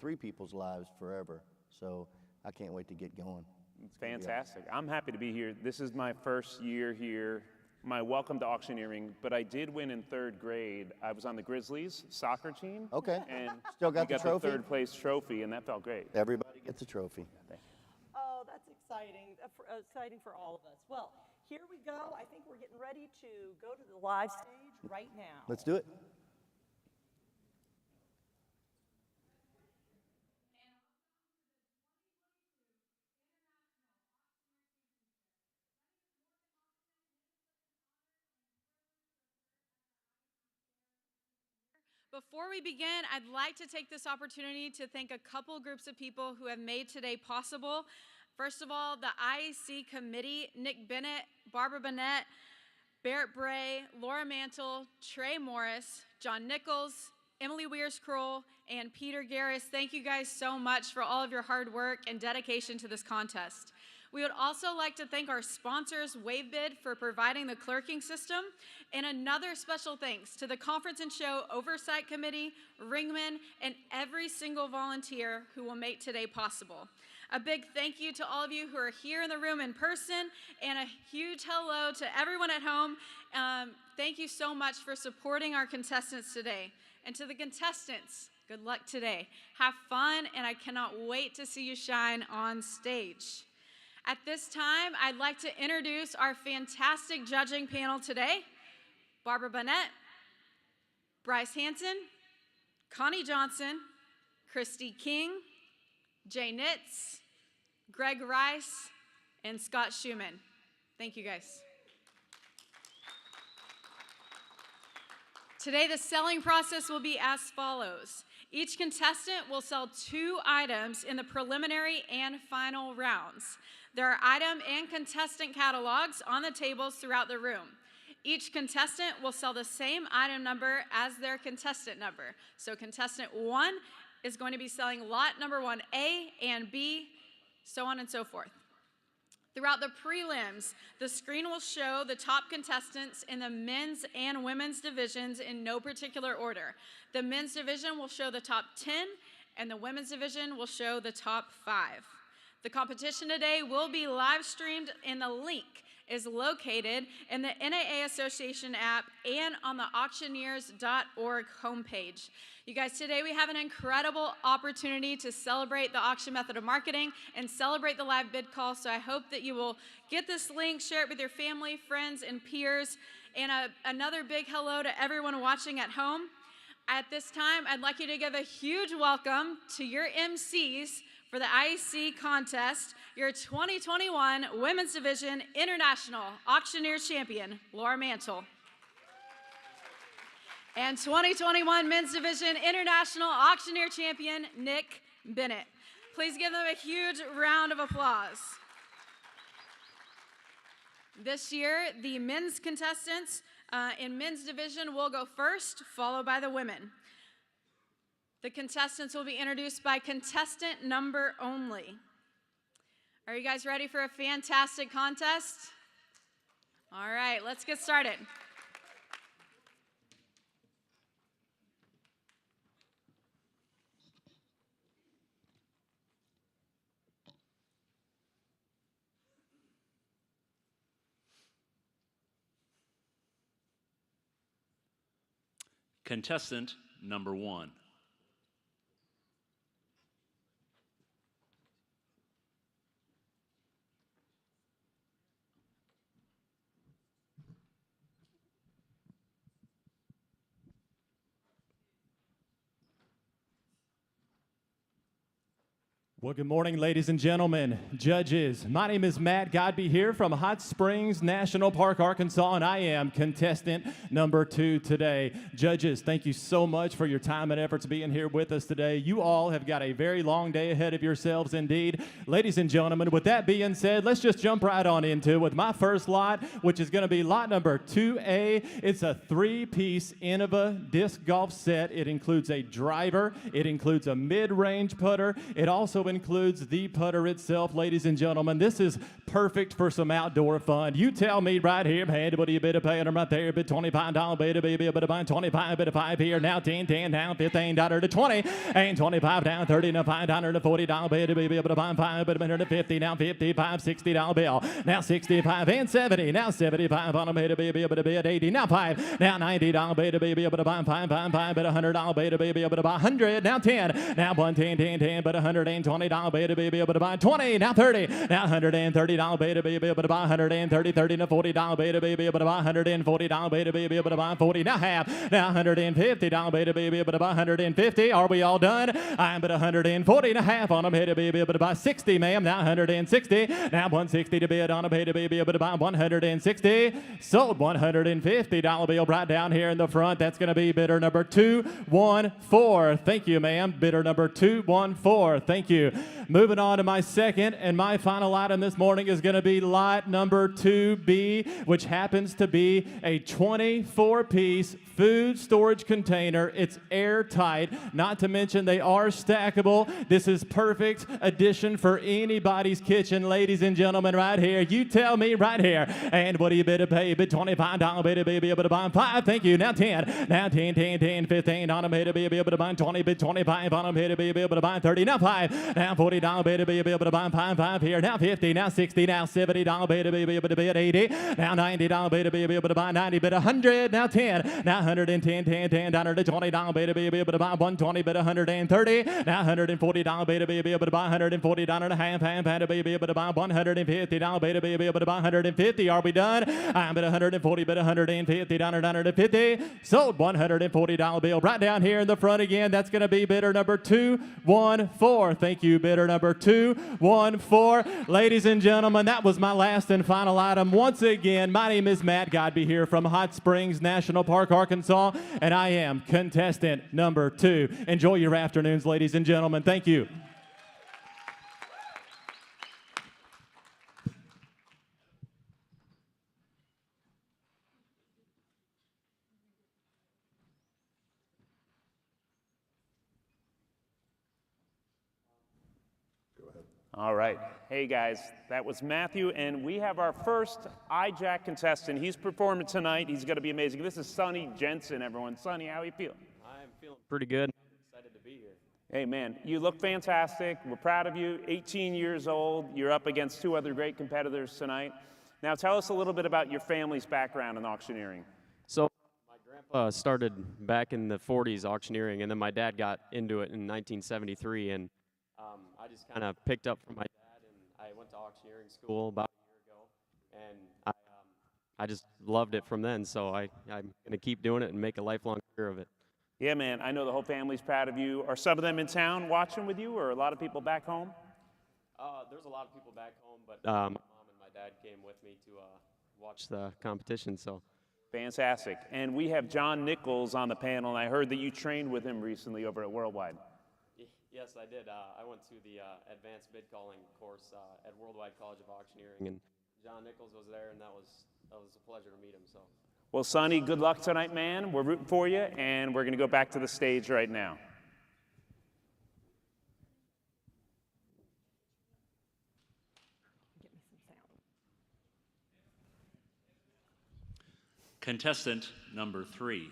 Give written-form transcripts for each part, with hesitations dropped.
3 people's lives forever. So I can't wait to get going. It's fantastic. I'm happy to be here. This is my first year here, my welcome to auctioneering, but I did win in 3rd grade. I was on the Grizzlies soccer team. Okay. And Still got the trophy? The 3rd place trophy, and that felt great. Everybody gets a trophy. Oh, that's exciting. Exciting for all of us. Well, here we go. I think we're getting ready to go to the live stage right now. Let's do it. Before we begin, I'd like to take this opportunity to thank a couple groups of people who have made today possible. First of all, the IEC committee, Nick Bennett, Barbara Bennett, Barrett Bray, Laura Mantle, Trey Morris, John Nichols, Emily Weers-Kroll, and Peter Garris. Thank you guys so much for all of your hard work and dedication to this contest. We would also like to thank our sponsors, WaveBid, for providing the clerking system, and another special thanks to the Conference and Show Oversight Committee, Ringman, and every single volunteer who will make today possible. A big thank you to all of you who are here in the room in person, and a huge hello to everyone at home. Thank you so much for supporting our contestants today. And to the contestants, good luck today. Have fun, and I cannot wait to see you shine on stage. At this time, I'd like to introduce our fantastic judging panel today. Barbara Bennett, Bryce Hanson, Connie Johnson, Christy King, Jay Nitz, Greg Rice, and Scott Schumann. Thank you, guys. Today, the selling process will be as follows. Each contestant will sell 2 items in the preliminary and final rounds. There are item and contestant catalogs on the tables throughout the room. Each contestant will sell the same item number as their contestant number. So contestant 1 is going to be selling lot number 1A and B, so on and so forth. Throughout the prelims, the screen will show the top contestants in the men's and women's divisions in no particular order. The men's division will show the top 10, and the women's division will show the top 5. The competition today will be live streamed, and the link is located in the NAA Association app and on the auctioneers.org homepage. You guys, today we have an incredible opportunity to celebrate the auction method of marketing and celebrate the live bid call, so I hope that you will get this link, share it with your family, friends, and peers. And another big hello to everyone watching at home. At this time, I'd like you to give a huge welcome to your MCs for the IEC contest, your 2021 Women's Division International Auctioneer Champion, Laura Mantle. And 2021 Men's Division International Auctioneer Champion, Nick Bennett. Please give them a huge round of applause. This year, the men's contestants in men's division will go first, followed by the women. The contestants will be introduced by contestant number only. Are you guys ready for a fantastic contest? All right, let's get started. Contestant number 1. Well, good morning, ladies and gentlemen, judges. My name is Matt Godby here from Hot Springs National Park, Arkansas, and I am contestant number 2 today. Judges, thank you so much for your time and efforts being here with us today. You all have got a very long day ahead of yourselves indeed. Ladies and gentlemen, with that being said, let's just jump right on into it with my first lot, which is going to be lot number 2A. It's a 3-piece Innova disc golf set. It includes a driver. It includes a mid-range putter. It also includes the putter itself, ladies and gentlemen. This is perfect for some outdoor fun. You tell me right here, man, what do you better pay them right there? Bit $25, baby, better buy 25, better 5 here. Now 10, now $15 to 20, and 25 down 30, now $5 to $40, baby, able to buy 5, but $150, now 55, $60 bill. Now 65 and 70, now 75 on a baby, able to bid 80, now 5, now $90, baby, able to buy 5, but $100, baby, able to buy 100, now 10, now 110, 10, but $120, baby, able to buy 20, now 30, now $130, baby, able to buy 130, 30 to $40, baby, able to buy $140, baby, able to buy 40, now half, now $150, baby, able to buy 150. Are we all done? I'm at 140 and a half on a baby, able to buy 60, ma'am, now 160, now 160 to bid on a baby, able to buy 160, sold $150 bill right down here in the front. That's going to be bidder number 214. Thank you, ma'am. Bidder number 214. Thank you. Moving on to my second and my final item this morning is going to be lot number 2B, which happens to be a 24-piece food storage container. It's airtight, not to mention they are stackable. This is perfect addition for anybody's kitchen, ladies and gentlemen, right here. You tell me right here. And what do you better pay? Bid $25, baby, able to buy 5. Thank you. Now 10, now 10, 15 on a baby, able to buy 20, bid 25 on a baby, able to buy 30, now 5, now $40, baby, able to buy 5 here, now 50, now 60, now $70, baby, able to bid 80, now $90, baby, able to buy 90, bid 100, now 10, now 110, 10, down to $20, baby, able to buy 120, bid 130, now $140, baby, able to buy $140 and a half, baby, able to buy $150, baby, able to buy 150. Are we done? I'm at 140, bid 150, down to 50, sold $140 bill right down here in the front again. That's going to be bidder number 214. Thank you, bidder number 214. Ladies and gentlemen, that was my last and final item. Once again, my name is Matt Godby here from Hot Springs National Park, Arkansas, and I am contestant number 2. Enjoy your afternoons, ladies and gentlemen. Thank you. All right. Hey, guys, that was Matthew, and we have our first iJack contestant. He's performing tonight. He's going to be amazing. This is Sonny Jensen, everyone. Sonny, how are you feeling? I'm feeling pretty good. I'm excited to be here. Hey, man, you look fantastic. We're proud of you. 18 years old. You're up against 2 other great competitors tonight. Now, tell us a little bit about your family's background in auctioneering. So my grandpa started back in the 40s auctioneering, and then my dad got into it in 1973, and I just kind of picked up from my dad, and I went to auctioneering school about a year ago, and I just loved it from then, so I'm going to keep doing it and make a lifelong career of it. Yeah, man, I know the whole family's proud of you. Are some of them in town watching with you, or a lot of people back home? There's a lot of people back home, but my mom and my dad came with me to watch the competition, so. Fantastic. And we have John Nichols on the panel, and I heard that you trained with him recently over at Worldwide. Yes, I did. I went to the advanced bid calling course at Worldwide College of Auctioneering, and John Nichols was there, and that was a pleasure to meet him. So. Well, Sonny, good luck tonight, man. We're rooting for you, and we're going to go back to the stage right now. Get me some sound. Contestant number 3.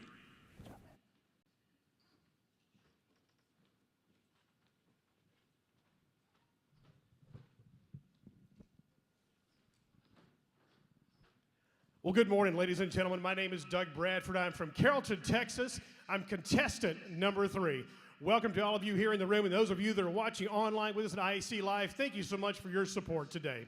Well, good morning, ladies and gentlemen. My name is Doug Bradford. I'm from Carrollton, Texas. I'm contestant number 3. Welcome to all of you here in the room, and those of you that are watching online with us at IAC Live, thank you so much for your support today.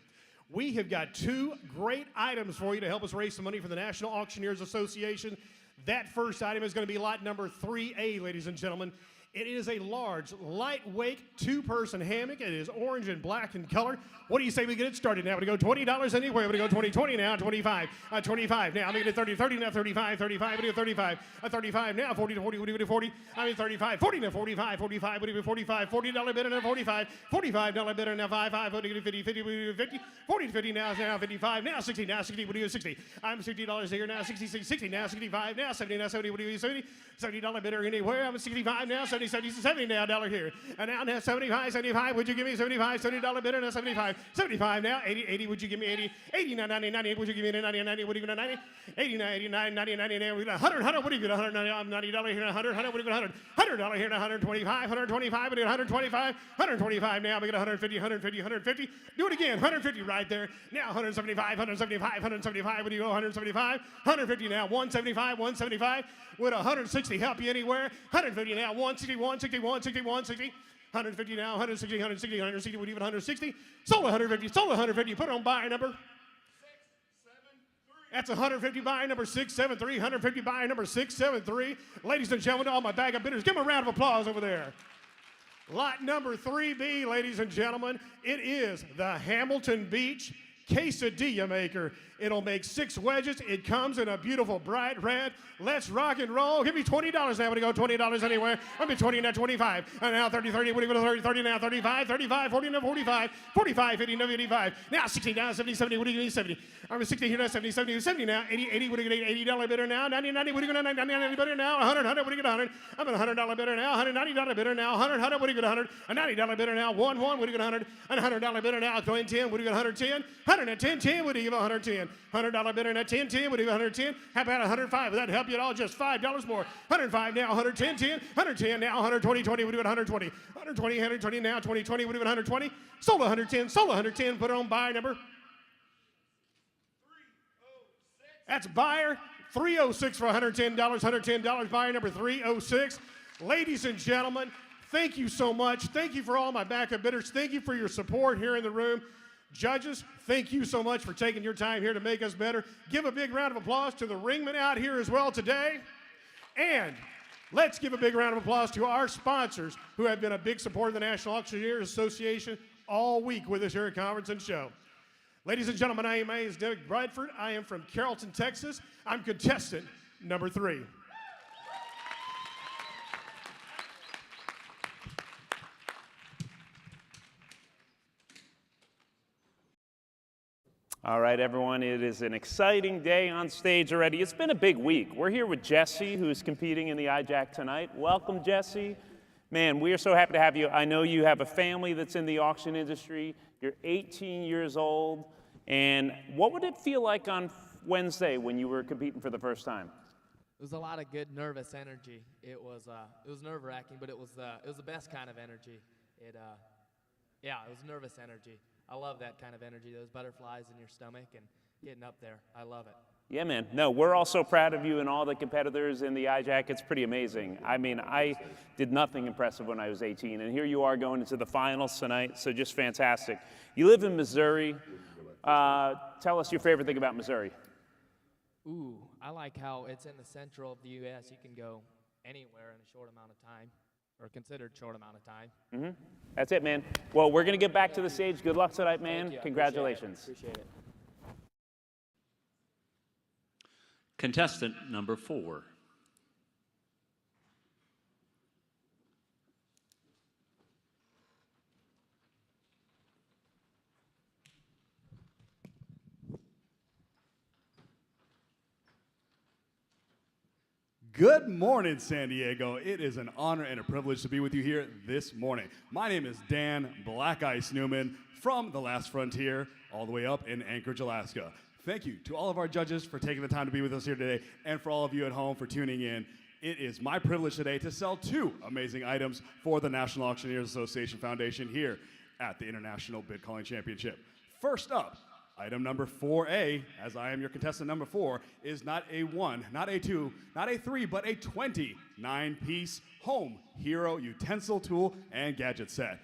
We have got 2 great items for you to help us raise some money for the National Auctioneers Association. That first item is going to be lot number 3A, ladies and gentlemen. It is a large, lightweight, 2-person hammock. It is orange and black in color. What do you say we get it started now? We're going to go $20 anyway. We're going to go 20 now, 25, 25 now. I'm going to get 30 now, 35, we're going to go 35, 35 now, 40 to 40, what do you do 40? I mean 35, 40 now, 45, what do you do 45, $40 bidder now, 45, $45 bidder now, 55, what do you do 50, 50, what do you do 50, 40 to 50 now 55, now 60, what do you do 60? I'm $60 here now, 60 now, 65 now, 70 now, 70, what do you do 70? $70 bidder anywhere. I'm at 65 now, 70, 70, 70 now, dollar here. And now 75, 75, would you give me 75, $70 bidder, now 75, 75 now, 80, 80, would you give me 80, 89, 90, 90, would you give me 90, 90, what are you going to 90, 89, 89, 90, 90, now we got 100, 100, what are you going to 100, I'm $90 here, 100, 100, what are you going to 100, $100 here, 125, 125, we got 125, 125 now, we got 150, 150, 150, do it again, 150 right there, now 175, 175, 175, what do you go, 175, 150 now, 175, 175, would 160 help you anywhere, 150 now, 160, 160, 160, 160, 150 now, 160, 160, 160, would even 160, sold 150, sold 150, put it on buyer number. That's 150 buyer number 673, 150 buyer number 673. Ladies and gentlemen, all my bag of bidders, give them a round of applause over there. Lot number 3B, ladies and gentlemen, it is the Hamilton Beach Quesadilla Maker. It'll make 6 wedges. It comes in a beautiful bright red. Let's rock and roll. Give me $20 now. Would you go $20 anywhere? I'll be 20 now, 25. And now 30, 30. What do you go to 30, 30 now, 35, 35, 40 now, 45, 45, 50 now, 85. Now 60 now, 70, 70. What do you need 70? I'm at 60 here now, 70, 70, 70 now, 80, 80. What do you get? $80 bidder now, 90, 90. What do you get? 90, 90 bidder now, 100, 100. What do you get? 100? I'm at $100 bidder now, $190 bidder now, 100, 100. What do you get? 100? A $90 bidder now, 1, 1. What do you get? 100? A $100 bidder now, 10, 10. What do you get? 110? 110, 10. What do you give? 110? $100 bidder now, 10, 10. What do you get? 110? How about 105? Would that help you at all? Just $5 more. 105 now, 110, 10. 110 now, 120, 20. What do you get? 120? 120, 120 now, 20, 20. What do you get? 120? Sold 110, sold 110. Put it on buyer number. That's buyer 306 for $110, $110, buyer number 306. Ladies and gentlemen, thank you so much. Thank you for all my backup bidders. Thank you for your support here in the room. Judges, thank you so much for taking your time here to make us better. Give a big round of applause to the ringmen out here as well today. And let's give a big round of applause to our sponsors who have been a big support of the National Auctioneers Association all week with us here at Conference and Show. Ladies and gentlemen, my name is Derek Bradford. I am from Carrollton, Texas. I'm contestant number 3. All right, everyone, it is an exciting day on stage already. It's been a big week. We're here with Jesse, who is competing in the IJAC tonight. Welcome, Jesse. Man, we are so happy to have you. I know you have a family that's in the auction industry. You're 18 years old. And what would it feel like on Wednesday when you were competing for the first time? It was a lot of good, nervous energy. It was nerve-wracking, but it was the best kind of energy. It was nervous energy. I love that kind of energy, those butterflies in your stomach and getting up there. I love it. Yeah, man. No, we're all so proud of you and all the competitors in the IJAC. It's pretty amazing. I mean, I did nothing impressive when I was 18, and here you are going into the finals tonight, so just fantastic. You live in Missouri. Tell us your favorite thing about Missouri. Ooh, I like how it's in the central of the U.S. You can go anywhere in a short amount of time, or considered short amount of time. Mm-hmm. That's it, man. Well, we're going to get back to the stage. Good luck tonight, man. Thank you. Congratulations. Appreciate it. Contestant number 4. Good morning, San Diego. It is an honor and a privilege to be with you here this morning. My name is Dan Black Ice Newman from the Last Frontier, all the way up in Anchorage, Alaska. Thank you to all of our judges for taking the time to be with us here today, and for all of you at home for tuning in. It is my privilege today to sell 2 amazing items for the National Auctioneers Association Foundation here at the International Bid Calling Championship. First up, item number 4A, as I am your contestant number 4, is not a 1, not a 2, not a 3, but a 29-piece home hero utensil, tool, and gadget set.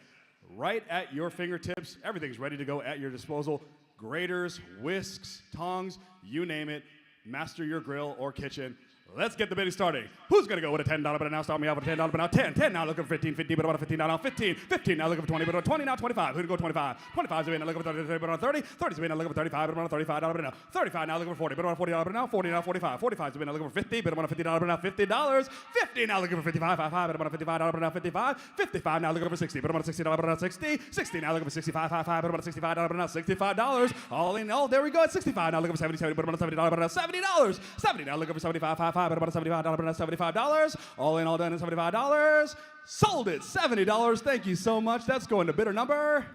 Right at your fingertips, everything's ready to go at your disposal. Graters, whisks, tongs, you name it. Master your grill or kitchen. Let's get the bidding started. Who's going to go with a $10 bid now? Start me off with a $10 bid now. 10, 10 now looking for 15, 50 but about a $15 now. 15, 15 now looking for 20 but about 20 now. 25, who's going to go 25? 25 is now looking for 30 but about 30. 30 is now looking for 35 but about a $35 bid now. 35 now looking for 40 but about a $40 bid now. 40 now 45. 45 is now looking for 50 but about a $50 bid now. $50. 50 now looking for 55. 55 but about a $55 bid now. 55. 55 now looking for 60 but about a $60 bid now. 60. 60 now looking for 65. 55 but about a $65 bid now. $65. All in all, there we go at 65 now looking for 70 but about a $70 bid now. $70. 70 now looking for 75. 55 $75, bid about $75. All in, all done at $75. Sold it, $70. Thank you so much. That's going to bidder number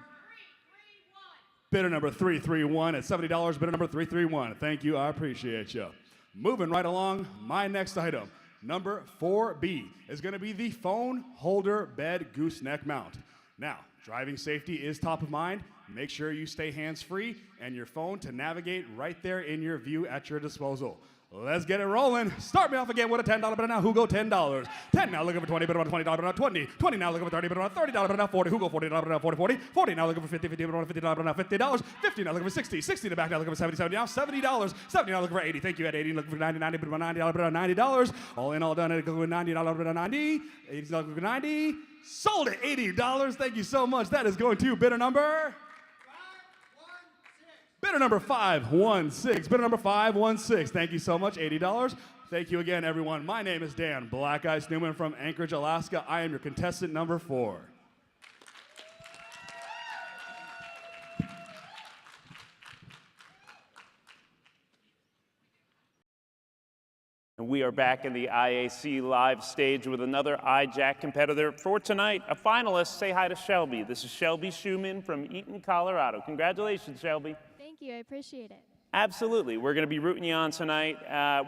331. Bidder number 331 at $70. Bidder number 331. Thank you, I appreciate you. Moving right along, my next item, number 4B, is going to be the phone holder bed gooseneck mount. Now, driving safety is top of mind. Make sure you stay hands-free and your phone to navigate right there in your view at your disposal. Let's get it rolling. Start me off again with a $10 bid now. Who go $10? 10 now looking for 20, bid on $20 bid on 20. 20 now looking for 30, bid on $30 bid on 40. Who go $40 bid on 40, 40. 40 now looking for 50, 50 bid on $50 bid on $50. 50 now looking for 60. 60 in the back now looking for 70, 70 now $70. 70 now looking for 80. Thank you at 80. Looking for 90, 90 bid on $90 bid on $90. All in, all done. Looking for $90 bid on 90. 80 looking for 90. Sold it, $80. Thank you so much. That is going to bidder number 516. Bidder number 516. Thank you so much, $80. Thank you again, everyone. My name is Dan Black Ice Newman from Anchorage, Alaska. I am your contestant number 4. And we are back in the IAC live stage with another iJack competitor. For tonight, a finalist. Say hi to Shelby. This is Shelby Schumann from Eaton, Colorado. Congratulations, Shelby. Thank you, I appreciate it. Absolutely. We're going to be rooting you on tonight.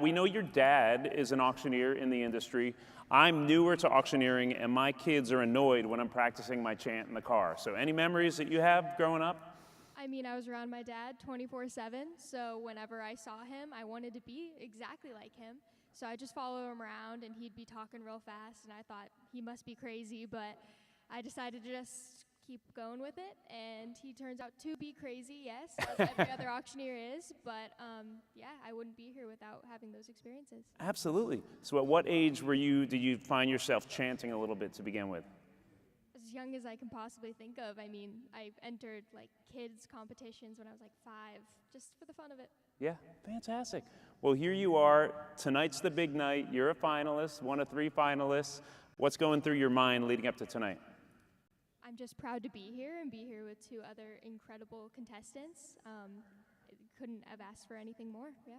We know your dad is an auctioneer in the industry. I'm newer to auctioneering, and my kids are annoyed when I'm practicing my chant in the car. So any memories that you have growing up? I mean, I was around my dad 24/7, so whenever I saw him, I wanted to be exactly like him. So I just follow him around, and he'd be talking real fast, and I thought he must be crazy, but I decided to just keep going with it, and he turns out to be crazy, yes, as every other auctioneer is, but yeah, I wouldn't be here without having those experiences. Absolutely. So at what age did you find yourself chanting a little bit to begin with? As young as I can possibly think of. I mean, I entered like kids competitions when I was like 5, just for the fun of it. Yeah, fantastic. Well, here you are. Tonight's the big night. You're a finalist, one of 3 finalists. What's going through your mind leading up to tonight? I'm just proud to be here and be here with 2 other incredible contestants. Couldn't have asked for anything more, yeah.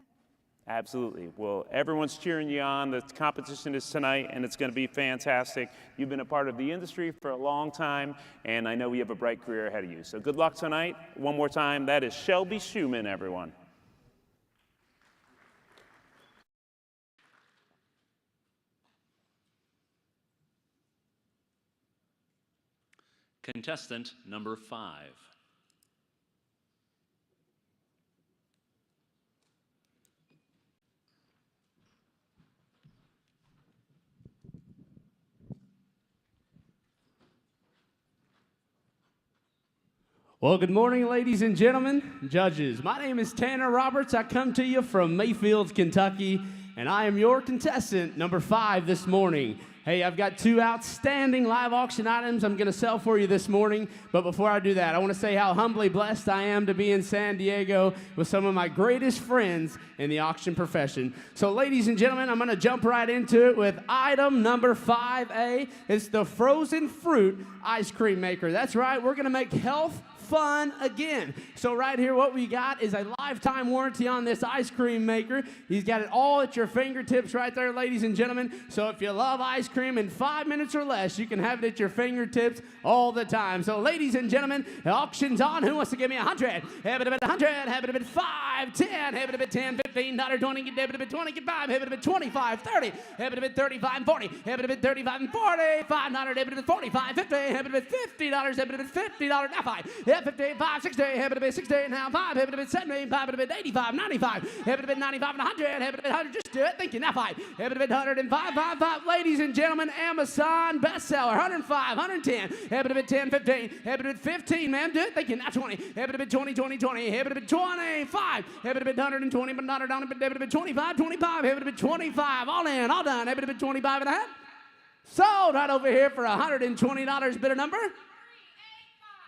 Absolutely. Well, everyone's cheering you on. The competition is tonight, and it's going to be fantastic. You've been a part of the industry for a long time, and I know you have a bright career ahead of you. So good luck tonight. One more time, that is Shelby Schumann, everyone. Contestant number 5. Well, good morning, ladies and gentlemen, judges. My name is Tanner Roberts. I come to you from Mayfield, Kentucky, and I am your contestant number 5 this morning. Hey, I've got 2 outstanding live auction items I'm going to sell for you this morning. But before I do that, I want to say how humbly blessed I am to be in San Diego with some of my greatest friends in the auction profession. So, ladies and gentlemen, I'm going to jump right into it with item number 5A. It's the frozen fruit ice cream maker. That's right, we're going to make health fun again. So right here, what we got is a lifetime warranty on this ice cream maker. He's got it all at your fingertips right there, ladies and gentlemen. So if you love ice cream in 5 minutes or less, you can have it at your fingertips all the time. So ladies and gentlemen, the auction's on. Who wants to give me 100? Have it a bit 100, have it a bit 5, 10, have it a bit 10, 15, $20, get it a bit 20, get 5, have it a bit 25, 30, have it a bit 35 and 40, have it a bit 35 and 40, 500, have it a bit 45, 50, have it a bit $50, have it a bit $50, now 5. 55, 60, have it a bit 60, now 5, have it a bit 70, 5, have it a bit 85, 95, have it a bit 95 and 100, have it a bit 100, just do it, thank you, now 5, have it a bit 105, 5, 5, ladies and gentlemen, Amazon bestseller, 105, 110, have it a bit 10, 15, have it a bit 15, ma'am, do it, thank you, now 20, have it a bit 20, 20, 20, have it a bit 25, have it a bit 120, but not down, have it a bit 25, 25, have it a bit 25, all in, all done, have it a bit 25 and a half, sold right over here for $120, bidder number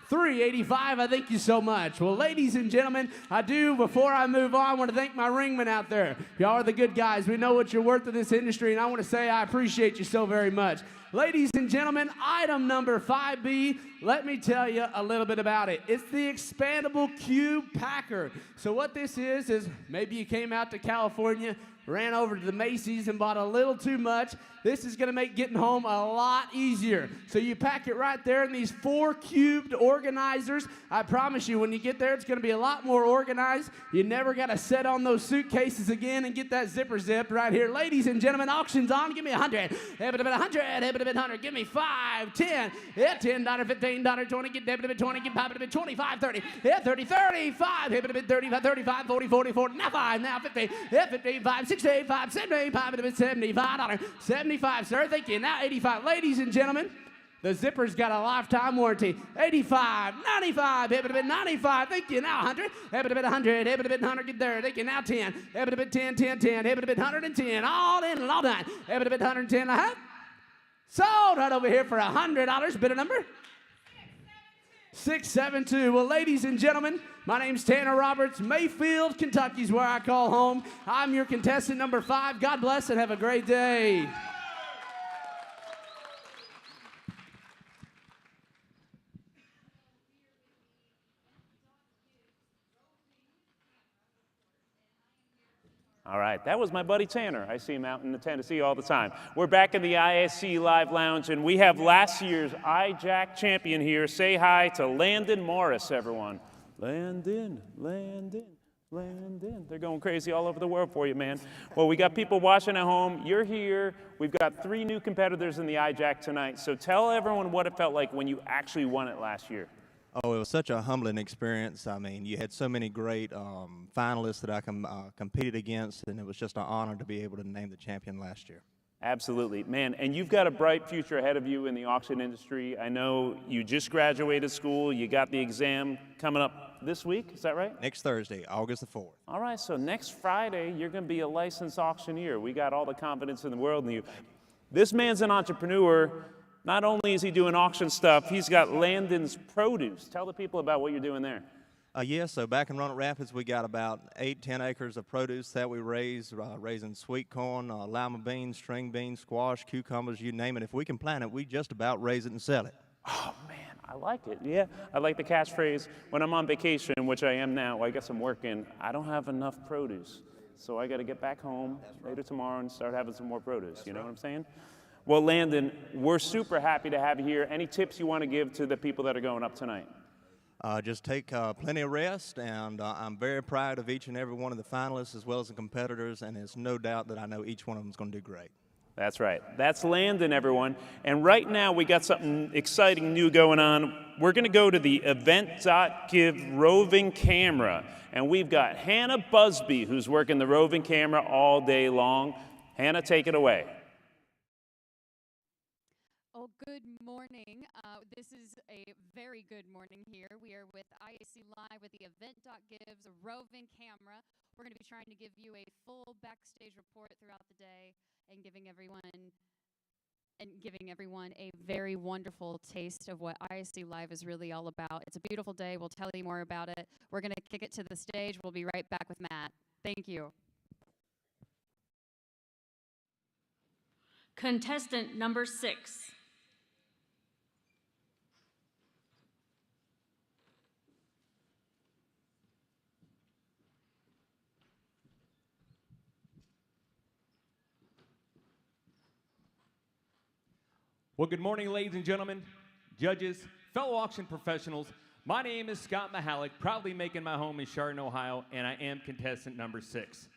385. I thank you so much. Well, ladies and gentlemen, before I move on, I want to thank my ringmen out there. Y'all are the good guys. We know what you're worth in this industry, and I want to say I appreciate you so very much. Ladies and gentlemen, item number 5B, let me tell you a little bit about it. It's the expandable cube packer. So what this is maybe you came out to California, ran over to the Macy's and bought a little too much. This is gonna make getting home a lot easier. So you pack it right there in these 4 cubed organizers. I promise you, when you get there, it's gonna be a lot more organized. You never gotta set on those suitcases again and get that zipper zipped right here. Ladies and gentlemen, auction's on. Give me 100. Have it a bit 100. Have it a bit 100. Give me 5, 10. Yeah, $10, $15, 20. Get debit a bit 20. Get pop it a bit 25, 30. Yeah, 30, 35. Have it a bit 35, 35, 40, 40, 40. Now 5. Now 50. Yeah, 55, 65, 75. Have it a bit $75. 75, sir. Thank you. Now 85. Ladies and gentlemen, the zipper's got a lifetime warranty. 85, 95, have it a bit 95. Thank you. Now 100, have it a bit 100, have it a bit 100. Get there. Thank you. Now 10, have it a bit 10, 10, 10, have it a bit 110. All in and all done. Have it a bit 110 and a half. Sold right over here for $100. Bit of number 672. Well, ladies and gentlemen, my name's Tanner Roberts. Mayfield, Kentucky's where I call home. I'm your contestant number 5. God bless and have a great day. All right, that was my buddy Tanner. I see him out in Tennessee all the time. We're back in the ISC Live Lounge, and we have last year's IJAC champion here. Say hi to Landon Morris, everyone. Landon, Landon, Landon. They're going crazy all over the world for you, man. Well, we got people watching at home. You're here. We've got 3 new competitors in the IJAC tonight. So tell everyone what it felt like when you actually won it last year. Oh, it was such a humbling experience. I mean, you had so many great finalists that I competed against, and it was just an honor to be able to name the champion last year. Absolutely, man. And you've got a bright future ahead of you in the auction industry. I know you just graduated school. You got the exam coming up this week. Is that right? Next Thursday, August the 4th. All right, so next Friday, you're going to be a licensed auctioneer. We got all the confidence in the world in you. This man's an entrepreneur. Not only is he doing auction stuff, he's got Landon's Produce. Tell the people about what you're doing there. Yes, so back in Roanoke Rapids, we got about 8-10 acres of produce that we raise, raising sweet corn, lima beans, string beans, squash, cucumbers, you name it. If we can plant it, we just about raise it and sell it. Oh, man, I like it. Yeah, I like the catchphrase, when I'm on vacation, which I am now, I guess I'm working, I don't have enough produce. So I got to get back home later tomorrow and start having some more produce. You know what I'm saying? Well, Landon, we're super happy to have you here. Any tips you want to give to the people that are going up tonight? Just take plenty of rest, and I'm very proud of each and every one of the finalists as well as the competitors, and there's no doubt that I know each one of them is going to do great. That's right. That's Landon, everyone. And right now, we got something exciting new going on. We're going to go to the event.give roving camera, and we've got Hannah Busby, who's working the roving camera all day long. Hannah, take it away. Oh, good morning. This is a very good morning here. We are with IAC Live with the event.give's roving camera. We're going to be trying to give you a full backstage report throughout the day and giving everyone a very wonderful taste of what IAC Live is really all about. It's a beautiful day. We'll tell you more about it. We're going to kick it to the stage. We'll be right back with Matt. Thank you. Contestant number 6. Well, good morning, ladies and gentlemen, judges, fellow auction professionals. My name is Scott Mahalik, proudly making my home in Chardon, Ohio, and I am contestant number 6.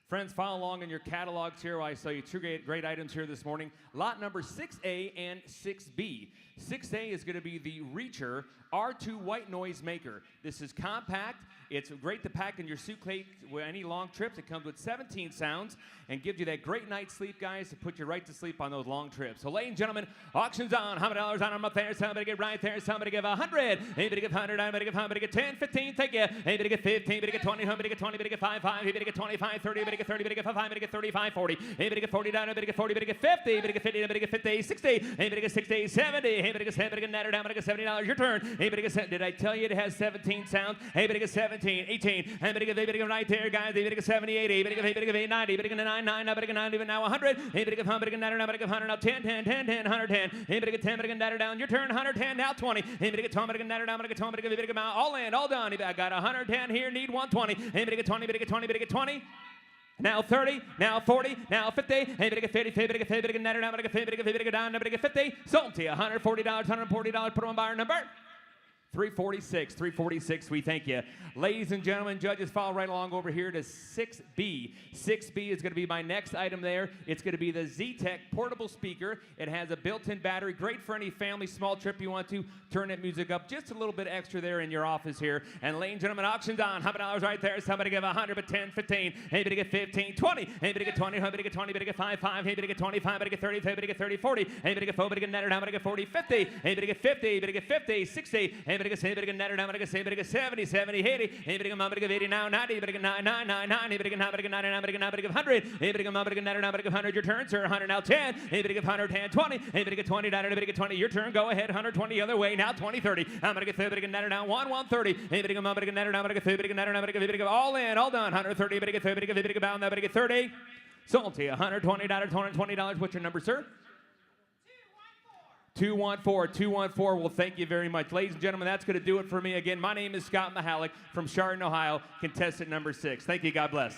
Friends, follow along in your catalogs here while I show you 2 great items here this morning. Lot number 6A and 6B. 6A is going to be the Reacher R2 white noise maker. This is compact. It's great to pack in your suitcase with any long trips. It comes with 17 sounds and gives you that great night's sleep, guys, to put you right to sleep on those long trips. So, ladies and gentlemen, auction's on. $100 on them up there. Somebody get right there. Somebody give 100. Anybody give 100. Anybody give 100. Get 10, 15. Thank you. Anybody get 15. Anybody get 20. Anybody get 20. Anybody get 5, 5. Anybody get 25, 30. Anybody better get 30, better get 5, better get 35, 40. Hey, better get 40 down, better get 40, better get 50, better get 50, better get 50, 60. Hey, better get 60, 70. Hey, better get 70, better get natter down, better get $70. Your turn. Hey, better get 7. Did I tell you it has 17 sounds? Hey, better get 17, 18. Hey, better get right there, guys. Hey, better get 70, 80. Better get 90. Better get 99. Better get 90, even now 100. Hey, better get 100, better get natter down, better get 100 now 10, 10, 10, 10, 110. Hey, better get 10, better get natter down. Your turn. 110 now 20. Hey, better get 20, better get natter down, better get 20, better get all in, all done. I got 110 here, need 120. Hey, better get 20, better get 20, better get 20. Now 30, now 40, now 50. Hey, better get 50, better get 50, better get natter down, better get 50, better get down, better get 50. Sold to you, $140, $140. Put on buyer number. 346, we thank you. Ladies and gentlemen, judges, follow right along over here to 6B. 6B is going to be my next item there. It's going to be the Z-Tech portable speaker. It has a built-in battery, great for any family small trip you want to. Turn that music up just a little bit extra there in your office here. And ladies and gentlemen, auction's on. $100 right there. Somebody give 100, but 10, 15. Hey, better get 15, 20. Hey, better get 20, better get 20, better get 5, 5. Hey, better get 25, better get 30, hey, better get 30, 40. Hey, better get 4, better get natter down, better get 40, 50. Hey, better get 50, better get 50, 60. Hey, better get natter down, better get 70, 70, 80. Hey, better get 80 now, 90. Better get 9, 9, 9, 9. Hey, better get 9, better get 99, better get 9, better get 100. Hey, better get natter down, better get 100. Your turn, sir. 100 now 10. Hey, better get 100, 10, 20. Hey, better get 20 down, better get 20. Your turn. Go ahead. 120 the other way. Now 20, 30. I'm gonna get 30, better get natter down. 130. Hey, better get natter down, better get 30, better get natter down, better get all in, all done. 130. Better get 30, better get bound. Better get 30. Sold to you. $120, $220. What's your number, sir? 214. Well, thank you very much. Ladies and gentlemen, that's going to do it for me. Again, my name is Scott Mahalik from Chardon, Ohio, contestant number 6. Thank you. God bless.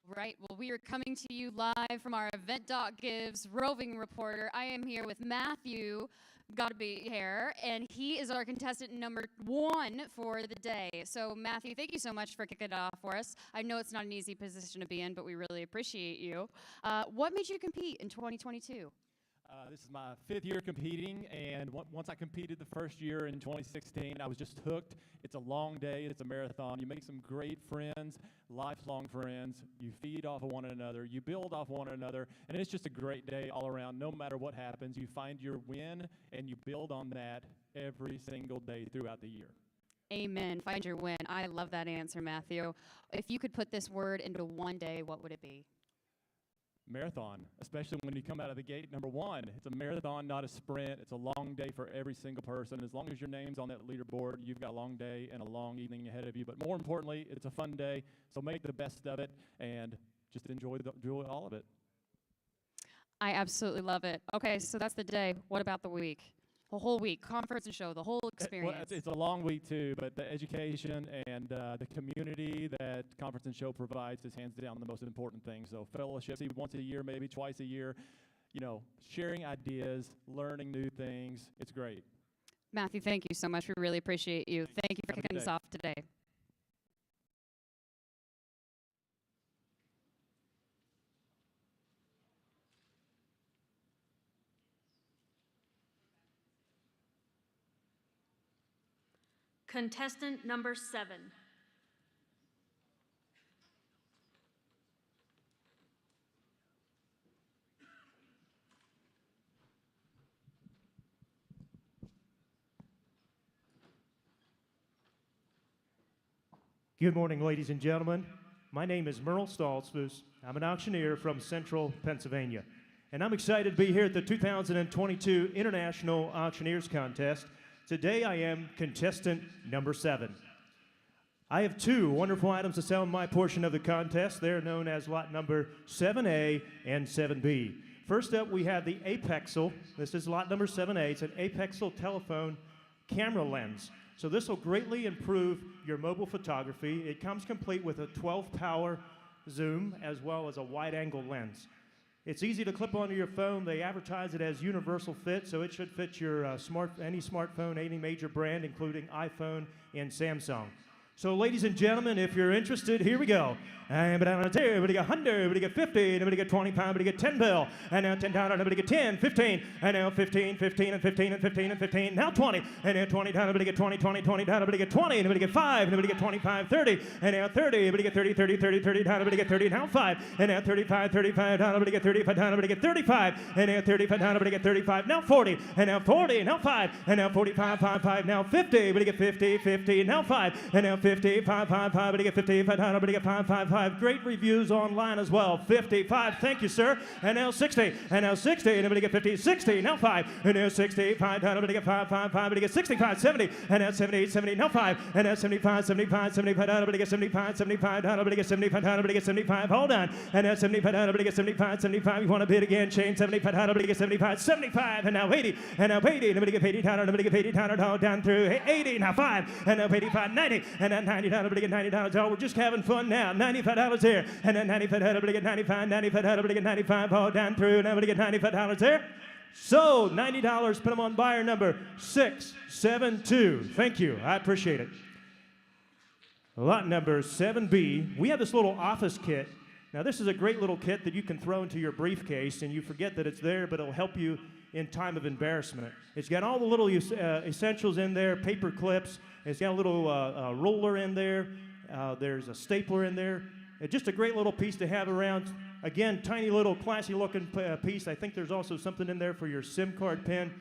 Right, well, we are coming to you live from our Event.Gives roving reporter. I am here with Matthew, gotta be here, and he is our contestant number 1 for the day. So, Matthew, thank you so much for kicking it off for us. I know it's not an easy position to be in, but we really appreciate you. What made you compete in 2022? This is my 5th year competing, and once I competed the first year in 2016, I was just hooked. It's a long day. It's a marathon. You make some great friends, lifelong friends. You feed off of one another. You build off one another, and it's just a great day all around. No matter what happens, you find your win, and you build on that every single day throughout the year. Amen. Find your win. I love that answer, Matthew. If you could put this word into one day, what would it be? Marathon, especially when you come out of the gate number 1. It's a marathon, not a sprint. It's a long day for every single person. As long as your name's on that leaderboard, you've got a long day and a long evening ahead of you. But more importantly, it's a fun day, so make the best of it and just enjoy all of it. I absolutely love it. Okay, so that's the day. What about the week? The whole week, conference and show, the whole experience. Well, it's a long week too, but the education and the community that conference and show provides is hands down the most important thing. So fellowship, see once a year, maybe twice a year, sharing ideas, learning new things. It's great. Matthew, thank you so much. We really appreciate you. Thank you for kicking us off today. Contestant number 7. Good morning, ladies and gentlemen. My name is Merle Stoltzfus. I'm an auctioneer from Central Pennsylvania, and I'm excited to be here at the 2022 International Auctioneers Contest. Today I am contestant number 7. I have 2 wonderful items to sell in my portion of the contest. They're known as lot number 7A and 7B. First up, we have the Apexel. This is lot number 7A. It's an Apexel telephone camera lens. So this will greatly improve your mobile photography. It comes complete with a 12-power zoom as well as a wide-angle lens. It's easy to clip onto your phone. They advertise it as universal fit, so it should fit your any smartphone, any major brand, including iPhone and Samsung. So, ladies and gentlemen, if you're interested, here we go. Everybody get 100, everybody get 50, everybody get 25, everybody get 10 bill. And now $10, everybody get 10, 15, and now 15, 15, and 15, and 15, and 15. Now 20, and now $20, everybody get 20, 20, $20, everybody get 20, and everybody get 5, and everybody get 25, 30, and now 30, everybody get 30, 30, 30, 30, everybody get 30, now 5, and now 35, 35, everybody get 35, everybody get 35, and now 35, everybody get 35, now 40, and now 40, now 5, and now 45, 5, 5, now 50, everybody get 50, 50, now 5, and now 50, 5, 5, 5, everybody get 50, 5, everybody get 5, 5, 5. Great reviews online as well. 55, thank you, sir. And now 60, and now 60, and everybody get 50, 60, now 5, and now 65, everybody get 5, 5, 5, everybody get 65, 70, and now 70, 70, now 5, and now 75, 75, 75, everybody get 75, 75, everybody get 75, everybody get 75, hold on, and now 75, everybody get 75, 75, you want to bid again, change 75, everybody get 75, 75, and now 80, and now 80, and everybody get 80, everybody get 80, all down through 80, now 5, and now 85, 90, and now 90, everybody get $90, oh, we're just having fun now, $95 here, and then 95, everybody get 95, 95, everybody get 95, all down through, and everybody get $95 there. So, $90, put them on buyer number 672. Thank you, I appreciate it. Lot number 7B, we have this little office kit. Now, this is a great little kit that you can throw into your briefcase, and you forget that it's there, but it'll help you in time of embarrassment. It's got all the little essentials in there, paper clips. It's got a little ruler in there. There's a stapler in there. Just a great little piece to have around. Again, tiny little classy looking piece. I think there's also something in there for your SIM card pin.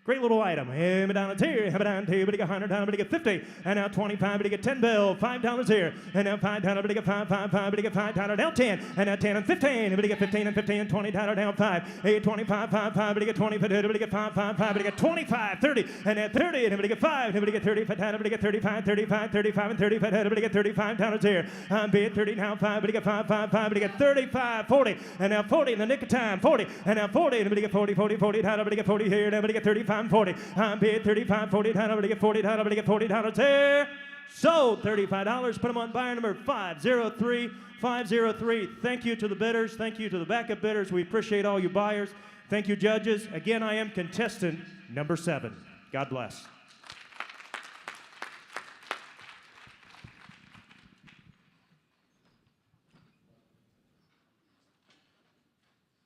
Great little item. Everybody get 100, everybody get 50, and now 25, everybody get 10 bill, $5 here, and now $5, everybody get 5, 5, 5, everybody get $5, now 10, and now 10 and 15, everybody get 15 and 15 and $20, down 5, 8, 25, 5, 5, everybody get 20, everybody get 5, 5, 5, everybody get 25, 30, and now 30, and everybody get 5, everybody get 35, everybody get 35, 35, 35, and 35, everybody get $35 here, bid 30, now 5, everybody get 5, 5, 5, everybody get 35, 40, and now 40 in the nick of time, 40, and now 40, everybody get 40, 40, 40, everybody get 40 here, and everybody get 35, 40. Bid 35, 40, everybody get 40, everybody get $40 there. Sold $35. Put them on buyer number 503, 503. Thank you to the bidders. Thank you to the backup bidders. We appreciate all you buyers. Thank you, judges. Again, I am contestant number 7. God bless.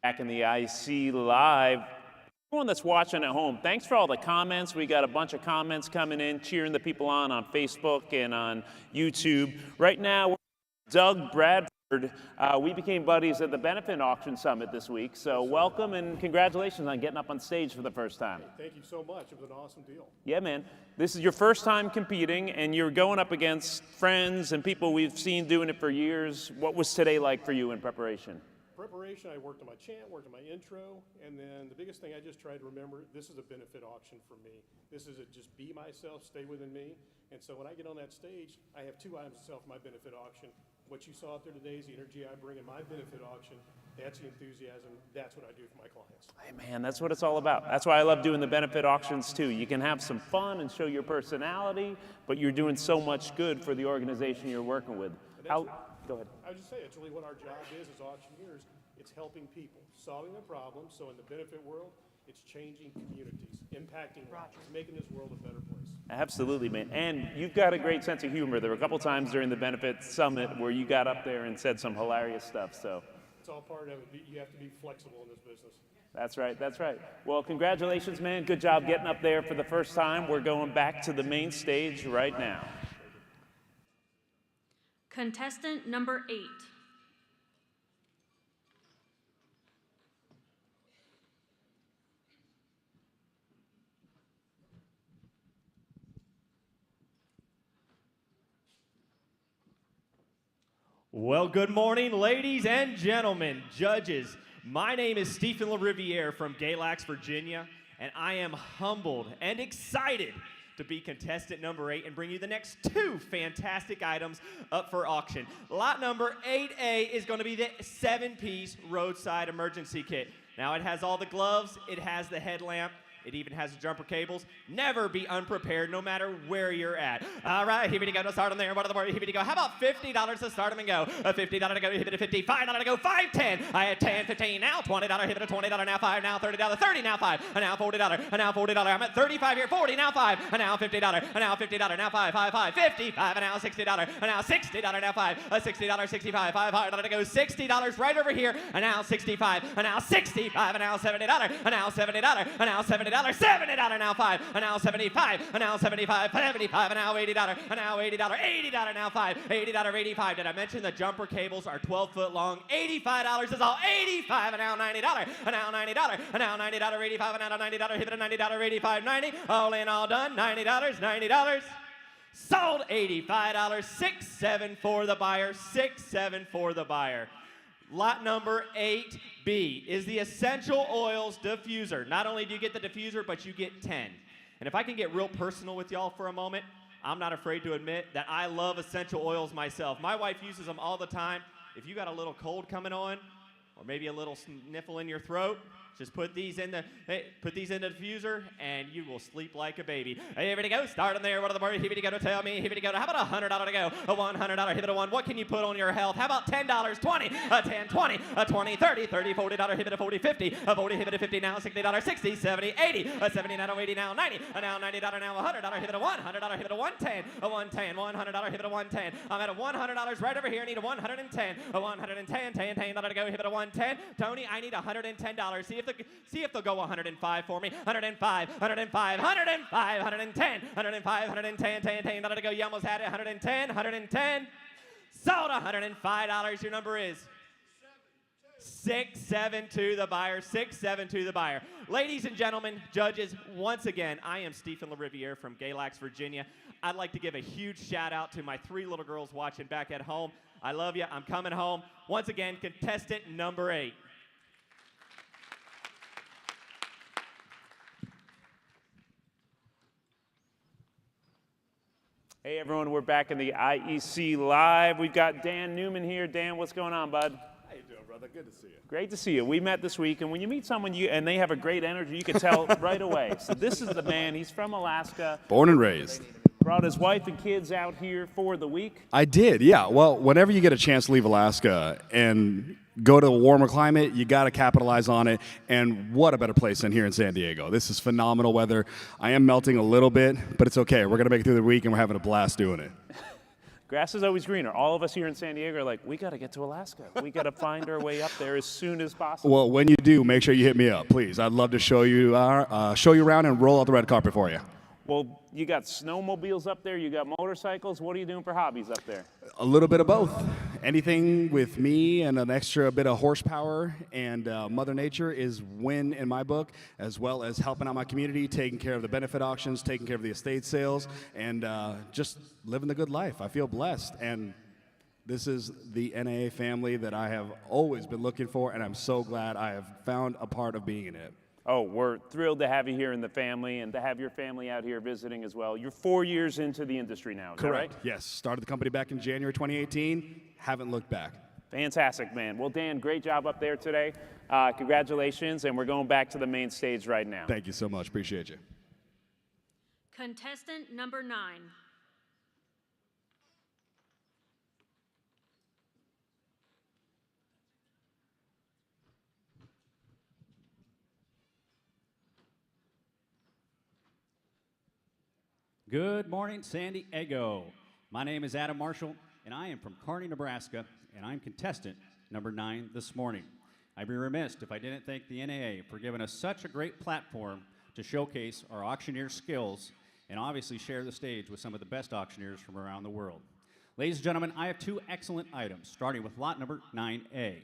Back in the IC Live. Everyone that's watching at home, thanks for all the comments. We got a bunch of comments coming in, cheering the people on Facebook and on YouTube. Right now, Doug Bradford, we became buddies at the Benefit Auction Summit this week. So welcome and congratulations on getting up on stage for the first time. Thank you so much. It was an awesome deal. Yeah, man. This is your first time competing, and you're going up against friends and people we've seen doing it for years. What was today like for you in preparation? Preparation, I worked on my chant, worked on my intro, and then the biggest thing I just tried to remember, this is a benefit auction for me. This is a just be myself, stay within me. And so when I get on that stage, I have 2 items to sell for my benefit auction. What you saw out there today is the energy I bring in my benefit auction. That's the enthusiasm. That's what I do for my clients. Hey, man, that's what it's all about. That's why I love doing the benefit auctions, too. You can have some fun and show your personality, but you're doing so much good for the organization you're working with. Go ahead. I would just say it's really what our job is as auctioneers. It's helping people, solving a problem. So in the benefit world, it's changing communities, impacting lives, making this world a better place. Absolutely, man. And you've got a great sense of humor. There were a couple times during the benefit summit where you got up there and said some hilarious stuff. So it's all part of it. You have to be flexible in this business. That's right, that's right. Well, congratulations, man. Good job getting up there for the first time. We're going back to the main stage right now. Contestant number 8. Well, good morning, ladies and gentlemen, judges. My name is Stephen LaRiviere from Galax, Virginia, and I am humbled and excited to be contestant number 8 and bring you the next 2 fantastic items up for auction. Lot number 8A is going to be the 7-piece roadside emergency kit. Now, it has all the gloves, it has the headlamp, It even has jumper cables. Never be unprepared, no matter where you're at. All right, here we go to start them there. What are the more? Here we go. How about $50 to start them and go? $50 to go. Hit it at 50. $5 to go. 5, 10. I had 10, 15 now. $20. Hit it at $20 now. 5 now. $30. 30 now. 5. And now $40. And now $40. I'm at 35 here. 40 now. 5. And now $50. And now $50. Now 5. 5. 5. 55. And now $60. And now $60. Now 5. $60. 65. $5 to go. $60 right over here. And now 65. And now 65. And now $70. And now $70. And now $70. $70 now 5. And now 75. And now 75. 75. And now $80. And now $80. $80 now 5. $80. 85. Did I mention the jumper cables are 12 foot long? $85 is all. 85. And now $90. And now $90. And now $90. 85. And now $90. Hit it at $90. 85. 90. All in, all done. $90. $90. Sold. $85. 6, 7 for the buyer. 6, 7 for the buyer. Lot number 8B is the Essential Oils diffuser. Not only do you get the diffuser, but you get 10. And if I can get real personal with y'all for a moment, I'm not afraid to admit that I love essential oils myself. My wife uses them all the time. If you got a little cold coming on, or maybe a little sniffle in your throat, just put these in the diffuser, and you will sleep like a baby. Here we go. Start them there. What are the more? Here we go to tell me. Here we go. How about $100 to go? A $100. Hit it a 1. What can you put on your health? How about $10? 20. A 10. 20. A 20. 30. 30. $40. Hit it a 40. 50. A 40. Hit it a 50 now. $60. 60. 70. 80. A 70 now. 80 now. 90. A now $90 now. $100. Hit it a 1. $100. Hit it a 110. A 110. $100. Hit it a 110. I'm at a $100 right over here. I need a 110. A 110. $10 to go. Hit it a 110. Tony, I need $110. See if they'll go 105 for me. 105, 105, 105, 110, 105, 110, 10 to go. You almost had it. 110, 110. Sold. $105. Your number is 6, 7 to the buyer. 6, 7 to the buyer. Ladies and gentlemen, judges, once again, I am Stephen LaRiviere from Galax, Virginia. I'd like to give a huge shout out to my 3 little girls watching back at home. I love you. I'm coming home. Once again, contestant number 8. Hey everyone, we're back in the IEC Live. We've got Dan Newman here. Dan, what's going on, bud? How you doing, brother? Good to see you. Great to see you. We met this week, and when you meet someone and they have a great energy, you can tell right away. So this is the man. He's from Alaska. Born and raised. Brought his wife and kids out here for the week. I did, yeah. Well, whenever you get a chance to leave Alaska and go to a warmer climate, you got to capitalize on it. And what a better place than here in San Diego. This is phenomenal weather. I am melting a little bit, but it's okay. We're going to make it through the week, and we're having a blast doing it. Grass is always greener. All of us here in San Diego are like, we got to get to Alaska. We got to find our way up there as soon as possible. Well, when you do, make sure you hit me up, please. I'd love to show you around and roll out the red carpet for you. Well, you got snowmobiles up there, you got motorcycles. What are you doing for hobbies up there? A little bit of both. Anything with me and an extra bit of horsepower and Mother Nature is win in my book, as well as helping out my community, taking care of the benefit auctions, taking care of the estate sales, and just living the good life. I feel blessed, and this is the NAA family that I have always been looking for, and I'm so glad I have found a part of being in it. Oh, we're thrilled to have you here in the family and to have your family out here visiting as well. You're 4 years into the industry now, is Correct. that right? Yes. Started the company back in January 2018. Haven't looked back. Fantastic, man. Well, Dan, great job up there today. Congratulations, and we're going back to the main stage right now. Thank you so much. Appreciate you. Contestant number 9. Good morning, San Diego. My name is Adam Marshall, and I am from Kearney, Nebraska, and I'm contestant number 9 this morning. I'd be remiss if I didn't thank the NAA for giving us such a great platform to showcase our auctioneer skills and obviously share the stage with some of the best auctioneers from around the world. Ladies and gentlemen, I have 2 excellent items, starting with lot number 9A.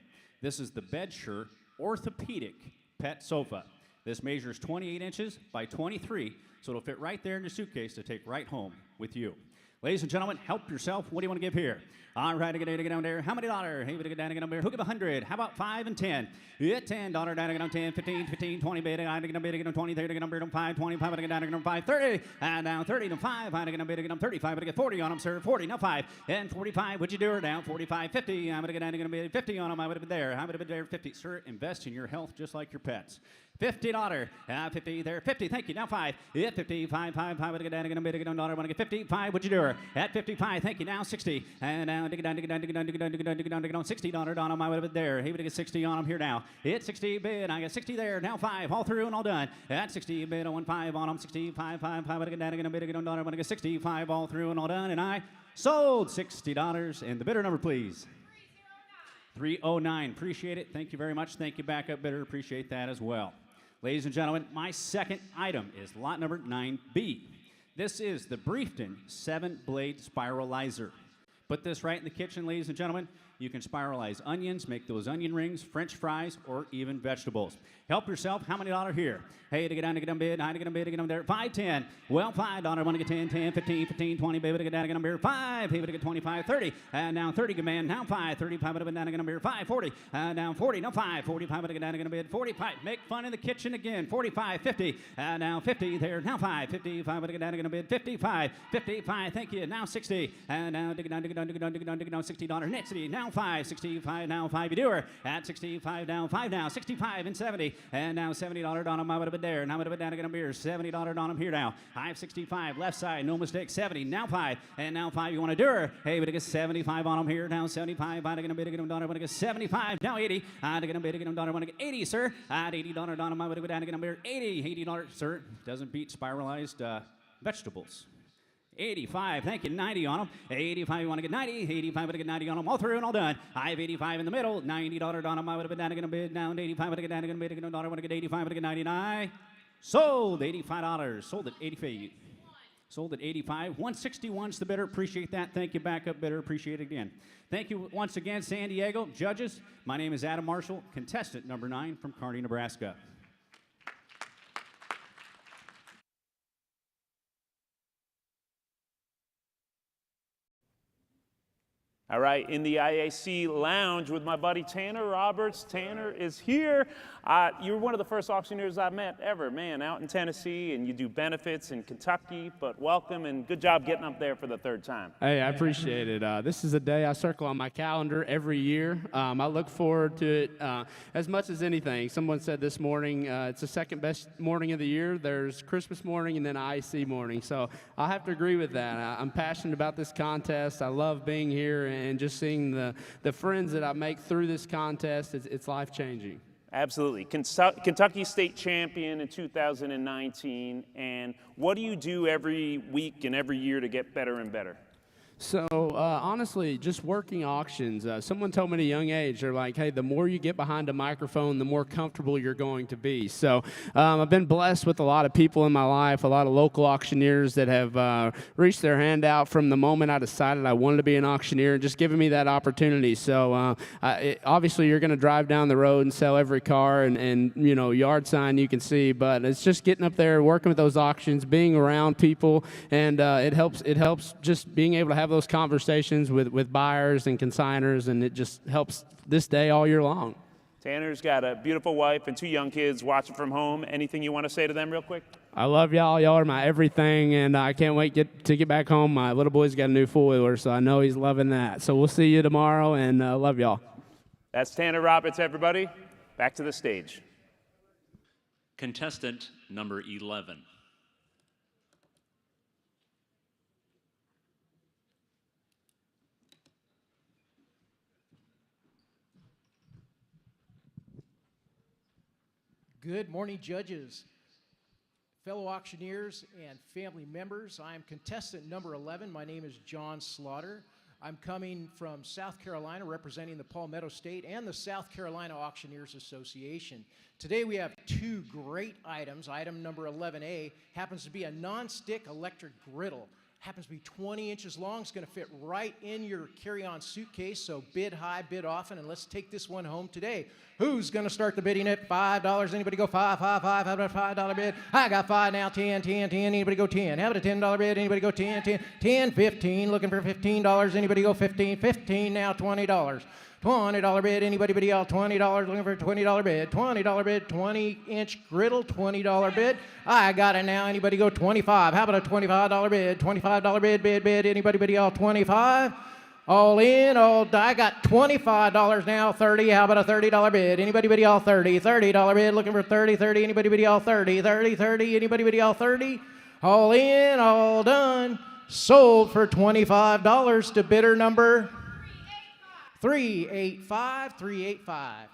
This is the Bedsure Orthopedic Pet Sofa. This measures 28 inches by 23, so it'll fit right there in your suitcase to take right home with you. Ladies and gentlemen, help yourself. What do you want to give here? All right, get down there. How many dollars? Hey, get down there. Who give 100? How about 5 and 10? Yeah, $10 down, get 10, 15, 15, 20, bid, I get 20, 30, get 5, 25, I get down, 5, 30, and down 30 to 5, I get 35, I get 40 on them, sir, 40, now 5, and 45, would you do her down, 45, 50, I'm gonna get down, 50 on them, I would have been there, 50, sir, invest in your health just like your pets. $50. 50 there. 50. Thank you. Now 5. At 55. 5. Want to get down. Going to bid. $1. Want to get 55. What'd you do her? At 55. Thank you. Now 60. And now dig it down. Dig it down. Dig it down. Dig it down. Dig it down. Dig it down. Dig it down. $60 down on my way there. He would get 60 on him here now. Hit 60 bid. I got 60 there. Now 5. All through and all done. At 60 bid. I want 5 on him. 65. 5. Want to get down. Going to bid. $1. Want to get 65 all through and all done. And I sold $60. And the bidder number, please. 309. Appreciate it. Thank you very much. Thank you, backup bidder. Appreciate that as well. Ladies and gentlemen, my second item is lot number 9B. This is the Briefton 7-blade spiralizer. Put this right in the kitchen, ladies and gentlemen. You can spiralize onions, make those onion rings, French fries, or even vegetables. Help yourself. How many $? Here? Hey, to get down, bid. Hi, to get bid, to get there. 5, 10. Well, $5. Want to get 10, 10, 15, 15, 20, baby, to get down, here. 5. Hey, to get 25, 30. And now 30, command. Now 5, 35, to get down, here. 5, 40. Now 40. Now 5, 45, to get down, bid. 45. Make fun in the kitchen again. 45, 50. Now 50 there. Now 5, 55, to get down, bid. 55, 55. Thank you. Now 60. And now dig it down, $60. Next, now 5, 65, now 5, you do her. At 65, now 5, now 65 and 70. And now $70 on him. I would have been there. Now would have been down to get him here. $70 on him here now. 565, left side, no mistake. 70, now 5. And now 5, you want to do her. Hey, but I get 75 on him here. Now 75, I get him bid, get him daughter. I want to get 75, now 80. I get him bid, get him daughter. I want to get 80, sir. At $80 on him. I would have down to get him here. $80, sir. Doesn't beat spiralized vegetables. 85, thank you, 90 on them. 85, you want to get 90. 85, to get 90 on them. All through and all done. I have 85 in the middle. $90 on them. I would have been down to get a bid. Down 85, to get down to get a bid. Get a dollar. I want to get 85, to get 99. Sold $85. Sold at 85. Sold at 85. 161's the bidder. Appreciate that. Thank you, backup bidder. Appreciate it again. Thank you once again, San Diego. Judges, my name is Adam Marshall, contestant number 9 from Kearney, Nebraska. All right, in the IAC lounge with my buddy Tanner Roberts. Tanner is here. You're one of the first auctioneers I've met ever, man, out in Tennessee, and you do benefits in Kentucky, but welcome and good job getting up there for the 3rd time. Hey, I appreciate it. This is a day I circle on my calendar every year. I look forward to it as much as anything. Someone said this morning, it's the second best morning of the year. There's Christmas morning and then IAC morning, so I'll have to agree with that. I'm passionate about this contest. I love being here and just seeing the friends that I make through this contest. It's life-changing. Absolutely. Kentucky State Champion in 2019. And what do you do every week and every year to get better and better? So honestly, just working auctions. Someone told me at a young age, they're like, hey, the more you get behind a microphone, the more comfortable you're going to be. So I've been blessed with a lot of people in my life, a lot of local auctioneers that have reached their hand out from the moment I decided I wanted to be an auctioneer and just giving me that opportunity. So obviously you're going to drive down the road and sell every car and you know, yard sign you can see, but it's just getting up there, working with those auctions, being around people, and it helps just being able to have those conversations with buyers and consigners, and it just helps this day all year long. Tanner's got a beautiful wife and 2 young kids watching from home. Anything you want to say to them real quick? I love y'all. Y'all are my everything, and I can't wait to get back home. My little boy's got a new four-wheeler, so I know he's loving that. So we'll see you tomorrow, and love y'all. That's Tanner Roberts, everybody. Back to the stage. Contestant number 11. Good morning, judges, fellow auctioneers, and family members. I am contestant number 11. My name is John Slaughter. I'm coming from South Carolina, representing the Palmetto State and the South Carolina Auctioneers Association. Today we have 2 great items. Item number 11A happens to be a non-stick electric griddle. Happens to be 20 inches long. It's going to fit right in your carry-on suitcase, so bid high, bid often, and let's take this one home today. Who's going to start the bidding at $5? Anybody go 5, 5, 5? How about a $5 bid? I got 5 now, 10, 10, 10. Anybody go 10? How about a $10 bid? Anybody go 10, 10, 10, 15. Looking for $15. Anybody go 15, 15 now, $20. $20 bid, anybody bid y'all $20, looking for a $20 bid, $20 bid, 20-inch griddle, $20 bid. I got it now, anybody go 25. How about a $25 bid, $25 bid, anybody bid y'all 25? All in, I got $25 now, 30. How about a $30 bid? Anybody bid all 30? $30 bid, looking for 30, 30. Anybody bid all 30? 30, 30. Anybody bid all 30? All in, all done. Sold for $25 to bidder number 385, 385.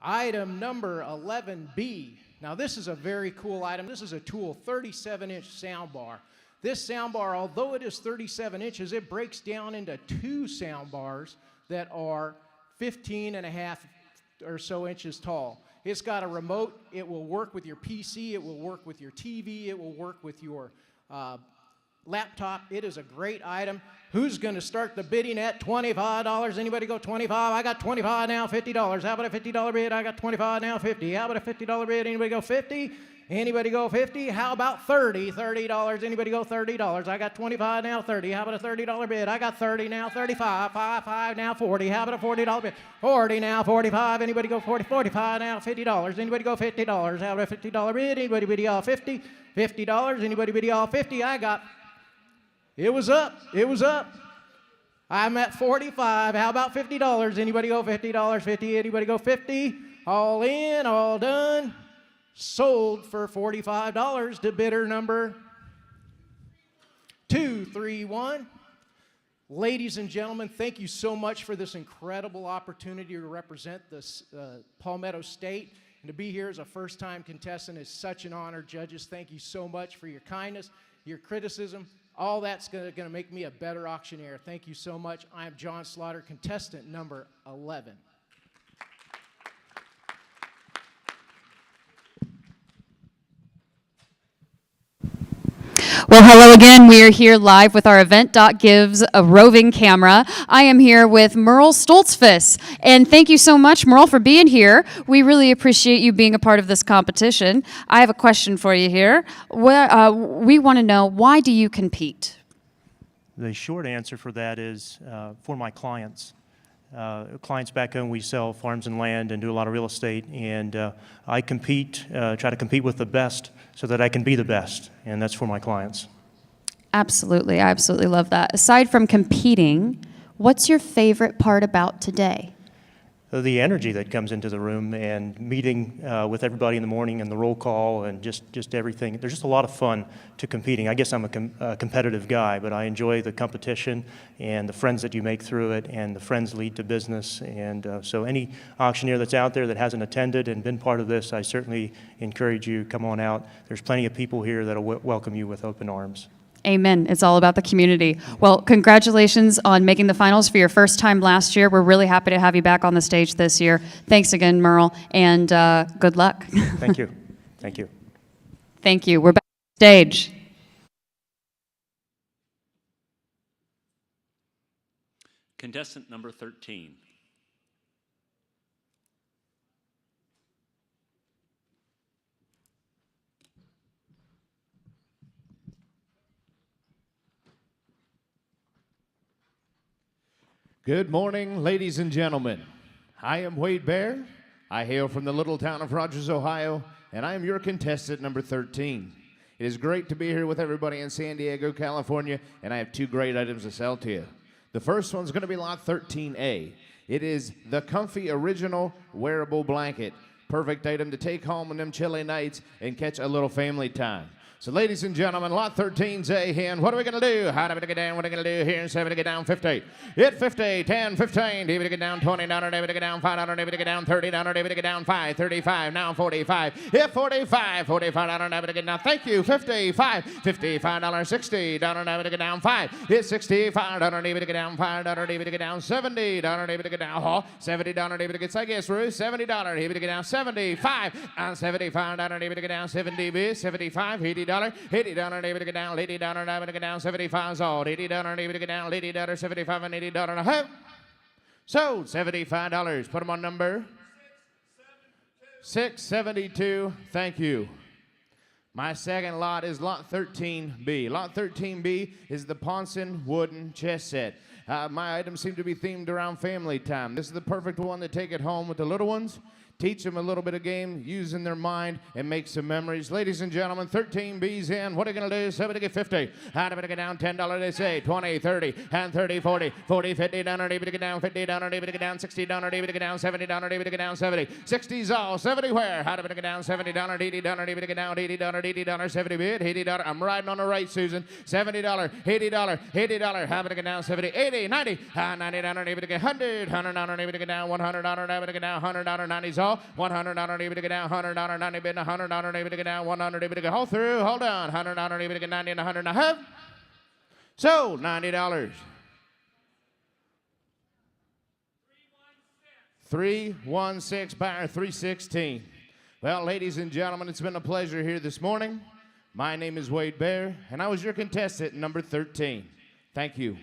Item number 11B. Now this is a very cool item. This is a Tool 37-inch soundbar. This soundbar, although it is 37 inches, it breaks down into two soundbars that are 15 and a half or so inches tall. It's got a remote. It will work with your PC. It will work with your TV. It will work with your laptop. It is a great item. Who's going to start the bidding at $25? Anybody go 25? I got 25 now, $50. How about a $50 bid? I got 25 now, 50. How about a $50 bid? Anybody go 50? Anybody go 50? How about 30? $30. Anybody go $30? I got 25 now, 30. How about a $30 bid? I got 30 now, 35. 5 now, 40. How about a $40 bid? 40 now, 45. Anybody go 40? 45 now, $50. Anybody go $50? How about a $50 bid? Anybody bid all 50? $50. Anybody bid all 50? I got. It was up. It was up. I'm at 45. How about $50? Anybody go $50? 50. Anybody go 50? All in, all done. Sold for $45 to bidder number 231. Ladies and gentlemen, thank you so much for this incredible opportunity to represent this Palmetto State. And to be here as a first-time contestant is such an honor. Judges, thank you so much for your kindness, your criticism. All that's going to make me a better auctioneer. Thank you so much. I am John Slaughter, contestant number 11. Well, hello again. We are here live with our event.gives a roving camera. I am here with Merle Stoltzfus. And thank you so much, Merle, for being here. We really appreciate you being a part of this competition. I have a question for you here. We want to know, why do you compete? The short answer for that is for my clients. Clients back home, we sell farms and land and do a lot of real estate, and I compete, try to compete with the best so that I can be the best, and that's for my clients. Absolutely. I absolutely love that. Aside from competing, what's your favorite part about today? The energy that comes into the room and meeting with everybody in the morning and the roll call and just everything. There's just a lot of fun to competing. I guess I'm a competitive guy, but I enjoy the competition and the friends that you make through it, and the friends lead to business. And so any auctioneer that's out there that hasn't attended and been part of this, I certainly encourage you, come on out. There's plenty of people here that will welcome you with open arms. Amen. It's all about the community. Well, congratulations on making the finals for your first time last year. We're really happy to have you back on the stage this year. Thanks again, Merle, and good luck. Thank you. Thank you. Thank you. We're back on stage. Contestant number 13. Good morning, ladies and gentlemen. I am Wade Bear. I hail from the little town of Rogers, Ohio, and I am your contestant number 13. It is great to be here with everybody in San Diego, California, and I have two great items to sell to you. The first one's going to be lot 13A. It is the comfy original wearable blanket. Perfect item to take home on them chilly nights and catch a little family time. So, ladies and gentlemen, lot 13's A here, and what are we going to do? How do we get down? What are we going to do here? 7 to get down 50. Hit 50, 10, 15. David to get down $20, David to get down $5, David to get down $30, David to get down 5, 35, now 45. Hit 45, $45, David to get down. Thank you, 55, $55, $60, David to get down 5. Hit 65, David to get down $5, David to get down $70, David to get down $70, David to get, I guess, Ruth, $70, David to get down 75, $75, David to get down 70, 75, $80. $80, David to get down, $80, David to get down, 75's all, $80, David to get down, $80, 75 and $80 and a half. Sold, $75. Put them on number 672. Thank you. My second lot is lot 13B. Lot 13B is the Ponson wooden chess set. My items seem to be themed around family time. This is the perfect one to take it home with the little ones. teach them a little bit of game, using their mind, and make some memories. Ladies and gentlemen, 13 B's in. What are you going to do? Somebody get 50. How do we get down? $10, they say. 20, 30, and 30, 40, 40, 50, down, or even get down, 50, down, or even get down, 60, down, or even get down, 70, down, or even get down, 70. 60's all, 70 where? How do we get down? 70, down, or 80, down, or even get down, 80, down, or 80, down, or 70 bid, $80. I'm riding on the right, Susan. $70, $80, $80. How do we get down? 70, 80, 90, 90, down, or even get 100, $100, down, or even get down, $100, down, or even get down, $100, $90's all, $100, down, or even get down, $100, 90 bid, $100, down, or even get down, $100, even get hold through, hold on, $100, down, or even get 90, and 100 and a half. Sold, $90. 316, buyer 316. Well, ladies and gentlemen, it's been a pleasure here this morning. My name is Wade Bear, and I was your contestant, number 13. Thank you.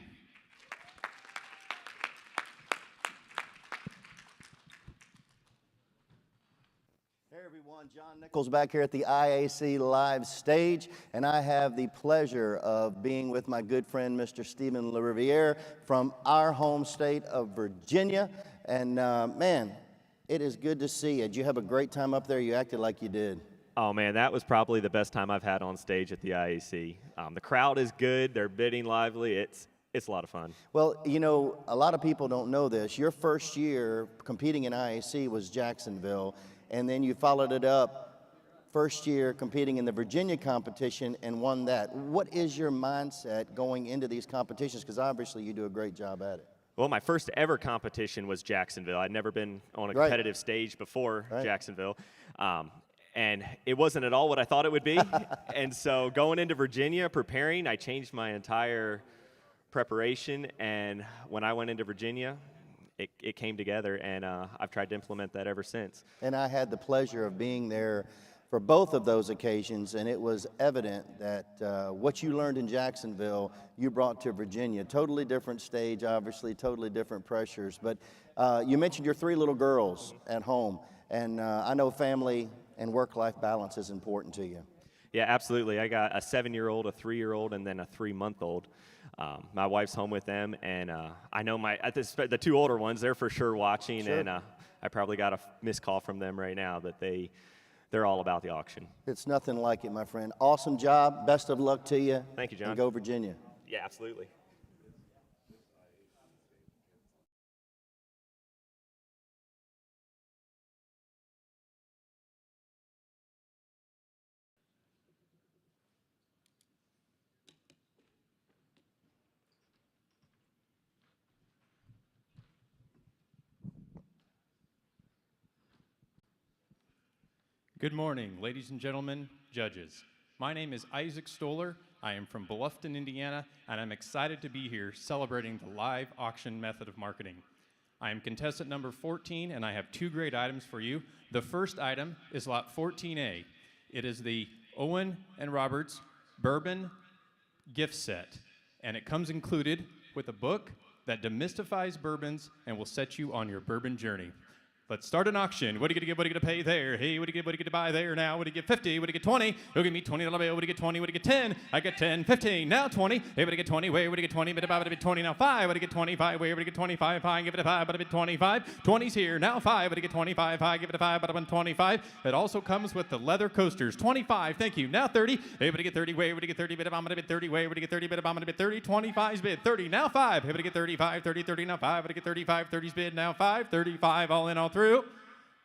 Hey everyone, John Nichols back here at the IAC Live stage, and I have the pleasure of being with my good friend, Mr. Stephen LaRiviere from our home state of Virginia. And man, it is good to see you. Did you have a great time up there? You acted like you did. Oh man, that was probably the best time I've had on stage at the IAC. The crowd is good, they're bidding lively, it's a lot of fun. Well, you know, a lot of people don't know this. Your first year competing in IAC was Jacksonville, and then you followed it up first year competing in the Virginia competition and won that. What is your mindset going into these competitions? Because obviously you do a great job at it. Well, my first ever competition was Jacksonville. I'd never been on a competitive stage before Jacksonville. And it wasn't at all what I thought it would be. And so going into Virginia, preparing, I changed my entire preparation. And when I went into Virginia, it came together. And I've tried to implement that ever since. And I had the pleasure of being there for both of those occasions, and it was evident that what you learned in Jacksonville, you brought to Virginia. Totally different stage, obviously, totally different pressures. But you mentioned your 3 little girls at home, and I know family and work-life balance is important to you. Yeah, absolutely. I got a 7-year-old, a 3-year-old, and then a 3-month-old. My wife's home with them, and I know the 2 older ones, they're for sure watching, sure. And I probably got a missed call from them right now that they're all about the auction. It's nothing like it, my friend. Awesome job. Best of luck to you. Thank you, John. And go Virginia. Yeah, absolutely. Good morning, ladies and gentlemen, judges. My name is Isaac Stoller. I am from Bluffton, Indiana, and I'm excited to be here celebrating the live auction method of marketing. I am contestant number 14, and I have 2 great items for you. The first item is lot 14A. It is the Owen and Roberts Bourbon gift set, and it comes included with a book that demystifies bourbons and will set you on your bourbon journey. Let's start an auction. What are you gonna get? What are you gonna pay there? Hey, what do you get? What do you get to buy there now? What do you get? 50? What do you get? 20? Who give me $20 bill? What do you get? 20? What do you get? 10? I get 10. 15. Now 20. Hey, what do you get? 20? Where? What do you get? 20? But about a bit 20 now 5. What do you get? 25? Where? What do you get? 25? Fine. Give it a 5. But a bit 25. 20's here now 5. What do you get? 25? High. Give it a 5. But a 25. It also comes with the leather coasters. 25. Thank you. Now 30. Hey, what do you get? 30? Where? What do you get? 30? But I'm gonna bit 30. Where? What do you get? 30? But I'm gonna bit 30. 25's bid. 30. Now 5. Hey, what do you get? 35. 30. 30 now 5. What do you get? 35. 30's bid now 5. 35 all in all through.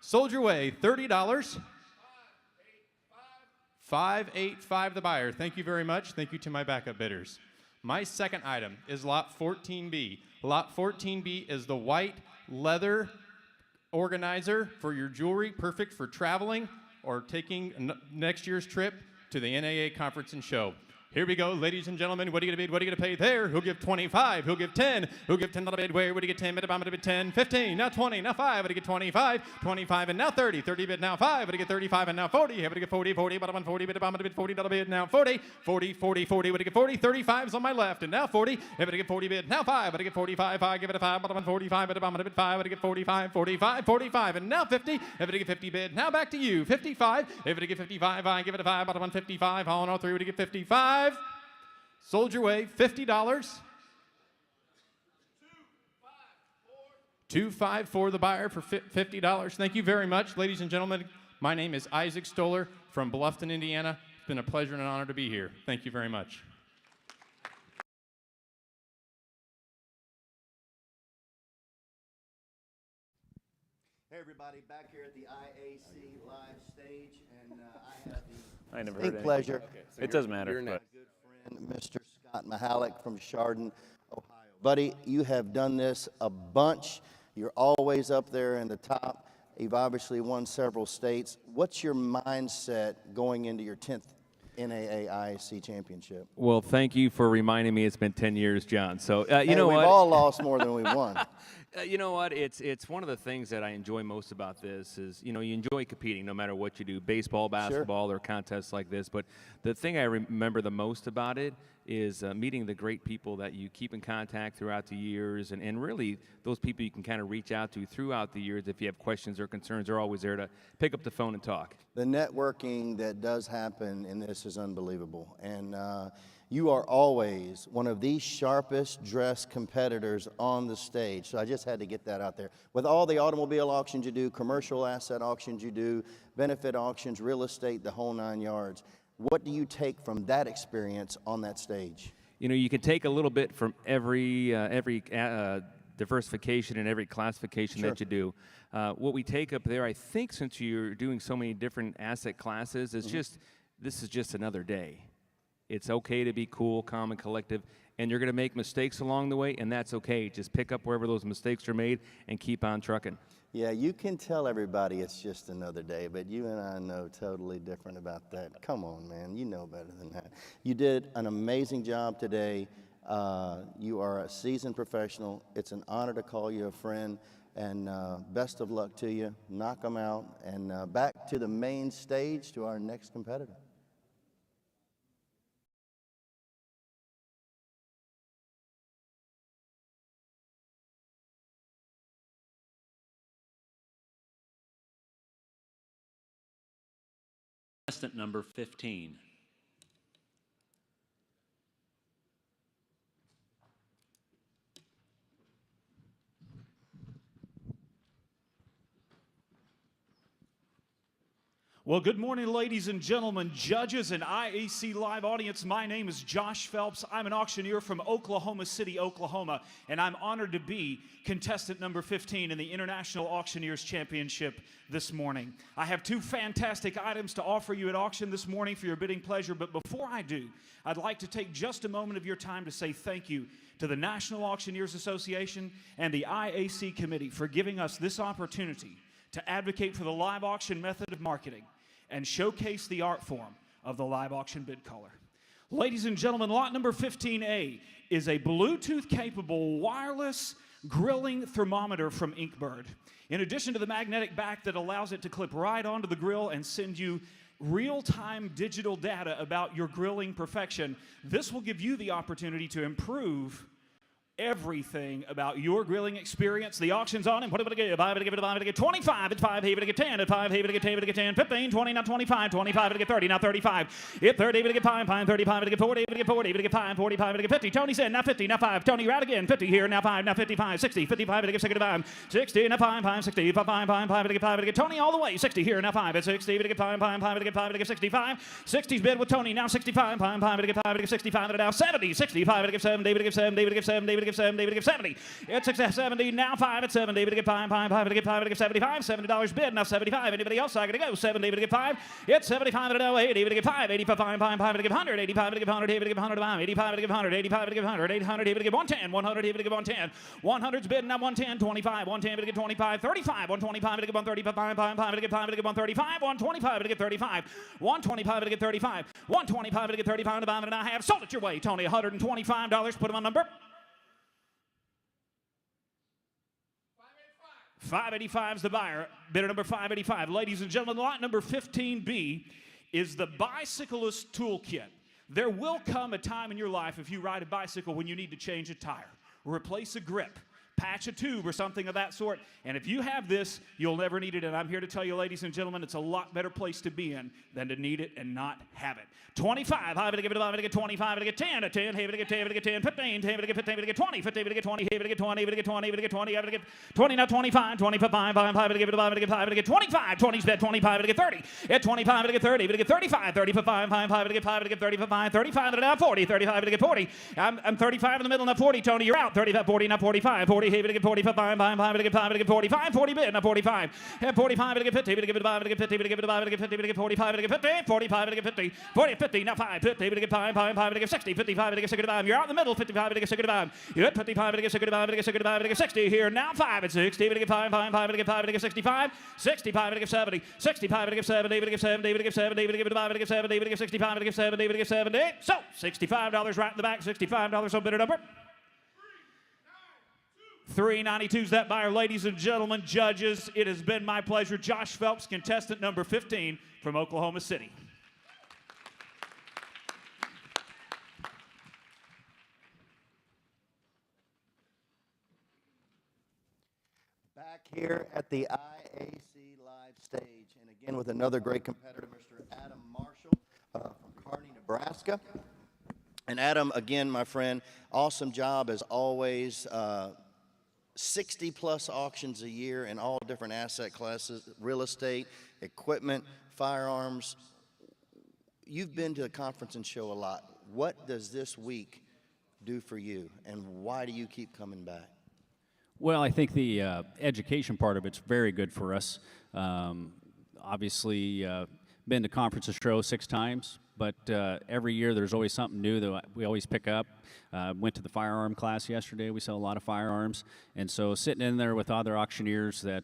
Sold your way, $30. 585 the buyer. Thank you very much. Thank you to my backup bidders. My second item is lot 14B. Lot 14B is the white leather organizer for your jewelry, perfect for traveling or taking next year's trip to the NAA conference and show. Here we go, ladies and gentlemen. What are you gonna bid? What are you gonna pay there? Who'll give 25? Who'll give 10? Who'll give $10 bid? Where? What do you get? 10 bid? I'm gonna bid 10. 15. Now 20. Now 5. What do you get? 25. 25 and now 30. 30 bid now 5. What do you get? 35 and now 40. What do you get? 40. 40. But I'm on 40 bid. I'm gonna bid $40 bid now 40. 40. 40. 40. What do you get? 40. 35's on my left and now 40. What do you get? 40 bid now 5. What do you get? 45. I give it a 5. But I'm on 45 bid. I'm gonna bid 5. What do you get? 45. 45. 45 and now 50. What do you get? 50 bid. Now back to you. 55. What do you get? 55. I give it a 5. But I'm on 55. All in all 3. What do you get? 55. Sold your way, $50. 25 for the buyer for $50. Thank you very much, ladies and gentlemen. My name is Isaac Stoller from Bluffton, Indiana. It's been a pleasure and an honor to be here. Thank you very much. Hey everybody, back here at the IAC live stage, and I have the I never heard distinct anything. pleasure. Okay, so it doesn't matter. My good friend, Mr. Scott Mahalik from Chardon, Ohio. Buddy, you have done this a bunch. You're always up there in the top. You've obviously won several states. What's your mindset going into your 10th NAA IAC championship? Well, thank you for reminding me it's been 10 years, John. So, you know we've what? all lost more than we've won. You know what? It's one of the things that I enjoy most about this is, you know, you enjoy competing no matter what you do, baseball, basketball, or contests like this. But the thing I remember the most about it is meeting the great people that you keep in contact throughout the years, and really those people you can kind of reach out to throughout the years if you have questions or concerns. They're always there to pick up the phone and talk. The networking that does happen in this is unbelievable. And you are always one of the sharpest dressed competitors on the stage. So I just had to get that out there. With all the automobile auctions you do, commercial asset auctions you do, benefit auctions, real estate, the whole 9 yards, what do you take from that experience on that stage? You know, you can take a little bit from every diversification and every classification that you do. What we take up there, I think, since you're doing so many different asset classes, is this is just another day. It's okay to be cool, calm, and collective, and you're going to make mistakes along the way, and that's okay. Just pick up wherever those mistakes are made and keep on trucking. Yeah, you can tell everybody it's just another day, but you and I know totally different about that. Come on, man, you know better than that. You did an amazing job today. You are a seasoned professional. It's an honor to call you a friend, and best of luck to you. Knock them out, and back to the main stage to our next competitor. Contestant number 15. Well, good morning, ladies and gentlemen, judges and IAC live audience. My name is Josh Phelps. I'm an auctioneer from Oklahoma City, Oklahoma, and I'm honored to be contestant number 15 in the International Auctioneers Championship this morning. I have two fantastic items to offer you at auction this morning for your bidding pleasure, but before I do, I'd like to take just a moment of your time to say thank you to the National Auctioneers Association and the IAC Committee for giving us this opportunity to advocate for the live auction method of marketing and showcase the art form of the live auction bid caller. Ladies and gentlemen, lot number 15A is a Bluetooth-capable wireless grilling thermometer from Inkbird. In addition to the magnetic back that allows it to clip right onto the grill and send you real-time digital data about your grilling perfection, this will give you the opportunity to improve everything about your grilling experience. The auction's on, and what am I going to give? I'm going to give it 25, it's 5, even to get 10, at 5, even to get 10, even to get 10, 15, 20, now 25, 25, even to get 30, now 35, hit 30, even to get 5, 35, even to get 40, even to get 40, even to get 5, 45, even to get 50. Tony said, now 50, now 5. Tony, you're out again. 50 here, now 5, now 55, 60, 55, even to get 65, 60, now 5, 60, 5, 5, 5, even to get 5, even to get Tony all the way. 60 here, now 5, at 60, even to get 5, 5, even to get 5, even to get 65. 60's bid with Tony, now 65, 5, even to get 5, even to get 65, and now 70, 65, even to get 7, even to get 7, even to get 7, even to get 7, even to get 70. It's 70, now 5 at 70, even to get 5, 5, to get 5, to get 75, $70 bid, now 75. Anybody else? I gotta go. 70, even to get 5. It's 75 at 80, even to get 5, 85, 5, to get 100, 85, to get 100, even to get 100, 85, to get 100, 85, to get 100, 800, even to get 110, 100, even to get 110. 100's bid, now 110, 25, 110, even to get 25, 35, 125, to get 135, 5, to get 5, to get 135, 125, to get 35, 125, to get 35, 125, to get 35, and I have sold it your way, Tony. $125. Put them on number. 585 is the buyer. Bidder number 585. Ladies and gentlemen, lot number 15B is the Bicyclist Toolkit. There will come a time in your life, if you ride a bicycle, when you need to change a tire, replace a grip, patch a tube or something of that sort. And if you have this, you'll never need it. And I'm here to tell you, ladies and gentlemen, it's a lot better place to be in than to need it and not have it. 25, I'm going to give it 5, I'm going to get 25, I'm going to get 10, a 10, I'm going to get 10, I'm going to get 10, 15, 10, I'm going to get 15, I'm going to get 20, 15, I'm going to get 20, I'm going to get 20, I'm going to get 20, I'm going to get 20, I'm going to get 20, now 25, 25, 5, I'm going to give it 5, I'm going to get 5, I'm going to get 25, 20, 25, I'm going to get 30, at 25, I'm going to get 30, I'm going to get 35, 30 for 5, 5, I'm going to get 5, I'm going to get 30 for 5, 35, now 40, 35, I'm going to get 40, I'm 35 in the middle, now 40, Tony, you're out, 35, 40, now 45, 40, I'm going to get 40 for 5, 5, I'm going to get 5, I'm going to get 45, 40 bid, now 45, at 45, I'm going to get 50, I'm going to give it 5, I'm going to get 50, I'm going to give it 5, I'm going to get 50, I'm going to get 45, I'm going to get 50, 45, I'm going to get 50, 40, 50, now 5, 50, I'm going to get 5, 5, 5, I'm going to get 60, 55, I'm going to get 65, you're out in the middle, 55, I'm going to get 65, you're at 55, I'm going to get 65, I'm going to get 65, I'm going to get 60, here, now 5 at 60, I'm going to get 5, 5, 5, I'm going to get 5, I'm going to get 65, 65, I'm going to get 70, 65, I'm going to get 70, I'm going to get 70, I'm going to get 70, I'm going to get 5, I'm going to get 70, I'm going to get 65, I'm going to get 70, I'm going to get 70, so $65 right in the back, $65, so bidder number. 392's that buyer, ladies and gentlemen, judges. It has been my pleasure. Josh Phelps, contestant number 15 from Oklahoma City. Back here at the IAC Live stage, and again with another great competitor, Mr. Adam Marshall from Kearney, Nebraska. And Adam, again, my friend, awesome job as always. 60-plus auctions a year in all different asset classes, real estate, equipment, firearms. You've been to the conference and show a lot. What does this week do for you, and why do you keep coming back? Well, I think the education part of it's very good for us. Obviously, been to conferences show 6 times, but every year there's always something new that we always pick up. Went to the firearm class yesterday. We sell a lot of firearms, and so sitting in there with other auctioneers that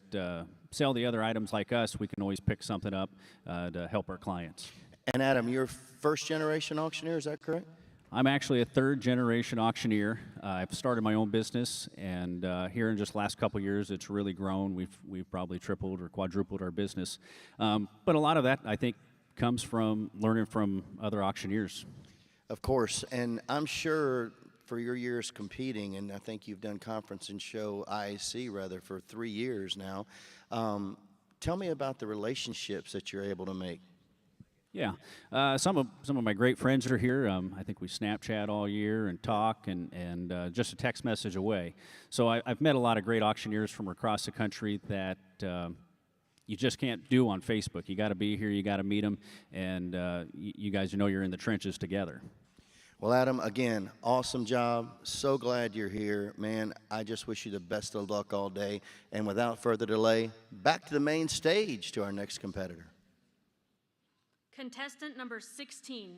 sell the other items like us, we can always pick something up to help our clients. And Adam, you're first-generation auctioneer, is that correct? I'm actually a 3rd-generation auctioneer. I've started my own business, and here in just the last couple years, it's really grown. We've probably tripled or quadrupled our business. But a lot of that, I think, comes from learning from other auctioneers. Of course, and I'm sure for your years competing, and I think you've done conference and show IAC rather for 3 years now. Tell me about the relationships that you're able to make. Yeah, some of my great friends are here. I think we Snapchat all year and talk and just a text message away. So I've met a lot of great auctioneers from across the country that you just can't do on Facebook. You got to be here, you got to meet them, and you guys know you're in the trenches together. Well, Adam, again, awesome job. So glad you're here. Man, I just wish you the best of luck all day. And without further delay, back to the main stage to our next competitor. Contestant number 16.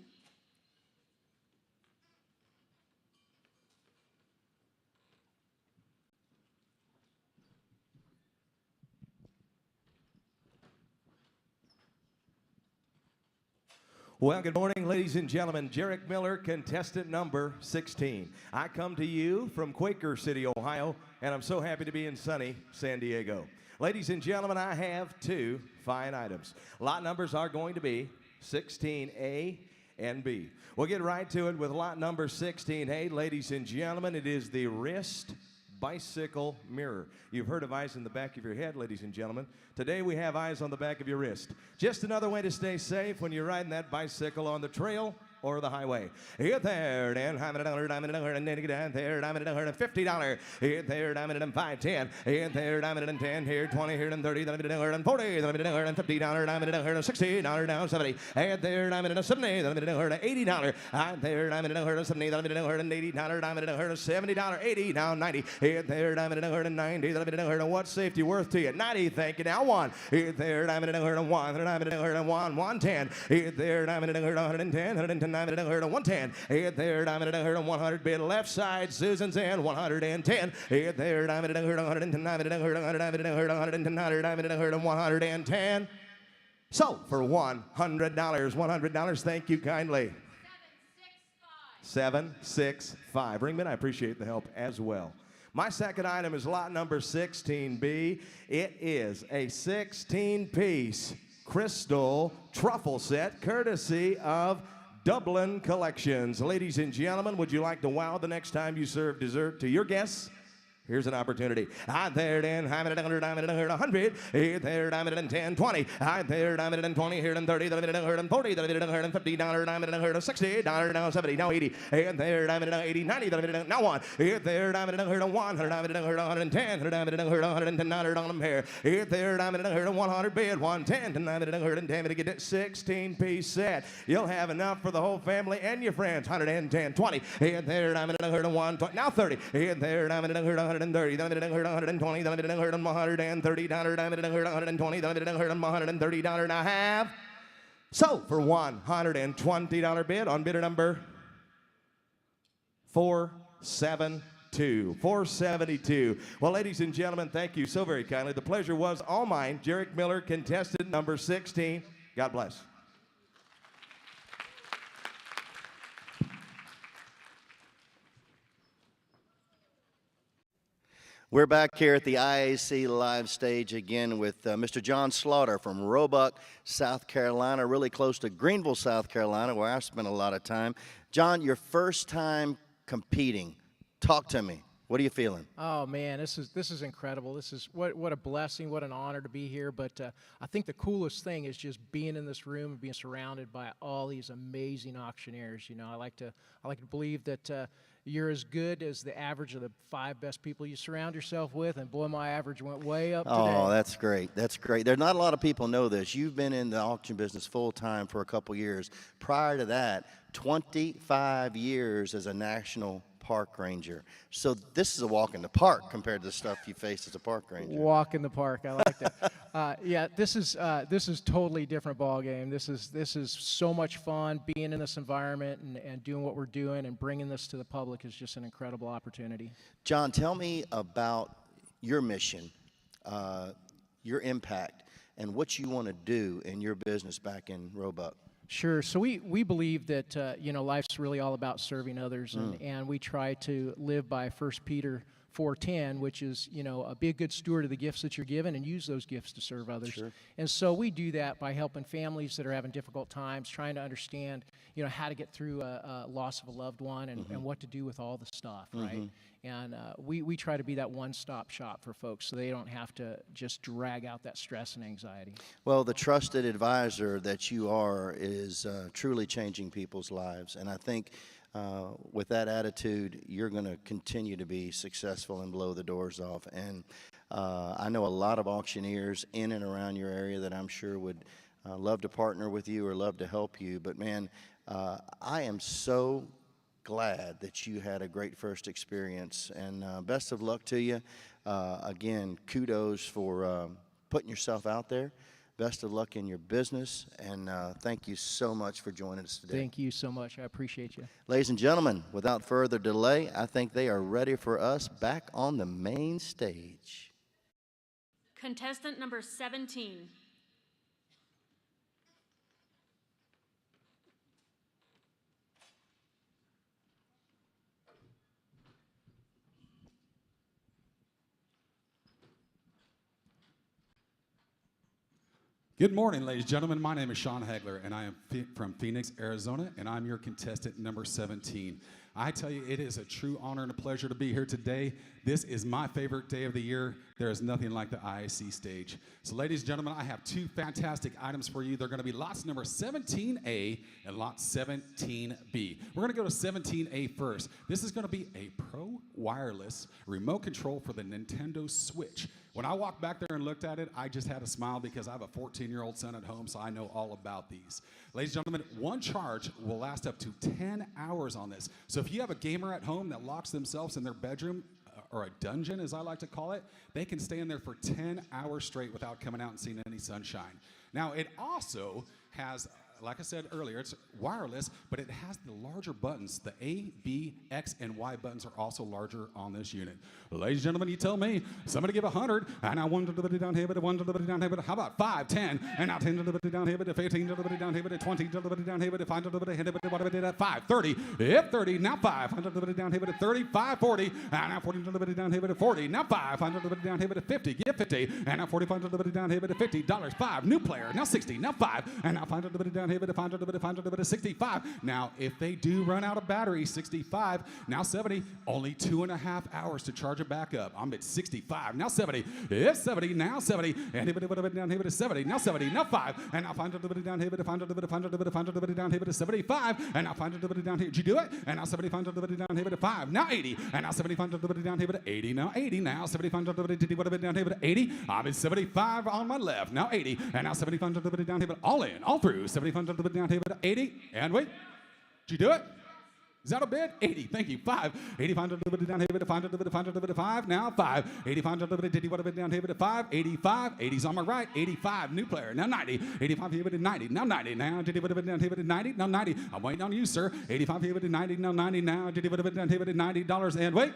Well, good morning, ladies and gentlemen. Jarek Miller, contestant number 16. I come to you from Quaker City, Ohio, and I'm so happy to be in sunny San Diego. Ladies and gentlemen, I have 2 fine items. Lot numbers are going to be 16A and B. We'll get right to it with lot number 16A. Ladies and gentlemen, it is the wrist bicycle mirror. You've heard of eyes in the back of your head, ladies and gentlemen. Today we have eyes on the back of your wrist. Just another way to stay safe when you're riding that bicycle on the trail or the highway. Hit there, and $100, there, $50. Hit there, $510. Hit there, $10. Here, 20. Here, $30, $40, $50, $60 down 70. Hit there, $70, $80. Hit there, $70, $80, $80 down 90. Hit there, $90. What's safety worth to you? 90. Thank you. Now 1. Hit there, $1. 110. Hit there, $110. 110. Hit there, 100 bid left side. Susan's in 110. Hit there, 110. So for $100, thank you kindly. 765. Ringman, I appreciate the help as well. My second item is lot number 16B. It is a 16-piece crystal truffle set courtesy of Dublin Collections. Ladies and gentlemen, would you like to wow the next time you serve dessert to your guests? Here's an opportunity. Out there, then, $100, $100, here, there, $10, 20, out there, $20, here, and $30, $40, $50, $60, $70, now 80, here, there, $80, 90, now 1, here, there, $100, $110, $110 on them here, here, there, $100 bid, 110, $110 to get that 16-piece set. You'll have enough for the whole family and your friends. 110, 20, here, there, $120, now 30, here, there, $130, $120, $130, $120, $120, $120, and a half. So for $120 bid on bidder number 472. 472. Well, ladies and gentlemen, thank you so very kindly. The pleasure was all mine. Jarek Miller, contestant number 16. God bless. We're back here at the IAC live stage again with Mr. John Slaughter from Roebuck, South Carolina, really close to Greenville, South Carolina, where I spent a lot of time. John, your first time competing. Talk to me. What are you feeling? Oh man, this is incredible. This is what a blessing, what an honor to be here. But I think the coolest thing is just being in this room and being surrounded by all these amazing auctioneers. You know, I like to believe that you're as good as the average of the 5 best people you surround yourself with, and boy, my average went way up today. Oh, that's great. That's great. There's not a lot of people know this. You've been in the auction business full time for a couple years. Prior to that, 25 years as a national park ranger. So this is a walk in the park compared to the stuff you faced as a park ranger. Walk in the park. I like that. Yeah, this is totally different ball game. This is so much fun being in this environment and doing what we're doing and bringing this to the public is just an incredible opportunity. John, tell me about your mission, your impact, and what you want to do in your business back in Roebuck. Sure. So we believe that you know, life's really all about serving others, and we try to live by 1 Peter 4:10, which is, you know, be a good steward of the gifts that you're given and use those gifts to serve others. Sure. And so we do that by helping families that are having difficult times, trying to understand, you know, how to get through a loss of a loved one and what to do with all the stuff, right? And we try to be that one-stop shop for folks so they don't have to just drag out that stress and anxiety. Well, the trusted advisor that you are is truly changing people's lives, and I think with that attitude, you're going to continue to be successful and blow the doors off. And I know a lot of auctioneers in and around your area that I'm sure would love to partner with you or love to help you. But man, I am so glad that you had a great first experience, and best of luck to you. Again, kudos for putting yourself out there. Best of luck in your business, and thank you so much for joining us today. Thank you so much. I appreciate you. Ladies and gentlemen, without further delay, I think they are ready for us back on the main stage. Contestant number 17. Good morning, ladies and gentlemen. My name is Sean Hegler, and I am from Phoenix, Arizona, and I'm your contestant number 17. I tell you, it is a true honor and a pleasure to be here today. This is my favorite day of the year. There is nothing like the IAC stage. So, ladies and gentlemen, I have 2 fantastic items for you. They're going to be lots number 17A and lot 17B. We're going to go to 17A first. This is going to be a Pro Wireless remote control for the Nintendo Switch. When I walked back there and looked at it, I just had a smile because I have a 14-year-old son at home, so I know all about these. Ladies and gentlemen, one charge will last up to 10 hours on this. So if you have a gamer at home that locks themselves in their bedroom, or a dungeon, as I like to call it, they can stay in there for 10 hours straight without coming out and seeing any sunshine. Now, it also has, like I said earlier, it's wireless, but it has the larger buttons. The A, B, X, and Y buttons are also larger on this unit. Ladies and gentlemen, you tell me, somebody give 100, and I 1 to the down here, but 1 to the down here, but how about 5, 10, and now 10 to the down here, but 15 to the down here, but 20 to the down here, but 5 to the head, but what did at 5, 30, if 30, now 5, 100 to the down here, but 30, 5, 40, and now 40 to the down here, but 40, now 5, 100 to the down here, but 50, give 50, and now 45 to the down here, but $50, 5, new player, now 60, now 5, and now 5 to the down here to 500 to 65. Now, if they do run out of battery, 65. Now 70. Only 2.5 hours to charge it back up. I'm at 65. Now 70. It's 70. Now 70. And if it down here to 70. Now 70. Now 5. And now 500 down here to 500 down here to 75. And now 500 down here. Did you do it? And now 75 down here to 5. Now 80. And now 75 down here to 80. Now 80. Now 75 down here to 80. I'm at 75 on my left. Now 80. And now 75 down here to all in, all through. 75 down here to 80. And wait. Did you do it? Is that a bid? 80. Thank you. 5. 85 down here to 500 Now 5. 85 down here to 5. 85. 80's on my right. 85. New player. Now 90. 85 here to 90. Now 90. Now down here to 90. Now 90. I'm waiting on you, sir. 85 here to 90. Now 90. Now down here to $90. And wait.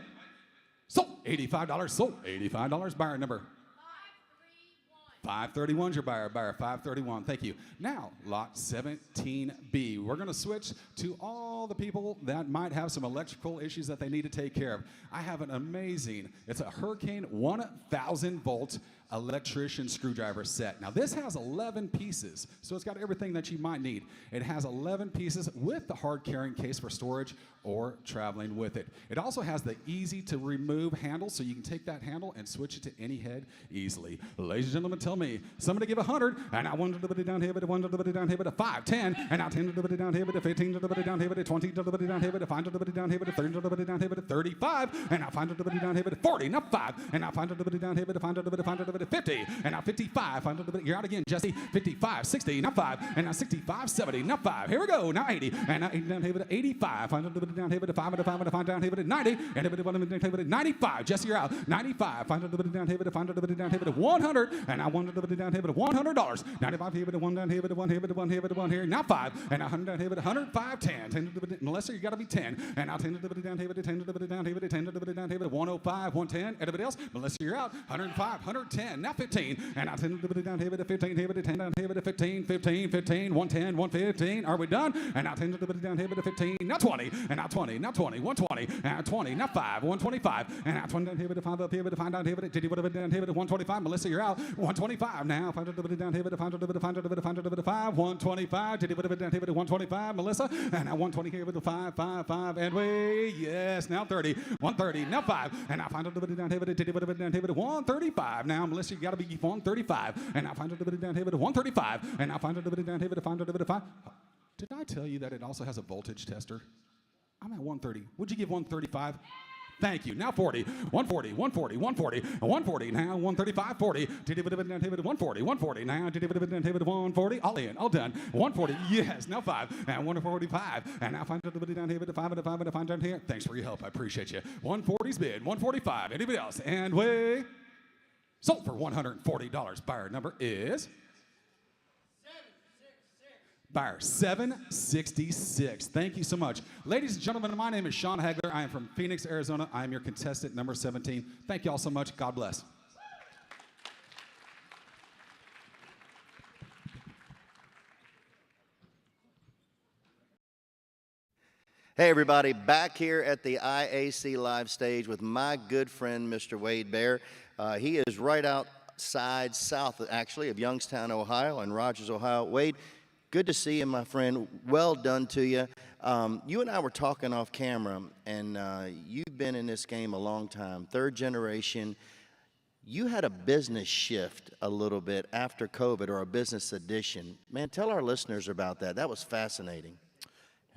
Sold. $85. Sold. $85. Buyer number 531's your buyer. Buyer 531. Thank you. Now, lot 17B. We're going to switch to all the people that might have some electrical issues that they need to take care of. I have an amazing, it's a Hurricane 1000 volt electrician screwdriver set. Now, this has 11 pieces, so it's got everything that you might need. It has 11 pieces with the hard carrying case for storage or traveling with it. It also has the easy to remove handle, so you can take that handle and switch it to any head easily. Ladies and gentlemen, tell me, somebody give 100, and I want to down here, but 1 down here, but 5, 10, and I 10 down here, but 15 down here, but 20 down here, but 5 down here, but 30 down here, but 35, and I 5 down here, but 40, not 5, and I 5 down here, but 5 50, and now 55, you're out again, Jesse, 55, 60, now 5, and now 65, 70, now 5, here we go, now 80, and now 80 down here to 85, 500 down here to 5, and 5 down here to 90, and everybody down here to 95, Jesse, you're out, 95, 500 down here to 500 down here to 100, and now 100 down here to $100, 95 here to 1 down here to 1 here to 1 here to 1 here, now 5, and now 100 down here to 105, 10, 10 Melissa, you gotta be 10, and now 10 down here to 10 down here to 10 down here to 105, 110, everybody else, Melissa, you're out, 105, 110, now 15, and I 10 down here to 15, here to 10 down here to 15, 15, 15, 110, 115. Are we done? And I 10 down here to 15, now 20, and now 20, now 20, 120, and 20, now 5, 125, and I 20 down here to 5 up here to 5 down here to Diddy down here to 125. Melissa, you're out. 125 now. 5 down here to 5 to 5, 125. Diddy down here to 125. Melissa, and now 120 here to 5, 5, 5, and we yes, now 30, 130, now 5, and I 5 down here to Diddy down here to 135. Now Melissa, you got to be 135, and I 5 down here to 135, and I 5 down here to 5. Did I tell you that it also has a voltage tester? I'm at 130. Would you give 135? Thank you. Now 40, 140, 140, 140, 140. Now 135, 40. Did it down here to 140, 140. Now did it down here to 140. All in, all done. 140. Yes. Now 5 and 145. And now 5 down here to 5 and 5 and 5 down here. Thanks for your help. I appreciate you. 140's bid. 145. Anybody else? And we sold for $140. Buyer number is buyer 766. Thank you so much. Ladies and gentlemen, my name is Sean Hagler. I am from Phoenix, Arizona. I am your contestant number 17. Thank you all so much. God bless. Hey everybody, back here at the IAC live stage with my good friend, Mr. Wade Bear. He is right outside south, actually, of Youngstown, Ohio, and Rogers, Ohio. Wade, good to see you, my friend. Well done to you. You and I were talking off camera, and you've been in this game a long time, third generation. You had a business shift a little bit after COVID, or a business addition. Man, tell our listeners about that. That was fascinating.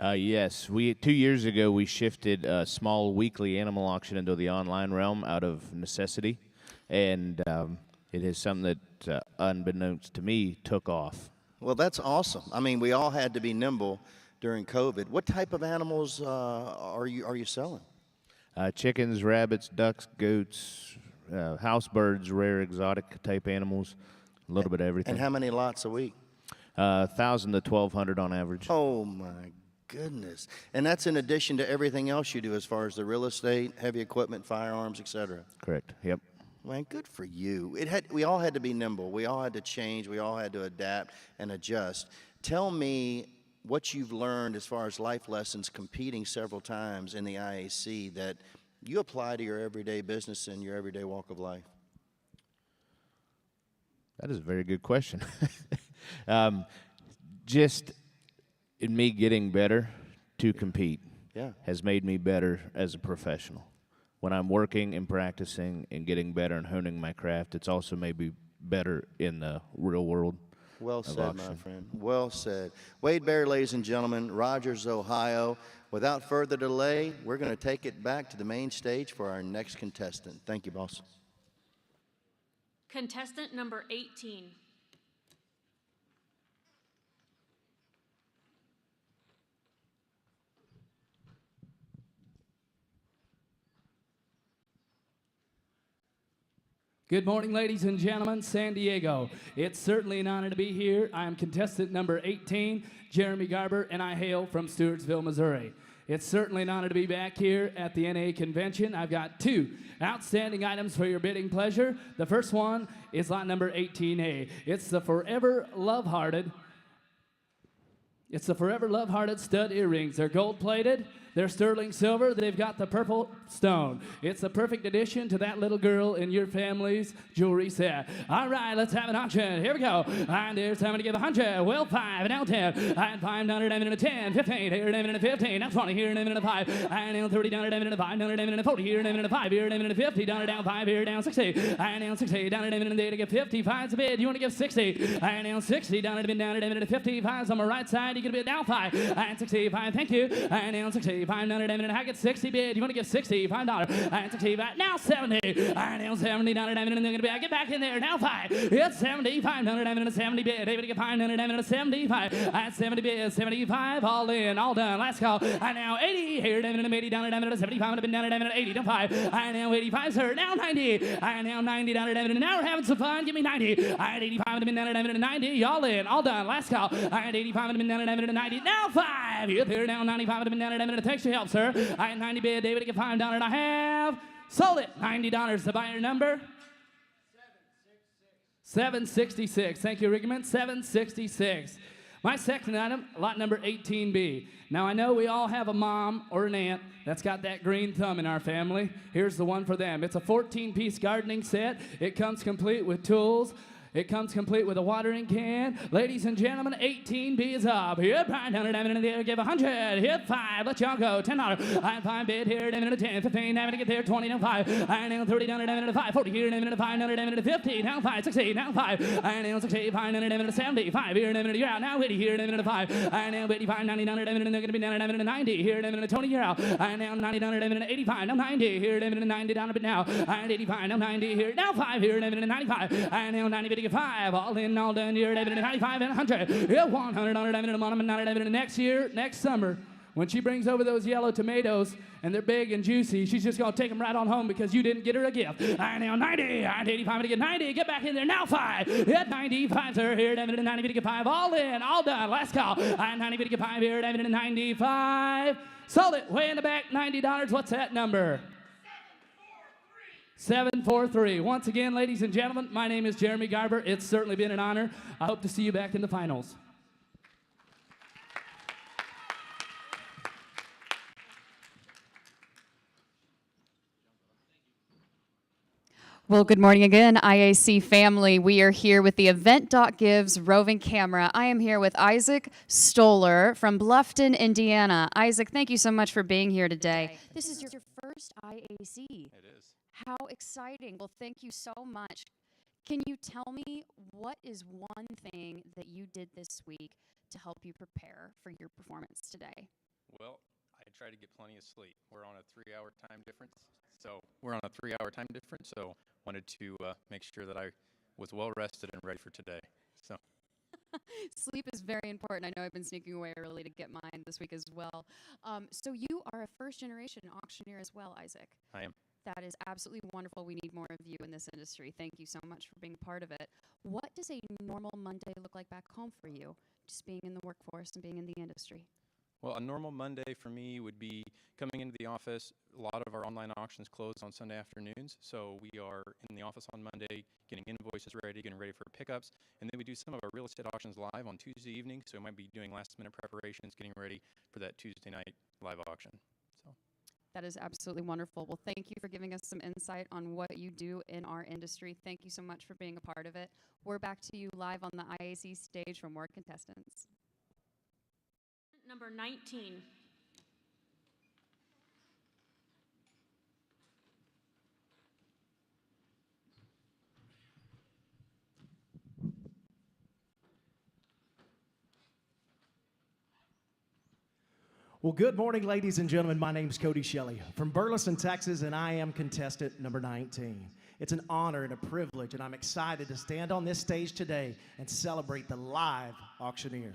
Yes, 2 years ago we shifted a small weekly animal auction into the online realm out of necessity, and it is something that, unbeknownst to me, took off. Well, that's awesome. I mean, we all had to be nimble during COVID. What type of animals are you selling? Chickens, rabbits, ducks, goats, house birds, rare exotic type animals, a little bit of everything. And how many lots a week? 1,000 to 1,200 on average. Oh my goodness. And that's in addition to everything else you do as far as the real estate, heavy equipment, firearms, etc. Correct. Yep. Man, good for you. We all had to be nimble. We all had to change. We all had to adapt and adjust. Tell me what you've learned as far as life lessons competing several times in the IAC that you apply to your everyday business and your everyday walk of life. That is a very good question. Just in me getting better to compete Yeah. has made me better as a professional. When I'm working and practicing and getting better and honing my craft, it's also made me better in the real world. Well of said, my auction. friend. Well said. Wade Bear, ladies and gentlemen, Rogers, Ohio. Without further delay, we're going to take it back to the main stage for our next contestant. Thank you, boss. Contestant number 18. Good morning, ladies and gentlemen, San Diego. It's certainly an honor to be here. I am contestant number 18, Jeremy Garber, and I hail from Stewartsville, Missouri. It's certainly an honor to be back here at the NAA convention. I've got two outstanding items for your bidding pleasure. The first one is lot number 18A. It's the Forever Love-Hearted stud earrings. They're gold-plated. They're sterling silver. They've got the purple stone. It's a perfect addition to that little girl in your family's jewelry set. All right, let's have an auction. Here we go. And there's time to give 100. Well, 5, and now 10. And 500, and a 10, 15, here, and a 15. Now 20, here, and a 5. And now 30, down, and a 5, down, and a 40, here, and a 5, here, and a 50, down, down, 5, here, down 60. And now 60, down, and a to get 55's a bid. You want to give 60. And now 60, down, and a 55's on my right side. You can bid down 5. And 65, thank you. And now 65, and I get 60 bid. You want to give $65. And 65, now 70. And now 70, down, and they're going to be, get back in there. Now 5. It's 75, and a 70 bid. David, get 500, and a 75. And 70 bid, 75, all in, all done. Last call. And now 80, here, and a 80, down, and a 75, and a bid, down, and 80, down 5. And now 85, sir. Now 90. And now 90, down, and now we're having some fun. Give me 90. And 85, and a bid, down, and 90, all in, all done. Last call. And 85, and a bid, down, and 90. Now 5. Yep, here, now 95, and a bid, down, and thanks for your help, sir. I had 90 bid, David, get $5, and I have sold it. $90. The buyer number? 766. Thank you, Rickman. 766. My second item, lot number 18B. Now, I know we all have a mom or an aunt that's got that green thumb in our family. Here's the one for them. It's a 14-piece gardening set. It comes complete with tools. It comes complete with a watering can. Ladies and gentlemen, 18B is up. Hit 500, and there, give 100. Hit 5, let y'all go. $10. I 5 bid here, and a 10, 15, having to get there, 20, now 5. And now 30, down, and a 5, 40 here, and a 500, and a 50, now 5, 60, now 5. And now 60, 500, and a 70, 5 here, and a you're out. Now 80 here, and a 5. And now 85, 90, and they're going to be down, and a 90 here, and a 20, you're out. And now 90, down, and a 85, now 90 here, and a 90 down a bit now. And 85, now 90 here, now 5 here, and a 95. And now 90, bid, 5, all in, all done, you're 95 and 100. Yeah, 100, and next year, next summer, when she brings over those yellow tomatoes and they're big and juicy, she's just going to take them right on home because you didn't get her a gift. And now 90, and 85 to get 90, get back in there, now 5. Hit 95, sir, here, 90 to get 5, all in, all done, last call. And 90 to get 5 here, 95. Sold it, way in the back, $90. What's that number? 743. Once again, ladies and gentlemen, my name is Jeremy Garber. It's certainly been an honor. I hope to see you back in the finals. Well, good morning again, IAC family. We are here with the Event.Gives roving camera. I am here with Isaac Stoller from Bluffton, Indiana. Isaac, thank you so much for being here today. This is your first IAC. It is. How exciting. Well, thank you so much. Can you tell me what is one thing that you did this week to help you prepare for your performance today? Well, I try to get plenty of sleep. We're on a 3-hour time difference. So wanted to make sure that I was well rested and ready for today. So Sleep is very important. I know I've been sneaking away early to get mine this week as well. So you are a first-generation auctioneer as well, Isaac. I am. That is absolutely wonderful. We need more of you in this industry. Thank you so much for being part of it. What does a normal Monday look like back home for you, just being in the workforce and being in the industry? Well, a normal Monday for me would be coming into the office. A lot of our online auctions close on Sunday afternoons, so we are in the office on Monday getting invoices ready, getting ready for pickups, and then we do some of our real estate auctions live on Tuesday evening, so we might be doing last-minute preparations, getting ready for that Tuesday night live auction. So that is absolutely wonderful. Well, thank you for giving us some insight on what you do in our industry. Thank you so much for being a part of it. We're back to you live on the IAC stage for more contestants. number 19. Well, good morning, ladies and gentlemen. My name is Cody Shelley from Burleson, Texas, and I am contestant number 19. It's an honor and a privilege, and I'm excited to stand on this stage today and celebrate the live auctioneer.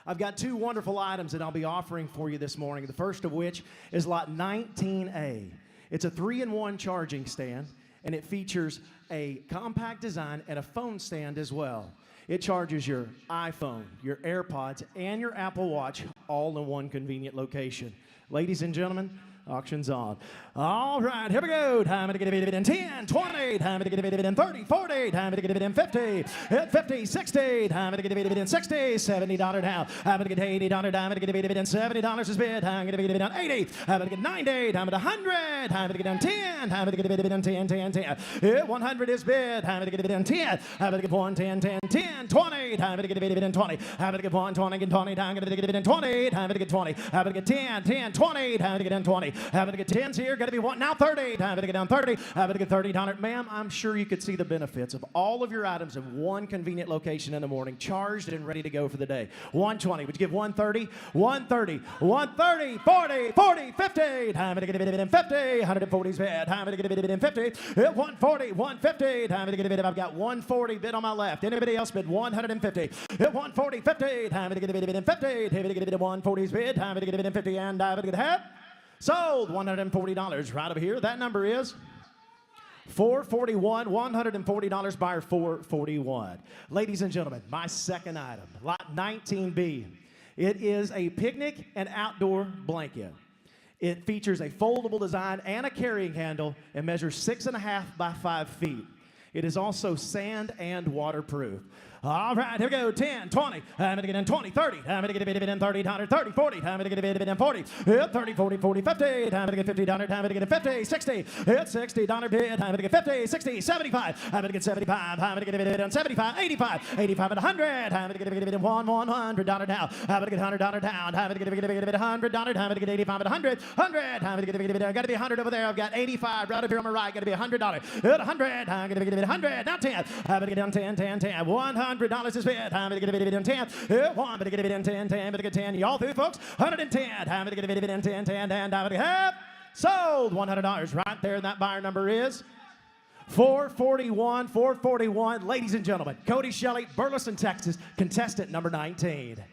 I've got two wonderful items that I'll be offering for you this morning, the first of which is lot 19A. It's a 3-in-1 charging stand, and it features a compact design and a phone stand as well. It charges your iPhone, your AirPods, and your Apple Watch all in one convenient location. Ladies and gentlemen, auction's on. All right, here we go. Time to get a bit in 10, 20, time to get a bit in 30, 40, time to get a bit in 50, 50, 60, time to get a bit in 60, $70 now. I'm going to get $80, time to get a bit in $70 is bid. I'm going to get a bit on 80, I'm going to get 90, time to 100, time to get on 10, time to get a bit in 10, 10, 10. 100 is bid, time to get a bit in 10, I'm going to get 1, 10, 10, 10, 20, time to get a bit in 20, I'm going to get 1, 20, get 20, time to get a bit in 20, time to get 20, I'm going to get 10, 10, 20, time to get in 20. Having to get 10s here, got to be one now 30. Time to get down 30. Having to get $30. Ma'am, I'm sure you could see the benefits of all of your items in one convenient location in the morning, charged and ready to go for the day. 120. Would you give 130? 130. 130. 40. 40. 50. Time to get a bit in 50. 140's bid. Time to get a bit in 50. 140. 150. Time to get a bit. I've got 140 bid on my left. Anybody else bid 150? 140. 50. Time to get a bit in 50. Time to get a bit in 140's bid. Time to get a bit in 50. And time to get half. Sold $140 right over here. That number is $441. $140 buyer $441. Ladies and gentlemen, my second item, lot 19B. It is a picnic and outdoor blanket. It features a foldable design and a carrying handle and measures 6.5 by 5 feet. It is also sand and waterproof. All right, here we go. 10, 20. I'm going to get in 20, 30. I'm going to get a bit in 30, 30, 40. I'm going to get a bit in 40. 30, 40, 40, 50. I'm going to get $50. I'm going to get a 50, 60. It's $60 bid. I'm going to get 50, 60, 75. I'm going to get 75. I'm going to get a bit in 75, 85, 85 and 100. I'm going to get a bit in $100 now. I'm going to get $100 down. I'm going to get a bit $100. I'm going to get 85 and 100. 100. I'm going to get a bit. Got to be 100 over there. I've got 85 right up here on my right. Got to be $100. 100. I'm going to get a bit 100. Now 10. I'm going to get down 10, 10, 10. $100 is bid. I'm going to get a bit in 10. I'm going to get a bit in 10, 10. I'm going to get 10. Y'all through, folks? 110. I'm going to get a bit in 10, 10. And I'm going to have sold $100 right there. And that buyer number is 441. 441. Ladies and gentlemen, Cody Shelley, Burleson, Texas, contestant number 19.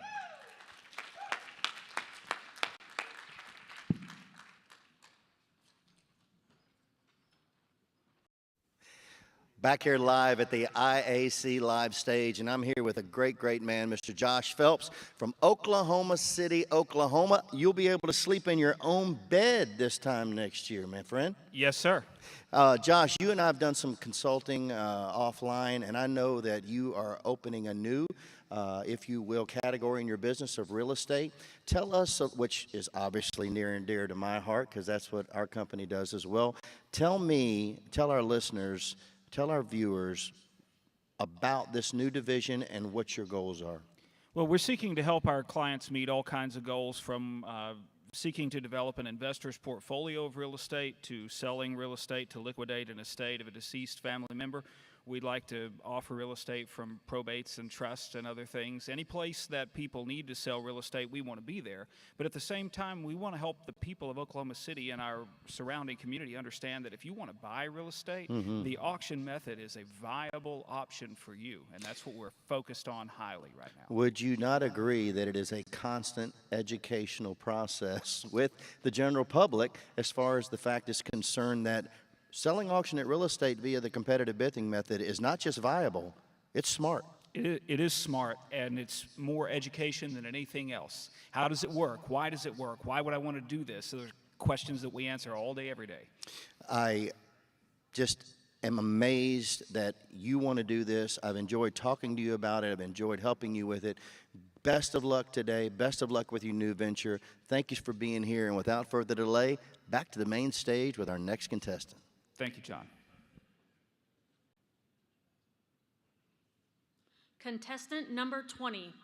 Back here live at the IAC live stage, and I'm here with a great, great man, Mr. Josh Phelps from Oklahoma City, Oklahoma. You'll be able to sleep in your own bed this time next year, my friend. Yes, sir. Josh, you and I have done some consulting offline, and I know that you are opening a new, if you will, category in your business of real estate. Tell us, which is obviously near and dear to my heart, because that's what our company does as well. Tell our listeners, tell our viewers about this new division and what your goals are. Well, we're seeking to help our clients meet all kinds of goals, from seeking to develop an investor's portfolio of real estate to selling real estate to liquidate an estate of a deceased family member. We'd like to offer real estate from probates and trusts and other things. Any place that people need to sell real estate, we want to be there. But at the same time, we want to help the people of Oklahoma City and our surrounding community understand that if you want to buy real estate, the auction method is a viable option for you. And that's what we're focused on highly right now. Would you not agree that it is a constant educational process with the general public as far as the fact is concerned that selling auction at real estate via the competitive bidding method is not just viable, it's smart. It is smart, and it's more education than anything else. How does it work? Why does it work? Why would I want to do this? So there's questions that we answer all day, every day. I just am amazed that you want to do this. I've enjoyed talking to you about it. I've enjoyed helping you with it. Best of luck today. Best of luck with your new venture. Thank you for being here, and without further delay, back to the main stage with our next contestant. Thank you, John. Contestant number 20.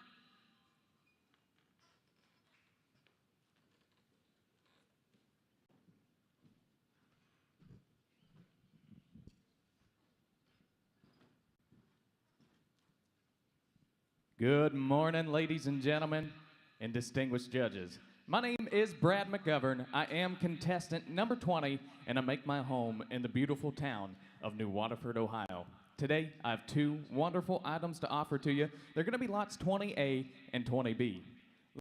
Good morning, ladies and gentlemen, and distinguished judges. My name is Brad McGovern. I am contestant number 20, and I make my home in the beautiful town of New Waterford, Ohio. Today, I have two wonderful items to offer to you. They're going to be lots 20A and 20B.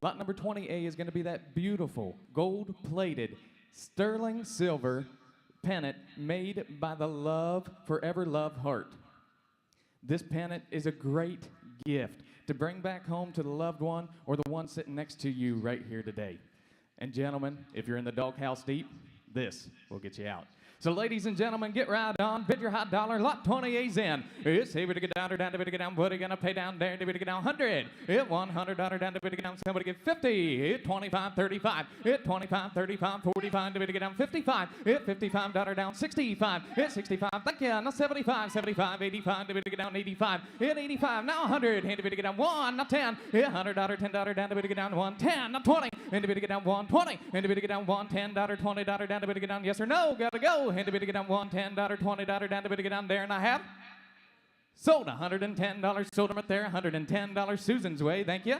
Lot number 20A is going to be that beautiful, gold-plated, sterling silver pennant made by the Love Forever Love Heart. This pennant is a great gift to bring back home to the loved one or the one sitting next to you right here today. And gentlemen, if you're in the doghouse deep, this will get you out. So ladies and gentlemen, get right on, bid your hot dollar, lot 20A's in. It's here to get down, or down, to get down, what are you gonna pay down there, to get down 100, it $100 down, to get down, somebody get 50, it 25, 35, it 25, 35, 45, to get down 55, it $55 down, 65, it 65, thank you, now 75, 75, 85, to get down 85, it 85, now 100, and to get down 1, now 10, it $100, $10 down, to get down 110, now 20, and to get down 120, and to get down $110, $20 down, to get down yes or no, gotta go. And to get down $110, $20 down to get down there, and I have sold $110. Sold them right there, $110 Susan's way. Thank you.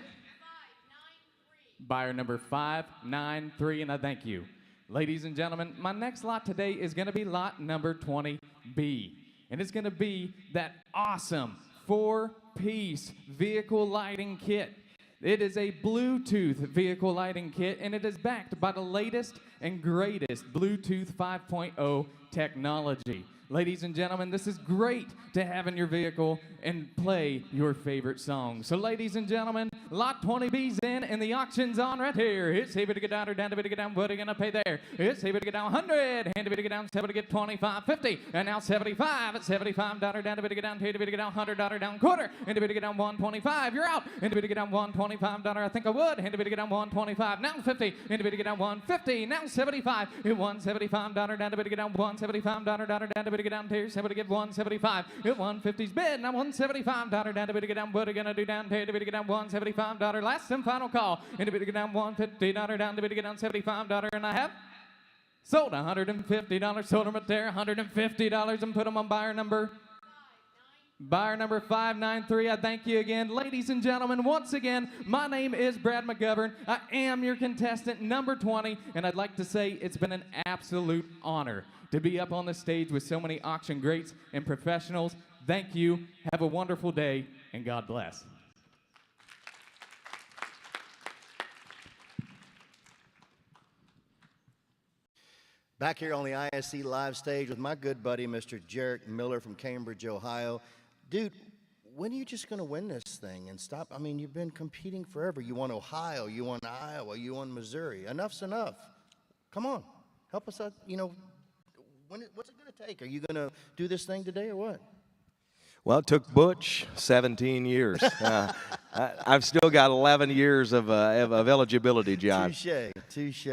Buyer number 593, and I thank you. Ladies and gentlemen, my next lot today is going to be lot number 20B, and it's going to be that awesome 4-piece vehicle lighting kit. It is a Bluetooth vehicle lighting kit, and it is backed by the latest and greatest Bluetooth 5.0 technology. Ladies and gentlemen, this is great to have in your vehicle and play your favorite songs. So ladies and gentlemen, lot 20B's in and the auction's on right here. It's able to get down or down to get down. What are you going to pay there? It's able to get down 100, and to get down 70 to get 25, 50, and now 75 at $75 down to get down, to get down $100 down quarter, and to get down 125. You're out, and to get down $125. I think I would, and to get down 125. Now 50, and to get down 150. Now 75. It $175 down to get down $175 down to get down here. Somebody give 175. It 150's bid. Now $175 down to get down. What are you gonna do down here to get down $175? Last and final call. And to get down $150 down to get down $75, and I have sold $150. Sold them right there, $150, and put them on buyer number 593. I thank you again. Ladies and gentlemen, once again, my name is Brad McGovern. I am your contestant number 20, and I'd like to say it's been an absolute honor to be up on the stage with so many auction greats and professionals. Thank you. Have a wonderful day, and God bless. Back here on the ISC live stage with my good buddy, Mr. Jarek Miller from Cambridge, Ohio. Dude, when are you just going to win this thing and stop? I mean, you've been competing forever. You won Ohio, you won Iowa, you won Missouri. Enough's enough. Come on, help us out. You know, what's it going to take? Are you going to do this thing today or what? Well, it took Butch 17 years. I've still got 11 years of eligibility, John. Touche.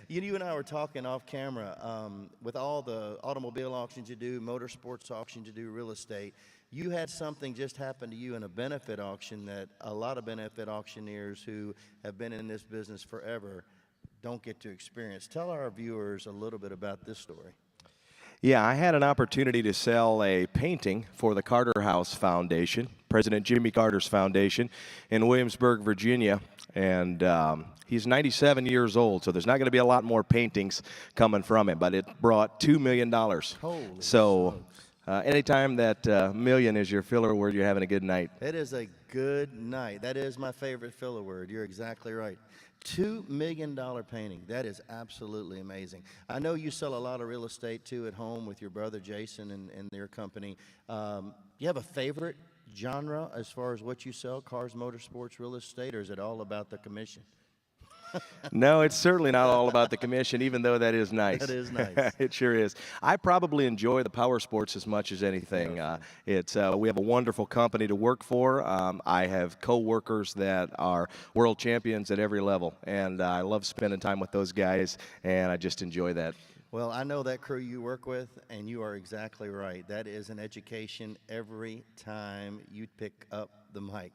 You and I were talking off camera. With all the automobile auctions you do, motorsports auctions you do, real estate, you had something just happen to you in a benefit auction that a lot of benefit auctioneers who have been in this business forever don't get to experience. Tell our viewers a little bit about this story. Yeah, I had an opportunity to sell a painting for the Carter House Foundation, President Jimmy Carter's Foundation, in Williamsburg, Virginia. And he's 97 years old, so there's not going to be a lot more paintings coming from it, but it brought $2 million. So anytime that million is your filler word, you're having a good night. It is a good night. That is my favorite filler word. You're exactly right. $2 million painting. That is absolutely amazing. I know you sell a lot of real estate, too, at home with your brother Jason and their company. You have a favorite genre as far as what you sell, cars, motorsports, real estate, or is it all about the commission? No, it's certainly not all about the commission, even though that is nice. That is nice. It sure is. I probably enjoy the power sports as much as anything. We have a wonderful company to work for. I have co-workers that are world champions at every level, and I love spending time with those guys, and I just enjoy that. Well, I know that crew you work with, and you are exactly right. That is an education every time you pick up the mic.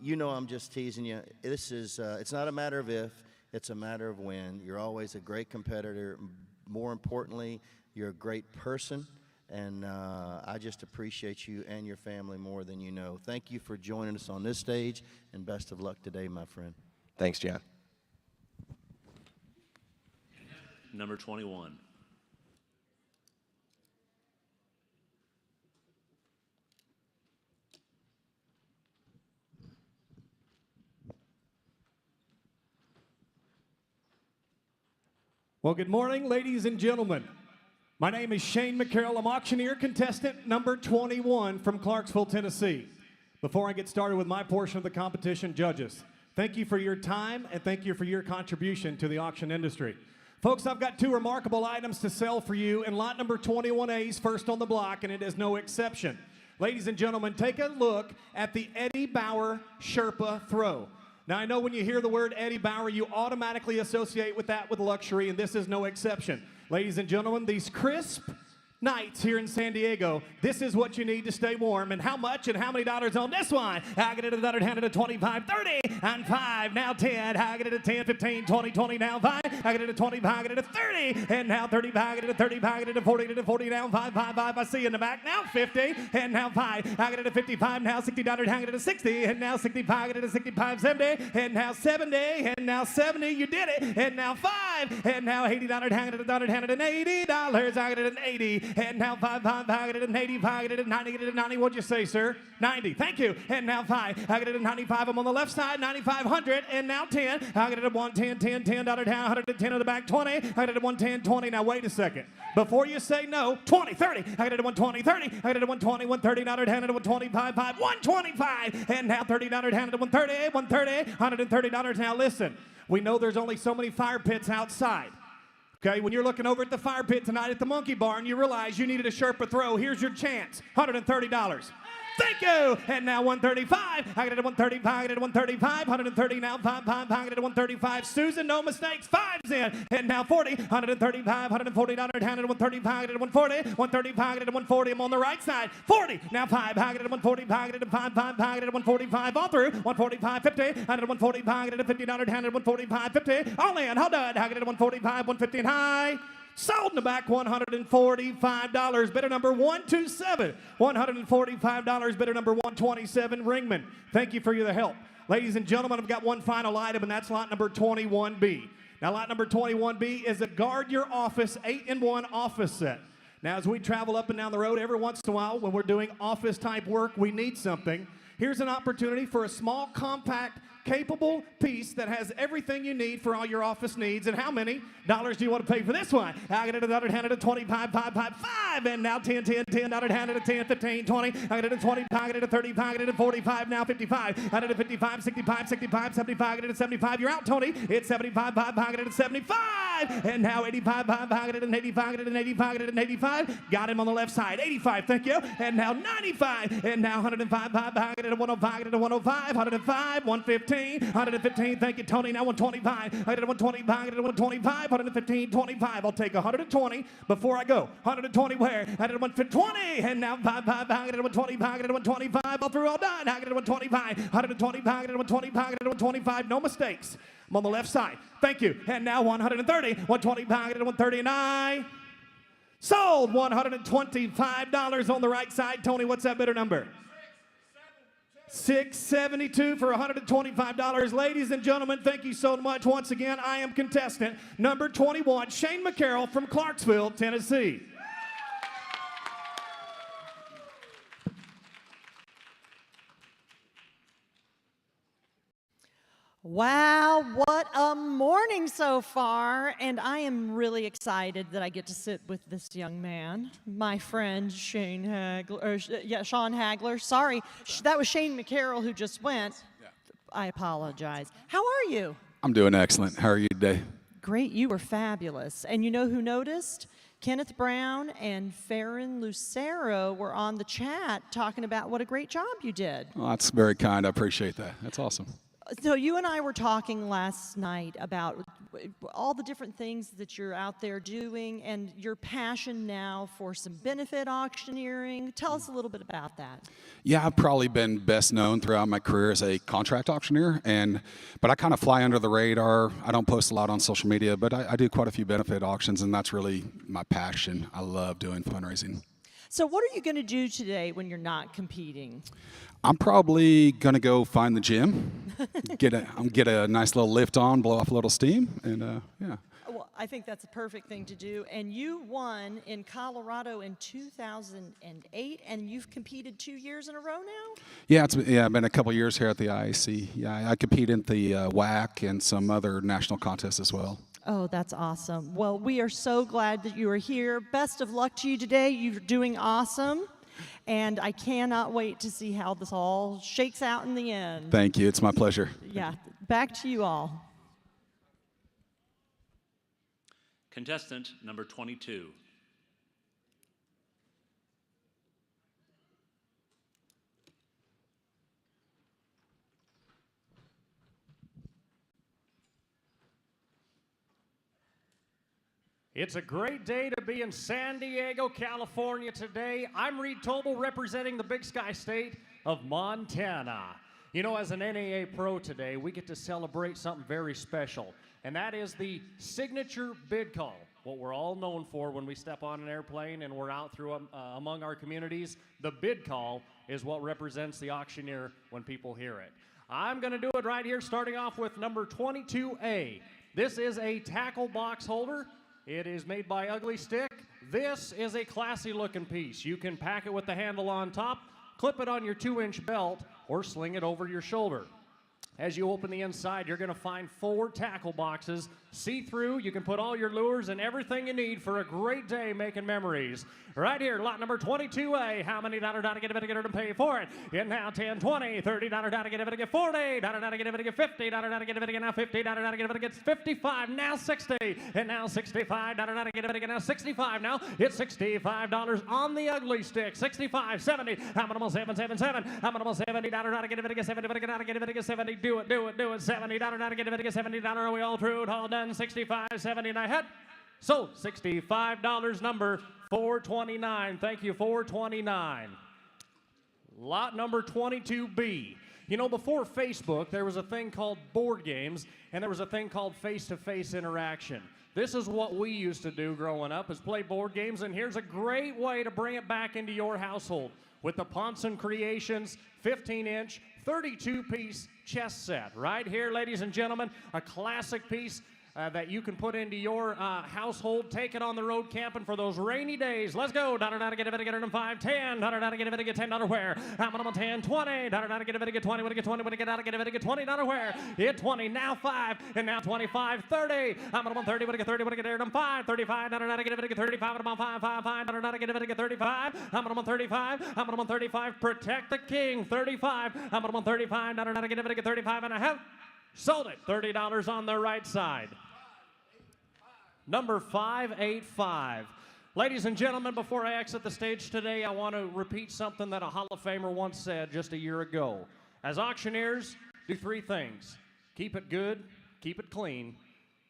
You know I'm just teasing you. This is, it's not a matter of if, it's a matter of when. You're always a great competitor. More importantly, you're a great person, And I just appreciate you and your family more than you know. Thank you for joining us on this stage, and best of luck today, my friend. Thanks, John. Number 21. Well, good morning, ladies and gentlemen. My name is Shane McCarroll. I'm auctioneer contestant number 21 from Clarksville, Tennessee. Before I get started with my portion of the competition, judges, thank you for your time and thank you for your contribution to the auction industry. Folks, I've got two remarkable items to sell for you, and lot number 21A is first on the block, and it is no exception. Ladies and gentlemen, take a look at the Eddie Bauer Sherpa throw. Now, I know when you hear the word Eddie Bauer, you automatically associate with that with luxury, and this is no exception. Ladies and gentlemen, these crisp nights here in San Diego, this is what you need to stay warm. And how much and how many dollars on this one? I get it at the other hand at a 25, 30, and 5, now 10. I get it at 10, 15, 20, 20, now 5. I get it at 25, I get it at 30, and now 35, I get it at 35, I get it at 40, I get it at 40, now 5, 5, 5. I see you in the back, now 50, and now 5. I get it at 55, now 60, I get it at 60, and now 65, I get it at 65, 70, and now 70, and now 70, you did it, and now 5, and now $80, I get it at $180, I get it at 80, and now 5, 5, I get it at 85, I get it at 90, I get it at 90. What'd you say, sir? 90. Thank you. And now 5, I get it at 95. I'm on the left side, 9,500, and now 10. I get it at 110, 10, 10, $10, 110 in the back, 20. I get it at 110, 20. Now wait a second. Before you say no, 20, 30. I get it at 120, 30. I get it at 120, 130, $100, at 125, 5, 125. And now $30, at 130, 130, $130. Now listen, we know there's only so many fire pits outside. Okay, when you're looking over at the fire pit tonight at the Monkey Barn, you realize you needed a Sherpa throw. Here's your chance, $130. Thank you. And now 135. I get it at 135. I get it at 135. 130 now. 5, 5. I get it at 135. Susan, no mistakes. 5's in. And now 40. 135. $140. Hand it at 135. I get it at 140. 135. I get it at 140. I'm on the right side. 40. Now 5. I get it at 140. I get it at 5, 5. I get it at 145. All through. 145. 50. I get it at 145. I get it at $50. Hand it at 145. 50. All in. Hold on. I get it at 145. 150 and high. Sold in the back, $145. Bidder number 127. $145. Bidder number 127. Ringman, thank you for your help. Ladies and gentlemen, I've got one final item, and that's lot number 21B. Now, lot number 21B is a Guard Your Office 8-in-1 office set. Now, as we travel up and down the road, every once in a while, when we're doing office-type work, we need something. Here's an opportunity for a small, compact, capable piece that has everything you need for all your office needs. And how many dollars do you want to pay for this one? I get it at $100, hand it at 25, 5, 5, 5, and now 10, 10, $10, hand it at 10, 15, 20, I get it at 20, I get it at 35, I get it at 45, now 55, I get it at 55, 65, 65, 75, I get it at 75, you're out, Tony, it's 75, 5, I get it at 75, and now 85, 5, I get it at 85, I get it at 85, I get it at 85, got him on the left side, 85, thank you, and now 95, and now 105, 5, I get it at 105, I get it at 105, 105, 115, 115, thank you, Tony. Now 125. I did 125. I did 125. 115, 25. I'll take 120 before I go. 120 where? I did 120. And now 5, 5. I did 125. I did 125. All through, all done. I did 125. 125. I did 125. I did 125. No mistakes. I'm on the left side. Thank you. And now 130. 125. I did 130. And I sold $125 on the right side. Tony, what's that bidder number? $672 for $125. Ladies and gentlemen, thank you so much. Once again, I am contestant number 21, Shane McCarroll from Clarksville, Tennessee. Wow, what a morning so far, and I am really excited that I get to sit with this young man, my friend Shane Hagler, Sean Hagler. Sorry, that was Shane McCarroll who just went. I apologize. How are you? I'm doing excellent. How are you today? Great, you were fabulous. And you know who noticed? Kenneth Brown and Farron Lucero were on the chat talking about what a great job you did. Well, that's very kind. I appreciate that. That's awesome. So you and I were talking last night about all the different things that you're out there doing and your passion now for some benefit auctioneering. Tell us a little bit about that. Yeah, I've probably been best known throughout my career as a contract auctioneer, but I kind of fly under the radar. I don't post a lot on social media, but I do quite a few benefit auctions, and that's really my passion. I love doing fundraising. So what are you going to do today when you're not competing? I'm probably gonna go find the gym, get a nice little lift on, blow off a little steam, and yeah. Well, I think that's a perfect thing to do. And you won in Colorado in 2008, and you've competed 2 years in a row now? Yeah, I've been a couple years here at the IAC. Yeah, I compete in the WAC and some other national contests as well. Oh, that's awesome. Well, we are so glad that you are here. Best of luck to you today. You're doing awesome. And I cannot wait to see how this all shakes out in the end. Thank you. It's my pleasure. Yeah. Back to you all. Contestant number 22. It's a great day to be in San Diego, California today. I'm Reed Tobel representing the Big Sky State of Montana. You know, as an NAA Pro today, we get to celebrate something very special, and that is the signature bid call, what we're all known for when we step on an airplane and we're out through among our communities. The bid call is what represents the auctioneer when people hear it. I'm going to do it right here, starting off with number 22A. This is a tackle box holder. It is made by Ugly Stick. This is a classy looking piece. You can pack it with the handle on top, clip it on your 2-inch belt, or sling it over your shoulder. As you open the inside, you're going to find 4 tackle boxes, see-through. You can put all your lures and everything you need for a great day making memories. Right here, lot number 22A. How many dollar get it to pay for it? And now 10, 20, $30 get it to get 40, dollar get it to get 50, dollar get it to get now 50, dollar get it to get 55, now 60, and now 65, dollar get it to get now 65. Now it's $65 on the Ugly Stick. 65, 70, how many 777? How many $70 get it to get 70, get it to get 70. Do it, $70 get it to get $70. Are we all through? All done. 65, 70, and I had. So $65 number 429. Thank you, 429. Lot number 22B. You know, before Facebook, there was a thing called board games, and there was a thing called face-to-face interaction. This is what we used to do growing up, is play board games, and here's a great way to bring it back into your household with the Ponson Creations 15-inch, 32-piece chess set. Right here, ladies and gentlemen, a classic piece that you can put into your household. Take it on the road camping for those rainy days. Let's go. $1 get it to 5, 10. $1 get it to get $10 where? I'm on 10, 20. $1 get it to get 20. When I get 20, when I get out, get it to get $20 where? Hit 20, now 5, and now 25, 30. I'm on 30, when I get 30, when I get there, I'm 5, 35. $1 get it to get 35. I'm on 5, 5, 5. $1 get it to get 35. I'm on 35. I'm on 35. Protect the king. 35. I'm on 35. $1 get it to get 35, and I have sold it. $30 on the right side. Number 585. Ladies and gentlemen, before I exit the stage today, I want to repeat something that a Hall of Famer once said just a year ago. As auctioneers, do 3 things. Keep it good, keep it clean,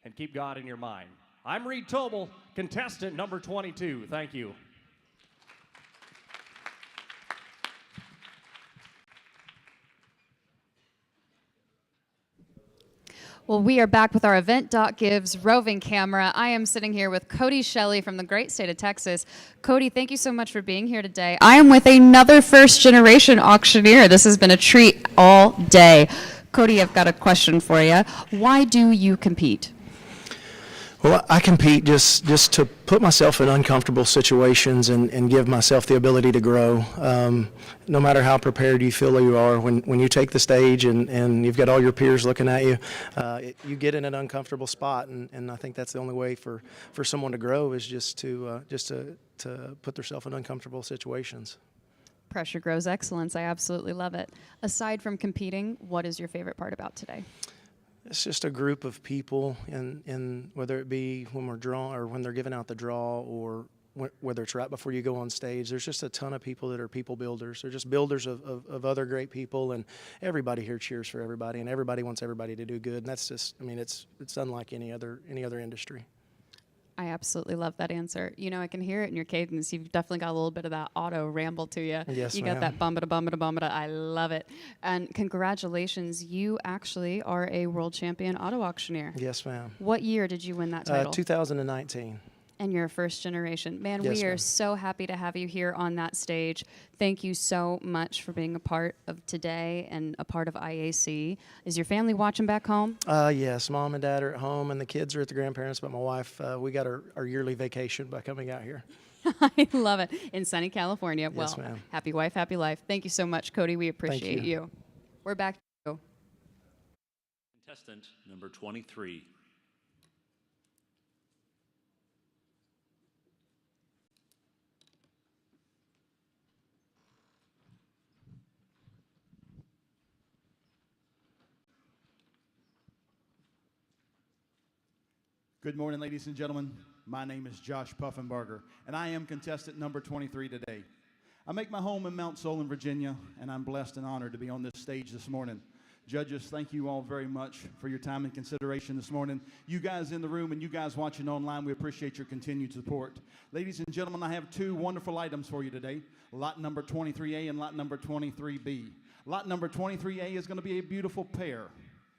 and keep God in your mind. I'm Reed Tobel, contestant number 22. Thank you. Well, we are back with our Event.Gives roving camera. I am sitting here with Cody Shelley from the great state of Texas. Cody, thank you so much for being here today. I am with another first-generation auctioneer. This has been a treat all day. Cody, I've got a question for you. Why do you compete? Well, I compete just to put myself in uncomfortable situations and give myself the ability to grow. No matter how prepared you feel you are, when you take the stage and you've got all your peers looking at you, you get in an uncomfortable spot, and I think that's the only way for someone to grow is just to put themselves in uncomfortable situations. Pressure grows excellence. I absolutely love it. Aside from competing, what is your favorite part about today? It's just a group of people, and whether it be when we're drawing or when they're giving out the draw, or whether it's right before you go on stage, there's just a ton of people that are people builders. They're just builders of other great people, and everybody here cheers for everybody, and everybody wants everybody to do good. And that's just, I mean, it's unlike any other industry. I absolutely love that answer. You know, I can hear it in your cadence. You've definitely got a little bit of that auto ramble to you. Yes, you got that bum-ba-da. I love it. And congratulations, you actually are a world champion auto auctioneer. Yes, ma'am. What year did you win that title? 2019. And you're a first generation. Man, Yes, we are ma'am. so happy to have you here on that stage. Thank you so much for being a part of today and a part of IAC. Is your family watching back home? Yes, mom and dad are at home, and the kids are at the grandparents, but my wife, we got our yearly vacation by coming out here. I love it. In sunny California. Yes, Well, ma'am. happy wife, happy life. Thank you so much, Cody. We appreciate you. you. We're back to you. Contestant number 23. Good morning, ladies and gentlemen. My name is Josh Puffenbarger, and I am contestant number 23 today. I make my home in Mount Solon, Virginia, and I'm blessed and honored to be on this stage this morning. Judges, thank you all very much for your time and consideration this morning. You guys in the room and you guys watching online, we appreciate your continued support. Ladies and gentlemen, I have two wonderful items for you today, lot number 23A and lot number 23B. Lot number 23A is going to be a beautiful pair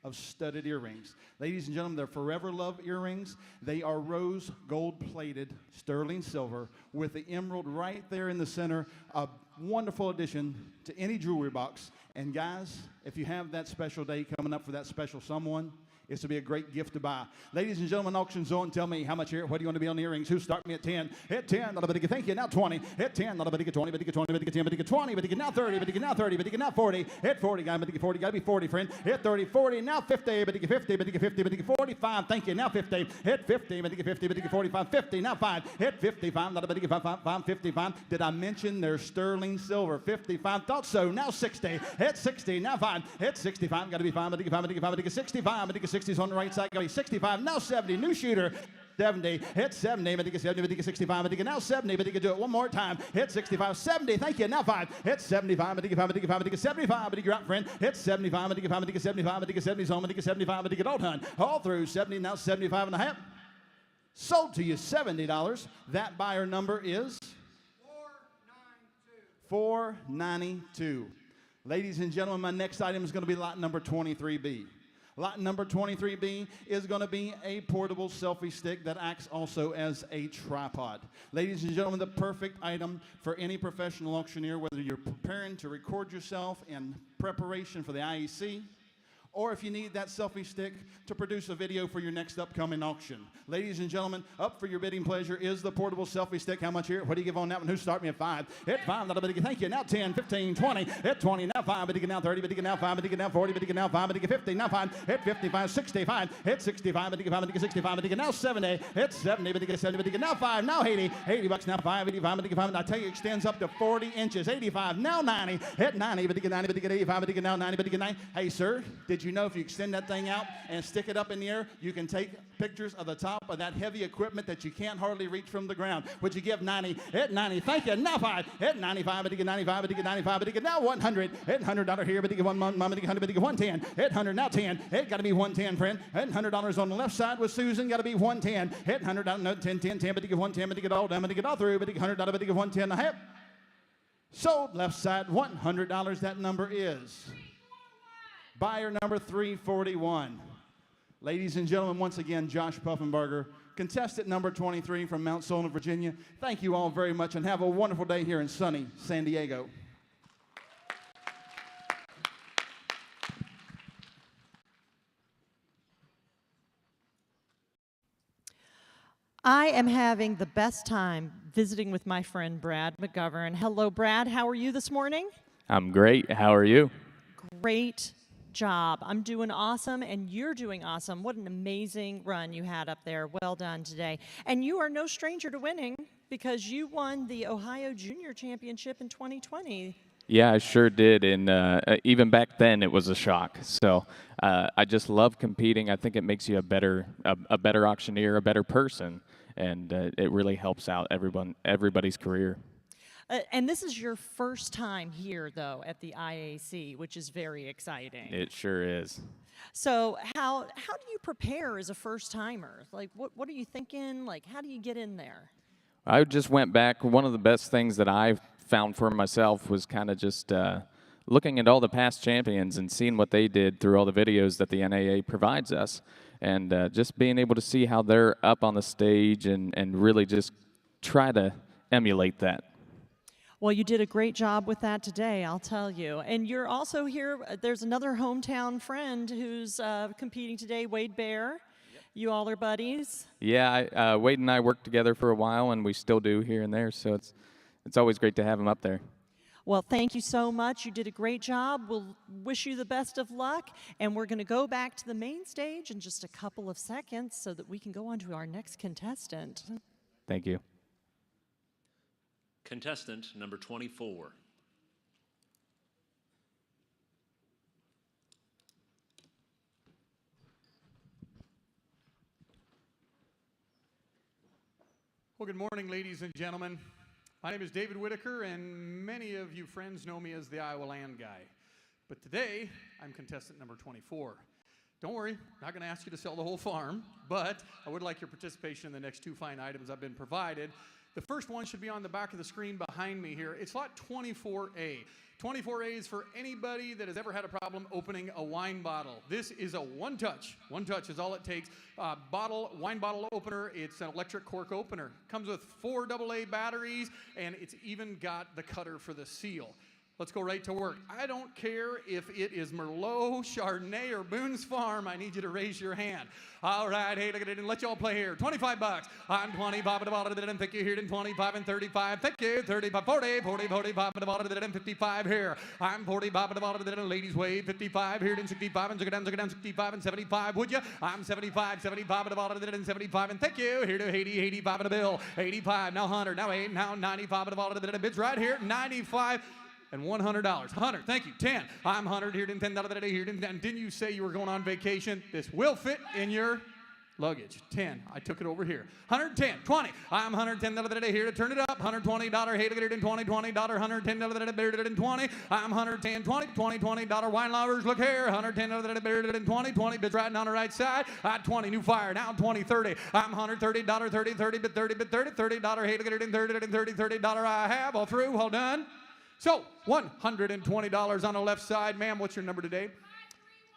of studded earrings. Ladies and gentlemen, they're Forever Love earrings. They are rose gold-plated sterling silver with the emerald right there in the center. A wonderful addition to any jewelry box. And guys, if you have that special day coming up for that special someone, it's to be a great gift to buy. Ladies and gentlemen, auction zone, tell me how much here, what do you want to be on the earrings? Who start me at 10? Hit 10, not a bit, thank you, now 20. Hit 10, not a bit, 20, but 20, but 10, but 20, but now 30, but now 30, but now 40. Hit 40, guy, but 40, gotta be 40, friend. Hit 30, 40, now 50, but 50, but 50, but 45, thank you, now 50. Hit 50, but 50, but 45, 50, now 5. Hit 55, not a bit, 5, 55. Did I mention they're sterling silver? 55, thought so, now 60. Hit 60, now 5. Hit 65, gotta be 5, but 5, but 65, but 60 is on the right side. 65, now 70, new shooter, 70, hit 70, but 70, but 65, but now 70, but do it one more time, hit 65, 70, thank you, now 5, hit 75, but 5, but 75, but you're out, friend, hit 75, but 5, but 75, but 70 home, but 75, but all done, all through 70, now 75 and a half, sold to you $70, that buyer number is 492. Ladies and gentlemen, my next item is going to be lot number 23B. Lot number 23B is going to be a portable selfie stick that acts also as a tripod. Ladies and gentlemen, the perfect item for any professional auctioneer, whether you're preparing to record yourself in preparation for the IEC, or if you need that selfie stick to produce a video for your next upcoming auction. Ladies and gentlemen, up for your bidding pleasure is the portable selfie stick. How much here? What do you give on that one? Who start me at 5? Hit 5, not a bit. Thank you. Now 10, 15, 20. Hit 20, now 5, but now 30, but now 5, but now 40, but now 5, but 50, now 5. Hit 55, 65. Hit 65, but 5, but 65, but now 70. Hit 70, but 70, but now 5, now 80. 80 bucks, now 5, 85, but 5. I tell you, extends up to 40 inches. 85, now 90. Hit 90, but 90, but 85, but now 90, but 90. Hey, sir, did you know if you extend that thing out and stick it up in the air, you can take pictures of the top of that heavy equipment that you can't hardly reach from the ground? Would you give 90? Hit 90. Thank you. Now 5. Hit 95. But 95. But 95. But now 100. Hit $100 here. But $1. But 100. But 110. Hit 100. Now 10. Hit got to be 110, friend. Hit $100 on the left side with Susan. Got to be 110. Hit $100. No 10. 10. 10. But 110. But get all done. But get all through. But $100. But 110 and a half. Sold left side $100. That number is buyer number 341. Ladies and gentlemen, once again, Josh Puffenbarger, contestant number 23 from Mount Solon, Virginia. Thank you all very much and have a wonderful day here in sunny San Diego. I am having the best time visiting with my friend Brad McGovern. Hello, Brad. How are you this morning? I'm great. How are you? Great job. I'm doing awesome, and you're doing awesome. What an amazing run you had up there. Well done today. And you are no stranger to winning because you won the Ohio Junior Championship in 2020. Yeah, I sure did. And even back then, it was a shock. So I just love competing. I think it makes you a better auctioneer, a better person, and it really helps out everybody's career. And this is your first time here, though, at the IAC, which is very exciting. It sure is. So how do you prepare as a first-timer? Like, what are you thinking? Like, how do you get in there? I just went back. One of the best things that I found for myself was kind of just looking at all the past champions and seeing what they did through all the videos that the NAA provides us, and just being able to see how they're up on the stage and really just try to emulate that. Well, you did a great job with that today, I'll tell you. And you're also here, there's another hometown friend who's competing today, Wade Bear. You all are buddies? Yeah, Wade and I worked together for a while, and we still do here and there, so it's always great to have him up there. Well, thank you so much. You did a great job. We'll wish you the best of luck, and we're going to go back to the main stage in just a couple of seconds so that we can go on to our next contestant. Thank you. Contestant number 24. Well, good morning, ladies and gentlemen. My name is David Whitaker, and many of you friends know me as the Iowa Land Guy. But today, I'm contestant number 24. Don't worry, not going to ask you to sell the whole farm, but I would like your participation in the next two fine items I've been provided. The first one should be on the back of the screen behind me here. It's lot 24A. 24A is for anybody that has ever had a problem opening a wine bottle. This is a one-touch. One touch is all it takes. Wine bottle opener. It's an electric cork opener. Comes with 4 AA batteries, and it's even got the cutter for the seal. Let's go right to work. I don't care if it is Merlot, Chardonnay, or Boone's Farm. I need you to raise your hand. All right, hey, look at it, and let y'all play here. 25 bucks. I'm 20, Bob, and thank you here, and 25 and 35. Thank you, 35, 40, 40, 40, Bob, and 55 here. I'm 40, Bob, and ladies wave, 55 here, and 65, and go down, 65 and 75, would you? I'm 75, 70, Bob, and 75, and thank you here to 80, 85 and a bill. 85, now 100, now 8, now 95 and bids right here, 95. And $100. 100, thank you. 10. I'm 100 here, and $10 here, and didn't you say you were going on vacation? This will fit in your luggage. 10. I took it over here. 110. 20. I'm $110 here to turn it up. $120. Hey, look at it in 20. $20. $110 in 20. I'm 110. 20. $20 wine lovers. Look here. $110 in 20. 20 bids right on the right side. 20. New fire. Now 20. 30. I'm $130. 30. 30 bid 30 bid 30. $30. Hey, look at it in 30 and 30. $30 I have. All through. All done. So, $120 on the left side. Ma'am, what's your number today?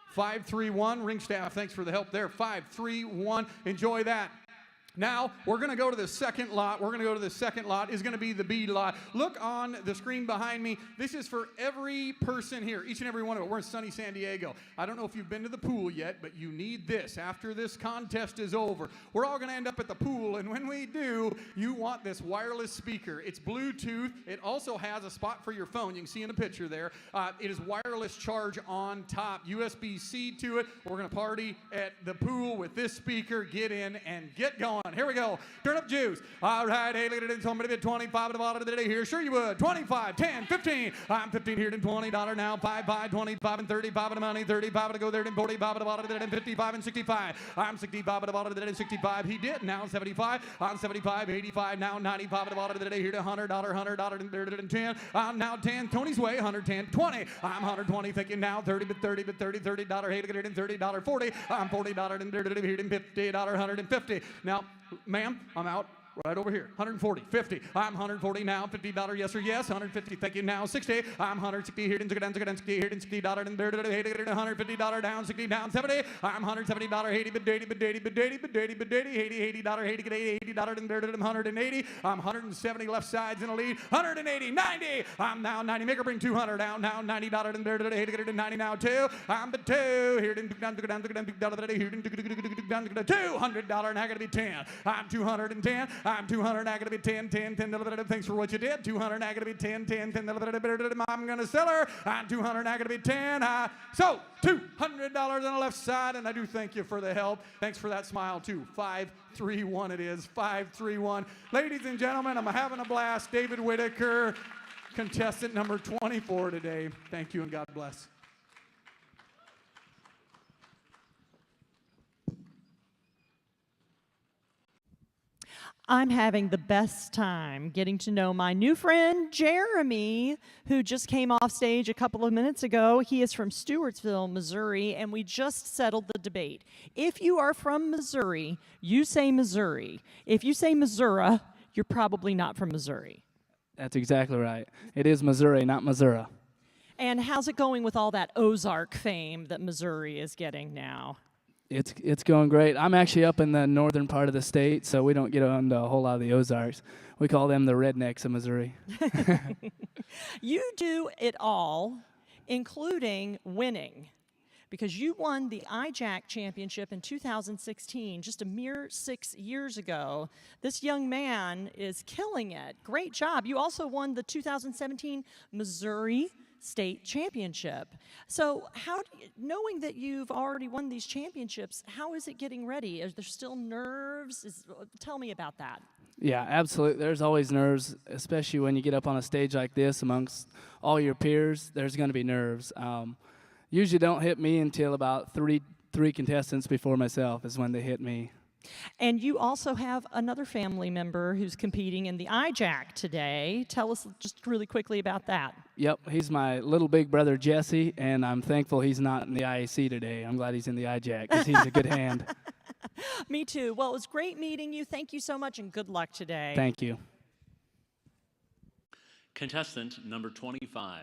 531. Ring staff, thanks for the help there. 531. Enjoy that. Now, we're going to go to the second lot. Is going to be the B lot. Look on the screen behind me. This is for every person here, each and every one of it. We're in sunny San Diego. I don't know if you've been to the pool yet, but you need this. After this contest is over, we're all going to end up at the pool, and when we do, you want this wireless speaker. It's Bluetooth. It also has a spot for your phone. You can see in the picture there. It is wireless charge on top. USB-C to it. We're going to party at the pool with this speaker. Get in and get going. Here we go. Turn up juice. All right. Hey, look at it. Somebody bid 25 at the bottom of the day here. Sure you would. 25, 10, 15. I'm 15 here and $20 now. 5, 25 and 35 at the money. 35 to go there and 45 at the bottom of the day and 55 and 65. I'm 65 at the bottom of the day and 65. He did. Now 75. I'm 75, 85. Now 95 at the bottom of the day here to $100, $100 and 10. I'm now 10. Tony's way. 110, 20. I'm 120. Thinking now 30, but 30, but 30, $30. Hey, look at it and $30, 40. I'm $40 and here and $50, 150. Now, ma'am, I'm out right over here. 140, 50. I'm 140 now. $50, yes or yes. 150, thank you now. 60. I'm 160 here and $60 here and $60 and $150 down. 60 down. 70. I'm $170. 80, but 80, but 80, but 80, but 80, but 80, $80, 80, $80 and $180. I'm 170 left sides in the lead. 180, 90. I'm now 90. Make her bring 200 down. Now $90 and $90 now 2. I'm the 2 here and down here and $200 now gonna be 10. I'm 210. I'm 200, I gotta be 10, 10, 10, thanks for what you did. 200, I gotta be 10, 10, 10, I'm gonna sell her. I'm 200, I gotta be 10. So, $200 on the left side, and I do thank you for the help. Thanks for that smile, too. 531 it is, 531. Ladies and gentlemen, I'm having a blast. David Whitaker, contestant number 24 today. Thank you, and God bless. I'm having the best time getting to know my new friend, Jeremy, who just came off stage a couple of minutes ago. He is from Stewartsville, Missouri, and we just settled the debate. If you are from Missouri, you say Missouri. If you say Missouri, you're probably not from Missouri. That's exactly right. It is Missouri, not Missouri. And how's it going with all that Ozark fame that Missouri is getting now? It's going great. I'm actually up in the northern part of the state, so we don't get onto a whole lot of the Ozarks. We call them the rednecks of Missouri. You do it all, including winning, because you won the IJAC championship in 2016, just a mere 6 years ago. This young man is killing it. Great job. You also won the 2017 Missouri State Championship. So knowing that you've already won these championships, how is it getting ready? Is there still nerves? Tell me about that. Yeah, absolutely. There's always nerves, especially when you get up on a stage like this amongst all your peers. There's going to be nerves. Usually don't hit me until about three contestants before myself is when they hit me. And you also have another family member who's competing in the IJAC today. Tell us just really quickly about that. Yep, he's my little big brother Jesse, and I'm thankful he's not in the IAC today. I'm glad he's in the IJAC because he's a good hand. Me too. Well, it was great meeting you. Thank you so much, and good luck today. Thank you. Contestant number 25.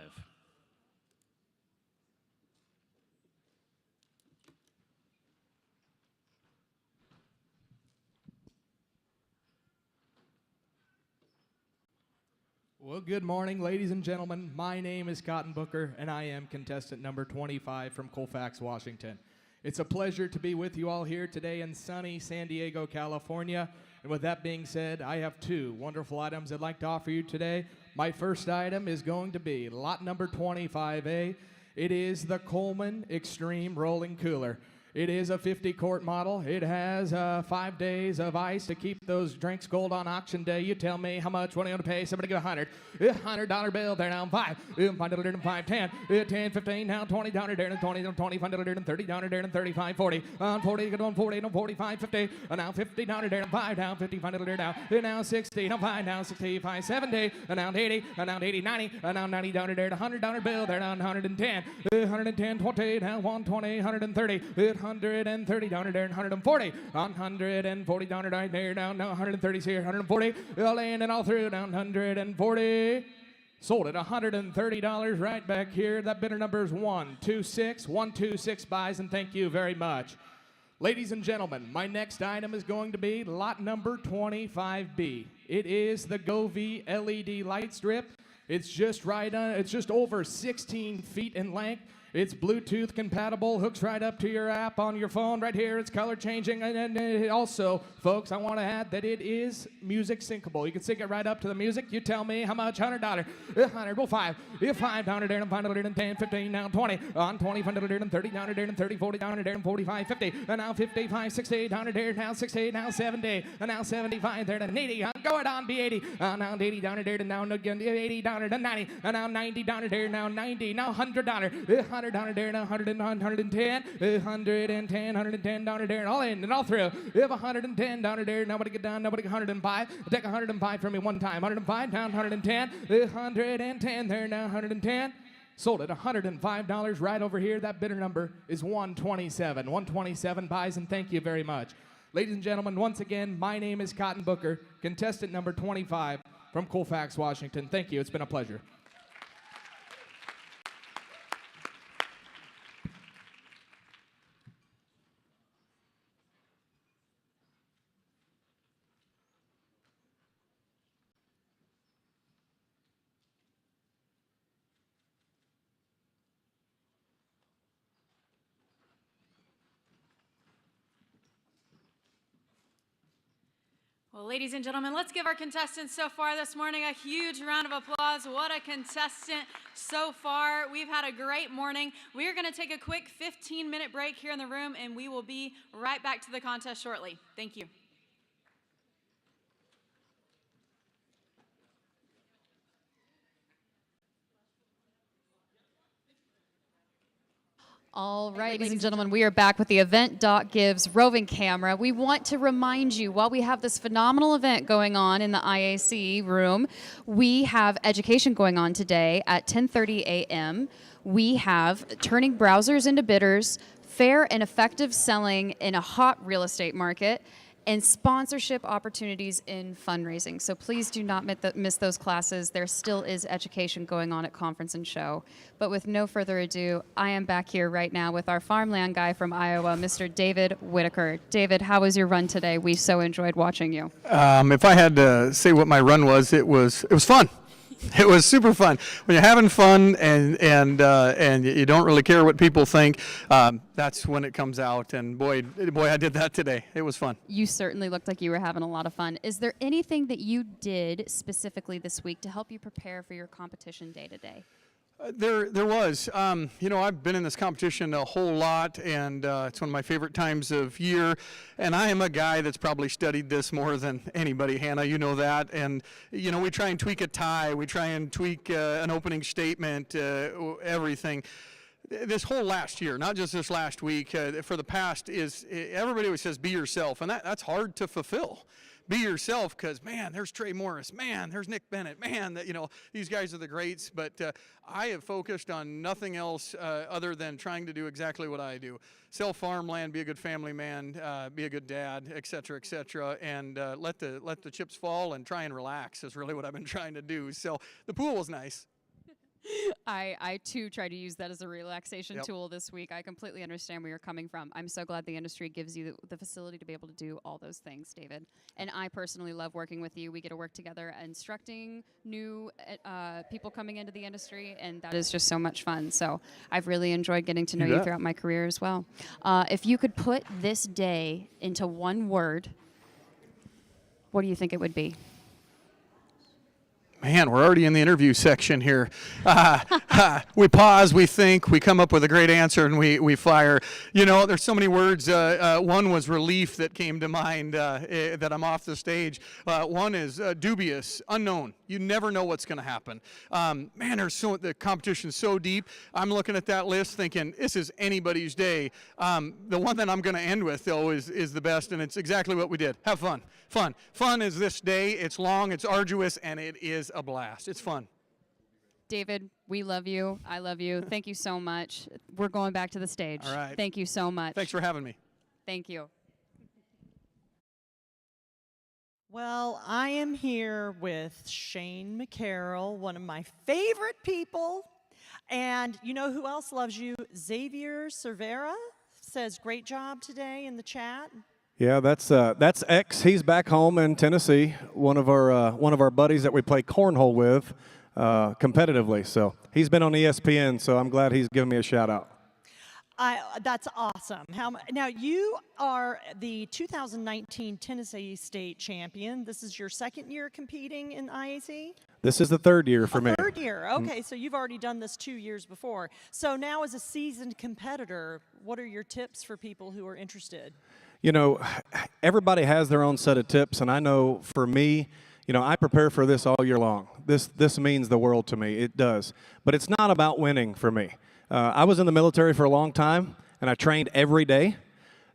Well, good morning, ladies and gentlemen. My name is Cotton Booker, and I am contestant number 25 from Colfax, Washington. It's a pleasure to be with you all here today in sunny San Diego, California. And with that being said, I have two wonderful items I'd like to offer you today. My first item is going to be lot number 25A. It is the Coleman Extreme Rolling Cooler. It is a 50-quart model. It has 5 days of ice to keep those drinks cold on auction day. You tell me how much, what do you want to pay? Somebody give $100. $100 bill, there now, 5. $5, 10. 10, 15, now $20, there, 20, 20, $5, $30, there, 35, 40. On 40, get on 40, no 45, 50. Now $50, there, 5, down, 50, $5, there, now. Now 60, now 5, down, 65, 70. Now 80, now 80, 90. Now $90, there, $100 bill, there, now 110. 110, 20, now 120, 130. $130 there, 140. On $140 right there, down now 130 here, 140. Laying it all through, down 140. Sold at $130 right back here. That bidder number is 126. 126 buys, and thank you very much. Ladies and gentlemen, my next item is going to be lot number 25B. It is the Govee LED light strip. It's just it's just over 16 feet in length. It's Bluetooth compatible, hooks right up to your app on your phone right here. It's color changing. And also, folks, I want to add that it is music syncable. You can sync it right up to the music. You tell me how much, $100. $100, well, 5. $5 there, and $5, 10, 15, now 20. On 20, $5 there, and $30 there, and 30, $40 there, and 45, 50. And now 55, $60 there, now 60, now 70. And now 75 there, and 80. I'm going on, be 80. Now $80 there, and now again $80, and 90. And now $90 there, now 90. Now $100. $100 there, now 110, $110 there, and all in and all through. If $110 there, nobody get down, nobody get 105. Take 105 from me one time. 105 down, 110, 110 there, now 110. Sold at $105 right over here. That bidder number is 127. 127 buys, and thank you very much. Ladies and gentlemen, once again, my name is Cotton Booker, contestant number 25 from Colfax, Washington. Thank you. It's been a pleasure. Well, ladies and gentlemen, let's give our contestants so far this morning a huge round of applause. What a contestant so far. We've had a great morning. We are going to take a quick 15-minute break here in the room, and we will be right back to the contest shortly. Thank you. All right, ladies and gentlemen, we are back with the Event.Gives roving camera. We want to remind you, while we have this phenomenal event going on in the IAC room, we have education going on today at 10:30 a.m. We have turning browsers into bidders, fair and effective selling in a hot real estate market, and sponsorship opportunities in fundraising. So please do not miss those classes. There still is education going on at Conference and Show. But with no further ado, I am back here right now with our farmland guy from Iowa, Mr. David Whitaker. David, how was your run today? We so enjoyed watching you. If I had to say what my run was, it was fun. It was super fun. When you're having fun and you don't really care what people think, that's when it comes out. And boy, I did that today. It was fun. You certainly looked like you were having a lot of fun. Is there anything that you did specifically this week to help you prepare for your competition day to day? There was. I've been in this competition a whole lot, and it's one of my favorite times of year. And I am a guy that's probably studied this more than anybody, Hannah. You know that. And, we try and tweak a tie. We try and tweak an opening statement, everything. This whole last year, not just this last week, for the past everybody always says be yourself, and that's hard to fulfill. Be yourself, because man, there's Trey Morris, man, there's Nick Bennett, man, these guys are the greats. But I have focused on nothing else other than trying to do exactly what I do: sell farmland, be a good family man, be a good dad, et cetera, and let the chips fall and try and relax is really what I've been trying to do. So the pool was nice. I too try to use that as a relaxation tool this week. I completely understand where you're coming from. I'm so glad the industry gives you the facility to be able to do all those things, David. And I personally love working with you. We get to work together, instructing new people coming into the industry, and that is just so much fun. So I've really enjoyed getting to know you throughout my career as well. If you could put this day into one word, what do you think it would be? Man, we're already in the interview section here. We pause, we think, we come up with a great answer, and we fire. There's so many words. One was relief that came to mind that I'm off the stage. One is dubious, unknown. You never know what's going to happen. Man, the competition's so deep. I'm looking at that list thinking, this is anybody's day. The one that I'm going to end with, though, is the best, and it's exactly what we did. Have fun. Fun is this day. It's long, it's arduous, and it is a blast. It's fun. David, we love you. I love you. Thank you so much. We're going back to the stage. All right. Thank you so much. Thanks for having me. Thank you. Well, I am here with Shane McCarroll, one of my favorite people. And you know who else loves you? Xavier Cervera says, great job today in the chat. Yeah, that's X. He's back home in Tennessee. One of our buddies that we play cornhole with competitively. So he's been on ESPN. So I'm glad he's giving me a shout out. That's awesome. Now you are the 2019 Tennessee State champion. This is your second year competing in IAC? This is the third year for me. Third year. Okay, so you've already done this 2 years before. So now, as a seasoned competitor, what are your tips for people who are interested? Everybody has their own set of tips, and I know for me, I prepare for this all year long. This means the world to me. It does. But it's not about winning for me. I was in the military for a long time, and I trained every day.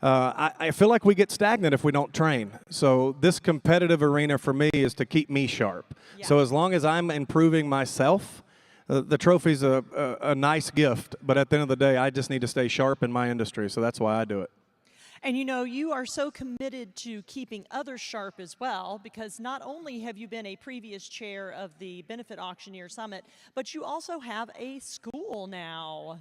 I feel like we get stagnant if we don't train. So this competitive arena for me is to keep me sharp. Yeah. So as long as I'm improving myself, the trophy's a nice gift. But at the end of the day, I just need to stay sharp in my industry. So that's why I do it. And you are so committed to keeping others sharp as well, because not only have you been a previous chair of the Benefit Auctioneer Summit, but you also have a school now.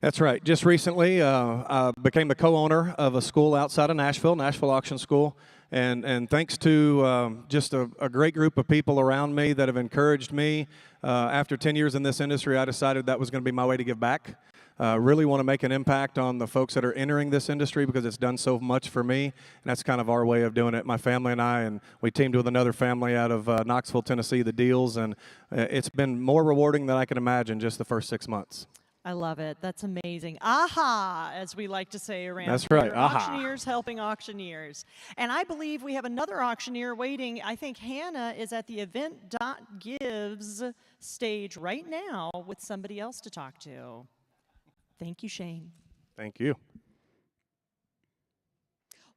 That's right. Just recently, I became the co-owner of a school outside of Nashville Auction School. And thanks to just a great group of people around me that have encouraged me, after 10 years in this industry, I decided that was going to be my way to give back. Really want to make an impact on the folks that are entering this industry because it's done so much for me, and that's kind of our way of doing it. My family and I, and we teamed with another family out of Knoxville, Tennessee, the Deals, and it's been more rewarding than I can imagine just the first 6 months. I love it. That's amazing. Aha, as we like to say around That's here. right. Aha. Auctioneers helping auctioneers. And I believe we have another auctioneer waiting. I think Hannah is at the event.gives stage right now with somebody else to talk to. Thank you, Shane. Thank you.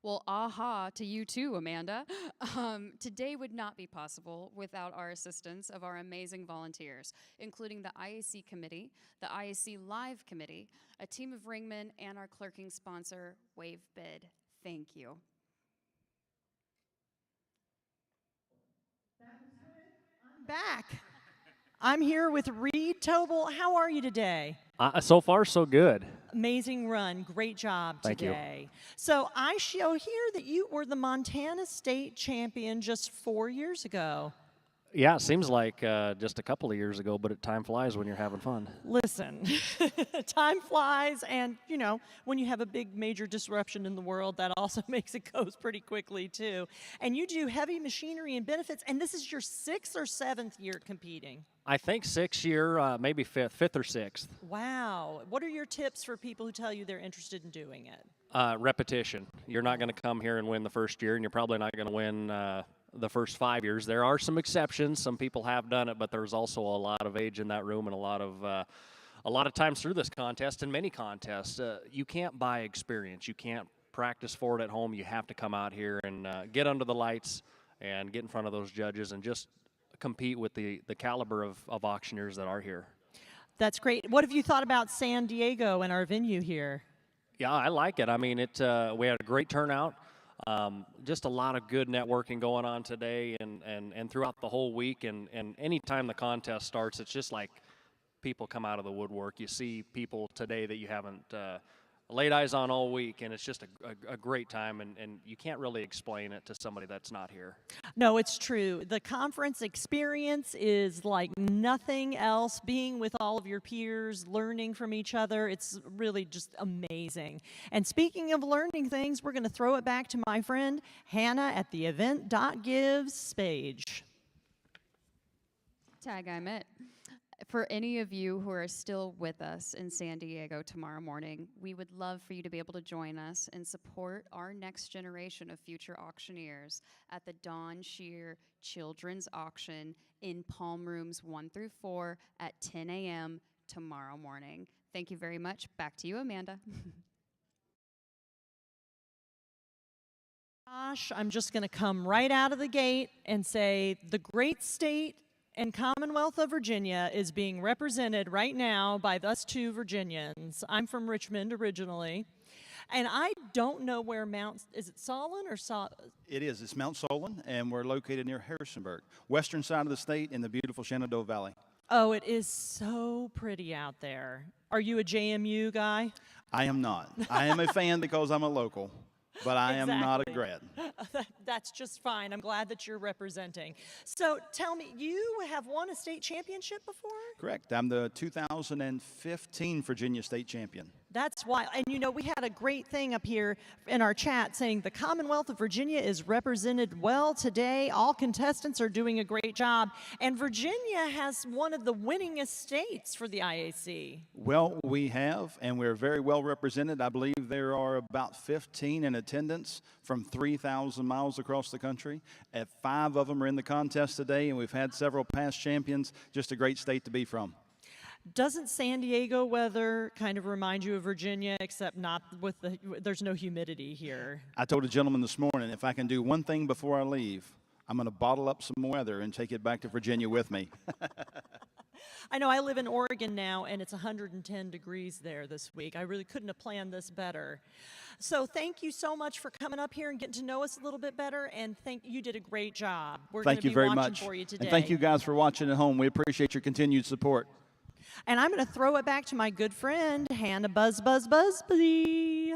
Well, aha to you too, Amanda. Today would not be possible without our assistance of our amazing volunteers, including the IAC Committee, the IAC Live Committee, a team of ringmen, and our clerking sponsor, WaveBid. Thank you. Back. I'm here with Reed Tobel. How are you today? So far, so good. Amazing run. Great job Thank you. today. So I show here that you were the Montana State champion just 4 years ago. Yeah, it seems like just a couple of years ago, but time flies when you're having fun. Listen, time flies, and you know, when you have a big major disruption in the world, that also makes it goes pretty quickly too. And you do heavy machinery and benefits, and this is your 6th or 7th year competing. I think 6th year, maybe fifth or 6th. Wow. What are your tips for people who tell you they're interested in doing it? Repetition. You're not going to come here and win the first year, and you're probably not going to win the first 5 years. There are some exceptions. Some people have done it, but there's also a lot of age in that room, and a lot of times through this contest and many contests, you can't buy experience. You can't practice for it at home. You have to come out here and get under the lights and get in front of those judges and just compete with the caliber of auctioneers that are here. That's great. What have you thought about San Diego and our venue here? Yeah, I like it. I mean, we had a great turnout. Just a lot of good networking going on today and throughout the whole week. And anytime the contest starts, it's just like people come out of the woodwork. You see people today that you haven't laid eyes on all week, and it's just a great time, and you can't really explain it to somebody that's not here. No, it's true. The conference experience is like nothing else. Being with all of your peers, learning from each other, it's really just amazing. And speaking of learning things, we're going to throw it back to my friend Hannah at the event.gives page. Tag I'm it. For any of you who are still with us in San Diego tomorrow morning, we would love for you to be able to join us and support our next generation of future auctioneers at the Don Shear Children's Auction in Palm Rooms 1 through 4 at 10 a.m. tomorrow morning. Thank you very much. Back to you, Amanda. Gosh, I'm just going to come right out of the gate and say the great state and Commonwealth of Virginia is being represented right now by us two Virginians. I'm from Richmond originally, and I don't know where is it Solon or It is. It's Mount Solon, and we're located near Harrisonburg, western side of the state in the beautiful Shenandoah Valley. Oh, it is so pretty out there. Are you a JMU guy? I am not. I am a fan because I'm a local, but I am not a grad. That's just fine. I'm glad that you're representing. So tell me, you have won a state championship before? Correct. I'm the 2015 Virginia State Champion. That's why. And you know, we had a great thing up here in our chat saying the Commonwealth of Virginia is represented well today. All contestants are doing a great job. And Virginia has one of the winningest states for the IAC. Well, we have, and we're very well represented. I believe there are about 15 in attendance from 3,000 miles across the country. 5 of them are in the contest today, and we've had several past champions. Just a great state to be from. Doesn't San Diego weather kind of remind you of Virginia, except not with there's no humidity here? I told a gentleman this morning, if I can do one thing before I leave, I'm going to bottle up some weather and take it back to Virginia with me. I know I live in Oregon now, and it's 110 degrees there this week. I really couldn't have planned this better. So thank you so much for coming up here and getting to know us a little bit better, and you did a great job. We're Thank you very watching much. For you today. And thank you guys for watching at home. We appreciate your continued support. And I'm going to throw it back to my good friend, Hannah Busby.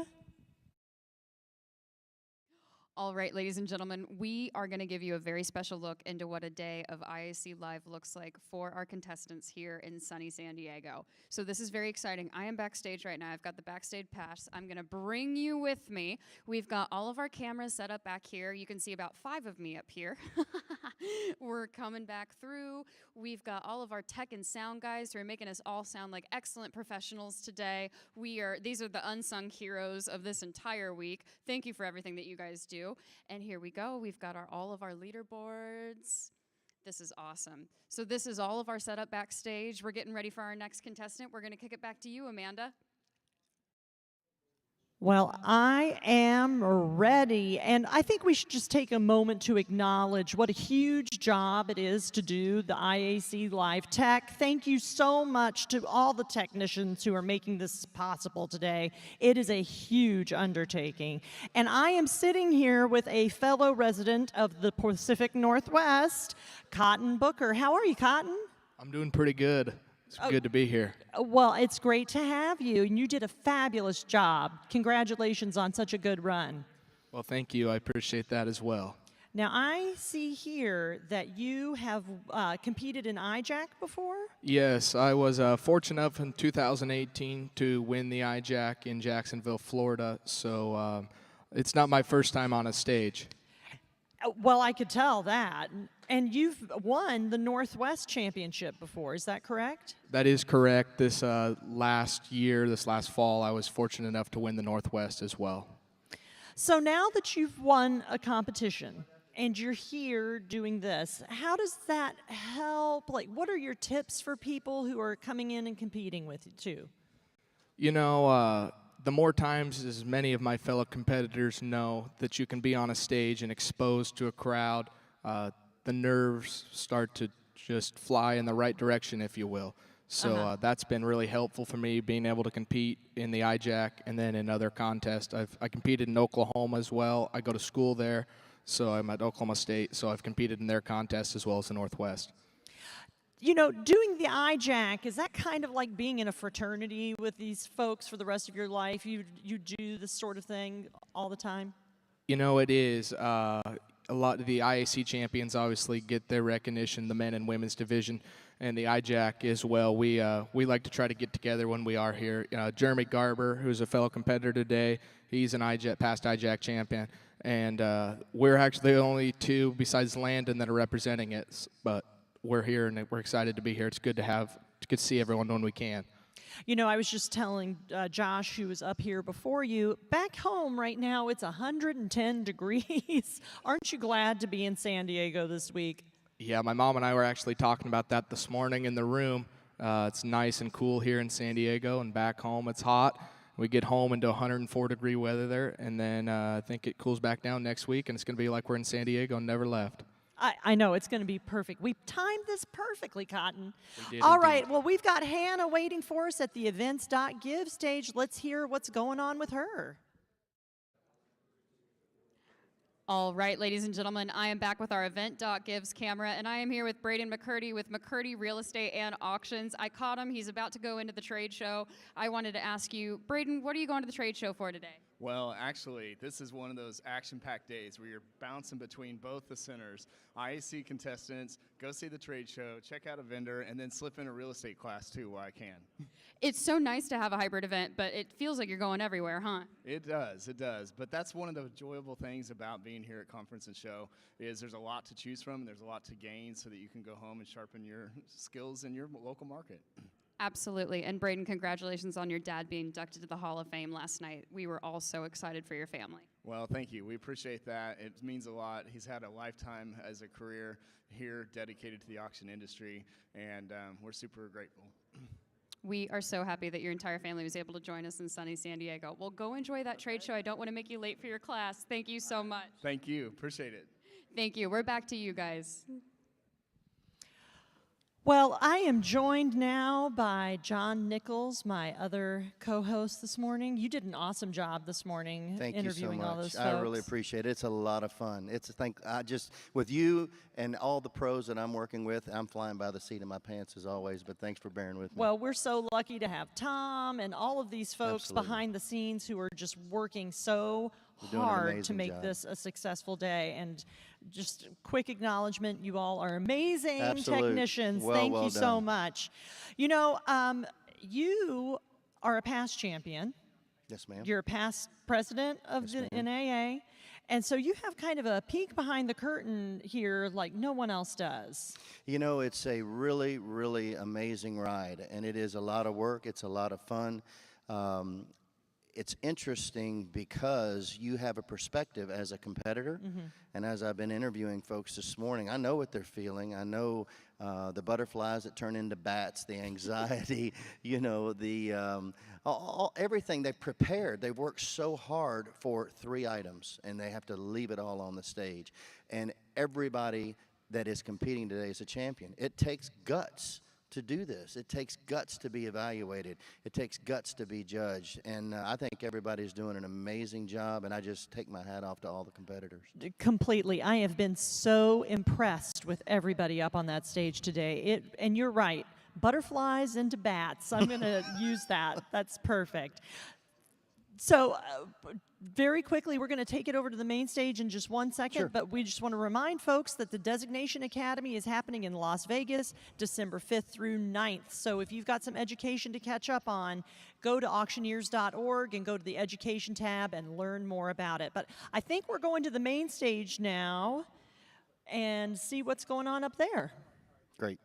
All right, ladies and gentlemen, we are going to give you a very special look into what a day of IAC Live looks like for our contestants here in sunny San Diego. So this is very exciting. I am backstage right now. I've got the backstage pass. I'm going to bring you with me. We've got all of our cameras set up back here. You can see about 5 of me up here. We're coming back through. We've got all of our tech and sound guys who are making us all sound like excellent professionals today. These are the unsung heroes of this entire week. Thank you for everything that you guys do. And here we go. We've got all of our leaderboards. This is awesome. So this is all of our setup backstage. We're getting ready for our next contestant. We're going to kick it back to you, Amanda. Well, I am ready, and I think we should just take a moment to acknowledge what a huge job it is to do the IAC Live Tech. Thank you so much to all the technicians who are making this possible today. It is a huge undertaking. And I am sitting here with a fellow resident of the Pacific Northwest, Cotton Booker. How are you, Cotton? I'm doing pretty good. It's good to be here. Well, it's great to have you, and you did a fabulous job. Congratulations on such a good run. Well, thank you. I appreciate that as well. Now, I see here that you have competed in IJAC before? Yes, I was fortunate enough in 2018 to win the IJAC in Jacksonville, Florida, so it's not my first time on a stage. Well, I could tell that. And you've won the Northwest Championship before, is that correct? That is correct. This last fall, I was fortunate enough to win the Northwest as well. So now that you've won a competition and you're here doing this, how does that help? Like, what are your tips for people who are coming in and competing with you too? You know, the more times, as many of my fellow competitors know, that you can be on a stage and exposed to a crowd, the nerves start to just fly in the right direction, if you will. So that's been really helpful for me, being able to compete in the IJAC and then in other contests. I competed in Oklahoma as well. I go to school there, so I'm at Oklahoma State, so I've competed in their contests as well as the Northwest. You know, doing the IJAC, is that kind of like being in a fraternity with these folks for the rest of your life? You do this sort of thing all the time? You know, it is. A lot of the IAC champions obviously get their recognition, the men and women's division, and the IJAC as well. We like to try to get together when we are here. Jeremy Garber, who's a fellow competitor today, he's an past IJAC champion, and we're actually the only two besides Landon that are representing it. But we're here and we're excited to be here. It's good to see everyone when we can. You know, I was just telling Josh, who was up here before you, back home right now it's 110 degrees. Aren't you glad to be in San Diego this week? Yeah, my mom and I were actually talking about that this morning in the room. It's nice and cool here in San Diego, and back home it's hot. We get home into 104-degree weather there, and then I think it cools back down next week, and it's going to be like we're in San Diego and never left. I know, it's going to be perfect. We've timed this perfectly, Cotton. We did All indeed. right, well, we've got Hannah waiting for us at the events.give stage. Let's hear what's going on with her. All right, ladies and gentlemen, I am back with our event.gives camera, and I am here with Braden McCurdy with McCurdy Real Estate and Auctions. I caught him. He's about to go into the trade show. I wanted to ask you, Braden, what are you going to the trade show for today? Well, actually, this is one of those action-packed days where you're bouncing between both the centers. IAC contestants, go see the trade show, check out a vendor, and then slip in a real estate class, too, where I can. It's so nice to have a hybrid event, but it feels like you're going everywhere, huh? It does. But that's one of the enjoyable things about being here at Conference and Show is there's a lot to choose from, and there's a lot to gain so that you can go home and sharpen your skills in your local market. Absolutely. And Braden, congratulations on your dad being inducted to the Hall of Fame last night. We were all so excited for your family. Well, thank you. We appreciate that. It means a lot. He's had a lifetime as a career here dedicated to the auction industry, and we're super grateful. We are so happy that your entire family was able to join us in sunny San Diego. Well, go enjoy that trade show. I don't want to make you late for your class. Thank you so much. Thank you. Appreciate it. Thank you. We're back to you guys. Well, I am joined now by John Nichols, my other co-host this morning. You did an awesome job this morning interviewing all those folks. I really appreciate it. It's a lot of fun. With you and all the pros that I'm working with, I'm flying by the seat of my pants as always, but thanks for bearing with me. Well, we're so lucky to have Tom and all of these folks Absolutely. behind the scenes who are just working so You're doing an hard to amazing make job. this a successful day. And just quick acknowledgement, you all are amazing Absolute. technicians. Well, Thank well you so done. much. You know, you are a past champion. Yes, ma'am. You're a past president of the NAA. And so you have kind of a peek behind the curtain here like no one else does. You know, it's a really, really amazing ride, and it is a lot of work. It's a lot of fun. It's interesting because you have a perspective as a competitor, and as I've been interviewing folks this morning, I know what they're feeling. I know the butterflies that turn into bats, the anxiety, you know, everything they've prepared. They've worked so hard for 3 items, and they have to leave it all on the stage. And everybody that is competing today is a champion. It takes guts to do this. It takes guts to be evaluated. It takes guts to be judged. And I think everybody's doing an amazing job, and I just take my hat off to all the competitors. Completely. I have been so impressed with everybody up on that stage today. And you're right. Butterflies into bats. I'm going to use that. That's perfect. So very quickly, we're going to take it over to the main stage in just 1 second, Sure. but we just want to remind folks that the Designation Academy is happening in Las Vegas, December 5th through 9th. So if you've got some education to catch up on, go to auctioneers.org and go to the education tab and learn more about it. But I think we're going to the main stage now and see what's going on up there. Great.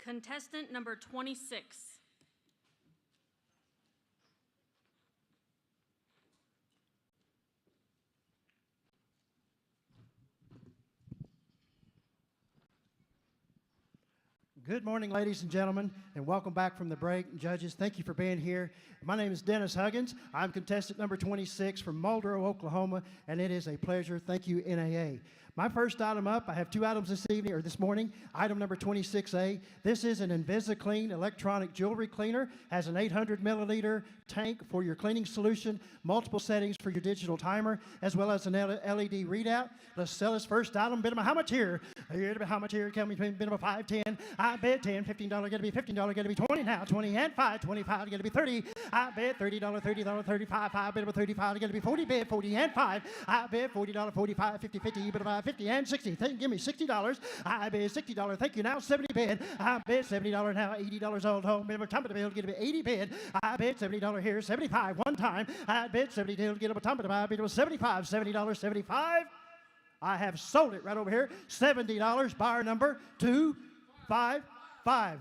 Contestant number 26. Good morning, ladies and gentlemen, and welcome back from the break. Judges, thank you for being here. My name is Dennis Huggins. I'm contestant number 26 from Muldrow, Oklahoma, and it is a pleasure. Thank you, NAA. My first item up, I have 2 items this morning. Item number 26A. This is an InvisiClean electronic jewelry cleaner. Has an 800 milliliter tank for your cleaning solution, multiple settings for your digital timer, as well as an LED readout. Let's sell this first item. Bid about how much here? How much here? Tell me, bid about 5, 10. I bet 10, $15 gonna be $15 gonna be 20 now, 20 and 5, 25 gonna be 30. I bet $30, $30, 35, 5 bid about 35 gonna be 40, bid 40 and 5. I bet $40, 45, 50, 50, bid about 50 and 60. Give me $60. I bet $60. Thank you. Now 70 bid. I bet $70 now, $80 old home. Bid about time to the bill, get about 80 bid. I bet $70 here, 75 one time. I bet $70 to get about time to buy. Bid about 75, $70, 75. I have sold it right over here. $70. Buyer number 255.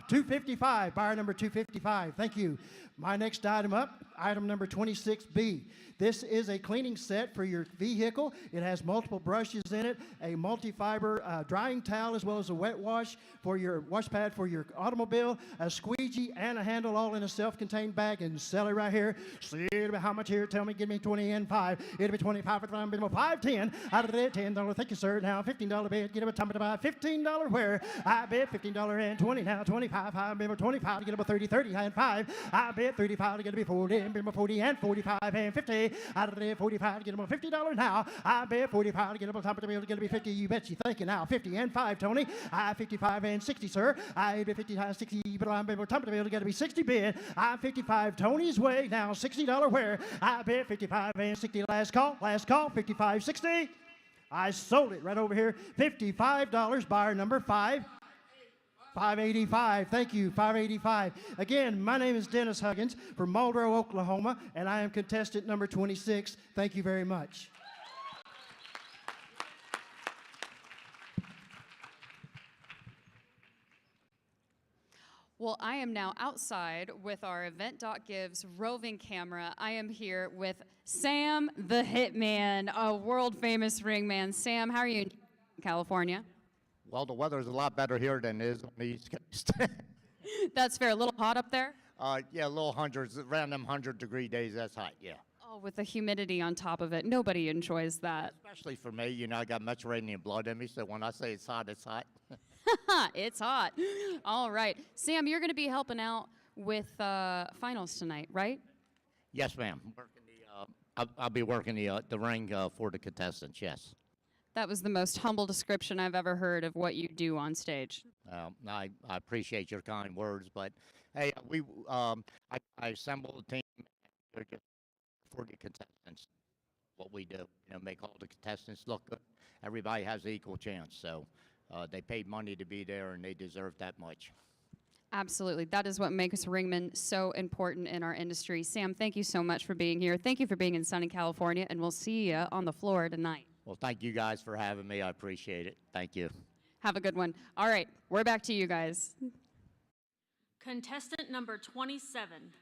255. Buyer number 255. Thank you. My next item up, item number 26B. This is a cleaning set for your vehicle. It has multiple brushes in it, a multi-fiber drying towel, as well as a wet wash for your wash pad for your automobile, a squeegee, and a handle all in a self-contained bag. And sell it right here. See how much here? Tell me, give me 20 and 5. It'll be 25 for the time, 5, 10. Out of that, $10. Thank you, sir. Now $15 bid. Get up a time to buy $15 where? I bet $15 and 20 now. 25. I bet 25 to get up a 30, 30 and 5. I bet 35 to get to be 40, and bid 40 and 45 and 50. Out of there, 45 to get them a $50 now. I bet 45 to get them on top of the bill to get to be 50. You bet you. Thank you. Now 50 and 5, Tony. I 55 and 60, sir. I bet 55, 60, but I'm on top of the bill to get to be 60 bid. I 55 Tony's way. Now $60 where? I bet 55 and 60. Last call. 55, 60. I sold it right over here. $55. Buyer number 5. 585. Thank you. 585. Again, my name is Dennis Huggins from Muldrow, Oklahoma, and I am contestant number 26. Thank you very much. Well, I am now outside with our Event.Gives roving camera. I am here with Sam the Hitman, a world-famous ringman. Sam, how are you in California? Well, the weather is a lot better here than it is on the East Coast. That's fair. A little hot up there? Yeah, a little hundreds, around them 100-degree days, that's hot, yeah. Oh, with the humidity on top of it. Nobody enjoys that. Especially for me, you know, I got Mediterranean blood in me, so when I say it's hot, it's hot. It's hot. All right. Sam, you're going to be helping out with finals tonight, right? Yes, ma'am. I'll be working the ring for the contestants, yes. That was the most humble description I've ever heard of what you do on stage. I appreciate your kind words, but hey, I assembled a team. They're just for the contestants. What we do, you know, make all the contestants look good. Everybody has an equal chance, so they paid money to be there, and they deserve that much. Absolutely. That is what makes ringmen so important in our industry. Sam, thank you so much for being here. Thank you for being in sunny California, and we'll see you on the floor tonight. Well, thank you guys for having me. I appreciate it. Thank you. Have a good one. All right, we're back to you guys. Contestant number 27.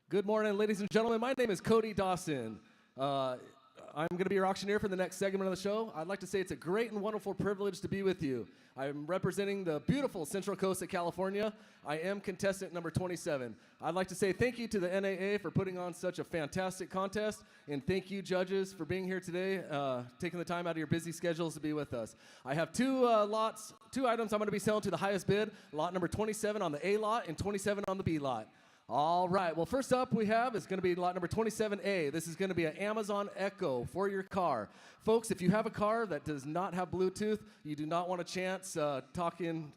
Good morning, ladies and gentlemen. My name is Cody Dawson. I'm going to be your auctioneer for the next segment of the show. I'd like to say it's a great and wonderful privilege to be with you. I'm representing the beautiful Central Coast of California. I am contestant number 27. I'd like to say thank you to the NAA for putting on such a fantastic contest, and thank you, judges, for being here today, taking the time out of your busy schedules to be with us. I have two items I'm going to be selling to the highest bid, lot number 27 on the A lot and 27 on the B lot. All right, well, first up we have is going to be lot number 27A. This is going to be an Amazon Echo for your car. Folks, if you have a car that does not have Bluetooth, you do not want a chance talking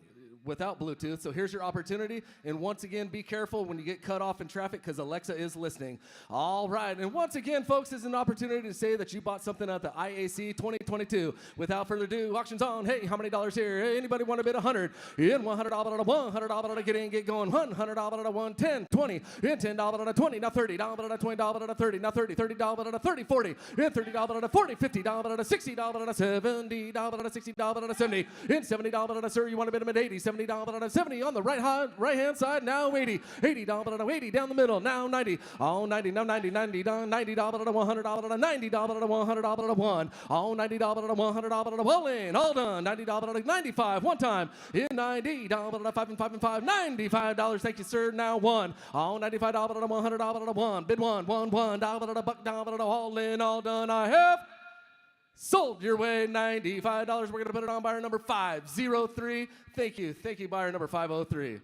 without Bluetooth. So here's your opportunity. And once again, be careful when you get cut off in traffic because Alexa is listening. All right. And once again, folks, this is an opportunity to say that you bought something at the IAC 2022. Without further ado, auction's on. Hey, how many dollars here? Hey, anybody want to bid 100? In $100 to $100 to get in, get going. $100 to 1, 10, 20. In $10 to 20. Now $30 to $20 to 30. Now $30, $30 to 30, 40. In $30 to 40, $50 to $60 to $70 to $60 to 70. In $70 to sir, you want to bid them at 80. $70 to 70 on the right-hand side, now 80. $80 to 80 down the middle, now 90. All 90, now 90, 90 down, $90 to $100 to $90 to $100 to 1. All $90 to $100 to all in, all done. $90 to 95, one time. In $90 to 5 and 5 and 5, $95. Thank you, sir. Now 1. All $95 to $100 to 1. Bid 1, $1 to buck down to all in, all done. I have sold your way, $95. We're going to put it on buyer number 503. Thank you, buyer number 503.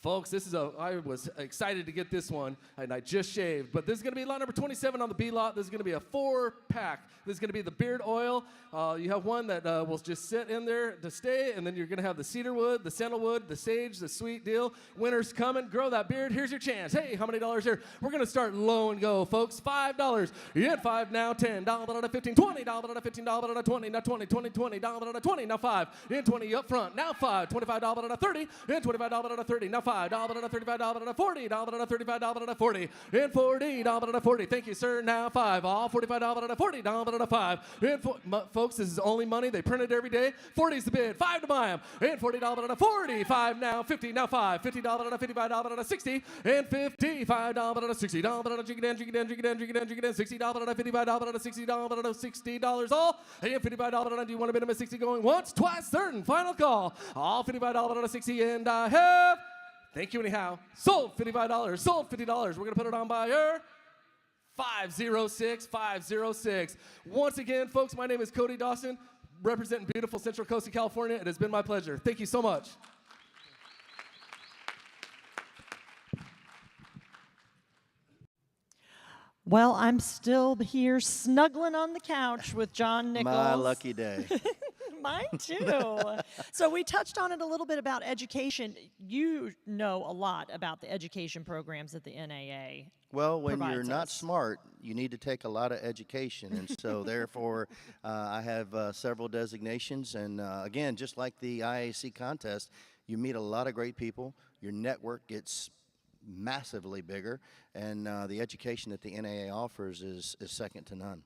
Folks, I was excited to get this one, and I just shaved. But this is going to be lot number 27 on the B lot. This is going to be a 4-pack. This is going to be the beard oil. You have one that will just sit in there to stay, and then you're going to have the cedar wood, the sandalwood, the sage, the sweet deal. Winter's coming. Grow that beard. Here's your chance. Hey, how many dollars here? We're going to start low and go, folks. $5. You hit 5 now, $10 to 15, $20 to $15 to 20, now 20, $20 to 20, now 5. In 20 up front, now 5, $25 to 30, in $25 to 30, now 5. $5 to $35 to $40, $35 to 40, and $40 to 40. Thank you, sir. Now 5. All $45 to $40 to 5. And folks, this is only money. They print it every day. 40 is the bid. 5 to buy them. And $40 to 40. 5 now. 50 now 5. $50 to $55 to 60. And $55 to $60 to drink it in, drink it in, drink it in, drink it in, drink it in. $60 to $55 to $60 all. And $55 to, do you want to bid them at 60 going once, twice, third, and final call. All $55 to 60, and I have. Thank you anyhow. Sold $55. Sold $50. We're going to put it on buyer 506, 506. Once again, folks, my name is Cody Dawson, representing beautiful Central Coast of California. It has been my pleasure. Thank you so much. Well, I'm still here snuggling on the couch with John Nichols. My lucky day. Mine too. So we touched on it a little bit about education. You know a lot about the education programs that the NAA Well, when you're provides not us. smart, you need to take a lot of education. And so therefore, I have several designations. And again, just like the IAC contest, you meet a lot of great people. Your network gets massively bigger. And the education that the NAA offers is second to none.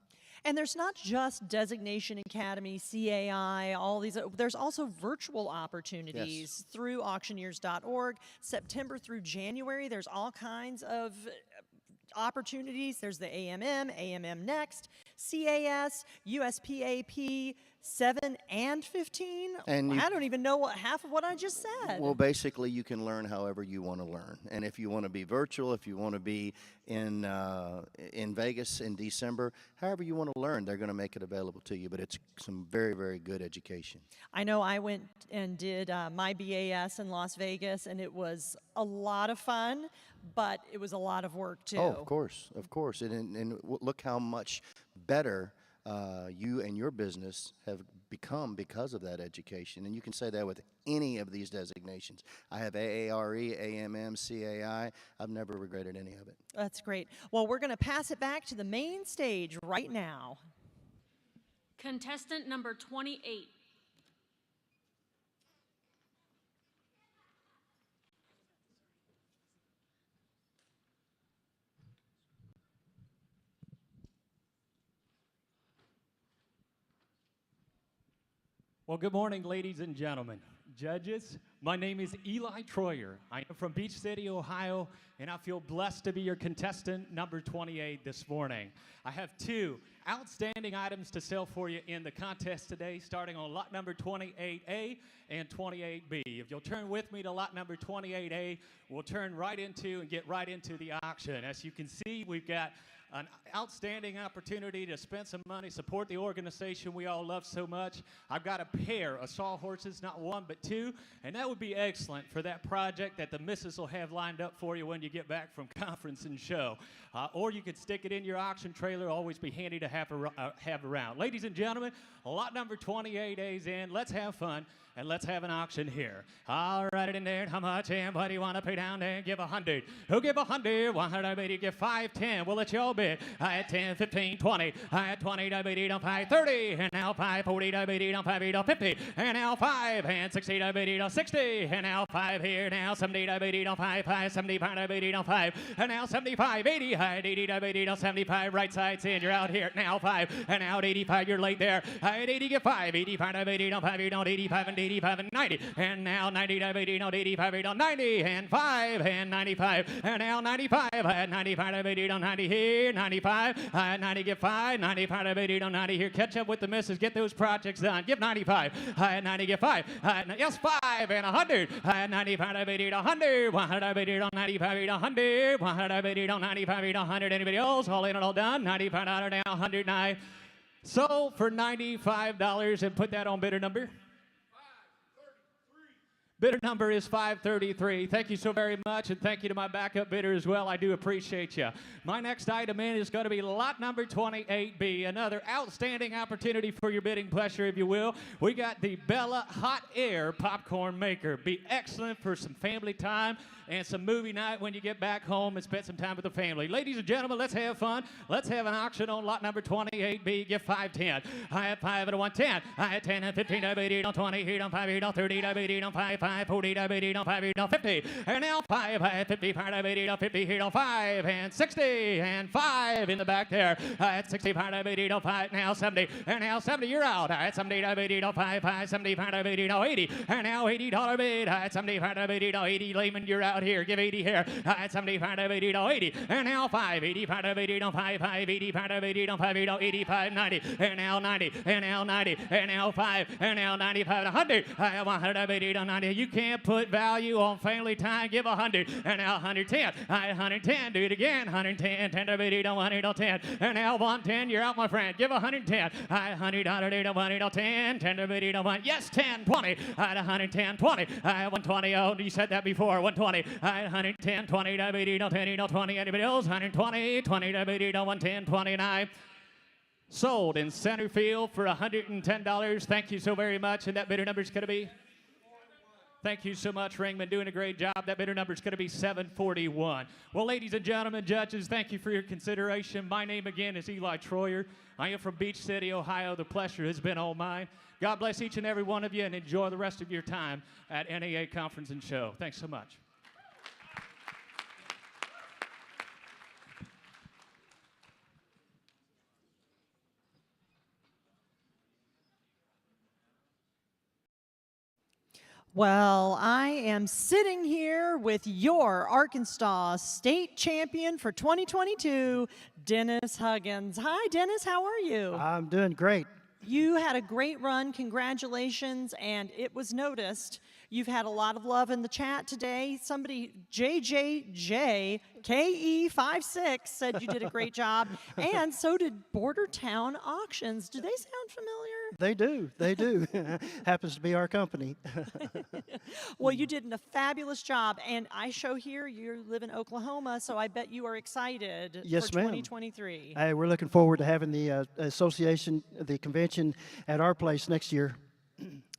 And there's not just Designation Academy, CAI, all these. There's also virtual opportunities through auctioneers.org. September through January, there's all kinds of opportunities. There's the AMM Next, CAS, USPAP, 7 and 15. And I don't even know half of what I just said. Well, basically, you can learn however you want to learn. And if you want to be virtual, if you want to be in Vegas in December, however you want to learn, they're going to make it available to you. But it's some very, very good education. I know I went and did my BAS in Las Vegas, and it was a lot of fun, but it was a lot of work, too. Oh, of course, of course. And look how much better you and your business have become because of that education. And you can say that with any of these designations. I have AARE, AMM, CAI. I've never regretted any of it. That's great. Well, we're going to pass it back to the main stage right now. Contestant number 28. Well, good morning, ladies and gentlemen. Judges, my name is Eli Troyer. I am from Beach City, Ohio, and I feel blessed to be your contestant number 28 this morning. I have two outstanding items to sell for you in the contest today, starting on lot number 28A and 28B. If you'll turn with me to lot number 28A, we'll turn right into and get right into the auction. As you can see, we've got an outstanding opportunity to spend some money, support the organization we all love so much. I've got a pair of sawhorses, not one but two, and that would be excellent for that project that the missus will have lined up for you when you get back from conference and show. Or you could stick it in your auction trailer, always be handy to have around. Ladies and gentlemen, lot number 28A is in. Let's have fun. And let's have an auction here. All right, in there. How much? And what do you want to pay down there? Give 100. Who give 100? 180. Give 5, 10. We'll let you all bid. I had 10, 15, 20. I had 20. Diabetes on 5, 30. And now 5, 40. Diabetes on 5, 50. And now 5 and 60. Diabetes on 60. And now 5 here. Now 70. Diabetes on 5, 5, 75. Diabetes on 5. And now 75, 80. I had 80. Diabetes on 75. Right side's in. You're out here. Now 5. And now 85. You're late there. I had 80. Give 5. 85. Diabetes on 5. You don't 85 and 85 and 90, and now 90, diabetes on 85, 8 on 90, and 5, and 95, and now 95, I had 95, diabetes on 90 here, 95, I had 90, give 5, 95, diabetes on 90 here, catch up with the missus, get those projects done, give 95, I had 90, give 5, I had, yes, 5, and 100, I had 95, diabetes on 100, 100, diabetes on 95, 8 on 100, 100, diabetes on 95, 8 on 100, anybody else, all in and all done, 95, now 109, so for $95, and put that on bidder number. Bidder number is 533. Thank you so very much, and thank you to my backup bidder as well. I do appreciate you. My next item in is going to be lot number 28B, another outstanding opportunity for your bidding pleasure, if you will. We got the Bella Hot Air Popcorn Maker. Be excellent for some family time and some movie night when you get back home and spend some time with the family. Ladies and gentlemen, let's have fun. Let's have an auction on lot number 28B. Give 510. I had 5 and a 110. I had 10 and 15. Diabetes on 20. Heat on 5. Heat on 30. Diabetes on 5. 5. 40. Diabetes on 5. Heat on 50. And now 5. I had 55. Diabetes on 50. Heat on 5. And 60. And 5 in the back there. I had 65. Diabetes on 5. Now 70. And now 70. You're out. I had 70. Diabetes on 5. 5. 75. Diabetes on 80. And now $80 bid. I had 75. Diabetes on 80. Layman, you're out here. Give 80 here. I had 75 diabetes on 80. And now 5. 85 diabetes on 5. 5. 85 diabetes on 5. 85. 90. And now 90. And now 90. And now 5. And now 95. 100. I have 100 diabetes on 90. You can't put value on family time. Give 100. And now 110. I had 110. Do it again. 110. 10 diabetes on 110. And now 110. You're out, my friend. Give 110. I had 100 diabetes on 110. 10 diabetes on 1. Yes, 10. 20. I had 110. 20. I had 120. Oh, you said that before. 120. I had 110, 20, diabetes, no 10, no 20, anybody else? 120, 20, diabetes, no 110, 29. Sold in center field for $110. Thank you so very much. And that bidder number is going to be? Thank you so much, Ringman, doing a great job. That bidder number is going to be 741. Well, ladies and gentlemen, judges, thank you for your consideration. My name again is Eli Troyer. I am from Beach City, Ohio. The pleasure has been all mine. God bless each and every one of you, and enjoy the rest of your time at NAA Conference and Show. Thanks so much. Well, I am sitting here with your Arkansas State Champion for 2022, Dennis Huggins. Hi, Dennis. How are you? I'm doing great. You had a great run. Congratulations. And it was noticed. You've had a lot of love in the chat today. Somebody, JJJ, KE56 said you did a great job, and so did Bordertown Auctions. Do they sound familiar? They do. They do. Happens to be our company. Well, you did a fabulous job, and I show here you live in Oklahoma, so I bet you are excited Yes, for ma'am. 2023. Hey, we're looking forward to having the association, the convention at our place next year.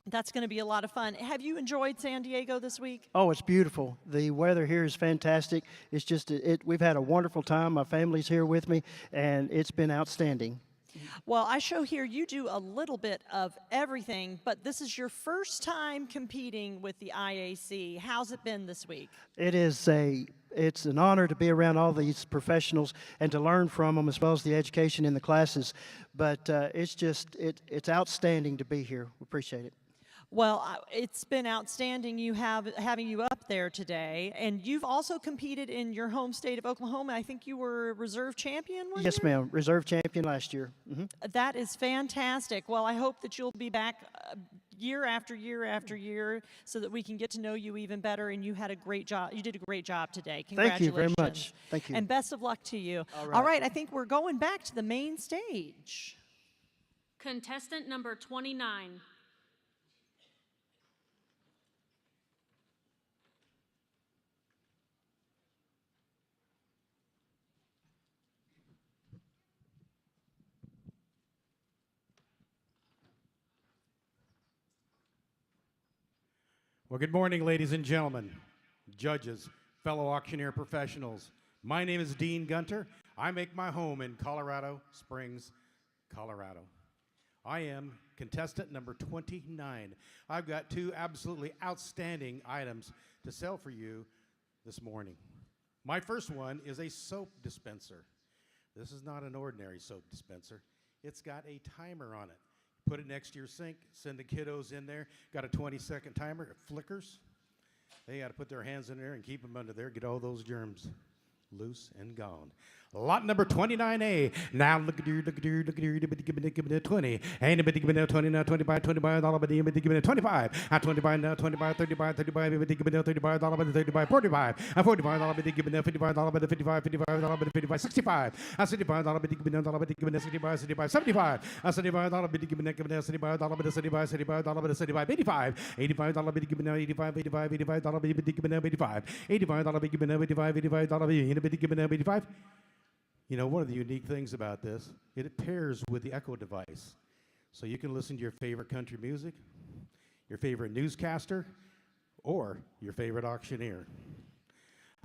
That's going to be a lot of fun. Have you enjoyed San Diego this week? Oh, it's beautiful. The weather here is fantastic. It's just, we've had a wonderful time. My family's here with me, and it's been outstanding. Well, I show here you do a little bit of everything, but this is your first time competing with the IAC. How's it been this week? It's an honor to be around all these professionals and to learn from them, as well as the education in the classes. But it's outstanding to be here. We appreciate it. Well, it's been outstanding having you up there today, and you've also competed in your home state of Oklahoma. I think you were reserve champion, weren't Yes, you? ma'am. Reserve champion last year. That is fantastic. Well, I hope that you'll be back year after year after year so that we can get to know you even better, and you had a great job. You did a great job today. Thank you very Congratulations. much. Thank you. And best of luck to you. All right. I think we're going back to the main stage. Contestant number 29. Well, good morning, ladies and gentlemen, judges, fellow auctioneer professionals. My name is Dean Gunter. I make my home in Colorado Springs, Colorado. I am contestant number 29. I've got two absolutely outstanding items to sell for you this morning. My first one is a soap dispenser. This is not an ordinary soap dispenser. It's got a timer on it. Put it next to your sink, send the kiddos in there. Got a 20-second timer, it flickers. They got to put their hands in there and keep them under there, get all those germs loose and gone. Lot number 29A. Now look at here, look at here, look at here. Give me 20. Anybody give me 20 now, 25, 25, $, give me 25. 25 now, 25, 35, 35, give me $35, $35, 45. $45, give me $55, $55, $55, $55, 65. $65, give me $, give me 65, 65, 75. $75, give me $75, $75, $75, $75, 85. $85, give me $85, $85, $85, give me $85. $85, give me $85, $85, give me $85. You know, one of the unique things about this, it pairs with the Echo device. So you can listen to your favorite country music, your favorite newscaster, or your favorite auctioneer.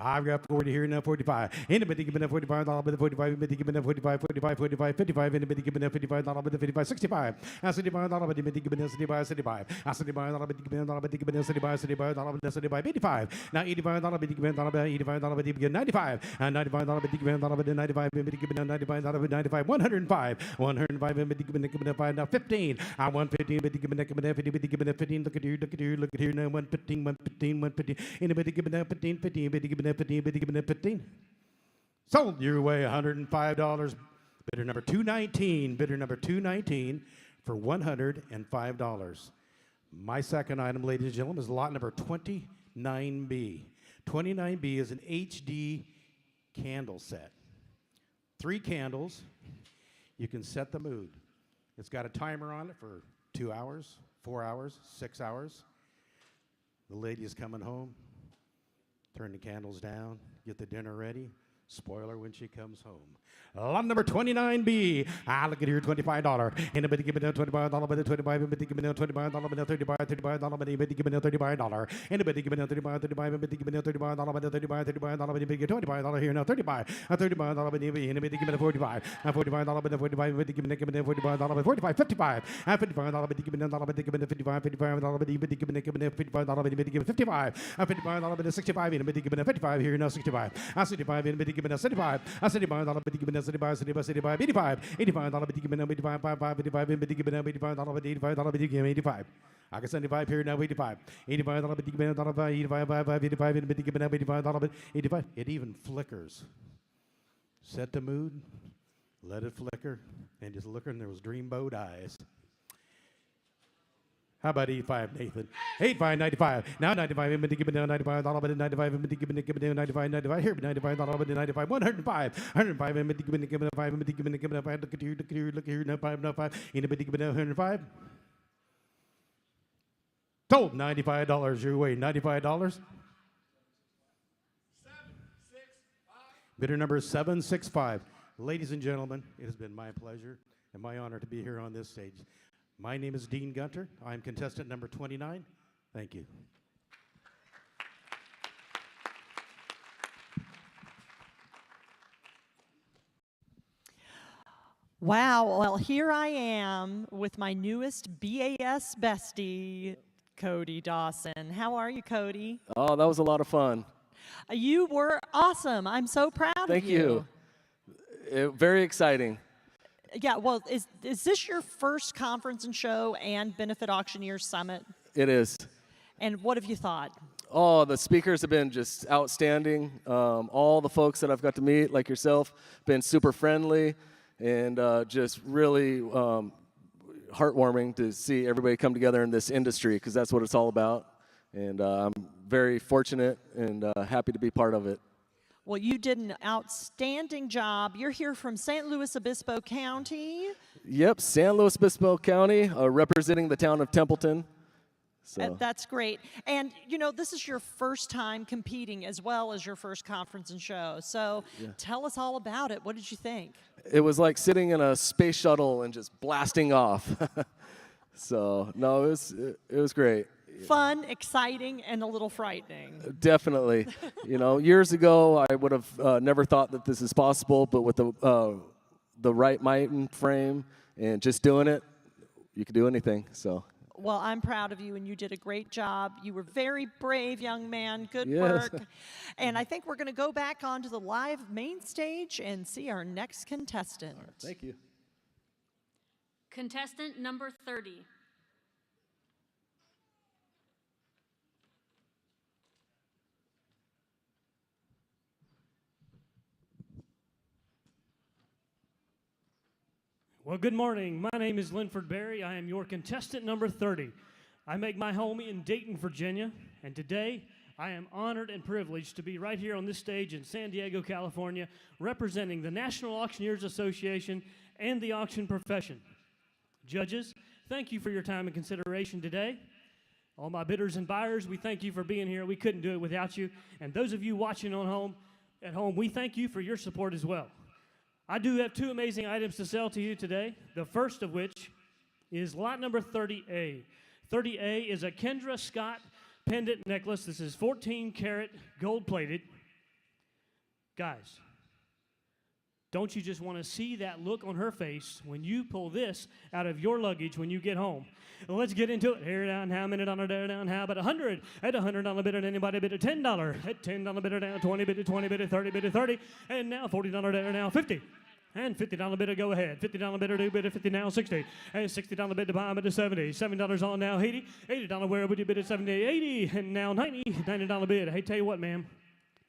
I've got 40 here, now 45. Anybody give me $45, $45, anybody give me $45, $45, $45, $55, anybody give me $55, $55, 65. $75, anybody give me $75, $75. $75, give me $75, give me $75, $75, 85. Now $85, give me $85, give me 95. $95, give me $95, anybody give me $95, 95. 105, 105, anybody give me $5, now 15. 115, anybody give me 15, look at here, look at here, now 115, 115, 115. Anybody give me 15, 15, anybody give me 15. Sold your way $105. Bidder number 219. Bidder number 219 for $105. My second item, ladies and gentlemen, is lot number 29B. 29B is an HD candle set. 3 candles. You can set the mood. It's got a timer on it for 2 hours, 4 hours, 6 hours. The lady is coming home. Turn the candles down, get the dinner ready, spoil her when she comes home. Lot number 29B. Look at here, $25. Anybody give me $25, $25, anybody give me $25, $35, $35, anybody give me $35. Anybody give me $35, $35, anybody give me $35, $35, anybody give me $25 here now, $35. $35, anybody give me $45. $45, $45, anybody give me $45, $45, 55. $55, anybody give me $55, $55, anybody give me $55, anybody give me $55. $55, 65, anybody give me $55 here now, 65. $65, anybody give me $75. $75, anybody give me $75, 85. $85, give me $85, 55, 85, anybody give me $85, $85, give me 85. I got 75 here now, 85. $85, give me $85, 85, anybody give me $85, 85. It even flickers. Set the mood, let it flicker, and just look in those dreamboat eyes. How about 85, Nathan? 85, 95. Now 95, I'm going to give it down 95, all of it 95, I'm going to give it 95, 95, here, 95, all of it 95, 105, 105, I'm going to give it 5, I'm going to give it 5, look at here, look here, no 5, no 5, anybody give it 105? Sold $95 your way, $95. Bidder number 765. Ladies and gentlemen, it has been my pleasure and my honor to be here on this stage. My name is Dean Gunter. I'm contestant number 29. Thank you. Wow, well, here I am with my newest BAS bestie, Cody Dawson. How are you, Cody? Oh, that was a lot of fun. You were awesome. I'm so proud Thank of you. Very exciting. Yeah, well, is this your first conference and show and Benefit Auctioneers Summit? It is. And what have you thought? Oh, the speakers have been just outstanding. All the folks that I've got to meet, like yourself, been super friendly and just really heartwarming to see everybody come together in this industry, because that's what it's all about. And I'm very fortunate and happy to be part of it. Well, you did an outstanding job. You're here from St. Louis Obispo County. Yep, San Luis Obispo County, representing the town of Templeton. So. That's great. And, you know, this is your first time competing as well as your first conference and show. So tell us all about it. What did you think? It was like sitting in a space shuttle and just blasting off. So, no, it was great. Fun, exciting, and a little frightening. Definitely. You know, years ago, I would have never thought that this is possible, but with the right mind frame and just doing it, you can do anything. So. Well, I'm proud of you, and you did a great job. You were very brave, young man. Good Yes. work. And I think we're going to go back onto the live main stage and see our next contestant. All right, thank you. Contestant number 30. Well, good morning. My name is Linford Berry. I am your contestant number 30. I make my home in Dayton, Virginia, and today I am honored and privileged to be right here on this stage in San Diego, California, representing the National Auctioneers Association and the auction profession. Judges, thank you for your time and consideration today. All my bidders and buyers, we thank you for being here. We couldn't do it without you. And those of you watching at home, we thank you for your support as well. I do have two amazing items to sell to you today, the first of which is lot number 30A. 30A is a Kendra Scott pendant necklace. This is 14-karat gold-plated. Guys, don't you just want to see that look on her face when you pull this out of your luggage when you get home? Well, let's get into it. Here down, how many dollar there down, how about 100? At $100 bid, anybody bid at $10. At $10 bid down, 20 bid, 20 bid, 30 bid, 30. And now $40 there now, 50. And $50 bidder, go ahead. $50 bidder, do bid at 50 now, 60. And $60 bid to buy bid at 70. $70 on now, 80. $80 where would you bid at 70? 80. And now 90. $90 bid. Hey, tell you what, ma'am.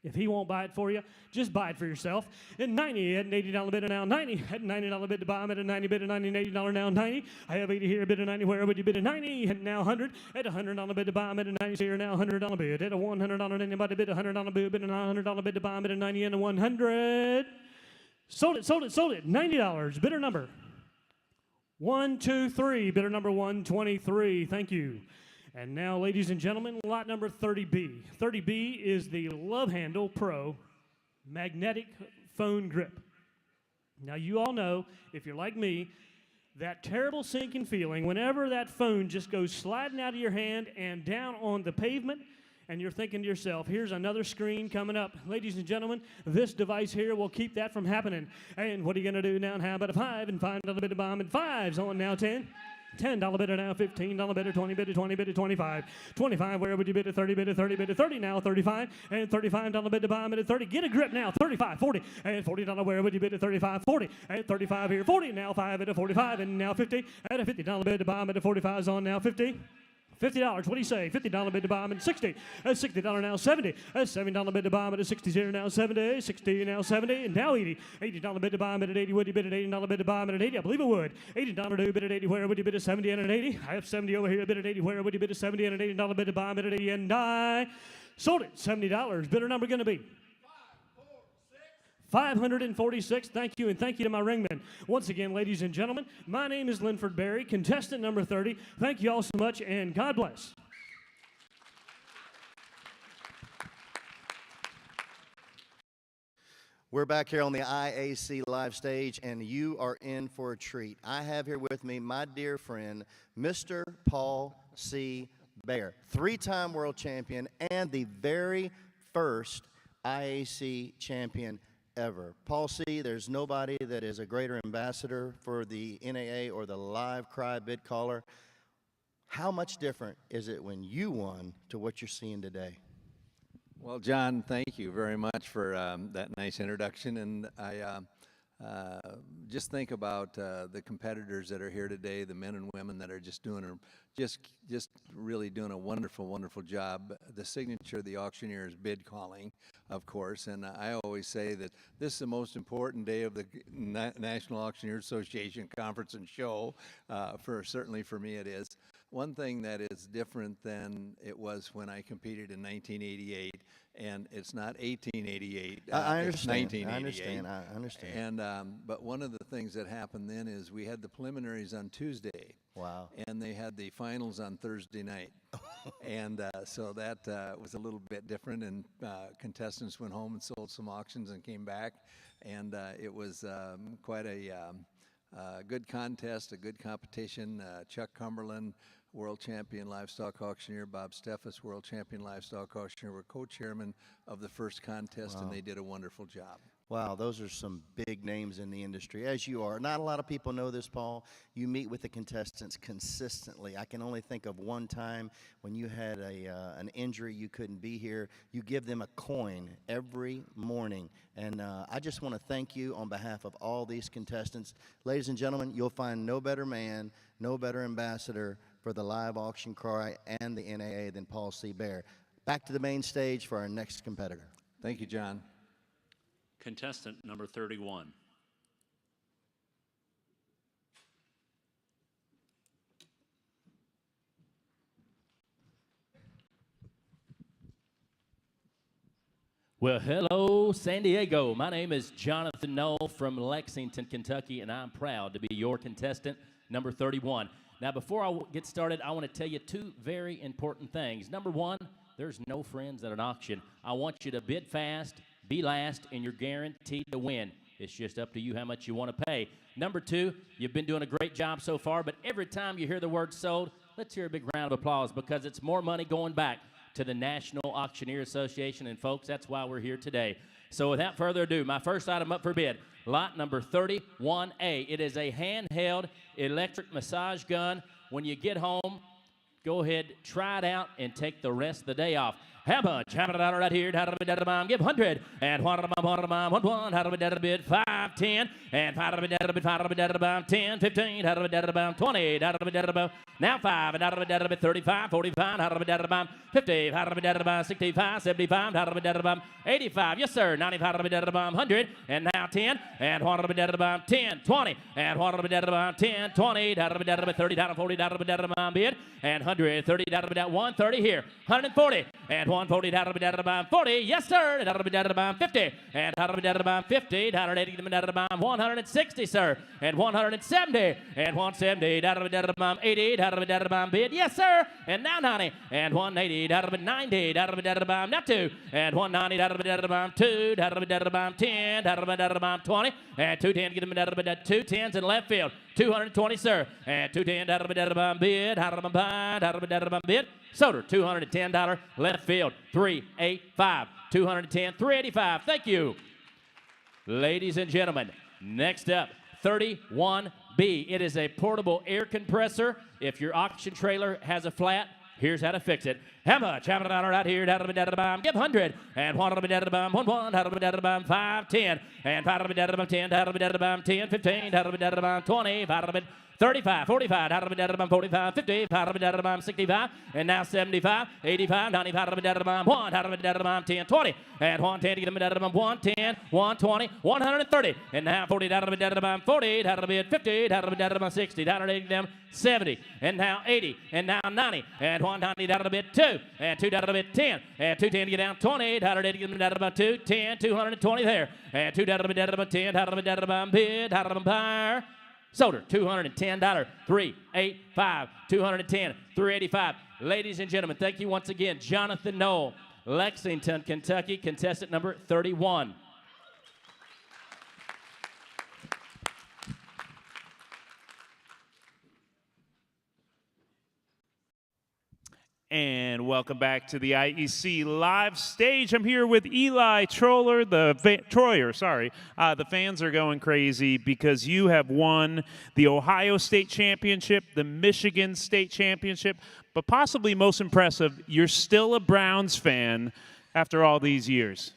If he won't buy it for you, just buy it for yourself. And 90 at an $80 bid now, 90 at $90 bid to buy at a 90 bid at 90 and $80 now, 90. I have 80 here, bid at 90. Where would you bid at 90? And now 100 at $100 bid to buy at a 90 here now, $100 bid at a $100. Anybody bid $100 bid at a $900 bid to buy at a 90 and a 100. Sold it, sold it, sold it. $90. Bidder number 123. Bidder number 123. Thank you. And now, ladies and gentlemen, lot number 30B. 30B is the Love Handle Pro magnetic phone grip. Now, you all know, if you're like me, that terrible sinking feeling whenever that phone just goes sliding out of your hand and down on the pavement, and you're thinking to yourself, here's another screen coming up. Ladies and gentlemen, this device here will keep that from happening. And what are you going to do now? How about a 5 and $5 bid of bomb and 5's on now 10. $10 bidder now, $15 bidder, 20 bidder, 20 bidder, 25. 25, where would you bid at 30 bidder, 30 bidder, 30 now, 35. And $35 bid to buy at 30. Get a grip now, 35, 40. And $40, where would you bid at 35, 40. And 35 here, 40. Now 5 at a 45. And now 50. At a $50 bid to buy at a 45's on now 50. $50. What do you say? $50 bid to bomb and 60. That's $60 now 70. That's $70 bid to bomb at 60 here now 70. 60 now 70 and now 80. $80 bid to bomb at 80. Would you bid at $80 bid to bomb at 80? I believe it would. $80 do bid at 80. Where would you bid at 70 and an 80? I have 70 over here. Bid at 80. Where would you bid at 70 and an $80 bid to bomb at 80 and I sold it. $70. Bidder number going to be 546. Thank you, and thank you to my ringmen. Once again, ladies and gentlemen, my name is Linford Berry, contestant number 30. Thank you all so much, and God bless. We're back here on the IAC live stage, and you are in for a treat. I have here with me my dear friend, Mr. Paul C. Bear, three-time world champion and the very first IAC champion ever. Paul C., there's nobody that is a greater ambassador for the NAA or the live cry bid caller. How much different is it when you won to what you're seeing today? Well, John, thank you very much for that nice introduction. And I just think about the competitors that are here today, the men and women that are just doing just really doing a wonderful, wonderful job. The signature of the auctioneer is bid calling, of course, and I always say that this is the most important day of the National Auctioneer Association Conference and Show. Certainly for me it is. One thing that is different than it was when I competed in 1988, and it's not 1888. I understand. It's 1988. I understand. And but one of the things that happened then is we had the preliminaries on Tuesday. Wow. And they had the finals on Thursday night. And so that was a little bit different, and contestants went home and sold some auctions and came back, and it was quite a good contest, a good competition. Chuck Cumberland, world champion livestock auctioneer, Bob Steffes, world champion livestock auctioneer, were co-chairman of the first contest, and they did a wonderful job. Wow, those are some big names in the industry, as you are. Not a lot of people know this, Paul. You meet with the contestants consistently. I can only think of one time when you had an injury, you couldn't be here. You give them a coin every morning. And I just want to thank you on behalf of all these contestants. Ladies and gentlemen, you'll find no better man, no better ambassador for the live auction cry and the NAA than Paul C. Bear. Back to the main stage for our next competitor. Thank you, John. Contestant number 31. Well, hello, San Diego. My name is Jonathan Knoll from Lexington, Kentucky, and I'm proud to be your contestant, number 31. Now, before I get started, I want to tell you two very important things. Number one, there's no friends at an auction. I want you to bid fast, be last, and you're guaranteed to win. It's just up to you how much you want to pay. Number two, you've been doing a great job so far, but every time you hear the word sold, let's hear a big round of applause, because it's more money going back to the National Auctioneer Association. And folks, that's why we're here today. So without further ado, my first item up for bid, lot number 31A. It is a handheld electric massage gun. When you get home, go ahead, try it out, and take the rest of the day off. How much? How about right here? How do we give 100? And what how do we bid 5, 10, and 5 bid 10, 15, how do we 20, how do we now 5, and how do we 35, 45, how do we 50, how do we 65, 75, how do we 85, yes sir, 95, how do we 100, and now 10, and what do we 10, 20, and what do we 10, 20, how do we 30, how do 40, how do we bid, and 130, how do we 130 here, 140, and 140, how do we 40, yes sir, and how do we 50, and how do we 50, how do we 160, sir, and 170, and 170, how do we 80, how do we bid, yes sir, and now 90, and 180, how do we 90, how do we now 2, and 190, how do we 2, how do we 10, how do we 20, and 210, get them 2 tens in left field, 220, sir, and 210, how do we bid, how do we buy, how do we bid, Soder, $210 left field, 385, 210, 385. Thank you. Ladies and gentlemen, next up, 31B. It is a portable air compressor. If your auction trailer has a flat, here's how to fix it. How much? How about right here? How do we give 100? And what do we 1, how do we 5, 10, and 5 10, how do we 10, 15, how do we 20, how do we 35, 45, 45, 50, 65, and now 75, 85, 95, 100, 10, 20, and 110, 110, 120, 130, and now 40, 40, 50, 60, 70, and now 80, and now 90, and 190, 2, and 2, 10, and 210 to get down 20, 2, 10, 220 there, and 2, 10, bid, power. Solder, $210, 385, 210, 385. Ladies and gentlemen, thank you once again. Jonathan Knoll, Lexington, Kentucky, contestant number 31. And welcome back to the IEC live stage. I'm here with Eli Troyer. The fans are going crazy because you have won the Ohio State Championship, the Michigan State Championship, but possibly most impressive, you're still a Browns fan after all these years.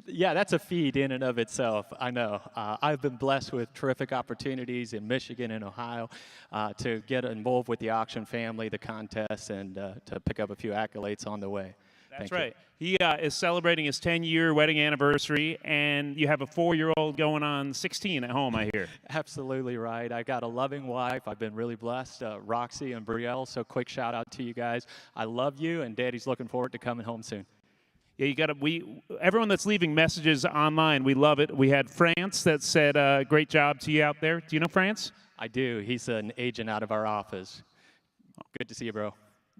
Yeah, that's a feat in and of itself. I know. I've been blessed with terrific opportunities in Michigan and Ohio to get involved with the auction family, the contest, and to pick up a few accolades on the way. That's right. He is celebrating his 10-year wedding anniversary, and you have a 4-year-old going on 16 at home, I hear. Absolutely right. I got a loving wife. I've been really blessed, Roxy and Brielle, so quick shout out to you guys. I love you, and Daddy's looking forward to coming home soon. Yeah, everyone that's leaving messages online, we love it. We had France that said, great job to you out there. Do you know France? I do. He's an agent out of our office. Good to see you, bro.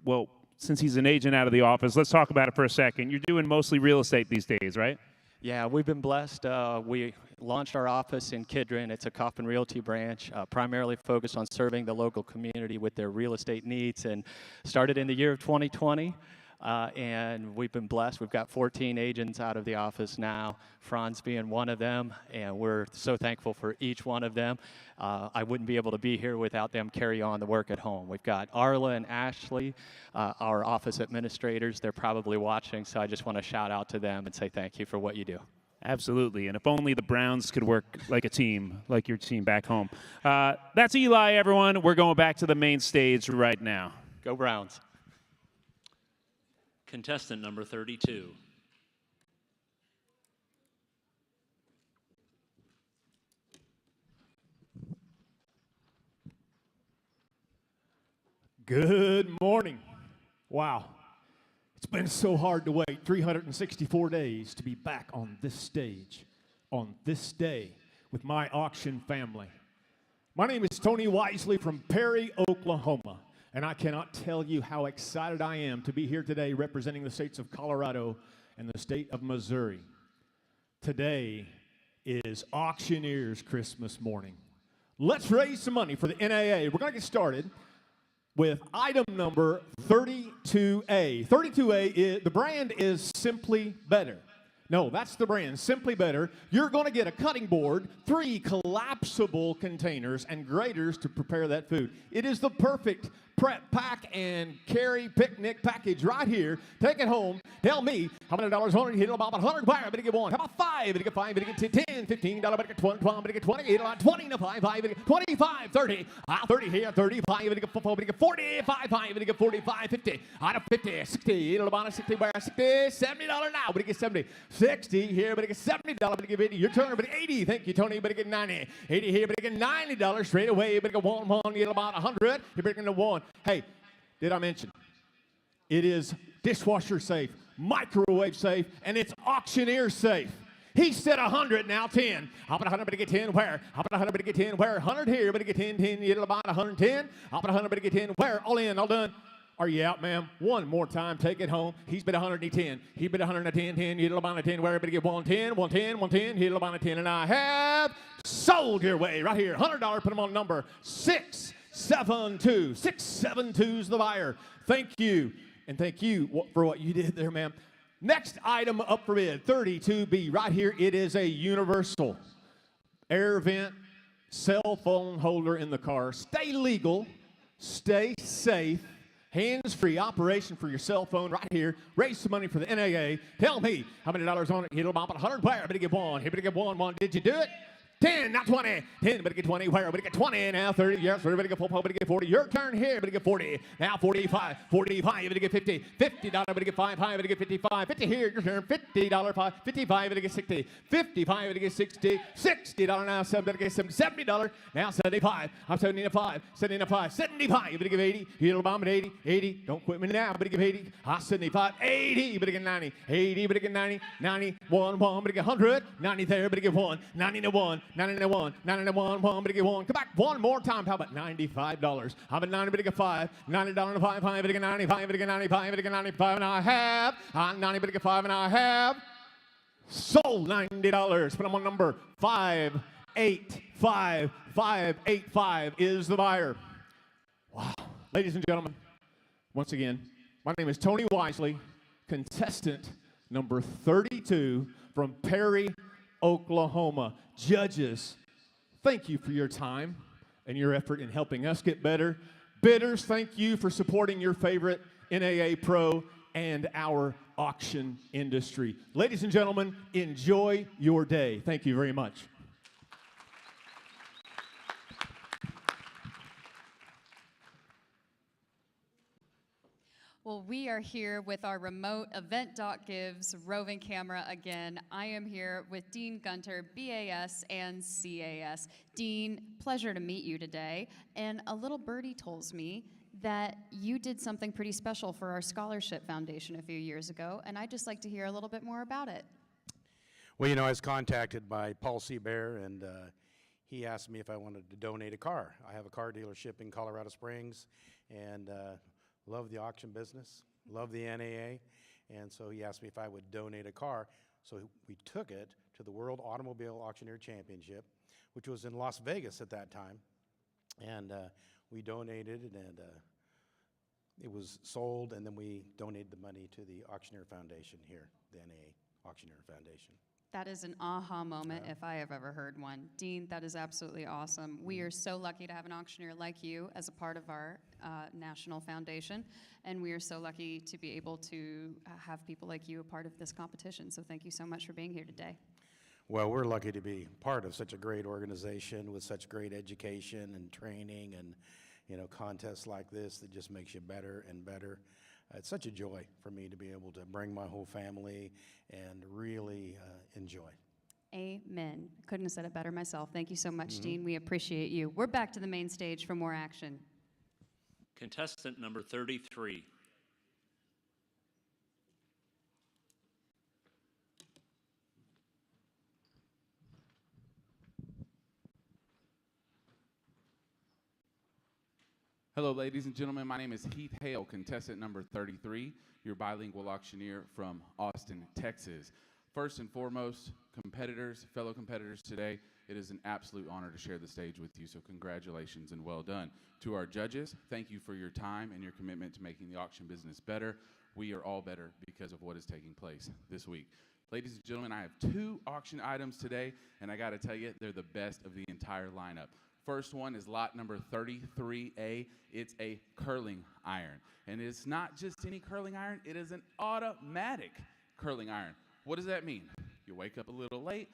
Well, since he's an agent out of the office, let's talk about it for a second. You're doing mostly real estate these days, right? Yeah, we've been blessed. We launched our office in Kidron. It's a Kaufman Realty branch, primarily focused on serving the local community with their real estate needs, and started in the year of 2020. And we've been blessed. We've got 14 agents out of the office now, Franz being one of them, and we're so thankful for each one of them. I wouldn't be able to be here without them carry on the work at home. We've got Arla and Ashley, our office administrators. They're probably watching, so I just want to shout out to them and say thank you for what you do. Absolutely, and if only the Browns could work like a team, like your team back home. That's Eli, everyone. We're going back to the main stage right now. Go Browns. Contestant number 32. Good morning. Wow. It's been so hard to wait 364 days to be back on this stage, on this day, with my auction family. My name is Tony Wisely from Perry, Oklahoma. And I cannot tell you how excited I am to be here today representing the states of Colorado and the state of Missouri. Today is Auctioneer's Christmas morning. Let's raise some money for the NAA. We're going to get started with item number 32A. 32A, the brand is Simply Better. No, that's the brand, Simply Better. You're going to get a cutting board, 3 collapsible containers, and graters to prepare that food. It is the perfect prep, pack, and carry picnic package right here. Take it home. Tell me how many dollars on it. Hit about 100. Buyer, better get 1. How about 5? Better get 5. Better get 10, $15. Better get 20. Better get 20. Hit about 20 to 5. Better get 25, 30. 30 here, 35. Better get 4. Better get 45. Better get 45, 50. Out of 50, 60. Hit about 60. Buyer, 60, $70 now. Better get 70. 60 here. Better get $70. Better get 80. Your turn. Better get 80. Thank you, Tony. Better get 90. 80 here. Better get $90 straight away. Better get 1. Hit about 100. You better get 1. Hey, did I mention it is dishwasher safe, microwave safe, and it's auctioneer safe? He said 100, now 10. How about 100, better get 10, where? How about 100, better get 10, where? 100 here, better get 10, 10, you about 110. How about 100, better get 10, where? All in, all done. Are you out, ma'am? One more time, take it home. He's bid 110. He bid 110, 10, you about 10, where? Better get 110, 110, 110, you about 10, and I have sold your way right here. $100, put them on number 672. 672's the buyer. Thank you, and thank you for what you did there, ma'am. Next item up for bid, 32B, right here. It is a universal air vent cell phone holder in the car. Stay legal, stay safe, hands-free operation for your cell phone right here. Raise some money for the NAA. Tell me how many dollars on it. Hit about 100 buyer. Better get 1. Here, better get 1. Did you do it? 10, not 20. 10, better get 20. Where? Better get 20 now. 30. Yes, better get 40. Better get 40. Your turn here. Better get 40. Now 45. 45. Better get 50. $50. Better get 5. Better get 55. 50 here. Your turn. $50. 5. 55. Better get 60. 55. Better get 60. $60 now. 7. Better get $70. Now 75. I'm 75. 75. 75. You better give 80. You little bomb at 80. 80. Don't quit me now. Better give 80. 75. 80. You better get 90. 80. Better get 90. 91. 1. Better get 100. 90 there. Better get 1. 90 to 1. 91, 91, 1, better get 1. Come back one more time. How about $95? How about 90, better get 5. $90 and 5, better get 95, better get 95, better get 95 and a half. 90, better get 5 and a half. Sold $90. Put them on number 585. 585 is the buyer. Wow. Ladies and gentlemen, once again, my name is Tony Wisely, contestant number 32 from Perry, Oklahoma. Judges, thank you for your time and your effort in helping us get better. Bidders, thank you for supporting your favorite NAA Pro and our auction industry. Ladies and gentlemen, enjoy your day. Thank you very much. Well, we are here with our remote Event.Gives roving camera again. I am here with Dean Gunter, BAS and CAS. Dean, pleasure to meet you today. And a little birdie tells me that you did something pretty special for our Scholarship Foundation a few years ago, and I'd just like to hear a little bit more about it. Well, you know, I was contacted by Paul Seabear, and he asked me if I wanted to donate a car. I have a car dealership in Colorado Springs, and love the auction business, love the NAA, and so he asked me if I would donate a car. So we took it to the World Automobile Auctioneer Championship, which was in Las Vegas at that time, and we donated it, and it was sold, and then we donated the money to the Auctioneer Foundation here, the NAA Auctioneer Foundation. That is an aha moment if I have ever heard one. Dean, that is absolutely awesome. We are so lucky to have an auctioneer like you as a part of our national foundation, and we are so lucky to be able to have people like you a part of this competition. So thank you so much for being here today. Well, we're lucky to be part of such a great organization with such great education and training and, you know, contests like this that just makes you better and better. It's such a joy for me to be able to bring my whole family and really enjoy. Amen. Couldn't have said it better myself. Thank you so much, Dean. We appreciate you. We're back to the main stage for more action. Contestant number 33. Hello, ladies and gentlemen. My name is Heath Hale, contestant number 33, your bilingual auctioneer from Austin, Texas. First and foremost, competitors, fellow competitors today, it is an absolute honor to share the stage with you, so congratulations and well done. To our judges, thank you for your time and your commitment to making the auction business better. We are all better because of what is taking place this week. Ladies and gentlemen, I have 2 auction items today, and I gotta tell you, they're the best of the entire lineup. First one is lot number 33A. It's a curling iron. And it's not just any curling iron, it is an automatic curling iron. What does that mean? You wake up a little late,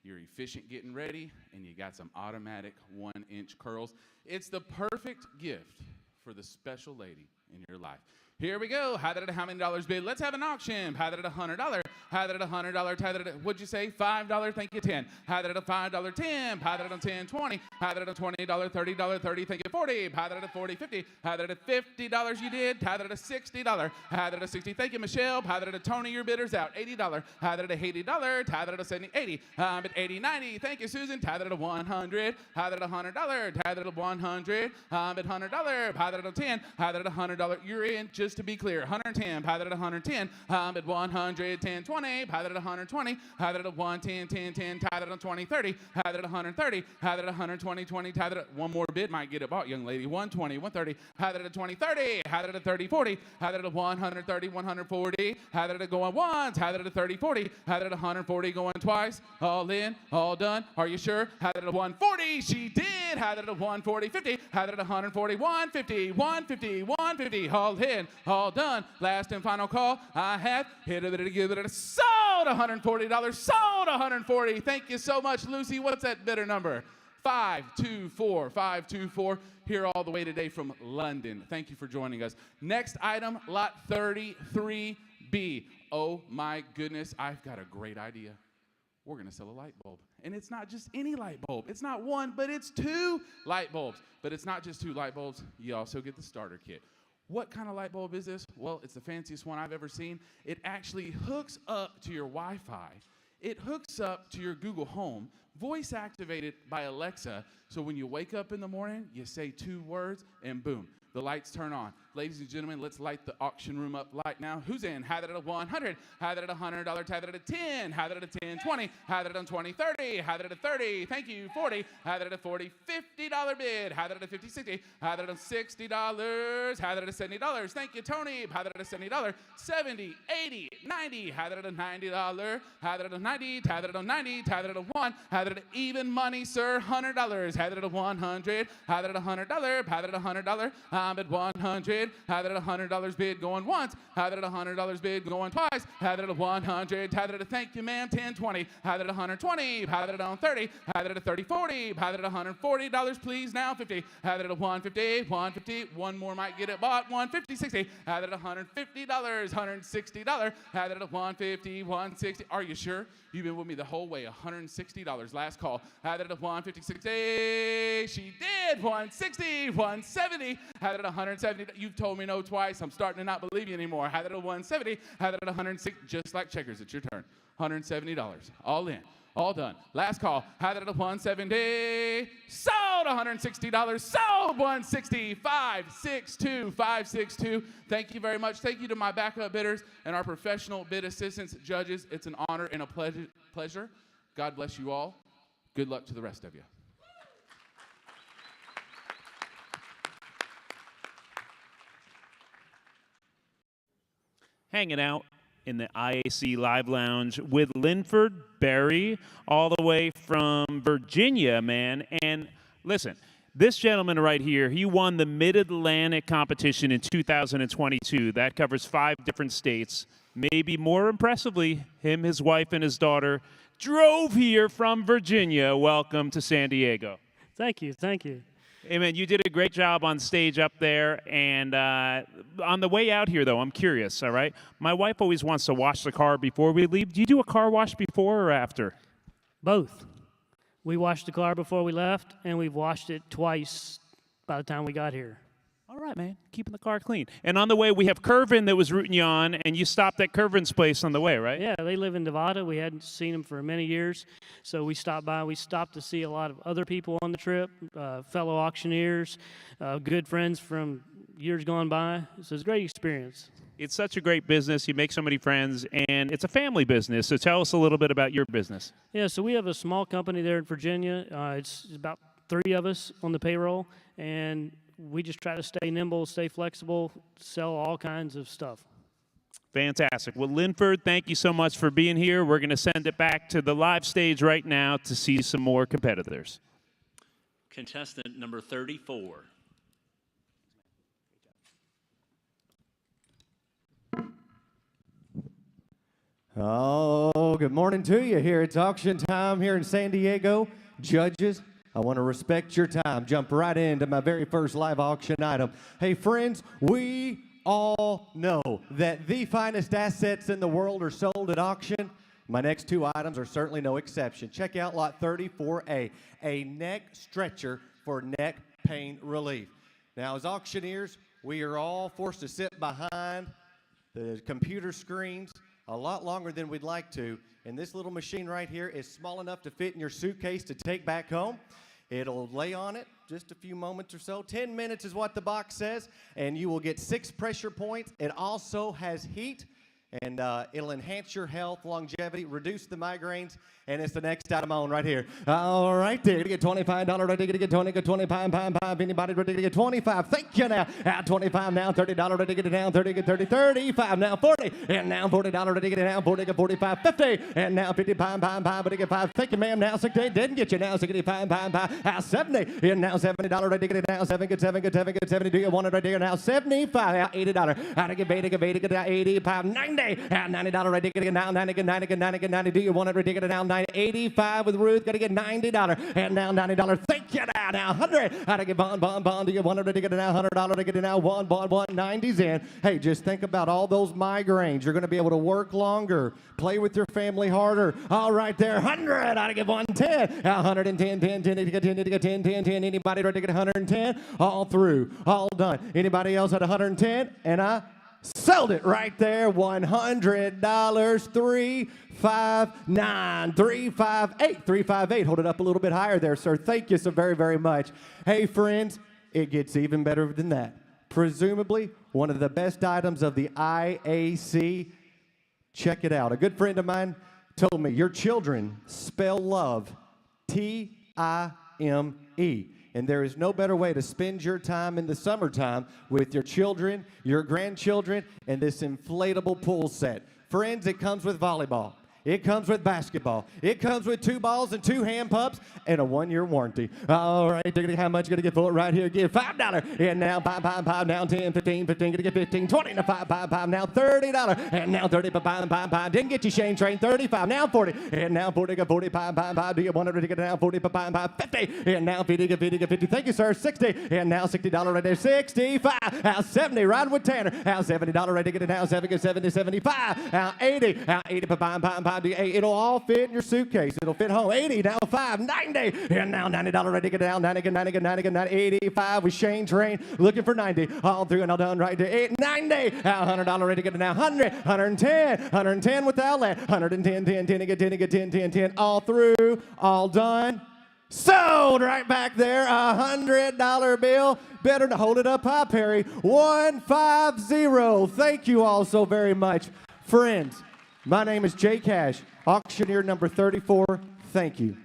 you're efficient getting ready, and you got some automatic 1-inch curls. It's the perfect gift for the special lady in your life. Here we go. How many dollars bid? Let's have an auction. How did $100? How did $100? What'd you say? $5? Thank you, 10. How did $5? 10. How did $10? 20. How did $20? $30? 30. Thank you, 40. How did $40? 50. How did $50? You did. How did $60? How did $60? Thank you, Michelle. How did Tony? Your bidder's out. $80. How did $80? How did $70? 80. At 80, 90. Thank you, Susan. How did $100? How did $100? How did $100? At $100. How did $10? How did $100? You're in. Just to be clear, 110. How did $110? At 110, 20. How did $120? How did 110, 10, 10. How did 20, 30? How did 130? How did 120, 20? How did one more bid might get it bought, young lady. 120, 130. How did 20, 30? How did 30, 40? How did 130, 140? How did it go on once? How did 30, 40? How did 140 go on twice? All in, all done. Are you sure? How did 140? She did. How did 140, 50? How did 140, 150, 150, 150? All in, all done. Last and final call. I have hit it, give it a sold sold $140, sold $140. Thank you so much, Lucy. What's that bidder number? 524, 524, here all the way today from London. Thank you for joining us. Next item, lot 33B. Oh my goodness, I've got a great idea. We're gonna sell a light bulb. And it's not just any light bulb. It's not one, but it's 2 light bulbs. But it's not just 2 light bulbs. You also get the starter kit. What kind of light bulb is this? Well, it's the fanciest one I've ever seen. It actually hooks up to your Wi-Fi. It hooks up to your Google Home, voice activated by Alexa. So when you wake up in the morning, you say 2 words and boom, the lights turn on. Ladies and gentlemen, let's light the auction room up light now. Who's in? Have it at a 100, have it at $100, have it at a 10, have it at a 10, 20, have it at a 20, 30, have it at a 30, thank you, 40, have it at a 40, $50 bid, have it at a 50, 60, have it at a $60, have it at a $70, thank you, Tony, have it at a $70, 70, 80, 90, have it at a $90, have it at a 90, have it at a 90, have it at a 1, have it at even money, sir, $100, have it at a 100, have it at a $100, have it at a $100, I'm at 100. Have it at a $100 bid going once. Have it at a $100 bid going twice. Have it at a 100. Have it at a thank you, ma'am, 10, 20. Have it at 120. Have it at a 30. Have it at a 30, 40. Have it at $140, please, now 50. Have it at a 150, 150. One more might get it bought. 150, 60. Have it at $150, $160. Have it at a 150, 160. Are you sure? You've been with me the whole way. $160. Last call. Had it at 150, 60. She did. 160, 170. Had it at 170. You've told me no twice. I'm starting to not believe you anymore. Had it at 170. Had it at 160. Just like checkers. It's your turn. $170. All in. All done. Last call. Had it at 170. Sold $160. Sold 160. 562. 562. Thank you very much. Thank you to my backup bidders and our professional bid assistants, judges. It's an honor and a pleasure. God bless you all. Good luck to the rest of you. Hanging out in the IAC Live Lounge with Linford Berry, all the way from Virginia, man. And listen, this gentleman right here, he won the Mid-Atlantic competition in 2022. That covers 5 different states. Maybe more impressively, him, his wife, and his daughter drove here from Virginia. Welcome to San Diego. Thank you, thank you. Hey, man, you did a great job on stage up there. And on the way out here, though, I'm curious, all right? My wife always wants to wash the car before we leave. Do you do a car wash before or after? Both. We washed the car before we left, and we've washed it twice by the time we got here. All right, man, keeping the car clean. And on the way, we have Curvin that was rooting you on, and you stopped at Curvin's place on the way, right? Yeah, they live in Nevada. We hadn't seen them for many years, so we stopped by. We stopped to see a lot of other people on the trip, fellow auctioneers, good friends from years gone by. So it's a great experience. It's such a great business. You make so many friends, and it's a family business. So tell us a little bit about your business. Yeah, so we have a small company there in Virginia. It's about 3 of us on the payroll, and we just try to stay nimble, stay flexible, sell all kinds of stuff. Fantastic. Well, Linford, thank you so much for being here. We're going to send it back to the live stage right now to see some more competitors. Contestant number 34. Oh, good morning to you here. It's auction time here in San Diego. Judges, I want to respect your time. Jump right into my very first live auction item. Hey, friends, we all know that the finest assets in the world are sold at auction. My next 2 items are certainly no exception. Check out lot 34A, a neck stretcher for neck pain relief. Now, as auctioneers, we are all forced to sit behind the computer screens a lot longer than we'd like to. And this little machine right here is small enough to fit in your suitcase to take back home. It'll lay on it just a few moments or so. 10 minutes is what the box says, and you will get 6 pressure points. It also has heat, and it'll enhance your health, longevity, reduce the migraines, and it's the next item on right here. All right, there, to get $25, ready to get 20, get 25, anybody ready to get 25? Thank you now. At 25 now, $30, ready to get it down, 30, get 30, 35 now, 40, and now $40, ready to get it down, 40, get 45, 50, and now 55, ready to get 5. Thank you, ma'am. Now 60, didn't get you now, 65, 70, and now $70, ready to get it down, 7, get 7, get 7, get 70. Do you want it right there now? 75, now $80, how to get 80, get 80, get 85, $90. At $90, ready to get now, 90, 90, 90, 90. Do you want it? Ready to get now, 90, 85 with Ruth, gonna get $90. And now $90. Thank you now, 100. How to get bond. Do you want it? Ready to get it now, $100 to get it now, one, 90's in. Hey, just think about all those migraines. You're gonna be able to work longer, play with your family harder. All right there, 100. How to get 110. 110, 10, 10, 10, 10. Anybody ready to get 110? All through, all done. Anybody else at 110? And I sold it right there. $100. 359 358 358. Hold it up a little bit higher there, sir. Thank you so very, very much. Hey, friends, it gets even better than that. Presumably one of the best items of the IAC. Check it out. A good friend of mine told me your children spell love T-I-M-E. And there is no better way to spend your time in the summertime with your children, your grandchildren, and this inflatable pool set. Friends, it comes with volleyball. It comes with basketball. It comes with 2 balls and 2 hand pumps and a 1-year warranty. All right, how much you gonna get for it right here? Give $5. And now 5, now 10, 15, gonna get 15, 20, now 5, now $30. And now 30, 5. Didn't get you, Shane Train, 35, now 40. And now 40, got 45, do you want it to get it now? 40, 5, 50. And now 50, get 50. Thank you, sir, 60. And now $60 right there, 65. Now 70, riding with Tanner. Now $70 right to get it now, 70, 75. Now 80, now 80, 5. It'll all fit in your suitcase. It'll fit home. 80, now 5, 90. And now $90 ready to get down. 90, 85 with Shane Train. Looking for 90. All through and all done right there. 90. Now $100 ready to get down. 100, 110 with the outlet. 110, 10. All through, all done. Sold right back there. $100 bill. Better to hold it up high, Perry. 150. Thank you all so very much. Friends, my name is Jay Cash, auctioneer number 34. Thank you.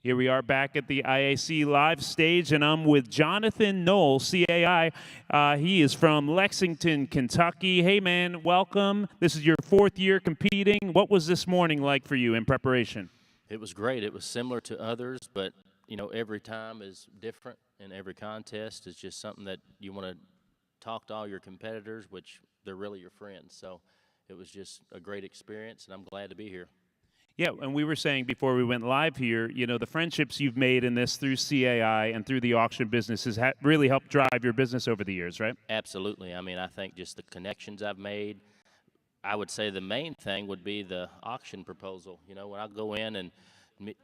Here we are back at the IAC live stage, and I'm with Jonathan Knoll, CAI. He is from Lexington, Kentucky. Hey, man, welcome. This is your 4th year competing. What was this morning like for you in preparation? It was great. It was similar to others, but you know, every time is different, and every contest is just something that you want to talk to all your competitors, which they're really your friends. So it was just a great experience, and I'm glad to be here. Yeah, and we were saying before we went live here, you know, the friendships you've made in this through CAI and through the auction business has really helped drive your business over the years, right? Absolutely. I mean, I think just the connections I've made. I would say the main thing would be the auction proposal. You know, when I go in and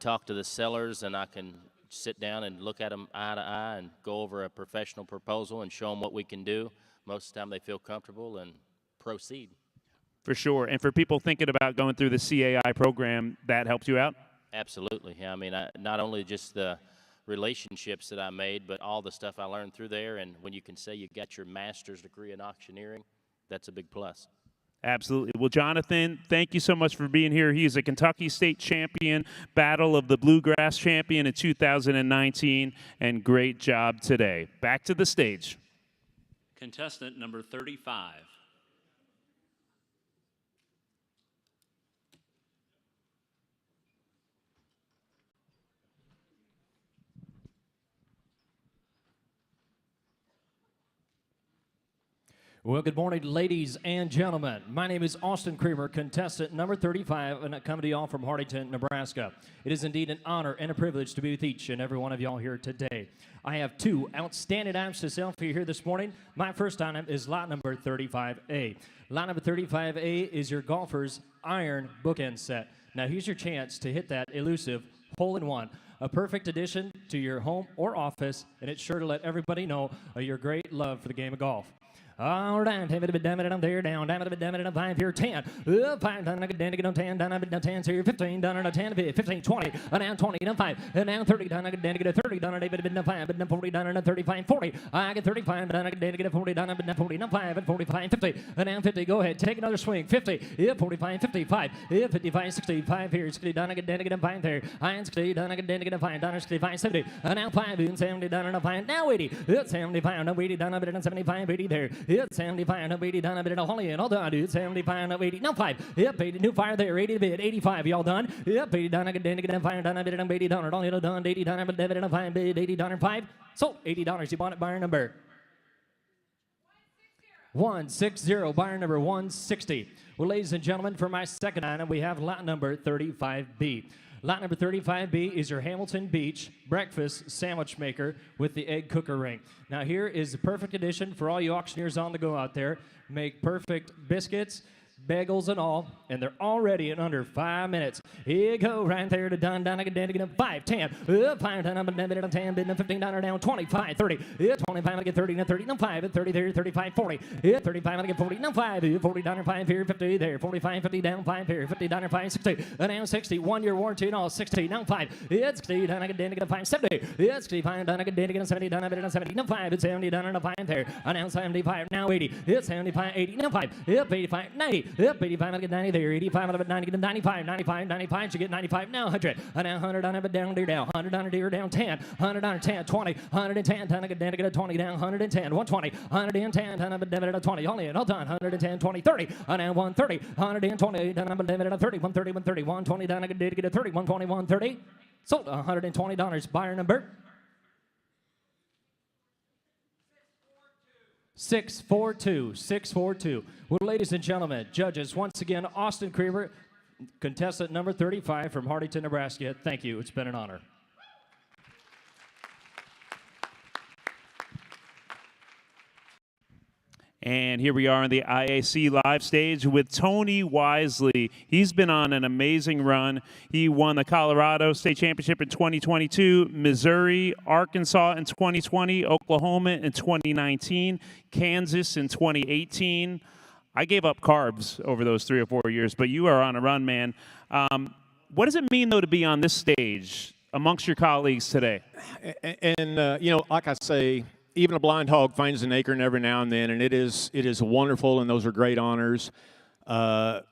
talk to the sellers, and I can sit down and look at them eye to eye and go over a professional proposal and show them what we can do. Most of the time they feel comfortable and proceed. For sure. And for people thinking about going through the CAI program, that helped you out? Absolutely. Yeah, I mean, not only just the relationships that I made, but all the stuff I learned through there. And when you can say you got your master's degree in auctioneering, that's a big plus. Absolutely. Well, Jonathan, thank you so much for being here. He is a Kentucky State champion, Battle of the Bluegrass champion in 2019, and great job today. Back to the stage. Contestant number 35. Well, good morning, ladies and gentlemen. My name is Austin Creamer, contestant number 35, and I come to y'all from Hartington, Nebraska. It is indeed an honor and a privilege to be with each and every one of y'all here today. I have 2 outstanding items to sell for you here this morning. My first item is lot number 35A. Lot number 35A is your golfer's iron bookend set. Now, here's your chance to hit that elusive hole-in-one. A perfect addition to your home or office, and it's sure to let everybody know your great love for the game of golf. All right, damn it, I'm there, down, damn it, I'm 5 here, 10. 5, down, I get on 10, down, I get 10, here, 15, down, on 10, 15, 20, down 20, down 5, down 30, down, I get a 30, down, I get 5, down 40, down, 35, 40. I get 35, down, I get a 40, down, I get 40, down 5, and 45, 50, down 50, go ahead, take another swing, 50, 45, 55, 55, 65 here, 60, down, I get a 5 there, 60, down, I get a 5, down, 65, 70, now 5, 70, down, 5, now 80, 75, now 80, down, I get 75, 80 there. It's 75 up 80 done a bit of Holly and all done, dude. 75 up 80. Now 5. Yep, 80 new fire there. 80 to bit. 85. Y'all done? Yep, 80 done. I get down fire done a bit of 80 done. All you know done. 80 done. But David and 5 bid. 80 done 5. So $80. You bought it buyer number 160. Buyer number 160. Well, ladies and gentlemen, for my second item, we have lot number 35B. Lot number 35B is your Hamilton Beach breakfast sandwich maker with the egg cooker ring. Now here is the perfect addition for all you auctioneers on the go out there. Make perfect biscuits, bagels and all, and they're all ready in under 5 minutes. Here you go, right there to done, I get down, 5, 10, 5, 10, I'm a $10, 10, $15 down, 25, 30, 25, I get 30, now 30, now 5, 30 there, 35, 40, 35, I get 40, now 5, $40, 5 here, 50 there, 45, 50 down, 5 here, $50, 5, 60, now 60, 1 year warranty and all, 60, now 5, it's 60, done, I get down, get 5, 70, it's 65, done, I get down, get 70, done, I get 70, now 5, it's 70, done, and a 5 there, now 75, now 80, it's 75, 80, now 5, 85, 90, 85, I get 90 there, 85, I get 90, get 95, 95, 95, you get 95, now 100, now 100, on it down, deer down, 100 on a deer down, 10, 100 on a 10, 20, 110, ton, I get down, get a 20 down, 110, 120, 110, ton, I get down, 20, only all done, 110, 20, 30, now 130, 120, done, I'm down, 30, 130, 130, 120, down, I get a 30, 120, 130, sold $120, buyer number 642, 642. Well, ladies and gentlemen, judges, once again, Austin Creamer, contestant number 35 from Hardyton, Nebraska. Thank you. It's been an honor. And here we are on the IAC live stage with Tony Wisely. He's been on an amazing run. He won the Colorado State Championship in 2022, Missouri, Arkansas in 2020, Oklahoma in 2019, Kansas in 2018. I gave up carbs over those 3 or 4 years, but you are on a run, man. What does it mean, though, to be on this stage amongst your colleagues today? And you know, like I say, even a blind hog finds an acorn every now and then, and it is wonderful, and those are great honors. But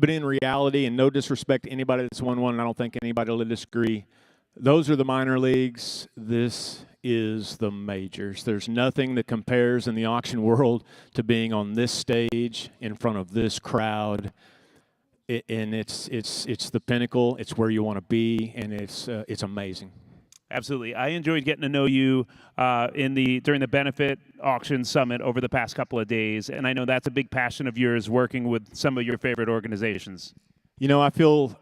in reality, and no disrespect to anybody that's won one, and I don't think anybody will disagree, those are the minor leagues. This is the majors. There's nothing that compares in the auction world to being on this stage in front of this crowd. And it's the pinnacle. It's where you want to be, and it's amazing. Absolutely. I enjoyed getting to know you during the benefit auction summit over the past couple of days, and I know that's a big passion of yours, working with some of your favorite organizations. You know, I feel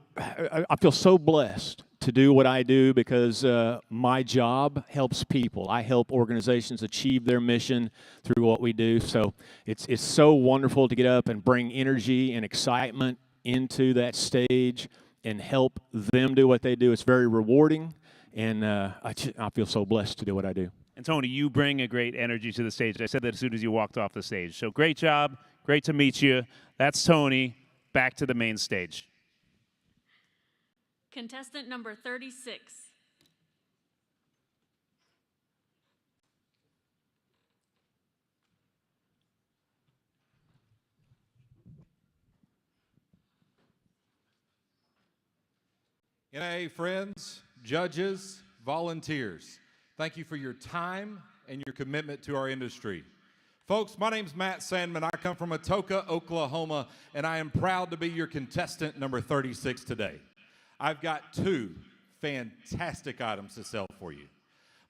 so blessed to do what I do because my job helps people. I help organizations achieve their mission through what we do. So it's so wonderful to get up and bring energy and excitement into that stage and help them do what they do. It's very rewarding. And I feel so blessed to do what I do. And Tony, you bring a great energy to the stage. I said that as soon as you walked off the stage. So great job. Great to meet you. That's Tony. Back to the main stage. Contestant number 36. NAA friends, judges, volunteers, thank you for your time and your commitment to our industry. Folks, my name's Matt Sandman. I come from Atoka, Oklahoma, and I am proud to be your contestant number 36 today. I've got 2 fantastic items to sell for you.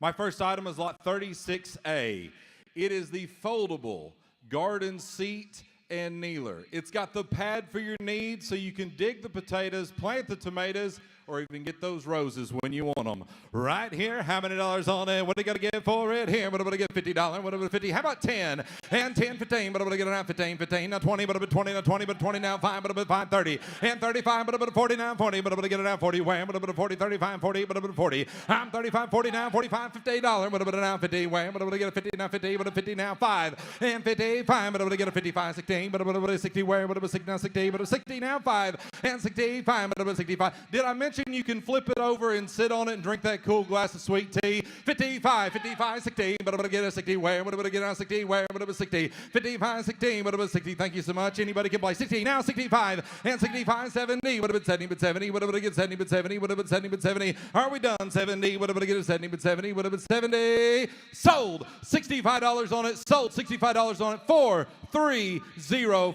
My first item is lot 36A. It is the foldable garden seat and kneeler. It's got the pad for your needs so you can dig the potatoes, plant the tomatoes, or even get those roses when you want them. Right here, how many dollars on it? What do you got to get for it? Here, what do I get? $50. What about 50? How about 10? And 10, 15. What do I get around 15? 15. Now 20. What about 20? Now 20. But 20 now 5. What about 5? 30. And 35. What about 40? Now 40. What about get around 40? Wham. What about 40? 35. 40. What about 40? I'm 35. 40 now. 45. $50. What about now 50? Wham. What about get a 50? Now 50. What about 50 now 5? And 55. What about get a 55? 16. What about 60? Where? What about 60 now 60? What about 60 now 5? And 65. What about 65? Did I mention stretching, you can flip it over and sit on it and drink that cool glass of sweet tea. 55, 55, 60, but I'm going to get a 60 where, but I'm going to get a 60 where, but I'm 60, 55, 60, but I'm 60. Thank you so much. Anybody can play 60, now 65, and 65, 70, would have been 70, but 70, would have been 70, but 70, would have been 70, but 70. Are we done? 70, would have been a 70, but 70, would have been 70. Sold. $65 on it. Sold. $65 on it. 430,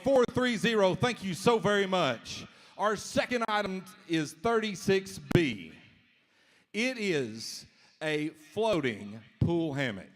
430. Thank you so very much. Our second item is 36B. It is a floating pool hammock.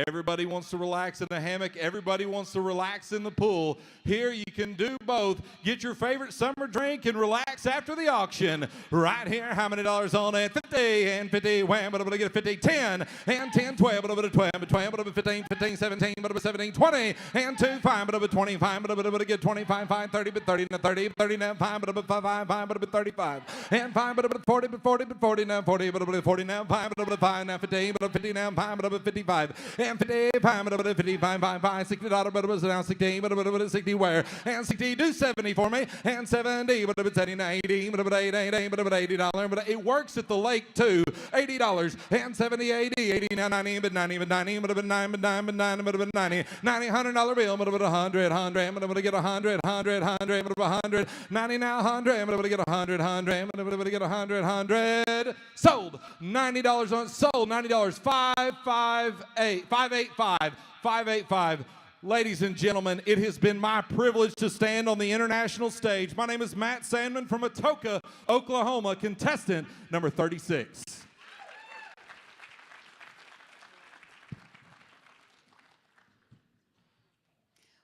Everybody wants to relax in the hammock. Everybody wants to relax in the pool. Here you can do both. Get your favorite summer drink and relax after the auction. Right here, how many dollars on it? 50 and 50. Wham, but I'm going to get a 50. 10 and 10, 12, but I'm going to 12, 12, but I'm 15, 15, 17, but I'm 17, 20 and 2, 5, but I'm 25, but I'm going to get 25, 5, 30, but 30, 30, 30, now 5, but I'm 5, 5, but I'm 35, and 5, but I'm 40, but 40, but 40, now 40, but I'm 40, now 5, but I'm 5, now 15, but I'm 50, now 5, but I'm 55. And 55, but I'm 55, 55, $60, but it was now 16, but I'm 60 where? And 60, do 70 for me, and 70, but I'm 70, 80, but I'm 80, but I'm $80, but it works at the lake too, $80, and 70, 80, 80, now 90, but 90, but 90, but I'm 9, but 9, but 9, but I'm 90, $100 bill, but I'm 100, 100, but I'm gonna get 100, 100, 100, but I'm 100, 90 now 100, but I'm gonna get 100, 100, but I'm gonna get 100, 100, sold, $90 on, sold, $90, 558, 585, 585. Ladies and gentlemen, it has been my privilege to stand on the international stage. My name is Matt Sandman from Atoka, Oklahoma, contestant number 36.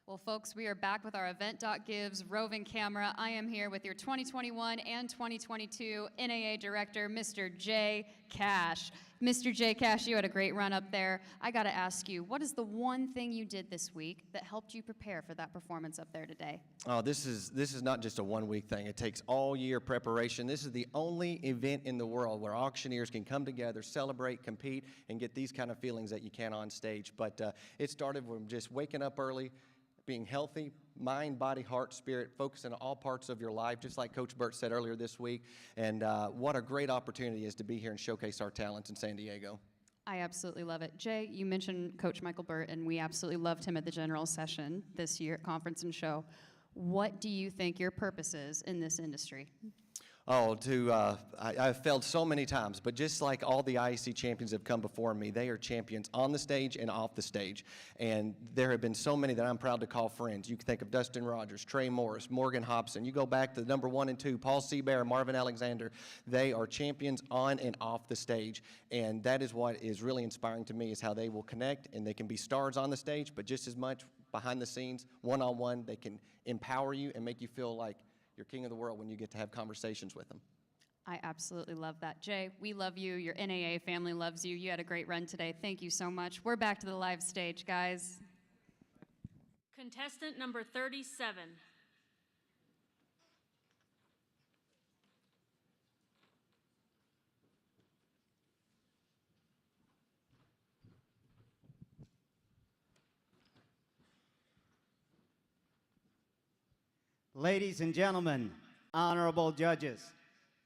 Well, folks, we are back with our Event.Gives roving camera. I am here with your 2021 and 2022 NAA Director, Mr. Jay Cash. Mr. Jay Cash, you had a great run up there. I got to ask you, what is the one thing you did this week that helped you prepare for that performance up there today? Oh, this is not just a one-week thing. It takes all year preparation. This is the only event in the world where auctioneers can come together, celebrate, compete, and get these kind of feelings that you can on stage. But it started from just waking up early, being healthy, mind, body, heart, spirit, focusing on all parts of your life, just like Coach Burt said earlier this week. And what a great opportunity it is to be here and showcase our talents in San Diego. I absolutely love it. Jay, you mentioned Coach Michael Burt, and we absolutely loved him at the general session this year at Conference and Show. What do you think your purpose is in this industry? Oh, I've failed so many times, but just like all the IEC champions have come before me, they are champions on the stage and off the stage. And there have been so many that I'm proud to call friends. You can think of Dustin Rogers, Trey Morris, Morgan Hobson. You go back to the number 1 and 2, Paul Seabear, Marvin Alexander. They are champions on and off the stage. And that is what is really inspiring to me, is how they will connect, and they can be stars on the stage, but just as much behind the scenes, one-on-one, they can empower you and make you feel like you're king of the world when you get to have conversations with them. I absolutely love that. Jay, we love you. Your NAA family loves you. You had a great run today. Thank you so much. We're back to the live stage, guys. Contestant number 37. Ladies and gentlemen, honorable judges,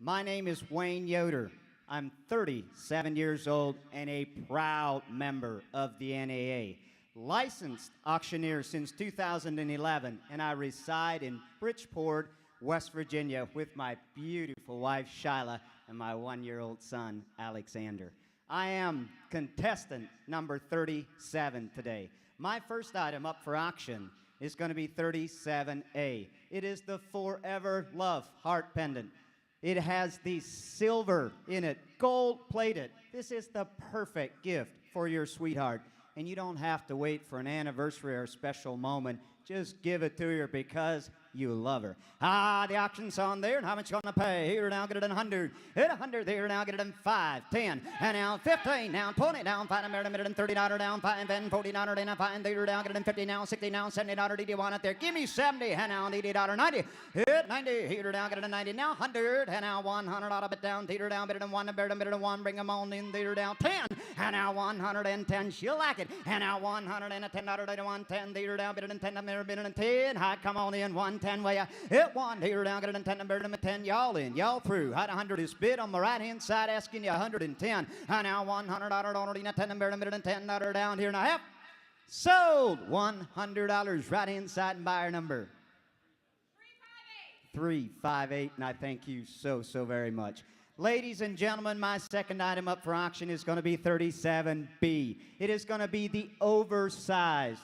my name is Wayne Yoder. I'm 37 years old and a proud member of the NAA. Licensed auctioneer since 2011, and I reside in Bridgeport, West Virginia with my beautiful wife, Shyla, and my 1-year-old son, Alexander. I am contestant number 37 today. My first item up for auction is going to be 37A. It is the Forever Love Heart Pendant. It has the silver in it, gold-plated. This is the perfect gift for your sweetheart. And you don't have to wait for an anniversary or a special moment. Just give it to her because you love her. The auction's on there, and how much you gonna pay? Here, now get it in 100. Hit 100 there, now get it in 5, 10, and now 15, now 20, down 5, and $30 down 5, and $40 down 5, there, now get it in 50, now 60, now $70. Do you want it there? Give me 70, and now $80, 90. Hit 90, here, now get it in 90, now 100, and now 100 out of it down, theater down, bit it in 1, bit it in 1, bring them on in, theater down 10, and now 110, she'll like it, and now $110, $110, theater down, bit it in 10, there, been in 10. High, come on in, 110 way. Hit one, here down, get it in 10, number 10. Y'all in, y'all through. High 100 is bid on the right hand side, asking you 110. High now, $100 on 10, number 10, down here and a half. Sold $100 right inside and buyer number 358, and I thank you so very much. Ladies and gentlemen, my second item up for auction is going to be 37B. It is going to be the oversized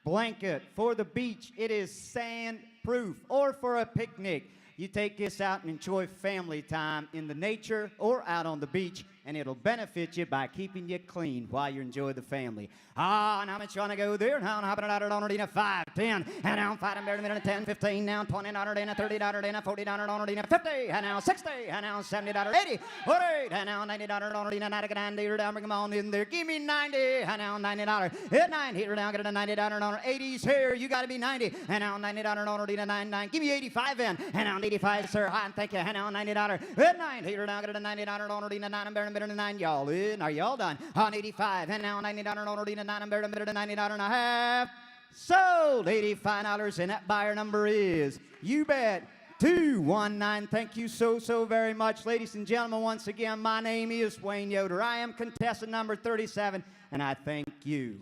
blanket for the beach. It is sand proof, or for a picnic. You take this out and enjoy family time in the nature or out on the beach, and it'll benefit you by keeping you clean while you enjoy the family. And how much you want to go there? Now I'm hopping out on Ardina 5, 10, and now I'm fighting better than 10, 15, now $20 Ardina, $30 Ardina, $40 on Ardina, 50, and now 60, and now $70, 80, 48, and now $90 on Ardina, 90 down, bring them on in there. Give me 90, and now $90. Hit 9, here down, get it a $90 on 80s here. You got to be 90, and now $90 on Ardina, 99. Give me 85 in, and now 85, sir. Hi, and thank you, and now $90. Hit 9, here down, get it a $90 on Ardina, 9, and better than 9. Y'all in? Are y'all done? On 85, and now $90 on Ardina, 9, and better than $90 and a half. Sold $85, and that buyer number is, you bet, 219. Thank you so very much. Ladies and gentlemen, once again, my name is Wayne Yoder. I am contestant number 37, and I thank you.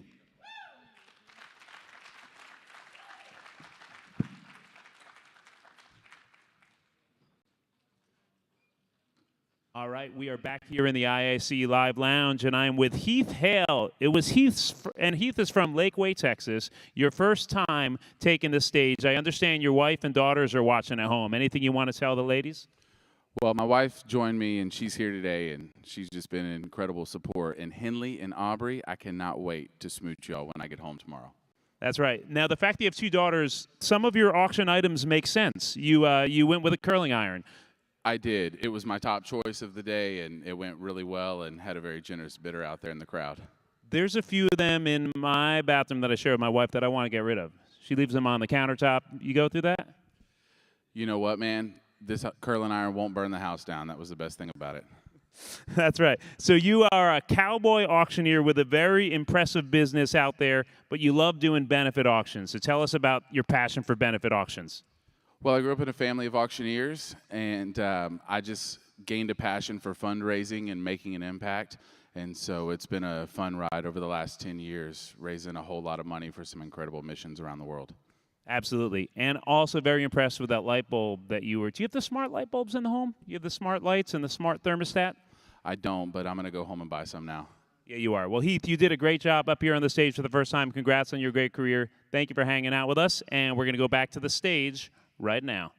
All right, we are back here in the IAC Live Lounge, and I'm with Heath Hale. It was Heath is from Lakeway, Texas. Your first time taking the stage. I understand your wife and daughters are watching at home. Anything you want to tell the ladies? Well, my wife joined me, and she's here today, and she's just been an incredible support. And Henley and Aubrey, I cannot wait to smooch y'all when I get home tomorrow. That's right. Now, the fact that you have two daughters, some of your auction items make sense. You went with a curling iron. I did. It was my top choice of the day, and it went really well and had a very generous bidder out there in the crowd. There's a few of them in my bathroom that I share with my wife that I want to get rid of. She leaves them on the countertop. You go through that? You know what, man? This curling iron won't burn the house down. That was the best thing about it. That's right. So you are a cowboy auctioneer with a very impressive business out there, but you love doing benefit auctions. So tell us about your passion for benefit auctions. Well, I grew up in a family of auctioneers, and I just gained a passion for fundraising and making an impact. And so it's been a fun ride over the last 10 years, raising a whole lot of money for some incredible missions around the world. Absolutely. And also very impressed with that light bulb that you were. Do you have the smart light bulbs in the home? You have the smart lights and the smart thermostat? I don't, but I'm going to go home and buy some now. Yeah, you are. Well, Heath, you did a great job up here on the stage for the first time. Congrats on your great career. Thank you for hanging out with us. And we're going to go back to the stage right now.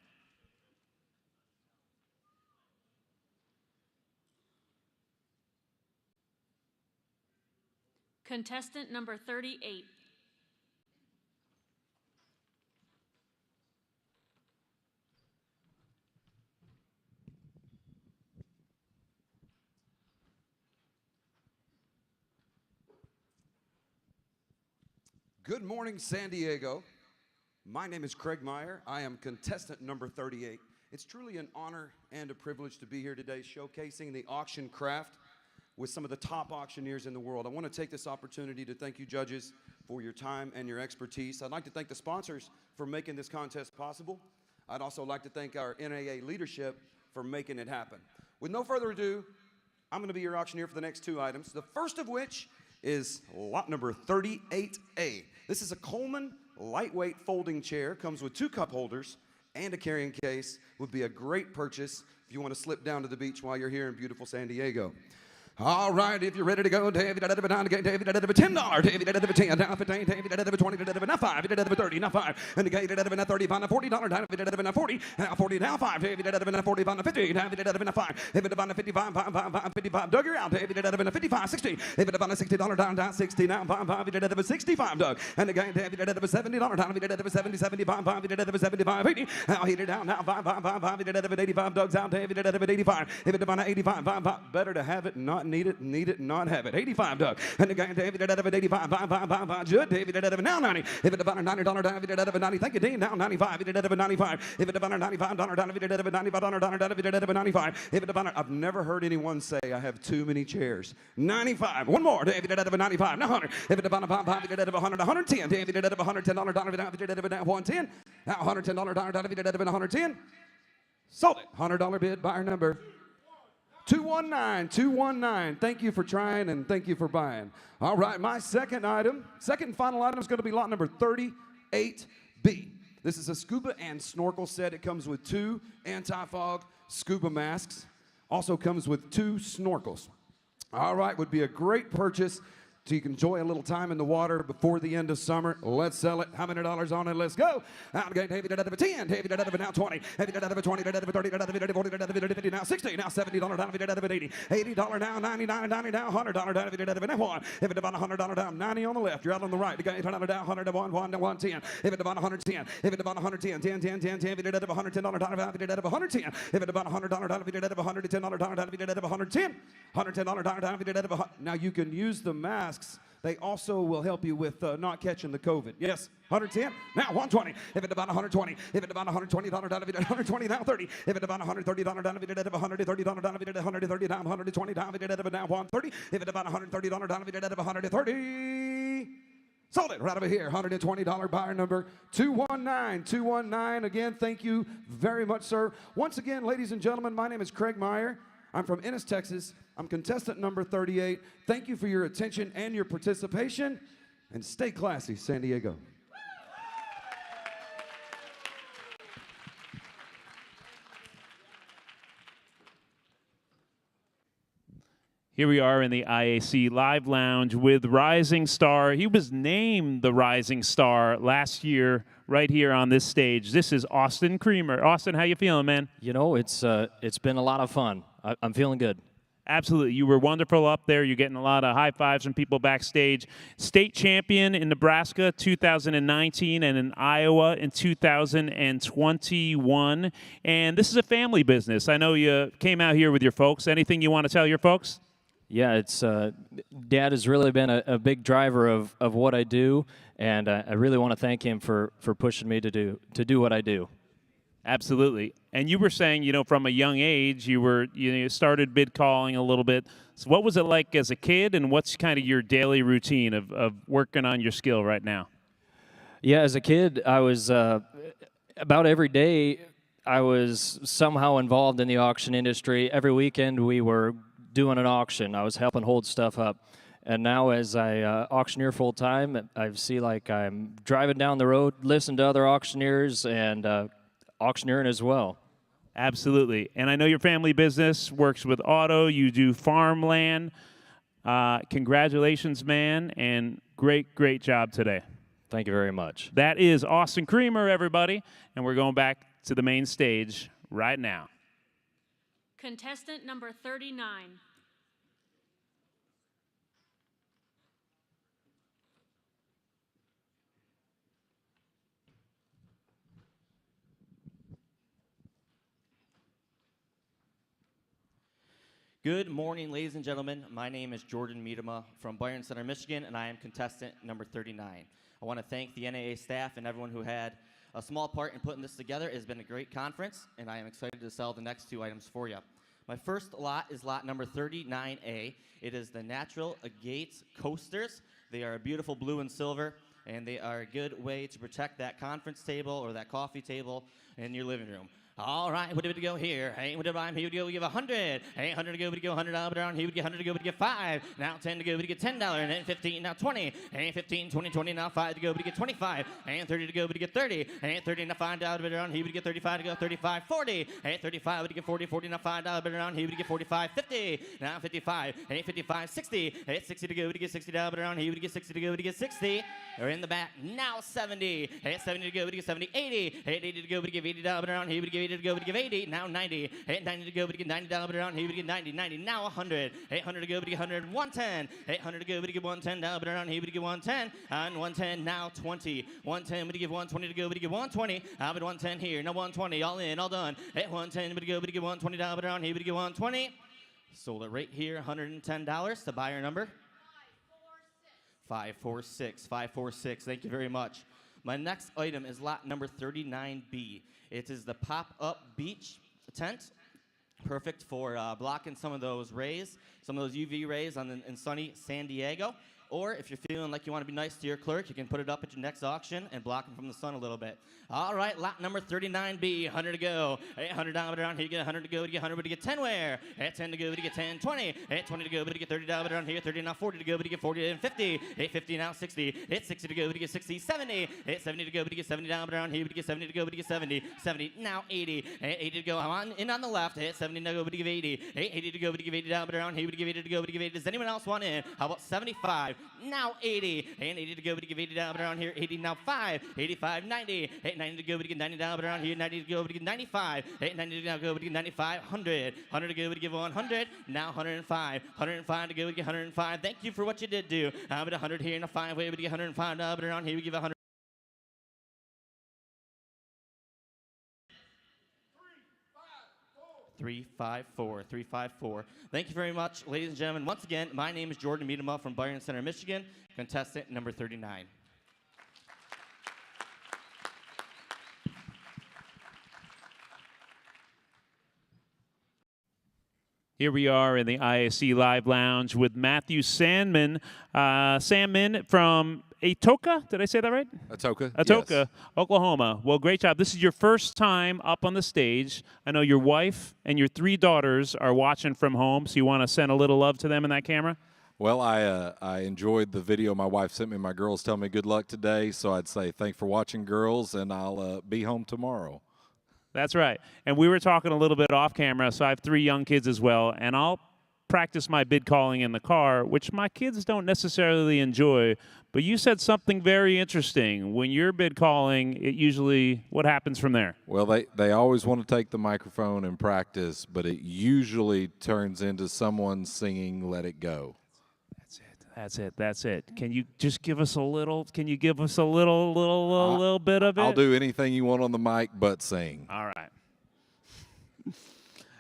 Contestant number 38. Good morning, San Diego. My name is Craig Meyer. I am contestant number 38. It's truly an honor and a privilege to be here today showcasing the auction craft with some of the top auctioneers in the world. I want to take this opportunity to thank you judges for your time and your expertise. I'd like to thank the sponsors for making this contest possible. I'd also like to thank our NAA leadership for making it happen. With no further ado, I'm going to be your auctioneer for the next two items, the first of which is lot number 38A. This is a Coleman lightweight folding chair, comes with 2 cup holders and a carrying case. Would be a great purchase if you want to slip down to the beach while you're here in beautiful San Diego. All right, if you're ready to go, David, down again, David, $10, David, $10, down 15, David, $20, now 5, David, $30, now 5, and again, David, $30, $40, down, David, now 40, now 40, now 5, David, $40, 50, David, now 5, David, $55, 55, Doug, you're out, David, $55, 60, David, $60, down, 60, now 5, David, 65, Doug, and again, David, $70, down, David, 70, 75, David, 75, 80, now heated down, now 5, David, 85, Doug's out, David, 85, David, 85, better to have it, not need it, not have it. 85, Doug. And the guy, David, out of it, 85, 5, 5, 5, 5, Judd, David, out of it, now 90. If it's about a $90, David, out of it, 90. Thank you, Dean, now 95. If it's out of it, 95. If it's about a $95, David, out of it, $95, David, out of it, 95. If it's about I've never heard anyone say I have too many chairs. 95. One more, David, out of it, 95. Now 100. If it's about a 5, David, out of 100, 110. David, out of $110, David, out of it, 110. Now $110, David, out of it, 110. Sold it. $100 bid, buyer number 219, 219. Thank you for trying and thank you for buying. All right, my second and final item is going to be lot number 38B. This is a scuba and snorkel set. It comes with 2 anti-fog scuba masks. Also comes with 2 snorkels. All right, would be a great purchase so you can enjoy a little time in the water before the end of summer. Let's sell it. How many dollars on it? Let's go. Out again, David, out of 10. David, out of now 20. David, out of 20. David, out of 30. Out of 40. Out of 50. Now 60. Now $70. David, out of 80. $80 now. 99. 90 now. $100. David, out of now 1. If it's about $100 down, 90 on the left. You're out on the right. The guy turn down 100 to 1, 1 to 110. If it's about 110. If it's about 110. 10, 10, 10, 10. David, out of $110. David, out of 110. If it's about $100. David, out of $110. David, out of 110. $110. David, out of 100. Now you can use the masks. They also will help you with not catching the COVID. Yes, 110. Now 120. If it's about 120. If it's about $120, down to 120. Now 30. If it's about $130, down to $130, down to $130, down 120, down to now 130. If it's about $130, down to 130. Sold it right over here. $120 buyer number 219. 219. Again, thank you very much, sir. Once again, ladies and gentlemen, my name is Craig Meyer. I'm from Ennis, Texas. I'm contestant number 38. Thank you for your attention and your participation. And stay classy, San Diego. Here we are in the IAC Live Lounge with Rising Star. He was named the Rising Star last year right here on this stage. This is Austin Creamer. Austin, how you feeling, man? You know, it's been a lot of fun. I'm feeling good. Absolutely. You were wonderful up there. You're getting a lot of high fives from people backstage. State champion in Nebraska 2019 and in Iowa in 2021. And this is a family business. I know you came out here with your folks. Anything you want to tell your folks? Yeah, it's Dad has really been a big driver of what I do, and I really want to thank him for pushing me to do what I do. Absolutely. And you were saying, you know, from a young age, you started bid calling a little bit. So what was it like as a kid, and what's kind of your daily routine of working on your skill right now? Yeah, as a kid, I was about every day I was somehow involved in the auction industry. Every weekend we were doing an auction. I was helping hold stuff up. And now as I auctioneer full-time, I see like I'm driving down the road, listening to other auctioneers, and auctioneering as well. Absolutely. And I know your family business works with auto. You do farmland. Congratulations, man, and great job today. Thank you very much. That is Austin Creamer, everybody, and we're going back to the main stage right now. Contestant number 39. Good morning, ladies and gentlemen. My name is Jordan Miedema from Byron Center, Michigan, and I am contestant number 39. I want to thank the NAA staff and everyone who had a small part in putting this together. It has been a great conference, and I am excited to sell the next 2 items for you. My first lot is lot number 39A. It is the Natural Agates Coasters. They are a beautiful blue and silver, and they are a good way to protect that conference table or that coffee table in your living room. All right, what did we go here? Hey, what did I? Here we go. We give 100. Hey, 100 to go. We go $100 down. Here we get 100 to go. We get 5. Now 10 to go. We get $10. And then 15. Now 20. And 15, 20, 20. Now 5 to go. We get 25. And 30 to go. We get 30. And 30. Now $5 down. Here we get 35 to go. 35, 40. And 35. We get 40, 40. Now $5 down. Here we get 45, 50. Now 55. And 55, 60. And 60 to go. We get $60 down. Here we get 60 to go. We get 60. We're in the back. Now 70. And 70 to go. We get 70, 80. And 80 to go. We give $80 down. Here we get 80 to go. We give 80. Now 90. And 90 to go. We get $90 down. Here we get 90. 90. Now 100. 800 to go. We get 100. 110. 800 to go. We get 110 down. Here we get 110. And 110. Now 20. 110. We give 120 to go. We get 120. I'll be 110 here. Now 120. All in. All done. At 110. We go. We get 120 down. Here we get 120. Sold it right here, $110 to buyer number 546. 546. Thank you very much. My next item is lot number 39B. It is the pop-up beach tent. Perfect for blocking some of those rays, some of those UV rays in sunny San Diego. Or if you're feeling like you want to be nice to your clerk, you can put it up at your next auction and block him from the sun a little bit. All right, lot number 39B, 100 to go. $100 down here, you get 100 to go, you get 100, but you get 10 where? At 10 to go, but you get 10, 20. At 20 to go, but you get $30 down here, 30 now 40 to go, but you get 40 and 50. At 50 now 60. At 60 to go, but you get 60, 70. At 70 to go, but you get 70 down here, but you get 70 to go, but you get 70. 70 now 80. At 80 to go, I'm on the left. At 70 to go, but you give 80. At 80 to go, but you give 80 down here, but you give 80 to go, but you give 80. Does anyone else want in? How about 75? Now 80. And 80 to go, but you give 80 down here. 80 now 5. 85, 90. At 90 to go, but you get 90 down here. 90 to go, but you get 95. At 90 to go, but you get 95. 100. 100 to go, but you give 100. Now 105. 105 to go, but you get 105. Thank you for what you did do. But 100 here and a 5 way, but you get 105 but around here we give 100. 354. 354. Thank you very much, ladies and gentlemen. Once again, my name is Jordan Miedema from Byron Center, Michigan, contestant number 39. Here we are in the ISC Live Lounge with Matthew Sandman. Sandman from Atoka, did I say that right? Atoka, Atoka, yes. Oklahoma. Well, great job. This is your first time up on the stage. I know your wife and your 3 daughters are watching from home, so you want to send a little love to them in that camera? Well, I enjoyed the video my wife sent me. My girls tell me good luck today, so I'd say thanks for watching, girls, and I'll be home tomorrow. That's right. And we were talking a little bit off camera, so I have 3 young kids as well, and I'll practice my bid calling in the car, which my kids don't necessarily enjoy. But you said something very interesting. When you're bid calling, it usually, what happens from there? Well, they always want to take the microphone and practice, but it usually turns into someone singing Let It Go. That's it. Can you just give us a little, little bit of it? I'll do anything you want on the mic but sing. All right.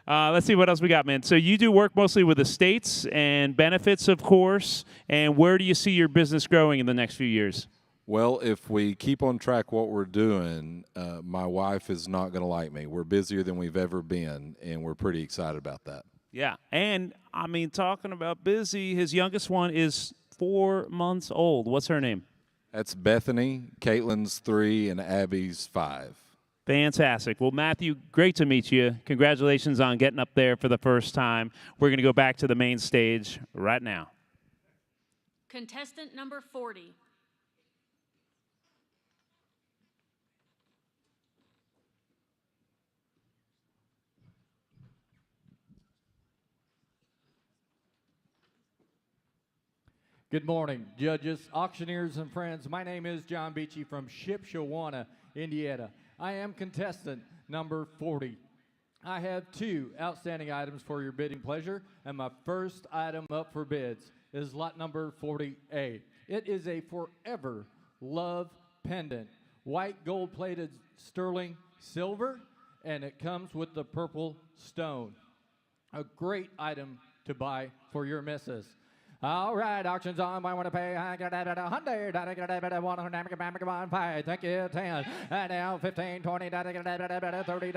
Let's see what else we got, man. So you do work mostly with estates and benefits, of course. And where do you see your business growing in the next few years? Well, if we keep on track what we're doing, my wife is not going to like me. We're busier than we've ever been, and we're pretty excited about that. Yeah, and I mean, talking about busy, his youngest one is 4 months old. What's her name? That's Bethany. Caitlin's 3, and Abby's 5. Fantastic. Well, Matthew, great to meet you. Congratulations on getting up there for the first time. We're going to go back to the main stage right now. Contestant number 40. Good morning, judges, auctioneers, and friends. My name is John Beachy from Shipshewana, Indiana. I am contestant number 40. I have 2 outstanding items for your bidding pleasure, and my first item up for bids is lot number 40A. It is a Forever Love pendant, white gold-plated sterling silver, and it comes with the purple stone. A great item to buy for your missus. All right, auction's on. I want to pay 100, 100, thank you, 10, and now 15, 20, 30, 40,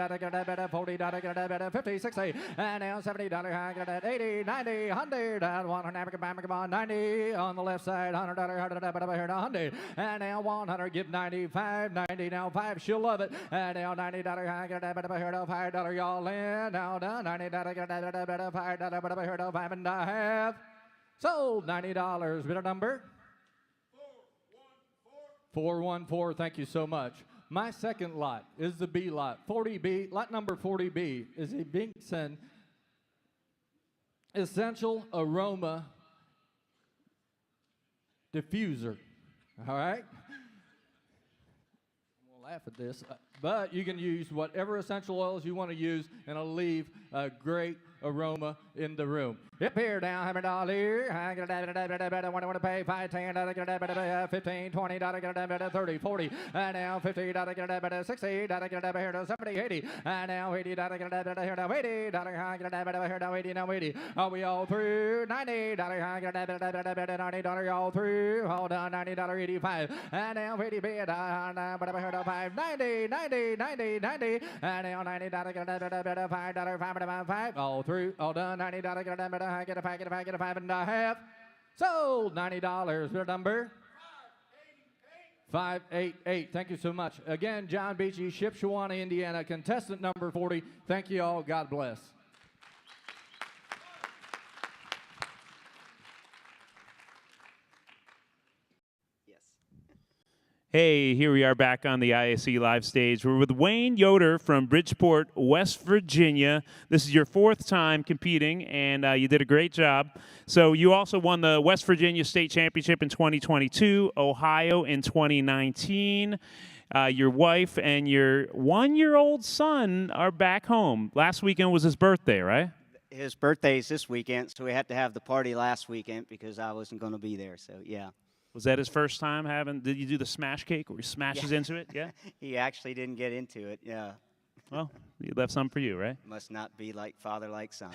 50, 60, and now $70, 80, 90, 100, 100, 90 on the left side, $100, 100, and now 100, give 95, 90, now 5, she'll love it, and now $90, $5, y'all in, now done, $90, $5, 5 and a half. Sold, $90. Bidder number? 414. Thank you so much. My second lot is the B lot. 40B, lot number 40B is a Binkson Essential Aroma Diffuser. All right? I'm going to laugh at this, but you can use whatever essential oils you want to use, and it'll leave a great aroma in the room. Up here now, $100. I want to pay $5, $10, $15, $20, $30, $40, now $50, $60, here to $70, $80, now $80, here to $80, here to $80, now $80. Are we all through? $90, $90, all through. Hold on, $90, 85, and now $50, here to $5, $90, $90, $90, $90, and now $90, $5, $5, all through. All done, $90, get a pack, get a 5.5. Sold, $90, your number. 588. Thank you so much. Again, John Beachy, Shipshewana, Indiana, contestant number 40. Thank you all. God bless. Hey, here we are back on the ISE live stage. We're with Wayne Yoder from Bridgeport, West Virginia. This is your 4th time competing, and you did a great job. So you also won the West Virginia State Championship in 2022, Ohio in 2019. Your wife and your 1-year-old son are back home. Last weekend was his birthday, right? His birthday's this weekend, so we had to have the party last weekend because I wasn't going to be there, so yeah. Was that his first time having? Did you do the smash cake where he smashes into it? Yeah. He actually didn't get into it. Yeah. Well, he left some for you, right? Must not be like father, like son.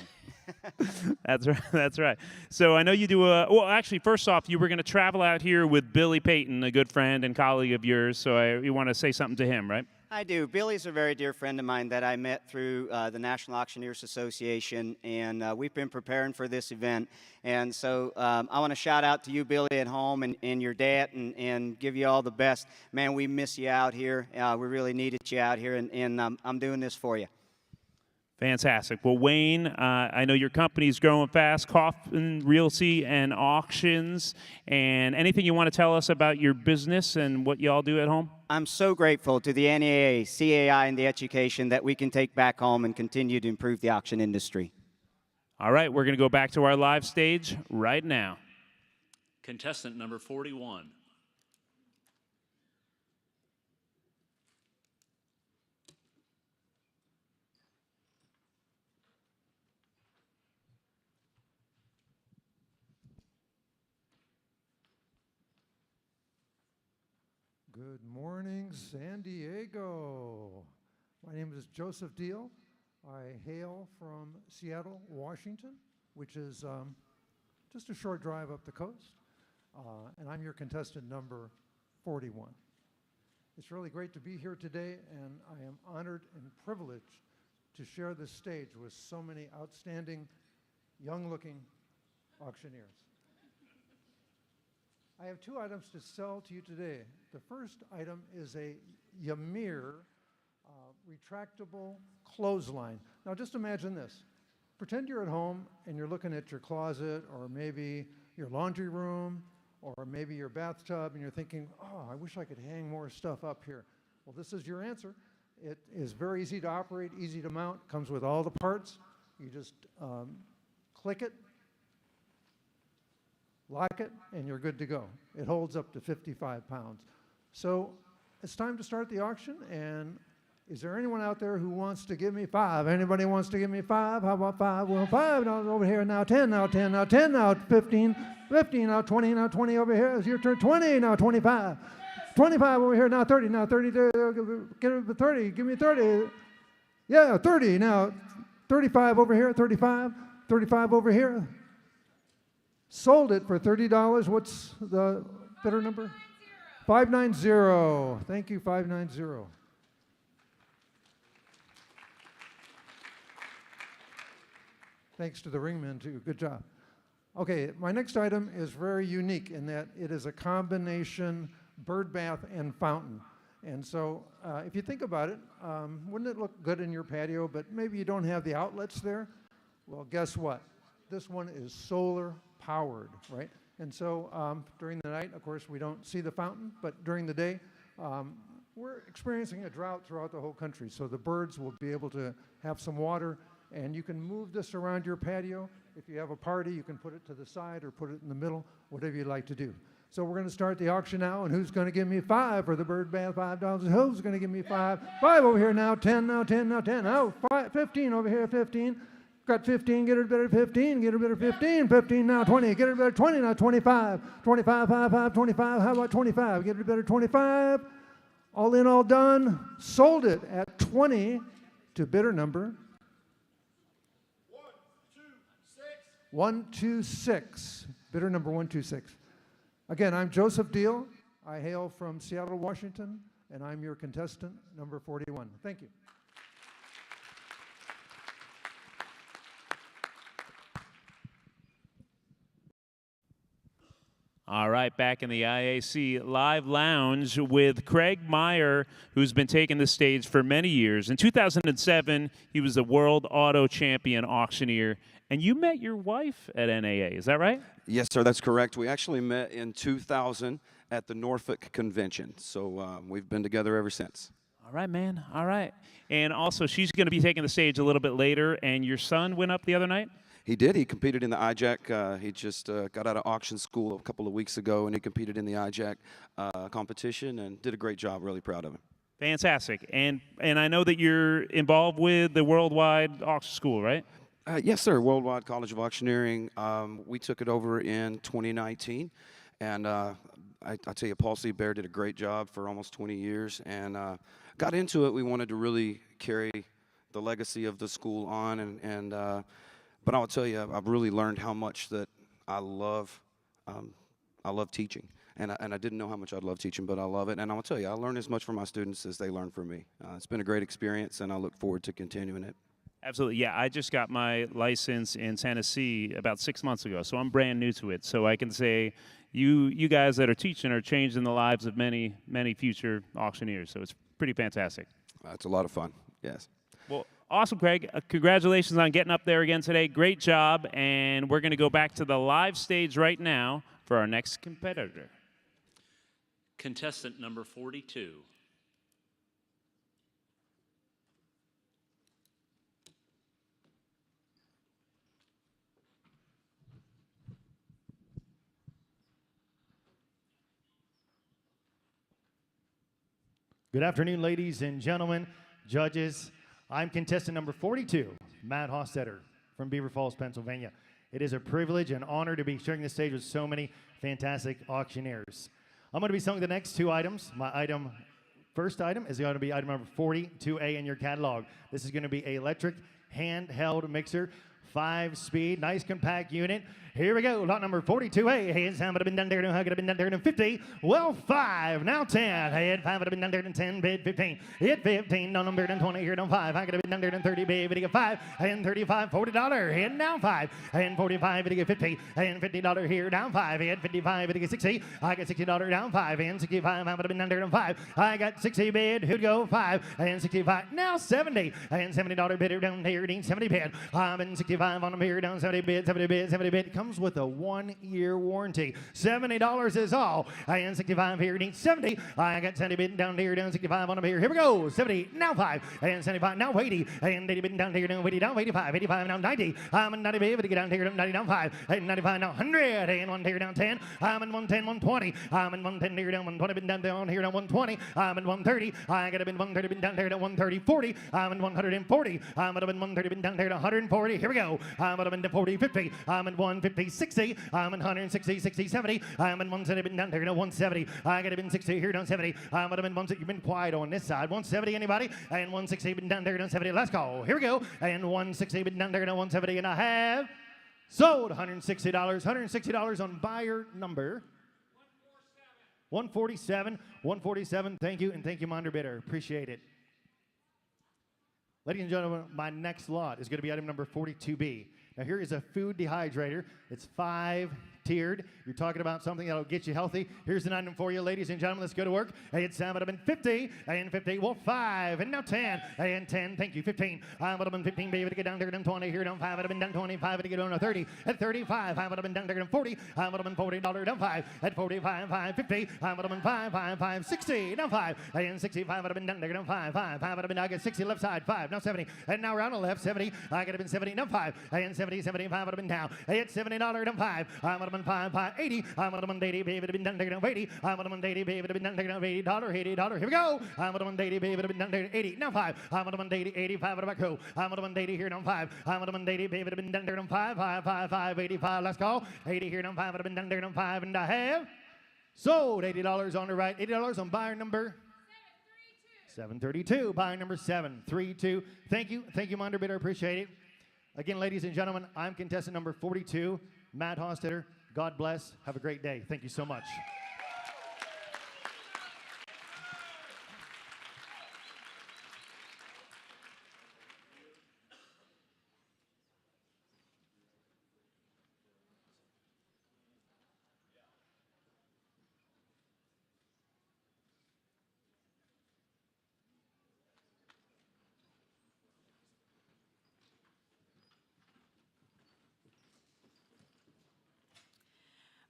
That's right. That's right. So I know you do a. Well, actually, first off, you were going to travel out here with Billy Payton, a good friend and colleague of yours. So you want to say something to him, right? I do. Billy's a very dear friend of mine that I met through the National Auctioneers Association, and we've been preparing for this event. And so I want to shout out to you, Billy, at home, and your dad, and give you all the best. Man, we miss you out here. We really needed you out here, and I'm doing this for you. Fantastic. Well, Wayne, I know your company's growing fast, Kaufman Realty and Auctions, and anything you want to tell us about your business and what you all do at home? I'm so grateful to the NAA, CAI, and the education that we can take back home and continue to improve the auction industry. All right, we're going to go back to our live stage right now. Contestant number 41. Good morning, San Diego. My name is Joseph Deal. I hail from Seattle, Washington, which is just a short drive up the coast. And I'm your contestant number 41. It's really great to be here today, and I am honored and privileged to share this stage with so many outstanding, young-looking auctioneers. I have 2 items to sell to you today. The first item is a Yamir retractable clothesline. Now just imagine this. Pretend you're at home and you're looking at your closet or maybe your laundry room or maybe your bathtub and you're thinking, oh, I wish I could hang more stuff up here. Well, this is your answer. It is very easy to operate, easy to mount, comes with all the parts. You just click it, lock it, and you're good to go. It holds up to 55 pounds. So it's time to start the auction, and is there anyone out there who wants to give me 5? Anybody wants to give me 5? How about 5? Well, 5 now over here, now 10, now 10, now 10, now 15, 15, now 20, now 20 over here. It's your turn, 20, now 25. 25 over here, now 30, now 30, get it 30, give me 30. Yeah, 30, now 35 over here, 35, 35 over here. Sold it for $30. What's the bidder number? 590. Thank you, 590. Thanks to the ringmen, too. Good job. Okay, my next item is very unique in that it is a combination bird bath and fountain. And so if you think about it, wouldn't it look good in your patio, but maybe you don't have the outlets there? Well, guess what? This one is solar powered, right? And so during the night, of course, we don't see the fountain, but during the day, we're experiencing a drought throughout the whole country. So the birds will be able to have some water, and you can move this around your patio. If you have a party, you can put it to the side or put it in the middle, whatever you'd like to do. So we're going to start the auction now, and who's going to give me 5 for the bird bath, $5? Who's going to give me 5? 5 over here now, 10 now, 10 now, 10. Oh, 15 over here, 15. Got 15, get her better 15, get her better 15, 15 now, 20, get her better 20 now, 25, 25, 5, 25, how about 25, get her better 25, all in, all done, sold it at 20 to bidder number 126, bidder number 126. Again, I'm Joseph Deal. I hail from Seattle, Washington, and I'm your contestant number 41. Thank you. All right, back in the IAC Live Lounge with Craig Meyer, who's been taking the stage for many years. In 2007, he was the World Auto Champion Auctioneer, and you met your wife at NAA, is that right? Yes, sir, that's correct. We actually met in 2000 at the Norfolk Convention, so we've been together ever since. All right, man, all right. And also, she's going to be taking the stage a little bit later, and your son went up the other night? He did. He competed in the IJAC. He just got out of auction school a couple of weeks ago, and he competed in the IJAC competition and did a great job. Really proud of him. Fantastic. And I know that you're involved with the Worldwide Auction School, right? Yes, sir. Worldwide College of Auctioneering. We took it over in 2019, and I tell you, Paul C. Bear did a great job for almost 20 years, and got into it. We wanted to really carry the legacy of the school on, but I will tell you, I've really learned how much that I love teaching. And I didn't know how much I'd love teaching, but I love it. And I will tell you, I learn as much from my students as they learn from me. It's been a great experience, and I look forward to continuing it. Absolutely, yeah. I just got my license in Tennessee about 6 months ago, so I'm brand new to it. So I can say you guys that are teaching are changing the lives of many, many future auctioneers. So it's pretty fantastic. It's a lot of fun, yes. Well, awesome, Craig. Congratulations on getting up there again today. Great job. And we're going to go back to the live stage right now for our next competitor. Contestant number 42. Good afternoon, ladies and gentlemen, judges. I'm contestant number 42, Matt Hostetter from Beaver Falls, Pennsylvania. It is a privilege and honor to be sharing the stage with so many fantastic auctioneers. I'm going to be selling the next 2 items. My first item is going to be item number 42A in your catalog. This is going to be an electric handheld mixer, 5-speed, nice compact unit. Here we go, lot number 42A. Head 7 would have been done there, could have been done there in 50. Well, 5, now 10. Head 5 would have been done there in 10, bid 15. Hit 15, down number 20, here down 5. I could have been done there in 30, bid, get 5. And 35, $40. Head down 5. And 45, get 50. And $50 here, down 5. Head 55, get 60. I got $60 down 5. And 65, I would have been done there in 5. I got 60 bid, who'd go 5. And 65, now 70. And $70 bidder down here, 70 bid. I'm in 65 on them here, down 70 bid, 70 bid, 70 bid. Comes with a 1-year warranty. $70 is all. I am 65 here, need 70. I got 70 bid down here, down 65 on them here. Here we go. 70, now 5. And 75, now 80. And 80 bid down here, down 80, down 85. 85, now 90. I'm in 90 bid, to get down here, down 90, down 5. And 95, now 100. And 1 here, down 10. I'm in 110, 120. I'm in 110 here, down 120, bid down here, down 120. I'm in 130. I got to been 130, bid down here, down 130, 40. I'm in 140. I'm at 130, bid down here, down 140. Here we go. I'm at 40, 50. I'm in 150, 60. I'm in 160, 60, 70. I'm in 170, been down there, no 170. I got to been 60 here, down 70. I'm at 160. You've been quiet on this side. 170, anybody? And 160, been down there, down 70. Let's go. Here we go. And 160, been down there, no 170. And I have sold $160. $160 on buyer number 147. 147. Thank you, and thank you, Monder Bidder. Appreciate it. Ladies and gentlemen, my next lot is going to be item number 42B. Now here is a food dehydrator. It's 5-tiered. You're talking about something that'll get you healthy. Here's an item for you, ladies and gentlemen. Let's go to work. And 7 would have been 50. And 50, well, 5. And now 10. And 10, thank you, 15. I would have been 15, baby, to get down there, down 20. Here, down 5 would have been down 25 to get down to 30. At 35, I would have been down there, down 40. I would have been $40 down 5. At 45, 5, 50. I would have been 5, 60. Down 5. And 65 would have been down there, down 5. 5 would have been, I got 60 left side, 5. Now 70. And now around the left, 70. I could have been 70, down 5. And 70, 75 would have been down. At $70 down 5. I would have been $80. I'm on the $180, baby, to be done taking $80. I'm on the $180, baby, to be done taking $80. $80. Here we go. I'm on the $180, baby, to be done taking $80. Now 5. I'm on the $180, 85 at the back row. I'm on the $180 here now 5. I'm on the $180, baby, to be done taking 5. 5, 85. Let's go. 80 here now 5. I've been done taking 5, and I have sold $80 on the right. $80 on buyer number 732. Buyer number 732. Thank you, my underbidder. Appreciate it. Again, ladies and gentlemen, I'm contestant number 42, Matt Hostetter. God bless. Have a great day. Thank you so much.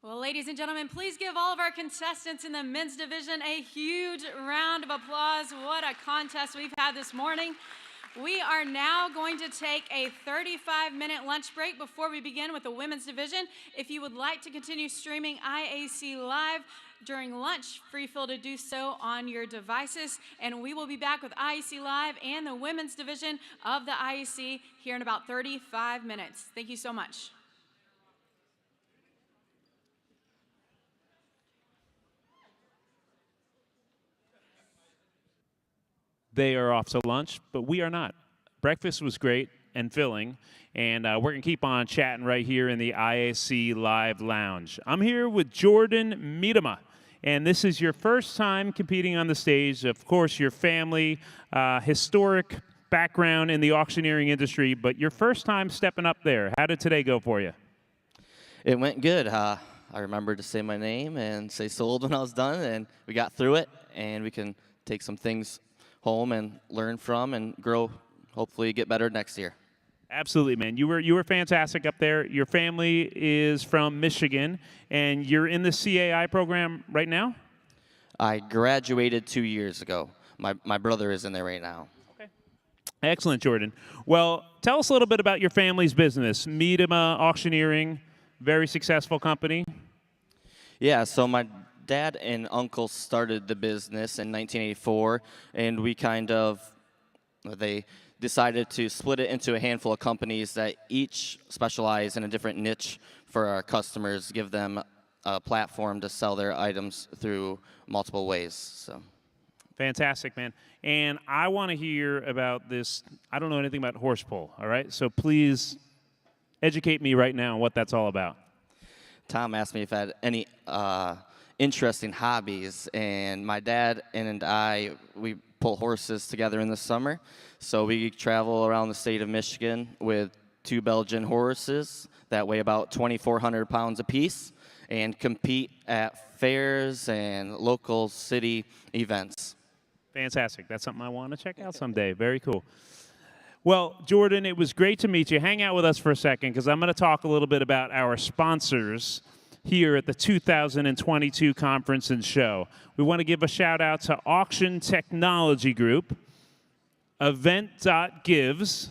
Well, ladies and gentlemen, please give all of our contestants in the men's division a huge round of applause. What a contest we've had this morning. We are now going to take a 35-minute lunch break before we begin with the women's division. If you would like to continue streaming IAC Live during lunch, feel to do so on your devices. And we will be back with IAC Live and the women's division of the IAC here in about 35 minutes. Thank you so much. They are off to lunch, but we are not. Breakfast was great and filling, and we're going to keep on chatting right here in the IAC Live Lounge. I'm here with Jordan Miedema, and this is your first time competing on the stage. Of course, your family, historic background in the auctioneering industry, but your first time stepping up there. How did today go for you? It went good. I remembered to say my name and say sold when I was done, and we got through it, and we can take some things home and learn from and grow, hopefully get better next year. Absolutely, man. You were fantastic up there. Your family is from Michigan, and you're in the CAI program right now? I graduated 2 years ago. My brother is in there right now. Excellent, Jordan. Well, tell us a little bit about your family's business. Miedema Auctioneering, very successful company. Yeah, so my dad and uncle started the business in 1984, and they decided to split it into a handful of companies that each specialize in a different niche for our customers, give them a platform to sell their items through multiple ways. So, fantastic, man. And I want to hear about this. I don't know anything about horse pull, all right? So please educate me right now on what that's all about. Tom asked me if I had any interesting hobbies, and my dad and I, we pull horses together in the summer. So we travel around the state of Michigan with 2 Belgian horses that weigh about 2,400 pounds apiece and compete at fairs and local city events. Fantastic. That's something I want to check out someday. Very cool. Well, Jordan, it was great to meet you. Hang out with us for a second because I'm going to talk a little bit about our sponsors here at the 2022 conference and show. We want to give a shout out to Auction Technology Group, Event.Gives,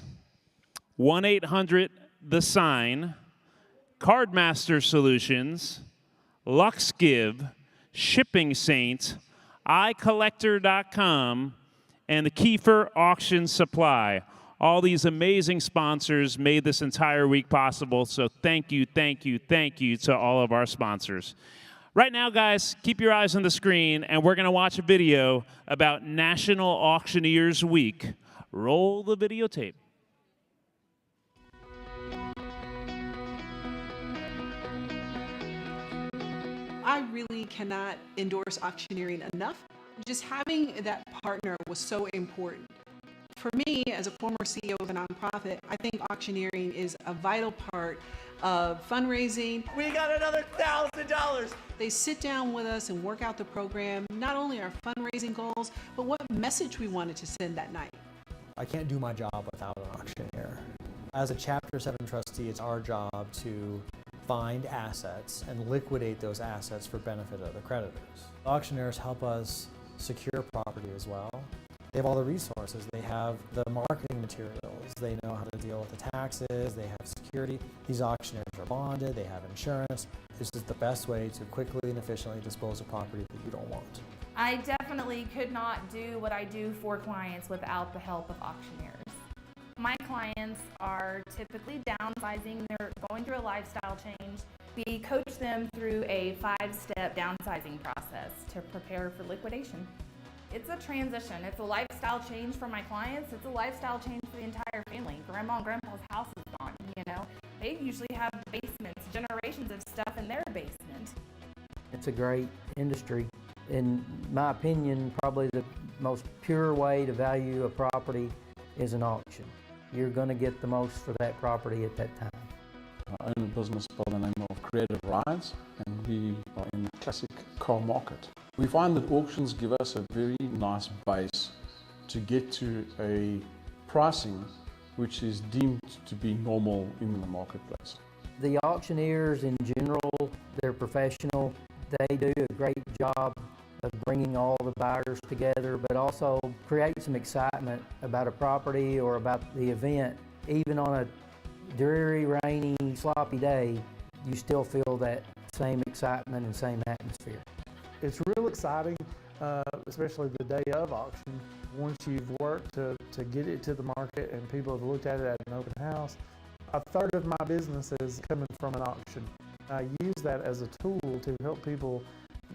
1-800-THE SIGN, Cardmaster Solutions, LuxGive, Shipping Saint, iCollector.com, and the Kiefer Auction Supply. All these amazing sponsors made this entire week possible, so thank you, thank you, thank you to all of our sponsors. Right now, guys, keep your eyes on the screen, and we're going to watch a video about National Auctioneers Week. Roll the videotape. I really cannot endorse auctioneering enough. Just having that partner was so important. For me, as a former CEO of a nonprofit, I think auctioneering is a vital part of fundraising. We got another $1,000. They sit down with us and work out the program, not only our fundraising goals, but what message we wanted to send that night. I can't do my job without an auctioneer. As a Chapter 7 trustee, it's our job to find assets and liquidate those assets for benefit of the creditors. Auctioneers help us secure property as well. They have all the resources. They have the marketing materials. They know how to deal with the taxes, they have security. These auctioneers are bonded, they have insurance. This is the best way to quickly and efficiently dispose of property that you don't want. I definitely could not do what I do for clients without the help of auctioneers. My clients are typically downsizing, they're going through a lifestyle change. We coach them through a 5-step downsizing process to prepare for liquidation. It's a transition, it's a lifestyle change for my clients, it's a lifestyle change for the entire family. Grandma and grandpa's house is gone, you know. They usually have basements, generations of stuff in their basement. It's a great industry. In my opinion, probably the most pure way to value a property is an auction. You're going to get the most for that property at that time. I own a business by the name of Creative Rides, and we are in the classic car market. We find that auctions give us a very nice base to get to a pricing which is deemed to be normal in the marketplace. The auctioneers in general, they're professional. They do a great job of bringing all the buyers together, but also create some excitement about a property or about the event. Even on a dreary, rainy, sloppy day, you still feel that same excitement and same atmosphere. It's real exciting, especially the day of auction. Once you've worked to get it to the market and people have looked at it at an open house, a third of my business is coming from an auction. I use that as a tool to help people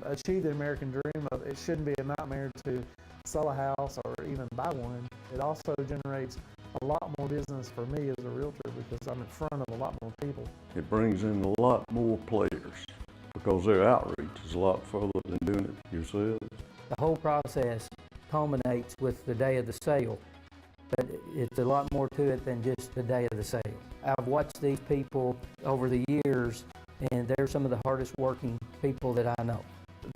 achieve the American dream of it shouldn't be a nightmare to sell a house or even buy one. It also generates a lot more business for me as a realtor because I'm in front of a lot more people. It brings in a lot more players because their outreach is a lot further than doing it yourselves. The whole process culminates with the day of the sale, but it's a lot more to it than just the day of the sale. I've watched these people over the years, and they're some of the hardest working people that I know.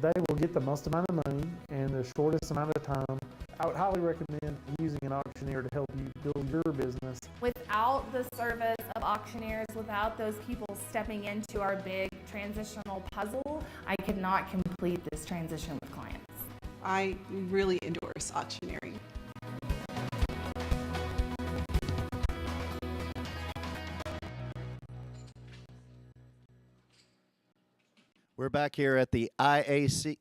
They will get the most amount of money in the shortest amount of time. I would highly recommend using an auctioneer to help you build your business. Without the service of auctioneers, without those people stepping into our big transitional puzzle, I could not complete this transition with clients. I really endorse auctioneering. We're back here at the IAC.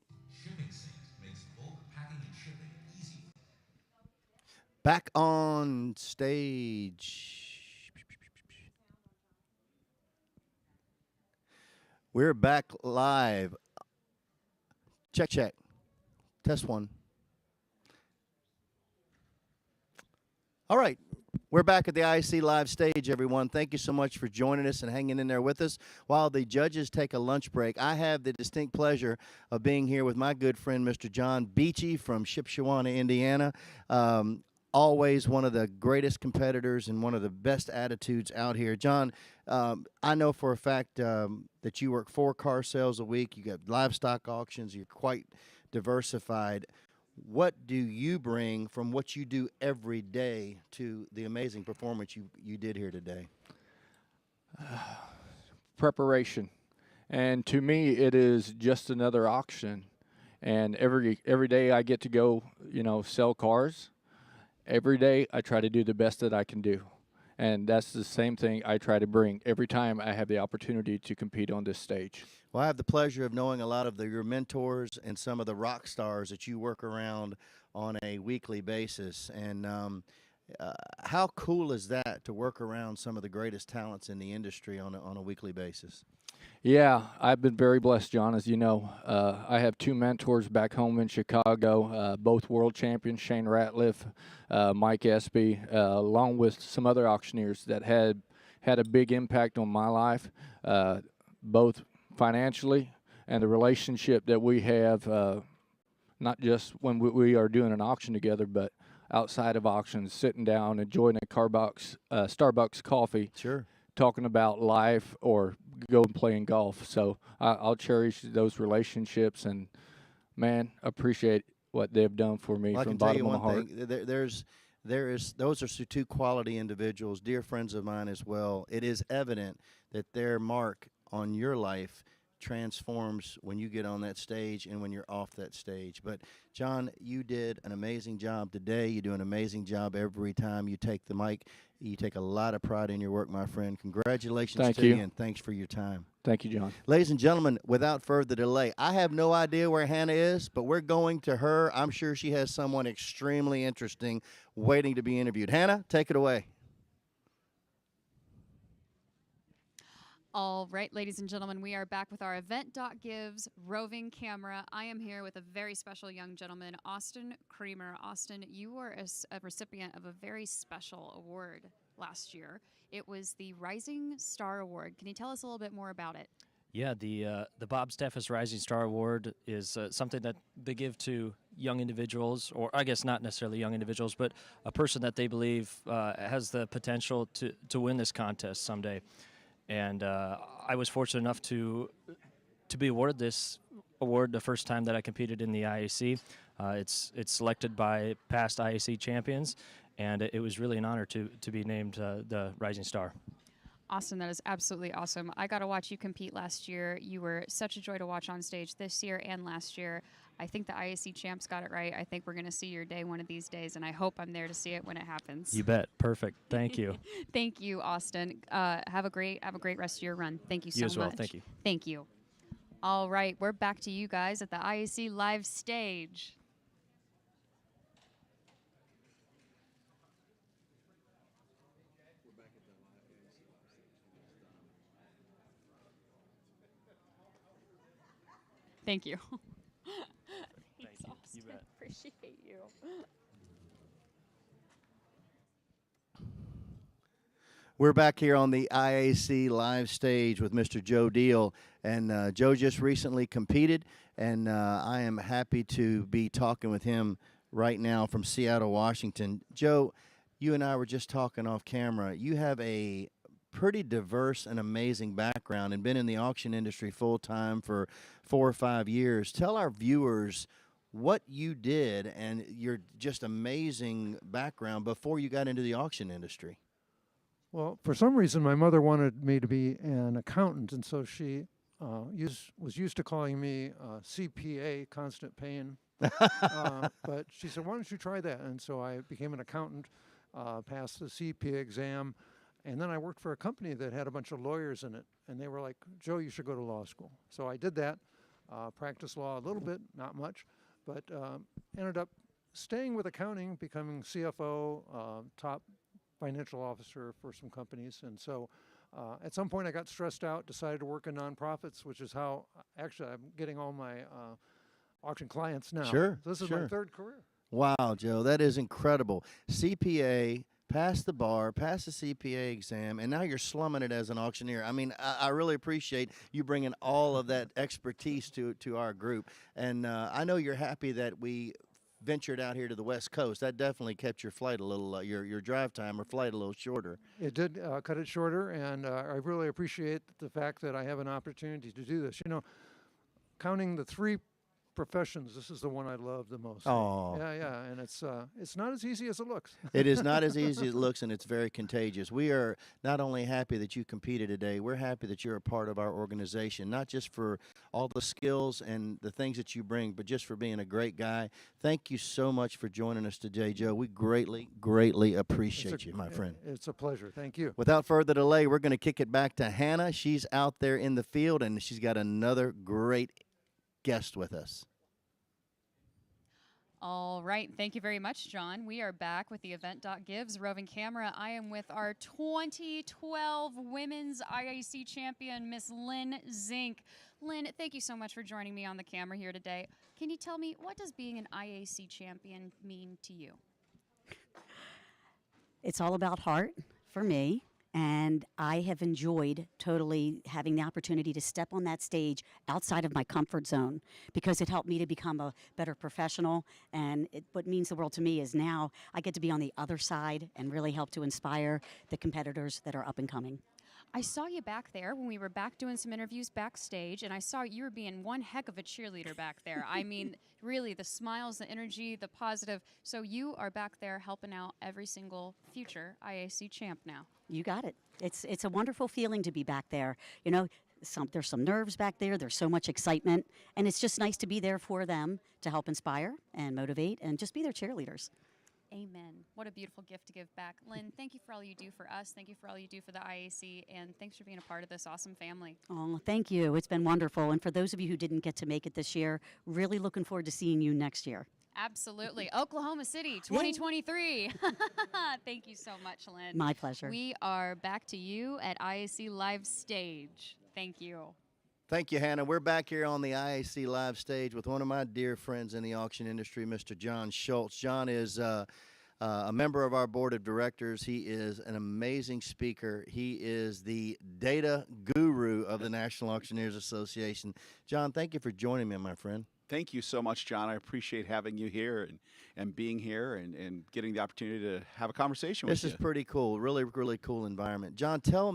Back on stage. We're back live. Check, check. Test one. All right. We're back at the IC Live stage, everyone. Thank you so much for joining us and hanging in there with us. While the judges take a lunch break, I have the distinct pleasure of being here with my good friend, Mr. John Beachy from Shipshewana, Indiana. Always one of the greatest competitors and one of the best attitudes out here. John, I know for a fact that you work 4 car sales a week. You got livestock auctions. You're quite diversified. What do you bring from what you do every day to the amazing performance you did here today? Preparation. And to me, it is just another auction. And every day I get to go, sell cars. Every day I try to do the best that I can do. And that's the same thing I try to bring every time I have the opportunity to compete on this stage. Well, I have the pleasure of knowing a lot of your mentors and some of the rock stars that you work around on a weekly basis. And how cool is that to work around some of the greatest talents in the industry on a weekly basis? Yeah, I've been very blessed, John. As you know, I have 2 mentors back home in Chicago, both world champions, Shane Ratliff, Mike Espy, along with some other auctioneers that had a big impact on my life, both financially and the relationship that we have, not just when we are doing an auction together, but outside of auctions, sitting down, enjoying a Starbucks coffee. Sure. Talking about life or go and playing golf. So I'll cherish those relationships and, man, appreciate what they've done for me from the bottom of my heart. Those are 2 quality individuals, dear friends of mine as well. It is evident that their mark on your life transforms when you get on that stage and when you're off that stage. But John, you did an amazing job today. You do an amazing job every time you take the mic. You take a lot of pride in your work, my friend. Congratulations Thank to you. you, and thanks for your time. Thank you, John. Ladies and gentlemen, without further delay, I have no idea where Hannah is, but we're going to her. I'm sure she has someone extremely interesting waiting to be interviewed. Hannah, take it away. All right, ladies and gentlemen, we are back with our Event.Gives roving camera. I am here with a very special young gentleman, Austin Creamer. Austin, you were a recipient of a very special award last year. It was the Rising Star Award. Can you tell us a little bit more about it? Yeah, the Bob Steffes Rising Star Award is something that they give to young individuals, or I guess not necessarily young individuals, but a person that they believe has the potential to win this contest someday. And I was fortunate enough to be awarded this award the first time that I competed in the IAC. It's selected by past IAC champions, and it was really an honor to be named the Rising Star. Austin, that is absolutely awesome. I got to watch you compete last year. You were such a joy to watch on stage this year and last year. I think the IAC champs got it right. I think we're going to see your day one of these days, and I hope I'm there to see it when it happens. You bet. Perfect. Thank you. Thank you, Austin. Have a great rest of your run. Thank you so much. You as well. Thank you. Thank you. All right, we're back to you guys at the IAC live stage. Thank you. Thanks, Austin. You bet. Appreciate you. We're back here on the IAC live stage with Mr. Joe Deal, and Joe just recently competed, and I am happy to be talking with him right now from Seattle, Washington. Joe, you and I were just talking off camera. You have a pretty diverse and amazing background and been in the auction industry full-time for 4 or 5 years. Tell our viewers what you did and your just amazing background before you got into the auction industry. Well, for some reason, my mother wanted me to be an accountant, and so she was used to calling me CPA, constant pain. But she said, why don't you try that? And so I became an accountant, passed the CPA exam, and then I worked for a company that had a bunch of lawyers in it, and they were like, Joe, you should go to law school. So I did that, practiced law a little bit, not much, but ended up staying with accounting, becoming CFO, top financial officer for some companies. And so at some point I got stressed out, decided to work in nonprofits, which is how actually I'm getting all my auction clients now. Sure, So this is my third career. Wow, Joe, that is incredible. CPA, passed the bar, passed the CPA exam, and now you're slumming it as an auctioneer. I mean, I really appreciate you bringing all of that expertise to our group. And I know you're happy that we ventured out here to the West Coast. That definitely kept your flight a little, your drive time or flight a little shorter. It did cut it shorter, and I really appreciate the fact that I have an opportunity to do this. You know, counting the 3 professions, this is the one I love the most. Oh. Yeah, and it's not as easy as it looks. It is not as easy as it looks, and it's very contagious. We are not only happy that you competed today, we're happy that you're a part of our organization, not just for all the skills and the things that you bring, but just for being a great guy. Thank you so much for joining us today, Joe. We greatly, greatly appreciate you, my friend. It's a pleasure. Thank you. Without further delay, we're going to kick it back to Hannah. She's out there in the field, and she's got another great guest with us. All right. Thank you very much, John. We are back with the Event.Gives roving camera. I am with our 2012 Women's IAC champion, Miss Lynn Zink. Lynn, thank you so much for joining me on the camera here today. Can you tell me, what does being an IAC champion mean to you? It's all about heart for me. And I have enjoyed totally having the opportunity to step on that stage outside of my comfort zone, because it helped me to become a better professional. And what means the world to me is now I get to be on the other side and really help to inspire the competitors that are up and coming. I saw you back there when we were back doing some interviews backstage, and I saw you were being one heck of a cheerleader back there. I mean, really, the smiles, the energy, the positive. So you are back there helping out every single future IAC champ now. You got it. It's a wonderful feeling to be back there. You know, There's some nerves back there. There's so much excitement, and it's just nice to be there for them to help inspire and motivate and just be their cheerleaders. Amen. What a beautiful gift to give back. Lynn, thank you for all you do for us. Thank you for all you do for the IAC, and thanks for being a part of this awesome family. Oh, thank you. It's been wonderful. And for those of you who didn't get to make it this year, really looking forward to seeing you next year. Absolutely. Oklahoma City 2023. Thank you so much, Lynn. My pleasure. We are back to you at IAC Live Stage. Thank you. Thank you, Hannah. We're back here on the IAC Live Stage with one of my dear friends in the auction industry, Mr. John Schultz. John is a member of our board of directors. He is an amazing speaker. He is the data guru of the National Auctioneers Association. John, thank you for joining me, my friend. Thank you so much, John. I appreciate having you here and being here and getting the opportunity to have a conversation with you. This is pretty cool. Really, really cool environment. John, tell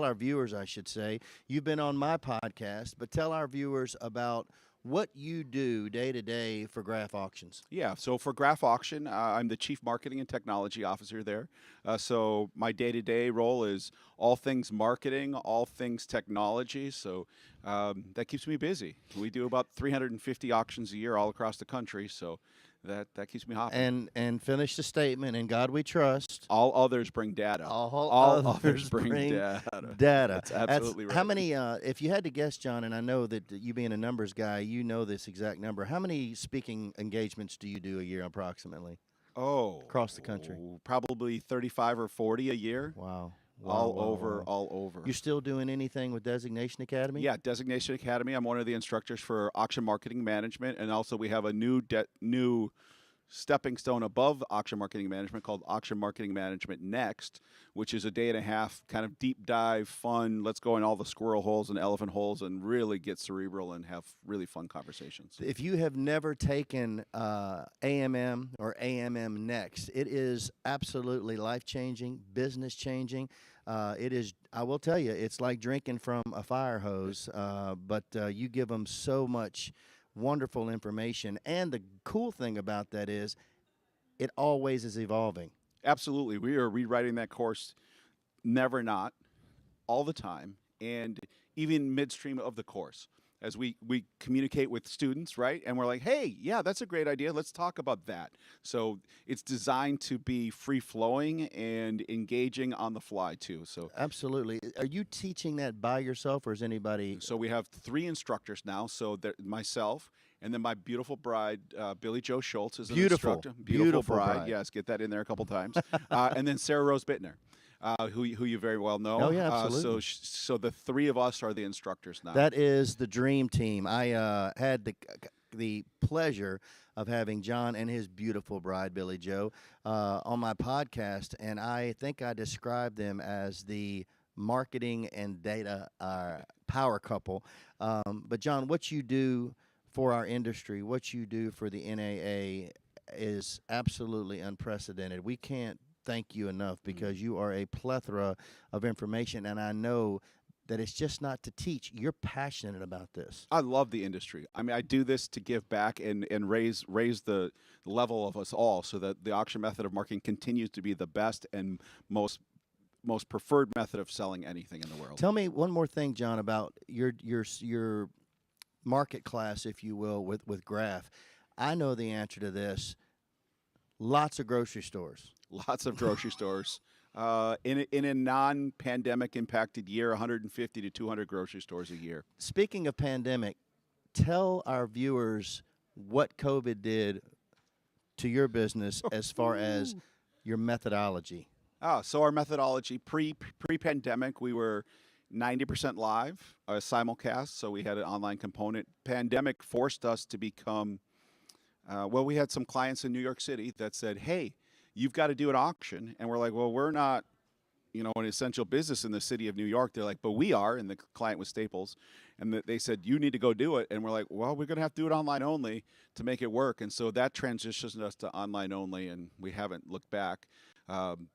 our viewers, I should say, you've been on my podcast, but tell our viewers about what you do day to day for Graph Auctions. Yeah, so for Graph Auction, I'm the Chief Marketing and Technology Officer there. So my day-to-day role is all things marketing, all things technology. So that keeps me busy. We do about 350 auctions a year all across the country. So that keeps me hopping. And finish the statement. In God we trust. All others bring data. All others bring data. That's absolutely right. How many? If you had to guess, John, and I know that you being a numbers guy, you know this exact number. How many speaking engagements do you do a year, approximately? Across the country, probably 35 or 40 a year. Wow. All over. You're still doing anything with Designation Academy? Yeah, Designation Academy. I'm one of the instructors for auction marketing management, and also we have a new stepping stone above auction marketing management called Auction Marketing Management Next, which is a day and a half kind of deep dive, fun. Let's go in all the squirrel holes and elephant holes and really get cerebral and have really fun conversations. If you have never taken AMM or AMM Next, it is absolutely life-changing, business-changing. It is, I will tell you, it's like drinking from a fire hose, but you give them so much wonderful information. And the cool thing about that is it always is evolving. Absolutely. We are rewriting that course, never not, all the time, and even midstream of the course. As we communicate with students, right? And we're like, hey, yeah, that's a great idea. Let's talk about that. So it's designed to be free-flowing and engaging on the fly, too. So absolutely. Are you teaching that by yourself, or is anybody? So we have 3 instructors now. So myself, and then my beautiful bride, Billy Joe Schultz, is an instructor. Beautiful bride. Yes, get that in there a couple times. And then Sarah Rose Bittner. Who you very well know. Oh, yeah, absolutely. So the 3 of us are the instructors now. That is the dream team. I had the pleasure of having John and his beautiful bride, Billy Joe, on my podcast, and I think I described them as the marketing and data power couple. But, John, what you do for our industry, what you do for the NAA is absolutely unprecedented. We can't thank you enough because you are a plethora of information, and I know that it's just not to teach. You're passionate about this. I love the industry. I mean, I do this to give back and raise the level of us all so that the auction method of marketing continues to be the best and most preferred method of selling anything in the world. Tell me one more thing, John, about your market class, if you will, with Graph. I know the answer to this. Lots of grocery stores. Lots of grocery stores. In a non-pandemic impacted year, 150 to 200 grocery stores a year. Speaking of pandemic, tell our viewers what COVID did to your business as far as your methodology. So our methodology, pre-pandemic, we were 90% live, simulcast, so we had an online component. Pandemic forced us to become, we had some clients in New York City that said, hey, you've got to do an auction. And we're like, well, we're not, an essential business in the city of New York. They're like, but we are. And the client was Staples. And they said, you need to go do it. And we're like, well, we're going to have to do it online only to make it work. And so that transitioned us to online only. And we haven't looked back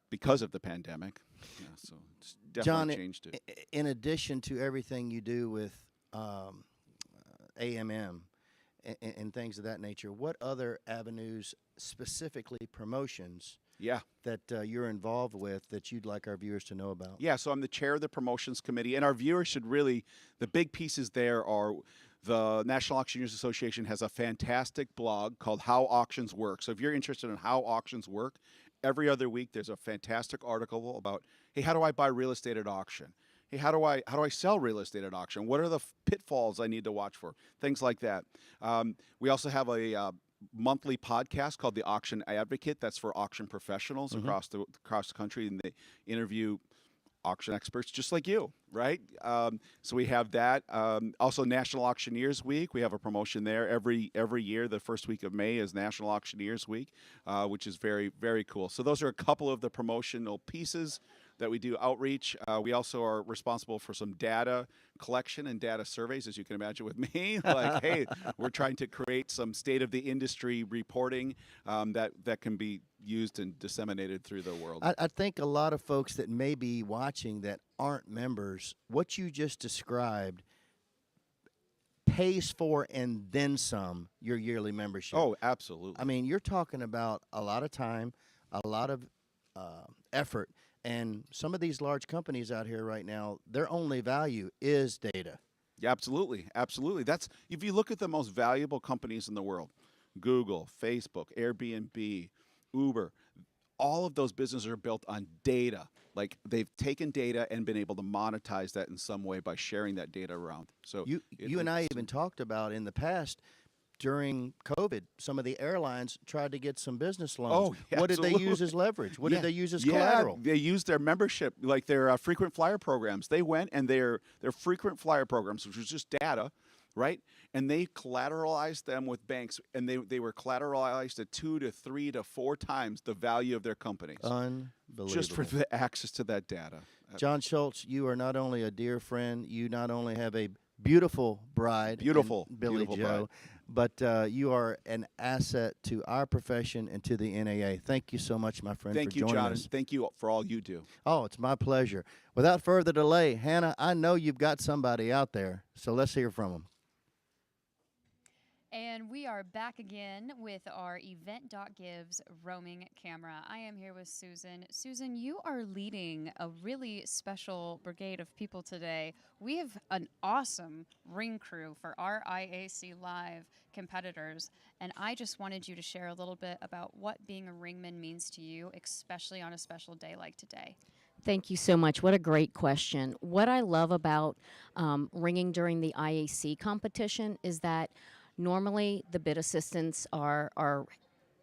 because of the pandemic. Yeah, so it's definitely changed it. In addition to everything you do with AMM and things of that nature, what other avenues, specifically promotions, Yeah. that you're involved with that you'd like our viewers to know about? Yeah, so I'm the chair of the promotions committee, and our viewers should really, the big pieces there are the National Auctioneers Association has a fantastic blog called How Auctions Work. So if you're interested in how auctions work, every other week there's a fantastic article about, hey, how do I buy real estate at auction? Hey, how do I sell real estate at auction? What are the pitfalls I need to watch for? Things like that. We also have a monthly podcast called The Auction Advocate. That's for auction professionals across the country, and they interview auction experts just like you, right? So we have that. Also, National Auctioneers Week. We have a promotion there every year. The first week of May is National Auctioneers Week, which is very, very cool. So those are a couple of the promotional pieces that we do outreach. We also are responsible for some data collection and data surveys, as you can imagine with me. Like, hey, we're trying to create some state-of-the-industry reporting that can be used and disseminated through the world. I think a lot of folks that may be watching that aren't members, what you just described pays for and then some your yearly membership. Oh, absolutely. I mean, you're talking about a lot of time, a lot of effort, and some of these large companies out here right now, their only value is data. Yeah, absolutely, absolutely. That's if you look at the most valuable companies in the world, Google, Facebook, Airbnb, Uber, all of those businesses are built on data. Like they've taken data and been able to monetize that in some way by sharing that data around. So you and I even talked about in the past during COVID, some of the airlines tried to get some business loans. Oh, yeah, what did they use absolutely. as leverage? What Yeah. did they use as Yeah, collateral? they used their membership, like their frequent flyer programs. They went and their frequent flyer programs, which was just data, right? And they collateralized them with banks, and they were collateralized at 2 to 3 to 4 times the value of their companies. Unbelievable. Just for the access to that data. John Schultz, you are not only a dear friend, you not only have a beautiful bride, Beautiful, Billy beautiful Joe, but you are an asset to our profession and to the NAA. Thank you so much, my friend, Thank for you, joining John, us. and thank you for all you do. Oh, it's my pleasure. Without further delay, Hannah, I know you've got somebody out there, so let's hear from them. And we are back again with our Event.Gives roaming camera. I am here with Susan. Susan, you are leading a really special brigade of people today. We have an awesome ring crew for our IAC Live competitors, and I just wanted you to share a little bit about what being a ringman means to you, especially on a special day like today. Thank you so much. What a great question. What I love about ringing during the IAC competition is that normally the bid assistants are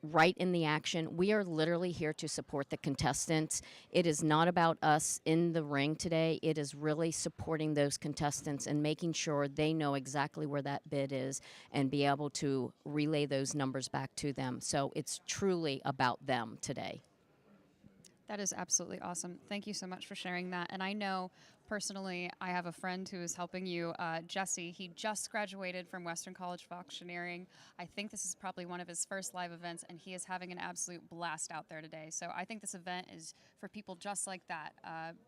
right in the action. We are literally here to support the contestants. It is not about us in the ring today. It is really supporting those contestants and making sure they know exactly where that bid is and be able to relay those numbers back to them. So it's truly about them today. That is absolutely awesome. Thank you so much for sharing that. And I know personally, I have a friend who is helping you, Jesse. He just graduated from Western College of Auctioneering. I think this is probably one of his first live events, and he is having an absolute blast out there today. So I think this event is for people just like that.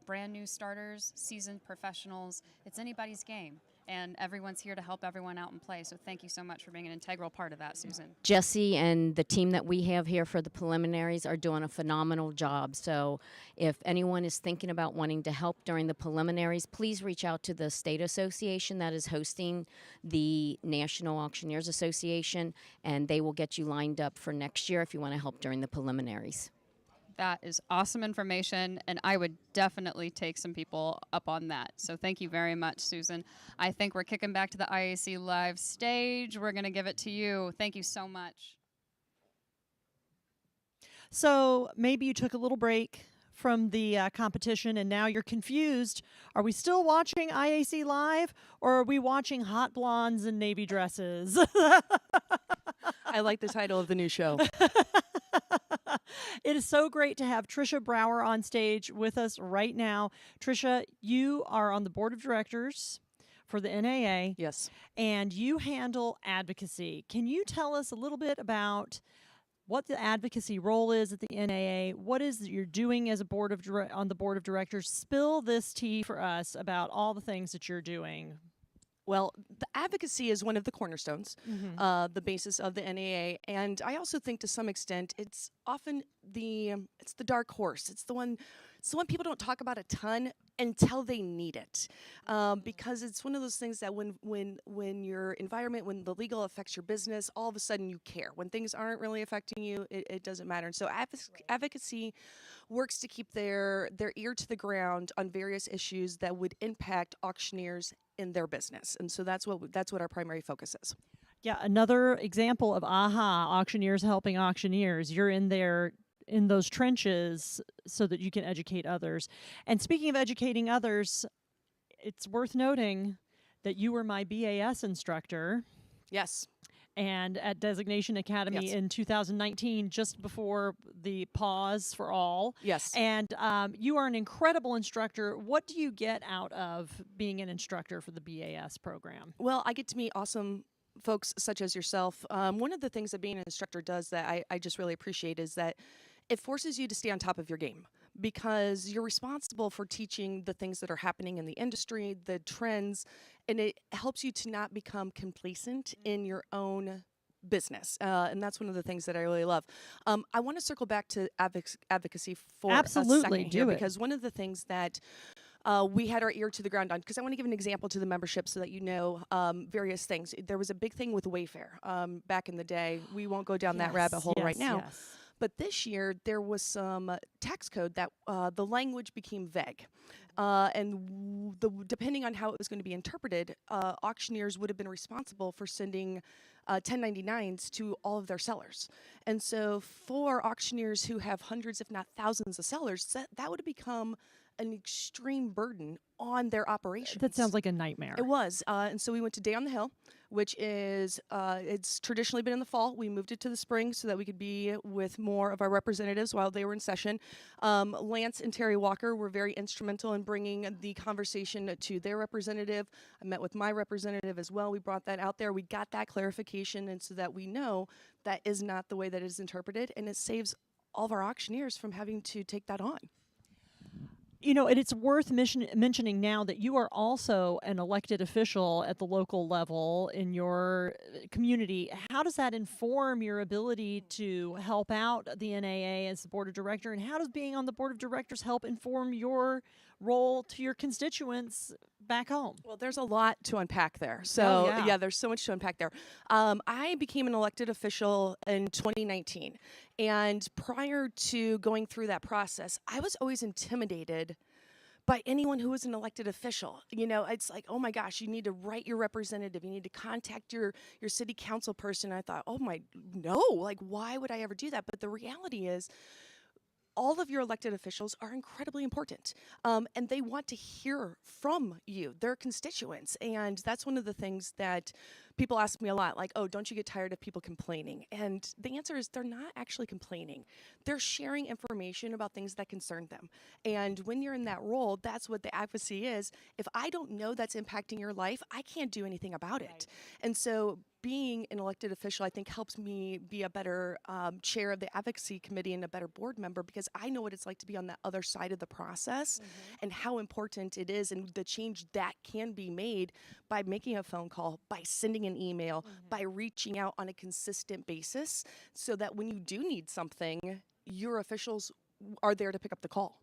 Brand new starters, seasoned professionals. It's anybody's game. And everyone's here to help everyone out and play. So thank you so much for being an integral part of that, Susan. Jesse and the team that we have here for the preliminaries are doing a phenomenal job. So if anyone is thinking about wanting to help during the preliminaries, please reach out to the state association that is hosting the National Auctioneers Association, and they will get you lined up for next year if you want to help during the preliminaries. That is awesome information, and I would definitely take some people up on that. So thank you very much, Susan. I think we're kicking back to the IAC Live stage. We're going to give it to you. Thank you so much. So maybe you took a little break from the competition and now you're confused. Are we still watching IAC Live, or are we watching hot blondes in navy dresses? I like the title of the new show. It is so great to have Trisha Brower on stage with us right now. Trisha, you are on the board of directors for the NAA. Yes. And you handle advocacy. Can you tell us a little bit about what the advocacy role is at the NAA? What is that you're doing as a on the board of directors? Spill this tea for us about all the things that you're doing. Well, the advocacy is one of the cornerstones, Mhm. the basis of the NAA, and I also think to some extent it's often it's the dark horse. It's the one people don't talk about a ton until they need it, because it's one of those things that when your environment, when the legal affects your business, all of a sudden you care. When things aren't really affecting you, it doesn't matter. And so advocacy works to keep their ear to the ground on various issues that would impact auctioneers in their business. And so that's what our primary focus is. Yeah, another example of AHA, auctioneers helping auctioneers. You're in there in those trenches so that you can educate others. And speaking of educating others, it's worth noting that you were my BAS instructor. Yes. And at Designation Academy Yes. in 2019, just before the pause for all. Yes. And you are an incredible instructor. What do you get out of being an instructor for the BAS program? Well, I get to meet awesome folks such as yourself. One of the things that being an instructor does that I just really appreciate is that it forces you to stay on top of your game, because you're responsible for teaching the things that are happening in the industry, the trends, and it helps you to not become complacent in your own business. And that's one of the things that I really love. I want to circle back to advocacy for Absolutely, a second here, do it. because one of the things that we had our ear to the ground on, because I want to give an example to the membership so that you know various things. There was a big thing with Wayfair back in the day. We won't go down that rabbit hole right now. Yes. But this year, there was some tax code that the language became vague. Depending on how it was going to be interpreted, auctioneers would have been responsible for sending 1099s to all of their sellers. And so for auctioneers who have hundreds, if not thousands of sellers, that would have become an extreme burden on their operations. That sounds like a nightmare. It was. And so we went to Day on the Hill, which is, it's traditionally been in the fall. We moved it to the spring so that we could be with more of our representatives while they were in session. Lance and Terry Walker were very instrumental in bringing the conversation to their representative. I met with my representative as well. We brought that out there. We got that clarification, and so that we know that is not the way that it is interpreted, and it saves all of our auctioneers from having to take that on. You know, and it's worth mentioning now that you are also an elected official at the local level in your community. How does that inform your ability to help out the NAA as the board of director? And how does being on the board of directors help inform your role to your constituents back home? Well, there's a lot to unpack there. So, yeah. there's so much to unpack there. I became an elected official in 2019. And prior to going through that process, I was always intimidated by anyone who was an elected official. You know, it's like, oh my gosh, you need to write your representative. You need to contact your city council person. I thought, no, like, why would I ever do that? But the reality is, all of your elected officials are incredibly important, and they want to hear from you, their constituents. And that's one of the things that people ask me a lot, like, oh, don't you get tired of people complaining? And the answer is they're not actually complaining. They're sharing information about things that concern them. And when you're in that role, that's what the advocacy is. If I don't know that's impacting your life, I can't do anything about it. And so being an elected official, I think, helps me be a better chair of the advocacy committee and a better board member, because I know what it's like to be on that other side of the process and how important it is, and the change that can be made by making a phone call, by sending an email, by reaching out on a consistent basis, so that when you do need something, your officials are there to pick up the call.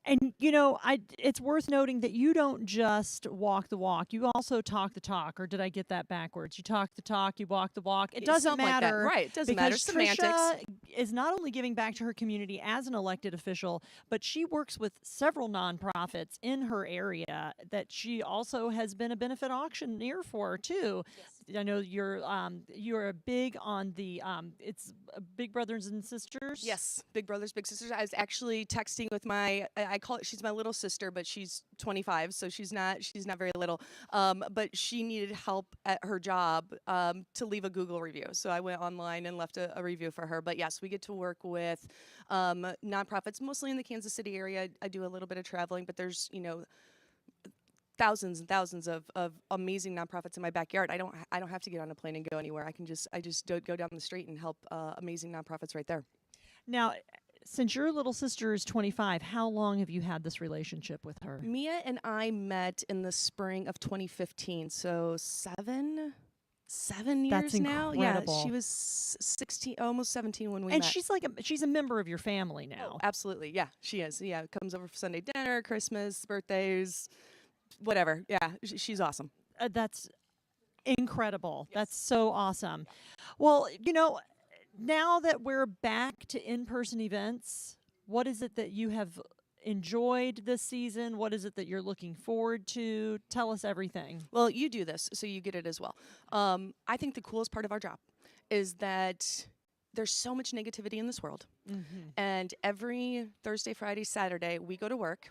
And, you know, it's worth noting that you don't just walk the walk. You also talk the talk. Or did I get that backwards? You talk the talk, you walk the walk. It doesn't Something like that. matter. Right, it doesn't matter. Because Semantics. Tricia is not only giving back to her community as an elected official, but she works with several nonprofits in her area that she also has been a benefit auctioneer for, too. Yes. I know you're big on the, it's Big Brothers and Sisters. Yes, Big Brothers, Big Sisters. I was actually texting with I call it, she's my little sister, but she's 25, so she's not very little. But she needed help at her job to leave a Google review. So I went online and left a review for her. But yes, we get to work with nonprofits, mostly in the Kansas City area. I do a little bit of traveling, but there's, thousands and thousands of amazing nonprofits in my backyard. I don't have to get on a plane and go anywhere. I just go down the street and help amazing nonprofits right there. Now, since your little sister is 25, how long have you had this relationship with her? Mia and I met in the spring of 2015, so seven That's years now. Yeah, incredible. she was 16, almost 17 when we And met. she's a member of your family now. Oh, absolutely. Yeah, she is. Yeah, comes over for Sunday dinner, Christmas, birthdays, whatever. Yeah, she's awesome. That's incredible. That's so awesome. Well, now that we're back to in-person events, what is it that you have enjoyed this season? What is it that you're looking forward to? Tell us everything. Well, you do this, so you get it as well. I think the coolest part of our job is that there's so much negativity in this world. Mm-hmm. And every Thursday, Friday, Saturday, we go to work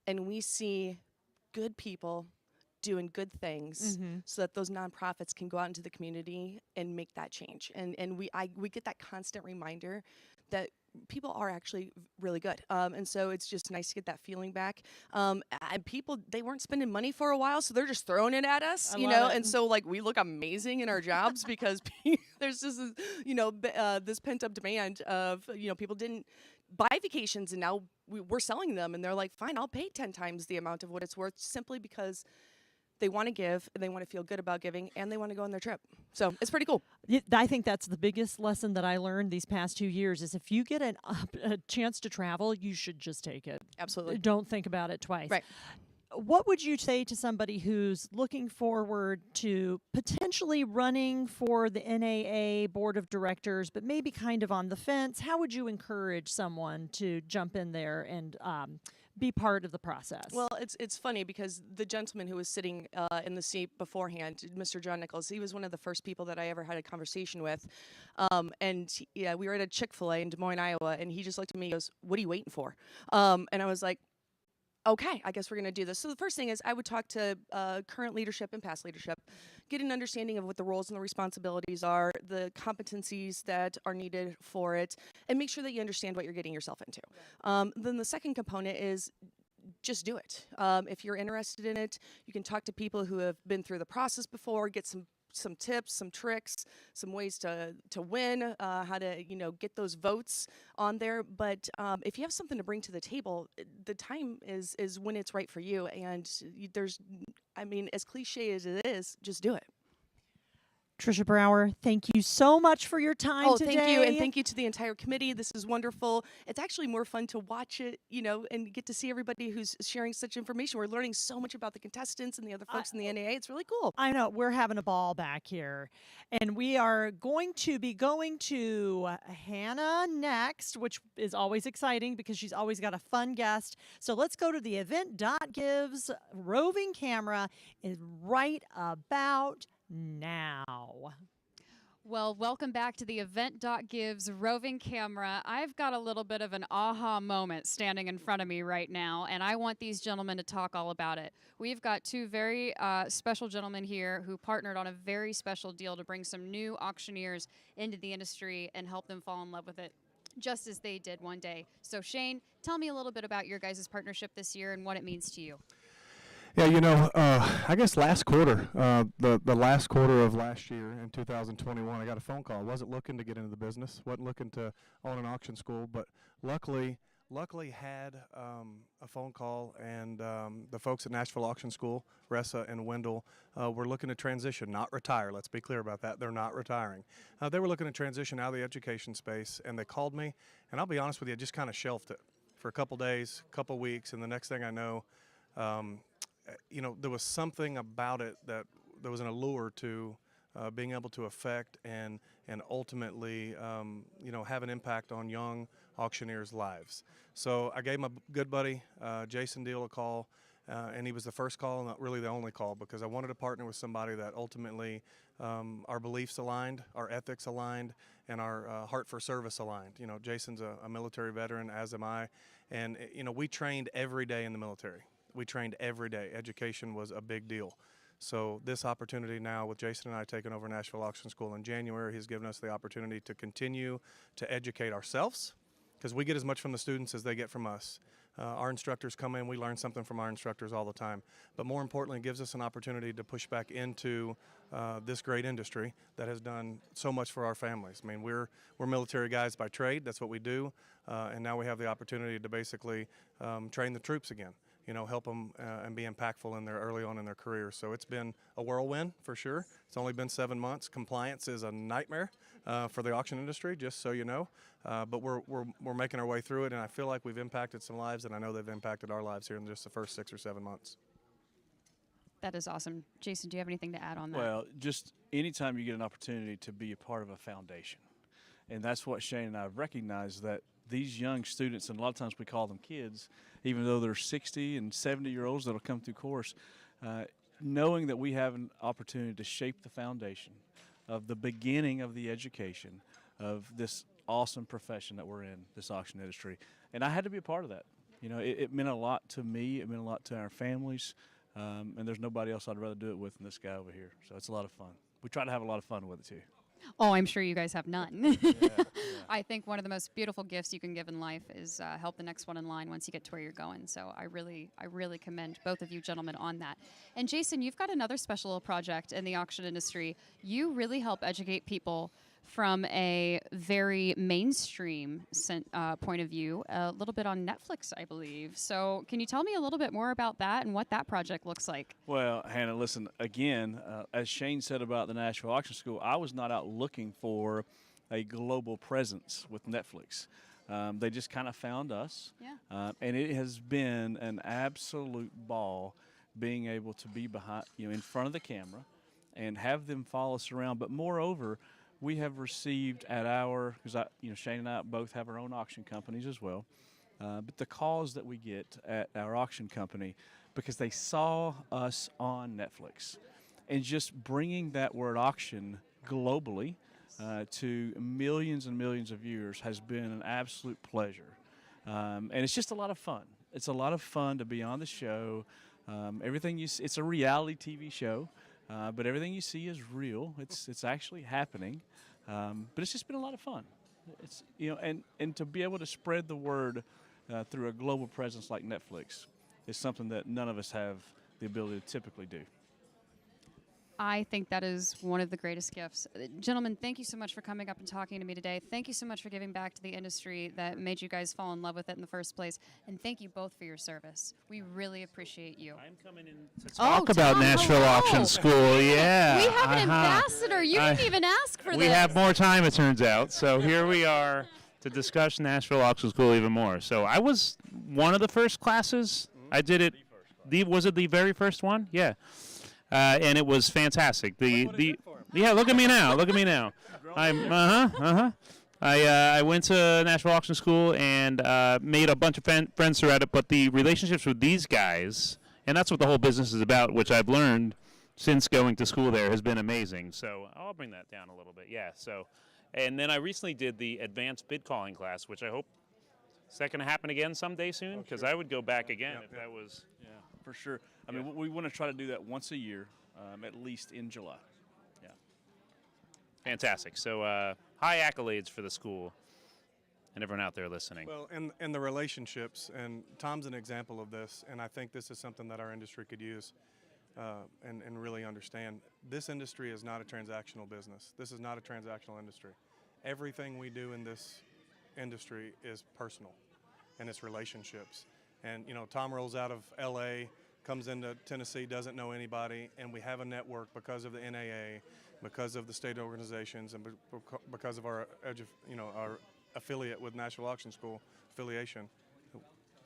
and we see good people doing good things so that those nonprofits can go out into the community and make that change. And we get that constant reminder that people are actually really good. And so it's just nice to get that feeling back. And people, they weren't spending money for a while, so they're just throwing it at us, I you love know? it. And so like we look amazing in our jobs because there's just, this pent up demand of, people didn't buy vacations and now we're selling them and they're like, fine, I'll pay 10 times the amount of what it's worth simply because they want to give, and they want to feel good about giving, and they want to go on their trip. So it's pretty cool. I think that's the biggest lesson that I learned these past 2 years is if you get a chance to travel, you should just take it. Absolutely. Don't think about it twice. Right. What would you say to somebody who's looking forward to potentially running for the NAA board of directors, but maybe kind of on the fence? How would you encourage someone to jump in there and be part of the process? Well, it's funny because the gentleman who was sitting in the seat beforehand, Mr. John Nichols, he was one of the first people that I ever had a conversation with. We were at a Chick-fil-A in Des Moines, Iowa, and he just looked at me and goes, "What are you waiting for?" And I was like, okay, I guess we're going to do this. So the first thing is I would talk to current leadership and past leadership, get an understanding of what the roles and the responsibilities are, the competencies that are needed for it, and make sure that you understand what you're getting yourself into. Then the second component is just do it. If you're interested in it, you can talk to people who have been through the process before, get some tips, some tricks, some ways to win, how to get those votes on there. But if you have something to bring to the table, the time is when it's right for you. And as cliche as it is, just do it. Trisha Brower, thank you so much for your time today. Thank you, and thank you to the entire committee. This is wonderful. It's actually more fun to watch it, and get to see everybody who's sharing such information. We're learning so much about the contestants and the other folks in the NAA. It's really cool. I know. We're having a ball back here. And we are going to be going to Hannah next, which is always exciting because she's always got a fun guest. So let's go to the event.gives roving camera is right about now. Well, welcome back to the event.gives roving camera. I've got a little bit of an aha moment standing in front of me right now, and I want these gentlemen to talk all about it. We've got two very special gentlemen here who partnered on a very special deal to bring some new auctioneers into the industry and help them fall in love with it, just as they did one day. So Shane, tell me a little bit about your guys' partnership this year and what it means to you. Yeah, I guess last quarter, the last quarter of last year in 2021, I got a phone call. I wasn't looking to get into the business, wasn't looking to own an auction school, but luckily had a phone call, and the folks at Nashville Auction School, Ressa and Wendell, were looking to transition, not retire. Let's be clear about that. They're not retiring. They were looking to transition out of the education space, and they called me, and I'll be honest with you, I just kind of shelved it for a couple days, couple weeks, and the next thing I know, there was something about it that there was an allure to being able to affect and ultimately, have an impact on young auctioneers' lives. So I gave my good buddy, Jason Deal, a call, and he was the first call and not really the only call because I wanted to partner with somebody that ultimately our beliefs aligned, our ethics aligned, and our heart for service aligned. Jason's a military veteran, as am I, and, we trained every day in the military. We trained every day. Education was a big deal. So this opportunity now with Jason and I taking over Nashville Auction School in January, he's given us the opportunity to continue to educate ourselves because we get as much from the students as they get from us. Our instructors come in, we learn something from our instructors all the time. But more importantly, it gives us an opportunity to push back into this great industry that has done so much for our families. I mean, we're military guys by trade, that's what we do, and now we have the opportunity to basically train the troops again. You know, help them and be impactful in their early on in their career. So it's been a whirlwind for sure. It's only been 7 months. Compliance is a nightmare for the auction industry, just so you know. But we're making our way through it, and I feel like we've impacted some lives, and I know they've impacted our lives here in just the first 6 or 7 months. That is awesome. Jason, do you have anything to add on that? Well, just anytime you get an opportunity to be a part of a foundation, and that's what Shane and I have recognized, that these young students, and a lot of times we call them kids, even though they're 60 and 70-year-olds that'll come through course, knowing that we have an opportunity to shape the foundation of the beginning of the education of this awesome profession that we're in, this auction industry. And I had to be a part of that. You know, it meant a lot to me. It meant a lot to our families. And there's nobody else I'd rather do it with than this guy over here. So it's a lot of fun. We try to have a lot of fun with it, too. Oh, I'm sure you guys have none. Yeah. I think one of the most beautiful gifts you can give in life is help the next one in line once you get to where you're going. So I really commend both of you gentlemen on that. And Jason, you've got another special project in the auction industry. You really help educate people from a very mainstream point of view, a little bit on Netflix, I believe. So can you tell me a little bit more about that and what that project looks like? Well, Hannah, listen, again, as Shane said about the Nashville Auction School, I was not out looking for a global presence with Netflix. They just kind of found us. Yeah. And it has been an absolute ball being able to be behind, in front of the camera and have them follow us around. But moreover, we have received at because Shane and I both have our own auction companies as well, but the calls that we get at our auction company, because they saw us on Netflix, and just bringing that word auction globally to millions and millions of viewers has been an absolute pleasure. And it's just a lot of fun. It's a lot of fun to be on the show. Everything it's a reality TV show. But everything you see is real. It's actually happening. But it's just been a lot of fun. It's and to be able to spread the word through a global presence like Netflix is something that none of us have the ability to typically do. I think that is one of the greatest gifts. Gentlemen, thank you so much for coming up and talking to me today. Thank you so much for giving back to the industry that made you guys fall in love with it in the first place. And thank you both for your service. We really appreciate you. I'm coming in to talk about Tom, Nashville hello. Auction School. Yeah. We have an ambassador. You didn't even ask for this. We have more time, it turns out. So here we are to discuss Nashville Auction School even more. So I was one of the first classes. I did it. Was it the very first one? Yeah. And it was fantastic. Yeah, look at me now. Look at me now. I went to Nashville Auction School and made a bunch of friends throughout it. But the relationships with these guys, and that's what the whole business is about, which I've learned since going to school there, has been amazing. So I'll bring that down a little bit. Yeah. So, and then I recently did the advanced bid calling class, which I hope is that going to happen again someday soon? Because I would go back again if that was. Yeah, for sure. I mean, we want to try to do that once a year, at least in July. Yeah. Fantastic. So high accolades for the school and everyone out there listening. Well, and the relationships, and Tom's an example of this, and I think this is something that our industry could use and really understand. This industry is not a transactional business. This is not a transactional industry. Everything we do in this industry is personal, and it's relationships. And, Tom rolls out of L.A., comes into Tennessee, doesn't know anybody, and we have a network because of the NAA, because of the state organizations, and because of our affiliate with Nashville Auction School affiliation.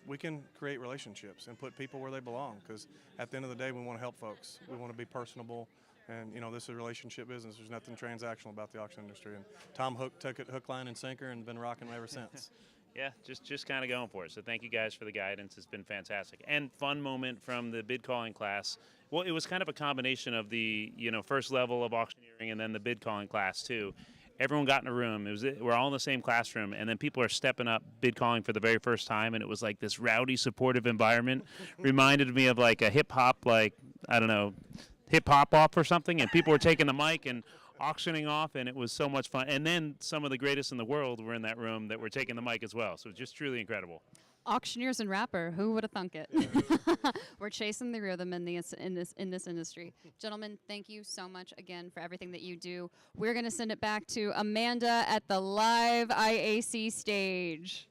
We can create relationships and put people where they belong, because at the end of the day, we want to help folks. We want to be personable, and this is a relationship business. There's nothing transactional about the auction industry. And Tom took it hook, line, and sinker, and been rocking ever since. Yeah, just kind of going for it. So thank you guys for the guidance. It's been fantastic. And fun moment from the bid calling class. Well, it was kind of a combination of the first level of auctioneering and then the bid calling class too. Everyone got in a room. We're all in the same classroom, and then people are stepping up bid calling for the very first time, and it was like this rowdy, supportive environment. Reminded me of like a hip hop, hip hop off or something, and people were taking the mic and auctioning off, and it was so much fun. And then some of the greatest in the world were in that room that were taking the mic as well. So just truly incredible. Auctioneers and rapper, who would have thunk it? We're chasing the rhythm in this industry. Gentlemen, thank you so much again for everything that you do. We're going to send it back to Amanda at the live IAC stage.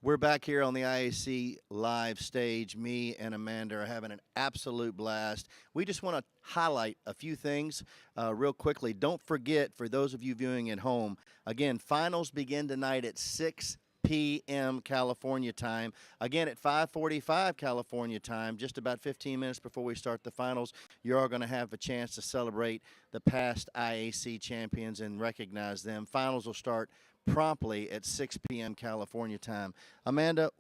We're back here on the IAC live stage. Me and Amanda are having an absolute blast. We just want to highlight a few things real quickly. Don't forget, for those of you viewing at home, again, finals begin tonight at 6 p.m. California time. Again, at 5:45 California time, just about 15 minutes before we start the finals, you're all going to have a chance to celebrate the past IAC champions and recognize them. Finals will start promptly at 6 p.m. California time. Amanda,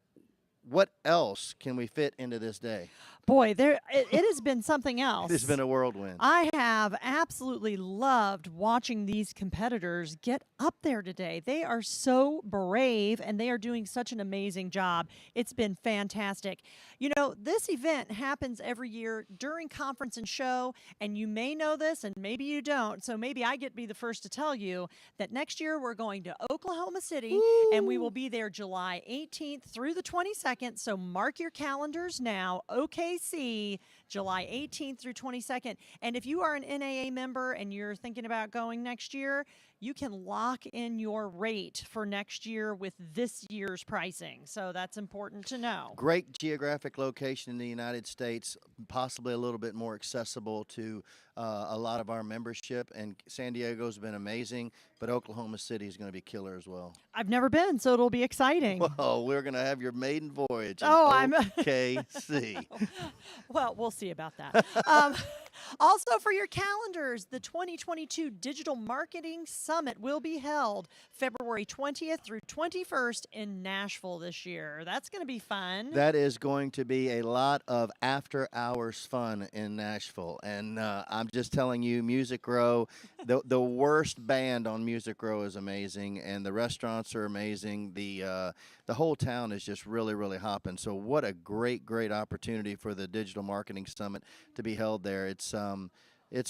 what else can we fit into this day? Boy, it has been something else. It's been a whirlwind. I have absolutely loved watching these competitors get up there today. They are so brave, and they are doing such an amazing job. It's been fantastic. You know, this event happens every year during conference and show, and you may know this, and maybe you don't, so maybe I get to be the first to tell you that next year we're going to Oklahoma City, Woo! and we will be there July 18th through the 22nd, so mark your calendars now. OKC, July 18th through 22nd. And if you are an NAA member and you're thinking about going next year, you can lock in your rate for next year with this year's pricing. So that's important to know. Great geographic location in the United States, possibly a little bit more accessible to a lot of our membership. And San Diego's been amazing, but Oklahoma City is going to be killer as well. I've never been, so it'll be exciting. Well, we're going to have your maiden voyage in I'm OKC. Well, we'll see about that. Also, for your calendars, the 2022 Digital Marketing Summit will be held February 20th through 21st in Nashville this year. That's going to be fun. That is going to be a lot of after-hours fun in Nashville. And I'm just telling you, Music Row, the worst band on Music Row is amazing, and the restaurants are amazing. The whole town is just really, really hopping. So what a great, great opportunity for the Digital Marketing Summit to be held there. It's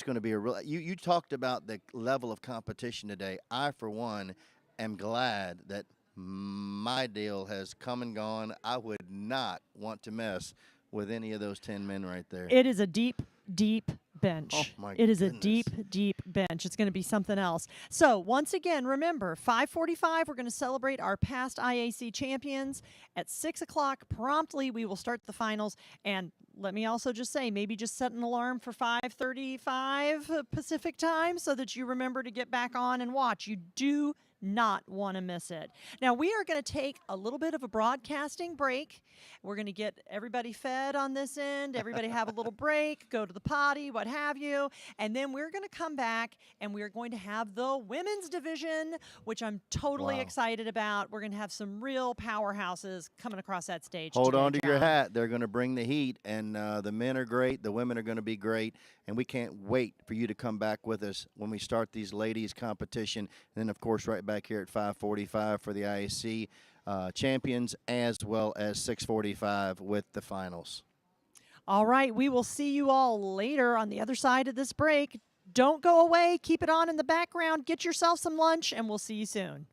going to be a real. You talked about the level of competition today. I, for one, am glad that my deal has come and gone. I would not want to mess with any of those 10 men right there. It is a deep, deep bench. Oh, my It is a goodness. deep, deep bench. It's going to be something else. So once again, remember, 5:45, we're going to celebrate our past IAC champions. At 6 o'clock promptly, we will start the finals. And let me also just say, maybe just set an alarm for 5:35 Pacific time so that you remember to get back on and watch. You do not want to miss it. Now, we are going to take a little bit of a broadcasting break. We're going to get everybody fed on this end, everybody have a little break, go to the potty, what have you, and then we're going to come back and we're going to have the women's division, which I'm totally excited about. We're going to have some real powerhouses coming across that stage. Hold today, on to your John. hat. They're going to bring the heat, and the men are great. The women are going to be great, and we can't wait for you to come back with us when we start these ladies' competition. And then, of course, right back here at 5:45 for the IAC champions, as well as 6:45 with the finals. All right, we will see you all later on the other side of this break. Don't go away. Keep it on in the background. Get yourself some lunch, and we'll see you soon.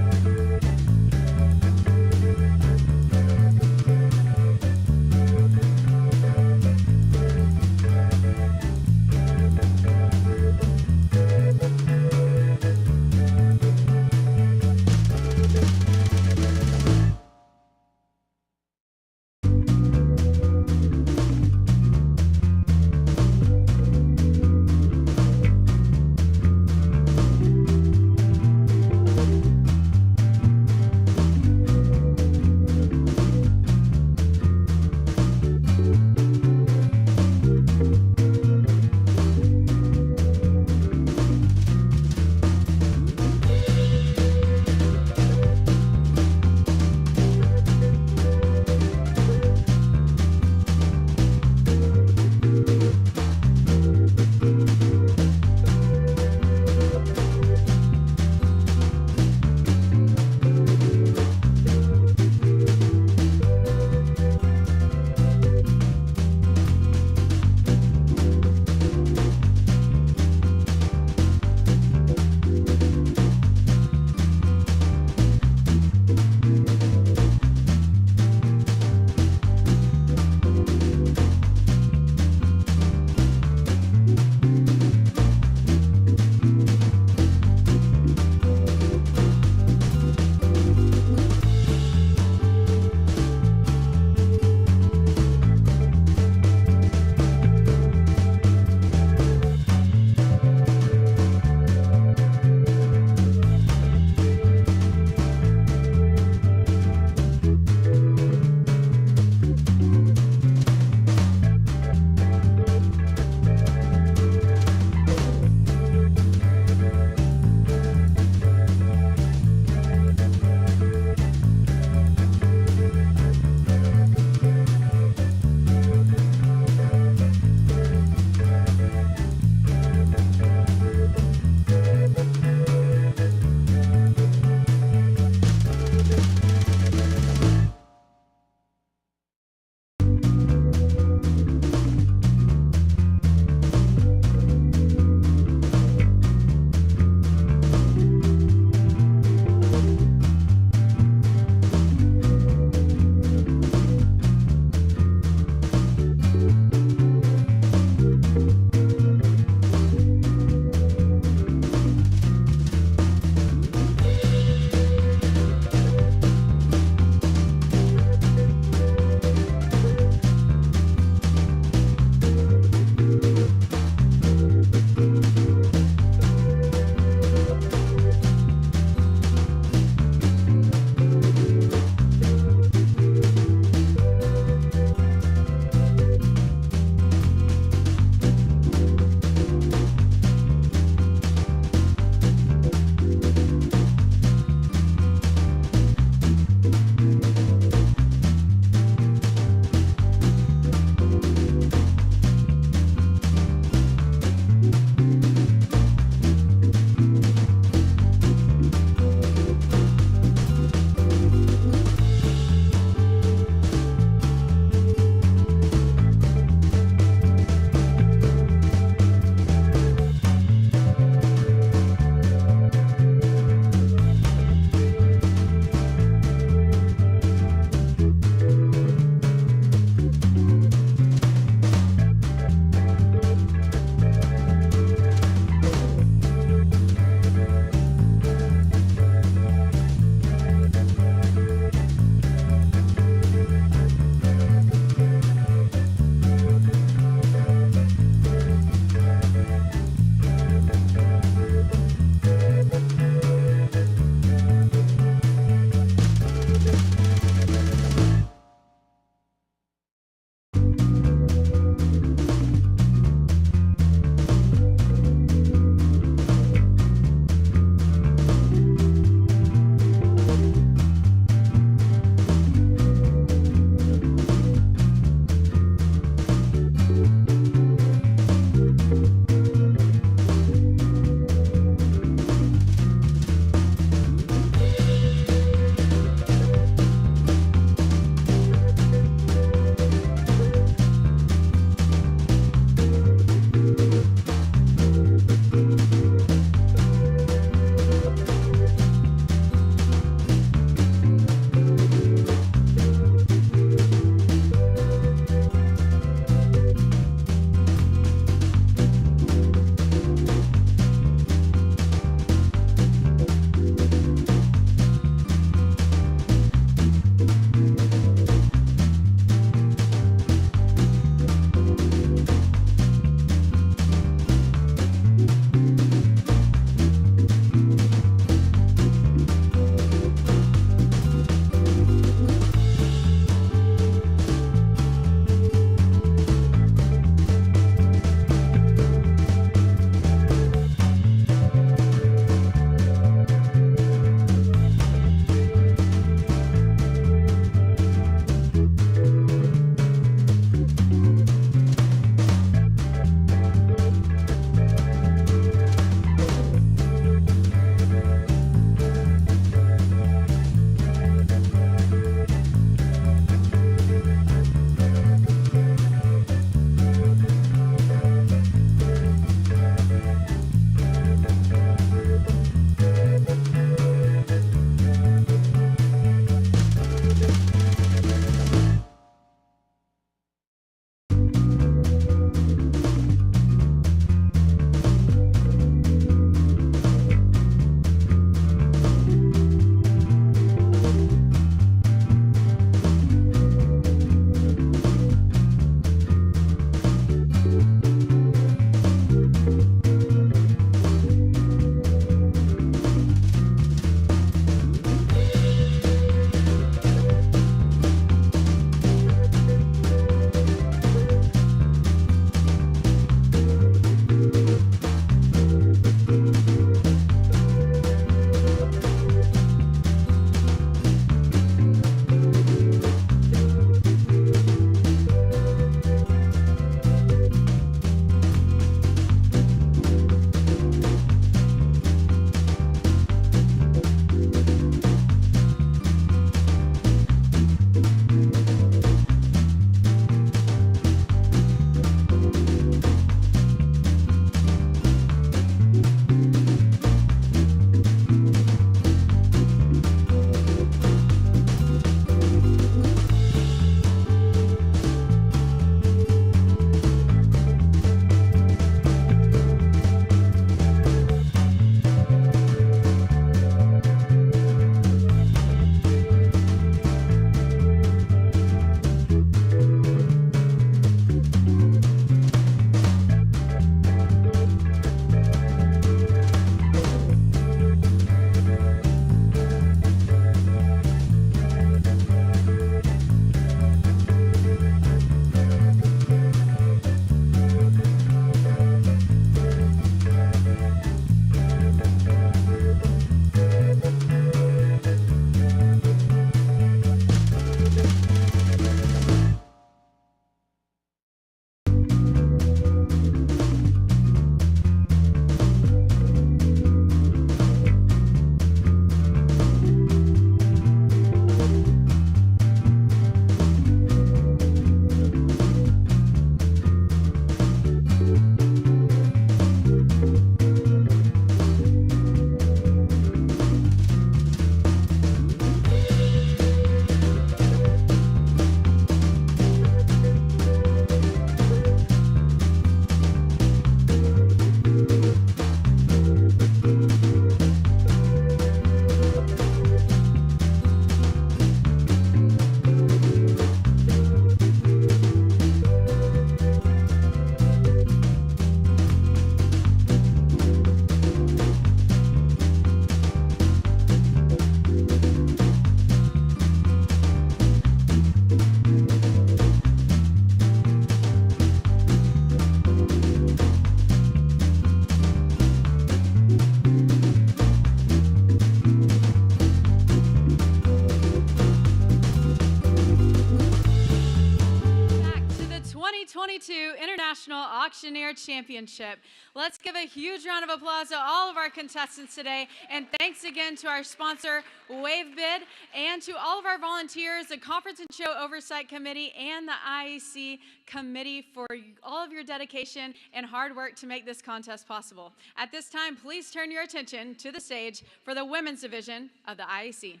2022 International Auctioneer Championship. Let's give a huge round of applause to all of our contestants today, and thanks again to our sponsor, WaveBid, and to all of our volunteers, the Conference and Show Oversight Committee, and the IAC Committee for all of your dedication and hard work to make this contest possible. At this time, please turn your attention to the stage for the women's division of the IAC.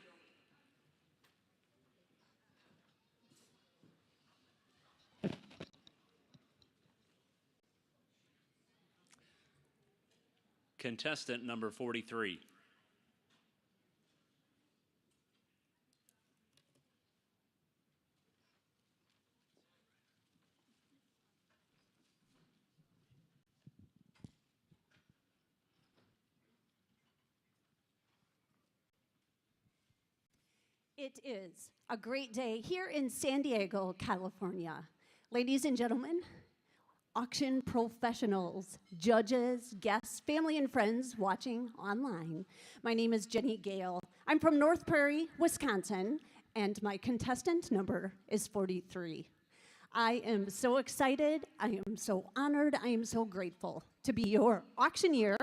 Contestant number 43. It is a great day here in San Diego, California. Ladies and gentlemen, auction professionals, judges, guests, family and friends watching online. My name is Jenny Gale. I'm from North Prairie, Wisconsin, and my contestant number is 43. I am so excited, I am so honored, I am so grateful to be your auctioneer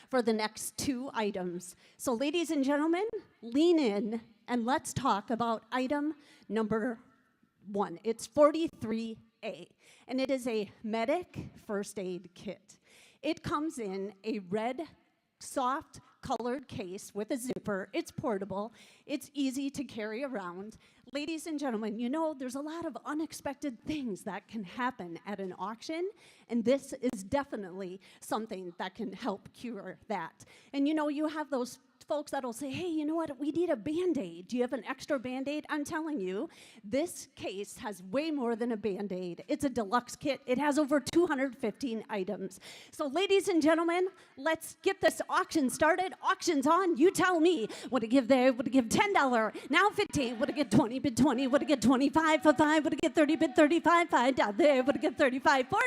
for the next 2 items. So ladies and gentlemen, lean in and let's talk about item number 1. It's 43A, and it is a medic first aid kit. It comes in a red, soft, colored case with a zipper. It's portable. It's easy to carry around. Ladies and gentlemen, you know, there's a lot of unexpected things that can happen at an auction, and this is definitely something that can help cure that. And you know, you have those folks that'll say, hey, you know what, we need a Band-Aid. Do you have an extra Band-Aid? I'm telling you, this case has way more than a Band-Aid. It's a deluxe kit. It has over 215 items. So ladies and gentlemen, let's get this auction started. Auction's on. You tell me. Would it give there? Would it give $10? Now 15. Would it get 20? Bid 20. Would it get 25 for 5? Would it get 30? Bid 35. 5 down there. Would it get 35? 40.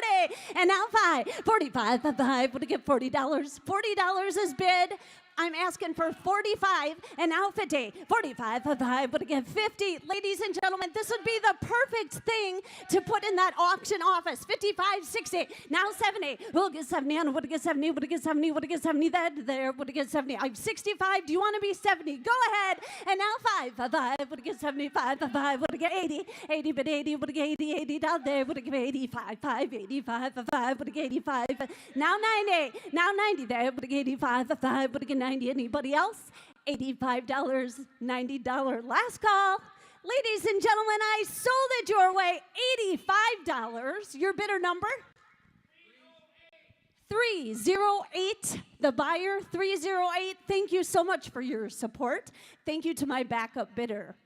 And now 5. 45 for 5. Would it get $40? $40 is bid. I'm asking for 45 and now 50. 45 for 5, would it get 50? Ladies and gentlemen, this would be the perfect thing to put in that auction office. 55, 60, now 70. We'll get 70, and would it get 70? Would it get 70? Would it get 70? There, would it get 70? I'm 65, do you want to be 70? Go ahead. And now 5 for 5, would it get 75 for 5? Would it get 80? 80, but 80, would it get 80? 80 down there, would it get 85? 5, 85 for 5, would it get 85? Now 90, now 90 there, would it get 85 for 5? Would it get 90? Anybody else? $85, $90 last call. Ladies and gentlemen, I sold it your way. $85. Your bidder number? 308. The buyer, 308. Thank you so much for your support. Thank you to my backup bidder.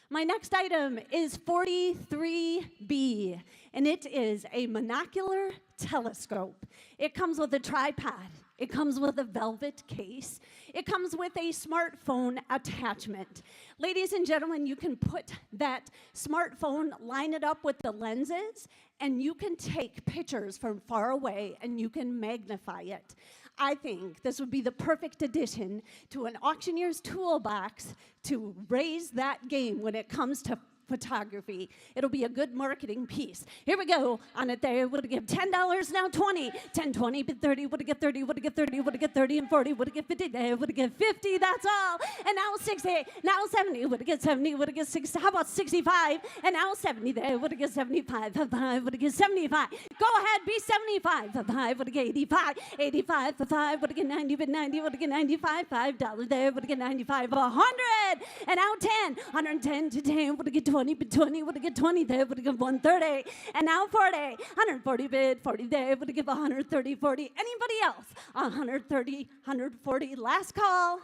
My next item is 43B, and it is a monocular telescope. It comes with a tripod. It comes with a velvet case. It comes with a smartphone attachment. Ladies and gentlemen, you can put that smartphone, line it up with the lenses, and you can take pictures from far away and you can magnify it. I think this would be the perfect addition to an auctioneer's toolbox to raise that game when it comes to photography. It'll be a good marketing piece. Here we go. On it there, would it give $10, now 20, 10, 20, bid 30, would it get 30, would it get 30, would it get 30 and 40, would it get 50 there, would it get 50, that's all. And now 60, now 70, would it get 70, would it get 60, how about 65, and now 70 there, would it get 75, 5, would it get 75, go ahead, be 75, 5, would it get 85, 85 for 5, would it get 90, bid 90, would it get 95, $5 there, would it get 95, 100, and now 10, 110 to 10, would it get 20, bid 20, would it get 20 there, would it give 130, and now 40, 140 bid, 40 there, would it give 130, 40, anybody else, 130, 140, last call,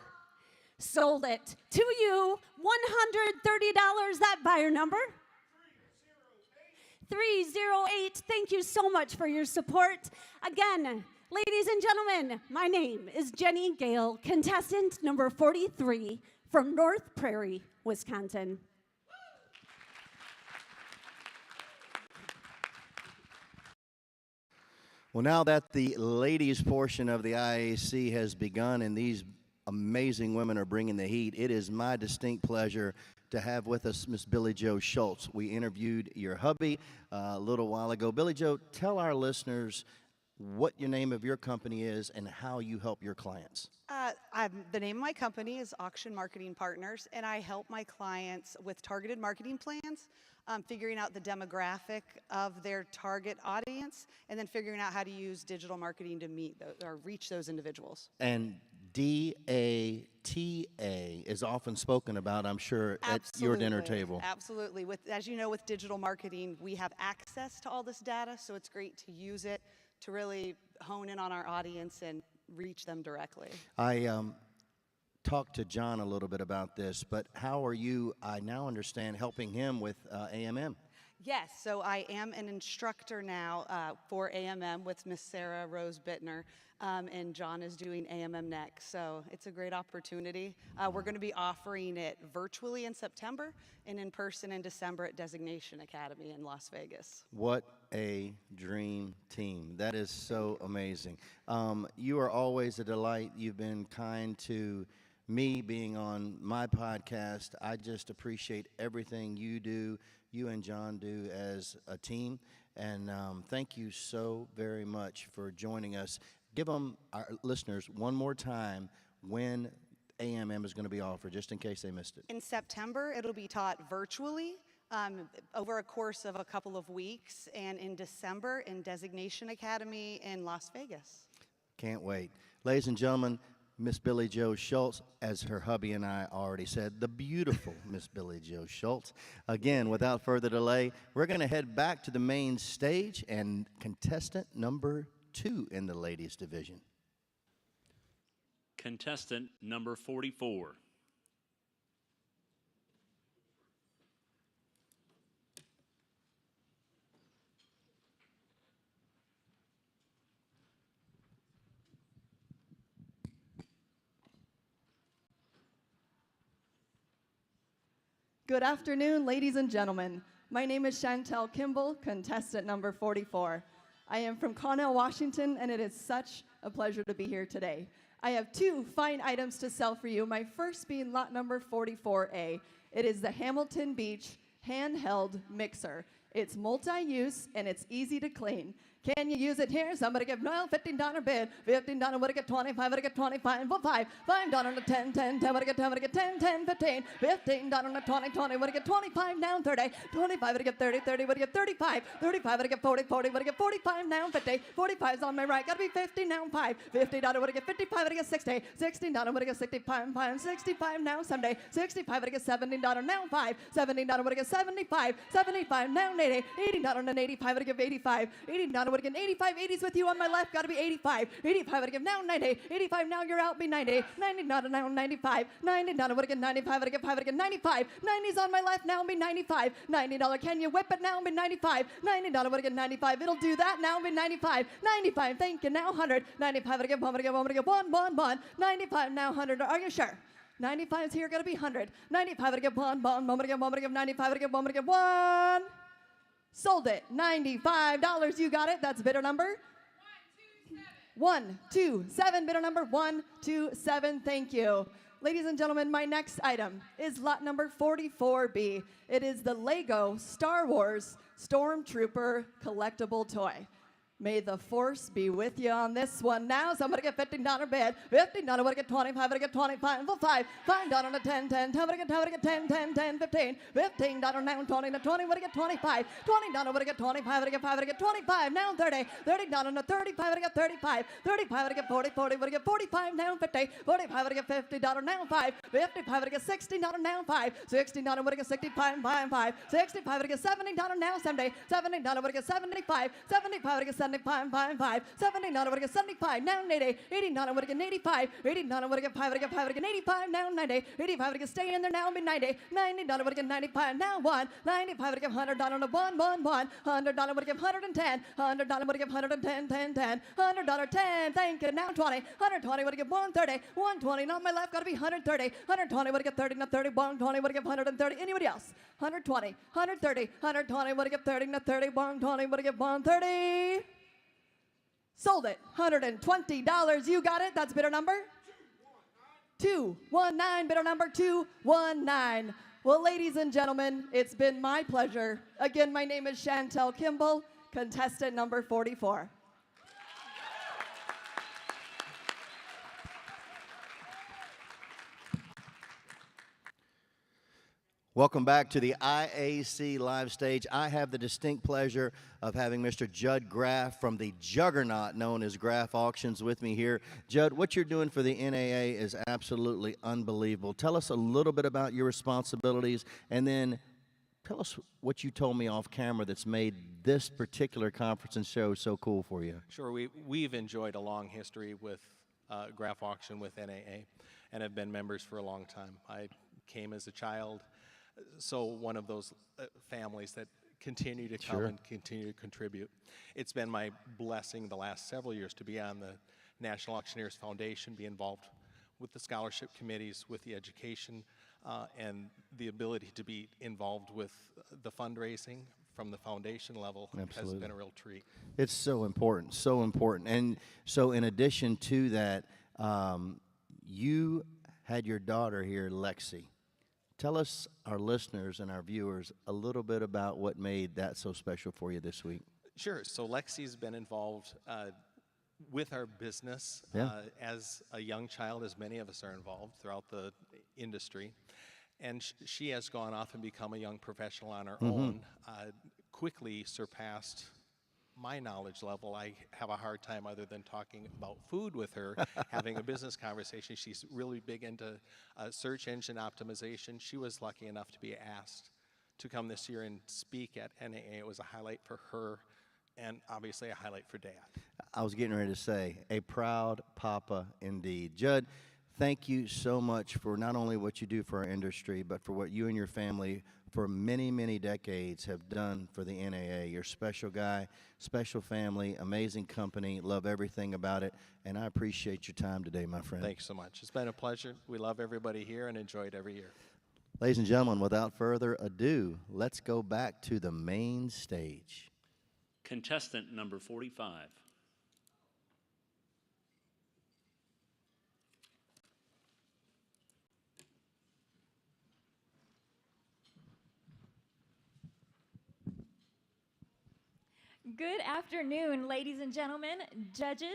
sold it to you, $130, that buyer number? 308, thank you so much for your support. Again, ladies and gentlemen, my name is Jenny Gale, contestant number 43 from North Prairie, Wisconsin. Well, now that the ladies portion of the IAC has begun and these amazing women are bringing the heat, it is my distinct pleasure to have with us Miss Billy Joe Schultz. We interviewed your hubby a little while ago. Billy Joe, tell our listeners what your name of your company is and how you help your clients. The name of my company is Auction Marketing Partners, and I help my clients with targeted marketing plans, figuring out the demographic of their target audience, and then figuring out how to use digital marketing to meet or reach those individuals. And DATA is often spoken about, I'm sure, at your dinner table. Absolutely. As you know, with digital marketing, we have access to all this data, so it's great to use it to really hone in on our audience and reach them directly. I talked to John a little bit about this, but how are you, I now understand, helping him with AMM? Yes, so I am an instructor now for AMM with Miss Sarah Rose Bittner, and John is doing AMM next. So it's a great opportunity. We're going to be offering it virtually in September and in person in December at Designation Academy in Las Vegas. What a dream team. That is so amazing. You are always a delight. You've been kind to me being on my podcast. I just appreciate everything you do, you and John do as a team. And thank you so very much for joining us. Give them, our listeners, one more time when AMM is going to be offered, just in case they missed it. In September, it'll be taught virtually over a course of a couple of weeks, and in December in Designation Academy in Las Vegas. Can't wait. Ladies and gentlemen, Miss Billy Joe Schultz, as her hubby and I already said, the beautiful Miss Billy Joe Schultz. Again, without further delay, we're going to head back to the main stage and contestant number 2 in the ladies division. Contestant number 44. Good afternoon, ladies and gentlemen. My name is Chantel Kimball, contestant number 44. I am from Connell, Washington, and it is such a pleasure to be here today. I have 2 fine items to sell for you, my first being lot number 44A. It is the Hamilton Beach handheld mixer. It's multi-use and it's easy to clean. Can you use it here? Somebody give $15 bid. $15 would get 25, would get 25 for 5. $5 to 10, 10, 10 would get 10, would get 10, 10, 15. $15 to 20, 20 would get 25 down 30. 25 would get 30, 30 would get 35. 35 would get 40, 40 would get 45 down 50. 45 is on my right, gotta be 50 now 5. $50 would get 55 would get 60. $60 would get 65, 5, 65 now someday. 65 would get $70 now 5. $70 would get 75. 75 now 80. $80 and 85 would give 85. $80 would get 85. 80's with you on my left, gotta be 85. 85 would give now 90. 85 now you're out, be 90. 90 now 95. 90 would get 95 would get 5 would get 95. 90's on my left now, be 95. $90 can you whip it now, be 95. $90 would get 95. It'll do that now, be 95. 95 thank you now 100. 95 would get 1 would get 1 would get 1 1 1. 95 now 100. Are you sure? 95's here, gotta be 100. 95 would get 1 1 1 would get 1 would get 95 would get 1 would get 1. Sold it. $95. You got it. That's bidder number 127. Bidder number 127. Thank you. Ladies and gentlemen, my next item is lot number 44B. It is the Lego Star Wars Stormtrooper collectible toy. May the force be with you on this one. Now somebody get $15 bid. $15 would get 25, would get 25 for 5. $5 to 10, 10, 10 would get 10, would get 10, 10, 10, 15. $15 now 20 to 20 would get 25. $20 would get 25, would get 5 would get 25. Now 30. $30 to 35 would get 35. 35 would get 40, 40 would get 45. Now 50. 45 would get $50 now 5. 55 would get $60 now 5. $60 would get 65, 5, 5. 65 would get $70 now 70. $70 would get 75. 75 would get 75, 5, 5. $70 would get 75 now 80. $80 would get 85. $80 would get 5 would get 5 would get 85 now 90. 85 would get stay in there now be 90. $90 would get 95 now 1. 95 would give $100 to 1 1 1. $100 would give 110. $100 would give 110 10 10. $100 10. Thank you. Now 20. 120 would give 130. 120 not my left gotta be 130. 120 would get 30 to 30. 120 would give 130. Anybody else? 120. 130. 120 would give 30 to 30. 120 would give 130. Sold it. $120. You got it. That's bidder number 219. Bidder number 219. Well, ladies and gentlemen, it's been my pleasure. Again, my name is Chantel Kimball, contestant number 44. Welcome back to the IAC live stage. I have the distinct pleasure of having Mr. Judd Graff from the juggernaut known as Graff Auctions with me here. Judd, what you're doing for the NAA is absolutely unbelievable. Tell us a little bit about your responsibilities, and then tell us what you told me off camera that's made this particular conference and show so cool for you. Sure, we've enjoyed a long history with Graff Auction with NAA and have been members for a long time. I came as a child, so one of those families that continue to come and continue to contribute. It's been my blessing the last several years to be on the National Auctioneers Foundation, be involved with the scholarship committees, with the education, and the ability to be involved with the fundraising from the foundation level has been a real treat. It's so important, so important. And so in addition to that, you had your daughter here, Lexi. Tell us, our listeners and our viewers, a little bit about what made that so special for you this week. Sure. So Lexi's been involved with our business as a young child, as many of us are involved throughout the industry. And she has gone off and become a young professional on her own, quickly surpassed my knowledge level. I have a hard time, other than talking about food with her, having a business conversation. She's really big into search engine optimization. She was lucky enough to be asked to come this year and speak at NAA. It was a highlight for her and obviously a highlight for Dad. I was getting ready to say, a proud papa indeed. Judd, thank you so much for not only what you do for our industry, but for what you and your family for many, many decades have done for the NAA. You're a special guy, special family, amazing company, love everything about it, and I appreciate your time today, my friend. Thanks so much. It's been a pleasure. We love everybody here and enjoy it every year. Ladies and gentlemen, without further ado, let's go back to the main stage. Contestant number 45. Good afternoon, ladies and gentlemen, judges.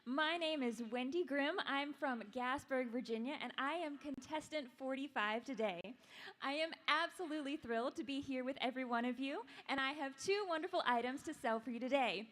My name is Wendy Grimm. I'm from Gasburg, Virginia, and I am contestant 45 today. I am absolutely thrilled to be here with every one of you, and I have two wonderful items to sell for you today.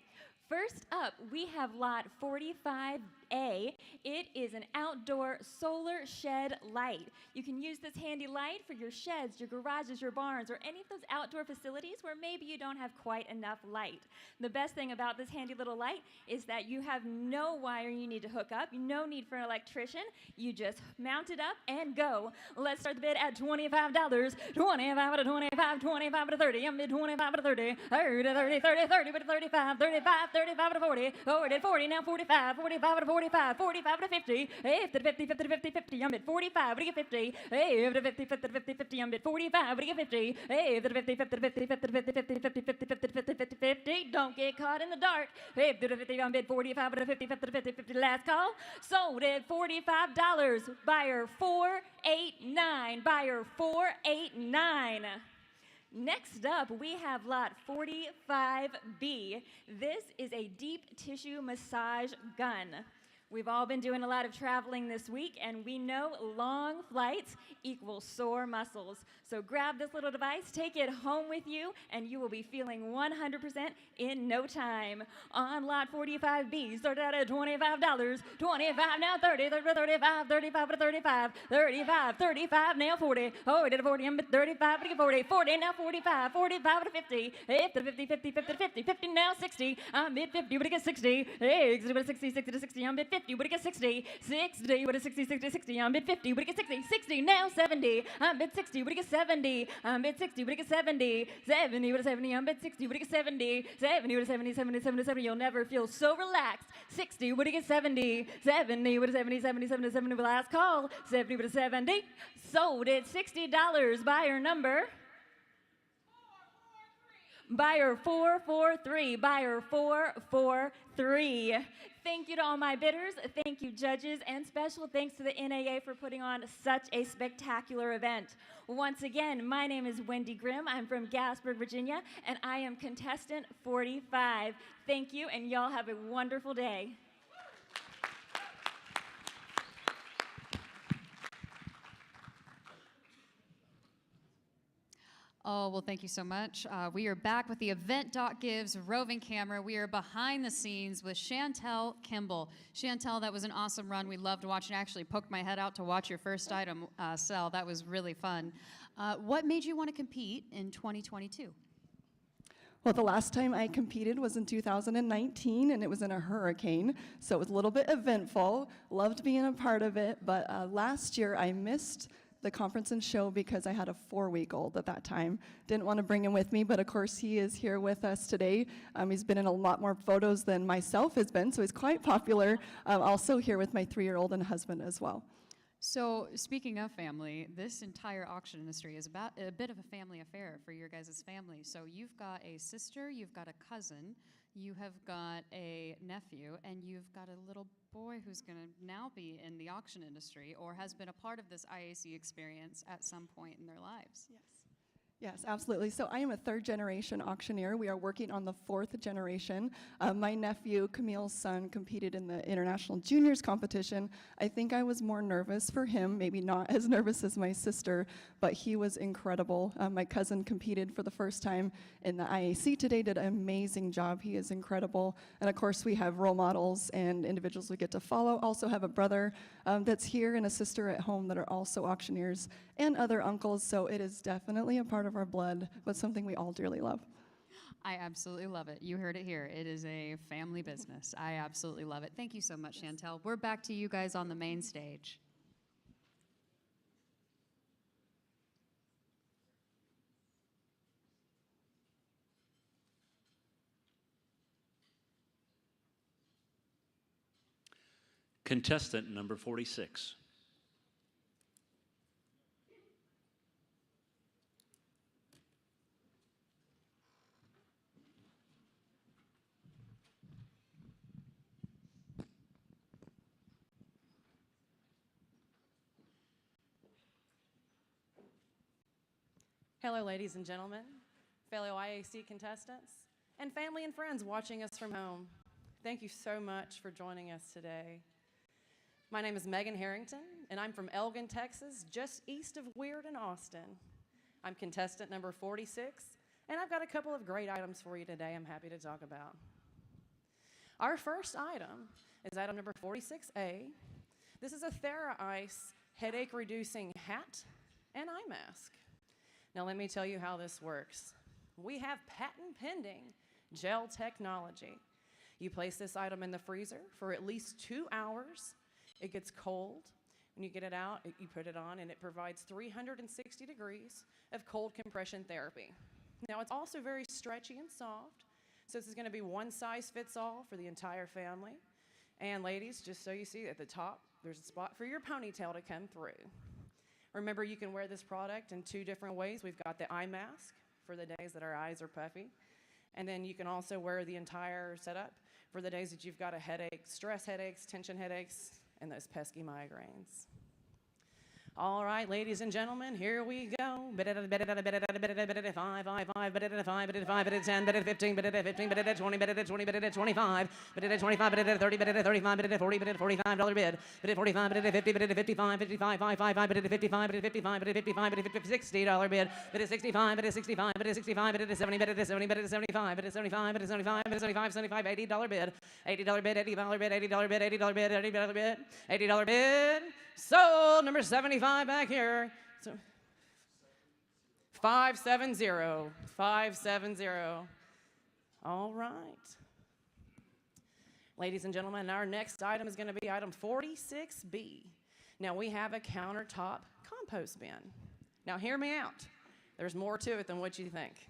First up, we have lot 45A. It is an outdoor solar shed light. You can use this handy light for your sheds, your garages, your barns, or any of those outdoor facilities where maybe you don't have quite enough light. The best thing about this handy little light is that you have no wire you need to hook up, no need for an electrician. You just mount it up and go. Let's start the bid at $25. 25 out of 25, 25 out of 30. I'm bid 25 out of 30, 30 to 30, 30, 30 to 35, 35, 35 to 40, 40 to 40, now 45, 45 to 45, 45 to 50, 50 to 50, 50 to 50, 50, I'm at 45, we get 50, 50 to 50, 50 to 50, 50, I'm at 45, we get 50, 50 to 50, 50 to 50, 50 to 50, 50 to 50, 50 to 50, 50 to 50, 50, don't get caught in the dark, 50 to 50, I'm at 45 to 50, 50 to 50, 50, last call, sold at $45, buyer 489, buyer 489. Next up, we have lot 45B. This is a deep tissue massage gun. We've all been doing a lot of traveling this week, and we know long flights equal sore muscles. So grab this little device, take it home with you, and you will be feeling 100% in no time. On lot 45B, start out at $25. 25 now 30, 30 to 35, 35 to 35, 35, 35 now 40. Oh, to 40, I'm at 35 to 40, 40 now 45, 45 to 50, 50 to 50, 50, 50 to 50, 50 now 60, I'm at 50, but I get 60, 60 to 60, 60 to 60, I'm at 50, but I get 60, 60, but I 60, 60, 60, I'm at 50, but I get 60, 60 now 70, I'm at 60, but I get 70, I'm at 60, but I get 70, 70, but 70, I'm at 60, but I get 70, 70, but 70, 70, 70, 70, you'll never feel so relaxed, 60, but I get 70, 70, but 70, 70, 70, 70, last call, 70, but 70, sold at $60, buyer number Buyer 443, buyer 443. Thank you to all my bidders. Thank you, judges, and special thanks to the NAA for putting on such a spectacular event. Once again, my name is Wendy Grimm. I'm from Gasburg, Virginia, and I am contestant 45. Thank you, and y'all have a wonderful day. Oh, well, thank you so much. We are back with the Event.Gives roving camera. We are behind the scenes with Chantel Kimball. Chantel, that was an awesome run. We loved watching. I actually poked my head out to watch your first item sell. That was really fun. What made you want to compete in 2022? Well, the last time I competed was in 2019, and it was in a hurricane, so it was a little bit eventful. Loved being a part of it, but last year I missed the conference and show because I had a 4-week-old at that time. Didn't want to bring him with me, but of course he is here with us today. He's been in a lot more photos than myself has been, so he's quite popular. Also here with my 3-year-old and husband as well. So speaking of family, this entire auction industry is about a bit of a family affair for your guys' family. So you've got a sister, you've got a cousin, you have got a nephew, and you've got a little boy who's going to now be in the auction industry or has been a part of this IAC experience at some point in their lives. Yes. Yes, absolutely. So I am a 3rd-generation auctioneer. We are working on the 4th generation. My nephew, Camille's son, competed in the International Juniors competition. I think I was more nervous for him, maybe not as nervous as my sister, but he was incredible. My cousin competed for the first time in the IAC today, did an amazing job. He is incredible. And of course, we have role models and individuals we get to follow. Also have a brother that's here and a sister at home that are also auctioneers and other uncles. So it is definitely a part of our blood, but something we all dearly love. I absolutely love it. You heard it here. It is a family business. I absolutely love it. Thank you so much, Chantel. We're back to you guys on the main stage. Contestant number 46. Hello, ladies and gentlemen, fellow IAC contestants, and family and friends watching us from home. Thank you so much for joining us today. My name is Megan Harrington, and I'm from Elgin, Texas, just east of Weird and Austin. I'm contestant number 46, and I've got a couple of great items for you today I'm happy to talk about. Our first item is item number 46A. This is a TheraIce headache-reducing hat and eye mask. Now let me tell you how this works. We have patent-pending gel technology. You place this item in the freezer for at least 2 hours. It gets cold. When you get it out, you put it on, and it provides 360 degrees of cold compression therapy. Now it's also very stretchy and soft, so this is going to be one size fits all for the entire family. And ladies, just so you see at the top, there's a spot for your ponytail to come through. Remember, you can wear this product in 2 different ways. We've got the eye mask for the days that our eyes are puffy. And then you can also wear the entire setup for the days that you've got a headache, stress headaches, tension headaches, and those pesky migraines. All right, ladies and gentlemen, here we go. Bid it at 5, 5, 5, bid it at 5, bid it at 5, bid it at 10, bid it at 15, bid it at 15, bid it at 20, bid it at 20, bid it at 25, bid it at 25, bid it at 30, bid it at 35, bid it at 40, bid it at $45 bid, bid it at 45, bid it at 50, bid it at 55, 55, 5, 5, 5, bid it at 55, bid it at 55, bid it at 55, bid it at $60 bid, bid at 65, bid it at 65, bid it at 65, bid it at 70, bid it at 70, bid it at 75, bid it at 75, bid it at 75, bid it at 75, 75, $80 bid, $80 bid, $80 bid, $80 bid, $80 bid, $80 bid, $80 bid. Sold. Number 75 back here. So 570. 570. All right. Ladies and gentlemen, our next item is going to be item 46B. Now we have a countertop compost bin. Now hear me out. There's more to it than what you think.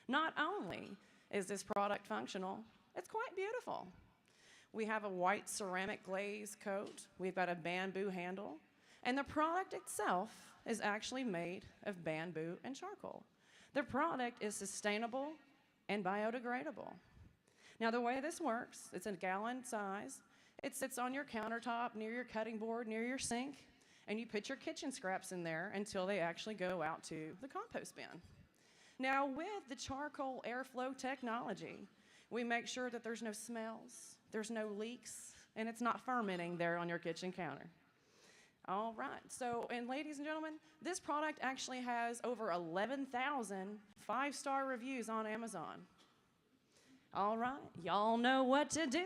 Not only is this product functional, it's quite beautiful. We have a white ceramic glaze coat. We've got a bamboo handle. And the product itself is actually made of bamboo and charcoal. The product is sustainable and biodegradable. Now, the way this works, it's a gallon size. It sits on your countertop, near your cutting board, near your sink, and you put your kitchen scraps in there until they actually go out to the compost bin. Now, with the charcoal airflow technology, we make sure that there's no smells, there's no leaks, and it's not fermenting there on your kitchen counter. All right, so, and ladies and gentlemen, this product actually has over 11,000 five-star reviews on Amazon. All right, y'all know what to do.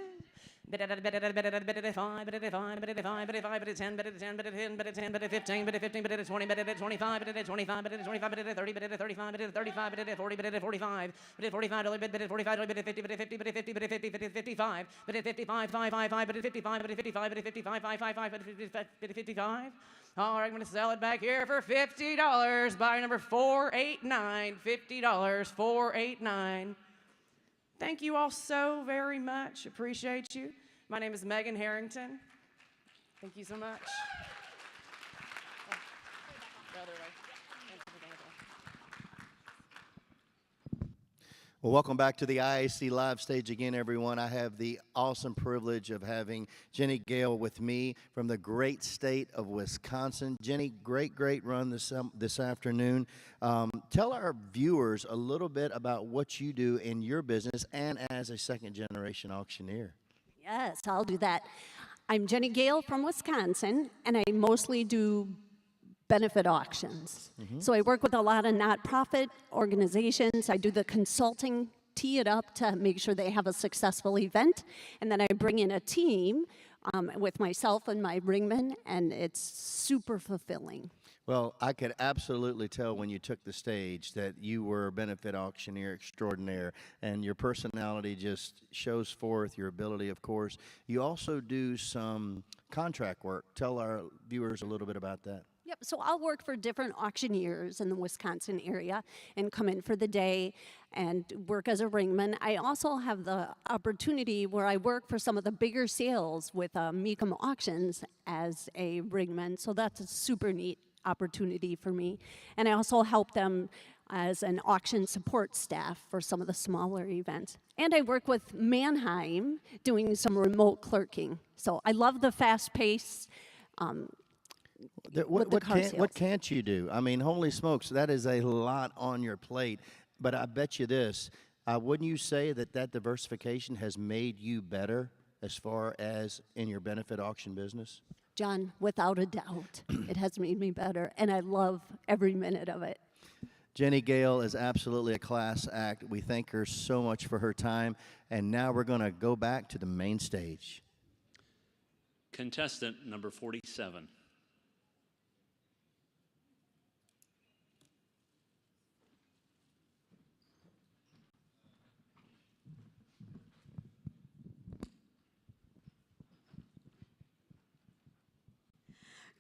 Bet it 5, bet it 5, bet it 5, bet it 5, bet it 5, bet it 5, bet it 10, bet it 10, bet it 10, bet it 10, bet it 15, bet it 15, bet it 20, bet it 25, bet it 25, bet it 25, bet it 30, bet it 35, bet it 35, bet it 40, bet it 45, bet it 45, bet it 45, bet it 50, bet it 50, bet it 50, bet it 50, bet it 55, bet it 55, 5, 5, 5, bet it 55, bet it 55, bet it 55, 5, 5, 5, bet it 55. All right, I'm going to sell it back here for $50. Buy number 489, $50, 489. Thank you all so very much. Appreciate you. My name is Megan Harrington. Thank you so much. Well, welcome back to the IAC live stage again, everyone. I have the awesome privilege of having Jenny Gale with me from the great state of Wisconsin. Jenny, great run this afternoon. Tell our viewers a little bit about what you do in your business and as a second-generation auctioneer. Yes, I'll do that. I'm Jenny Gale from Wisconsin, and I mostly do benefit auctions. So I work with a lot of nonprofit organizations. I do the consulting, tee it up to make sure they have a successful event, and then I bring in a team with myself and my ringman, and it's super fulfilling. Well, I could absolutely tell when you took the stage that you were a benefit auctioneer extraordinaire, and your personality just shows forth your ability, of course. You also do some contract work. Tell our viewers a little bit about that. Yep, so I'll work for different auctioneers in the Wisconsin area and come in for the day and work as a ringman. I also have the opportunity where I work for some of the bigger sales with Mecum Auctions as a ringman, so that's a super neat opportunity for me. And I also help them as an auction support staff for some of the smaller events. And I work with Mannheim doing some remote clerking. So I love the fast pace. What can't you do? I mean, holy smokes, that is a lot on your plate. But I bet you this, wouldn't you say that that diversification has made you better as far as in your benefit auction business? John, without a doubt, it has made me better, and I love every minute of it. Jenny Gale is absolutely a class act. We thank her so much for her time. And now we're going to go back to the main stage. Contestant number 47.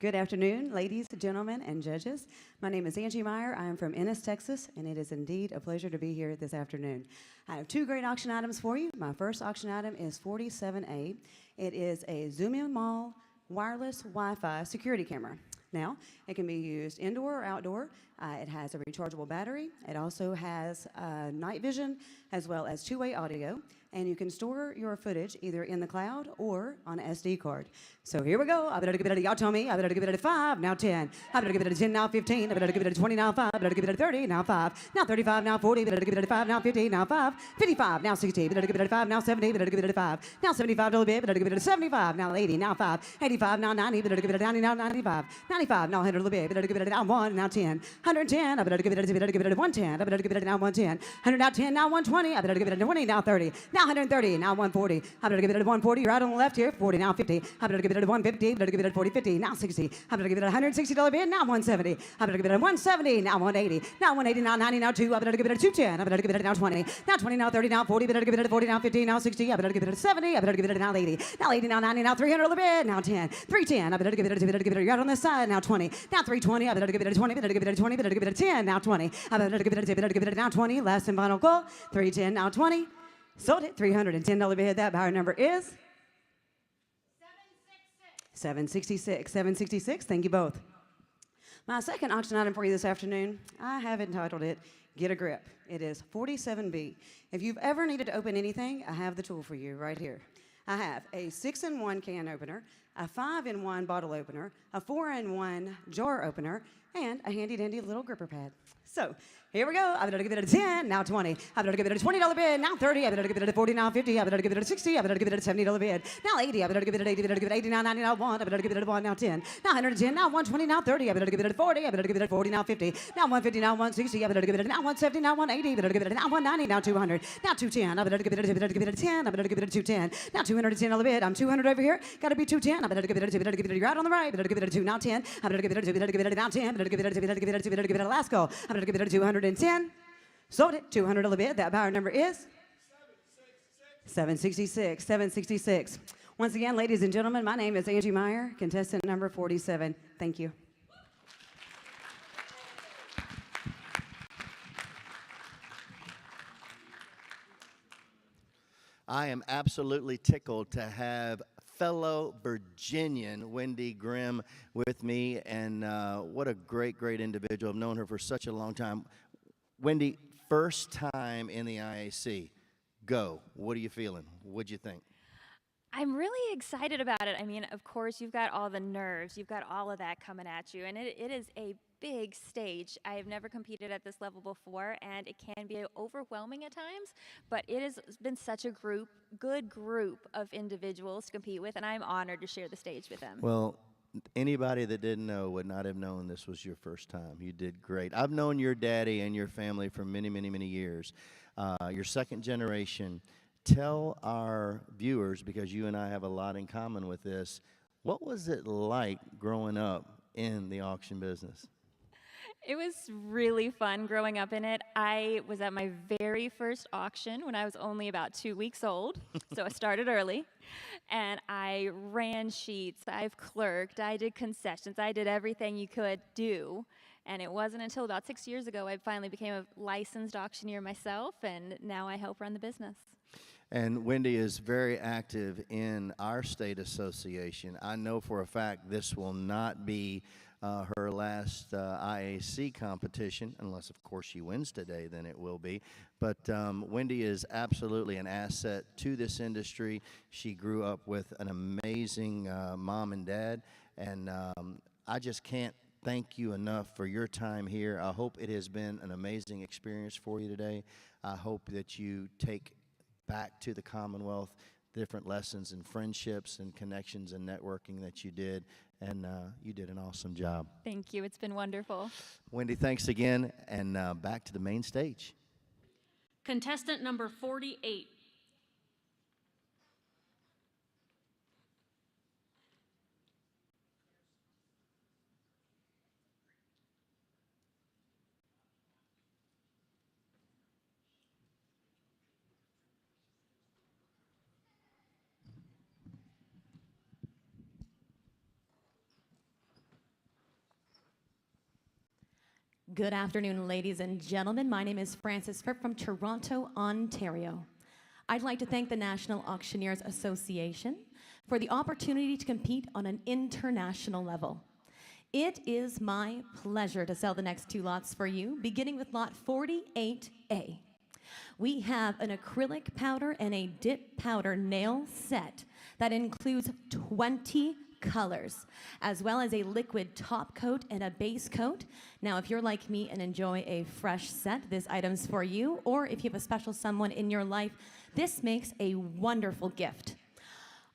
Good afternoon, ladies, gentlemen, and judges. My name is Angie Meyer. I am from Ennis, Texas, and it is indeed a pleasure to be here this afternoon. I have two great auction items for you. My first auction item is 47A. It is a Zoom-in Mall wireless Wi-Fi security camera. Now, it can be used indoor or outdoor. It has a rechargeable battery. It also has night vision as well as two-way audio. And you can store your footage either in the cloud or on an SD card. So here we go. I better give it a, y'all tell me, I better give it a 5, now 10. I better give it a 10, now 15. I better give it a 20, now 5. I better give it a 30, now 5. Now 35, now 40. I better give it a 5, now 50, now 5. 55, now 60. I better give it a 5, now 70. I better give it a 5. Now 75 a little bit. I better give it a 75, now 80, now 5. 85, now 90. I better give it a 90, now 95. 95, now 100 a little bit. I better give it a now 1, now 10. 110, I better give it a 110. I better give it a now 110. 100, now 10, now 120. I better give it a 20, now 30. Now 130, now 140. I better give it a 140 right on the left here. 40, now 50. I better give it a 150. I better give it a 40, 50. Now 60. I better give it a $160 bid. Now 170. I better give it a 170. Now 180. Now 180. Now 90. Now 2. I better give it a 210. I better give it a now 20. Now 20. Now 30. Now 40. I better give it a 40. Now 50. Now 60. I better give it a 70. I better give it a now 80. Now 80. Now 90. Now 300 a bid. Now 10. 310. I better give it a right on this side. Now 20. Now 320. I better give it a 20. I better give it a 20. I better give it a 10. Now 20. I better give it a now 20. Last and final call. 310. Now 20. Sold it. $310 bid. That buyer number is 766. 766. Thank you both. My second auction item for you this afternoon, I have entitled it Get a grip. It is 47B. If you've ever needed to open anything, I have the tool for you right here. I have a 6-in-1 can opener, a 5-in-1 bottle opener, a 4-in-1 jar opener, and a handy-dandy little gripper pad. So, here we go. I'm going to give it a 10, now 20. I'm going to give it a $20 bid, now 30. I'm going to give it a 40, now 50. I'm going to give it a 60. I'm going to give it a $70 bid, now 80. I'm going to give it an 80. I'm going to give it 80, now 90, now 1. I'm going to give it a 1, now 10. Now 110, now 120, now 30. I'm going to give it a 40. I'm going to give it a 40, now 50. Now 150, now 160. I'm going to give it a now 170, now 180. I'm going to give it a now 190, now 200. Now 210. I'm going to give it a 10. I'm going to give it a 210. Now $210 bid. I'm 200 over here. Got to be 210. I'm going to give it a 2. I'm going to give it a right on the right. I'm going to give it a 2, now 10. I'm going to give it a 2. I'm going to give it a now 10. I'm going to give it a 2. I'm going to give it a 2. I'm going to give it a last call. I'm going to give it a 210. Sold it, $200 bid. That buyer number is 766. 766. Once again, ladies and gentlemen, my name is Angie Meyer, contestant number 47. Thank you. I am absolutely tickled to have fellow Virginian Wendy Grimm with me, and what a great, great individual. I've known her for such a long time. Wendy, first time in the IAC. Go. What are you feeling? What'd you think? I'm really excited about it. I mean, of course, you've got all the nerves. You've got all of that coming at you. And it is a big stage. I have never competed at this level before, and it can be overwhelming at times. But it has been such a good group of individuals to compete with, and I'm honored to share the stage with them. Well, anybody that didn't know would not have known this was your first time. You did great. I've known your daddy and your family for many, many, many years. You're second generation. Tell our viewers, because you and I have a lot in common with this, what was it like growing up in the auction business? It was really fun growing up in it. I was at my very first auction when I was only about 2 weeks old, so I started early. And I ran sheets, I've clerked, I did concessions, I did everything you could do. And it wasn't until about 6 years ago I finally became a licensed auctioneer myself, and now I help run the business. And Wendy is very active in our state association. I know for a fact this will not be her last IAC competition, unless, of course, she wins today, then it will be. But Wendy is absolutely an asset to this industry. She grew up with an amazing mom and dad, and I just can't thank you enough for your time here. I hope it has been an amazing experience for you today. I hope that you take back to the Commonwealth different lessons and friendships and connections and networking that you did, and you did an awesome job. Thank you. It's been wonderful. Wendy, thanks again, and back to the main stage. Contestant number 48. Good afternoon, ladies and gentlemen. My name is Frances Fripp from Toronto, Ontario. I'd like to thank the National Auctioneers Association for the opportunity to compete on an international level. It is my pleasure to sell the next two lots for you, beginning with lot 48A. We have an acrylic powder and a dip powder nail set that includes 20 colors, as well as a liquid top coat and a base coat. Now, if you're like me and enjoy a fresh set, this item's for you, or if you have a special someone in your life, this makes a wonderful gift.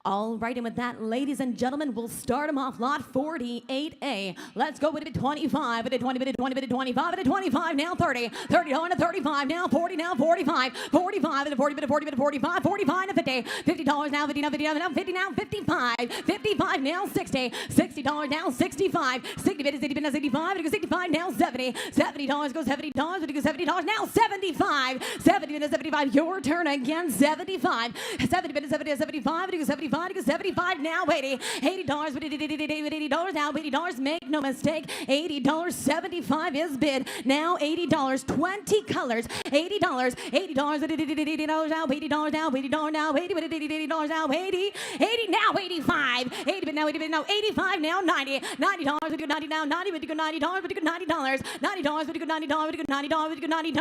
All right, and with that, ladies and gentlemen, we'll start them off lot 48A. Let's go with it at 25, with it 20, with it 20, with it 25, with it 25, now 30, 30 on to 35, now 40, now 45, 45, with it 40, with it 40, with it 45, 45 to 50, $50 now, 50 now, 50 now, 50 now, 55, 55 now, 60, $60 now, 65, 60 bid is 60 bid now, 65, it goes 65 now, 70, $70 goes $70, it goes $70 now, 75, 70 bid is 75, your turn again, 75, 70 bid is 70, 75, it goes 75. 75 to 75 now, $80. $80, $80 now, $80, make no mistake. $80, 75 is bid. Now $80, 20 colors. $80, $80 now, $80 now, $80 now, $80 now, 80, 80 now, 85, 80 but now, 80 but now, 85 now, 90, $90, would you go 90 now, 90, would you go $90, would you go $90, $90, would you go $90, would you go $90, would you go $90,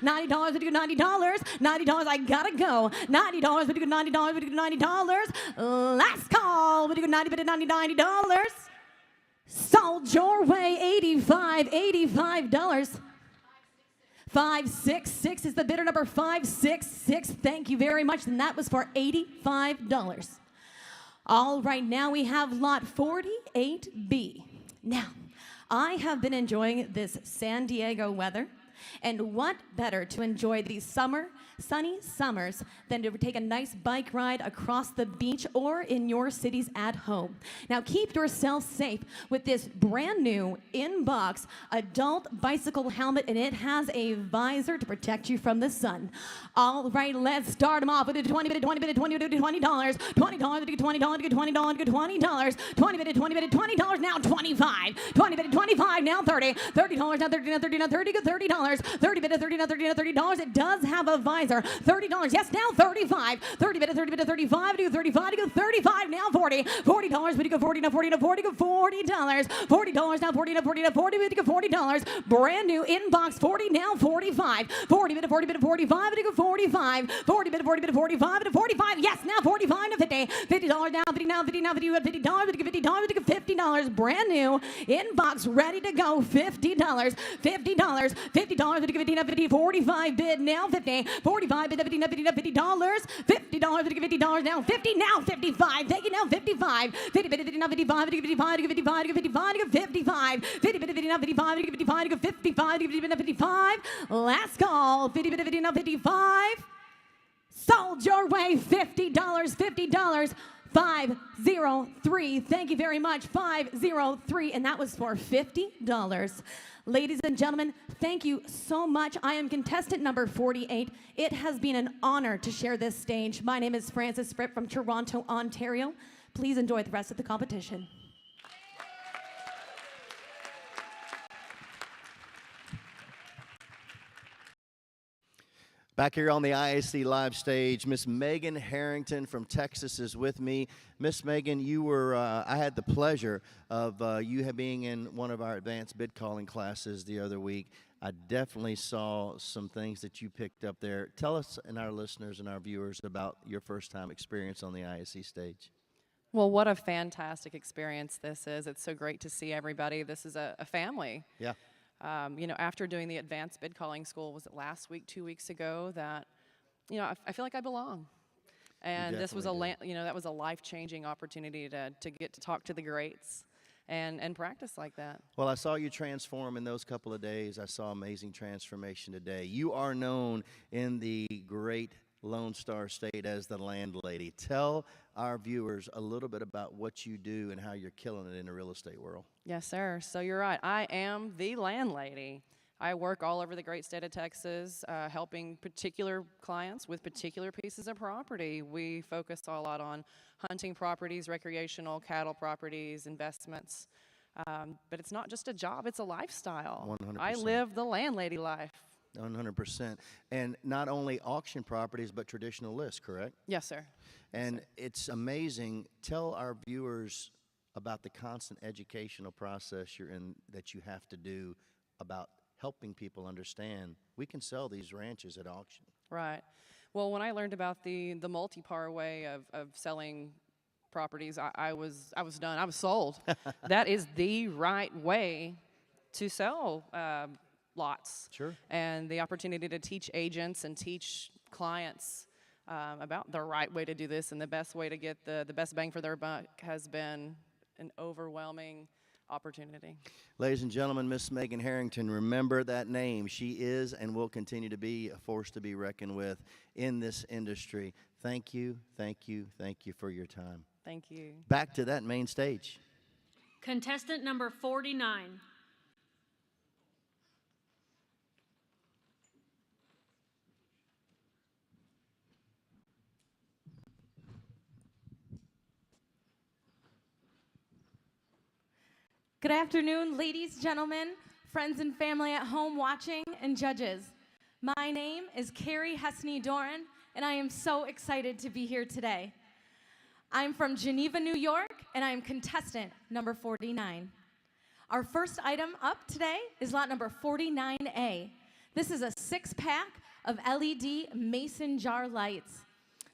$90, would you go $90, $90, I gotta go, $90, would you go $90, would you go $90, last call, would you go $90, but $90, sold your way, $85, 566 is the bidder number 566. Thank you very much. And that was for $85. All right, now we have lot 48B. Now, I have been enjoying this San Diego weather, and what better to enjoy these sunny summers than to take a nice bike ride across the beach or in your cities at home. Now keep yourself safe with this brand new in-box adult bicycle helmet, and it has a visor to protect you from the sun. All right, let's start them off with a $20, $20, $20, $20, $20, $20, $20, $20, $20 now, $25, $20, $25 now, $30, $30 now, $30 now, $30 now, $30, $30, $30, $30 now, $30. It does have a visor. $30, yes, now 35, 30 bit of 30 bit of 35 to go 35 to go 35 now, $40, $40, but you go 40 now, 40 now, 40 go $40, $40 now, 40 now, 40 now, 40 bit to go $40, brand new inbox 40 now, 45, 40 bit of 40 bit of 45 to go 45, 40 bit of 40 bit of 45 to 45, yes, now 45 to 50, $50 now, 50 now, 50 now, 50 $50, but you go $50, but you go $50, brand new inbox ready to go, $50, $50, $50, but you go 50 now, 50, 45 bid now, 50, 45 bid, $50 now, $50 but you go $50 now, 50 now, 55, take it now, 55, 50 bid, 50 now, 55, 55, 55, 55, 55, 50 bid, 50 now, 55, 55, 55, 55, last call, 50 bid, 50 now, 55, sold your way, $50, $50, 503. Thank you very much. 503. And that was for $50. Ladies and gentlemen, thank you so much. I am contestant number 48. It has been an honor to share this stage. My name is Frances Fripp from Toronto, Ontario. Please enjoy the rest of the competition. Back here on the IAC live stage, Miss Megan Harrington from Texas is with me. Miss Megan, you were, I had the pleasure of you being in one of our advanced bid calling classes the other week. I definitely saw some things that you picked up there. Tell us and our listeners and our viewers about your first time experience on the IAC stage. Well, what a fantastic experience this is. It's so great to see everybody. This is a family. Yeah. You know, after doing the advanced bid calling school, was it last week, 2 weeks ago, that, you know, I feel like I belong. And this was that was a life-changing opportunity to get to talk to the greats and practice like that. Well, I saw you transform in those couple of days. I saw amazing transformation today. You are known in the great Lone Star State as the landlady. Tell our viewers a little bit about what you do and how you're killing it in the real estate world. Yes, sir. So you're right. I am the landlady. I work all over the great state of Texas, helping particular clients with particular pieces of property. We focus a lot on hunting properties, recreational, cattle properties, investments. But it's not just a job, it's a lifestyle. 100%. I live the landlady life. 100%. And not only auction properties, but traditional lists, correct? Yes, sir. And it's amazing. Tell our viewers about the constant educational process you're in, that you have to do about helping people understand we can sell these ranches at auction. Right. Well, when I learned about the multi-par way of selling properties, I was done. I was sold. That is the right way to sell lots. Sure. And the opportunity to teach agents and teach clients about the right way to do this and the best way to get the best bang for their buck has been an overwhelming opportunity. Ladies and gentlemen, Miss Megan Harrington, remember that name. She is and will continue to be a force to be reckoned with in this industry. Thank you, thank you, thank you for your time. Thank you. Back to that main stage. Contestant number 49. Good afternoon, ladies, gentlemen, friends and family at home watching, and judges. My name is Carrie Hesney-Doran, and I am so excited to be here today. I'm from Geneva, New York, and I am contestant number 49. Our first item up today is lot number 49A. This is a 6-pack of LED mason jar lights.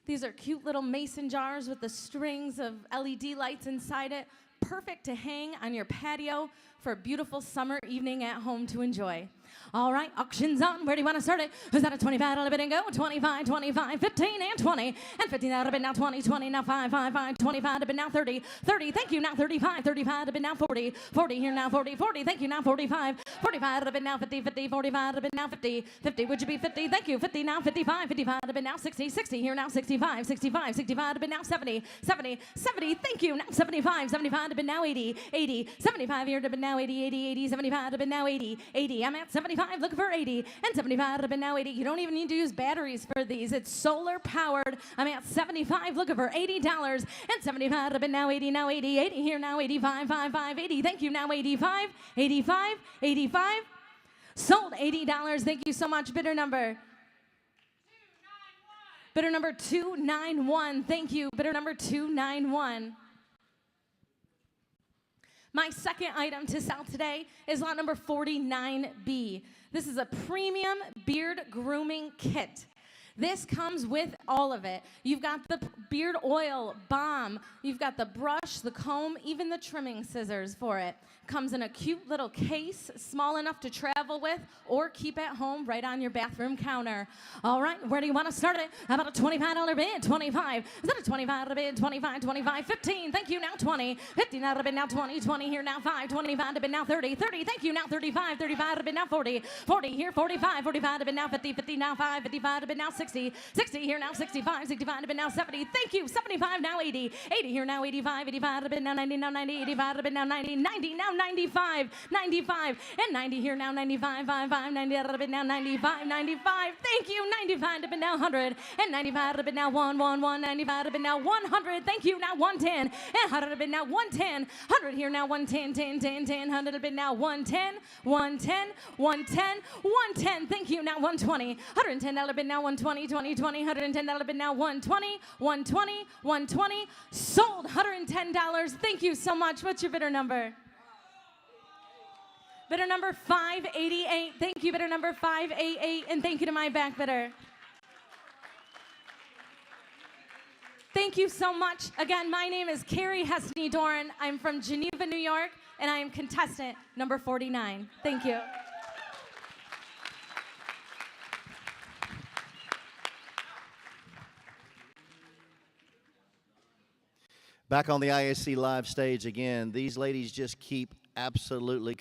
These are cute little mason jars with the strings of LED lights inside it, perfect to hang on your patio for a beautiful summer evening at home to enjoy. All right, auction's on. Where do you want to start it? Is that a $25 bid and go? 25, 25, 15, and 20. And 15 out of bid now, 20, 20, now 5, 5, 5, 25 to bid now, 30, 30, thank you, now 35, 35 to bid now, 40, 40 here now, 40, 40, thank you, now 45, 45 to bid now, 50, 50, 45 to bid now, 50, 50, would you be 50, thank you, 50 now, 55, 55 to bid now, 60, 60 here now, 65, 65, 65 to bid now, 70, 70, 70, thank you, now 75, 75 to bid now, 80, 80, 75 here to bid now, 80, 80, 80, 75 to bid now, 80, 80, I'm at 75, looking for 80, and 75 to bid now, 80, you don't even need to use batteries for these, it's solar powered, I'm at 75, looking for $80, and 75 to bid now, 80, now 80, 80 here now, 85, 55, 80, thank you, now 85, 85, 85, sold $80, thank you so much, bidder number 291, thank you, bidder number 291. My second item to sell today is lot number 49B. This is a premium beard grooming kit. This comes with all of it. You've got the beard oil, balm, you've got the brush, the comb, even the trimming scissors for it. Comes in a cute little case, small enough to travel with or keep at home right on your bathroom counter. All right, where do you want to start it? How about a $25 bid? 25. Is that a $25 bid? 25, 25, 15. Thank you, now 20. 15 out of bid now, 20, 20 here now, 5, 25 to bid now, 30, 30. Thank you, now 35, 35 to bid now, 40, 40 here, 45, 45 to bid now, 50, 50 now, 5, 55 to bid now, 60, 60 here now, 65, 65 to bid now, 70. Thank you, 75 now, 80, 80 here now, 85, 85 to bid now, 90 now, 90, 85 to bid now, 90, 90 now, 95, 95, and 90 here now, 95, 55, 90 out of bid now, 95, 95. Thank you, 95 to bid now, 100, and 95 to bid now, 111, 95 to bid now, 100. Thank you, now 110, and 100 to bid now, 110, 100 here now, 110, 10, 10, 10, 100 to bid now, 110, 110, 110, 110. Thank you, now 120, $110 bid now, 120, 20, 20, $110 bid now, 120, 120, 120. Sold $110. Thank you so much. What's your bidder number? Bidder number 588. Thank you, bidder number 588. And thank you to my back bidder. Thank you so much. Again, my name is Carrie Hesney-Doran. I'm from Geneva, New York, and I am contestant number 49. Thank you. Back on the ISC live stage again, these ladies just keep absolutely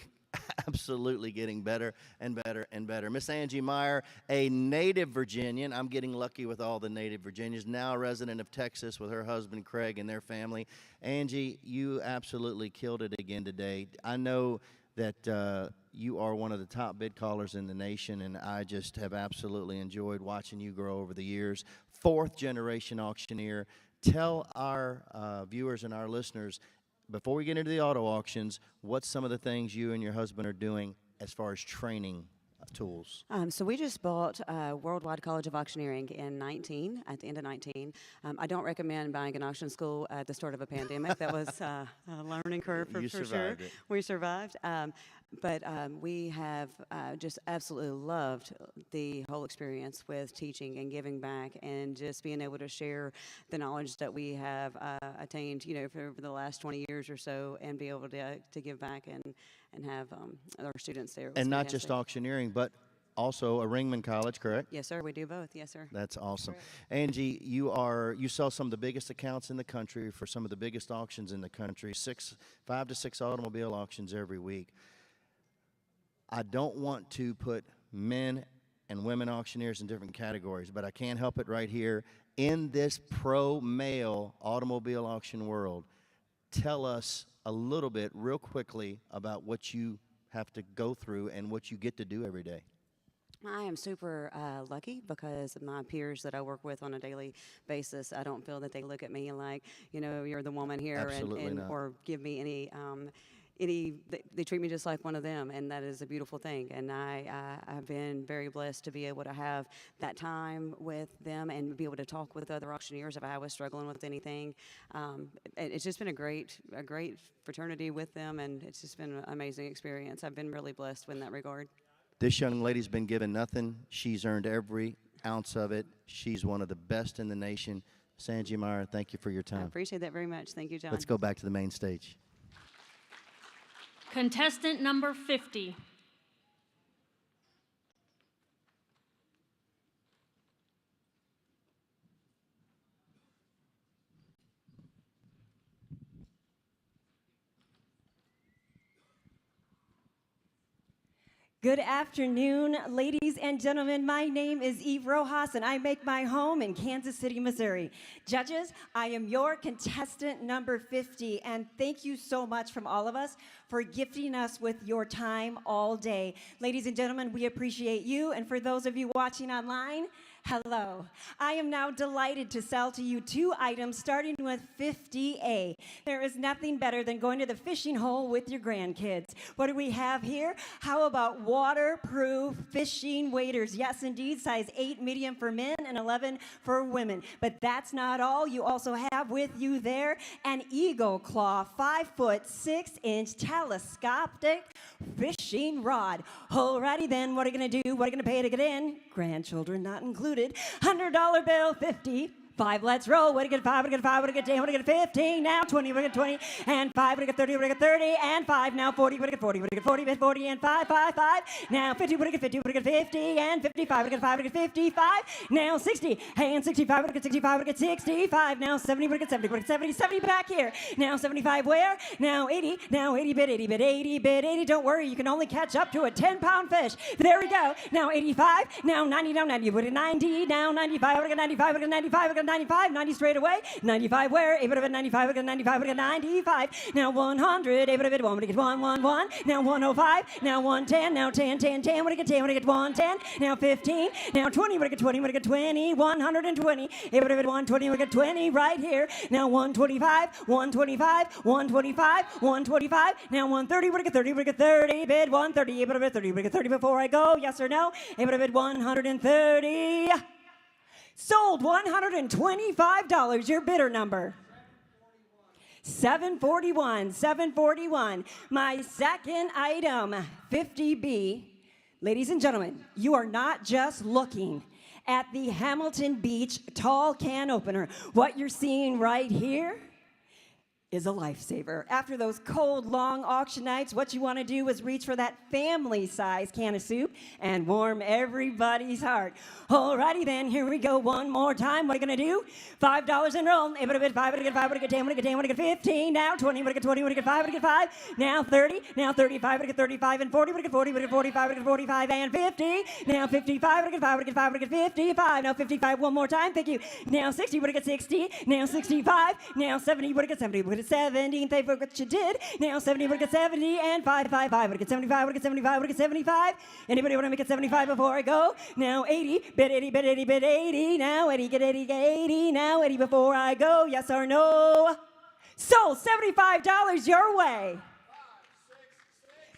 getting better and better and better. Miss Angie Meyer, a native Virginian. I'm getting lucky with all the native Virginians, now a resident of Texas with her husband Craig and their family. Angie, you absolutely killed it again today. I know that you are one of the top bid callers in the nation, and I just have absolutely enjoyed watching you grow over the years. Fourth generation auctioneer. Tell our viewers and our listeners, before we get into the auto auctions, what's some of the things you and your husband are doing as far as training tools? So we just bought Worldwide College of Auctioneering in 19, at the end of 19. I don't recommend buying an auction school at the start of a pandemic. That was a learning curve for sure. It. We survived. But we have just absolutely loved the whole experience with teaching and giving back and just being able to share the knowledge that we have attained, for the last 20 years or so, and be able to give back and have our students there. And not just auctioneering, but also a Ringman College, correct? Yes, sir. We do both. Yes, sir. That's awesome. Angie, you sell some of the biggest accounts in the country for some of the biggest auctions in the country, 5 to 6 automobile auctions every week. I don't want to put men and women auctioneers in different categories, but I can't help it right here. In this pro-male automobile auction world, tell us a little bit, real quickly, about what you have to go through and what you get to do every day. I am super lucky because my peers that I work with on a daily basis, I don't feel that they look at me like, you're the woman here, Absolutely not. or give me any they treat me just like one of them, and that is a beautiful thing. And I've been very blessed to be able to have that time with them and be able to talk with other auctioneers if I was struggling with anything. It's just been a great fraternity with them, and it's just been an amazing experience. I've been really blessed in that regard. This young lady's been given nothing. She's earned every ounce of it. She's one of the best in the nation. Sanjay Meyer, thank you for your I time. appreciate that very much. Thank you, John. Let's go back to the main stage. Contestant number 50. Good afternoon, ladies and gentlemen. My name is Eve Rojas, and I make my home in Kansas City, Missouri. Judges, I am your contestant number 50, and thank you so much from all of us for gifting us with your time all day. Ladies and gentlemen, we appreciate you, and for those of you watching online, hello. I am now delighted to sell to you 2 items starting with 50A. There is nothing better than going to the fishing hole with your grandkids. What do we have here? How about waterproof fishing waders? Yes, indeed, size 8 medium for men and 11 for women. But that's not all. You also have with you there an Eagle Claw 5-foot 6-inch telescopic fishing rod. Alrighty then, what are you going to do? What are you going to pay to get in? Grandchildren not included. $100 bill, 50. 5, let's roll. What do you get? 5, what do you get? 5, what do you get? 10, what do you get? 15, now 20, what do you get? 20, and 5, what do you get? 30, what do you get? 30, and 5, now 40, what do you get? 40, what do you get? 40, 40, and 5, 5, 5, now 50, what do you get? 50, what do you get? 50, and 55, what do you get? 5, what do you get? 55, now 60, and 65, what do you get? 65, what do you get? 65, now 70, what do you get? 70, what do you get? 70, 70 back here, now 75 where? Now 80, now 80 bid, 80 bid, 80 bid, 80, don't worry, you can only catch up to a 10-pound fish. There we go, now 85, now 90, now 90, what do you get? 90, now 95, what do you get? 95, what do you get? 95, what do you get? 95, 90 straight away, 95 where? 8 bid, 95, what do you get? 95, what do you get? 95, now 100, 8 bid, 1, what do you get? 1, 1, 1, now 105, now 110, now 10, 10, 10, what do you get? 10, what do you get? 110, now 15, now 20, what do you get? 20, what do you get? 20, 120, 8 bid, 120, what do you get? 20 right here, now 125, 125, 125, 125, now 130, what do you get? 30, what do you get? 30 bid, 130, 8 bid, 30, what do you get? 30 before I go, yes or no? 8 bid, 130. Sold $125. Your bidder number. 741. 741. My second item, 50B. Ladies and gentlemen, you are not just looking at the Hamilton Beach tall can opener. What you're seeing right here is a lifesaver. After those cold, long auction nights, what you want to do is reach for that family-size can of soup and warm everybody's heart. Alrighty then, here we go one more time. What are you going to do? $5 and roll. 5, what do you get? 5, what do you get? 10, what do you get? 10, what do you get? 15, now 20, what do you get? 20, what do you get? 5, what do you get? 5, now 30, now 35, what do you get? 35, and 40, what do you get? 40, what do you get? 45, what do you get? 45, and 50, now 55, what do you get? 5, what do you get? 5, what do you get? 55, now 55, one more time, thank you. Now 60, what do you get? 60, now 65, now 70, what do you get? 70, what do you get? 70, thank you for what you did. Now 70, what do you get? 70, and 5, 5, 5, what do you get? 75, what do you get? 75, what do you get? 75. Anybody want to make it 75 before I go? Now 80, bid 80, bid 80, bid 80, now 80, get 80, get 80, now 80 before I go, yes or no? Sold, $75 your way.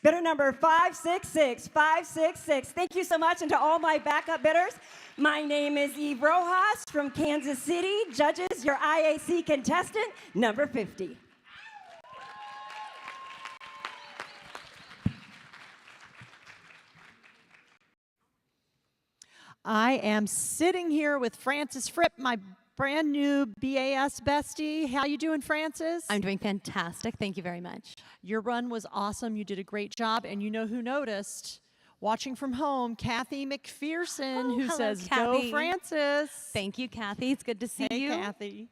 Bidder number 566, 566. Thank you so much, and to all my backup bidders, my name is Eve Rojas from Kansas City. Judges, your IAC contestant, number 50. I am sitting here with Frances Fripp, my brand new BAS bestie. How you doing, Frances? I'm doing fantastic. Thank you very much. Your run was awesome. You did a great job. And you know who noticed? Watching from home, Kathy McPherson, who hello, says, Kathy. "Go, Frances." Thank you, Kathy. It's good to see Hey, you. Kathy.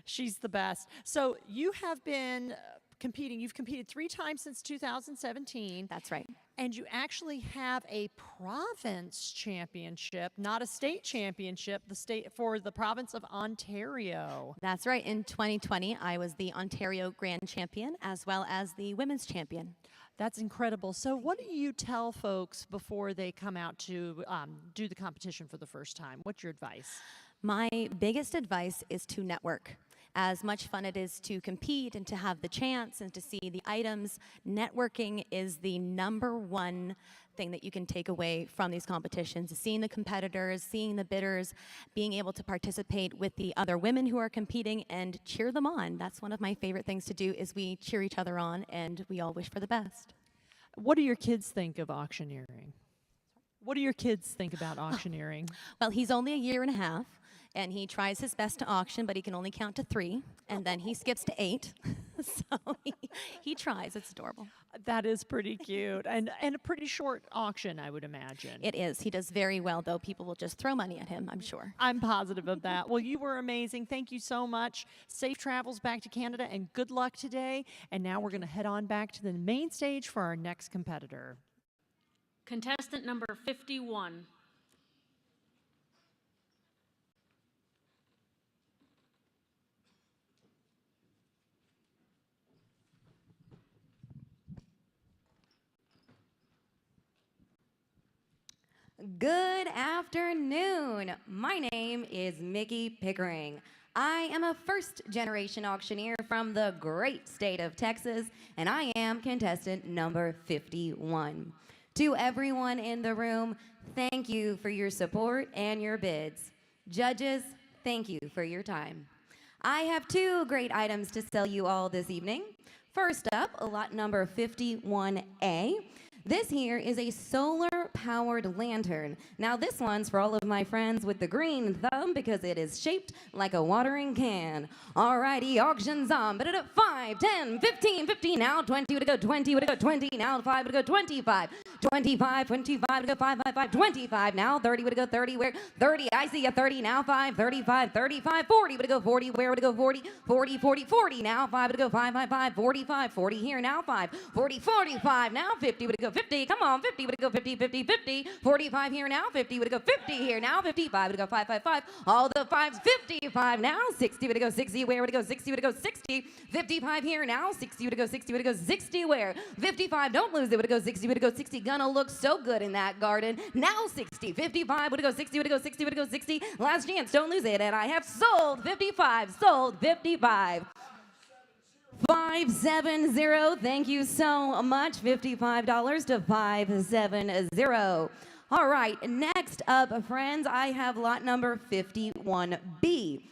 She's the best. So you have been competing. You've competed 3 times since 2017. That's right. And you actually have a province championship, not a state championship, for the province of Ontario. That's right. In 2020, I was the Ontario Grand Champion as well as the Women's Champion. That's incredible. So what do you tell folks before they come out to do the competition for the first time? What's your advice? My biggest advice is to network. as much fun it is to compete and to have the chance and to see the items, networking is the #1 thing that you can take away from these competitions. Seeing the competitors, seeing the bidders, being able to participate with the other women who are competing and cheer them on. That's one of my favorite things to do, is we cheer each other on and we all wish for the best. What do your kids think of auctioneering? What do your kids think about auctioneering? Well, he's only a year and a half, and he tries his best to auction, but he can only count to 3, and then he skips to 8. So he tries. It's adorable. That is pretty cute, and a pretty short auction, I would imagine. It is. He does very well, though. People will just throw money at him, I'm sure. I'm positive of that. Well, you were amazing. Thank you so much. Safe travels back to Canada, and good luck today. And now we're going to head on back to the main stage for our next competitor. Contestant number 51. Good afternoon. My name is Mickey Pickering. I am a first-generation auctioneer from the great state of Texas, and I am contestant number 51. To everyone in the room, thank you for your support and your bids. Judges, thank you for your time. I have 2 great items to sell you all this evening. First up, lot number 51A. This here is a solar-powered lantern. Now this one's for all of my friends with the green thumb because it is shaped like a watering can. Alrighty, auction's on. But at 5, 10, 15, 15, now 20 would go, 20 would go, 20, now 5 would go, 25, 25, 25 would go, 5, 5, 5, 25, now 30 would go, 30, where 30, I see a 30, now 5, 35, 35, 40 would go, 40, where would it go, 40, 40, 40, 40, now 5 would go, 5, 5, 5, 45, 40 here, now 5, 40, 45, now 50 would go, 50, come on, 50 would go, 50, 50, 50, 45 here, now 50 would go, 50 here, now 55 would go, 5, 5, 5, all the 5s, 55, now 60 would go, 60, where would it go, 60 would go, 60, 55 here, now 60 would go, 60 would go, 60 where, 55, don't lose it, would go, 60 would go, 60, gonna look so good in that garden, now 60, 55 would go, 60 would go, 60 would go, 60, last chance, don't lose it, and I have sold 55, sold 55. 570, thank you so much, $55 to 570. All right, next up, friends, I have lot number 51B.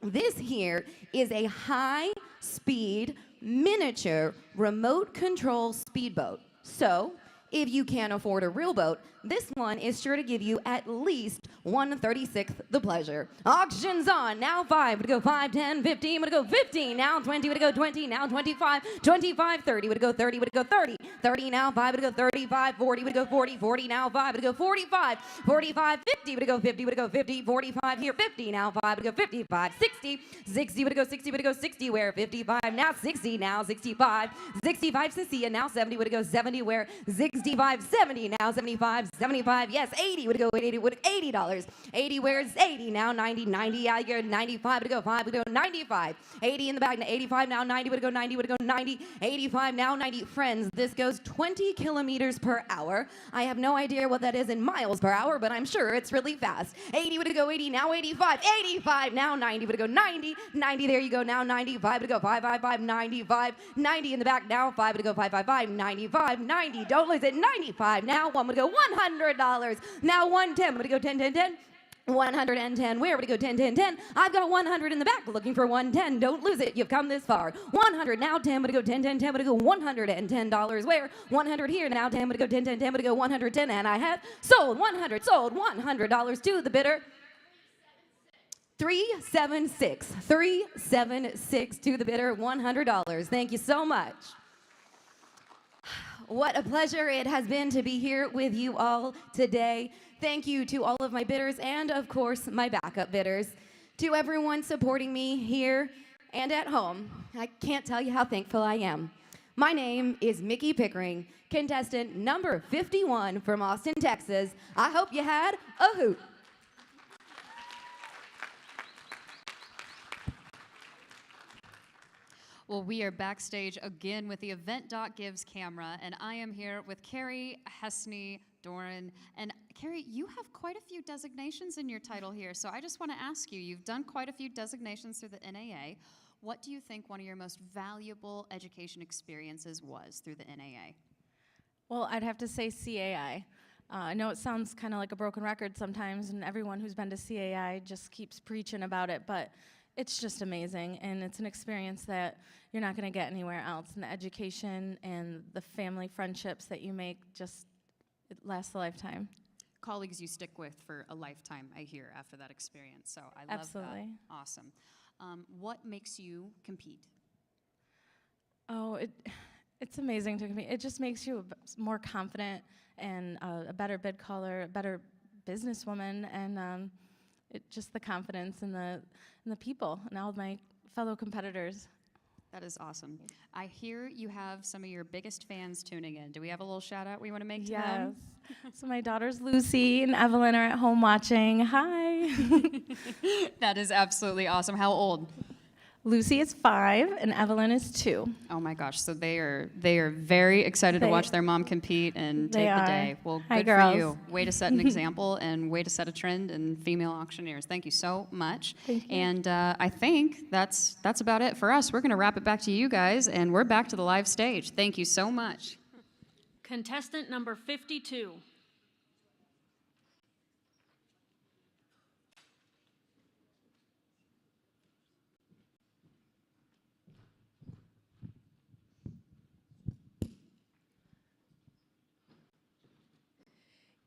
This here is a high-speed miniature remote control speedboat. So, if you can't afford a real boat, this one is sure to give you at least 1/36 the pleasure. Auction's on. Now 5 would go 5, 10, 15 would go 15. Now 20 would go 20. Now 25, 25, 30 would go 30 would go 30. 30 now 5 would go 35, 40 would go 40. 40 now 5 would go 45. 45, 50 would go 50 would go 50. 45 here 50 now 5 would go 55. 60, 60 would go 60 would go 60 where 55 now 60 now 65. 65 Cecilia now 70 would go 70 where 65 70 now 75 75 yes 80 would go 80 would $80. 80 where's 80 now 90 90 I get 95 would go 5 would go 95. 80 in the back 85 now 90 would go 90 would go 90. 85 now 90 friends. This goes 20 kilometers per hour. I have no idea what that is in miles per hour, but I'm sure it's really fast. 80 would go 80 now 85. 85 now 90 would go 90. 90 there you go now 95 would go 555 95. 90 in the back now 5 would go 555 95 90 don't lose it 95 now 1 would go $100 now 110 would go 10 10 10 110 where would it go 10 10 10 I've got 100 in the back looking for 110 don't lose it you've come this far 100 now 10 would it go 10 10 10 would it go $110 where 100 here now 10 would it go 10 10 10 would it go 110 and I have sold $100 to the bidder 376 to the bidder $100. Thank you so much. What a pleasure it has been to be here with you all today. Thank you to all of my bidders and, of course, my backup bidders. To everyone supporting me here and at home, I can't tell you how thankful I am. My name is Mickey Pickering, contestant number 51 from Austin, Texas. I hope you had a hoot. Well, we are backstage again with the Event.Gives camera, and I am here with Carrie Hesney Doran. And Carrie, you have quite a few designations in your title here, so I just want to ask you, you've done quite a few designations through the NAA. what do you think one of your most valuable education experiences was through the NAA? Well, I'd have to say CAI. I know it sounds kind of like a broken record sometimes, and everyone who's been to CAI just keeps preaching about it, but it's just amazing, and it's an experience that you're not going to get anywhere else. And the education and the family friendships that you make just, it lasts a lifetime. Colleagues you stick with for a lifetime, I hear, after that experience. So I love Absolutely. that. Awesome. What makes you compete? Oh, it's amazing to compete. It just makes you more confident and a better bid caller, a better businesswoman, and just the confidence in the people and all of my fellow competitors. That is awesome. I hear you have some of your biggest fans tuning in. Do we have a little shout out we want to make to them? Yes. So my daughters Lucy and Evelyn are at home watching. Hi. That is absolutely awesome. How old? Lucy is 5 and Evelyn is 2. Oh my gosh, so they are very excited to watch their mom compete and take the day. Well, Hi, good girls. for you. Way to set an example and way to set a trend in female auctioneers. Thank you so much. Thank you. And I think that's about it for us. We're going to wrap it back to you guys, and we're back to the live stage. Thank you so much. Contestant number 52.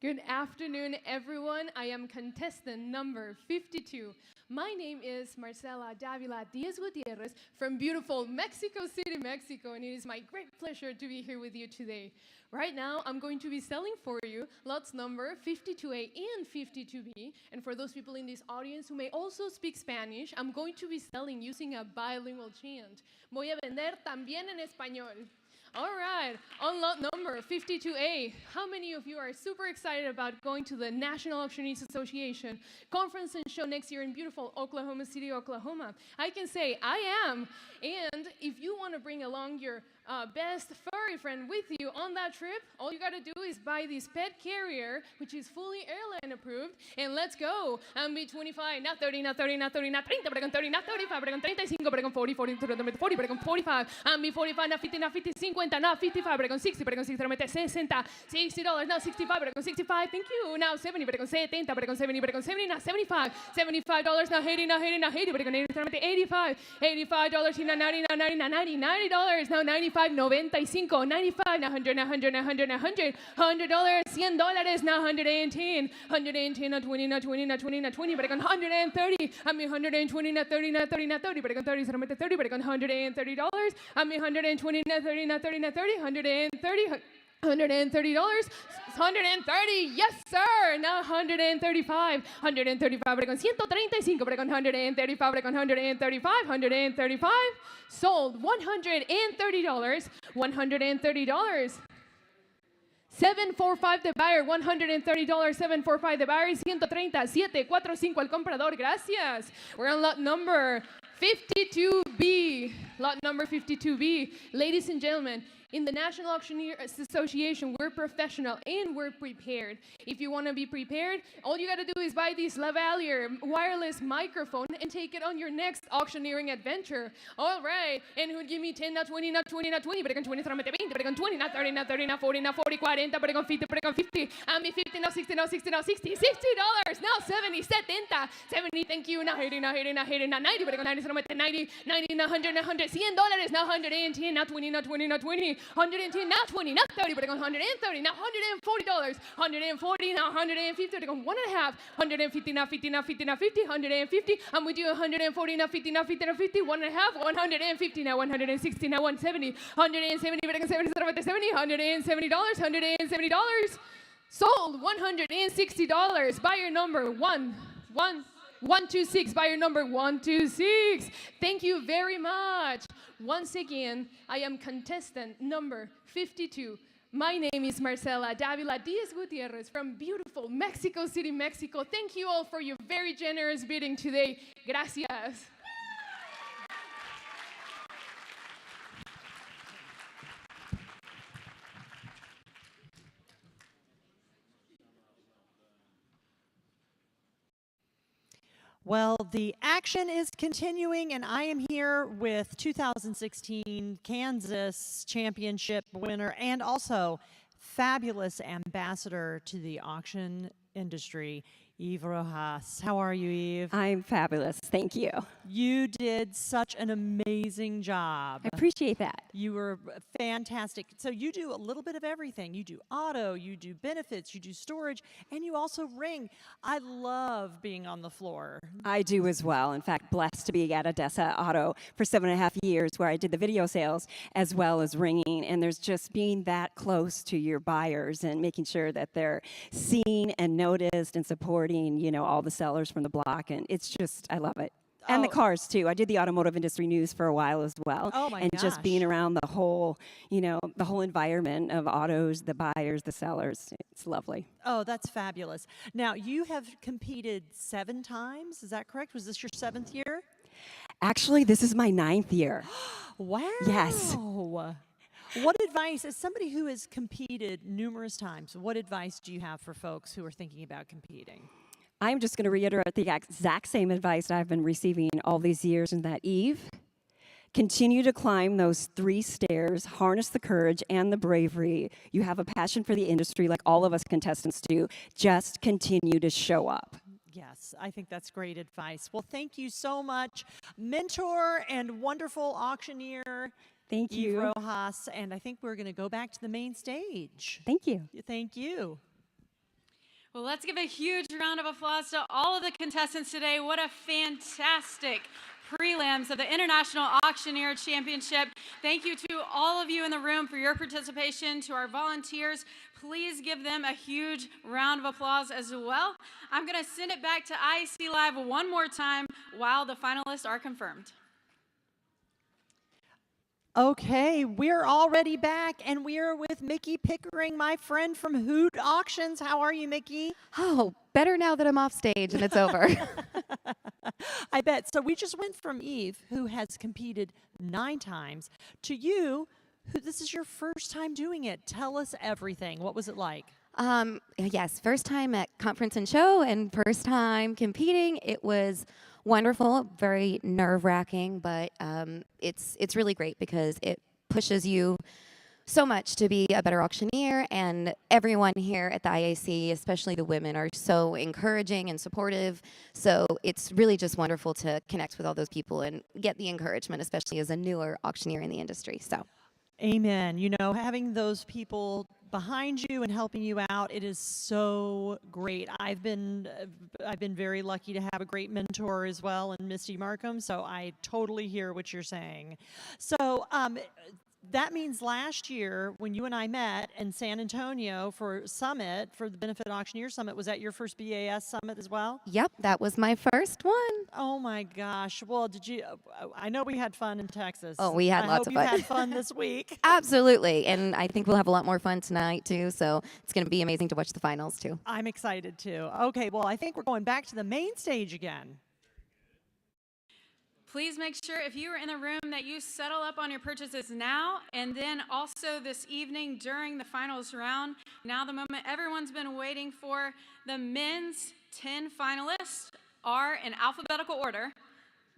Good afternoon, everyone. I am contestant number 52. My name is Marcela Davila Diaz Gutierrez from beautiful Mexico City, Mexico, and it is my great pleasure to be here with you today. Right now, I'm going to be selling for you lots number 52A and 52B. And for those people in this audience who may also speak Spanish, I'm going to be selling using a bilingual chant. Voy a vender también en español. All right, on lot number 52A, how many of you are super excited about going to the National Auctioneers Association conference and show next year in beautiful Oklahoma City, Oklahoma? I can say I am. And if you want to bring along your best furry friend with you on that trip, all you got to do is buy this pet carrier, which is fully airline approved, and let's go. And be 25, not 30, not 30, not 30, not 30, but I'm 30, not 35, but I'm 35, but I'm 40, 40, 40, but I'm 45, and be 45, not 50, not 50, 50, not 55, but I'm 60, but I'm 60, $60, not 65, but I'm 65, thank you, now 70, but I'm 70, but I'm 70, but I'm 70, not 75, $75, not 80, not 80, not 80, but I'm 85, $85, not 90, not 90, not 90, $90, now 95, 95, 95, now 100, now 100, now 100, now 100, $100, $100, now 110, 110, not 20, not 20, not 20, not 20, but I'm 130, I mean 120, not 30, not 30, not 30, but I'm 30, 30, but I'm $130, I mean 120, not 30, not 30, not 30, $130, $130, 130, yes sir, now 135, 135, but con 135, but con 135, but con 135, 135, sold, $130, $130. 745 the buyer, $130, 745 the buyer, 130, 745 al comprador, gracias. We're on lot number 52B, lot number 52B. Ladies and gentlemen, in the National Auctioneers Association, we're professional and we're prepared. If you want to be prepared, all you got to do is buy this lavalier wireless microphone and take it on your next auctioneering adventure. All right, and who'd give me 10, not 20, not 20, not 20, but I can 20, solamente 20, but I can 20, not 30, not 30, not 40, not 40, 40, but I can 50, but I can 50, and me 50, not 60, not 60, not 60, $60, now 70, 70, 70, thank you, not 80, not 80, not 80, not 90, but I can 90, solamente 90, 90, not 100, not 100, $100, now 110, not 20, not 20, not 20, 110, not 20, not 30, but I got 130, now $140, 140, now 150, but I got 1.5, 150, now 50, now 50, now 50, 150, and we do 140, now 50, now 50, now 50, 1.5, 150, now 160, now 170, 170, but I got 70, $170, $170, sold, $160, buyer number 126, buyer number 126. Thank you very much. Once again, I am contestant number 52. My name is Marcela Davila Diaz Gutierrez from beautiful Mexico City, Mexico. Thank you all for your very generous bidding today. Gracias. Well, the act action is continuing, and I am here with 2016 Kansas Championship winner and also fabulous ambassador to the auction industry, Eve Rojas. How are you, Eve? I'm fabulous. Thank you. You did such an amazing job. I appreciate that. You were fantastic. So you do a little bit of everything. You do auto, you do benefits, you do storage, and you also ring. I love being on the floor. I do as well. In fact, blessed to be at Odessa Auto for 7.5 years where I did the video sales as well as ringing. And there's just being that close to your buyers and making sure that they're seen and noticed and supporting, you know, all the sellers from the block. And it's just, I love it. And the cars too. I did the automotive industry news for a while as well. Oh my and gosh. just being around the whole, you know, the whole environment of autos, the buyers, the sellers. It's lovely. Oh, that's fabulous. Now, you have competed 7 times. Is that correct? Was this your 7th year? Actually, this is my 9th year. Wow. Yes. What advice, as somebody who has competed numerous times, what advice do you have for folks who are thinking about competing? I'm just going to reiterate the exact same advice I've been receiving all these years, and that, Eve, continue to climb those 3 stairs, harness the courage and the bravery. You have a passion for the industry like all of us contestants do. Just continue to show up. Yes, I think that's great advice. Well, thank you so much, mentor and wonderful auctioneer. Thank you. Eve Rojas, and I think we're going to go back to the main stage. Thank you. Thank you. Well, let's give a huge round of applause to all of the contestants today. What a fantastic prelims of the International Auctioneer Championship. Thank you to all of you in the room for your participation. To our volunteers, please give them a huge round of applause as well. I'm going to send it back to IAC Live one more time while the finalists are confirmed. Okay, we're already back, and we are with Mickey Pickering, my friend from Hoot Auctions. How are you, Mickey? Oh, better now that I'm off stage and it's over. I bet. So we just went from Eve, who has competed 9 times, to you, who this is your first time doing it. Tell us everything. What was it like? Yes, first time at conference and show and first time competing. It was wonderful, very nerve-wracking, but it's really great because it pushes you so much to be a better auctioneer, and everyone here at the IAC, especially the women, are so encouraging and supportive. So it's really just wonderful to connect with all those people and get the encouragement, especially as a newer auctioneer in the industry. So. Amen. You know, having those people behind you and helping you out, it is so great. I've been very lucky to have a great mentor as well in Misty Markham, so I totally hear what you're saying. So that means last year when you and I met in San Antonio for Summit, for the Benefit Auctioneer Summit, was that your first BAS Summit as well? Yep, that was my first one. Oh my gosh. Well, did you, I know we had fun in Texas. Oh, we had lots of fun. I hope you had fun this week. Absolutely, and I think we'll have a lot more fun tonight too, so it's going to be amazing to watch the finals too. I'm excited too. Okay, well, I think we're going back to the main stage again. Please make sure if you are in the room that you settle up on your purchases now, and then also this evening during the finals round. Now the moment everyone's been waiting for. The men's 10 finalists are in alphabetical order: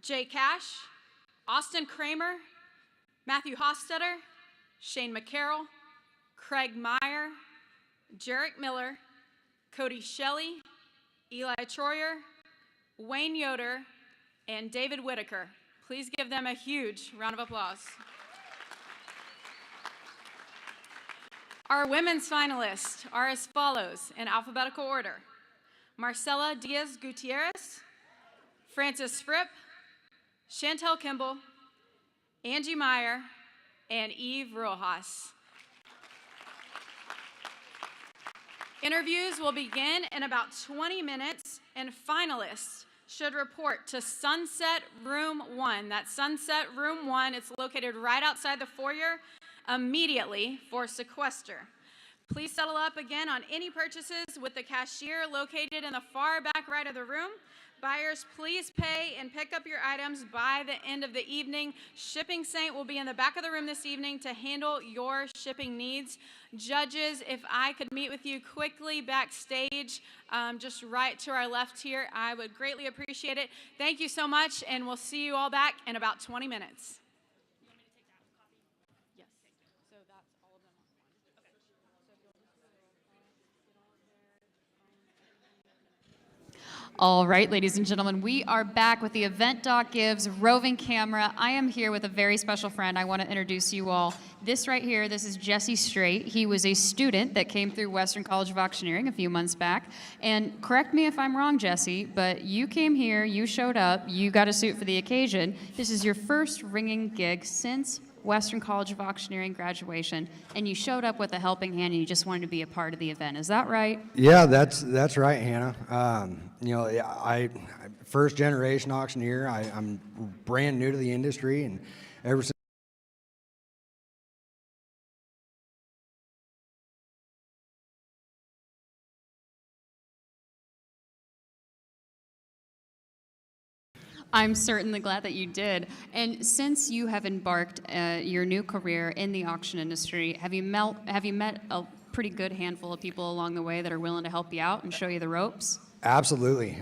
Jay Cash, Austin Kramer, Matthew Hostetter, Shane McCarroll, Craig Meyer, Jarek Miller, Cody Shelley, Eli Troyer, Wayne Yoder, and David Whitaker. Please give them a huge round of applause. Our women's finalists are as follows in alphabetical order: Marcela Diaz Gutierrez, Frances Fripp, Chantel Kimball, Angie Meyer, and Eve Rojas. Interviews will begin in about 20 minutes, and finalists should report to Sunset Room 1. That's Sunset Room 1. It's located right outside the foyer immediately for sequester. Please settle up again on any purchases with the cashier located in the far back right of the room. Buyers, please pay and pick up your items by the end of the evening. Shipping Saint will be in the back of the room this evening to handle your shipping needs. Judges, if I could meet with you quickly backstage, just right to our left here, I would greatly appreciate it. Thank you so much, and we'll see you all back in about 20 minutes. All right, ladies and gentlemen, we are back with the Event.Gives roving camera. I am here with a very special friend. I want to introduce you all. This right here, this is Jesse Straight. He was a student that came through Western College of Auctioneering a few months back. And correct me if I'm wrong, Jesse, but you came here, you showed up, you got a suit for the occasion. This is your first ringing gig since Western College of Auctioneering graduation, and you showed up with a helping hand and you just wanted to be a part of the event. Is that right? Yeah, that's right, Hannah. You know, I first generation auctioneer. I'm brand new to the industry, and ever since I'm certainly glad that you did. And since you have embarked your new career in the auction industry, have you met a pretty good handful of people along the way that are willing to help you out and show you the ropes? absolutely,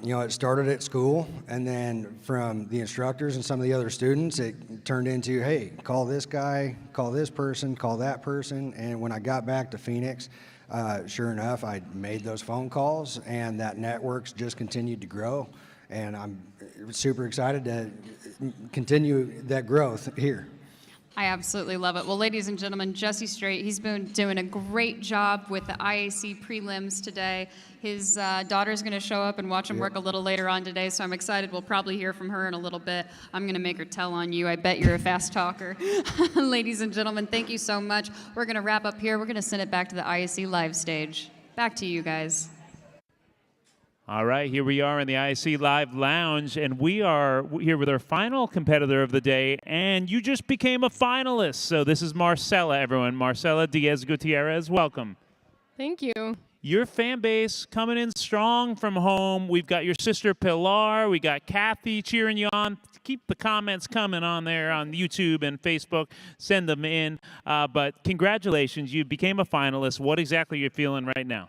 you know, it started at school, and then from the instructors and some of the other students, it turned into, hey, call this guy, call this person, call that person. And when I got back to Phoenix, sure enough, I made those phone calls, and that network's just continued to grow. And I'm super excited to continue that growth here. I absolutely love it. Well, ladies and gentlemen, Jesse Straight, he's been doing a great job with the IAC prelims today. His daughter's going to show up and watch him work a little later on today, so I'm excited. We'll probably hear from her in a little bit. I'm going to make her tell on you. I bet you're a fast talker. Ladies and gentlemen, thank you so much. We're going to wrap up here. We're going to send it back to the IAC live stage. Back to you guys. All right, here we are in the IC Live Lounge, and we are here with our final competitor of the day, and you just became a finalist. So this is Marcela, everyone. Marcela Diaz Gutierrez, welcome. Thank you. Your fan base coming in strong from home. We've got your sister Pilar. We got Kathy cheering you on. Keep the comments coming on there on YouTube and Facebook. Send them in. But congratulations, you became a finalist. What exactly are you feeling right now?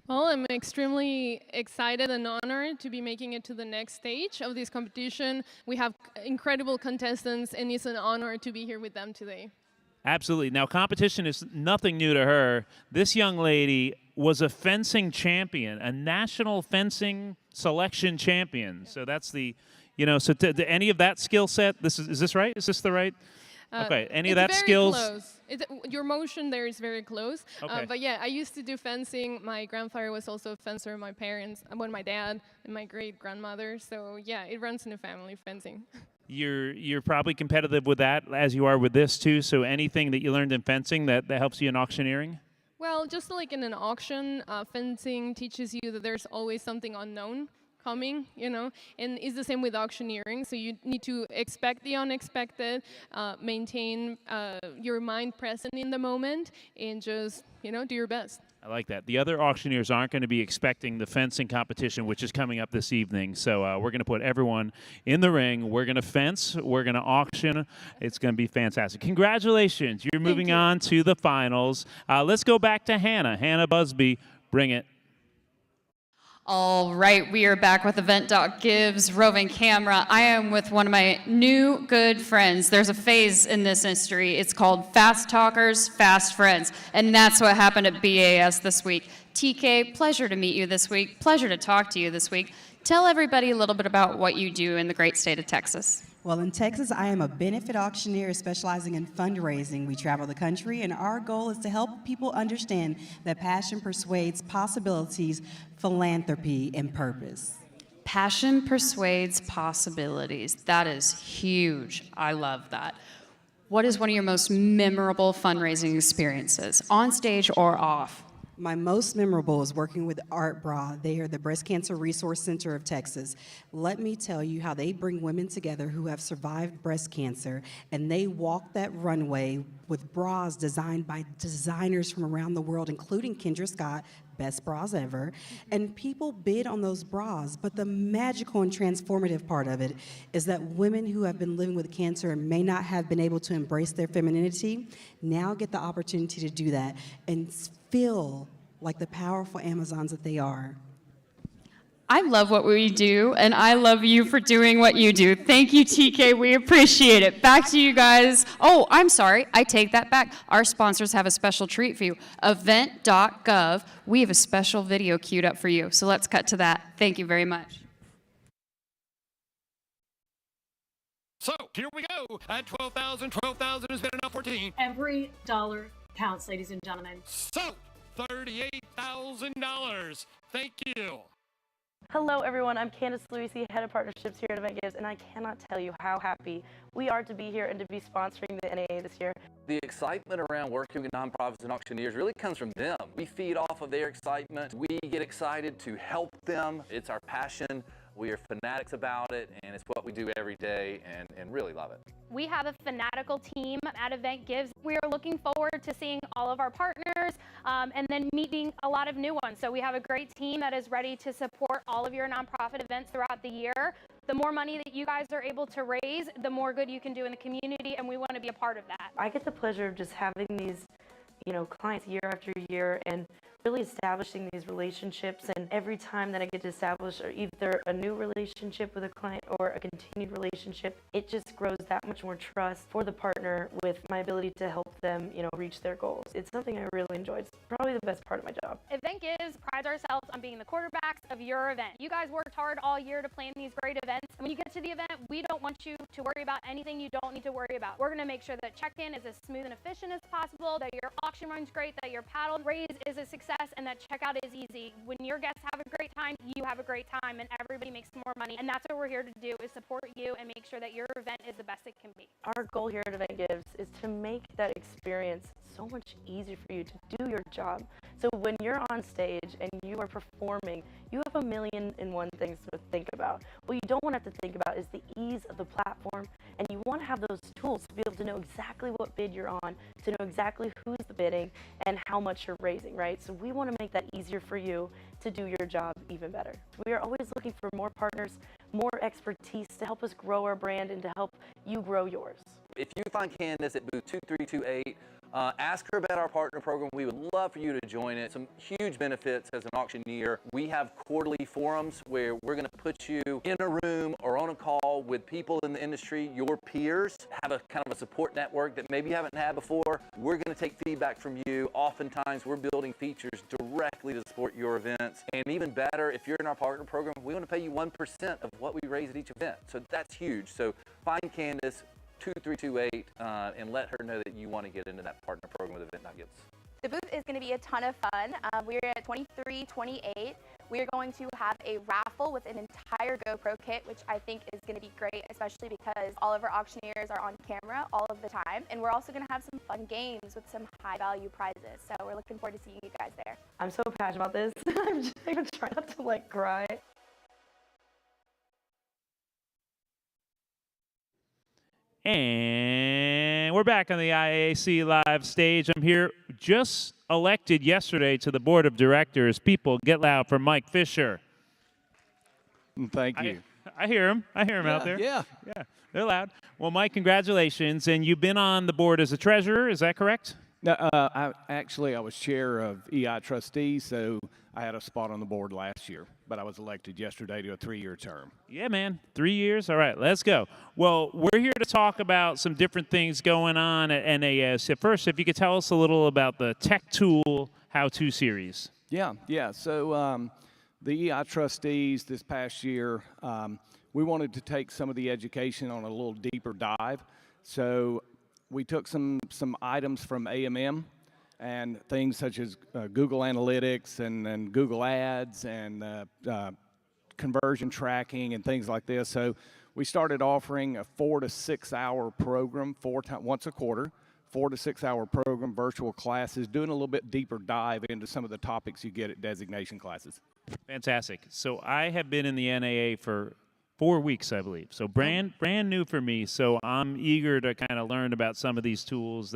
Well, I'm extremely excited and honored to be making it to the next stage of this competition. We have incredible contestants, and it's an honor to be here with them today. Absolutely. Now, competition is nothing new to her. This young lady was a fencing champion, a national fencing selection champion. So that's the, you know, so to any of that skill set, is this right? Is this the right? Okay, any of that skills? Close. Your motion there is very close. Okay. But yeah, I used to do fencing. My grandfather was also a fencer. My parents, my dad, and my great-grandmother. So yeah, it runs in the family, fencing. You're probably competitive with that as you are with this too. So anything that you learned in fencing that helps you in auctioneering? Well, just like in an auction, fencing teaches you that there's always something unknown coming, you know, and it's the same with auctioneering. So you need to expect the unexpected, maintain your mind present in the moment, and just, you know, do your best. I like that. The other auctioneers aren't going to be expecting the fencing competition, which is coming up this evening. So we're going to put everyone in the ring. We're going to fence. We're going to auction. It's going to be fantastic. Congratulations. You're moving on to the finals. Let's go back to Hannah. Hannah Busby, bring it. All right, we are back with Event.Gives roving camera. I am with one of my new good friends. There's a phase in this industry. It's called Fast Talkers, Fast Friends. And that's what happened at BAS this week. TK, pleasure to meet you this week. Pleasure to talk to you this week. Tell everybody a little bit about what you do in the great state of Texas. Well, in Texas, I am a benefit auctioneer specializing in fundraising. We travel the country, and our goal is to help people understand that passion persuades possibilities, philanthropy, and purpose. Passion persuades possibilities. That is huge. I love that. What is one of your most memorable fundraising experiences, on stage or off? My most memorable is working with Art Bra. They are the Breast Cancer Resource Center of Texas. Let me tell you how they bring women together who have survived breast cancer, and they walk that runway with bras designed by designers from around the world, including Kendra Scott, best bras ever, and people bid on those bras. But the magical and transformative part of it is that women who have been living with cancer and may not have been able to embrace their femininity now get the opportunity to do that and feel like the powerful Amazons that they are. I love what we do, and I love you for doing what you do. Thank you, TK. We appreciate it. Back to you guys. Oh, I'm sorry. I take that back. Our sponsors have a special treat for you. Event.gov. We have a special video queued up for you. So let's cut to that. Thank you very much. So here we go. At 12,000 has been enough 14. Every dollar counts, ladies and gentlemen. So $38,000. Thank you. Hello everyone, I'm Candace Luisi, Head of Partnerships here at Event Gives, and I cannot tell you how happy we are to be here and to be sponsoring the NAA this year. The excitement around working with nonprofits and auctioneers really comes from them. We feed off of their excitement. We get excited to help them. It's our passion. We are fanatics about it, and it's what we do every day, and really love it. We have a fanatical team at Event Gives. We are looking forward to seeing all of our partners and then meeting a lot of new ones. So we have a great team that is ready to support all of your nonprofit events throughout the year. The more money that you guys are able to raise, the more good you can do in the community, and we want to be a part of that. I get the pleasure of just having these, clients year after year and really establishing these relationships, and every time that I get to establish either a new relationship with a client or a continued relationship, it just grows that much more trust for the partner with my ability to help them, reach their goals. It's something I really enjoy. It's probably the best part of my job. Event Gives prides ourselves on being the quarterbacks of your event. You guys worked hard all year to plan these great events, and when you get to the event, we don't want you to worry about anything you don't need to worry about. We're going to make sure that check-in is as smooth and efficient as possible, that your auction runs great, that your paddle raise is a success, and that checkout is easy. When your guests have a great time, you have a great time, and everybody makes more money. And that's what we're here to do, is support you and make sure that your event is the best it can be. Our goal here at Event Gives is to make that experience so much easier for you to do your job. So when you're on stage and you are performing, you have a million and one things to think about. What you don't want to have to think about is the ease of the platform, and you want to have those tools to be able to know exactly what bid you're on, to know exactly who's the bidding and how much you're raising, right? So we want to make that easier for you to do your job even better. We are always looking for more partners, more expertise to help us grow our brand and to help you grow yours. If you find Candace at booth 2328, ask her about our partner program. We would love for you to join it. Some huge benefits as an auctioneer. We have quarterly forums where we're going to put you in a room or on a call with people in the industry, your peers, have a kind of a support network that maybe you haven't had before. We're going to take feedback from you. Oftentimes, we're building features directly to support your events. And even better, if you're in our partner program, we want to pay you 1% of what we raise at each event. So that's huge. So find Candace 2328 and let her know that you want to get into that partner program with Event.Gives. The booth is going to be a ton of fun. We're at 2328. We're going to have a raffle with an entire GoPro kit, which I think is going to be great, especially because all of our auctioneers are on camera all of the time. And we're also going to have some fun games with some high value prizes. So we're looking forward to seeing you guys there. I'm so passionate about this. I'm just going to try not to cry. And we're back on the IAC live stage. I'm here, just elected yesterday to the board of directors. People, get loud for Mike Fisher. Thank you. I hear him. I hear him out there. Yeah, they're loud. Well, Mike, congratulations. And you've been on the board as a treasurer, is that correct? No, I was chair of EI trustees, so I had a spot on the board last year, but I was elected yesterday to a 3-year term. Yeah, man. 3 years? All right, let's go. Well, we're here to talk about some different things going on at NAS. First, if you could tell us a little about the Tech Tool How-To series. Yeah. So the EI trustees this past year, we wanted to take some of the education on a little deeper dive. So we took some items from AMM and things such as Google Analytics and Google Ads and conversion tracking and things like this. So we started offering a 4 to 6 hour program once a quarter, 4 to 6 hour program, virtual classes, doing a little bit deeper dive into some of the topics you get at designation classes. Fantastic. So I have been in the NAA for 4 weeks, I believe. So brand new for me. So I'm eager to kind of learn about some of these tools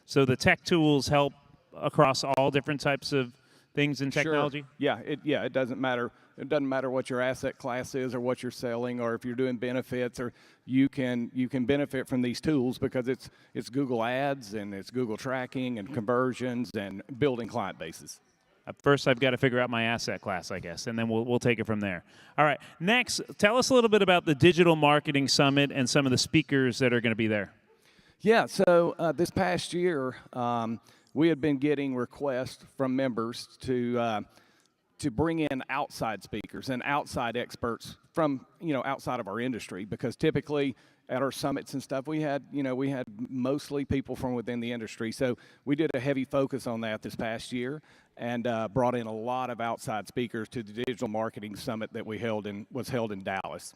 so the tech tools help across all different types of things in technology? Sure. Yeah, it doesn't matter. It doesn't matter what your asset class is or what you're selling or if you're doing benefits, or you can benefit from these tools because it's Google Ads and it's Google tracking and conversions and building client bases. First, I've got to figure out my asset class, I guess, and then we'll take it from there. All right. Next, tell us a little bit about the Digital Marketing Summit and some of the speakers that are going to be there. Yeah, so this past year, we had been getting requests from members to bring in outside speakers and outside experts from outside of our industry, because typically at our summits and stuff we had mostly people from within the industry. So we did a heavy focus on that this past year and brought in a lot of outside speakers to the Digital Marketing Summit that was held in Dallas.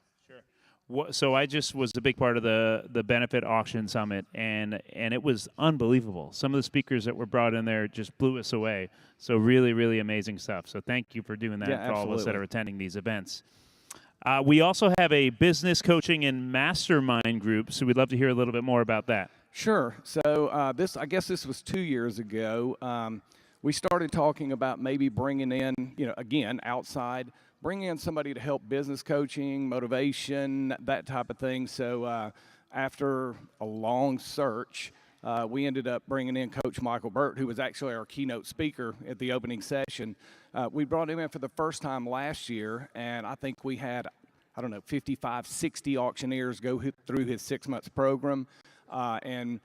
So I just was a big part of the Benefit Auction Summit, and it was unbelievable. Some of the speakers that were brought in there just blew us away. So really, really amazing stuff. So thank you for doing that for all of us that are attending these events. We also have a business coaching and mastermind group, so we'd love to hear a little bit more about that. Sure. So I guess this was 2 years ago. We started talking about maybe bringing in, again, outside, bringing in somebody to help business coaching, motivation, that type of thing. So after a long search, we ended up bringing in Coach Michael Burt, who was actually our keynote speaker at the opening session. We brought him in for the first time last year, and I think we had, 55, 60 auctioneers go through his 6 months program. And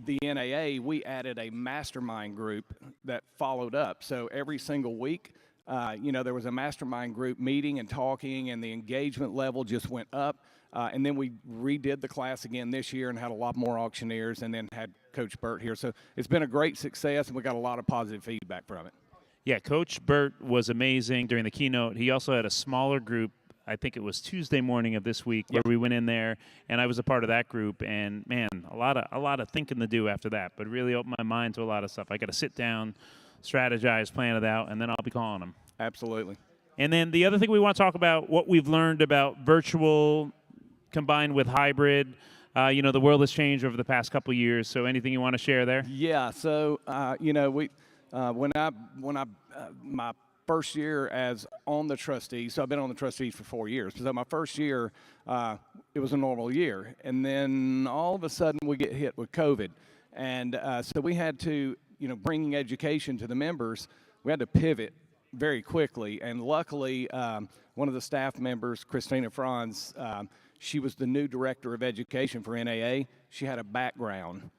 the NAA, we added a mastermind group that followed up. So every single week, there was a mastermind group meeting and talking, and the engagement level just went up. And then we redid the class again this year and had a lot more auctioneers, and then had Coach Burt here. So it's been a great success, and we got a lot of positive feedback from it. Yeah, Coach Burt was amazing during the keynote. He also had a smaller group. I think it was Tuesday morning of this week where we went in there, and I was a part of that group. And man, a lot of thinking to do after that, but really opened my mind to a lot of stuff. I got to sit down, strategize, plan it out, and then I'll be calling them. Absolutely. And then the other thing we want to talk about, what we've learned about virtual combined with hybrid. The world has changed over the past couple of years. So anything you want to share there? Yeah. So my first year as on the trustees, so I've been on the trustees for 4 years. So my first year, it was a normal year, and then all of a sudden we get hit with COVID, and so we had to, bringing education to the members, we had to pivot very quickly. And luckily, one of the staff members, Christina Franz, she was the new director of education for NAA. She had a background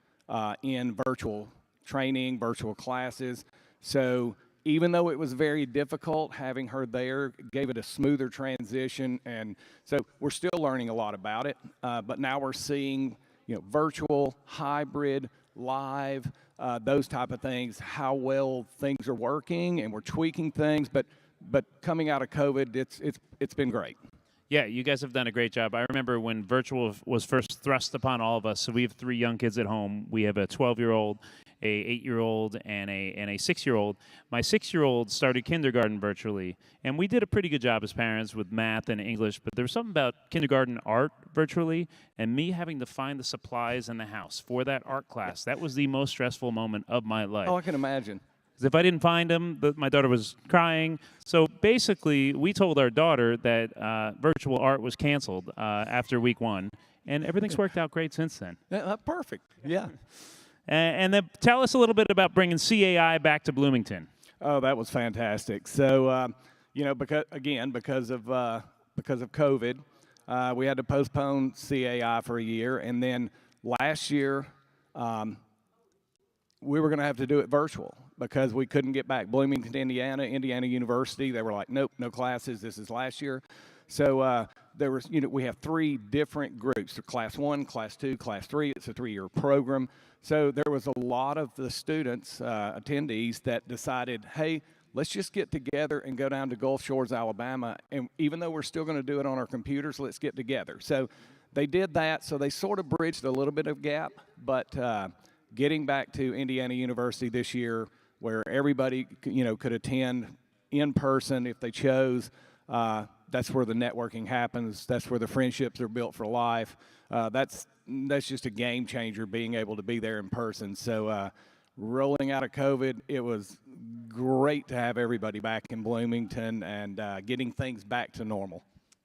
in virtual training, virtual classes. So even though it was very difficult, having her there gave it a smoother transition. And so we're still learning a lot about it. But now we're seeing, virtual, hybrid, live, those type of things, how well things are working, and we're tweaking things. But coming out of COVID, it's been great. Yeah, you guys have done a great job. I remember when virtual was first thrust upon all of us. So we have 3 young kids at home. We have a 12-year-old, a 8-year-old, and a 6-year-old. My 6-year-old started kindergarten virtually, and we did a pretty good job as parents with math and English. But there was something about kindergarten art virtually, and me having to find the supplies in the house for that art class. That was the most stressful moment of my life. Oh, I can imagine. If I didn't find them, my daughter was crying. So basically, we told our daughter that virtual art was canceled after week 1, and everything's worked out great since then. Perfect. Yeah. And then tell us a little bit about bringing CAI back to Bloomington. Oh, that was fantastic. So, because of COVID, we had to postpone CAI for a year, and then last year we were going to have to do it virtual because we couldn't get back. Bloomington, Indiana University, they were like, nope, no classes. This is last year. So there was, we have 3 different groups: so Class 1, Class 2, Class 3. It's a 3-year program. So there was a lot of the students, attendees, that decided, hey, let's just get together and go down to Gulf Shores, Alabama. And even though we're still going to do it on our computers, let's get together. So they did that. So they sort of bridged a little bit of gap, but getting back to Indiana University this year, where everybody could attend in person if they chose. That's where the networking happens. That's where the friendships are built for life. That's just a game changer, being able to be there in person. So rolling out of COVID, it was great to have everybody back in Bloomington and getting things back to normal.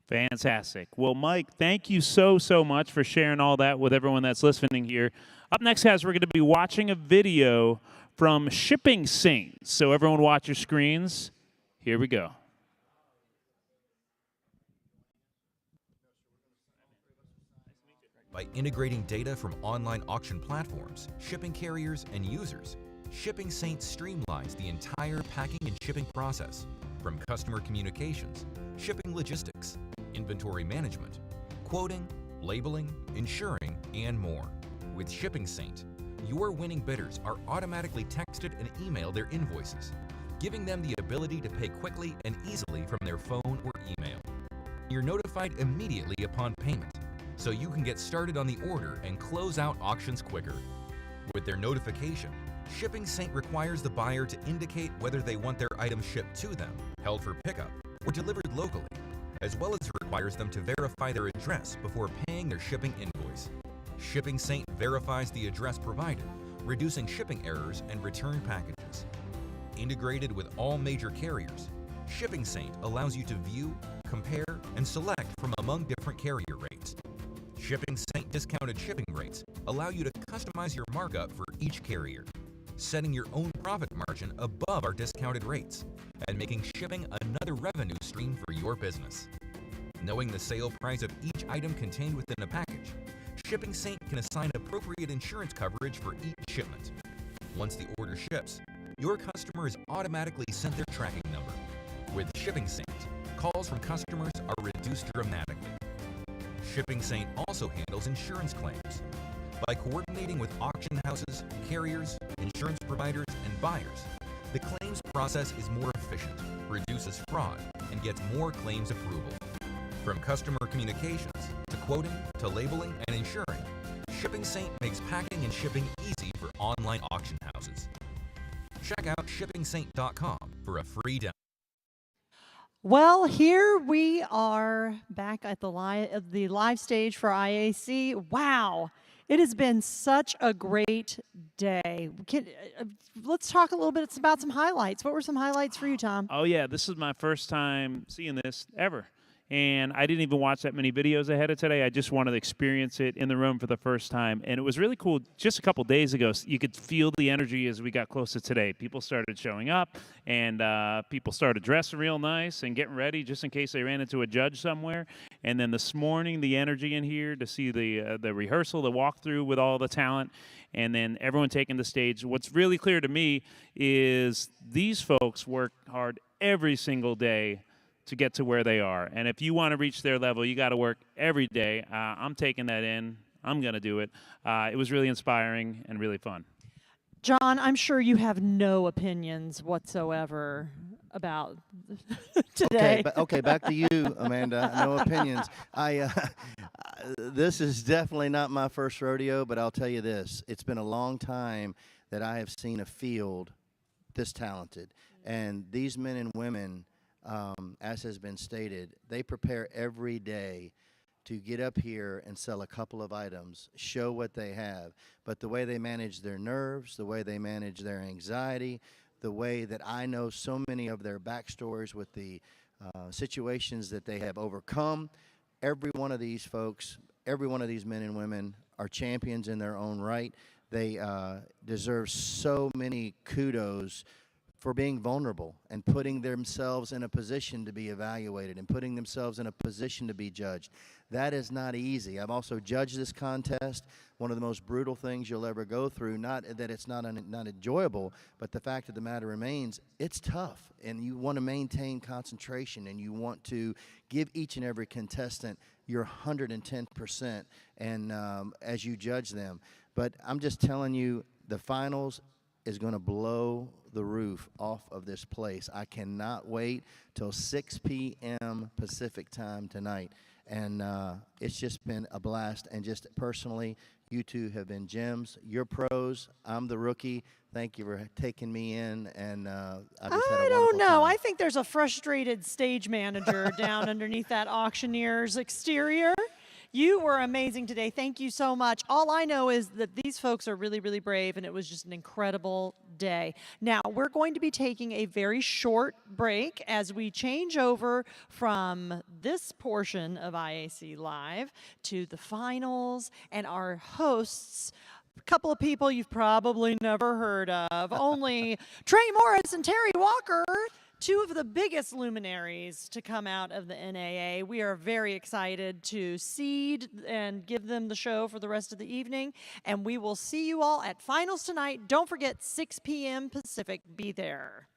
Fantastic. Well, Mike, thank you so much for sharing all that with everyone that's listening here. Up next, guys, we're going to be watching a video from Shipping Saint. So everyone watch your screens. Here we go. By integrating data from online auction platforms, shipping carriers, and users, Shipping Saint streamlines the entire packing and shipping process, from customer communications, shipping logistics, inventory management, quoting, labeling, insuring, and more. With Shipping Saint, your winning bidders are automatically texted and emailed their invoices, giving them the ability to pay quickly and easily from their phone or email. You're notified immediately upon payment, so you can get started on the order and close out auctions quicker. With their notification, Shipping Saint requires the buyer to indicate whether they want their item shipped to them, held for pickup, or delivered locally, as well as requires them to verify their address before paying their shipping invoice. Shipping Saint verifies the address provided, reducing shipping errors and return packages. Integrated with all major carriers, Shipping Saint allows you to view, compare, and select from among different carrier rates. Shipping Saint discounted shipping rates allow you to customize your markup for each carrier, setting your own profit margin above our discounted rates, and making shipping another revenue stream for your business. Knowing the sale price of each item contained within a package, Shipping Saint can assign appropriate insurance coverage for each shipment. Once the order ships, your customer is automatically sent their tracking number. With Shipping Saint, calls from customers are reduced dramatically. Shipping Saint also handles insurance claims. By coordinating with auction houses, carriers, insurance providers, and buyers, the claims process is more efficient, reduces fraud, and gets more claims approval. From customer communications, to quoting, to labeling, and insuring, Shipping Saint makes packing and shipping easy for online auction houses. Check out shippingsaint.com for a free demo. Well, here we are back at the live stage for IAC. Wow, it has been such a great day. Let's talk a little bit about some highlights. What were some highlights for you, Tom? Oh, yeah, this is my first time seeing this ever. And I didn't even watch that many videos ahead of today. I just wanted to experience it in the room for the first time. And it was really cool. Just a couple days ago, you could feel the energy as we got close to today. People started showing up, and people started dressing real nice and getting ready just in case they ran into a judge somewhere. And then this morning, the energy in here to see the rehearsal, the walkthrough with all the talent, and then everyone taking the stage. What's really clear to me is these folks work hard every single day to get to where they are. And if you want to reach their level, you got to work every day. I'm taking that in. I'm going to do it. It was really inspiring and really fun. John, I'm sure you have no opinions whatsoever about today. Okay, back to you, Amanda. No opinions. This is definitely not my first rodeo, but I'll tell you this. It's been a long time that I have seen a field this talented. And these men and women, as has been stated, they prepare every day to get up here and sell a couple of items, show what they have. But the way they manage their nerves, the way they manage their anxiety, the way that I know so many of their backstories with the situations that they have overcome, every one of these folks, every one of these men and women are champions in their own right. They deserve so many kudos for being vulnerable and putting themselves in a position to be evaluated and putting themselves in a position to be judged. That is not easy. I've also judged this contest. One of the most brutal things you'll ever go through, not that it's not enjoyable, but the fact of the matter remains, it's tough. And you want to maintain concentration, and you want to give each and every contestant your 110% and as you judge them. But I'm just telling you, the finals is going to blow the roof off of this place. I cannot wait till 6 p.m. Pacific time tonight. And it's just been a blast. And just personally, you two have been gems. You're pros. I'm the rookie. Thank you for taking me in. And I don't know. I think there's a frustrated stage manager down underneath that auctioneer's exterior. You were amazing today. Thank you so much. All I know is that these folks are really, really brave, and it was just an incredible day. Now, we're going to be taking a very short break as we change over from this portion of IAC Live to the finals and our hosts. A couple of people you've probably never heard of. Only Trey Morris and Terry Walker, two of the biggest luminaries to come out of the NAA. We are very excited to seed and give them the show for the rest of the evening. And we will see you all at finals tonight. Don't forget, 6 p.m. Pacific. Be there.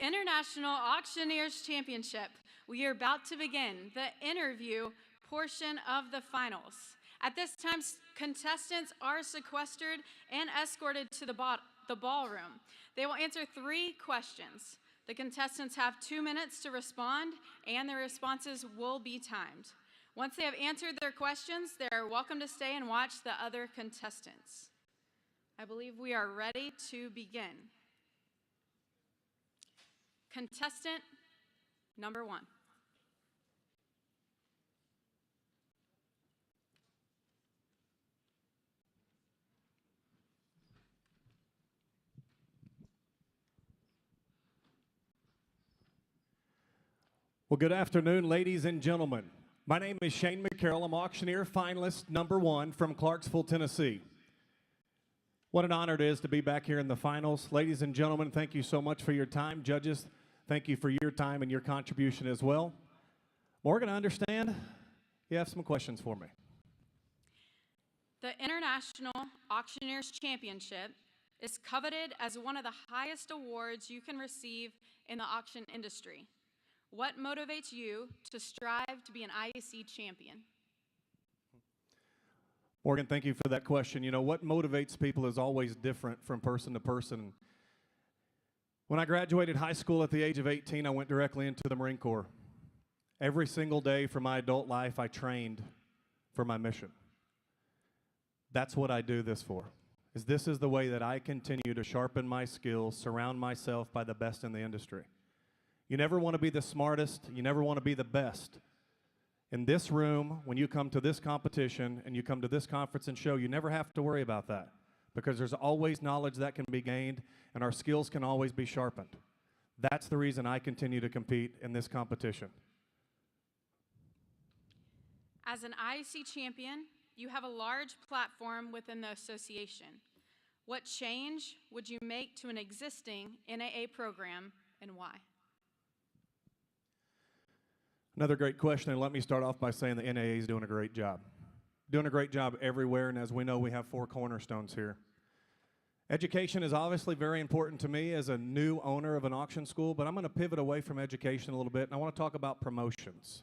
International Auctioneers Championship, we are about to begin the interview portion of the finals. At this time, contestants are sequestered and escorted to the ballroom. They will answer 3 questions. The contestants have 2 minutes to respond, and their responses will be timed. Once they have answered their questions, they are welcome to stay and watch the other contestants. I believe we are ready to begin. Contestant number 1. Well, good afternoon, ladies and gentlemen. My name is Shane McCarroll. I'm auctioneer finalist number 1 from Clarksville, Tennessee. What an honor it is to be back here in the finals. Ladies and gentlemen, thank you so much for your time. Judges, thank you for your time and your contribution as well. Morgan, I understand you have some questions for me. The International Auctioneers Championship is coveted as one of the highest awards you can receive in the auction industry. What motivates you to strive to be an IAC champion? Morgan, thank you for that question. You know, what motivates people is always different from person to person. When I graduated high school at the age of 18, I went directly into the Marine Corps. Every single day for my adult life, I trained for my mission. That's what I do this for. This is the way that I continue to sharpen my skills, surround myself by the best in the industry. You never want to be the smartest. You never want to be the best. In this room, when you come to this competition and you come to this conference and show, you never have to worry about that because there's always knowledge that can be gained and our skills can always be sharpened. That's the reason I continue to compete in this competition. As an IAC champion, you have a large platform within the association. What change would you make to an existing NAA program and why? Another great question, and let me start off by saying the NAA is doing a great job. Doing a great job everywhere, and as we know, we have 4 cornerstones here. Education is obviously very important to me as a new owner of an auction school, but I'm going to pivot away from education a little bit, and I want to talk about promotions.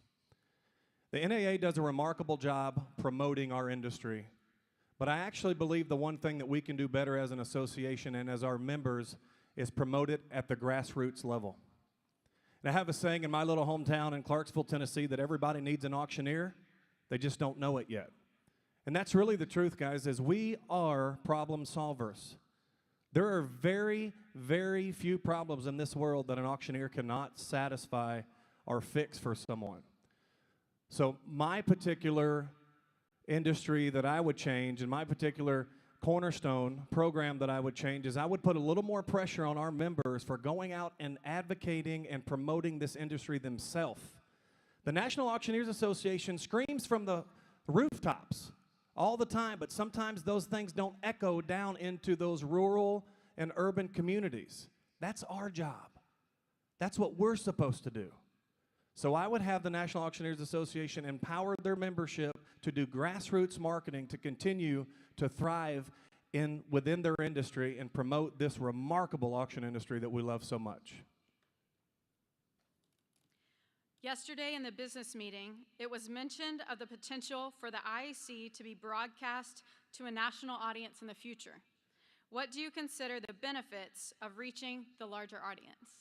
The NAA does a remarkable job promoting our industry, but I actually believe the one thing that we can do better as an association and as our members is promote it at the grassroots level. And I have a saying in my little hometown in Clarksville, Tennessee, that everybody needs an auctioneer. They just don't know it yet. And that's really the truth, guys, is we are problem solvers. There are very, very few problems in this world that an auctioneer cannot satisfy or fix for someone. So my particular industry that I would change and my particular cornerstone program that I would change is I would put a little more pressure on our members for going out and advocating and promoting this industry themselves. The National Auctioneers Association screams from the rooftops all the time, but sometimes those things don't echo down into those rural and urban communities. That's our job. That's what we're supposed to do. So I would have the National Auctioneers Association empower their membership to do grassroots marketing to continue to thrive within their industry and promote this remarkable auction industry that we love so much. Yesterday in the business meeting, it was mentioned of the potential for the IAC to be broadcast to a national audience in the future. What do you consider the benefits of reaching the larger audience?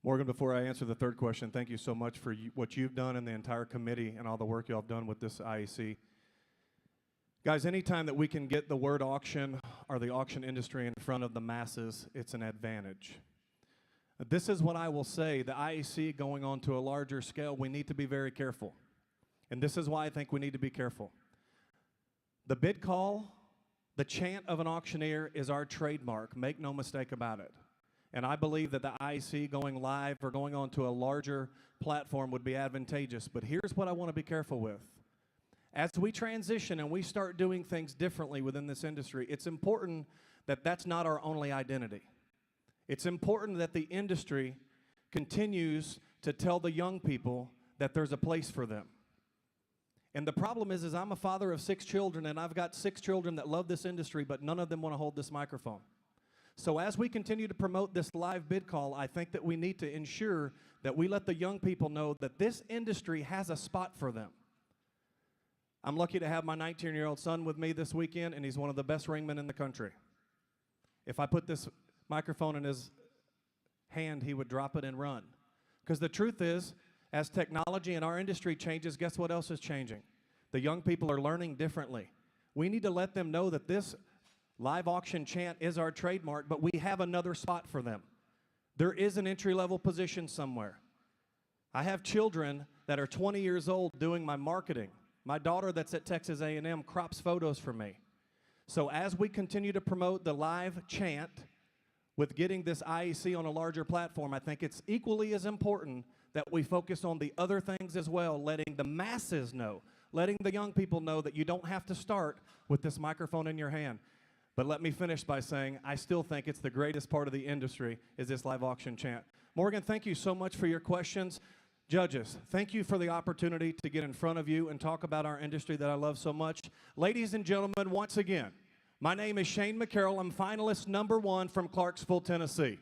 Morgan, before I answer the third question, thank you so much for what you've done and the entire committee and all the work y'all have done with this IAC. Guys, anytime that we can get the word auction or the auction industry in front of the masses, it's an advantage. This is what I will say, the IAC going on to a larger scale, we need to be very careful. And this is why I think we need to be careful. The bid call, the chant of an auctioneer is our trademark, make no mistake about it. And I believe that the IAC going live or going on to a larger platform would be advantageous. But here's what I want to be careful with. As we transition and we start doing things differently within this industry, it's important that that's not our only identity. It's important that the industry continues to tell the young people that there's a place for them. And the problem is I'm a father of 6 children, and I've got 6 children that love this industry, but none of them want to hold this microphone. So as we continue to promote this live bid call, I think that we need to ensure that we let the young people know that this industry has a spot for them. I'm lucky to have my 19-year-old son with me this weekend, and he's one of the best ringmen in the country. If I put this microphone in his hand, he would drop it and run. Because the truth is, as technology in our industry changes, guess what else is changing? The young people are learning differently. We need to let them know that this live auction chant is our trademark, but we have another spot for them. There is an entry-level position somewhere. I have children that are 20 years old doing my marketing. My daughter that's at Texas A&M crops photos for me. So as we continue to promote the live chant with getting this IEC on a larger platform, I think it's equally as important that we focus on the other things as well, letting the masses know, letting the young people know that you don't have to start with this microphone in your hand. But let me finish by saying I still think it's the greatest part of the industry is this live auction chant. Morgan, thank you so much for your questions. Judges, thank you for the opportunity to get in front of you and talk about our industry that I love so much. Ladies and gentlemen, once again, my name is Shane McCarroll. I'm finalist number 1 from Clarksville, Tennessee.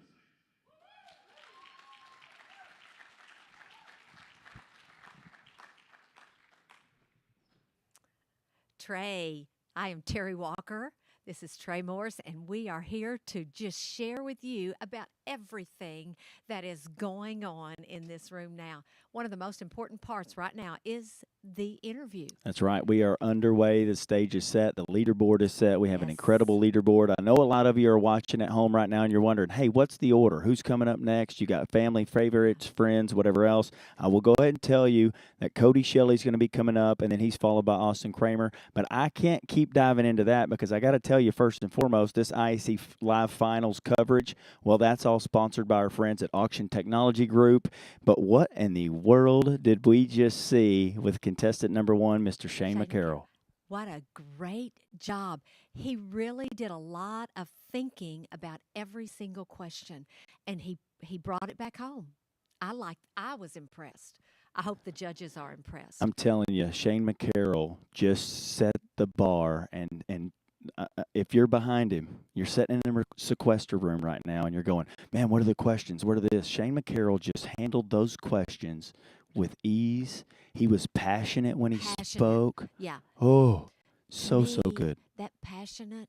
Trey, I am Terry Walker. This is Trey Morris, and we are here to just share with you about everything that is going on in this room now. One of the most important parts right now is the interview. That's right. We are underway. The stage is set. The leaderboard is set. We have an incredible leaderboard. I know a lot of you are watching at home right now, and you're wondering, hey, what's the order? Who's coming up next? You got family, favorites, friends, whatever else. I will go ahead and tell you that Cody Shelley's going to be coming up, and then he's followed by Austin Kramer. But I can't keep diving into that because I got to tell you first and foremost, this IAC Live Finals coverage, well, that's all sponsored by our friends at Auction Technology Group. But what in the world did we just see with contestant number 1, Mr. Shane McCarroll? What a great job. He really did a lot of thinking about every single question, and he brought it back home. I was impressed. I hope the judges are impressed. I'm telling you, Shane McCarroll just set the bar, and if you're behind him, you're sitting in a sequester room right now, and you're going, man, what are the questions? What are this? Shane McCarroll just handled those questions with ease. He was passionate when he spoke. Yeah. Oh, To so me, good. That passionate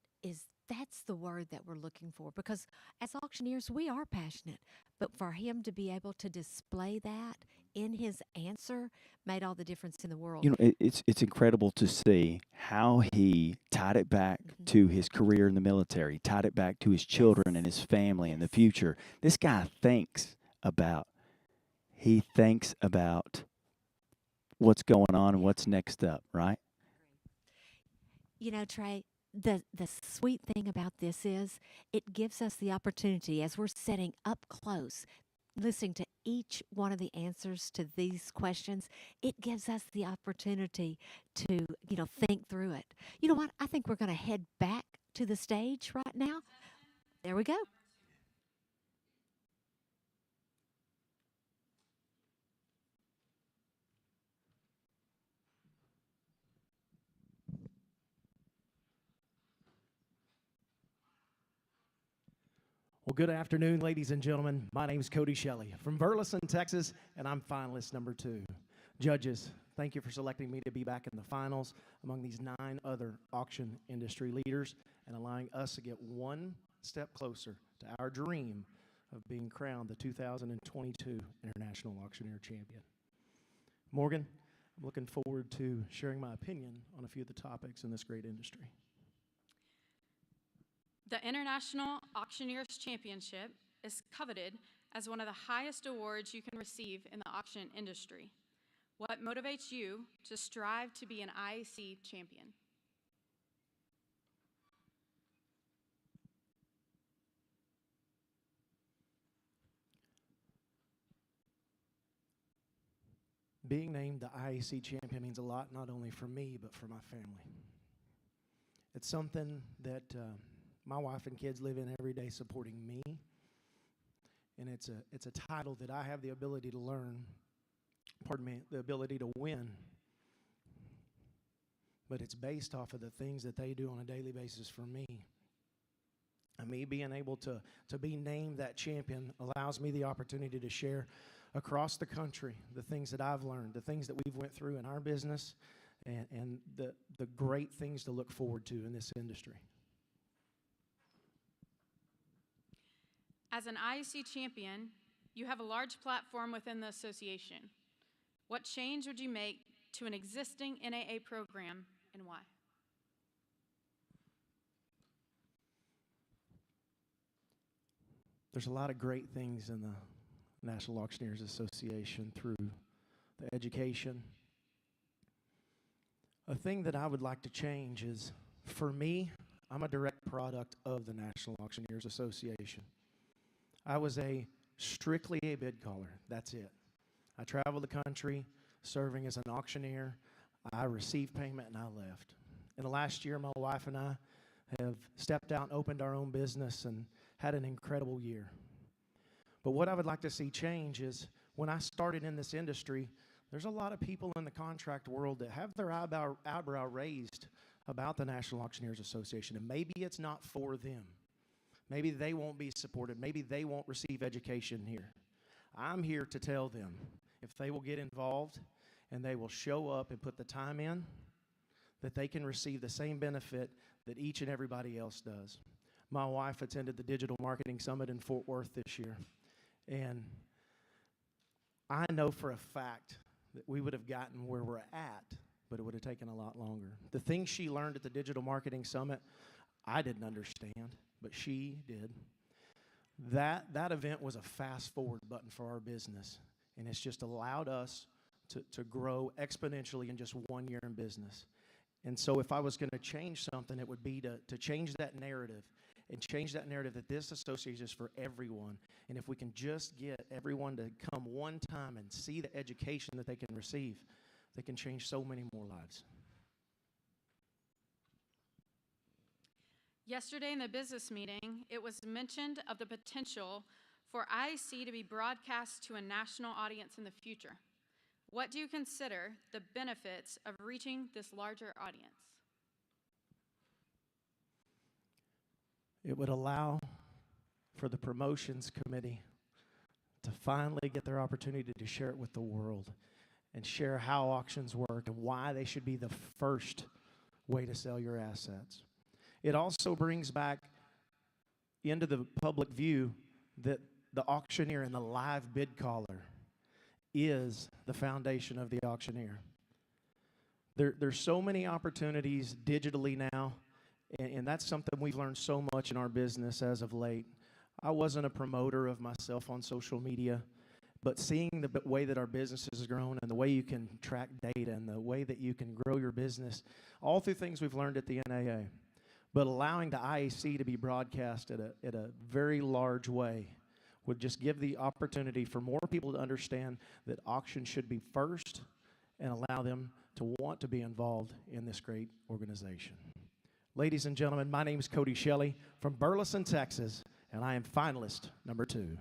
that's the word that we're looking for, because as auctioneers, we are passionate. But for him to be able to display that in his answer made all the difference in the world. You know, it's incredible to see how he tied it back to his career in the military, tied it back to his children and his family and the future. This guy thinks about what's going on and what's next up, right? You know, Trey, the sweet thing about this is it gives us the opportunity, as we're sitting up close, listening to each one of the answers to these questions, it gives us the opportunity to, think through it. You know what? I think we're going to head back to the stage right now. There we go. Well, good afternoon, ladies and gentlemen. My name is Cody Shelley from Burleson, Texas, and I'm finalist number 2. Judges, thank you for selecting me to be back in the finals among these 9 other auction industry leaders and allowing us to get one step closer to our dream of being crowned the 2022 International Auctioneer Champion. Morgan, I'm looking forward to sharing my opinion on a few of the topics in this great industry. The International Auctioneers Championship is coveted as one of the highest awards you can receive in the auction industry. What motivates you to strive to be an IAC champion? Being named the IAC champion means a lot, not only for me, but for my family. It's something that my wife and kids live in every day supporting me, and it's a title that I have the ability to learn, the ability to win, but it's based off of the things that they do on a daily basis for me. Me being able to be named that champion allows me the opportunity to share across the country the things that I've learned, the things that we've went through in our business, and the great things to look forward to in this industry. As an IAC champion, you have a large platform within the association. What change would you make to an existing NAA program, and why? There's a lot of great things in the National Auctioneers Association through the education. A thing that I would like to change is, for me, I'm a direct product of the National Auctioneers Association. I was strictly a bid caller. That's it. I traveled the country serving as an auctioneer. I received payment and I left. In the last year, my wife and I have stepped out and opened our own business and had an incredible year. But what I would like to see change is, when I started in this industry, there's a lot of people in the contract world that have their eyebrow raised about the National Auctioneers Association, and maybe it's not for them. Maybe they won't be supported. Maybe they won't receive education here. I'm here to tell them, if they will get involved and they will show up and put the time in, that they can receive the same benefit that each and everybody else does. My wife attended the Digital Marketing Summit in Fort Worth this year, and I know for a fact that we would have gotten where we're at, but it would have taken a lot longer. The things she learned at the Digital Marketing Summit, I didn't understand, but she did. That event was a fast-forward button for our business, and it's just allowed us to grow exponentially in just 1 year in business. And so if I was going to change something, it would be to change that narrative, and change that narrative that this association is for everyone. And if we can just get everyone to come one time and see the education that they can receive, they can change so many more lives. Yesterday in the business meeting, it was mentioned of the potential for IAC to be broadcast to a national audience in the future. What do you consider the benefits of reaching this larger audience? It would allow for the promotions committee to finally get their opportunity to share it with the world and share how auctions work and why they should be the first way to sell your assets. It also brings back into the public view that the auctioneer and the live bid caller is the foundation of the auctioneer. There's so many opportunities digitally now, and that's something we've learned so much in our business as of late. I wasn't a promoter of myself on social media, but seeing the way that our business has grown and the way you can track data and the way that you can grow your business, all through things we've learned at the NAA, but allowing the IAC to be broadcast at a very large way would just give the opportunity for more people to understand that auction should be first and allow them to want to be involved in this great organization. Ladies and gentlemen, my name is Cody Shelley from Burleson, Texas, and I am finalist number 2.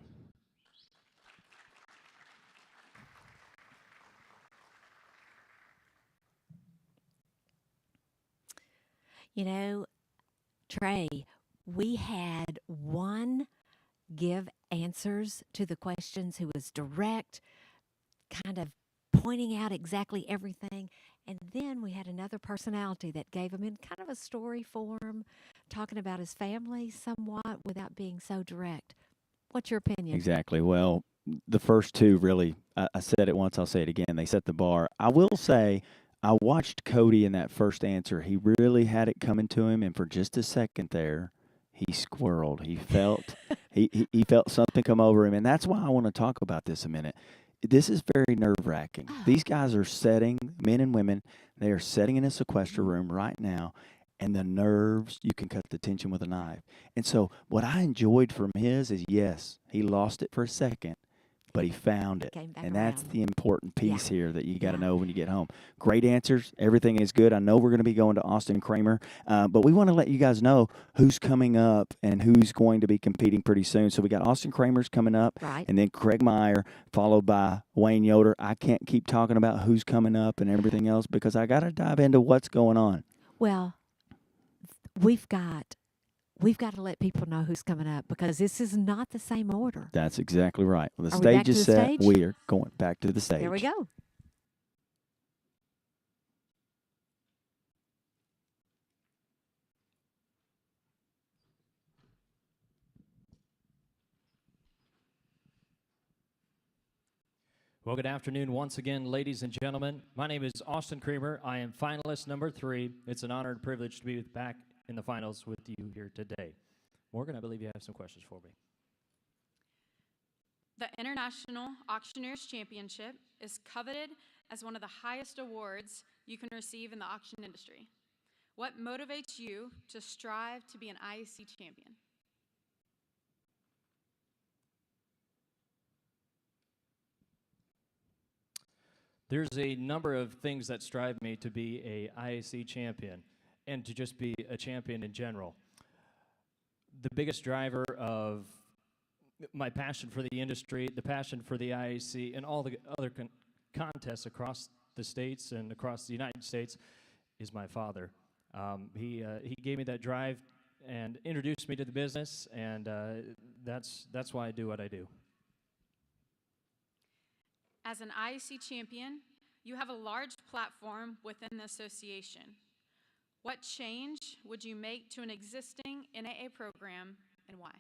You know, Trey, we had one give answers to the questions who was direct, kind of pointing out exactly everything. And then we had another personality that gave him in kind of a story form, talking about his family somewhat without being so direct. What's your opinion? Exactly. Well, the first two really, I said it once, I'll say it again. They set the bar. I will say, I watched Cody in that first answer. He really had it coming to him, and for just a second there, he squirreled. He felt he felt something come over him, and that's why I want to talk about this a minute. This is very nerve-wracking. These guys are setting, men and women, they are sitting in a sequester room right now, and the nerves, you can cut the tension with a knife. And so what I enjoyed from his is, yes, he lost it for a second, but he found it. And that's the important piece here that you got to know when you get home. Great answers. Everything is good. I know we're going to be going to Austin Kramer, but we want to let you guys know who's coming up and who's going to be competing pretty soon. So we got Austin Kramer's coming up, and then Craig Meyer, followed by Wayne Yoder. I can't keep talking about who's coming up and everything else because I got to dive into what's going on. Well, we've got we've got to let people know who's coming up because this is not the same order. That's exactly right. Well, the Are we back stage to is the set. stage? We are going back to the stage. There we go. Well, good afternoon once again, ladies and gentlemen. My name is Austin Creamer. I am finalist number 3. It's an honor and privilege to be back in the finals with you here today. Morgan, I believe you have some questions for me. The International Auctioneers Championship is coveted as one of the highest awards you can receive in the auction industry. What motivates you to strive to be an IAC champion? There's a number of things that strive me to be a IAC champion and to just be a champion in general. The biggest driver of my passion for the industry, the passion for the IAC, and all the other contests across the states and across the United States is my father. He gave me that drive and introduced me to the business, and that's why I do what I do. As an IAC champion, you have a large platform within the association. What change would you make to an existing NAA program and why?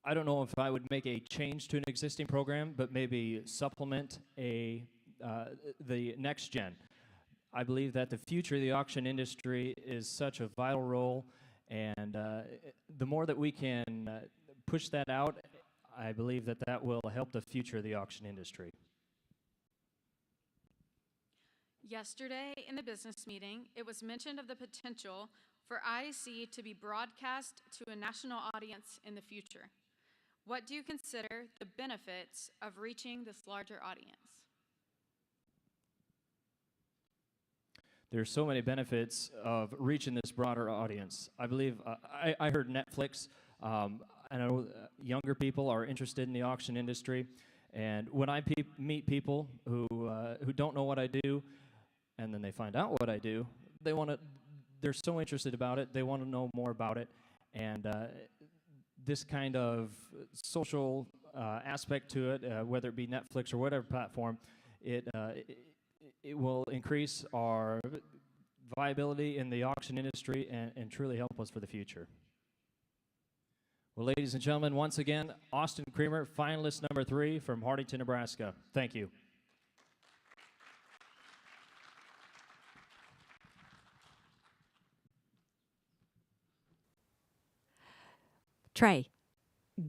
I don't know if I would make a change to an existing program, but maybe supplement the next gen. I believe that the future of the auction industry is such a vital role, and the more that we can push that out, I believe that that will help the future of the auction industry. Yesterday in the business meeting, it was mentioned of the potential for IAC to be broadcast to a national audience in the future. What do you consider the benefits of reaching this larger audience? There's so many benefits of reaching this broader audience. I believe, I heard Netflix. I know younger people are interested in the auction industry. And when I meet people who don't know what I do, and then they find out what I do, they're so interested about it, they want to know more about it. And this kind of social aspect to it, whether it be Netflix or whatever platform, it will increase our viability in the auction industry and truly help us for the future. Well, ladies and gentlemen, once again, Austin Creamer, finalist number 3 from Hartington, Nebraska. Thank you. Trey,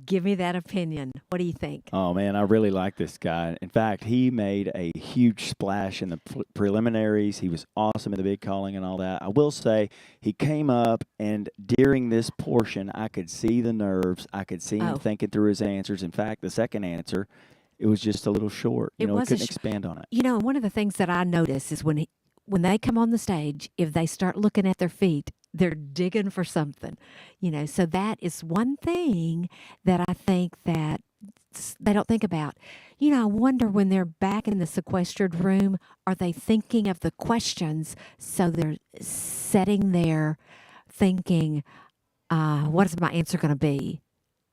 give me that opinion. What do you think? Oh, man, I really like this guy. In fact, he made a huge splash in the preliminaries. He was awesome in the big calling and all that. I will say he came up, and during this portion, I could see the nerves. I could see him thinking through his answers. In fact, the second answer, it was just a little short. He couldn't expand on it. You know, one of the things that I notice is when they come on the stage, if they start looking at their feet, they're digging for something, you know. So that is one thing that I think that they don't think about. You know, I wonder when they're back in the sequestered room, are they thinking of the questions? So they're sitting there thinking, what is my answer going to be?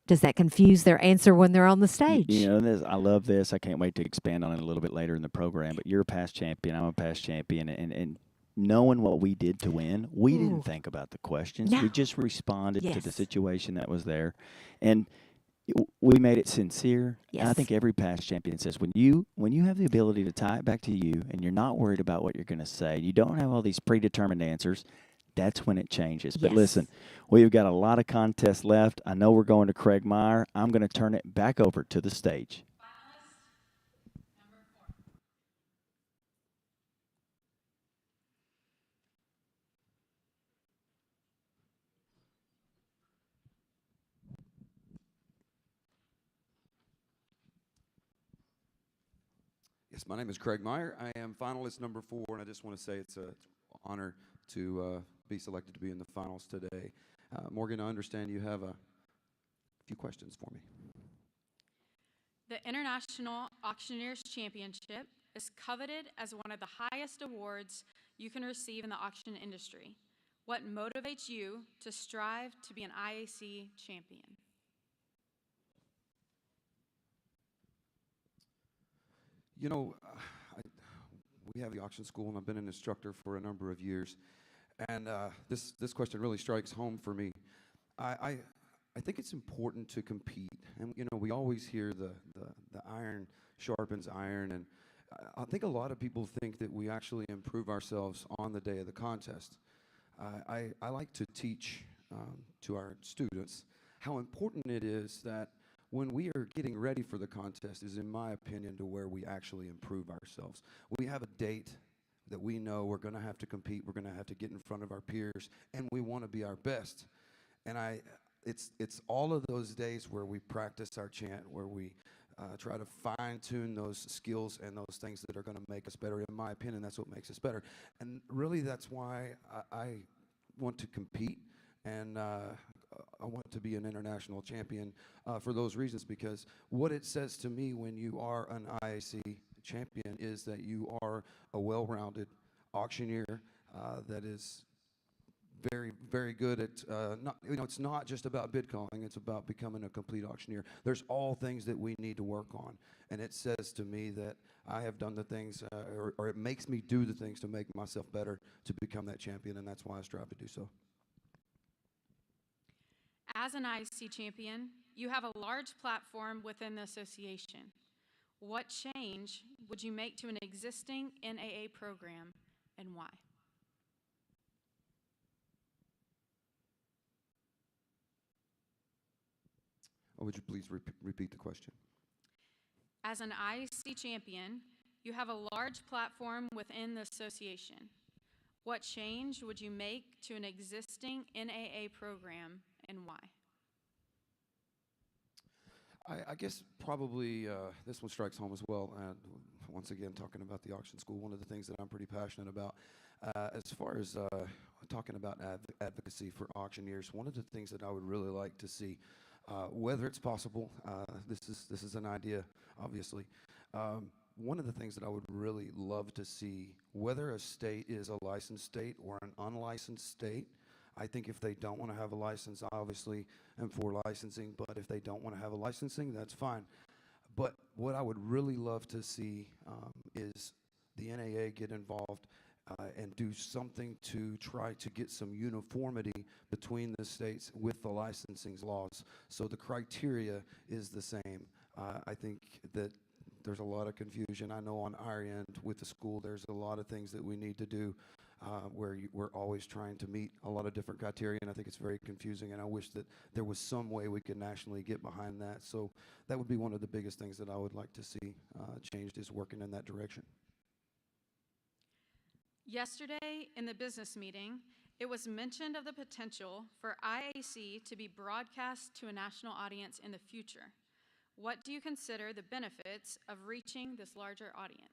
Does that confuse their answer when they're on the stage? You know, I love this. I can't wait to expand on it a little bit later in the program. But you're a past champion. I'm a past champion. And knowing what we did to win, we didn't think about the questions. No. We just responded to Yes. the situation that was there. And we made it sincere. Yes. And I think every past champion says when you have the ability to tie it back to you and you're not worried about what you're going to say, you don't have all these predetermined answers, that's when it changes. But Yes. listen, we've got a lot of contests left. I know we're going to Craig Meyer. I'm going to turn it back over to the stage. Yes, my name is Craig Meyer. I am finalist number 4, and I just want to say it's an honor to be selected to be in the finals today. Morgan, I understand you have a few questions for me. The International Auctioneers Championship is coveted as one of the highest awards you can receive in the auction industry. What motivates you to strive to be an IAC champion? You know, we have the auction school, and I've been an instructor for a number of years. And this question really strikes home for me. I think it's important to compete. And, you know, we always hear the iron sharpens iron. And I think a lot of people think that we actually improve ourselves on the day of the contest. I like to teach to our students how important it is that when we are getting ready for the contest is, in my opinion, to where we actually improve ourselves. We have a date that we know we're going to have to compete, we're going to have to get in front of our peers, and we want to be our best. And it's all of those days where we practice our chant, where we try to fine-tune those skills and those things that are going to make us better. In my opinion, that's what makes us better. And really, that's why I want to compete, and I want to be an international champion for those reasons, because what it says to me when you are an IAC champion is that you are a well-rounded auctioneer that is very, very good at, it's not just about bid calling, it's about becoming a complete auctioneer. There's all things that we need to work on, and it says to me that I have done the things, or it makes me do the things to make myself better to become that champion, and that's why I strive to do so. As an IC champion, you have a large platform within the association. What change would you make to an existing NAA program, and why? Would you please repeat the question? As an IC champion, you have a large platform within the association. What change would you make to an existing NAA program, and why? I guess probably this one strikes home as well. Once again, talking about the auction school, one of the things that I'm pretty passionate about, as far as talking about advocacy for auctioneers, one of the things that I would really like to see, whether it's possible, this is an idea, obviously. One of the things that I would really love to see, whether a state is a licensed state or an unlicensed state, I think if they don't want to have a license, obviously, and for licensing, but if they don't want to have a licensing, that's fine. But what I would really love to see is the NAA get involved and do something to try to get some uniformity between the states with the licensing laws. So the criteria is the same. I think that there's a lot of confusion. I know on our end with the school, there's a lot of things that we need to do where we're always trying to meet a lot of different criteria, and I think it's very confusing, and I wish that there was some way we could nationally get behind that. So that would be one of the biggest things that I would like to see changed, is working in that direction. Yesterday in the business meeting, it was mentioned of the potential for IAC to be broadcast to a national audience in the future. What do you consider the benefits of reaching this larger audience?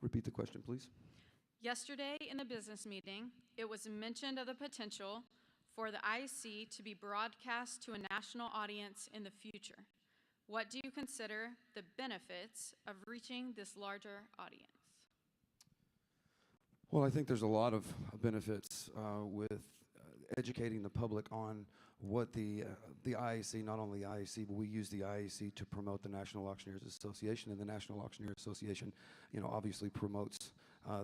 Repeat the question, please. Yesterday in the business meeting, it was mentioned of the potential for the IAC to be broadcast to a national audience in the future. What do you consider the benefits of reaching this larger audience? Well, I think there's a lot of benefits with educating the public on what the IAC, not only the IAC, but we use the IAC to promote the National Auctioneers Association, and the National Auctioneer Association, obviously promotes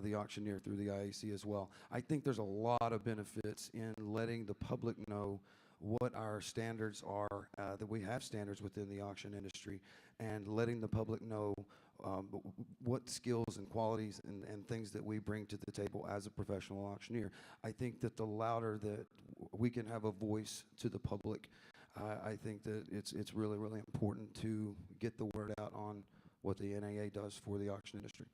the auctioneer through the IAC as well. I think there's a lot of benefits in letting the public know what our standards are, that we have standards within the auction industry, and letting the public know what skills and qualities and things that we bring to the table as a professional auctioneer. I think that the louder that we can have a voice to the public, I think that it's really, really important to get the word out on what the NAA does for the auction industry.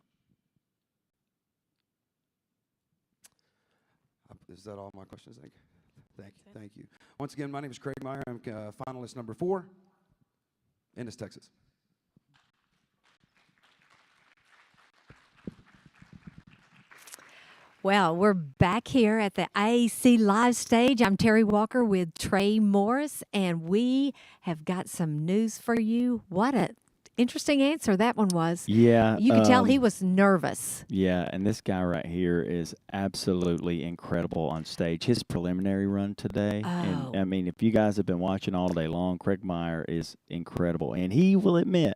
Is that all my questions? Thank you. Once again, my name is Craig Meyer. I'm finalist number 4, Ennis, Texas. Well, we're back here at the IAC live stage. I'm Terry Walker with Trey Morris, and we have got some news for you. What a interesting answer that one was. Yeah. You could tell he was nervous. Yeah, and this guy right here is absolutely incredible on stage. His preliminary run today, and Oh. I mean, if you guys have been watching all day long, Craig Meyer is incredible. And he will admit,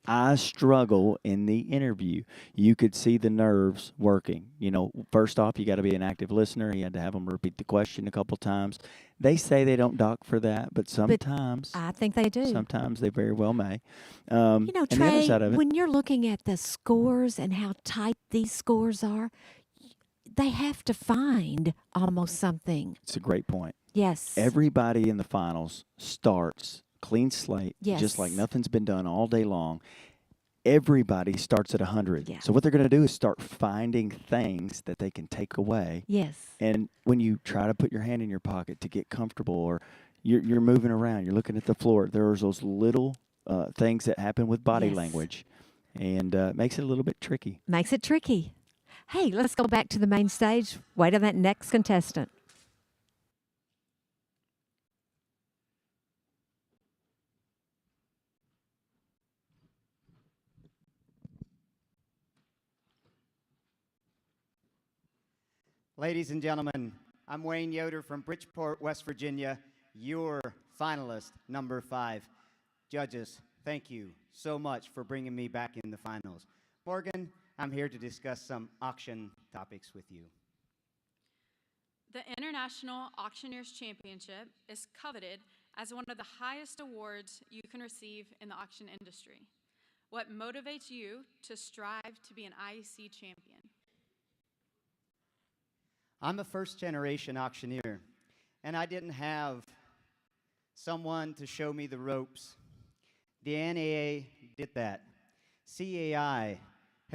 I struggle in the interview. You could see the nerves working. You know, first off, you got to be an active listener. He had to have them repeat the question a couple times. They say they don't dock for that, but sometimes I think they do. sometimes they very well may. You know, and the other Trey, side of it, when you're looking at the scores and how tight these scores are, they have to find almost something. it's a great point. Yes. Everybody in the finals starts clean slate, just like Yes. nothing's been done all day long. Everybody starts at 100. Yeah. So what they're going to do is start finding things that they can take away. Yes. And when you try to put your hand in your pocket to get comfortable, or you're moving around, you're looking at the floor, there's those little things that happen with body Yes. language, and makes it a little bit tricky. Makes it tricky. Hey, let's go back to the main stage. Wait on that next contestant. Ladies and gentlemen, I'm Wayne Yoder from Bridgeport, West Virginia, your finalist, number 5. Judges, thank you so much for bringing me back in the finals. Morgan, I'm here to discuss some auction topics with you. The International Auctioneers Championship is coveted as one of the highest awards you can receive in the auction industry. What motivates you to strive to be an IEC champion? I'm a first-generation auctioneer, and I didn't have someone to show me the ropes. The NAA did that. CAI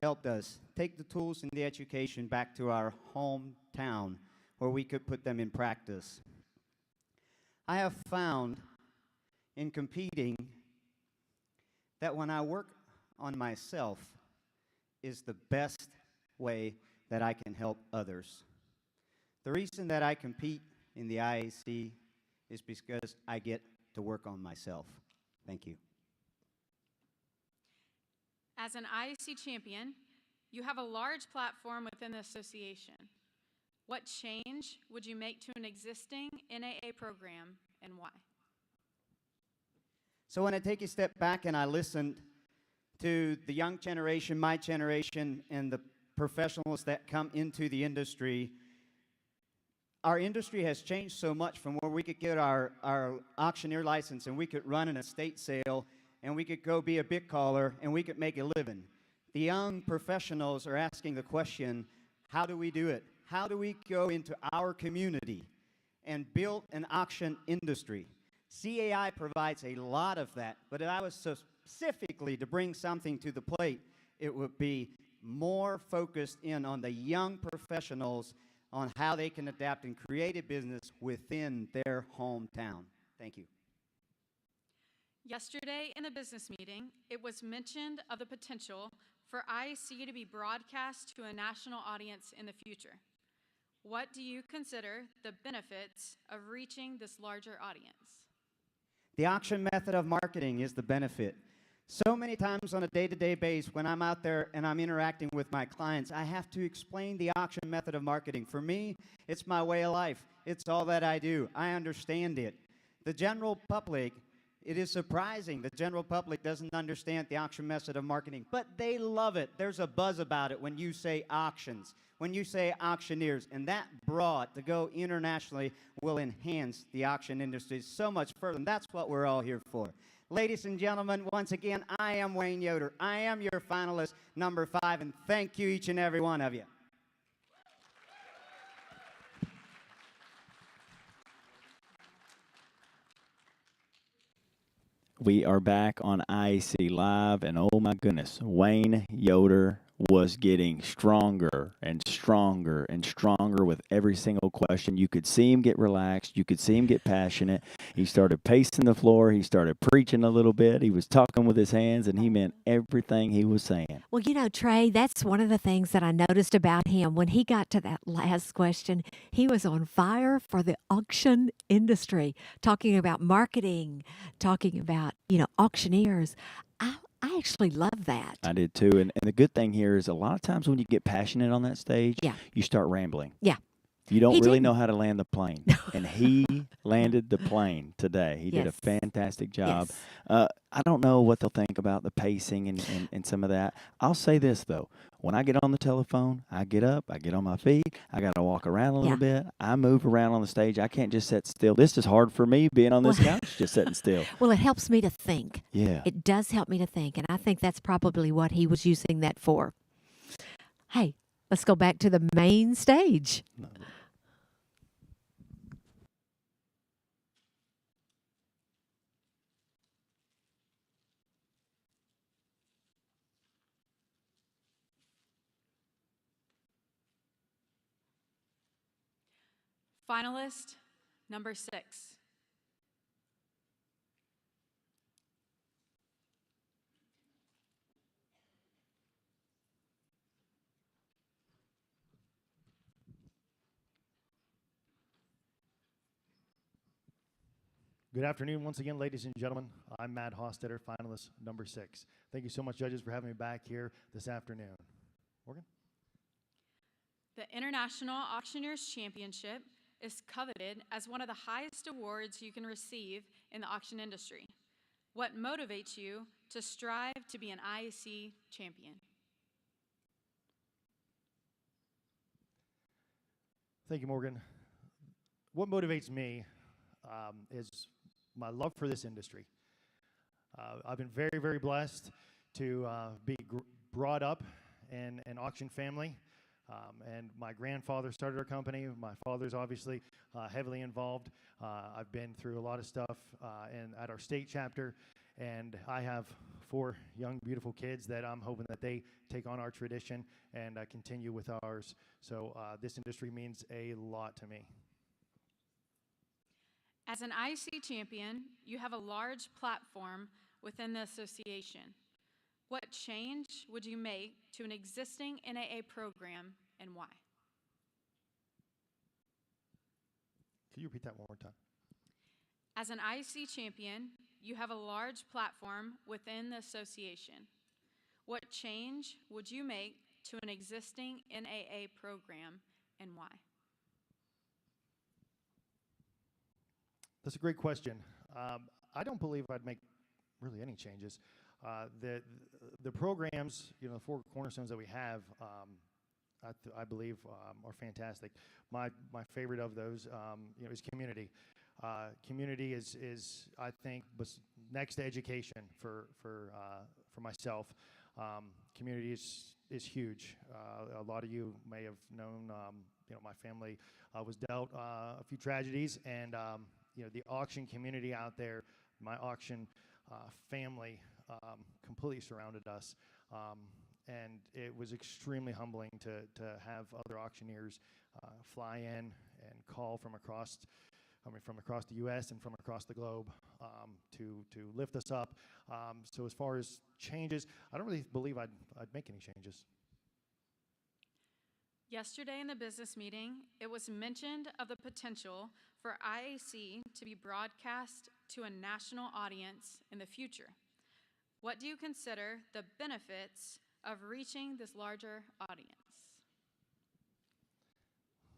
helped us take the tools and the education back to our hometown where we could put them in practice. I have found in competing that when I work on myself is the best way that I can help others. The reason that I compete in the IAC is because I get to work on myself. Thank you. As an IEC champion, you have a large platform within the association. What change would you make to an existing NAA program, and why? So when I take a step back and I listen to the young generation, my generation, and the professionals that come into the industry, our industry has changed so much from where we could get our auctioneer license and we could run an estate sale and we could go be a big caller and we could make a living. The young professionals are asking the question, how do we do it? How do we go into our community and build an auction industry? CAI provides a lot of that, but if I was specifically to bring something to the plate, it would be more focused in on the young professionals on how they can adapt and create a business within their hometown. Thank you. Yesterday in the business meeting, it was mentioned of the potential for IEC to be broadcast to a national audience in the future. What do you consider the benefits of reaching this larger audience? The auction method of marketing is the benefit. So many times on a day-to-day basis when I'm out there and I'm interacting with my clients, I have to explain the auction method of marketing. For me, it's my way of life. It's all that I do. I understand it. The general public, it is surprising the general public doesn't understand the auction method of marketing, but they love it. There's a buzz about it when you say auctions, when you say auctioneers, and that broad to go internationally will enhance the auction industry so much further, and that's what we're all here for. Ladies and gentlemen, once again, I am Wayne Yoder. I am your finalist, number 5, and thank you, each and every one of you. We are back on IAC Live, and oh my goodness, Wayne Yoder was getting stronger and stronger and stronger with every single question. You could see him get relaxed. You could see him get passionate. He started pacing the floor. He started preaching a little bit. He was talking with his hands, and he meant everything he was saying. Well, Trey, that's one of the things that I noticed about him. When he got to that last question, he was on fire for the auction industry, talking about marketing, talking about, auctioneers. I actually love that. I did too. And the good thing here is a lot of times when you get passionate on that stage, you start rambling. Yeah. You don't He really didn't. know how to land the plane. And he landed the plane today. He did a Yes. fantastic job. Yes. I don't know what they'll think about the pacing and some of that. I'll say this, though. When I get on the telephone, I get up, I get on my feet, I got to walk around a little bit. I move around on the stage. I can't just sit still. This is hard for me, being on this couch, just sitting still. Well, it helps me to think. Yeah. It does help me to think, and I think that's probably what he was using that for. Hey, let's go back to the main stage. Finalist number 6. Good afternoon once again, ladies and gentlemen. I'm Matt Hostetter, finalist number 6. Thank you so much, judges, for having me back here this afternoon. Morgan? The International Auctioneers Championship is coveted as one of the highest awards you can receive in the auction industry. What motivates you to strive to be an IAC champion? Thank you, Morgan. What motivates me is my love for this industry. I've been very, very blessed to be brought up in an auction family. And my grandfather started our company. My father's obviously heavily involved. I've been through a lot of stuff at our state chapter, and I have 4 young, beautiful kids that I'm hoping that they take on our tradition and continue with ours. So this industry means a lot to me. As an IAC champion, you have a large platform within the association. What change would you make to an existing NAA program and why? Can you repeat that one more time? As an IAC champion, you have a large platform within the association. What change would you make to an existing NAA program and why? That's a great question. I don't believe I'd make really any changes. The programs, the 4 cornerstones that we have, I believe are fantastic. My favorite of those, is community. Community is I think next to education for myself. Community is huge. A lot of you may have known. My family was dealt a few tragedies, and the auction community out there, my auction family completely surrounded us. And it was extremely humbling to have other auctioneers fly in and call from across the U.S. and from across the globe to lift us up. So as far as changes, I don't really believe I'd make any changes. Yesterday in the business meeting, it was mentioned of the potential for IAC to be broadcast to a national audience in the future. What do you consider the benefits of reaching this larger audience?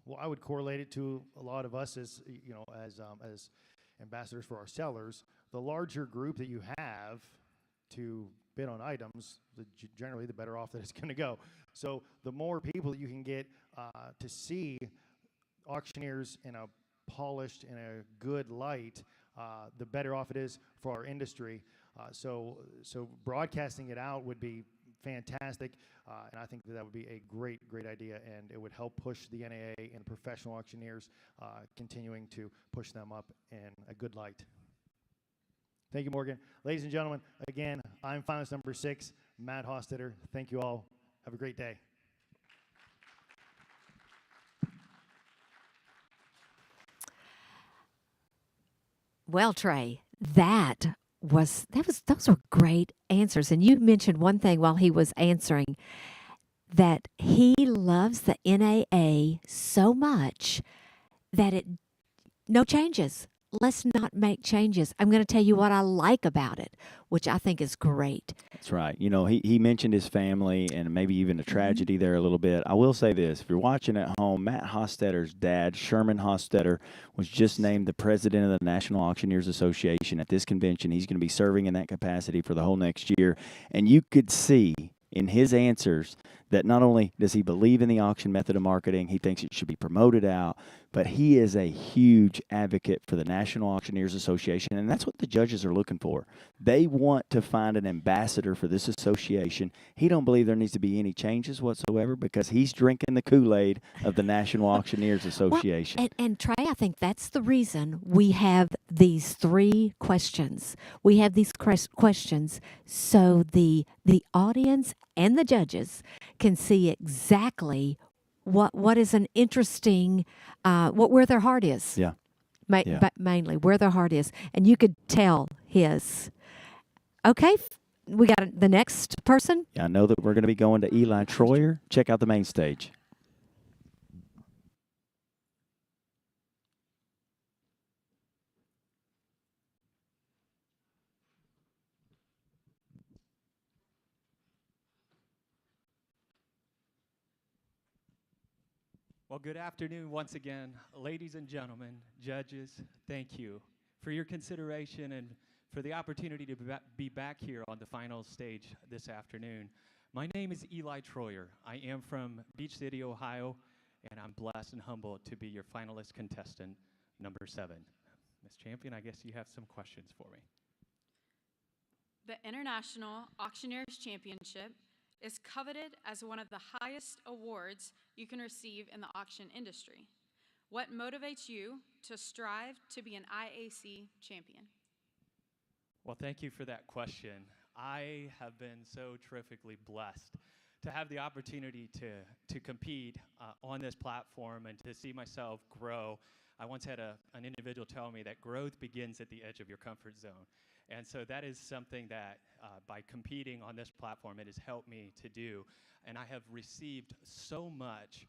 Well, I would correlate it to a lot of us as ambassadors for our sellers. The larger group that you have to bid on items, generally the better off that it's going to go. So the more people that you can get to see auctioneers in a polished, in a good light, the better off it is for our industry. So broadcasting it out would be fantastic, and I think that would be a great idea, and it would help push the NAA and professional auctioneers, continuing to push them up in a good light. Thank you, Morgan. Ladies and gentlemen, again, I'm finalist number 6, Matt Hostetter. Thank you all. Have a great day. Well, Trey, those were great answers. And you mentioned one thing while he was answering, that he loves the NAA so much that no changes. Let's not make changes. I'm going to tell you what I like about it, which I think is great. That's right. You know, he mentioned his family and maybe even a tragedy there a little bit. I will say this. If you're watching at home, Matt Hostetter's dad, Sherman Hostetter, was just named the president of the National Auctioneers Association at this convention. He's going to be serving in that capacity for the whole next year. And you could see in his answers that not only does he believe in the auction method of marketing, he thinks it should be promoted out, but he is a huge advocate for the National Auctioneers Association, and that's what the judges are looking for. They want to find an ambassador for this association. He don't believe there needs to be any changes whatsoever because he's drinking the Kool-Aid of the National Auctioneers Association. Well, and Trey, I think that's the reason we have these 3 questions. We have these questions so the audience and the judges can see exactly what is an interesting, where their heart is. Yeah. But mainly where their heart is. And you could tell his. Okay, we got the next person. Yeah, I know that we're going to be going to Eli Troyer. Check out the main stage. Well, good afternoon once again, ladies and gentlemen, judges. Thank you for your consideration and for the opportunity to be back here on the final stage this afternoon. My name is Eli Troyer. I am from Beach City, Ohio, and I'm blessed and humbled to be your finalist contestant, number 7. Ms. Champion, I guess you have some questions for me. The International Auctioneers Championship is coveted as one of the highest awards you can receive in the auction industry. What motivates you to strive to be an IAC champion? Well, thank you for that question. I have been so terrifically blessed to have the opportunity to compete on this platform and to see myself grow. I once had an individual tell me that growth begins at the edge of your comfort zone. And so that is something that by competing on this platform, it has helped me to do. And I have received so much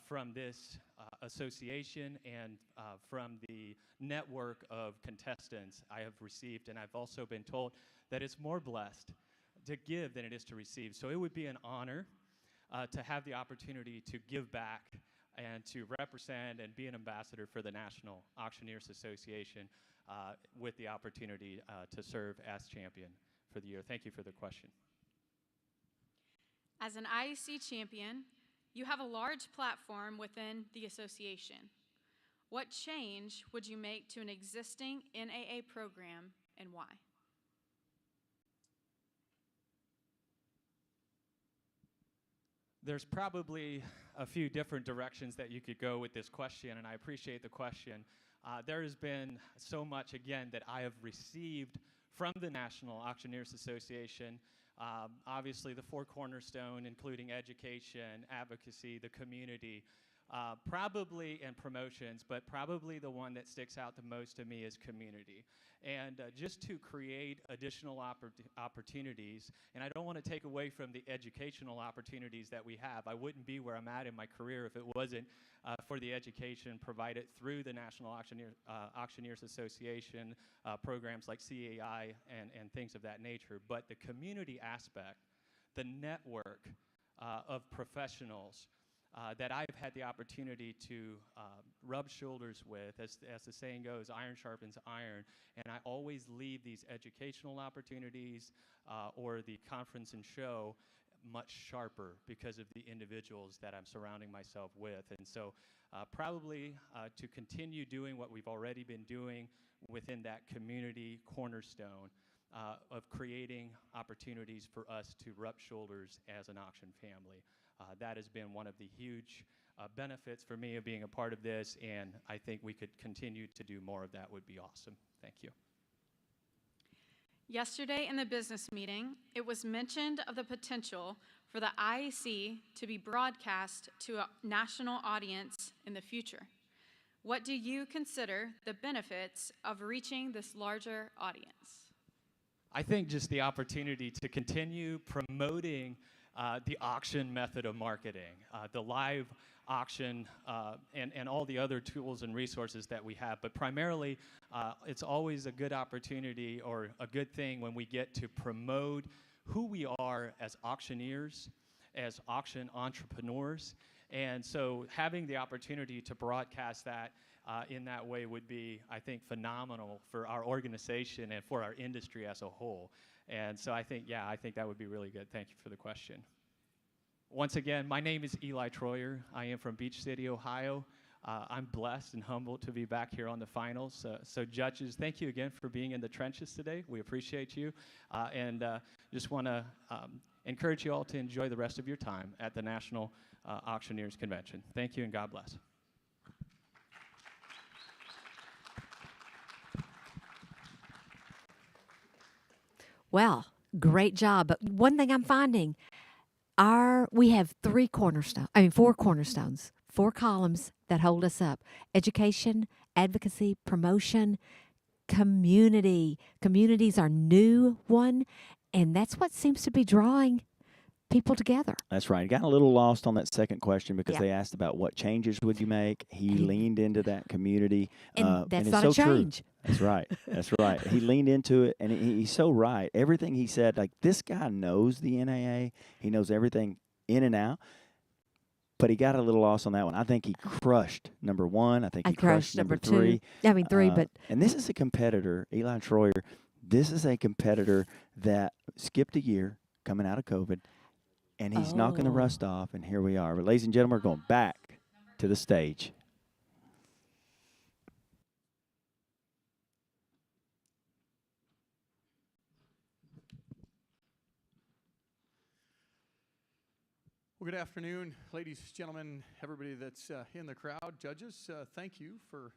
from this association and from the network of contestants I have received. And I've also been told that it's more blessed to give than it is to receive. So it would be an honor to have the opportunity to give back and to represent and be an ambassador for the National Auctioneers Association with the opportunity to serve as champion for the year. Thank you for the question. As an IAC champion, you have a large platform within the association. What change would you make to an existing NAA program and why? There's probably a few different directions that you could go with this question, and I appreciate the question. There has been so much, again, that I have received from the National Auctioneers Association. Obviously, the 4 cornerstone, including education, advocacy, the community, probably, and promotions, but probably the one that sticks out the most to me is community. And just to create additional opportunities, and I don't want to take away from the educational opportunities that we have. I wouldn't be where I'm at in my career if it wasn't for the education provided through the National Auctioneers Association, programs like CAI and things of that nature. But the community aspect, the network of professionals that I've had the opportunity to rub shoulders with, as the saying goes, iron sharpens iron, and I always leave these educational opportunities or the conference and show much sharper because of the individuals that I'm surrounding myself with. And so probably to continue doing what we've already been doing within that community cornerstone of creating opportunities for us to rub shoulders as an auction family. That has been one of the huge benefits for me of being a part of this, and I think we could continue to do more of that would be awesome. Thank you. Yesterday in the business meeting, it was mentioned of the potential for the IAC to be broadcast to a national audience in the future? What do you consider the benefits of reaching this larger audience? I think just the opportunity to continue promoting the auction method of marketing, the live auction, and all the other tools and resources that we have. But primarily, it's always a good opportunity or a good thing when we get to promote who we are as auctioneers, as auction entrepreneurs. And so having the opportunity to broadcast that in that way would be, I think, phenomenal for our organization and for our industry as a whole. And so I think, yeah, I think that would be really good. Thank you for the question. Once again, my name is Eli Troyer. I am from Beach City, Ohio. I'm blessed and humbled to be back here on the finals. So judges, thank you again for being in the trenches today. We appreciate you. And just want to encourage you all to enjoy the rest of your time at the National Auctioneers Convention. Thank you and God bless. Well, great job. But one thing I'm finding, we have four cornerstones, 4 columns that hold us up: education, advocacy, promotion, community. Community is our new one, and that's what seems to be drawing people together. That's right. Got a little lost on that second question because Yeah. they asked about what changes would you make. He leaned into that community. And that's it's not so a change. True. That's right. That's right. He leaned into it, and he's so right. Everything he said, like, this guy knows the NAA. He knows everything in and out. But he got a little lost on that one. I think he crushed number 1. I think he crushed number 3. 2. I mean, 3, but... And this is a competitor, Eli Troyer. This is a competitor that skipped a year coming out of COVID, and he's knocking the rust off, and here we are. But ladies and gentlemen, we're going back to the stage. Well, good afternoon, ladies, gentlemen, everybody that's in the crowd. Judges, thank you for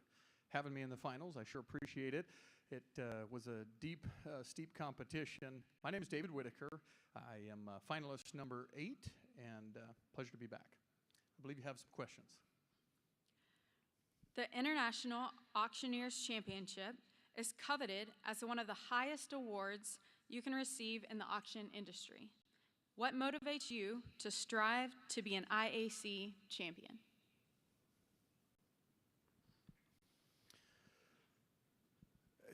having me in the finals. I sure appreciate it. It was a deep, steep competition. My name is David Whitaker. I am finalist number 8, and pleasure to be back. I believe you have some questions. The International Auctioneers Championship is coveted as one of the highest awards you can receive in the auction industry. What motivates you to strive to be an IAC champion?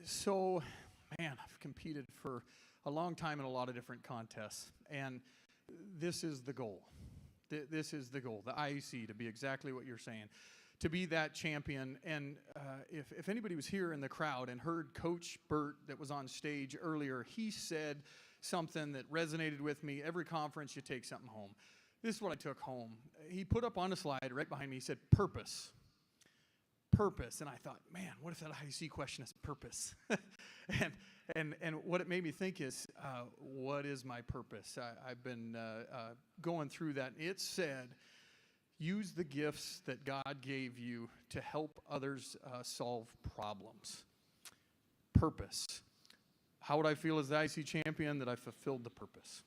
So, man, I've competed for a long time in a lot of different contests, and this is the goal. This is the goal, the IAC, to be exactly what you're saying, to be that champion. And if anybody was here in the crowd and heard Coach Burt that was on stage earlier, he said something that resonated with me. Every conference, you take something home. This is what I took home. He put up on a slide right behind me, he said, purpose. Purpose. And I thought, man, what if that IAC question is purpose? and what it made me think is, what is my purpose? I've been going through that. It said, use the gifts that God gave you to help others solve problems. Purpose. How would I feel as the IC champion? That I fulfilled the purpose.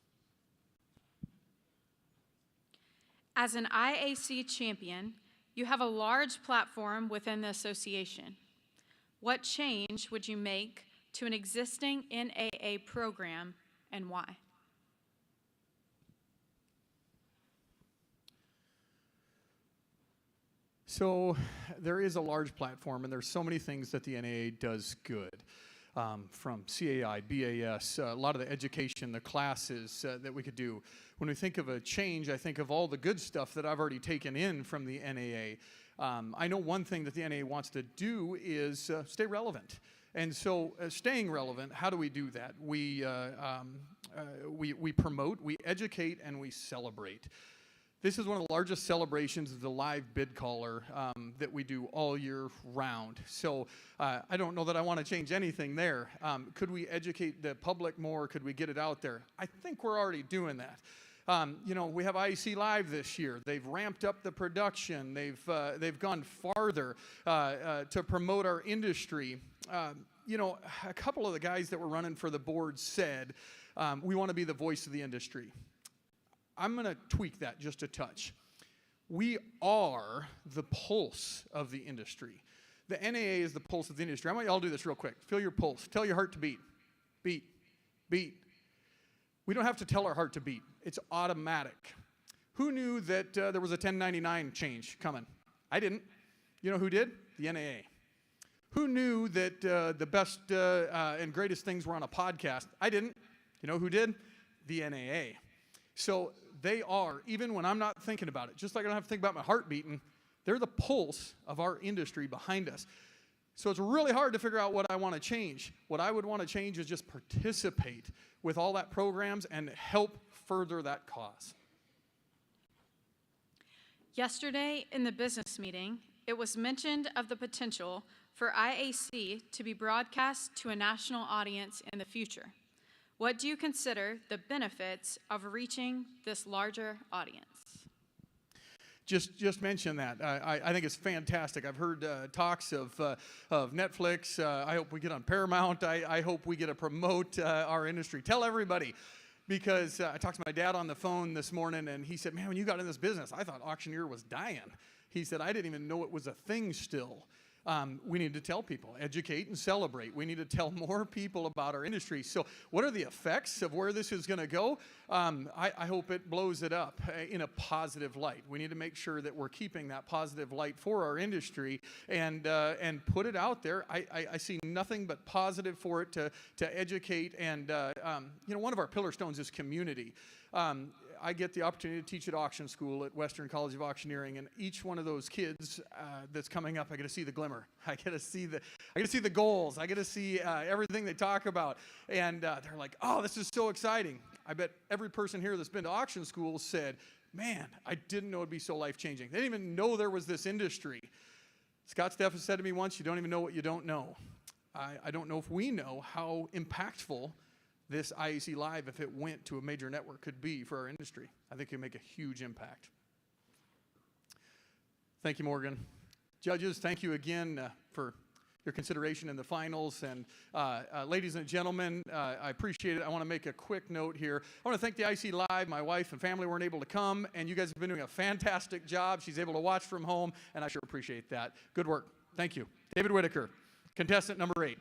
As an IAC champion, you have a large platform within the association. What change would you make to an existing NAA program, and why? So there is a large platform, and there's so many things that the NAA does good. From CAI, BAS, a lot of the education, the classes that we could do. When we think of a change, I think of all the good stuff that I've already taken in from the NAA. I know one thing that the NAA wants to do is stay relevant. And so staying relevant, how do we do that? We promote, we educate, and we celebrate. This is one of the largest celebrations of the live bid caller that we do all year round. So I don't know that I want to change anything there. Could we educate the public more? Could we get it out there? I think we're already doing that. You know, we have IEC Live this year. They've ramped up the production. They've gone farther to promote our industry. You know, a couple of the guys that were running for the board said, we want to be the voice of the industry. I'm going to tweak that just a touch. We are the pulse of the industry. The NAA is the pulse of the industry. I want you all to do this real quick. Feel your pulse. Tell your heart to beat. Beat. Beat. We don't have to tell our heart to beat. It's automatic. Who knew that there was a 1099 change coming? I didn't. You know who did? The NAA. Who knew that the best and greatest things were on a podcast? I didn't. You know who did? The NAA. So they are, even when I'm not thinking about it, just like I don't have to think about my heart beating, they're the pulse of our industry behind us. So it's really hard to figure out what I want to change. What I would want to change is just participate with all that programs and help further that cause. Yesterday in the business meeting, it was mentioned of the potential for IAC to be broadcast to a national audience in the future. What do you consider the benefits of reaching this larger audience? Just mention that. I think it's fantastic. I've heard talks of Netflix. I hope we get on Paramount. I hope we get to promote our industry. Tell everybody. Because I talked to my dad on the phone this morning, and he said, man, when you got in this business, I thought Auctioneer was dying. He said, I didn't even know it was a thing still. We need to tell people, educate and celebrate. We need to tell more people about our industry. So what are the effects of where this is going to go? I hope it blows it up in a positive light. We need to make sure that we're keeping that positive light for our industry and put it out there. I see nothing but positive for it to educate. And, one of our pillar stones is community. I get the opportunity to teach at auction school at Western College of Auctioneering, and each one of those kids that's coming up, I get to see the glimmer. I get to see the goals. I get to see everything they talk about, and they're like, "Oh, this is so exciting!" I bet every person here that's been to auction school said, "Man, I didn't know it'd be so life-changing." They didn't even know there was this industry. Scott Steffen said to me once, "You don't even know what you don't know." I don't know if we know how impactful this IAC Live, if it went to a major network, could be for our industry. I think it would make a huge impact. Thank you, Morgan. Judges, thank you again for your consideration in the finals. And ladies and gentlemen, I appreciate it. I want to make a quick note here. I want to thank the IAC Live. My wife and family weren't able to come, and you guys have been doing a fantastic job. She's able to watch from home, and I sure appreciate that. Good work. Thank you. David Whitaker, contestant number 8.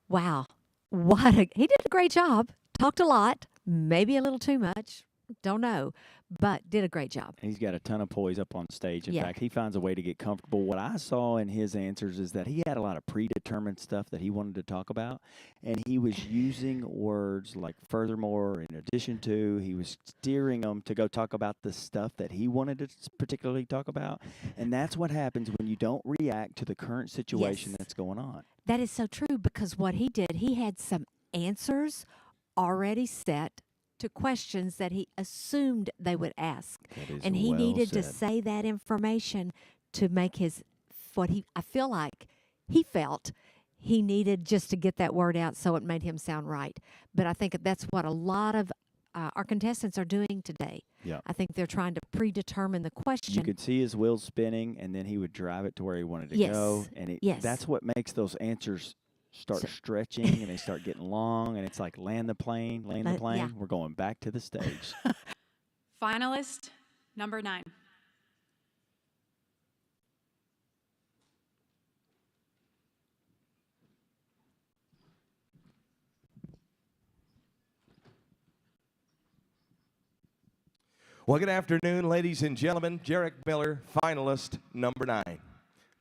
Wow. He did a great job. Talked a lot, maybe a little too much. Don't know, but did a great job. He's got a ton of poise up on stage. In Yeah. fact, he finds a way to get comfortable. What I saw in his answers is that he had a lot of predetermined stuff that he wanted to talk about, and he was using words like furthermore, in addition to, he was steering them to go talk about the stuff that he wanted to particularly talk about, and that's what happens when you don't react to the current situation that's going on. That is so true, because what he did, he had some answers already set to questions that he assumed they would ask. And he needed to say that information to make I feel like he felt he needed just to get that word out so it made him sound right. But I think that's what a lot of our contestants are doing today. Yeah. I think they're trying to predetermine the question. You could see his wheels spinning, and then he would drive it to where he wanted to go. And that's what makes those answers start stretching, and they start getting long, and it's like land the plane. Yeah. We're going back to the stage. Finalist number 9. Well, good afternoon, ladies and gentlemen. Jarek Miller, finalist number 9.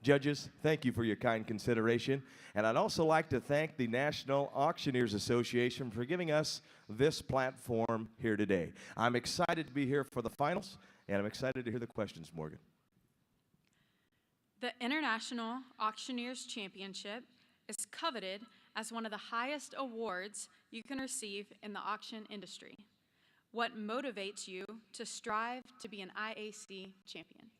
Judges, thank you for your kind consideration. And I'd also like to thank the National Auctioneers Association for giving us this platform here today. I'm excited to be here for the finals, and I'm excited to hear the questions, Morgan. The International Auctioneers Championship is coveted as one of the highest awards you can receive in the auction industry. What motivates you to strive to be an IAC champion?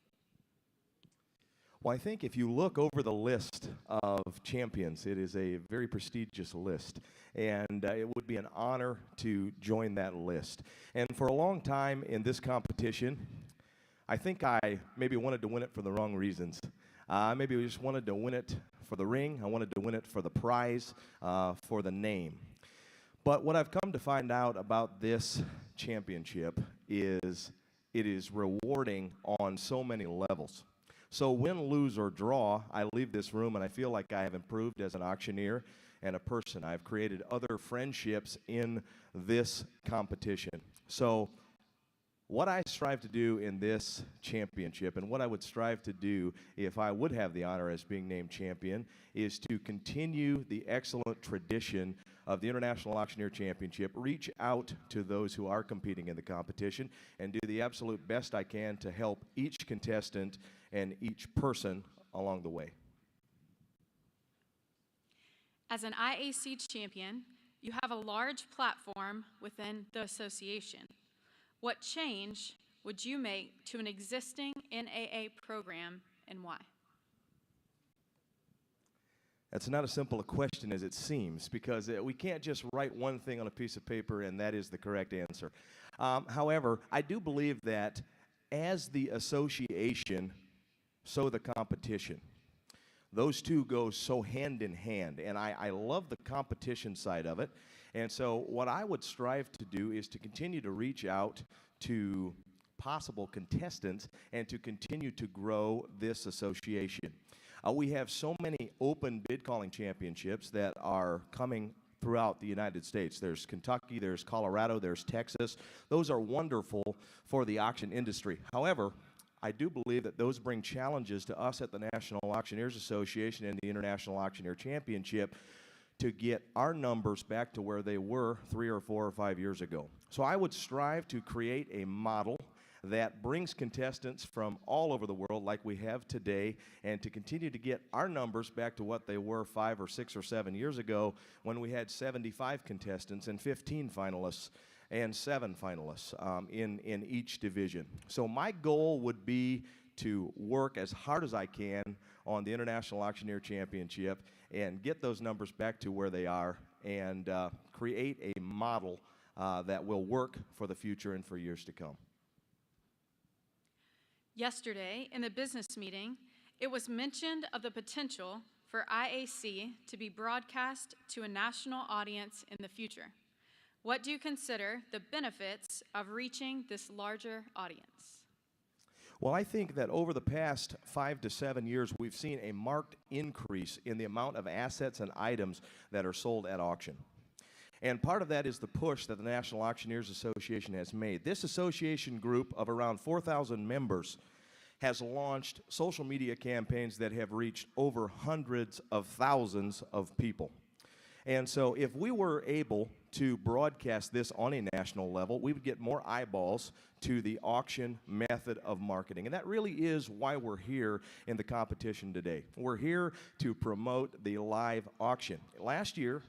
Well, I think if you look over the list of champions, it is a very prestigious list, and it would be an honor to join that list. And for a long time in this competition, I think I maybe wanted to win it for the wrong reasons. Maybe I just wanted to win it for the ring. I wanted to win it for the prize, for the name. But what I've come to find out about this championship is it is rewarding on so many levels. So win, lose, or draw, I leave this room and I feel like I have improved as an auctioneer and a person. I've created other friendships in this competition. So what I strive to do in this championship, and what I would strive to do if I would have the honor as being named champion, is to continue the excellent tradition of the International Auctioneer Championship, reach out to those who are competing in the competition, and do the absolute best I can to help each contestant and each person along the way. As an IAC champion, you have a large platform within the association. What change would you make to an existing NAA program and why? That's not as simple a question as it seems, because we can't just write one thing on a piece of paper and that is the correct answer. However, I do believe that as the association, so the competition. Those two go so hand in hand, and I love the competition side of it. And so what I would strive to do is to continue to reach out to possible contestants and to continue to grow this association. We have so many open bid calling championships that are coming throughout the United States. There's Kentucky, there's Colorado, there's Texas. Those are wonderful for the auction industry. However, I do believe that those bring challenges to us at the National Auctioneers Association and the International Auctioneer Championship to get our numbers back to where they were 3 or 4 or 5 years ago. So I would strive to create a model that brings contestants from all over the world like we have today, and to continue to get our numbers back to what they were 5 or 6 or 7 years ago when we had 75 contestants and 15 finalists and 7 finalists in each division. So my goal would be to work as hard as I can on the International Auctioneer Championship and get those numbers back to where they are, and create a model that will work for the future and for years to come. Yesterday, in the business meeting, it was mentioned of the potential for IAC to be broadcast to a national audience in the future. What do you consider the benefits of reaching this larger audience? Well, I think that over the past 5 to 7 years, we've seen a marked increase in the amount of assets and items that are sold at auction. And part of that is the push that the National Auctioneers Association has made. This association group of around 4,000 members has launched social media campaigns that have reached over hundreds of thousands of people. And so if we were able to broadcast this on a national level, we would get more eyeballs to the auction method of marketing. And that really is why we're here in the competition today. We're here to promote the live auction. Last year,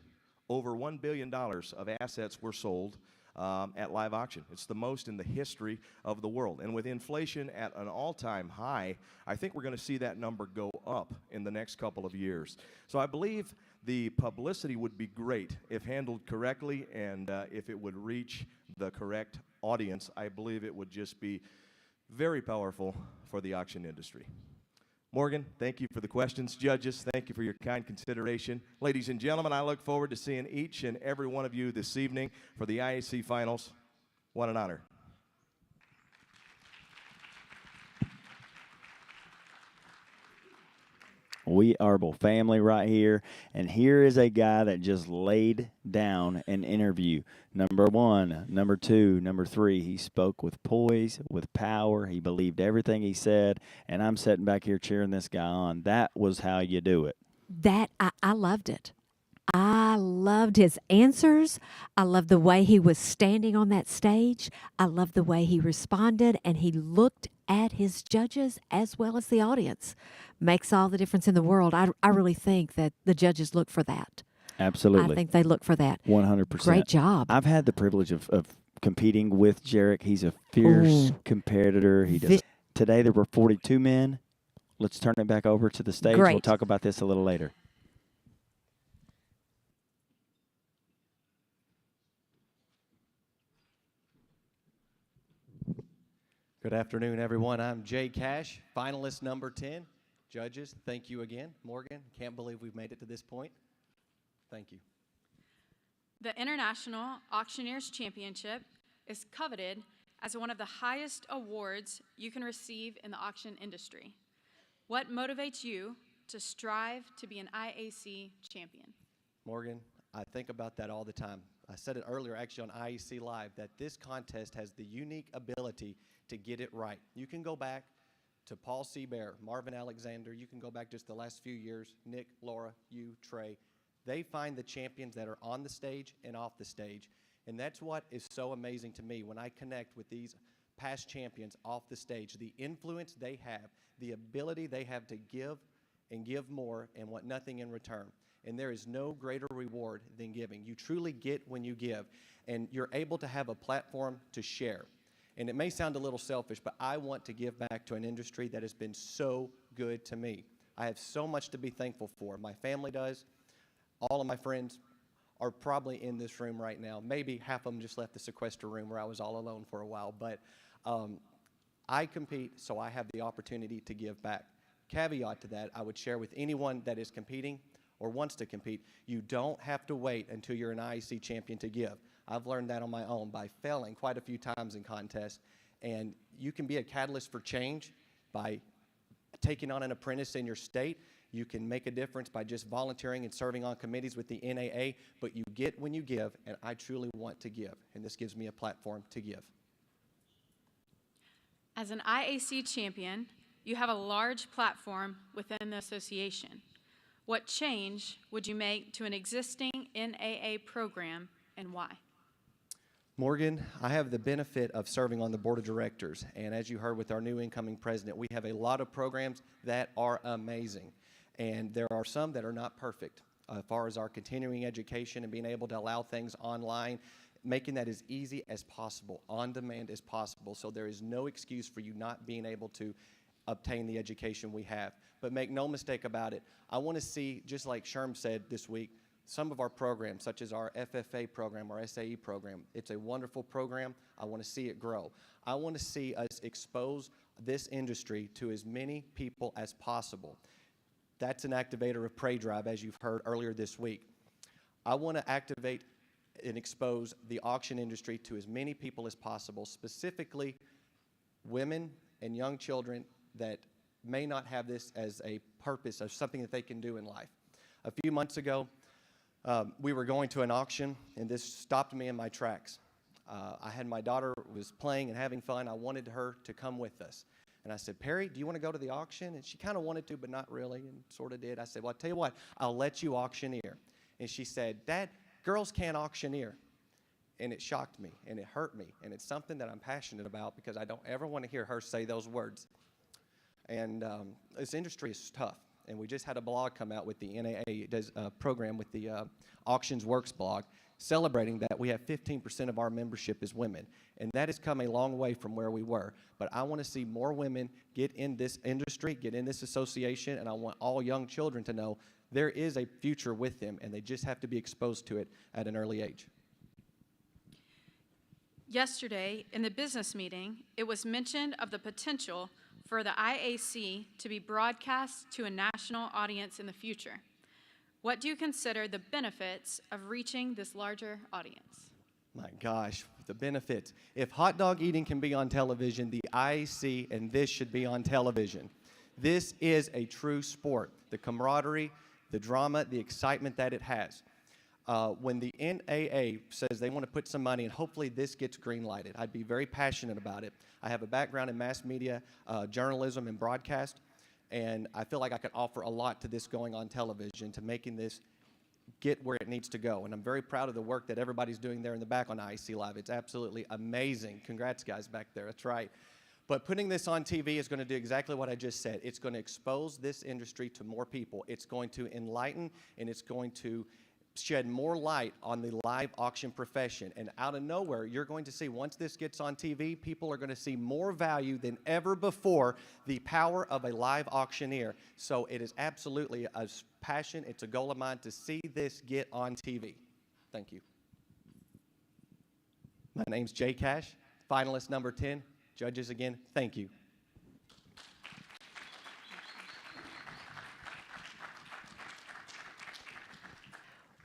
over $1 billion of assets were sold at live auction. It's the most in the history of the world. And with inflation at an all-time high, I think we're going to see that number go up in the next couple of years. So I believe the publicity would be great if handled correctly, and if it would reach the correct audience. I believe it would just be very powerful for the auction industry. Morgan, thank you for the questions. Judges, thank you for your kind consideration. Ladies and gentlemen, I look forward to seeing each and every one of you this evening for the IAC Finals. What an honor. We are both family right here, and here is a guy that just laid down an interview. Number 1, number 2, number 3. He spoke with poise, with power. He believed everything he said, and I'm sitting back here cheering this guy on. That was how you do it. I loved it. I loved his answers. I loved the way he was standing on that stage. I loved the way he responded, and he looked at his judges as well as the audience. Makes all the difference in the world. I really think that the judges look for that. Absolutely. I think they look for that. 100%. Great job. I've had the privilege of competing with Jarek. He's a fierce competitor. He does. Today there were 42 men. Let's turn it back over to the stage. Great. We'll talk about this a little later. Good afternoon, everyone. I'm Jay Cash, finalist number 10. Judges, thank you again. Morgan, can't believe we've made it to this point. Thank you. The International Auctioneers Championship is coveted as one of the highest awards you can receive in the auction industry. What motivates you to strive to be an IAC champion? Morgan, I think about that all the time. I said it earlier actually on IEC Live that this contest has the unique ability to get it right. You can go back to Paul Seabear, Marvin Alexander, you can go back just the last few years, Nick, Laura, you, Trey. They find the champions that are on the stage and off the stage. And that's what is so amazing to me when I connect with these past champions off the stage, the influence they have, the ability they have to give and give more and want nothing in return. And there is no greater reward than giving. You truly get when you give, and you're able to have a platform to share. And it may sound a little selfish, but I want to give back to an industry that has been so good to me. I have so much to be thankful for. My family does. All of my friends are probably in this room right now. Maybe half of them just left the sequester room where I was all alone for a while. But I compete, so I have the opportunity to give back. Caveat to that, I would share with anyone that is competing or wants to compete, you don't have to wait until you're an IEC champion to give. I've learned that on my own by failing quite a few times in contests. And you can be a catalyst for change by taking on an apprentice in your state. You can make a difference by just volunteering and serving on committees with the NAA, but you get when you give, and I truly want to give, and this gives me a platform to give. As an IAC champion, you have a large platform within the association. What change would you make to an existing NAA program, and why? Morgan, I have the benefit of serving on the board of directors, and as you heard with our new incoming president, we have a lot of programs that are amazing, and there are some that are not perfect as far as our continuing education and being able to allow things online, making that as easy as possible, on demand as possible, so there is no excuse for you not being able to obtain the education we have. But make no mistake about it, I want to see, just like Sherm said this week, some of our programs, such as our FFA program, our SAE program, it's a wonderful program. I want to see it grow. I want to see us expose this industry to as many people as possible. That's an activator of Pray Drive, as you've heard earlier this week. I want to activate and expose the auction industry to as many people as possible, specifically women and young children that may not have this as a purpose of something that they can do in life. A few months ago, we were going to an auction, and this stopped me in my tracks. I had my daughter was playing and having fun. I wanted her to come with us. And I said, Perry, do you want to go to the auction? And she kind of wanted to, but not really, and sort of did. I said, well, I'll tell you what, I'll let you auctioneer. And she said, Dad, girls can't auctioneer. And it shocked me, and it hurt me, and it's something that I'm passionate about because I don't ever want to hear her say those words. And this industry is tough. And we just had a blog come out with the NAA, it does a program with the Auctions Works blog, celebrating that we have 15% of our membership is women. And that has come a long way from where we were. But I want to see more women get in this industry, get in this association, and I want all young children to know there is a future with them, and they just have to be exposed to it at an early age. Yesterday, in the business meeting, it was mentioned of the potential for the IAC to be broadcast to a national audience in the future. What do you consider the benefits of reaching this larger audience? My gosh, the benefits. If hot dog eating can be on television, the IAC and this should be on television. This is a true sport. The camaraderie, the drama, the excitement that it has. When the NAA says they want to put some money, and hopefully this gets green-lighted, I'd be very passionate about it. I have a background in mass media, journalism, and broadcast, and I feel like I could offer a lot to this going on television, to making this get where it needs to go. And I'm very proud of the work that everybody's doing there in the back on IEC Live. It's absolutely amazing. Congrats, guys, back there. That's right. But putting this on TV is going to do exactly what I just said. It's going to expose this industry to more people. It's going to enlighten, and it's going to shed more light on the live auction profession. And out of nowhere, you're going to see, once this gets on TV, people are going to see more value than ever before the power of a live auctioneer. So it is absolutely a passion, it's a goal of mine to see this get on TV. Thank you. My name's Jay Cash, finalist number 10. Judges, again, thank you.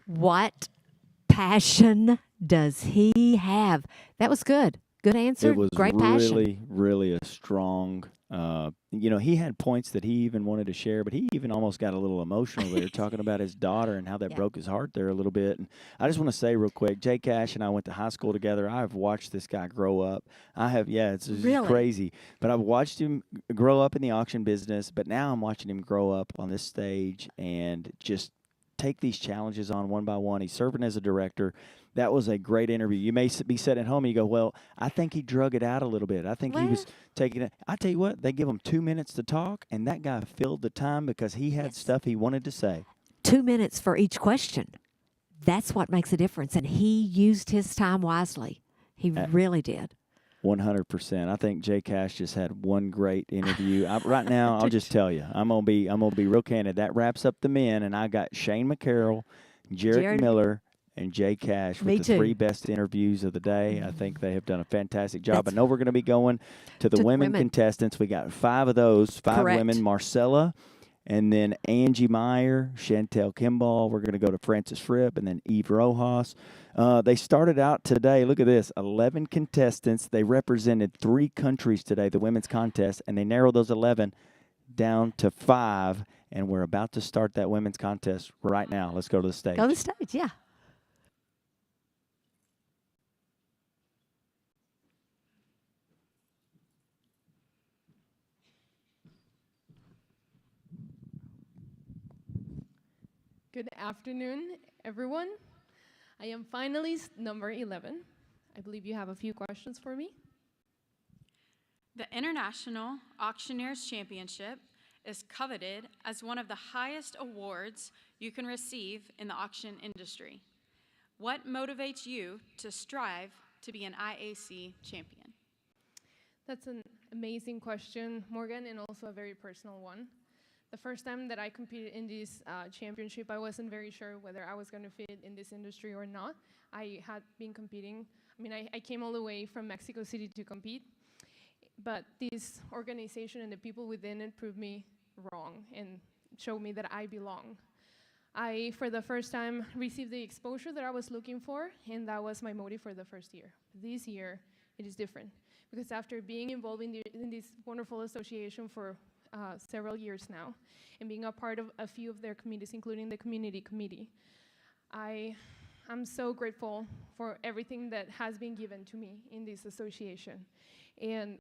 What passion does he have? That was good. Good answer. It was Great passion. really, really a strong. He had points that he even wanted to share, but he even almost got a little emotional there, talking about his daughter and how that broke his heart there a little bit. And I just want to say real quick, Jay Cash and I went to high school together. I've watched this guy grow up. It's Really? crazy. But I've watched him grow up in the auction business, but now I'm watching him grow up on this stage and just take these challenges on one by one. He's serving as a director. That was a great interview. You may be sitting at home and you go, well, I think he drug it out a little bit. I think he was taking it. I tell you what, they give him 2 minutes to talk, and that guy filled the time because he had stuff he wanted to say. 2 minutes for each question. That's what makes a difference. And he used his time wisely. He really did. 100%. I think Jay Cash just had one great interview. Right now, I'll just tell you, I'm gonna be real candid. That wraps up the men, and I got Shane McCarroll, Jared Miller, and Jay Cash with the 3 best interviews of the day. I think they have done a fantastic job. I know we're going to be going to the women contestants. We got 5 of those, 5 women: Marcella, and then Angie Meyer, Chantel Kimball. We're going to go to Frances Fripp, and then Eve Rojas. They started out today, look at this, 11 contestants. They represented 3 countries today, the women's contest, and they narrowed those 11 down to 5, and we're about to start that women's contest right now. Let's go to the stage. Go to the stage, yeah. Good afternoon, everyone. I am finalist number 11. I believe you have a few questions for me. The International Auctioneers Championship is coveted as one of the highest awards you can receive in the auction industry. What motivates you to strive to be an IAC champion? That's an amazing question, Morgan, and also a very personal one. The first time that I competed in this championship, I wasn't very sure whether I was going to fit in this industry or not. I had been competing. I came all the way from Mexico City to compete, but this organization and the people within it proved me wrong and showed me that I belong. I, for the first time, received the exposure that I was looking for, and that was my motive for the first year. This year, it is different, because after being involved in this wonderful association for several years now, and being a part of a few of their committees, including the community committee, I'm so grateful for everything that has been given to me in this association. And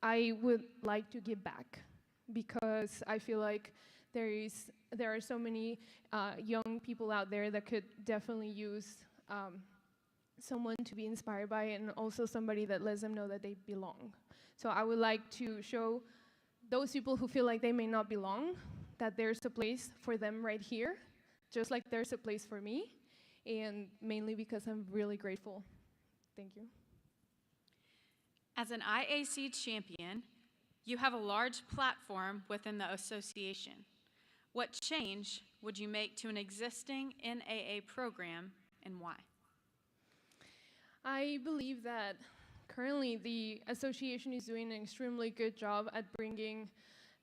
I would like to give back, because I feel like there are so many young people out there that could definitely use someone to be inspired by, and also somebody that lets them know that they belong. So I would like to show those people who feel like they may not belong that there's a place for them right here, just like there's a place for me, and mainly because I'm really grateful. Thank you. As an IAC champion, you have a large platform within the association. What change would you make to an existing NAA program, and why? I believe that currently the association is doing an extremely good job at bringing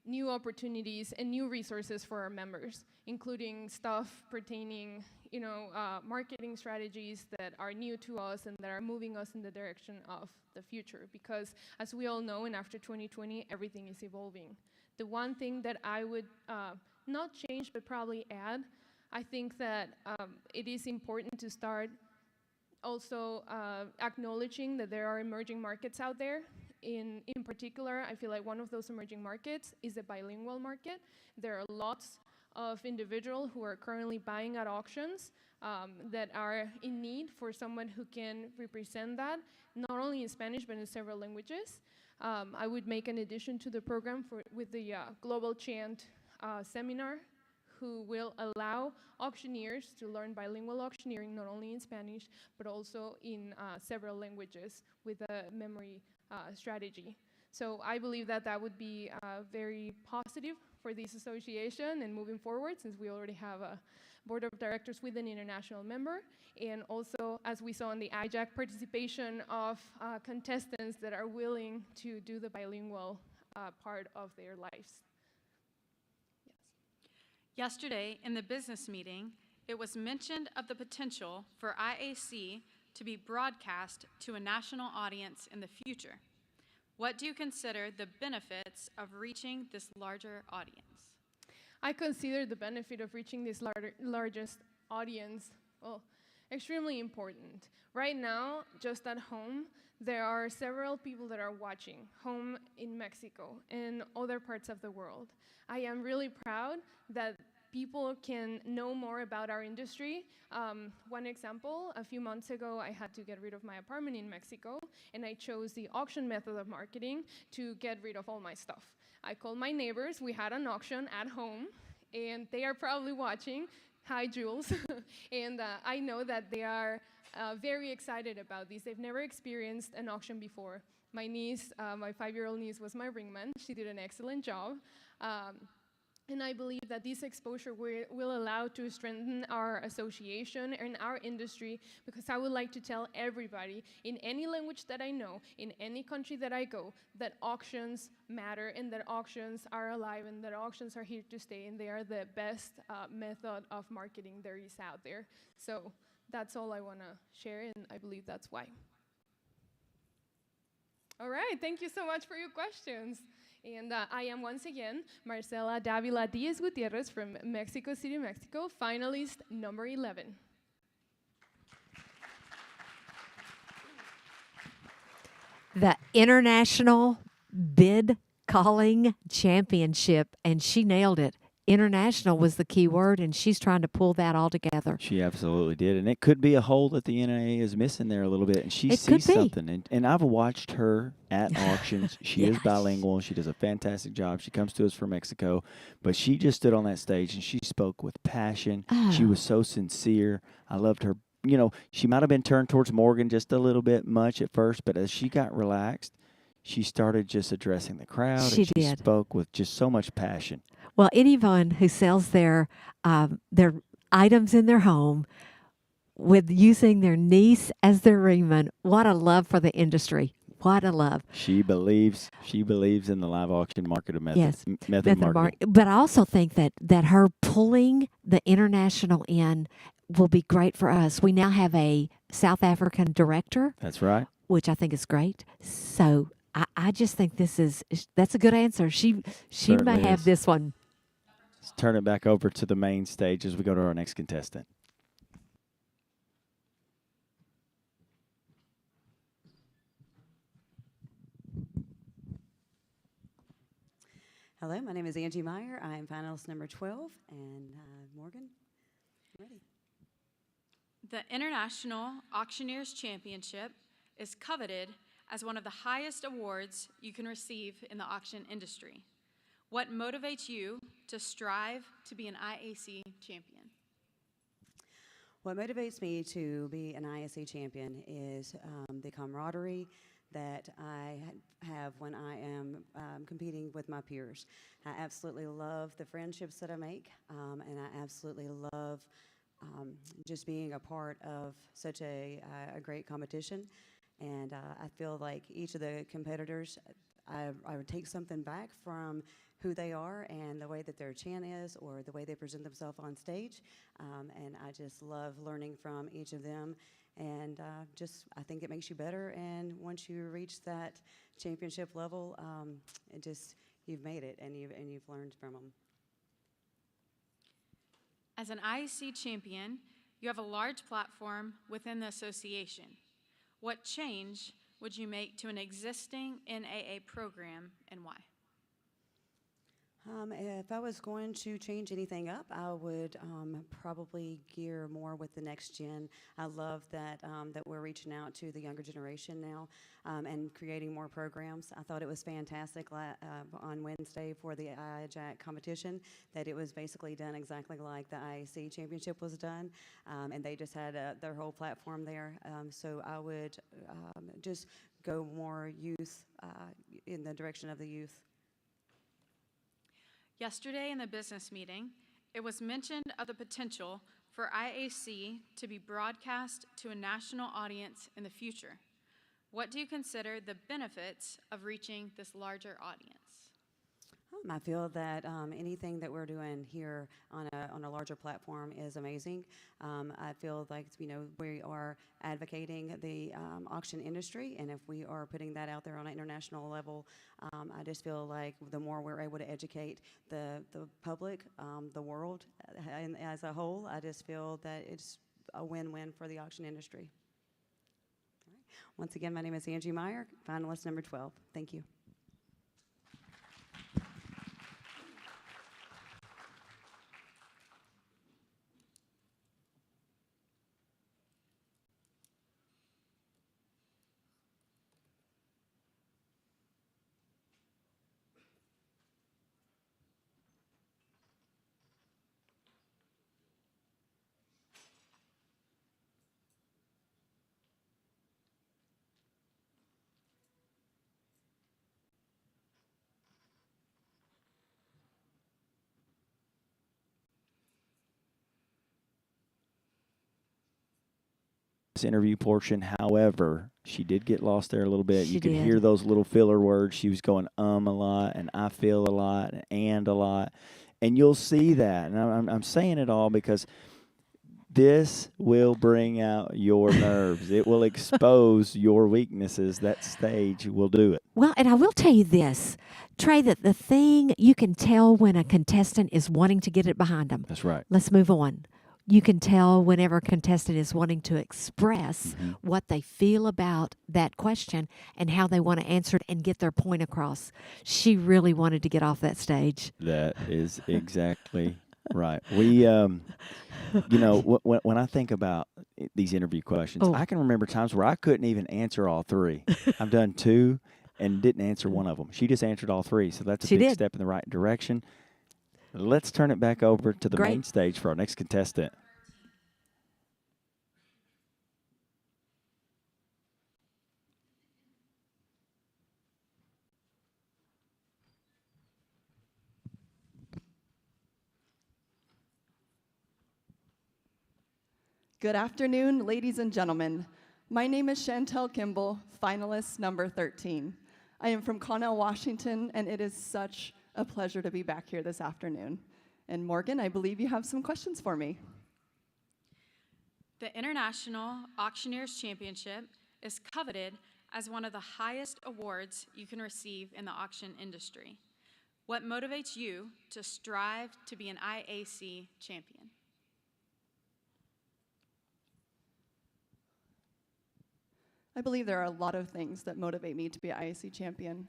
new opportunities and new resources for our members, including stuff pertaining, marketing strategies that are new to us and that are moving us in the direction of the future. Because as we all know, and after 2020, everything is evolving. The one thing that I would not change, but probably add, I think that it is important to start also acknowledging that there are emerging markets out there. In particular, I feel like one of those emerging markets is the bilingual market. There are lots of individuals who are currently buying at auctions that are in need for someone who can represent that, not only in Spanish, but in several languages. I would make an addition to the program with the Global Chant seminar, who will allow auctioneers to learn bilingual auctioneering, not only in Spanish, but also in several languages with a memory strategy. So I believe that that would be very positive for this association and moving forward, since we already have a board of directors with an international member, and also, as we saw in the IJAC, participation of contestants that are willing to do the bilingual part of their lives. Yesterday, in the business meeting, it was mentioned of the potential for IAC to be broadcast to a national audience in the future. What do you consider the benefits of reaching this larger audience? I consider the benefit of reaching this largest audience, well, extremely important. Right now, just at home, there are several people that are watching, home in Mexico and other parts of the world. I am really proud that people can know more about our industry. One example, a few months ago, I had to get rid of my apartment in Mexico, and I chose the auction method of marketing to get rid of all my stuff. I called my neighbors, we had an auction at home, and they are probably watching. Hi, Jules. And I know that they are very excited about this. They've never experienced an auction before. My niece, my 5-year-old niece, was my ringman. She did an excellent job. And I believe that this exposure will allow to strengthen our association and our industry, because I would like to tell everybody in any language that I know, in any country that I go, that auctions matter and that auctions are alive and that auctions are here to stay, and they are the best method of marketing there is out there. So that's all I want to share, and I believe that's why. All right, thank you so much for your questions. And I am once again Marcela Davila Diaz Gutierrez from Mexico City, Mexico, finalist number 11. The International Bid Calling Championship, and she nailed it. International was the key word, and she's trying to pull that all together. She absolutely did, and it could be a hole that the NAA is missing there a little bit, and she sees something. And I've watched her at auctions. She is bilingual. She does a fantastic job. She comes to us from Mexico, but she just stood on that stage and she spoke with passion. She was so sincere. I loved her. You know, she might have been turned towards Morgan just a little bit much at first, but as she got relaxed, she started just addressing the crowd. She and she did. spoke with just so much passion. Well, anyone who sells their items in their home with using their niece as their ringman, what a love for the industry. What a love. She believes in the live auction market of method. Yes, method marketing. But I also think that her pulling the international in will be great for us. We now have a South African director. That's right. Which I think is great. So I just think that's a good answer. She Certainly may have is. this one. Let's turn it back over to the main stage as we go to our next contestant. Hello, my name is Angie Meyer. I am finalist number 12, and Morgan, ready. The International Auctioneers Championship is coveted as one of the highest awards you can receive in the auction industry. What motivates you to strive to be an IAC champion? What motivates me to be an IAC champion is the camaraderie that I have when I am competing with my peers. I absolutely love the friendships that I make, and I absolutely love just being a part of such a great competition. And I feel like each of the competitors, I would take something back from who they are and the way that their chant is or the way they present themselves on stage. And I just love learning from each of them. And I think it makes you better. And once you reach that championship level, you've made it and you've learned from them. As an IAC champion, you have a large platform within the association. What change would you make to an existing NAA program and why? If I was going to change anything up, I would probably gear more with the next gen. I love that we're reaching out to the younger generation now and creating more programs. I thought it was fantastic on Wednesday for the IAJAC competition that it was basically done exactly like the IAC championship was done, and they just had their whole platform there. So I would just go more youth in the direction of the youth. Yesterday in the business meeting, it was mentioned of the potential for IAC to be broadcast to a national audience in the future. What do you consider the benefits of reaching this larger audience? I feel that anything that we're doing here on a larger platform is amazing. I feel like we are advocating the auction industry, and if we are putting that out there on an international level, I just feel like the more we're able to educate the public, the world, and as a whole, I just feel that it's a win-win for the auction industry. All right. Once again, my name is Angie Meyer, finalist number 12. Thank you. This interview portion. However, she did get lost there a little bit. She You could did. hear those little filler words. She was going a lot, and I feel a lot, and a lot. And you'll see that. And I'm saying it all because this will bring out your nerves. It will expose your weaknesses. That stage will do it. Well, and I will tell you this, Trey, that the thing you can tell when a contestant is wanting to get it behind them. That's right. Let's move on. You can tell whenever a contestant is wanting to express what they feel about that question and how they want to answer it and get their point across. She really wanted to get off that stage. That is exactly right. We, when I think about these interview questions, I can remember times where I couldn't even answer all three. I've done two and didn't answer one of them. She just answered all three, so that's a big step in the right direction. Let's turn it back over to the main stage for our next contestant. Good afternoon, ladies and gentlemen. My name is Chantel Kimball, finalist number 13. I am from Connell, Washington, and it is such a pleasure to be back here this afternoon. And Morgan, I believe you have some questions for me. The International Auctioneers Championship is coveted as one of the highest awards you can receive in the auction industry. What motivates you to strive to be an IAC champion? I believe there are a lot of things that motivate me to be an IAC champion.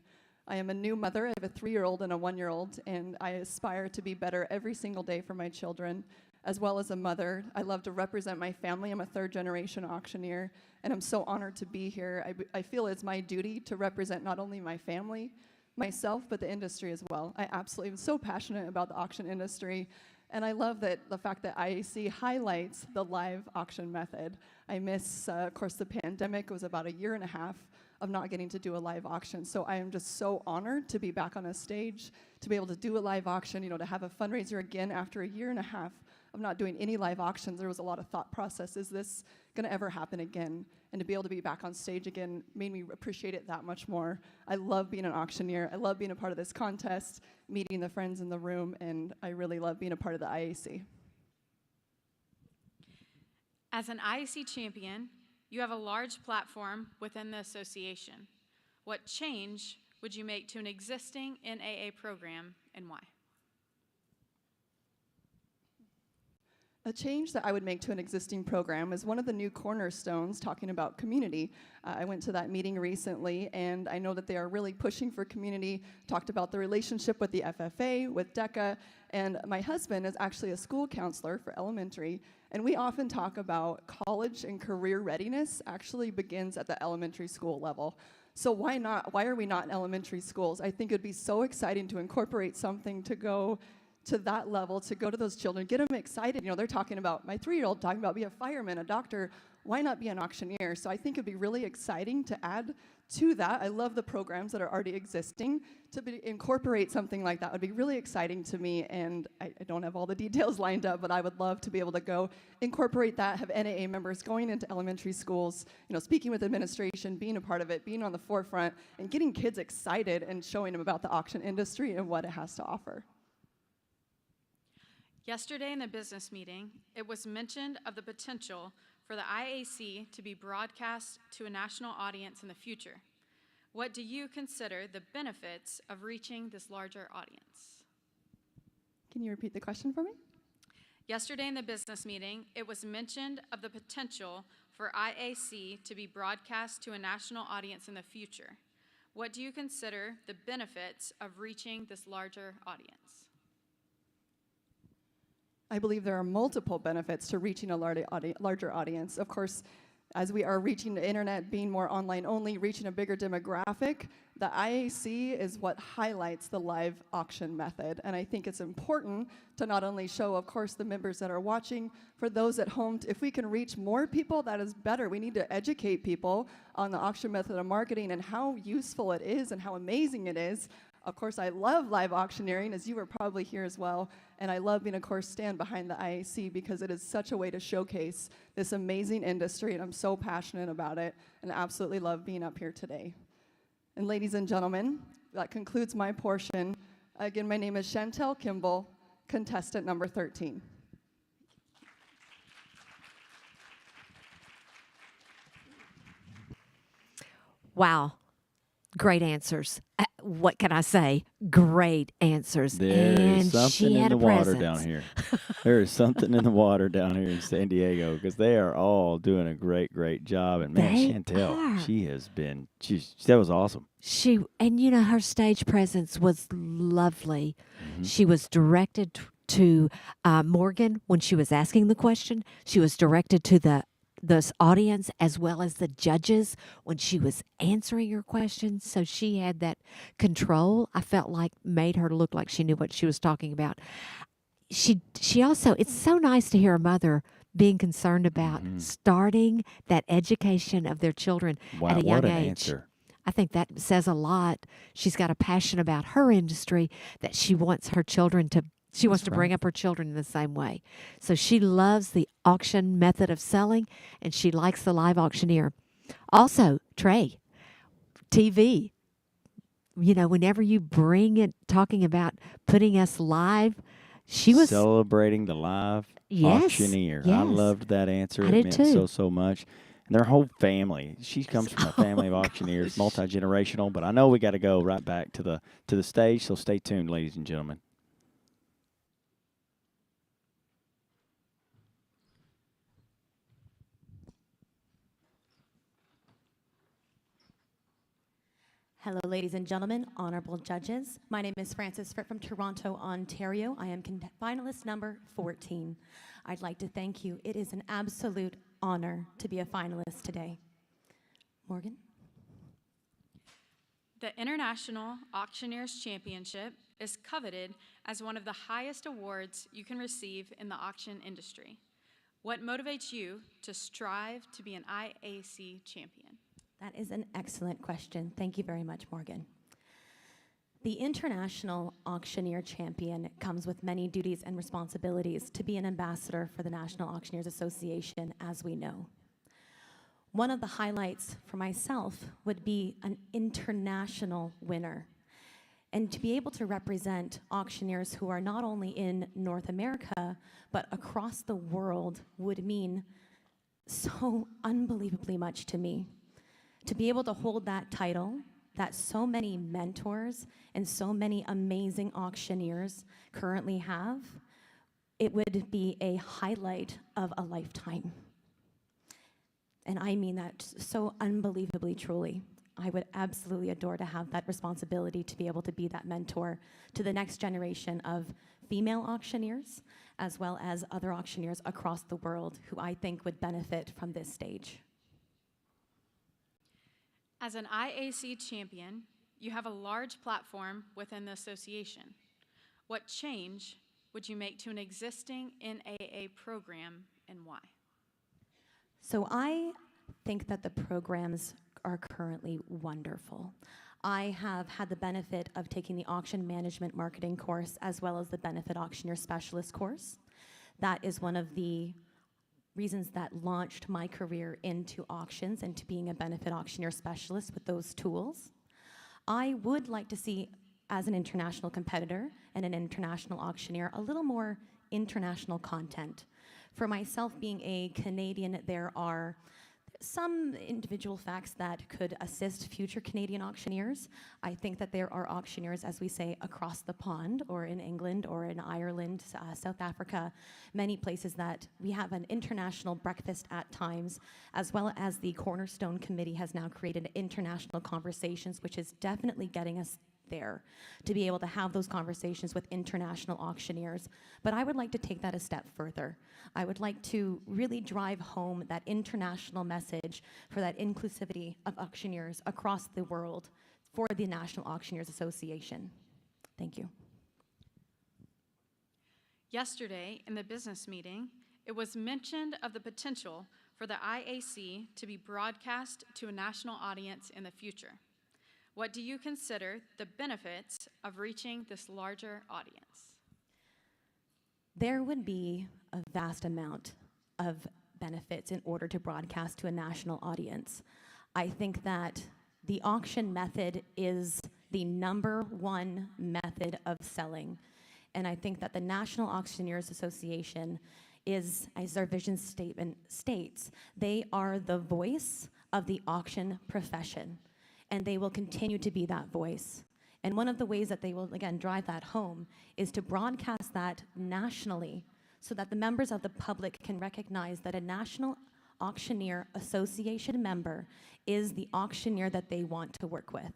I am a new mother. I have a 3-year-old and a 1-year-old, and I aspire to be better every single day for my children. As well as a mother, I love to represent my family. I'm a 3rd-generation auctioneer, and I'm so honored to be here. I feel it's my duty to represent not only my family, myself, but the industry as well. I absolutely am so passionate about the auction industry, and I love that the fact that IAC highlights the live auction method. I miss, of course, the pandemic. It was about 1.5 years of not getting to do a live auction. So I am just so honored to be back on a stage, to be able to do a live auction, to have a fundraiser again after 1.5 years of not doing any live auctions. There was a lot of thought process. Is this gonna ever happen again? And to be able to be back on stage again made me appreciate it that much more. I love being an auctioneer. I love being a part of this contest, meeting the friends in the room, and I really love being a part of the IAC. As an IAC champion, you have a large platform within the association. What change would you make to an existing NAA program, and why? A change that I would make to an existing program is one of the new cornerstones talking about community. I went to that meeting recently, and I know that they are really pushing for community, talked about the relationship with the FFA, with DECA, and my husband is actually a school counselor for elementary, and we often talk about college and career readiness actually begins at the elementary school level. So why not? Why are we not in elementary schools? I think it'd be so exciting to incorporate something to go to that level, to go to those children, get them excited. They're talking about, my 3-year-old talking about be a fireman, a doctor. Why not be an auctioneer? So I think it'd be really exciting to add to that, I love the programs that are already existing. Incorporate something like that would be really exciting to me, and I don't have all the details lined up, but I would love to be able to go incorporate that, have NAA members going into elementary schools, speaking with administration, being a part of it, being on the forefront, and getting kids excited and showing them about the auction industry and what it has to offer. Yesterday in the business meeting, it was mentioned of the potential for the IAC to be broadcast to a national audience in the future. What do you consider the benefits of reaching this larger audience? Can you repeat the question for me? Yesterday in the business meeting, it was mentioned of the potential for IAC to be broadcast to a national audience in the future. What do you consider the benefits of reaching this larger audience? I believe there are multiple benefits to reaching a larger audience. Of course, as we are reaching the internet, being more online only, reaching a bigger demographic, the IAC is what highlights the live auction method. And I think it's important to not only show, of course, the members that are watching, for those at home, if we can reach more people, that is better. We need to educate people on the auction method of marketing and how useful it is and how amazing it is. Of course, I love live auctioneering, as you were probably here as well, and I love being, of course, stand behind the IAC because it is such a way to showcase this amazing industry, and I'm so passionate about it, and absolutely love being up here today. And ladies and gentlemen, that concludes my portion. Again, my name is Chantel Kimball, contestant number 13. Wow. Great answers. What can I say? Great answers. There and is something she in had the a water presence. down here. There is something in the water down here in San Diego because they are all doing a great, great job. And man, They Chantel, are. she has been. That was awesome. Her stage presence was lovely. Mm-hmm. She was directed to Morgan when she was asking the question. She was directed to the audience as well as the judges when she was answering her questions. So she had that control. I felt like made her look like she knew what she was talking about. She also, it's so nice to hear a mother being concerned about starting that education of their children Wow, at a young what an age. answer. I think that says a lot. She's got a passion about her industry that she wants her children to. She wants to bring up her children in the same way. So she loves the auction method of selling, and she likes the live auctioneer. Also, Trey, TV. Whenever you bring it, talking about putting us live, she was celebrating the live auctioneer. I Yes. loved that answer. I It did meant too. so much. And their whole family. She comes from a family of auctioneers, multi-generational. But I know we got to go right back to the stage. So stay tuned, ladies and gentlemen. Hello, ladies and gentlemen, honorable judges. My name is Frances Fripp from Toronto, Ontario. I am finalist number 14. I'd like to thank you. It is an absolute honor to be a finalist today. Morgan? The International Auctioneers Championship is coveted as one of the highest awards you can receive in the auction industry. What motivates you to strive to be an IAC champion? That is an excellent question. Thank you very much, Morgan. The International Auctioneer Champion comes with many duties and responsibilities to be an ambassador for the National Auctioneers Association, as we know. One of the highlights for myself would be an international winner. And to be able to represent auctioneers who are not only in North America, but across the world would mean so unbelievably much to me. To be able to hold that title that so many mentors and so many amazing auctioneers currently have, it would be a highlight of a lifetime. And I mean that so unbelievably truly. I would absolutely adore to have that responsibility to be able to be that mentor to the next generation of female auctioneers, as well as other auctioneers across the world who I think would benefit from this stage. As an IAC champion, you have a large platform within the association. What change would you make to an existing NAA program and why? So I think that the programs are currently wonderful. I have had the benefit of taking the auction management marketing course as well as the benefit auctioneer specialist course. That is one of the reasons that launched my career into auctions and to being a benefit auctioneer specialist with those tools. I would like to see, as an international competitor and an international auctioneer, a little more international content. For myself, being a Canadian, there are some individual facts that could assist future Canadian auctioneers. I think that there are auctioneers, as we say, across the pond, or in England, or in Ireland, South Africa, many places that we have an international breakfast at times, as well as the Cornerstone Committee has now created international conversations, which is definitely getting us there to be able to have those conversations with international auctioneers. But I would like to take that a step further. I would like to really drive home that international message for that inclusivity of auctioneers across the world for the National Auctioneers Association. Thank you. Yesterday, in the business meeting, it was mentioned of the potential for the IAC to be broadcast to a national audience in the future. What do you consider the benefits of reaching this larger audience? There would be a vast amount of benefits in order to broadcast to a national audience. I think that the auction method is the #1 method of selling. And I think that the National Auctioneers Association is, as their vision statement states, they are the voice of the auction profession. And they will continue to be that voice. And one of the ways that they will, again, drive that home is to broadcast that nationally so that the members of the public can recognize that a National Auctioneer Association member is the auctioneer that they want to work with.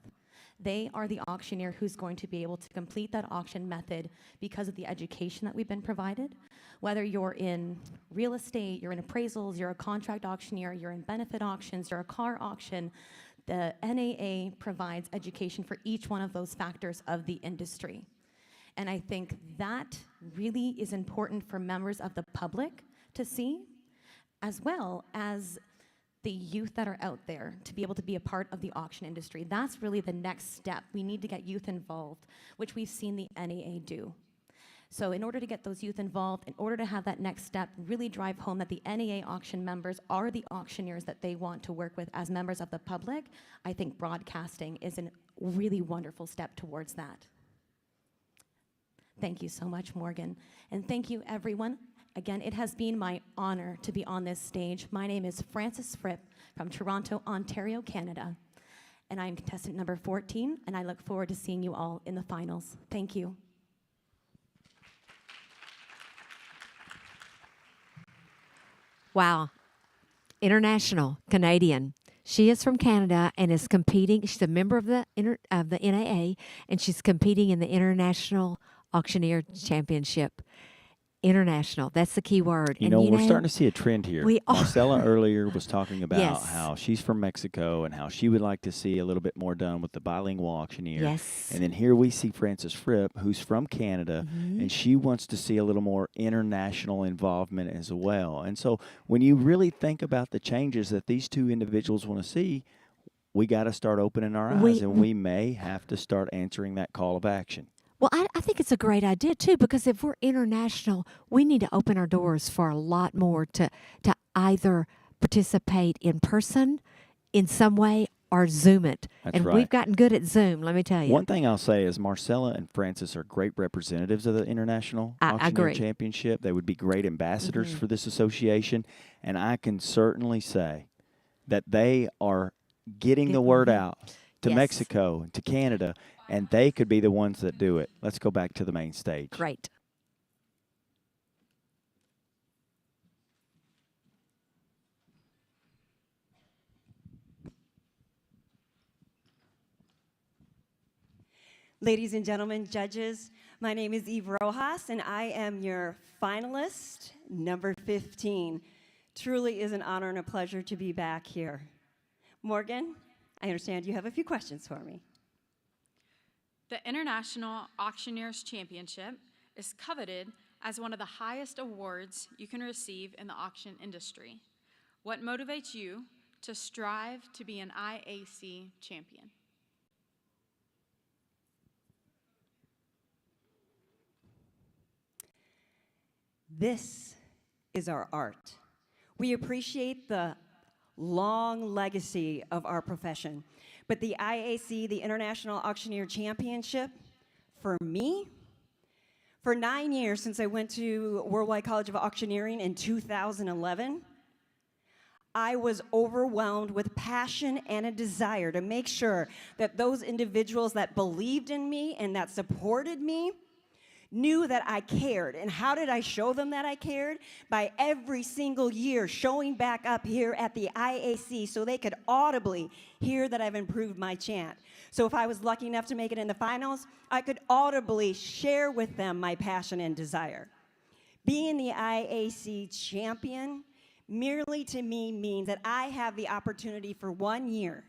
They are the auctioneer who's going to be able to complete that auction method because of the education that we've been provided. Whether you're in real estate, you're in appraisals, you're a contract auctioneer, you're in benefit auctions, you're a car auction, the NAA provides education for each one of those factors of the industry. And I think that really is important for members of the public to see, as well as the youth that are out there to be able to be a part of the auction industry. That's really the next step. We need to get youth involved, which we've seen the NAA do. So in order to get those youth involved, in order to have that next step, really drive home that the NAA auction members are the auctioneers that they want to work with as members of the public, I think broadcasting is a really wonderful step towards that. Thank you so much, Morgan. And thank you, everyone. Again, it has been my honor to be on this stage. My name is Frances Fripp from Toronto, Ontario, Canada. And I am contestant number 14, and I look forward to seeing you all in the finals. Thank you. Wow. International, Canadian. She is from Canada and is competing. She's a member of the NAA, and she's competing in the International Auctioneer Championship. International. That's the key word. You know, we're starting to see a trend here. We are. Marcella earlier was talking about Yes. how she's from Mexico and how she would like to see a little bit more done with the bilingual auctioneer. Yes. And then here we see Frances Fripp, who's from Canada, and she wants to see a little more international involvement as well. And so when you really think about the changes that these two individuals want to see, we got to start opening our eyes, and we may have to start answering that call of action. Well, I think it's a great idea, too, because if we're international, we need to open our doors for a lot more to either participate in person in some way or Zoom it. That's and right. we've gotten good at Zoom, let me tell you. One thing I'll say is Marcella and Frances are great representatives of the International I Auctioneer agree. Championship. They would be great ambassadors for this association. And I can certainly say that they are getting the word out to Yes. Mexico, to Canada, and they could be the ones that do it. Let's go back to the main stage. Great. Ladies and gentlemen, judges, my name is Eve Rojas, and I am your finalist, number 15. Truly is an honor and a pleasure to be back here. Morgan, I understand you have a few questions for me. The International Auctioneers Championship is coveted as one of the highest awards you can receive in the auction industry. What motivates you to strive to be an IAC champion? This is our art. We appreciate the long legacy of our profession, but the IAC, the International Auctioneer Championship, for me, for 9 years since I went to Worldwide College of Auctioneering in 2011, I was overwhelmed with passion and a desire to make sure that those individuals that believed in me and that supported me knew that I cared. And how did I show them that I cared? By every single year showing back up here at the IAC so they could audibly hear that I've improved my chant. So if I was lucky enough to make it in the finals, I could audibly share with them my passion and desire. Being the IAC champion merely to me means that I have the opportunity for 1 year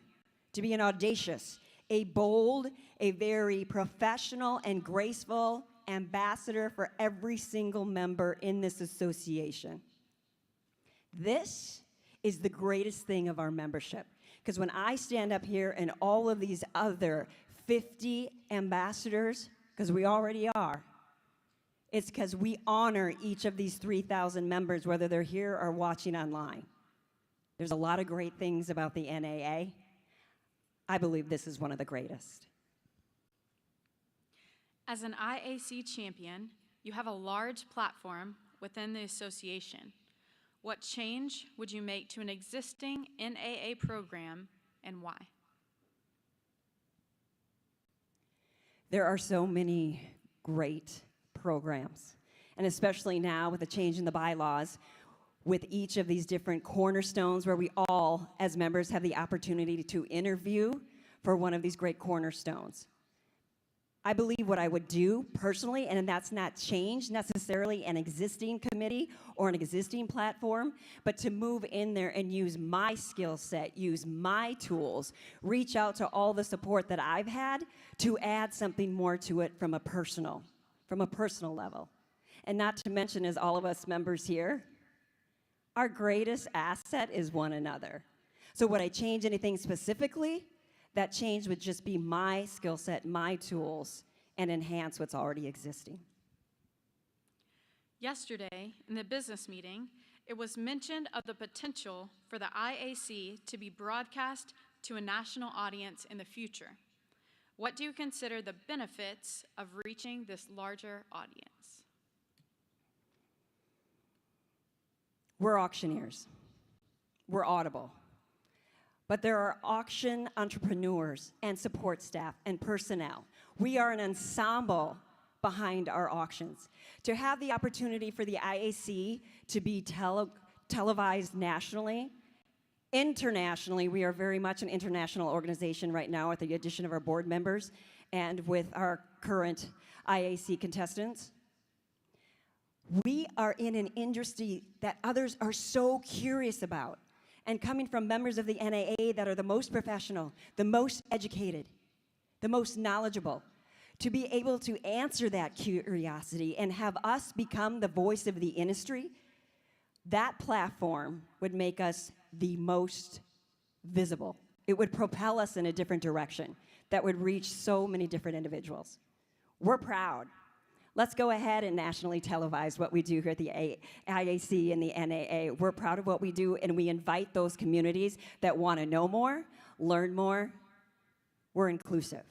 to be an audacious, a bold, a very professional and graceful ambassador for every single member in this association. This is the greatest thing of our membership, because when I stand up here and all of these other 50 ambassadors, because we already are, it's because we honor each of these 3,000 members, whether they're here or watching online. There's a lot of great things about the NAA. I believe this is one of the greatest. As an IAC champion, you have a large platform within the association. What change would you make to an existing NAA program and why? There are so many great programs, and especially now with the change in the bylaws, with each of these different cornerstones where we all, as members, have the opportunity to interview for one of these great cornerstones. I believe what I would do personally, and that's not change necessarily an existing committee or an existing platform, but to move in there and use my skill set, use my tools, reach out to all the support that I've had to add something more to it from a personal level. And not to mention, as all of us members here, our greatest asset is one another. So would I change anything specifically? That change would just be my skill set, my tools, and enhance what's already existing. Yesterday, in the business meeting, it was mentioned of the potential for the IAC to be broadcast to a national audience in the future. What do you consider the benefits of reaching this larger audience? We're auctioneers. We're audible. But there are auction entrepreneurs and support staff and personnel. We are an ensemble behind our auctions. To have the opportunity for the IAC to be televised nationally, internationally, we are very much an international organization right now with the addition of our board members and with our current IAC contestants. We are in an industry that others are so curious about. And coming from members of the NAA that are the most professional, the most educated, the most knowledgeable, to be able to answer that curiosity and have us become the voice of the industry, that platform would make us the most visible. It would propel us in a different direction that would reach so many different individuals. We're proud. Let's go ahead and nationally televise what we do here at the IAC and the NAA. We're proud of what we do, and we invite those communities that want to know more, learn more. We're inclusive.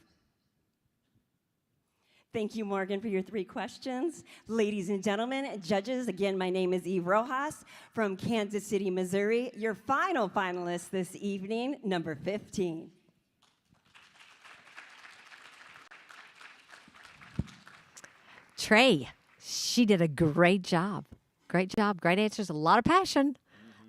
Thank you, Morgan, for your 3 questions. Ladies and gentlemen, judges, again, my name is Eve Rojas from Kansas City, Missouri. Your final finalist this evening, number 15. Trey, she did a great job. Great job. Great answers. A lot of passion.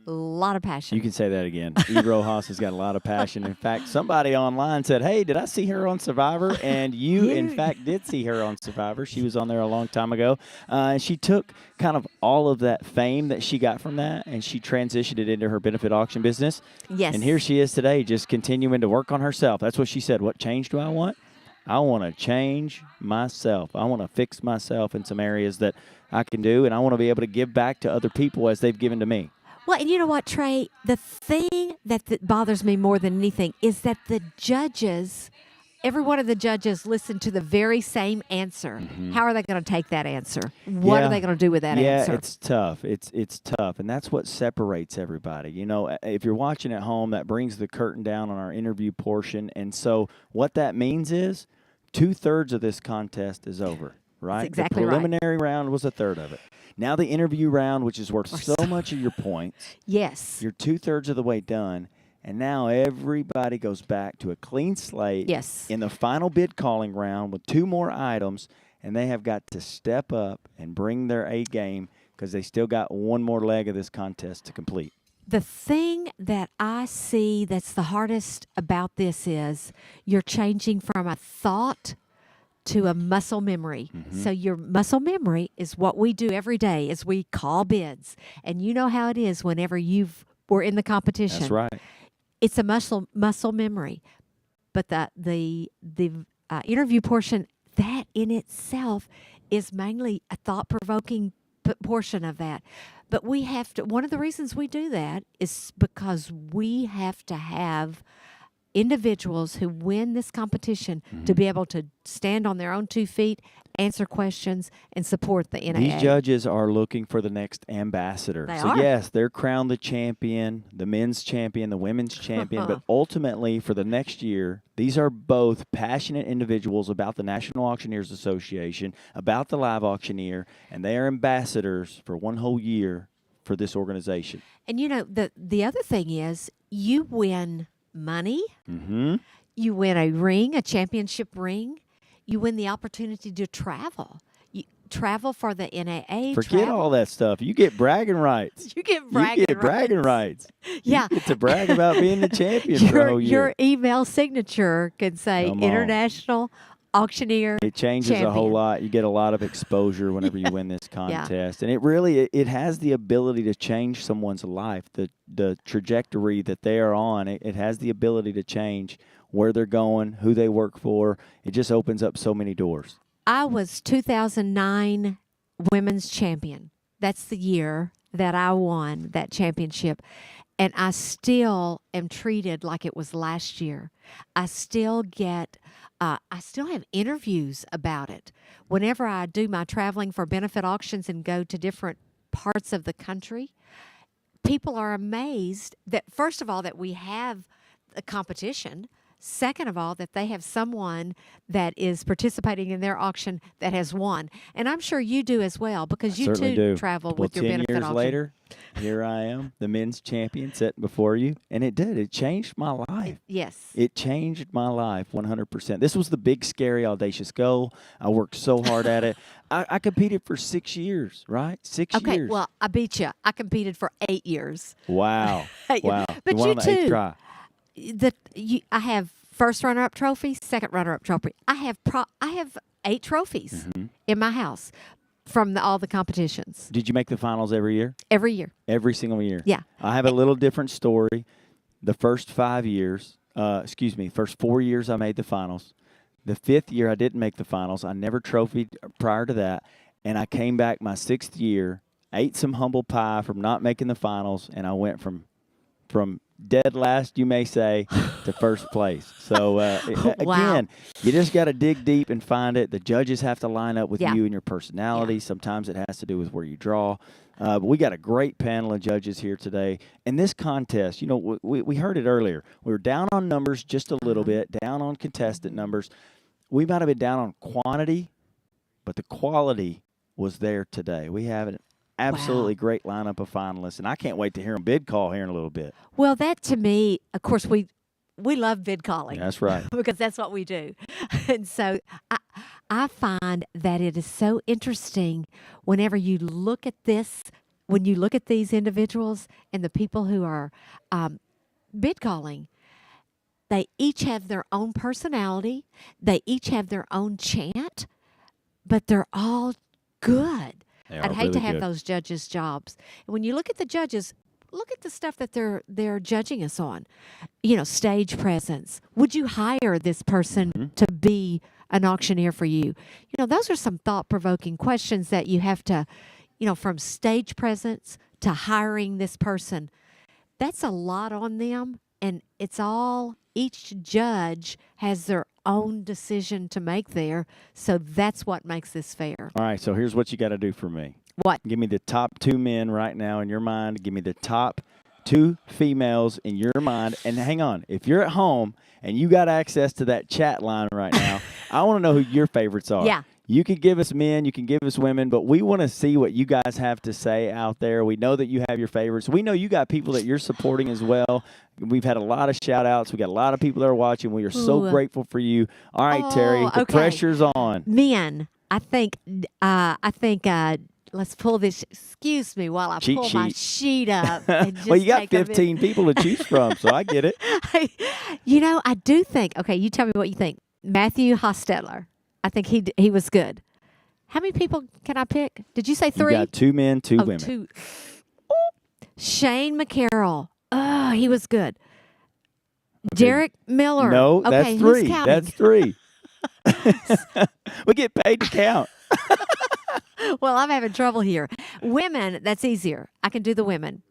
A lot of passion. You can say that again. Eve Rojas has got a lot of passion. In fact, somebody online said, hey, did I see her on Survivor? And you, in fact, did see her on Survivor. She was on there a long time ago. And she took kind of all of that fame that she got from that, and she transitioned it into her benefit auction business. Yes. And here she is today, just continuing to work on herself. That's what she said. What change do I want? I want to change myself. I want to fix myself in some areas that I can do, and I want to be able to give back to other people as they've given to me. Well, and you know what, Trey? The thing that bothers me more than anything is that the judges, every one of the judges listened to the very same answer. How are they going to take that answer? What are they going to do with that answer? Yeah, it's tough. It's tough, and that's what separates everybody. You know, if you're watching at home, that brings the curtain down on our interview portion, and so what that means is 2/3 of this contest is over. Right? Exactly the right. preliminary round was 1/3 of it. Now the interview round, which is worth so much of your points. Yes. You're 2/3 of the way done. And now everybody goes back to a clean slate in the final bid calling round with 2 more items, and they have got to step up and bring their A game because they still got 1 more leg of this contest to complete. The thing that I see that's the hardest about this is you're changing from a thought to a muscle memory. So your muscle memory is what we do every day is we call bids. And you know how it is whenever we're in the competition. That's right. It's a muscle memory. But the interview portion, that in itself is mainly a thought-provoking portion of that. But we have to, one of the reasons we do that is because we have to have individuals who win this competition to be able to stand on their own 2 feet, answer questions, and support the NAA. These judges are looking for the next ambassador. They so, are. yes, they're crowned the champion, the men's champion, the women's champion, but ultimately for the next year, these are both passionate individuals about the National Auctioneers Association, about the Live Auctioneer, and they are ambassadors for 1 whole year for this organization. And, you know, the other thing is you win money. You win a ring, a championship ring. You win the opportunity to travel. You travel for the NAA. Forget all that stuff. You get bragging rights. You get bragging rights. Yeah. You get to brag about being the champion for a whole year. Your email signature can say Come on. International Auctioneer It changes a whole lot. You get a lot of exposure whenever you win this contest. And it really it has the ability to change someone's life, the trajectory that they are on. It has the ability to change where they're going, who they work for. It just opens up so many doors. I was 2009 women's champion. That's the year that I won that championship. And I still am treated like it was last year. I still have interviews about it. Whenever I do my traveling for benefit auctions and go to different parts of the country, people are amazed that, first of all, that we have a competition. Second of all, that they have someone that is participating in their auction that has won. And I'm sure you do as well, because you Certainly too do. travel Well, with your 10 benefit years auction. later, here I am, the men's champion sitting before you. And it did. It changed my life. Yes. It changed my life 100%. This was the big, scary, audacious goal. I worked so hard at it. I competed for 6 years, right? 6 Okay, years. well, I beat you. I competed for 8 years. Wow. Wow. But won you on the 8th too. try. I have first runner-up trophy, second runner-up trophy. I have 8 trophies in my house from all the competitions. Did you make the finals every year? Every year. Every single year? Yeah. I have a little different story. The first 5 years, first 4 years I made the finals. The 5th year I didn't make the finals. I never trophied prior to that. And I came back my 6th year, ate some humble pie from not making the finals, and I went from dead last, you may say, to first place. So, again, you just got to dig deep and find it. The judges have to line up with you and your personality. Sometimes it has to do with where you draw. But we got a great panel of judges here today. And this contest, you know, we heard it earlier. We were down on numbers just a little bit, down on contestant numbers. We might have been down on quantity, but the quality was there today. We have an absolutely great lineup of finalists, and I can't wait to hear them bid call here in a little bit. Well, that to me, of course, we love bid calling. That's right. Because that's what we do. And so I find that it is so interesting whenever you look at this, when you look at these individuals and the people who are bid calling, they each have their own personality. They each have their own chant, but they're all good. I'd hate to have those judges' jobs. And when you look at the judges, look at the stuff that they're judging us on. You know, stage presence. Would you hire this person to be an auctioneer for you? You know, those are some thought-provoking questions that you have to, you know, from stage presence to hiring this person. That's a lot on them, and each judge has their own decision to make there, so that's what makes this fair. All right, so here's what you got to do for me. What? Give me the top 2 men right now in your mind. Give me the top 2 females in your mind. And hang on, if you're at home and you got access to that chat line right now, I want to know who your favorites are. Yeah. You can give us men, you can give us women, but we want to see what you guys have to say out there. We know that you have your favorites. We know you got people that you're supporting as well. We've had a lot of shout-outs. We got a lot of people that are watching. We are so grateful for you. All right, Terry, the pressure's on. Men, I think let's pull this. Excuse me while I pull my sheet up. And just well, you got take a minute. 15 people to choose from, so I get it. I do think. Okay, you tell me what you think. Matthew Hostetler. I think he was good. How many people can I pick? Did you say 3? You got 2 men, 2 women. 2. Shane McCarroll. Oh, he was good. Okay. Derek Miller. No, okay, that's 3. That's 3. We get paid to count. Well, I'm having trouble here. Women, that's easier. I can do the women.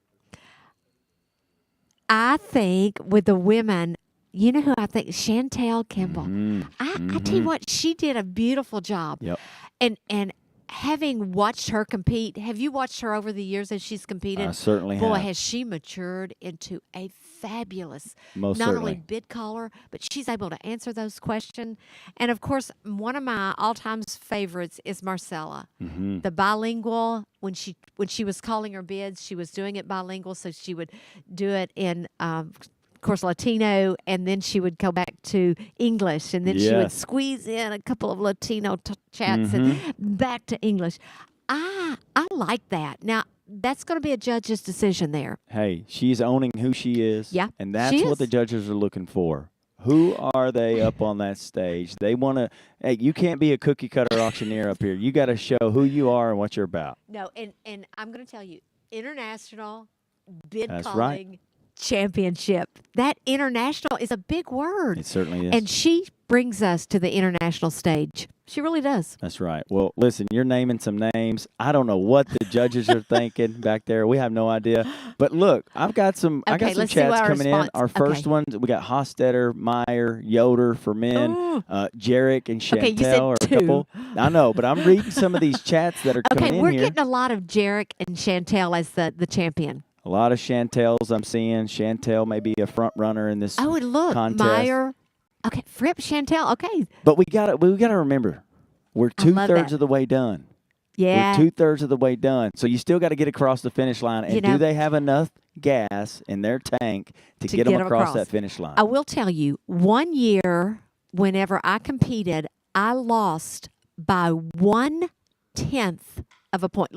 I think with the women, you know who I think? Chantel Kimball. I tell you what, she did a beautiful job. Yep. And having watched her compete, have you watched her over the years as she's competed? I certainly Boy, have. has she matured into a fabulous, Most not certainly. only bid caller, but she's able to answer those questions. And of course, one of my all-time favorites is Marcella, the bilingual. When she was calling her bids, she was doing it bilingual, so she would do it in. Of course, Latino, and then she would go back to English, and then she would squeeze in a couple of Latino chats and back to English. I like that. Now, that's going to be a judge's decision there. Hey, she's owning who she is. Yeah, and that's she what is. the judges are looking for. Who are they up on that stage? They want to. Hey, you can't be a cookie cutter auctioneer up here. You got to show who you are and what you're about. No, and I'm going to tell you, international bid That's calling. right. Championship. That international is a big word. It certainly is. And she brings us to the international stage. She really does. That's right. Well, listen, you're naming some names. I don't know what the judges are thinking back there. We have no idea. But look, I got some let's see what chats our coming in. response- Our first okay. ones, we got Hostetter, Meyer, Yoder for men, Jarek and Okay, you said Chantel are a 2. couple. I know, but I'm reading some of these chats that are coming Okay, in we're here. getting a lot of Jarek and Chantel as the champion. A lot of Chantels I'm seeing. Chantel may be a front runner in this Oh, and look, contest. Meyer. Okay, Fripp, Chantel. Okay. But we got to remember, we're I love 2/3 that. of the way done. Yeah. We're 2/3 of the way done. So you still got to get across the finish line. And You know- do they have enough gas in their tank to get them across that finish line? I will tell you, one year, whenever I competed, I lost by 1/10 of a point.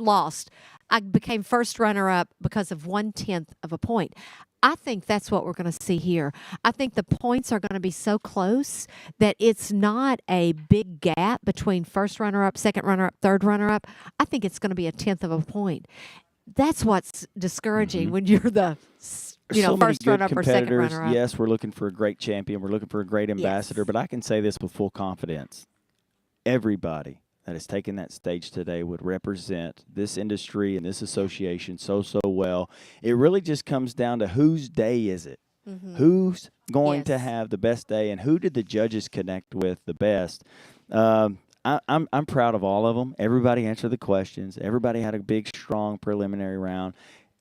I became first runner-up because of 1/10 of a point. I think that's what we're going to see here. I think the points are going to be so close that it's not a big gap between first runner-up, second runner-up, third runner-up. I think it's going to be 1/10 of a point. That's what's discouraging when you're the There's so many first good runner-up or second competitors. runner-up. Yes, we're looking for a great champion. We're looking for a great ambassador. But I can say this with full confidence. Everybody that has taken that stage today would represent this industry and this association so well. It really just comes down to whose day is it? Who's going to have the best day, and who did the judges connect with the best? I'm proud of all of them. Everybody answered the questions. Everybody had a big, strong preliminary round.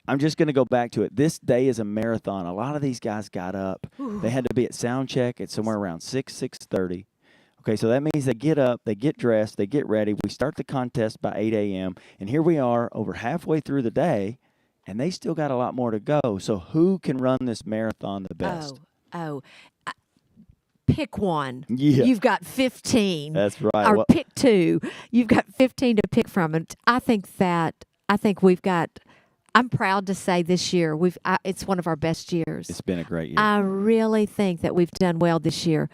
I'm just going to go back to it. This day is a marathon. A lot of these guys got up. They had to be at sound check at somewhere around 6:30. Okay, so that means they get up, they get dressed, they get ready. We start the contest by 8 a.m., and here we are over halfway through the day, and they still got a lot more to go. So who can run this marathon the best? Pick one. Yeah. You've got 15. That's right. Or Well- pick 2. You've got 15 to pick from. And I think we've got. I'm proud to say this year it's one of our best years. It's been a great year. I really think that we've done well this year.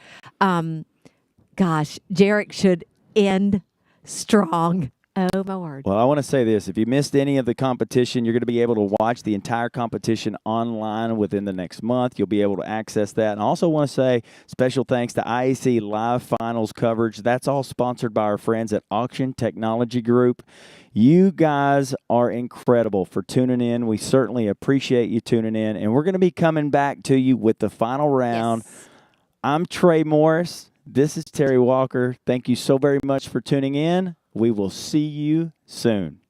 Gosh, Jarek should end strong Oh, my word. Well, I want to say this. If you missed any of the competition, you're going to be able to watch the entire competition online within the next month. You'll be able to access that. And I also want to say special thanks to IAC Live Finals coverage. That's all sponsored by our friends at Auction Technology Group. You guys are incredible for tuning in. We certainly appreciate you tuning in. And we're going to be coming back to you with the final round. Yes. I'm Trey Morris. This is Terry Walker. Thank you so very much for tuning in. We will see you soon.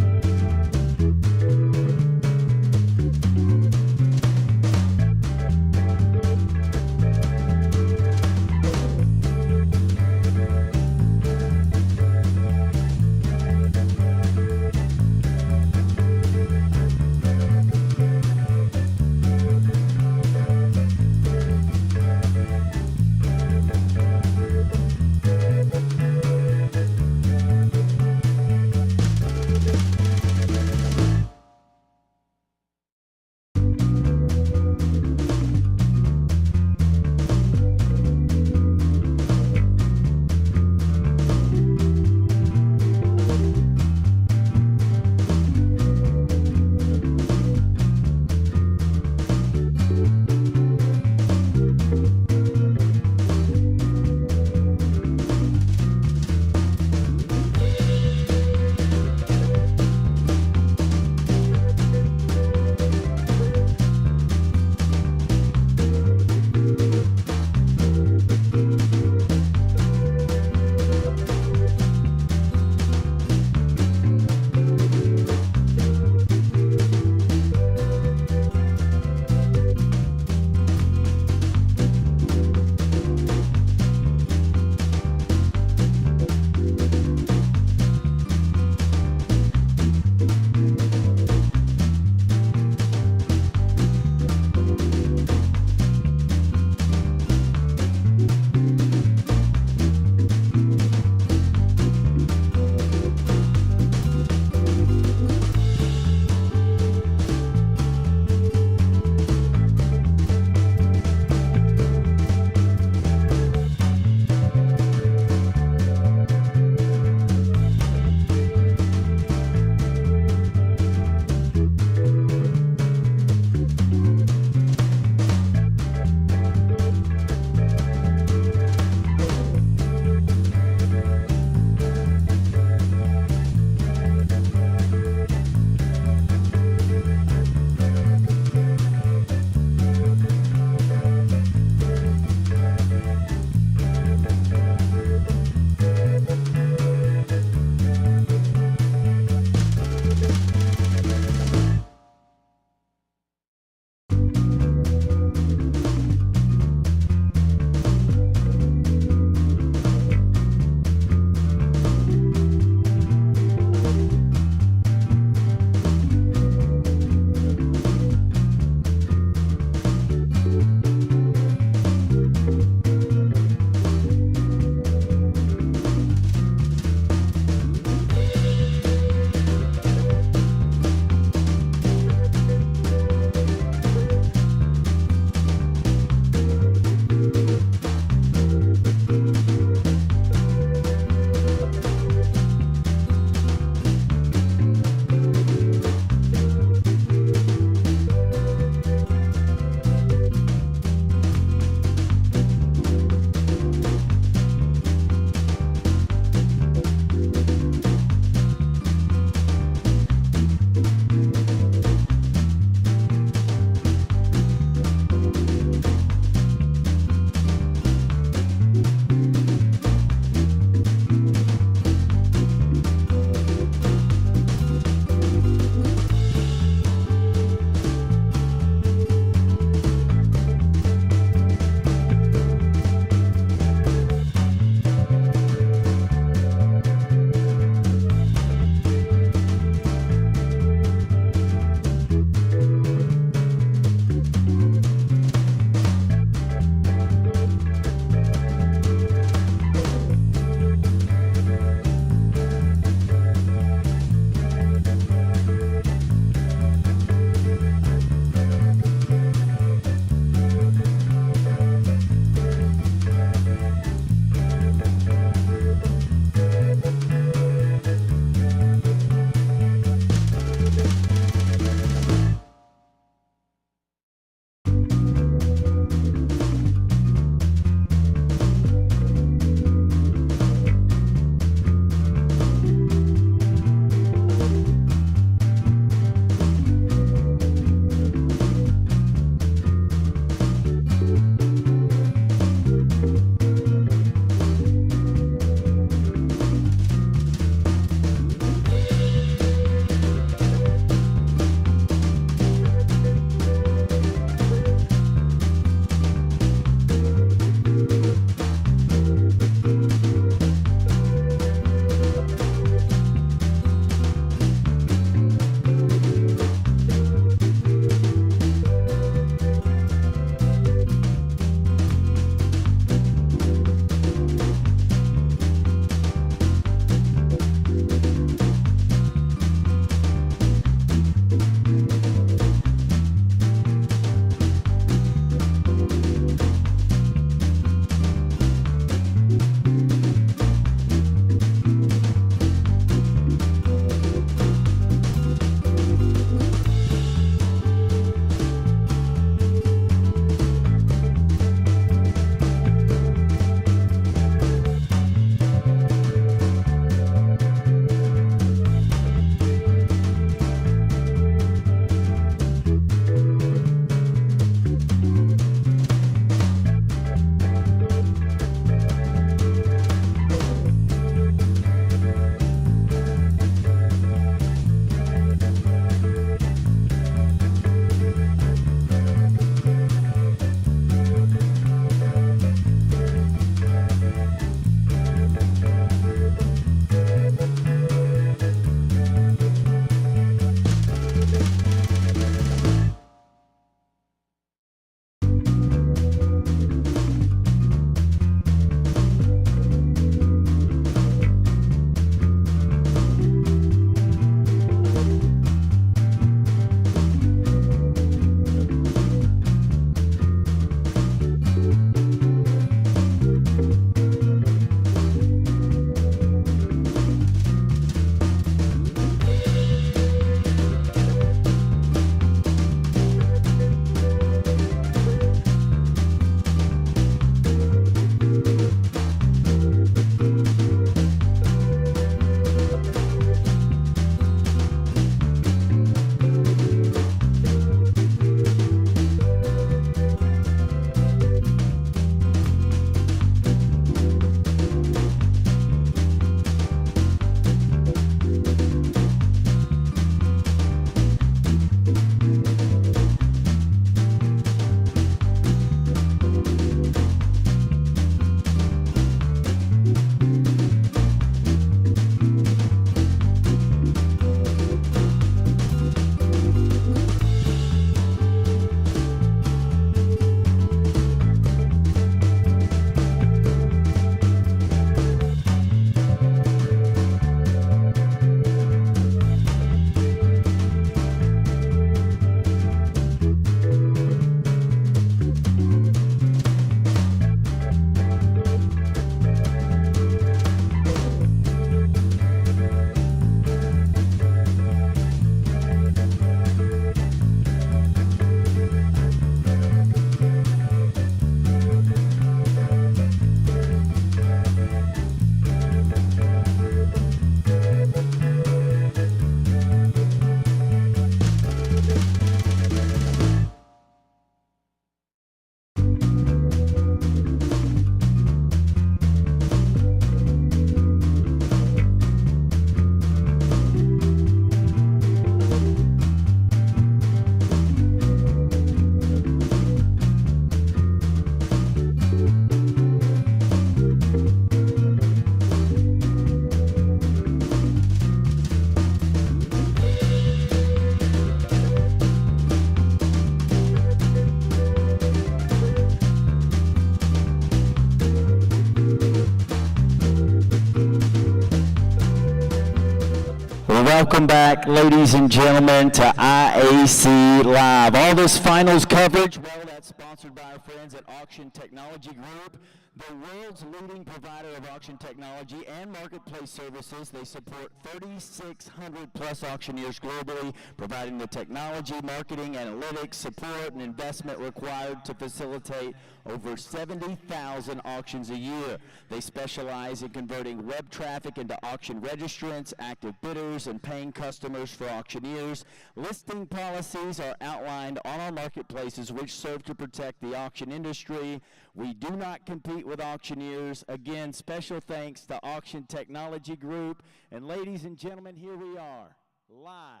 Welcome back, ladies and gentlemen, to IAC Live. All this finals coverage, well, that's sponsored by our friends at Auction Technology Group, the world's leading provider of auction technology and marketplace services. They support 3,600 plus auctioneers globally, providing the technology, marketing, analytics, support, and investment required to facilitate over 70,000 auctions a year. They specialize in converting web traffic into auction registrants, active bidders, and paying customers for auctioneers. Listing policies are outlined on our marketplaces, which serve to protect the auction industry. We do not compete with auctioneers. Again, special thanks to Auction Technology Group. And ladies and gentlemen, here we are, live,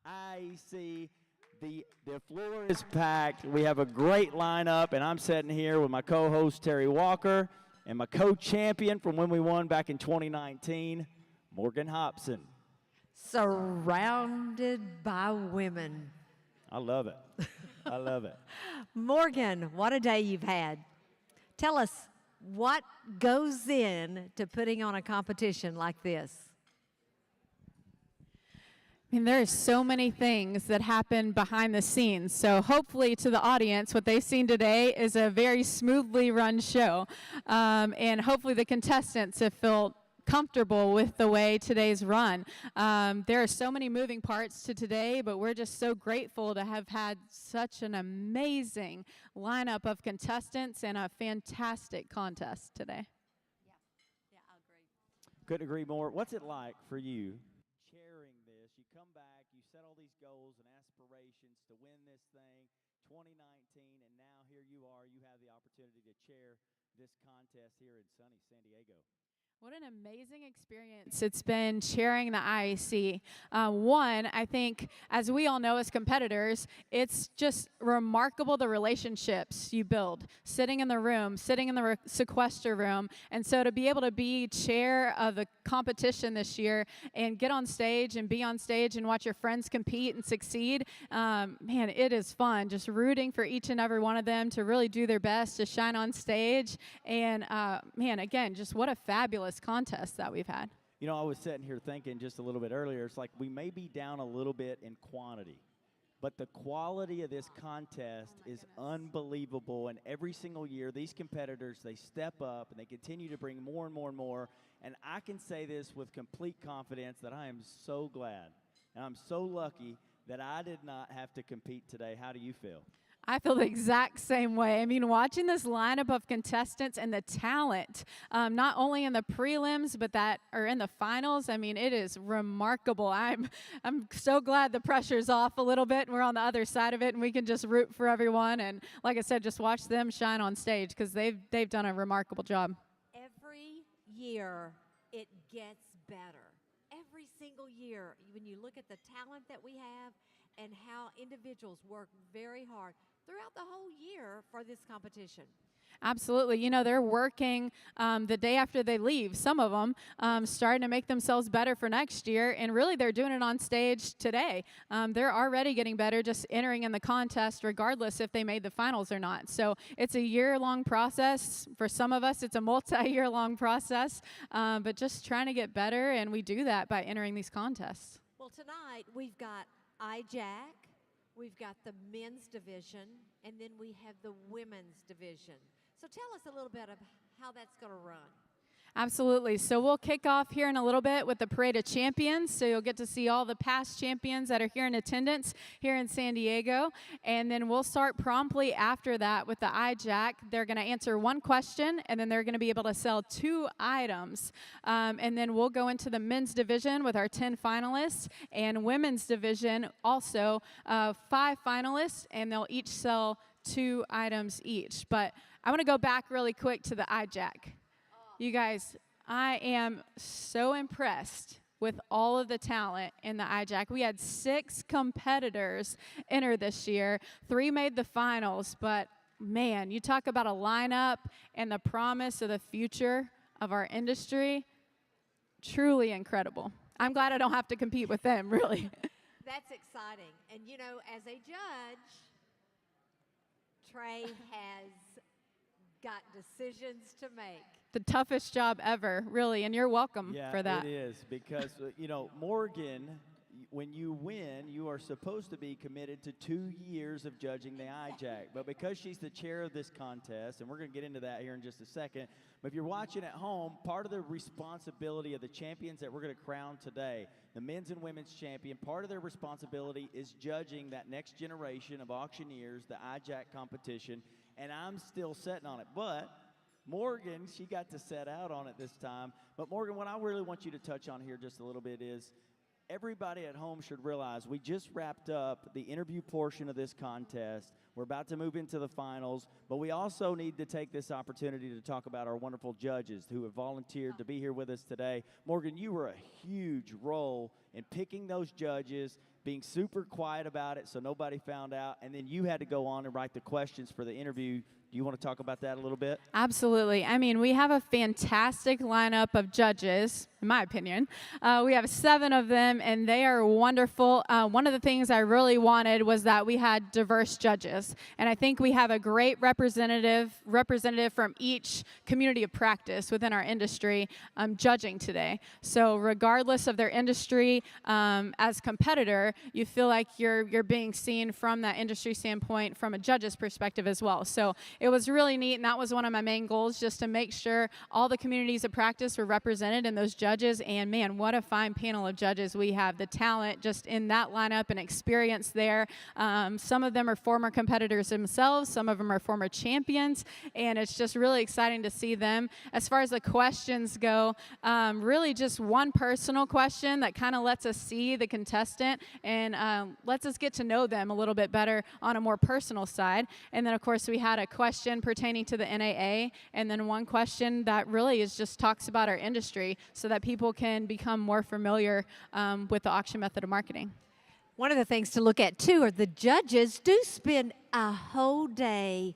IEC. The floor is packed. We have a great lineup, and I'm sitting here with my co-host, Terry Walker, and my co-champion from when we won back in 2019, Morgan Hobson. Surrounded by women. I love it. I love it. Morgan, what a day you've had. Tell us what goes in to putting on a competition like this. I mean, there are so many things that happen behind the scenes. So hopefully to the audience, what they've seen today is a very smoothly run show. And hopefully the contestants have felt comfortable with the way today's run. There are so many moving parts to today, but we're just so grateful to have had such an amazing lineup of contestants and a fantastic contest today. Couldn't agree more. What's it like for you chairing this? You come back, you set all these goals and aspirations to win this thing, 2019, and now here you are. You have the opportunity to chair this contest here in sunny San Diego. What an amazing experience it's been chairing the IAC. One, I think, as we all know as competitors, it's just remarkable the relationships you build, sitting in the room, sitting in the sequester room. And so to be able to be chair of the competition this year and get on stage and be on stage and watch your friends compete and succeed, man, it is fun. Just rooting for each and every one of them to really do their best to shine on stage. And man, again, just what a fabulous contest that we've had. You know, I was sitting here thinking just a little bit earlier, it's like we may be down a little bit in quantity, but the quality of this contest is unbelievable. And every single year, these competitors, they step up and they continue to bring more and more and more. And I can say this with complete confidence that I am so glad and I'm so lucky that I did not have to compete today. How do you feel? I feel the exact same way. I mean, watching this lineup of contestants and the talent, not only in the prelims, but that are in the finals, I mean, it is remarkable. I'm so glad the pressure's off a little bit and we're on the other side of it and we can just root for everyone. And like I said, just watch them shine on stage because they've done a remarkable job. Every year it gets better. Every single year, when you look at the talent that we have and how individuals work very hard throughout the whole year for this competition. Absolutely. You know, they're working the day after they leave, some of them, starting to make themselves better for next year, and really they're doing it on stage today. They're already getting better just entering in the contest regardless if they made the finals or not. So it's a year-long process. For some of us, it's a multi-year-long process, but just trying to get better, and we do that by entering these contests. Well, tonight we've got IJAC, we've got the men's division, and then we have the women's division. So tell us a little bit of how that's going to run. Absolutely. So we'll kick off here in a little bit with the Parade of Champions. So you'll get to see all the past champions that are here in attendance here in San Diego. And then we'll start promptly after that with the IJAC. They're going to answer one question, and then they're going to be able to sell 2 items. And then we'll go into the men's division with our 10 finalists, and women's division also 5 finalists, and they'll each sell 2 items each. But I want to go back really quick to the IJAC. You guys, I am so impressed with all of the talent in the IJAC. We had 6 competitors enter this year. 3 made the finals, but man, you talk about a lineup and the promise of the future of our industry, truly incredible. I'm glad I don't have to compete with them, really. That's exciting. And you know, as a judge, Trey has got decisions to make. The toughest job ever, really, and you're welcome for that. It is, because, you know, Morgan when you win, you are supposed to be committed to 2 years of judging the IJAC. But because she's the chair of this contest, and we're going to get into that here in just a second, but if you're watching at home, part of the responsibility of the champions that we're going to crown today, the men's and women's champion, part of their responsibility is judging that next generation of auctioneers, the IJAC competition, and I'm still sitting on it. But Morgan, she got to set out on it this time. But Morgan, what I really want you to touch on here just a little bit is everybody at home should realize we just wrapped up the interview portion of this contest. We're about to move into the finals, but we also need to take this opportunity to talk about our wonderful judges who have volunteered to be here with us today. Morgan, you were a huge role in picking those judges, being super quiet about it so nobody found out, and then you had to go on and write the questions for the interview. Do you want to talk about that a little bit? Absolutely. I mean, we have a fantastic lineup of judges, in my opinion. We have 7 of them, and they are wonderful. One of the things I really wanted was that we had diverse judges, and I think we have a great representative from each community of practice within our industry judging today. So regardless of their industry, as competitor, you feel like you're being seen from that industry standpoint from a judge's perspective as well. So it was really neat, and that was one of my main goals, just to make sure all the communities of practice were represented in those judges. And man, what a fine panel of judges we have. The talent just in that lineup and experience there. Some of them are former competitors themselves. Some of them are former champions, and it's just really exciting to see them. As far as the questions go, really just one personal question that kind of lets us see the contestant and lets us get to know them a little bit better on a more personal side. And then, of course, we had a question pertaining to the NAA, and then one question that really is just talks about our industry so that people can become more familiar with the auction method of marketing. One of the things to look at, too, are the judges do spend a whole day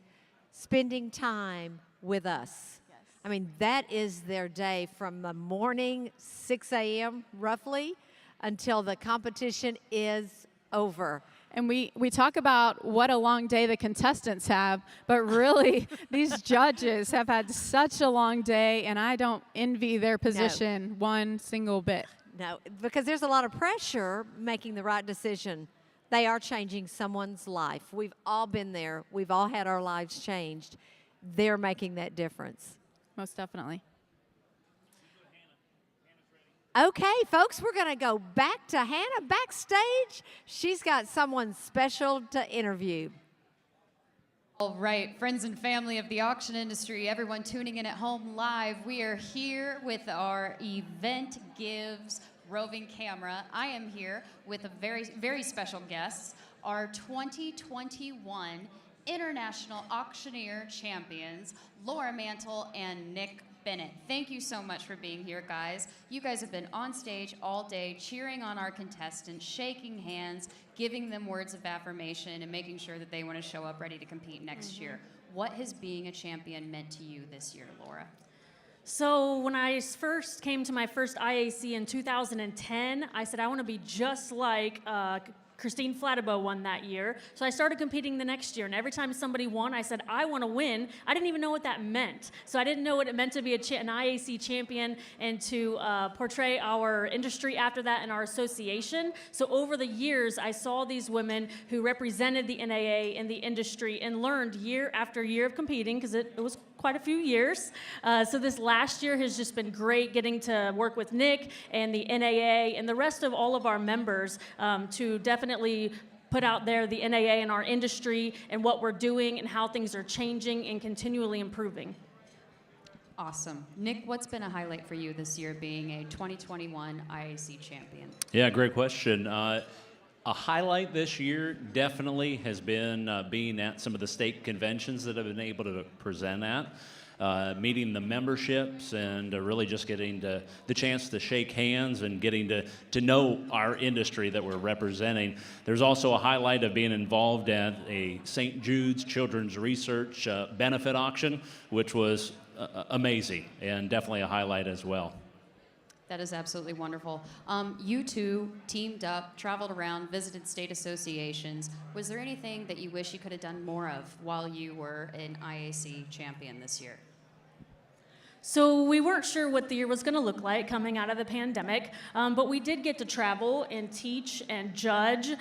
spending time with us. Yes. I mean, that is their day from the morning, 6 a.m. roughly, until the competition is over. And we talk about what a long day the contestants have, but really these judges have had such a long day, and I don't envy their position one single bit. No, because there's a lot of pressure making the right decision. They are changing someone's life. We've all been there. We've all had our lives changed. They're making that difference. Most definitely. Okay, folks, we're going to go back to Hannah backstage. She's got someone special to interview. All right, friends and family of the auction industry, everyone tuning in at home live, we are here with our Event Gives roving camera. I am here with a very, very special guest, our 2021 International Auctioneer Champions, Laura Mantle and Nick Bennett. Thank you so much for being here, guys. You guys have been on stage all day cheering on our contestants, shaking hands, giving them words of affirmation, and making sure that they want to show up ready to compete next year. What has being a champion meant to you this year, Laura? So when I first came to my first IAC in 2010, I said I want to be just like Christine Flattabo won that year. So I started competing the next year, and every time somebody won, I said, I want to win. I didn't even know what that meant. So I didn't know what it meant to be an IAC champion and to portray our industry after that and our association. So over the years, I saw these women who represented the NAA in the industry and learned year after year of competing, because it was quite a few years. So this last year has just been great, getting to work with Nick and the NAA and the rest of all of our members to definitely put out there the NAA in our industry and what we're doing and how things are changing and continually improving. Awesome. Nick, what's been a highlight for you this year being a 2021 IAC champion? Yeah, great question. A highlight this year definitely has been being at some of the state conventions that I've been able to present at, meeting the memberships, and really just getting the chance to shake hands and getting to know our industry that we're representing. There's also a highlight of being involved at a St. Jude's Children's Research benefit auction, which was amazing and definitely a highlight as well. That is absolutely wonderful. You two teamed up, traveled around, visited state associations. Was there anything that you wish you could have done more of while you were an IAC champion this year? So we weren't sure what the year was going to look like coming out of the pandemic, but we did get to travel and teach and judge,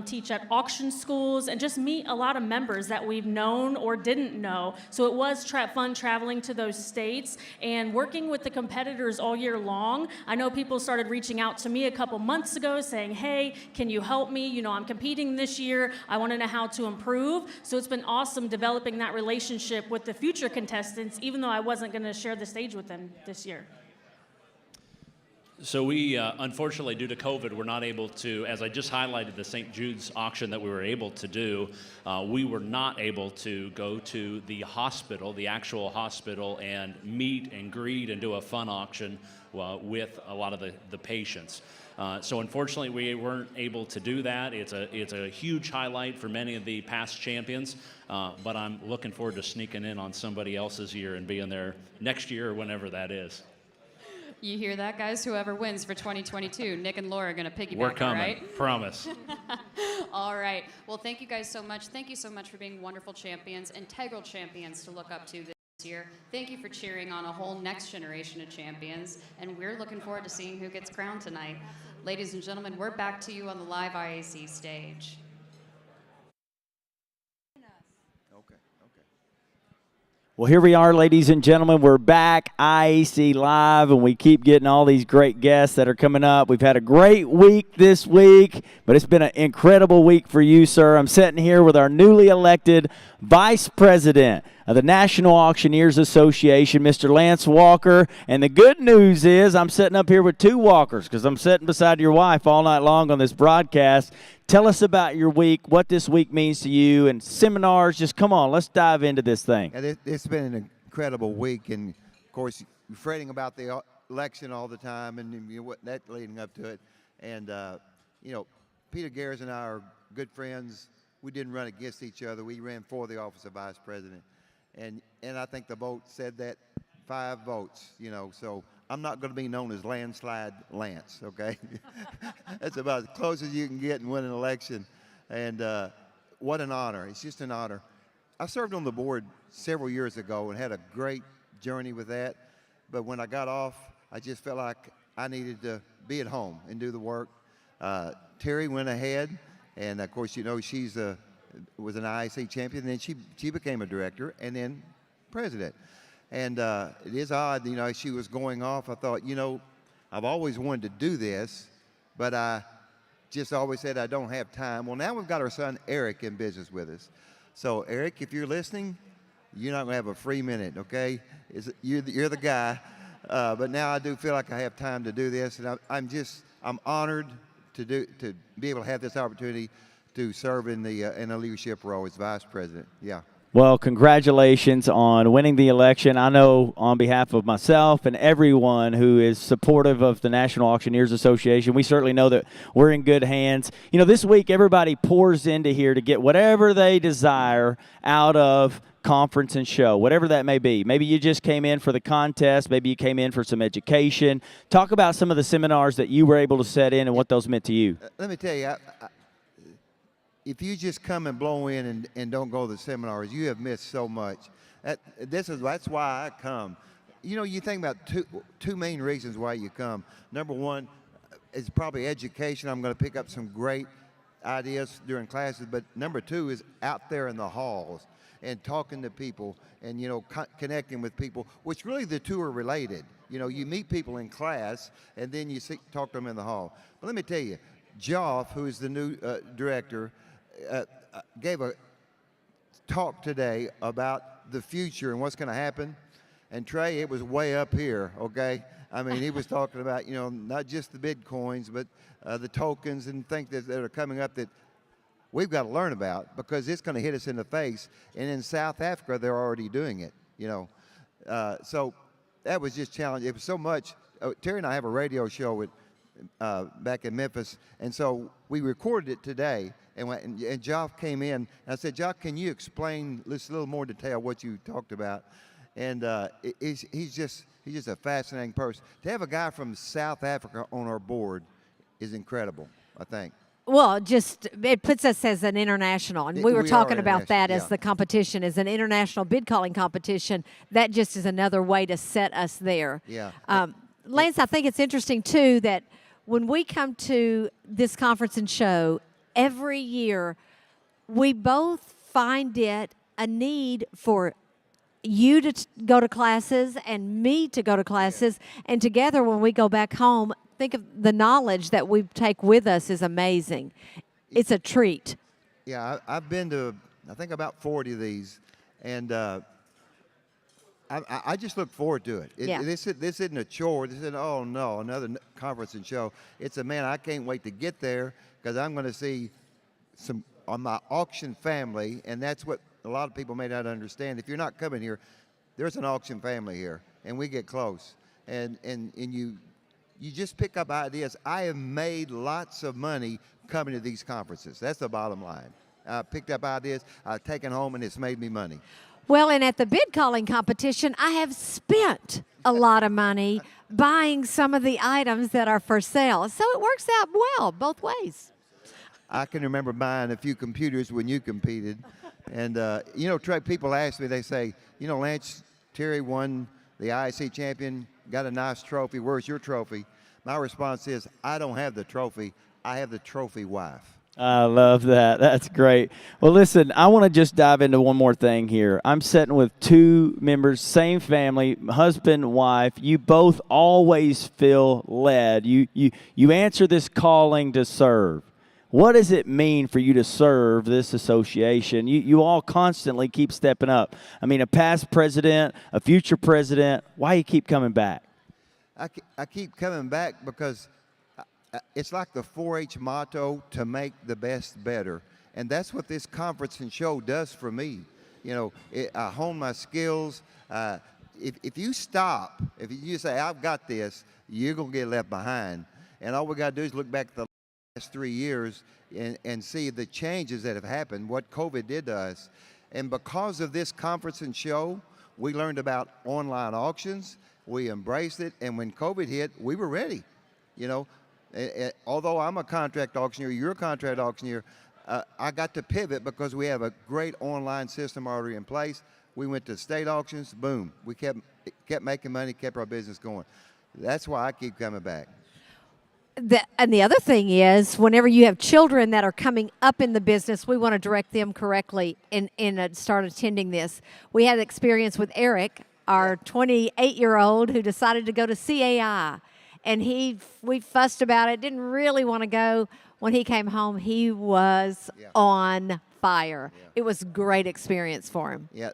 teach at auction schools, and just meet a lot of members that we've known or didn't know. So it was fun traveling to those states and working with the competitors all year long. I know people started reaching out to me a couple months ago saying, hey, can you help me? You know, I'm competing this year. I want to know how to improve. So it's been awesome developing that relationship with the future contestants, even though I wasn't going to share the stage with them this year. So we, unfortunately, due to COVID, we're not able to, as I just highlighted the St. Jude's auction that we were able to do, we were not able to go to the hospital, the actual hospital, and meet and greet and do a fun auction with a lot of the patients. So unfortunately, we weren't able to do that. It's a huge highlight for many of the past champions, but I'm looking forward to sneaking in on somebody else's year and being there next year or whenever that is. You hear that, guys? Whoever wins for 2022, Nick and Laura are going to piggyback, We're coming, all right? promise. All right. Well, thank you guys so much. Thank you so much for being wonderful champions, integral champions to look up to this year. Thank you for cheering on a whole next generation of champions, and we're looking forward to seeing who gets crowned tonight. Ladies and gentlemen, we're back to you on the live IAC stage. Well, here we are, ladies and gentlemen. We're back, IAC Live, and we keep getting all these great guests that are coming up. We've had a great week this week, but it's been an incredible week for you, sir. I'm sitting here with our newly elected Vice President of the National Auctioneers Association, Mr. Lance Walker. And the good news is I'm sitting up here with two walkers because I'm sitting beside your wife all night long on this broadcast. Tell us about your week, what this week means to you, and seminars. Just come on, let's dive into this thing. Yeah, it's been an incredible week, and of course, you're fretting about the election all the time, and you know, what that leading up to it. And you know, Peter Garris and I are good friends. We didn't run against each other. We ran for the office of vice president, and I think the vote said that 5 votes. You know, so I'm not going to be known as Landslide Lance, okay? That's about as close as you can get and win an election. And what an honor. It's just an honor. I served on the board several years ago and had a great journey with that. But when I got off, I just felt like I needed to be at home and do the work. Terry went ahead, and of course, you know, she's was an IAC champion, and then she became a director and then president. And it is odd, you know, as she was going off, I thought, you know, I've always wanted to do this, but I just always said I don't have time. Well, now we've got our son Eric in business with us. So, Eric, if you're listening, you're not going to have a free minute, okay? You're the guy. But now I do feel like I have time to do this, and I'm honored to be able to have this opportunity to serve in a leadership role as vice president. Yeah. Well, congratulations on winning the election. I know on behalf of myself and everyone who is supportive of the National Auctioneers Association, we certainly know that we're in good hands. You know, this week everybody pours into here to get whatever they desire out of conference and show, whatever that may be. Maybe you just came in for the contest. Maybe you came in for some education. Talk about some of the seminars that you were able to set in and what those meant to you. Let me tell you, if you just come and blow in and don't go to the seminars, you have missed so much. That's why I come. You know, you think about two main reasons why you come. Number one is probably education. I'm going to pick up some great ideas during classes. But number two is out there in the halls and talking to people and, you know, connecting with people, which really the two are related. You know, you meet people in class and then you talk to them in the hall. But let me tell you, Joff, who is the new director, gave a talk today about the future and what's going to happen. And Trey, it was way up here, okay? I mean, he was talking about, you know, not just the Bitcoins, but the tokens and things that are coming up that we've got to learn about because it's going to hit us in the face. And in South Africa, they're already doing it, you know. So that was just challenging. It was so much. Terry and I have a radio show with back in Memphis, and so we recorded it today, and Joff came in, and I said, Joff, can you explain this a little more detail what you talked about? And he's just a fascinating person. To have a guy from South Africa on our board is incredible, I think. Well, just it puts us as an international, and we were We are talking about that international, as the competition, as an international bid calling competition. That just is another way to set us there. Yeah. Lance, I think it's interesting too that when we come to this conference and show every year, we both find it a need for you to go to classes and me to go to classes, and together when we go back home, think of the knowledge that we take with us is amazing. It's a treat. Yeah, I've been to, I think, about 40 of these, and I just look forward to it. Yeah. This isn't a chore. This isn't, oh no, another conference and show. It's a, man, I can't wait to get there because I'm going to see some on my auction family, and that's what a lot of people may not understand. If you're not coming here, there's an auction family here, and we get close, and you just pick up ideas. I have made lots of money coming to these conferences. That's the bottom line. I picked up ideas, I've taken home, and it's made me money. Well, and at the bid calling competition, I have spent a lot of money buying some of the items that are for sale. So it works out well both ways. I can remember buying a few computers when you competed. And, you know, Trey, people ask me, they say, you know, Lance, Terry won the IAC champion, got a nice trophy. Where's your trophy? My response is, I don't have the trophy. I have the trophy wife. I love that. That's great. Well, listen, I want to just dive into one more thing here. I'm sitting with two members, same family, husband, wife. You both always feel led. You answer this calling to serve. What does it mean for you to serve this association? You all constantly keep stepping up. I mean, a past president, a future president. Why you keep coming back? I keep coming back because it's like the 4-H motto, to make the best better. And that's what this conference and show does for me. You know, I hone my skills. If you stop, if you say, I've got this, you're going to get left behind. And all we got to do is look back at the last 3 years and see the changes that have happened, what COVID did to us. And because of this conference and show, we learned about online auctions. We embraced it. And when COVID hit, we were ready. You know, although I'm a contract auctioneer, you're a contract auctioneer, I got to pivot because we have a great online system already in place. We went to state auctions, boom. We kept making money, kept our business going. That's why I keep coming back. And the other thing is, whenever you have children that are coming up in the business, we want to direct them correctly and start attending this. We had experience with Eric, our 28-year-old who decided to go to CAI. And we fussed about it, didn't really want to go. When he came home, he was on fire. It was a great experience for him. Yeah,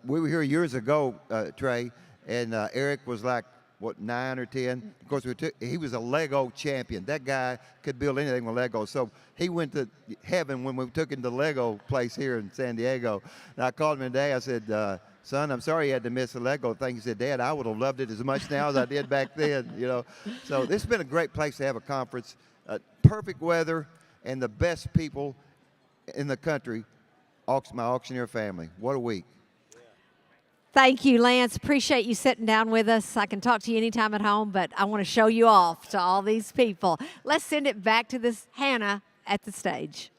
we were here years ago, Trey, and Eric was like, what, 9 or 10? Of course, he was a Lego champion. That guy could build anything with Lego. So he went to heaven when we took him to Lego place here in San Diego. And I called him today. I said, son, I'm sorry you had to miss the Lego thing. He said, Dad, I would have loved it as much now as I did back then, you know. So this has been a great place to have a conference. Perfect weather and the best people in the country, my auctioneer family. What a week. Thank you, Lance. Appreciate you sitting down with us. I can talk to you anytime at home, but I want to show you off to all these people. Let's send it back to this Hannah at the stage.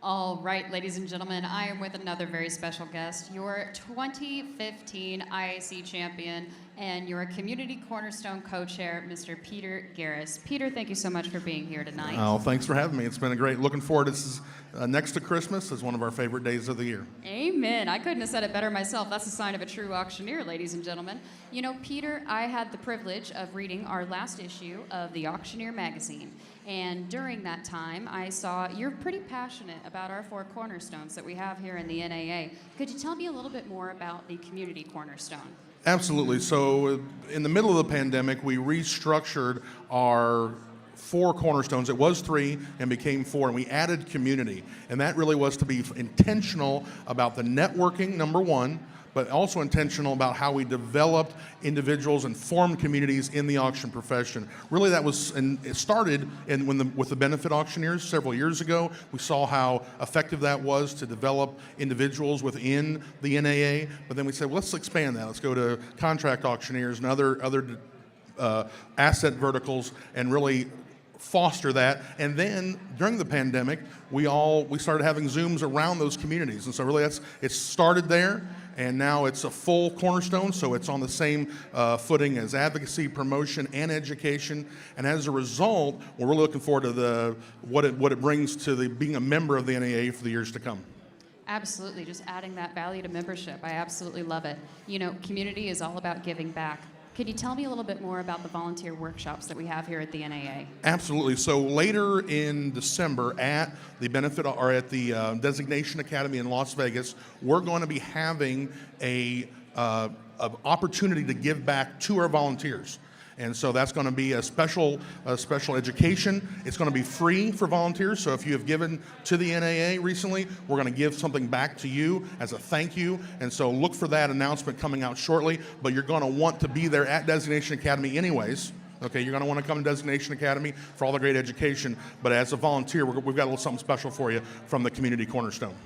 All right, ladies and gentlemen, I am with another very special guest, your 2015 IAC champion and your Community Cornerstone co-chair, Mr. Peter Garris. Peter, thank you so much for being here tonight. Oh, thanks for having me. It's been a great, looking forward. This is next to Christmas. Is one of our favorite days of the year. Amen. I couldn't have said it better myself. That's a sign of a true auctioneer, ladies and gentlemen. You know, Peter, I had the privilege of reading our last issue of the Auctioneer magazine. And during that time, I saw you're pretty passionate about our 4 cornerstones that we have here in the NAA. Could you tell me a little bit more about the Community Cornerstone? Absolutely. So in the middle of the pandemic, we restructured our 4 cornerstones. It was 3 and became 4, and we added community. And that really was to be intentional about the networking, number 1, but also intentional about how we developed individuals and formed communities in the auction profession. Really, that was, and it started with the benefit auctioneers several years ago. We saw how effective that was to develop individuals within the NAA, but then we said, well, let's expand that. Let's go to contract auctioneers and other asset verticals and really foster that. And then during the pandemic, we started having Zooms around those communities. And so really it started there, and now it's a full cornerstone, so it's on the same footing as advocacy, promotion, and education. And as a result, we're really looking forward to what it brings to being a member of the NAA for the years to come. Absolutely, just adding that value to membership. I absolutely love it. You know, community is all about giving back. Could you tell me a little bit more about the volunteer workshops that we have here at the NAA? Absolutely. So later in December at the Designation Academy in Las Vegas, we're going to be having an opportunity to give back to our volunteers. And so that's going to be a special education. It's going to be free for volunteers. So if you have given to the NAA recently, we're going to give something back to you as a thank you. And so look for that announcement coming out shortly. But you're going to want to be there at Designation Academy anyways. Okay, you're going to want to come to Designation Academy for all the great education. But as a volunteer, we've got a little something special for you from the Community Cornerstone.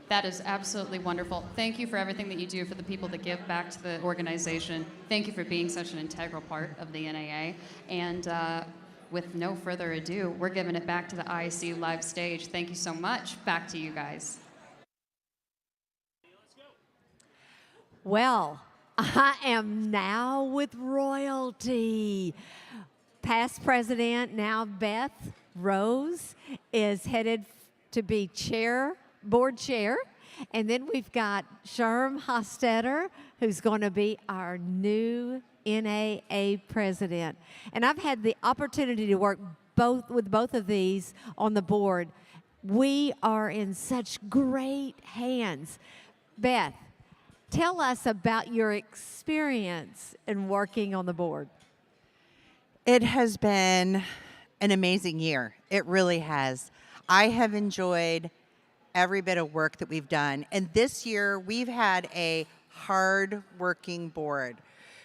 That is absolutely wonderful. Thank you for everything that you do for the people that give back to the organization. Thank you for being such an integral part of the NAA. And with no further ado, we're giving it back to the IAC live stage. Thank you so much. Back to you guys. Well, I am now with royalty. Past president, now Beth Rose, is headed to be board chair. And then we've got Sherm Hostetter, who's going to be our new NAA president. And I've had the opportunity to work with both of these on the board. We are in such great hands. Beth, tell us about your experience in working on the board. It has been an amazing year. It really has. I have enjoyed every bit of work that we've done. And this year, we've had a hard-working board.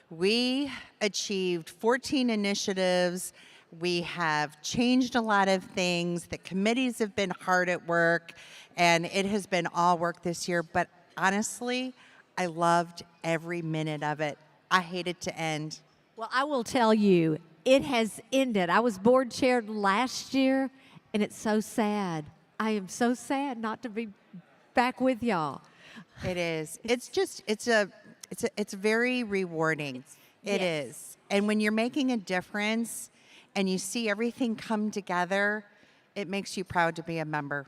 We achieved 14 initiatives. We have changed a lot of things. The committees have been hard at work, and it has been all work this year. But honestly, I loved every minute of it. I hate it to end. Well, I will tell you, it has ended. I was board chaired last year, and it's so sad. I am so sad not to be back with y'all. It is. It's very rewarding. It is. And when you're making a difference and you see everything come together, it makes you proud to be a member.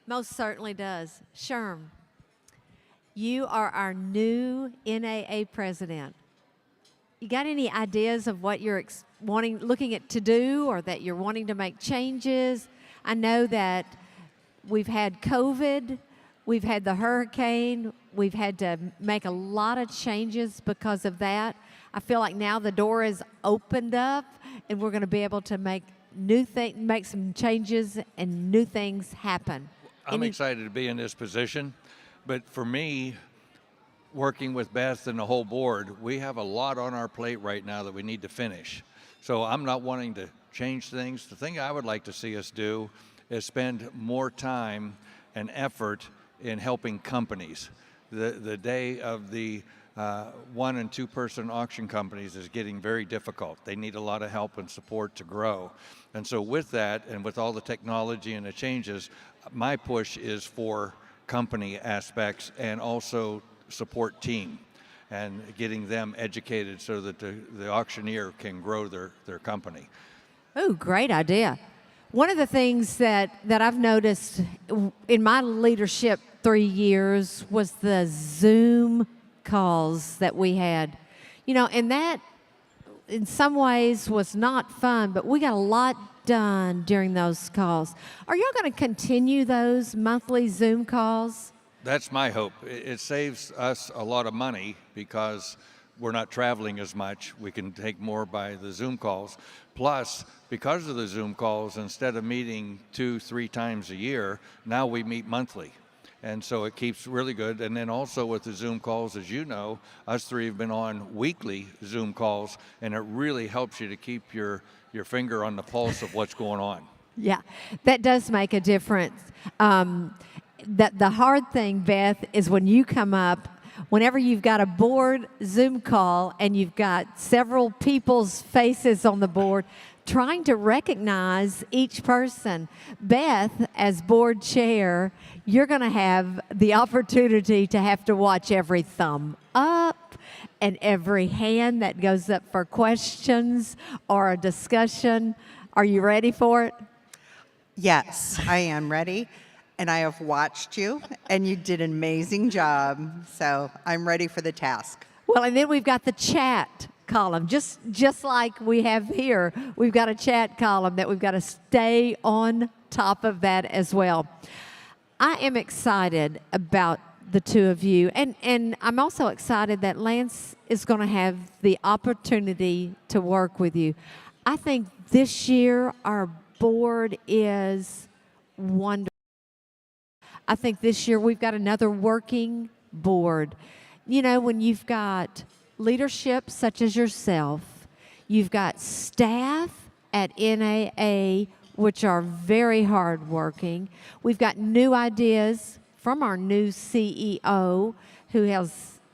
Most certainly does. Sherm, you are our new NAA president. You got any ideas of what you're looking at to do, or that you're wanting to make changes? I know that we've had COVID, we've had the hurricane, we've had to make a lot of changes because of that. I feel like now the door is opened up, and we're going to be able to make make some changes and new things happen. I'm excited to be in this position, but for me, working with Beth and the whole board, we have a lot on our plate right now that we need to finish. So I'm not wanting to change things. The thing I would like to see us do is spend more time and effort in helping companies. The day of the 1- and 2-person auction companies is getting very difficult. They need a lot of help and support to grow. And so with that, and with all the technology and the changes, my push is for company aspects and also support team and getting them educated so that the auctioneer can grow their company. Oh, great idea. One of the things that I've noticed in my leadership 3 years was the Zoom calls that we had. You know, and that in some ways was not fun, but we got a lot done during those calls. Are y'all going to continue those monthly Zoom calls? That's my hope. It saves us a lot of money because we're not traveling as much. We can take more by the Zoom calls. Plus, because of the Zoom calls, instead of meeting 2-3 times a year, now we meet monthly. And so it keeps really good. And then also with the Zoom calls, as you know, us three have been on weekly Zoom calls, and it really helps you to keep your finger on the pulse of what's going on. Yeah, that does make a difference. The hard thing, Beth, is when you come up whenever you've got a board Zoom call and you've got several people's faces on the board, trying to recognize each person. Beth, as board chair, you're going to have the opportunity to have to watch every thumb up and every hand that goes up for questions or a discussion. Are you ready for it? Yes, I am ready. And I have watched you, and you did an amazing job. So I'm ready for the task. Well, and then we've got the chat column, just like we have here. We've got a chat column that we've got to stay on top of that as well. I am excited about the two of you, and I'm also excited that Lance is going to have the opportunity to work with you. I think this year our board is wonderful. I think this year we've got another working board. You know, when you've got leadership such as yourself, you've got staff at NAA, which are very hardworking. We've got new ideas from our new CEO, who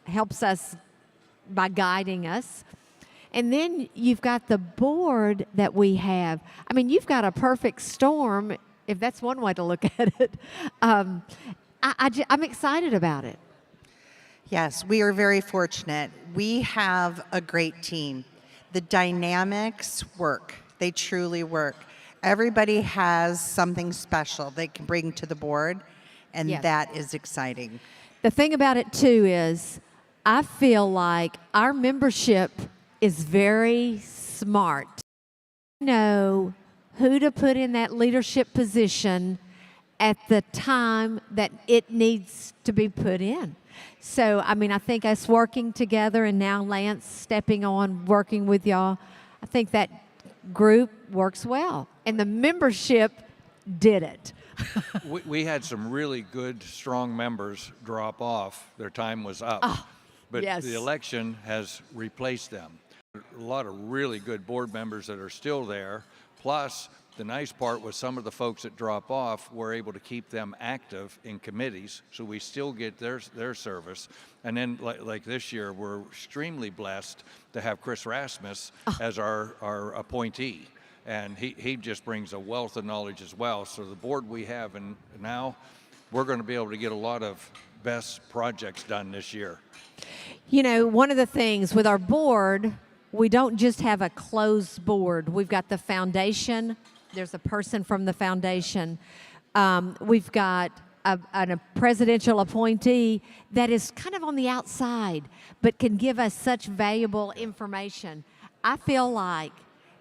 helps us by guiding us. And then you've got the board that we have. I mean, you've got a perfect storm, if that's one way to look at it. I'm excited about it. Yes, we are very fortunate. We have a great team. The dynamics work. They truly work. Everybody has something special they can bring to the board, and Yes. that is exciting. The thing about it, too, is I feel like our membership is very smart. Know who to put in that leadership position at the time that it needs to be put in. So, I mean, I think us working together and now Lance stepping on, working with y'all, I think that group works well. And the membership did it. We had some really good, strong members drop off. Their time was up. But yes. the election has replaced them. A lot of really good board members that are still there. Plus, the nice part was some of the folks that drop off, we're able to keep them active in committees, so we still get their service. And then, like this year, we're extremely blessed to have Chris Rasmus as our appointee. And he just brings a wealth of knowledge as well. So the board we have, and now we're going to be able to get a lot of best projects done this year. You know, one of the things with our board, we don't just have a closed board. We've got the foundation. There's a person from the foundation. We've got a presidential appointee that is kind of on the outside, but can give us such valuable information. I feel like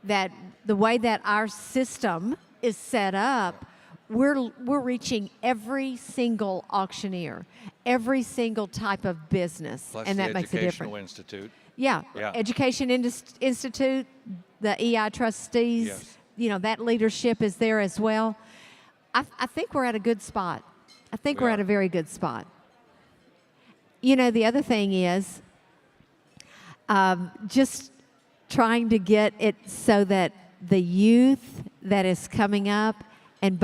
that the way that our system is set up, we're reaching every single auctioneer, every single type of business, Plus and the that makes a Educational difference. Institute. Yeah, Yeah. Education Institute, the EI trustees, Yes. you know, that leadership is there as well. I think we're at a good spot. I think we're at a very good spot. You know, the other thing is just trying to get it so that the youth that is coming up, and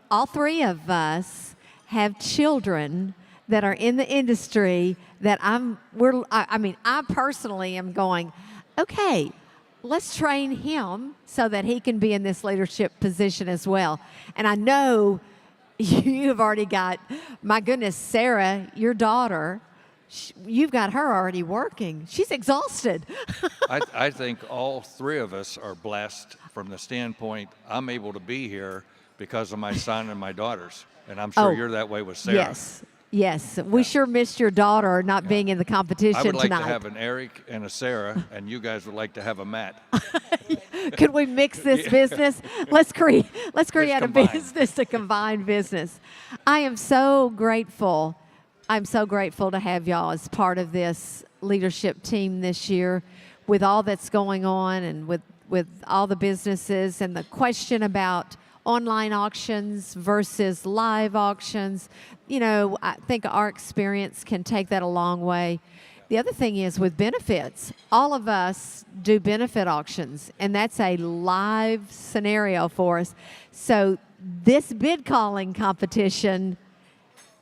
all three of us have children that are in the industry that I personally am going, okay, let's train him so that he can be in this leadership position as well. And I know you've already got, my goodness, Sarah, your daughter, you've got her already working. She's exhausted. I think all three of us are blessed from the standpoint I'm able to be here because of my son and my daughters. And I'm sure you're that way with Sarah. Yes. Yes, we sure missed your daughter not being in the competition I would like tonight. to have an Eric and a Sarah, and you guys would like to have a Matt. Could we mix this business? Let's create a combine. business, a combined business. I am so grateful. I'm so grateful to have y'all as part of this leadership team this year, with all that's going on and with all the businesses and the question about online auctions versus live auctions. You know, I think our experience can take that a long way. The other thing is with benefits, all of us do benefit auctions, and that's a live scenario for us. So this bid calling competition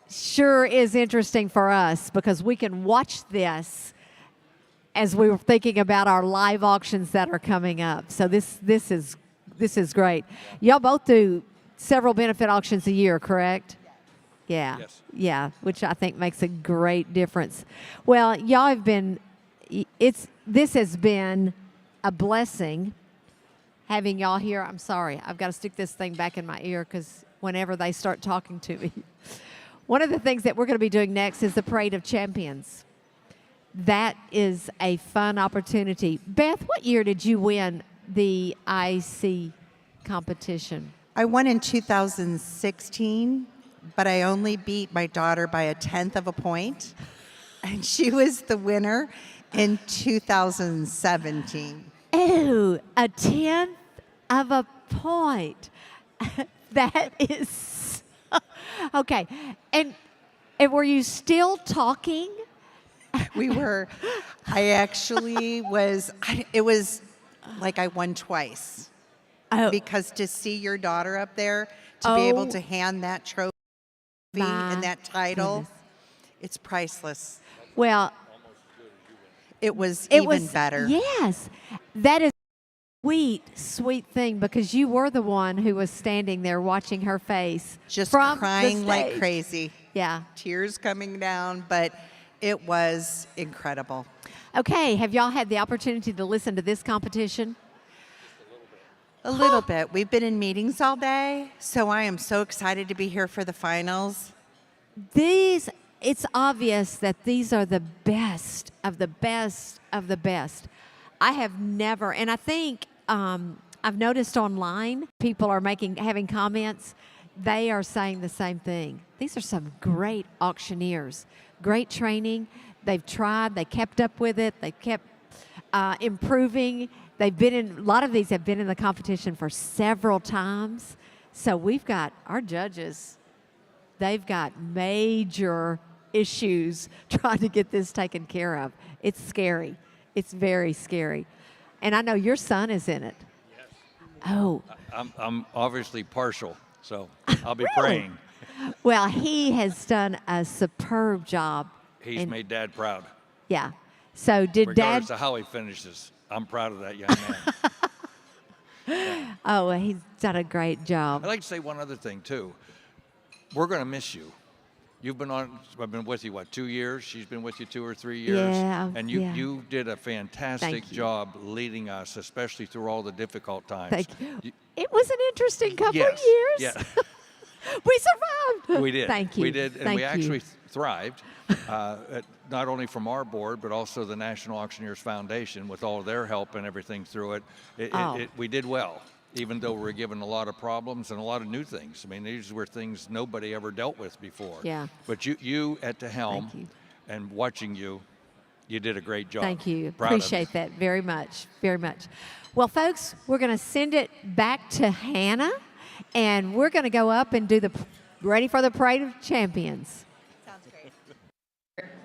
sure is interesting for us because we can watch this as we were thinking about our live auctions that are coming up. So this is great. Y'all both do several benefit auctions a year, correct? Yeah. Yes. Yeah, which I think makes a great difference. Well, y'all have been this has been a blessing having y'all here. I'm sorry. I've got to stick this thing back in my ear cuz whenever they start talking to me. One of the things that we're going to be doing next is the Parade of Champions. That is a fun opportunity. Beth, what year did you win the IAC competition? I won in 2016, but I only beat my daughter by 1/10 of a point. And she was the winner in 2017. Oh, 1/10 of a point. That is okay. And were you still talking? We were. I actually was. It was like I won twice. Oh. Because to see your daughter up there, to be able to hand that trophy and that title, goodness. it's priceless. Well, it was it even was better. Yes, that is a sweet thing because you were the one who was standing there watching her face, Just from crying the like stage. crazy. Yeah. Tears coming down, but it was incredible. Okay, have y'all had the opportunity to listen to this competition? A little bit. We've been in meetings all day, so I am so excited to be here for the finals. It's obvious that these are the best of the best of the best. I have never, and I think I've noticed online people are having comments. They are saying the same thing. These are some great auctioneers, great training. They've tried, they kept up with it, they kept improving. A lot of these have been in the competition for several times. So we've got our judges, they've got major issues trying to get this taken care of. It's scary. It's very scary. And I know your son is in it. Yes. Oh. I'm obviously partial, so I'll be Really? praying. Well, he has done a superb job. He's made Dad proud. Yeah. So did Regardless Dad? of how he finishes, I'm proud of that young man. Oh, well, he's done a great job. I'd like to say one other thing, too. We're going to miss you. You've been on, I've been with you, 2 years? She's been with you 2 or 3 years. Yeah, And yeah. you did a fantastic Thank you. job leading us, especially through all the difficult times. Thank you. It was an interesting couple Yes, of years. yeah. We survived. We did. Thank you. We did, and Thank we you. actually thrived, not only from our board, but also the National Auctioneers Foundation with all of their help and everything through it. We did well, even though we were given a lot of problems and a lot of new things. I mean, these were things nobody ever dealt with before. Yeah. But you at the helm Thank you. and watching you did a great job. Thank you. Proud of you. Appreciate that very much. Very much. Well, folks, we're going to send it back to Hannah, and we're going to go up and do ready for the Parade of Champions.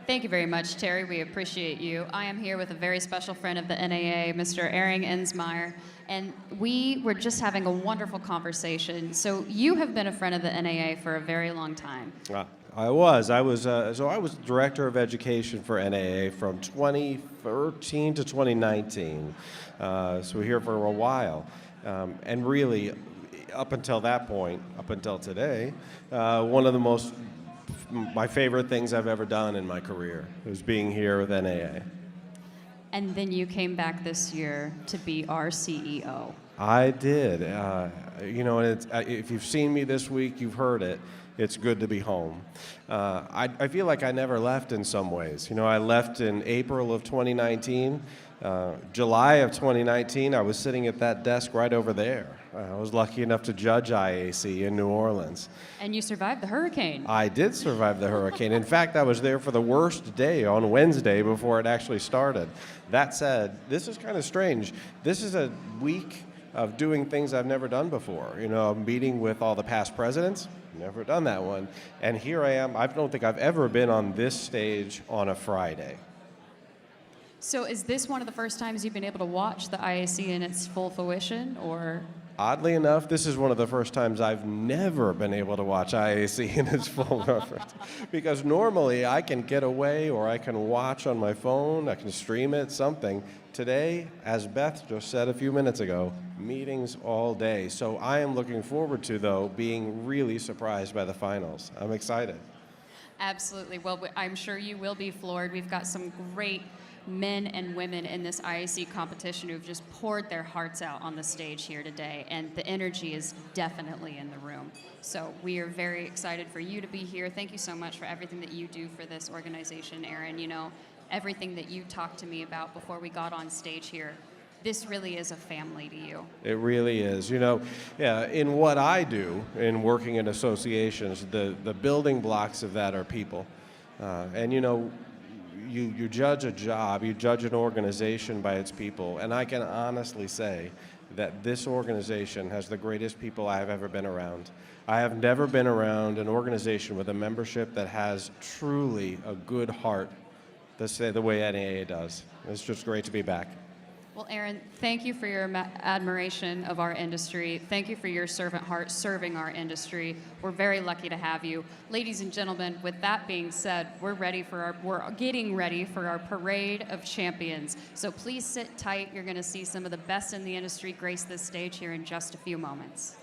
Thank you very much, Terry. We appreciate you. I am here with a very special friend of the NAA, Mr. Aaron Ensmeyer, and we were just having a wonderful conversation. So you have been a friend of the NAA for a very long time. I was director of education for NAA from 2013 to 2019. So we're here for a while, and really, up until that point, up until today, one of my favorite things I've ever done in my career was being here with NAA. And then you came back this year to be our CEO. I did. And if you've seen me this week, you've heard it. It's good to be home. I feel like I never left in some ways. I left in April of 2019. July of 2019, I was sitting at that desk right over there. I was lucky enough to judge IAC in New Orleans. And you survived the hurricane. I did survive the hurricane. In fact, I was there for the worst day on Wednesday before it actually started. That said, this is kind of strange. This is a week of doing things I've never done before. Meeting with all the past presidents, never done that one. And here I am. I don't think I've ever been on this stage on a Friday. So is this one of the first times you've been able to watch the IAC in its full fruition, or? Oddly enough, this is one of the first times I've never been able to watch IAC in its full reference. Because normally I can get away or I can watch on my phone, I can stream it, something. Today, as Beth just said a few minutes ago, meetings all day. So I am looking forward to, though, being really surprised by the finals. I'm excited. Absolutely. Well, I'm sure you will be floored. We've got some great men and women in this IAC competition who've just poured their hearts out on the stage here today, and the energy is definitely in the room. So we are very excited for you to be here. Thank you so much for everything that you do for this organization, Aaron. You know, everything that you talked to me about before we got on stage here, this really is a family to you. It really is. You know, yeah, in what I do in working in associations, the building blocks of that are people. And, you know, you judge a job, you judge an organization by its people. And I can honestly say that this organization has the greatest people I have ever been around. I have never been around an organization with a membership that has truly a good heart, the way NAA does. It's just great to be back. Well, Aaron, thank you for your admiration of our industry. Thank you for your servant heart serving our industry. We're very lucky to have you. Ladies and gentlemen, with that being said, we're getting ready for our parade of champions. So please sit tight. You're going to see some of the best in the industry grace this stage here in just a few moments.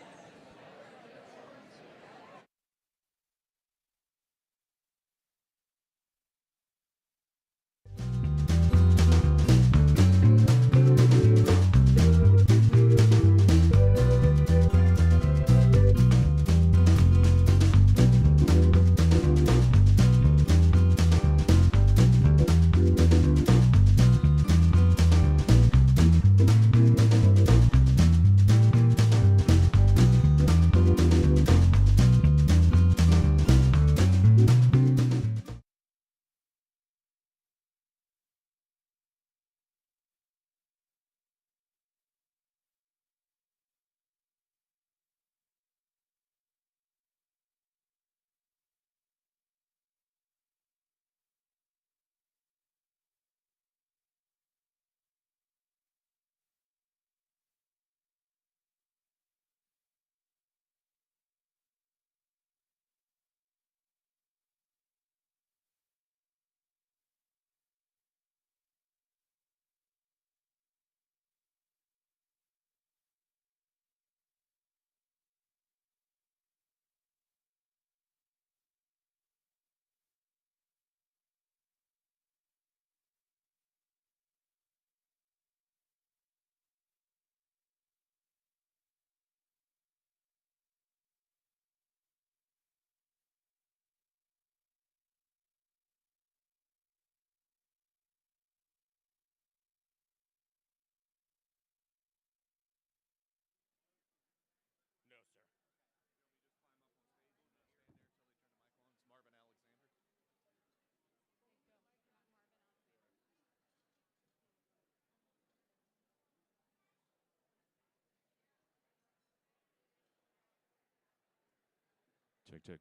Check, check.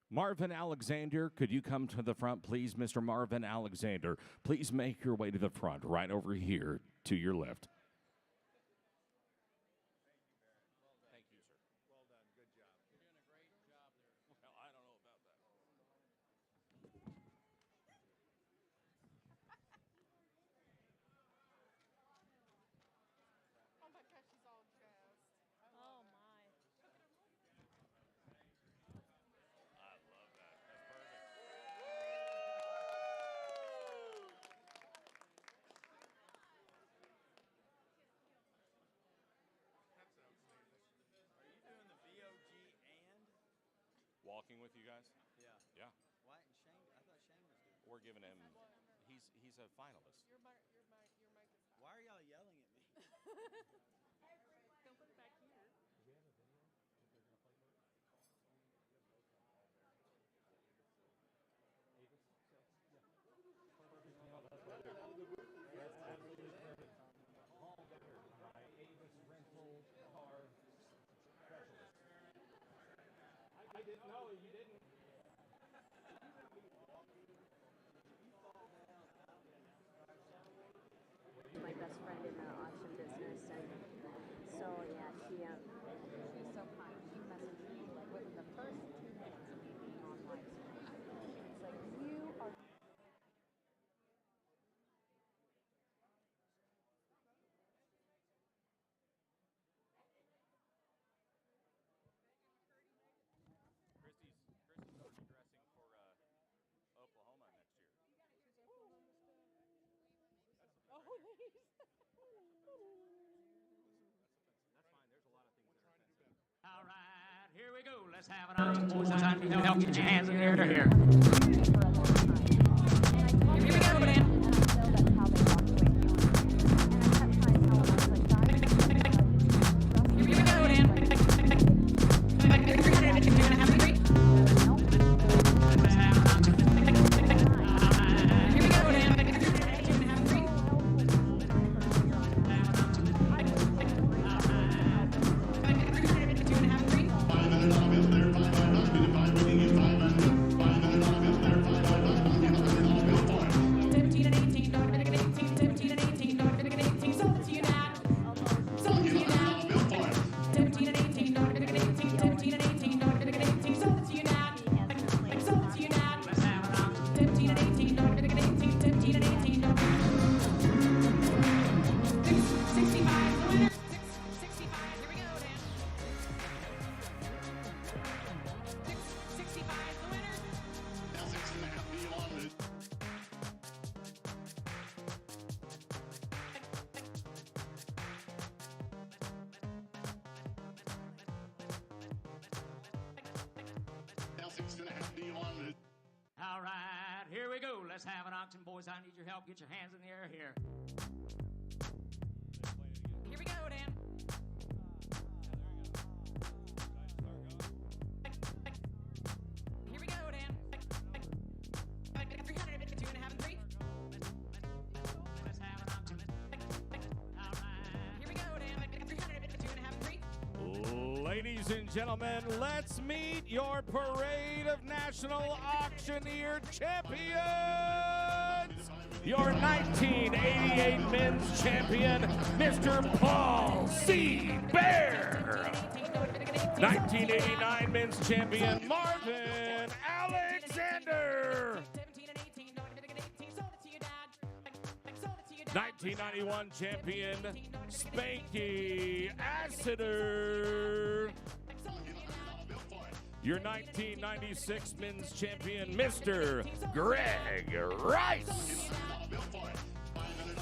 Marvin Alexander, could you come to the front, please? Mr. Marvin Alexander, please make your way to the front, right over here to your left. Thank you, sir. Well done. Good job. You're doing a great job there. Well, I don't know about that. Oh my gosh, she's all dressed. Oh my. I love that. That's perfect. Are you doing the VOG and? Walking with you guys? Yeah. Yeah. Why? Shane? I thought Shane was doing it. We're giving him, he's a finalist. Your mic is hot. Why are y'all yelling at me? Don't put it back here. I didn't know you didn't. My best friend in the auction business, and so yeah, she All right, here we go. Let's have an auction, boys. Time to help get your hands in the air here. Here we go, man. All right, here we go. Let's have an auction, boys. I need your help. Get your hands in the air here. Here we go, Dan. Here we go, Dan. 352 and a half and 3. Let's have an auction. All right, here we go, Dan. 352 and a half and 3. Ladies and gentlemen, let's meet your parade of National Auctioneer Champions! Your 1988 men's champion, Mr. Paul C. Bear! 1989 men's champion, Marvin Alexander! 1991 champion, Spanky Assiter. Your 1996 men's champion, Mr. Greg Rice.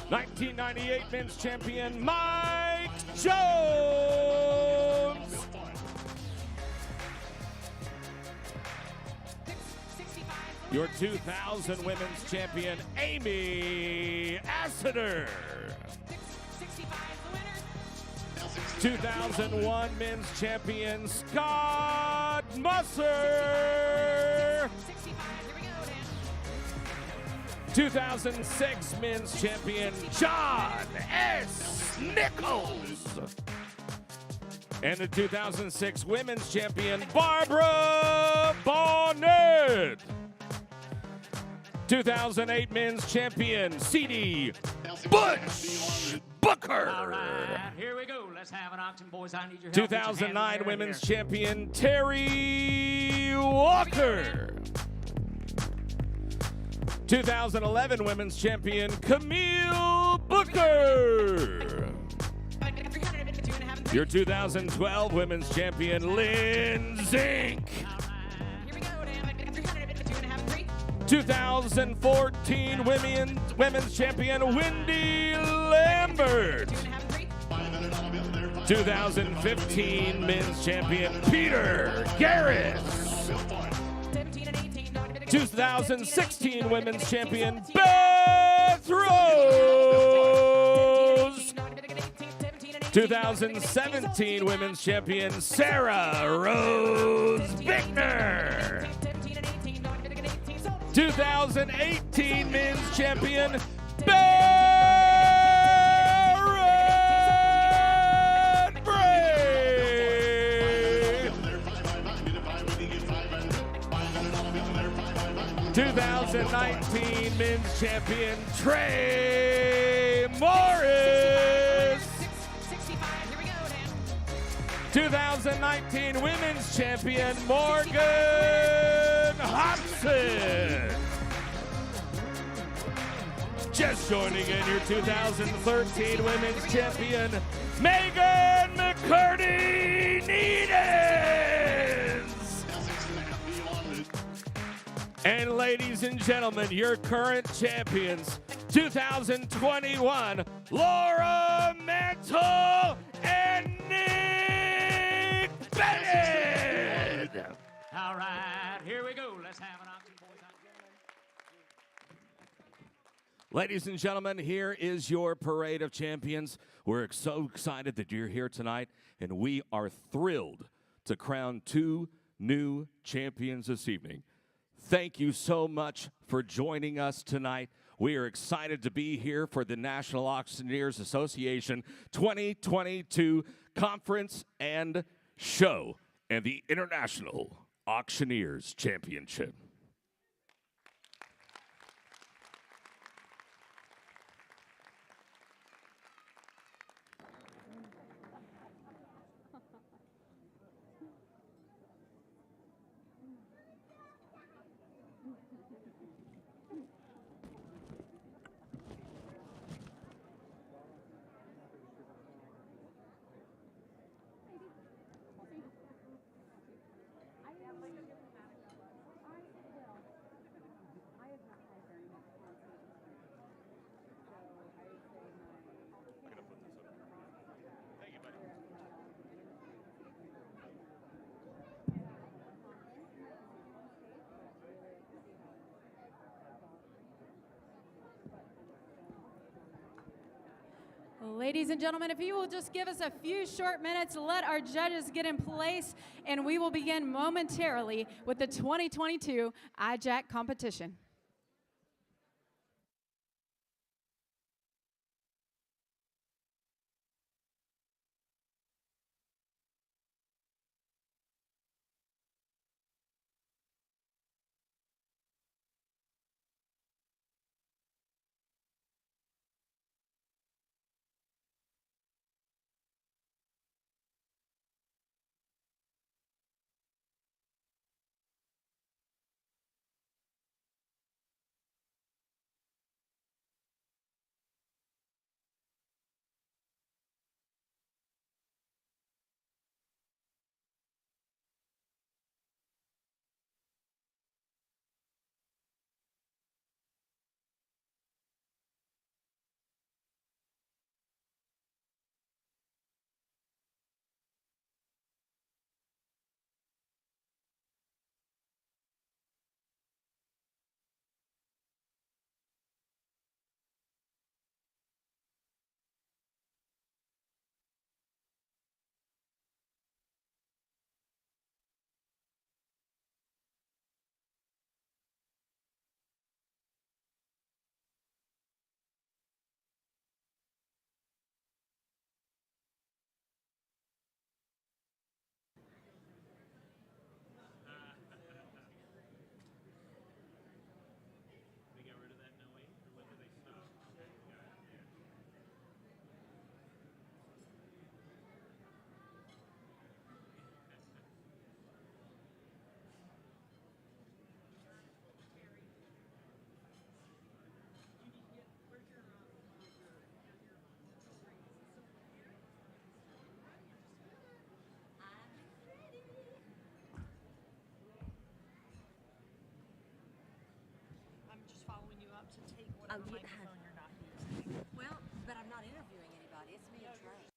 1998 men's champion, Mike Jones. Your 2000 women's champion, Amy Assiter. 2001 men's champion, Scott Musser. 2006 men's champion, John S. Nichols. And the 2006 women's champion, Barbara Bonnet. 2008 men's champion, C.D. Butch Booker. All right, here we go. Let's have an auction, boys. I need your help. 2009 women's champion, Terry Walker. 2011 women's champion, Camille Booker. Your 2012 women's champion, Lynn Zink. 2014 women's champion, Wendy Lambert. 2015 men's champion, Peter Garris. 2016 women's champion, Beth Rose. 2017 women's champion, Sarah Rose Bickner. 2018 men's champion, Barrett Bray. 2019 men's champion, Trey Morris. 2019 women's champion, Morgan Hobson. Just joining in, your 2013 women's champion, Megan McCurdy Needens. And ladies and gentlemen, your current champions, 2021 Laura Mantle and Nick Bennett. All right, here we go. Let's have an auction, boys and gentlemen. Ladies and gentlemen, here is your parade of champions. We're so excited that you're here tonight, and we are thrilled to crown 2 new champions this evening. Thank you so much for joining us tonight. We are excited to be here for the National Auctioneers Association 2022 Conference and Show and the International Auctioneers Championship. Ladies and gentlemen, if you will just give us a few short minutes, let our judges get in place, and we will begin momentarily with the 2022 IJAC competition. Well, but I'm not interviewing anybody. It's me and Trey.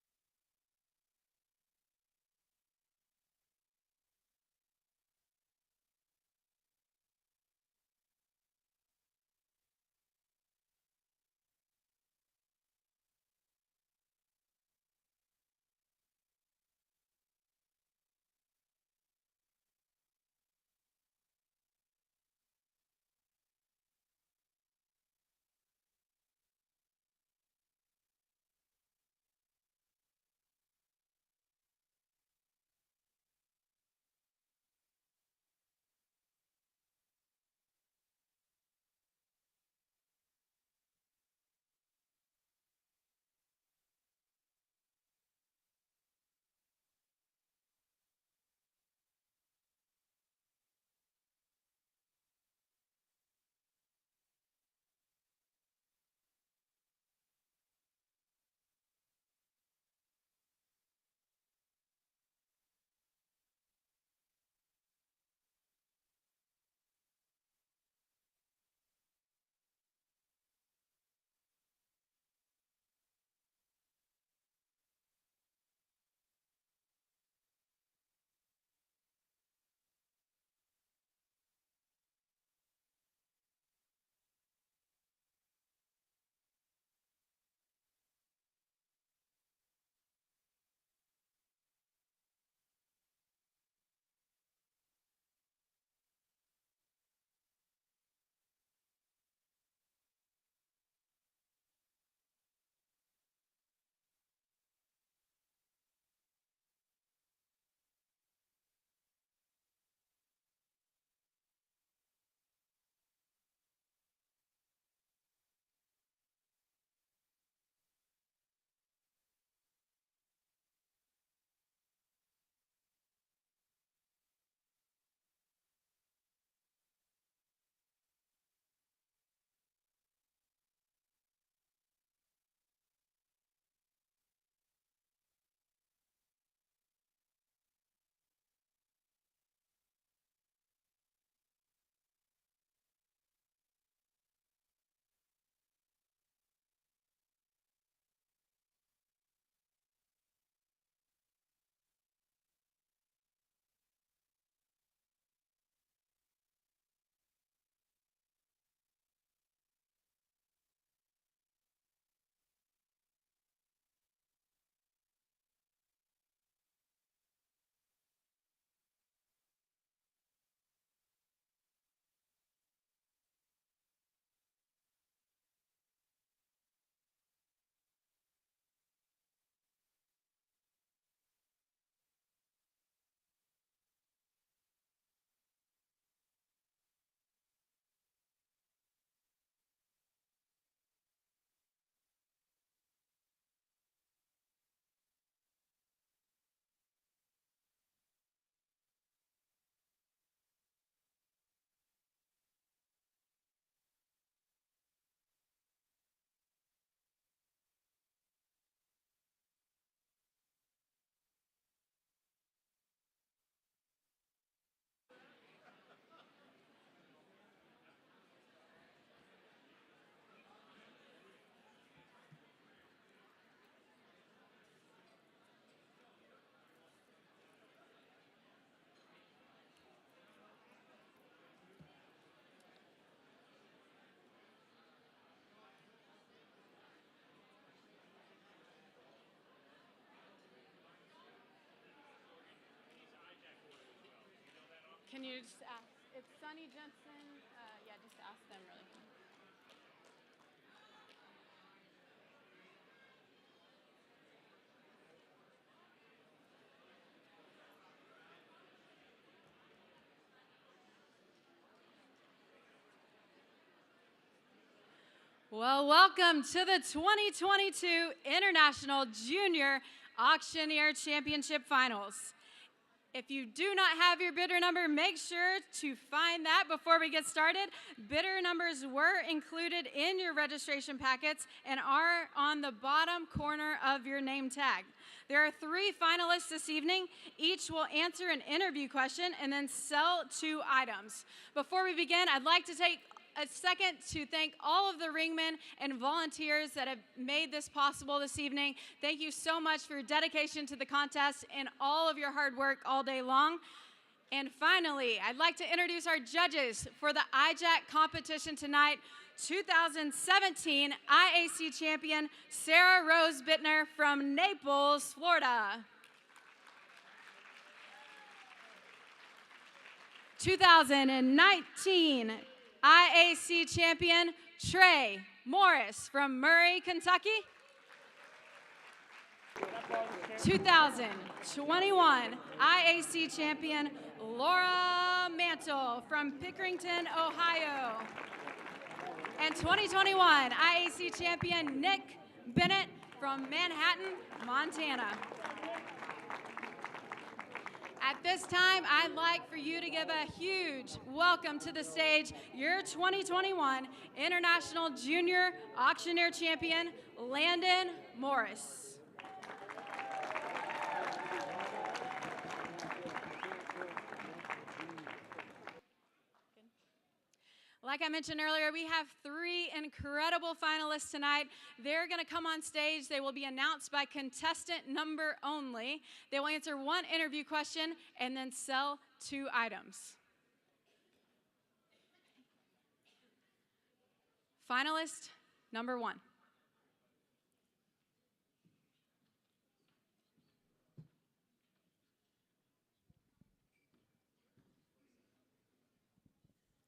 Can you just ask? It's Sunny Jensen. Yeah, just ask them really quick. Well, welcome to the 2022 International Junior Auctioneer Championship Finals. If you do not have your bidder number, make sure to find that before we get started. Bidder numbers were included in your registration packets and are on the bottom corner of your name tag. There are 3 finalists this evening. Each will answer an interview question and then sell 2 items. Before we begin, I'd like to take a second to thank all of the ringmen and volunteers that have made this possible this evening. Thank you so much for your dedication to the contest and all of your hard work all day long. And finally, I'd like to introduce our judges for the IJAC competition tonight. 2017 IAC champion Sarah Rose Bittner from Naples, Florida. 2019 IAC champion Trey Morris from Murray, Kentucky. 2021 IAC champion Laura Mantle from Pickerington, Ohio. And 2021 IAC champion Nick Bennett from Manhattan, Montana. At this time, I'd like for you to give a huge welcome to the stage your 2021 International Junior Auctioneer Champion, Landon Morris. Like I mentioned earlier, we have 3 incredible finalists tonight. They're going to come on stage. They will be announced by contestant number only. They will answer 1 interview question and then sell 2 items. Finalist number 1.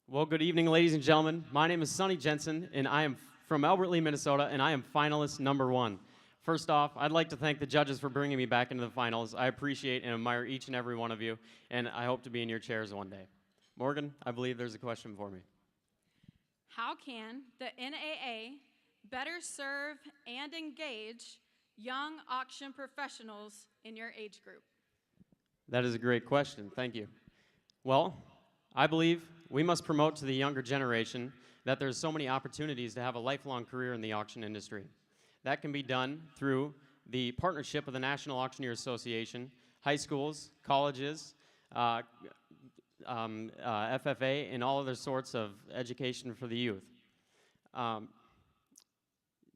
Well, good evening, ladies and gentlemen. My name is Sonny Jensen, and I am from Albert Lea, Minnesota, and I am finalist number 1. First off, I'd like to thank the judges for bringing me back into the finals. I appreciate and admire each and every one of you, and I hope to be in your chairs one day. Morgan, I believe there's a question for me. How can the NAA better serve and engage young auction professionals in your age group? That is a great question. Thank you. Well, I believe we must promote to the younger generation that there's so many opportunities to have a lifelong career in the auction industry. That can be done through the partnership of the National Auctioneer Association, high schools, colleges, FFA, and all other sorts of education for the youth.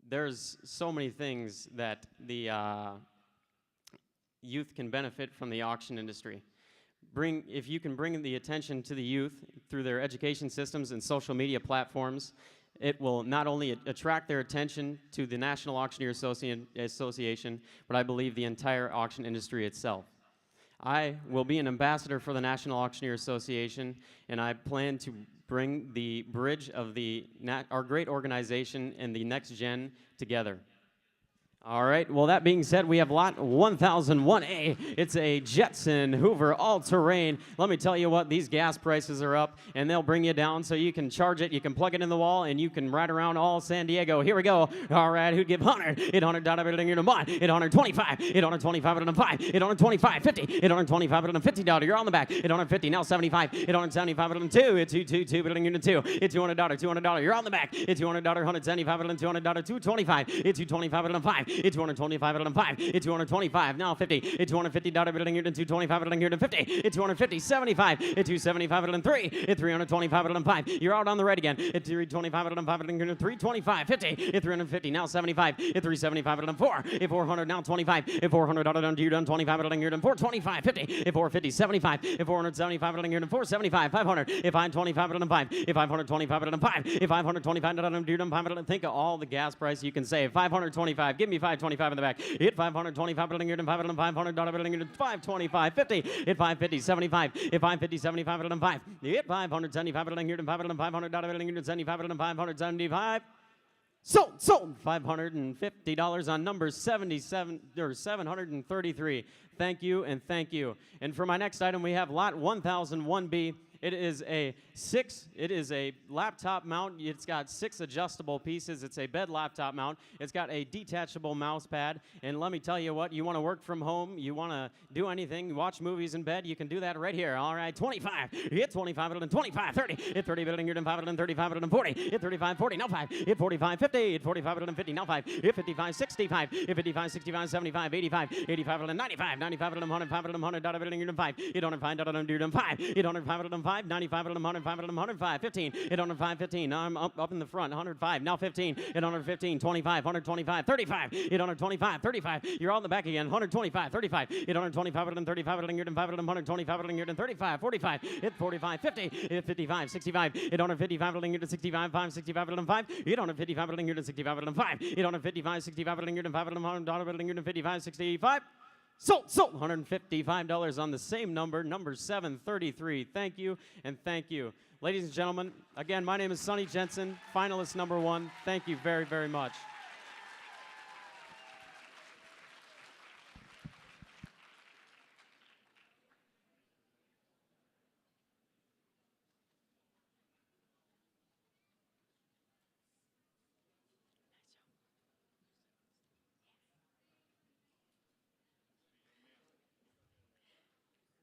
There's so many things that the youth can benefit from the auction industry. If you can bring the attention to the youth through their education systems and social media platforms, it will not only attract their attention to the National Auctioneer Association, but I believe the entire auction industry itself. I will be an ambassador for the National Auctioneer Association, and I plan to bring the bridge of our great organization and the next gen together. All right, well, that being said, we have lot 1001A. It's a Jetson Hoover all-terrain. Let me tell you what, these gas prices are up, and they'll bring you down so you can charge it, you can plug it in the wall, and you can ride around all San Diego. Here we go. All right, who'd give 100? $800 here to buy. $825. $825 $825. $50. $825 You're on the back. $850. Now $75. $875 2. It's $222 $2. It's $200. $200. You're on the back. It's $200. $175 $200. $225. It's $225 5. It's $225 5. It's $225. Now $50. It's $250 here to $225 here to $50. It's $250. $75. It's $275 3. It's $325 5. You're out on the red again. It's $325 5 here to $325. $50. It's $350. Now $75. It's $375 4. It's $400. Now $25. It's $400 down to you done $25 here to $425. $50. It's $450. $75. It's $475 here to $475. $500. If I'm $25 5. If $525 5. If $525 here to $500. Think of all the gas price you can save. $525. Give me 25, 25 in the back. Hit 500, 25 building here, 500, dollar building here, 525, 50. Hit 550, 75. Hit 550, 75 building 5. Hit 500, 75 building here, 500, dollar building here, 75 building 575. Sold, $550 on number 77 or 733. Thank you and thank you. And for my next item, we have lot 1001B. It is a laptop mount. It's got 6 adjustable pieces. It's a bed laptop mount. It's got a detachable mouse pad. And let me tell you what, you want to work from home, you want to do anything, watch movies in bed, you can do that right here. All right, 25. Hit 25, 25, 30. Hit 30, building here, 5, 35, 40. Hit 35, 40, now 5. Hit 45, 50. Hit 45, 50, now 5. Hit 55, 65. Hit 55, 65, 75, 85. 85, 95. 95, 100, 5, 100, dollar building here, 5. Hit 105, dollar building 5. Hit 105, 5, 95, 105, 105, 15. Hit 105, 15. Now I'm up in the front, 105. Now 15. Hit 115, 25, 125, 35. Hit 125, 35. You're all in the back again. 125, 35. Hit 125, 135, 125, 135, 45. Hit 45, 50. Hit 55, 65. Hit 155, 65, 5, 65, 5. Hit 155, 65, 5. Hit 155, 65, 5, 55, 65. Sold, $155 on the same number, number 733. Thank you and thank you. Ladies and gentlemen, again, my name is Sonny Jensen, finalist number 1. Thank you very, very much.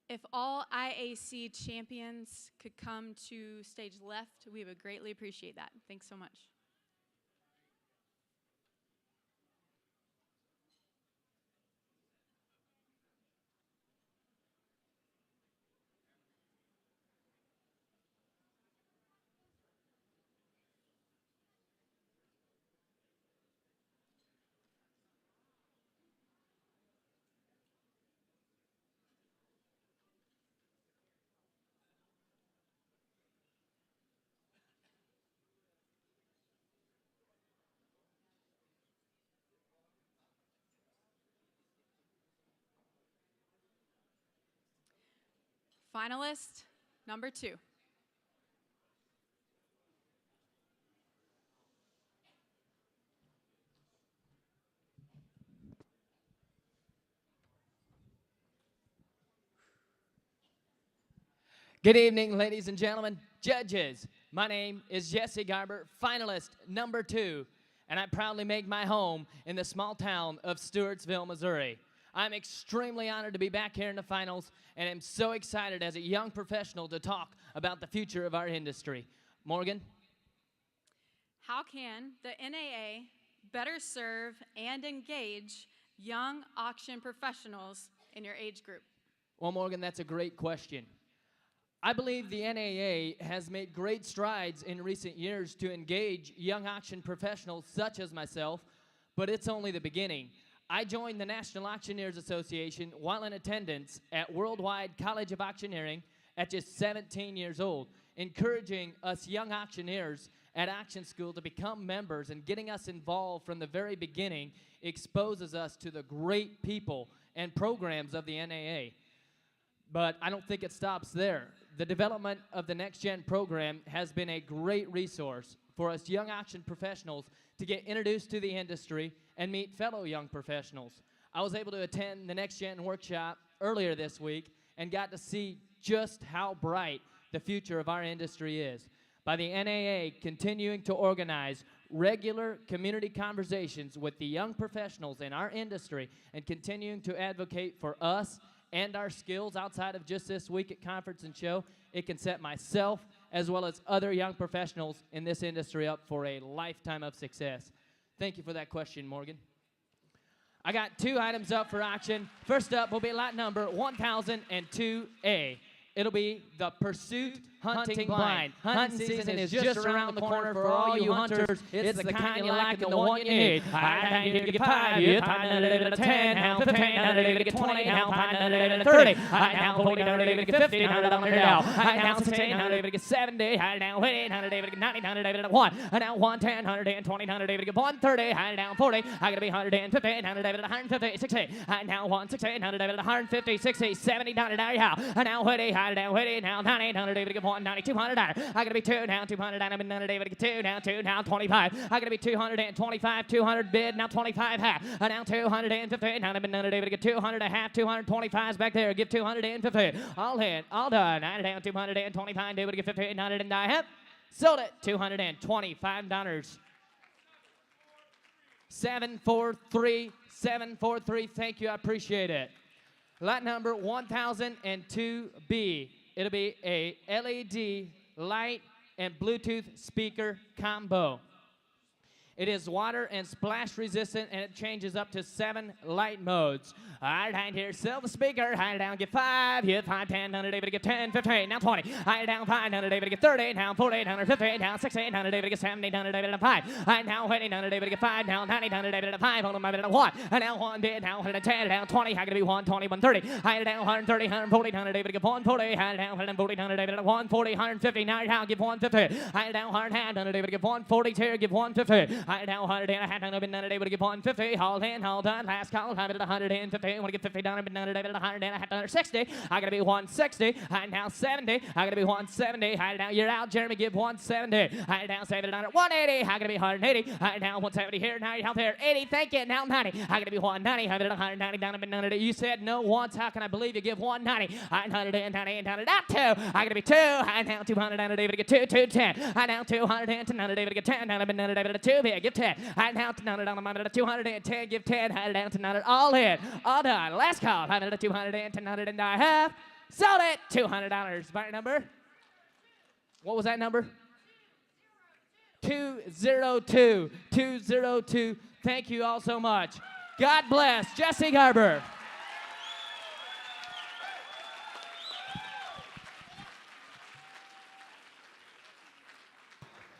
If all IAC champions could come to stage left, we would greatly appreciate that. Thanks so much. Finalist number 2. Good evening, ladies and gentlemen, judges. My name is Jesse Garber, finalist number 2, and I proudly make my home in the small town of Stewartsville, Missouri. I'm extremely honored to be back here in the finals, and I'm so excited as a young professional to talk about the future of our industry. Morgan? How can the NAA better serve and engage young auction professionals in your age group? Well, Morgan, that's a great question. I believe the NAA has made great strides in recent years to engage young auction professionals such as myself, but it's only the beginning. I joined the National Auctioneers Association while in attendance at Worldwide College of Auctioneering at just 17 years old, encouraging us young auctioneers at auction school to become members, and getting us involved from the very beginning exposes us to the great people and programs of the NAA. But I don't think it stops there. The development of the Next Gen program has been a great resource for us young auction professionals to get introduced to the industry and meet fellow young professionals. I was able to attend the Next Gen workshop earlier this week and got to see just how bright the future of our industry is. By the NAA continuing to organize regular community conversations with the young professionals in our industry and continuing to advocate for us and our skills outside of just this week at Conference and Show, it can set myself as well as other young professionals in this industry up for a lifetime of success. Thank you for that question, Morgan. I got 2 items up for auction. First up will be lot number 1002A. It'll be the Pursuit hunting blind. Hunting season is just around the corner for all you hunters. It's the kind you like and the one you need. I need to get 5, you find a 10, now 15, now to get 20, now find a 30. I now 40, now to get 50, now to now. I now 16, now to get 70, I now 80, now to get 90, now to get 1. I now 110, 120, now to get 130, I now 40, I gotta be 150, now to get 150, 60. I now 160, now to get 150, 60, 70, now to now. I now 80, I now 80, now 90, now to get 190, 200. I gotta be 2 now, 200, now to get 2 now, 2 now, 25. I gotta be 225, 200 bid, now 25 half. Now 250, now to get 200 a half, 225's back there, give 250. All hit, all done. Now down 225, do it, get 50, 900 and die half. Sold it, $225. 743, 743, thank you, I appreciate it. Lot number 1002B. It'll be a LED light and Bluetooth speaker combo. It is water and splash resistant, and it changes up to 7 light modes. All right, here, silver speaker, high down, get 5, hit 5, 10, 100, David, get 10, 15, now 20, high down, 5, 100, David, get 30, now 40, 150, now 60, 100, David, get 70, 100, David, 5, high now 20, 100, David, get 5, now 90, 100, David, 5, hold on, my minute, 1, and now 1 bid, now 110, now 20, high gonna be 120, 130, high down, 130, 140, 100, David, get 140, high down, 140, 100, David, 140, 150, now you're down, give 150, high down, 100, David, get 142, give 150, high down, 100, and a half, now been none, David, get 150, haul in, haul done, last call, have it at 150, want to get 50 down, been none, David, 100, and a half, 160, I gotta be 160, high now 70, I gotta be 170, high now, you're out, Jeremy, give 170, high now, save it at 180, I gotta be 180, high now, 170 here, now you're out there, 80, thank you, now 90, I gotta be 190, have it at 190, down, been none, you said no once, how can I believe you give 190, high 190, and down, not 2, I gotta be 2, high now, 200, down, David, get 2, 210, high now, 210, down, David, get 10, down, been none, David, 2, big, give 10, high now, to none, down, 210, give 10, high down to none, all in, all done, last call, high to 210, 100 and I have, sold it, $200, buyer number, what was that number? 202, 202, thank you all so much, God bless, Jesse Garber.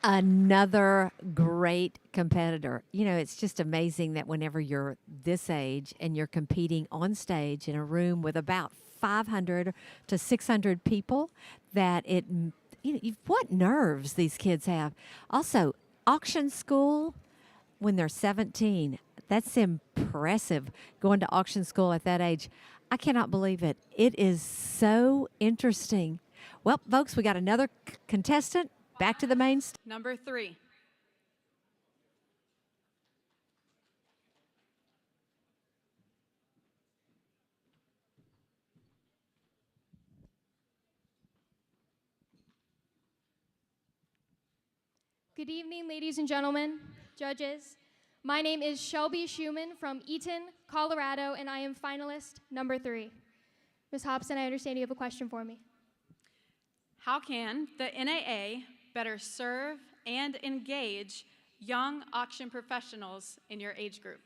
Another great competitor. You know, it's just amazing that whenever you're this age and you're competing on stage in a room with about 500 to 600 people, that it, you know, what nerves these kids have. Also, auction school when they're 17, that's impressive, going to auction school at that age. I cannot believe it. It is so interesting. Well, folks, we got another contestant. Back to the main stage. Number 3. Good evening, ladies and gentlemen, judges. My name is Shelby Schumann from Eaton, Colorado, and I am finalist number 3. Ms. Hobson, I understand you have a question for me. How can the NAA better serve and engage young auction professionals in your age group?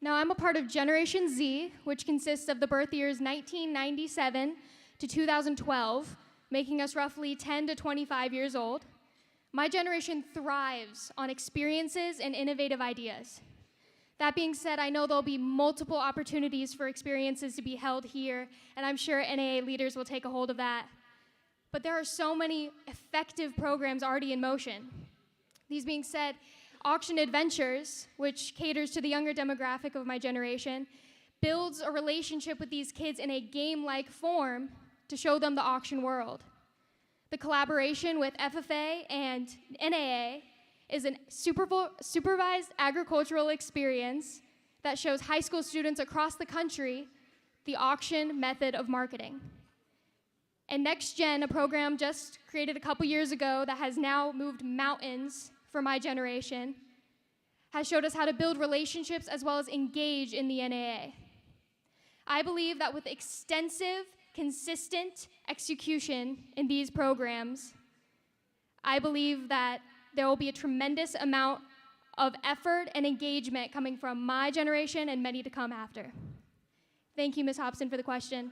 Now, I'm a part of Generation Z, which consists of the birth years 1997 to 2012, making us roughly 10 to 25 years old. My generation thrives on experiences and innovative ideas. That being said, I know there'll be multiple opportunities for experiences to be held here, and I'm sure NAA leaders will take a hold of that. But there are so many effective programs already in motion. These being said, Auction Adventures, which caters to the younger demographic of my generation, builds a relationship with these kids in a game-like form to show them the auction world. The collaboration with FFA and NAA is a supervised agricultural experience that shows high school students across the country the auction method of marketing. And Next Gen, a program just created a couple years ago that has now moved mountains for my generation, has showed us how to build relationships as well as engage in the NAA. I believe that with extensive, consistent execution in these programs, I believe that there will be a tremendous amount of effort and engagement coming from my generation and many to come after. Thank you, Ms. Hobson, for the question.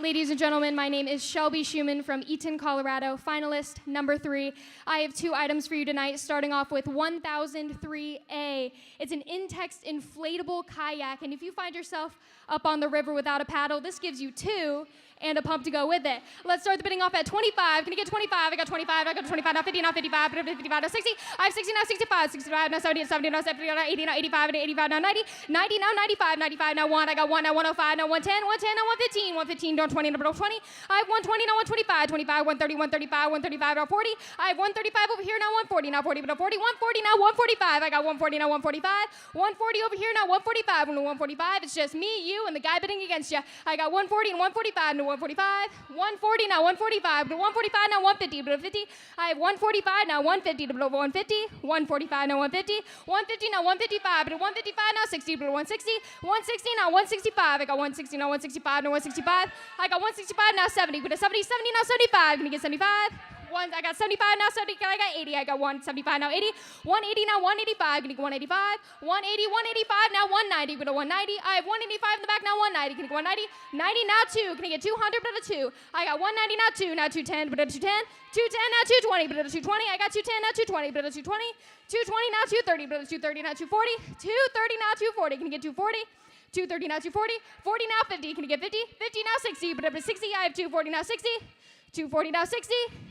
Ladies and gentlemen, my name is Shelby Schumann from Eaton, Colorado, finalist number 3. I have 2 items for you tonight, starting off with 1003A. It's an in-text inflatable kayak, and if you find yourself up on the river without a paddle, this gives you 2 and a pump to go with it. Let's start the bidding off at 25. Can you get 25? I got 25. I got 25. Now 50. Now 55. 55. Now 60. I have 60. Now 65. 65. Now 70. 70. Now 70. Now 80. Now 85. Now 85. Now 90. 90. Now 95. 95. Now 1. I got 1. Now 105. Now 110. 110. Now 115. 115. Now 20. Now 20. I have 120. Now 125. 25. 130. 135. 135. Now 40. I have 135 over here. Now 140. Now 40. Now 40. 140. Now 145. I got 140. Now 145. 140 over here. Now 145. 145. It's just me, you, and the guy bidding against you. I got 140 and 145. Now 145, 140 now 145, to 145 now 150, to 50. I have 145 now 150, to 150, 145 now 150, 150 now 155, to 155 now 60, to 160, 160 now 165. I got 160 now 165, now 165. I got 165 now 70, but 70, 70 now 75. Can you get 75? I got 75 now 70. I got 80. I got 175 now 80. 180 now 185. Can you get 185? 180, 185 now 190. Go to 190. I have 185 in the back now 190. Can you get 190? 90 now 2. Can you get 200? But a 2. I got 190 now 2. Now 210. But a 210. 210 now 220. But a 220. I got 210 now 220. But a 220. 220 now 230. But a 230 now 240. 230 now 240. Can you get 240? 230 now 240. 40 now 50. Can you get 50? 50 now 60. But a 60. I have 240 now 60. 240 now 60.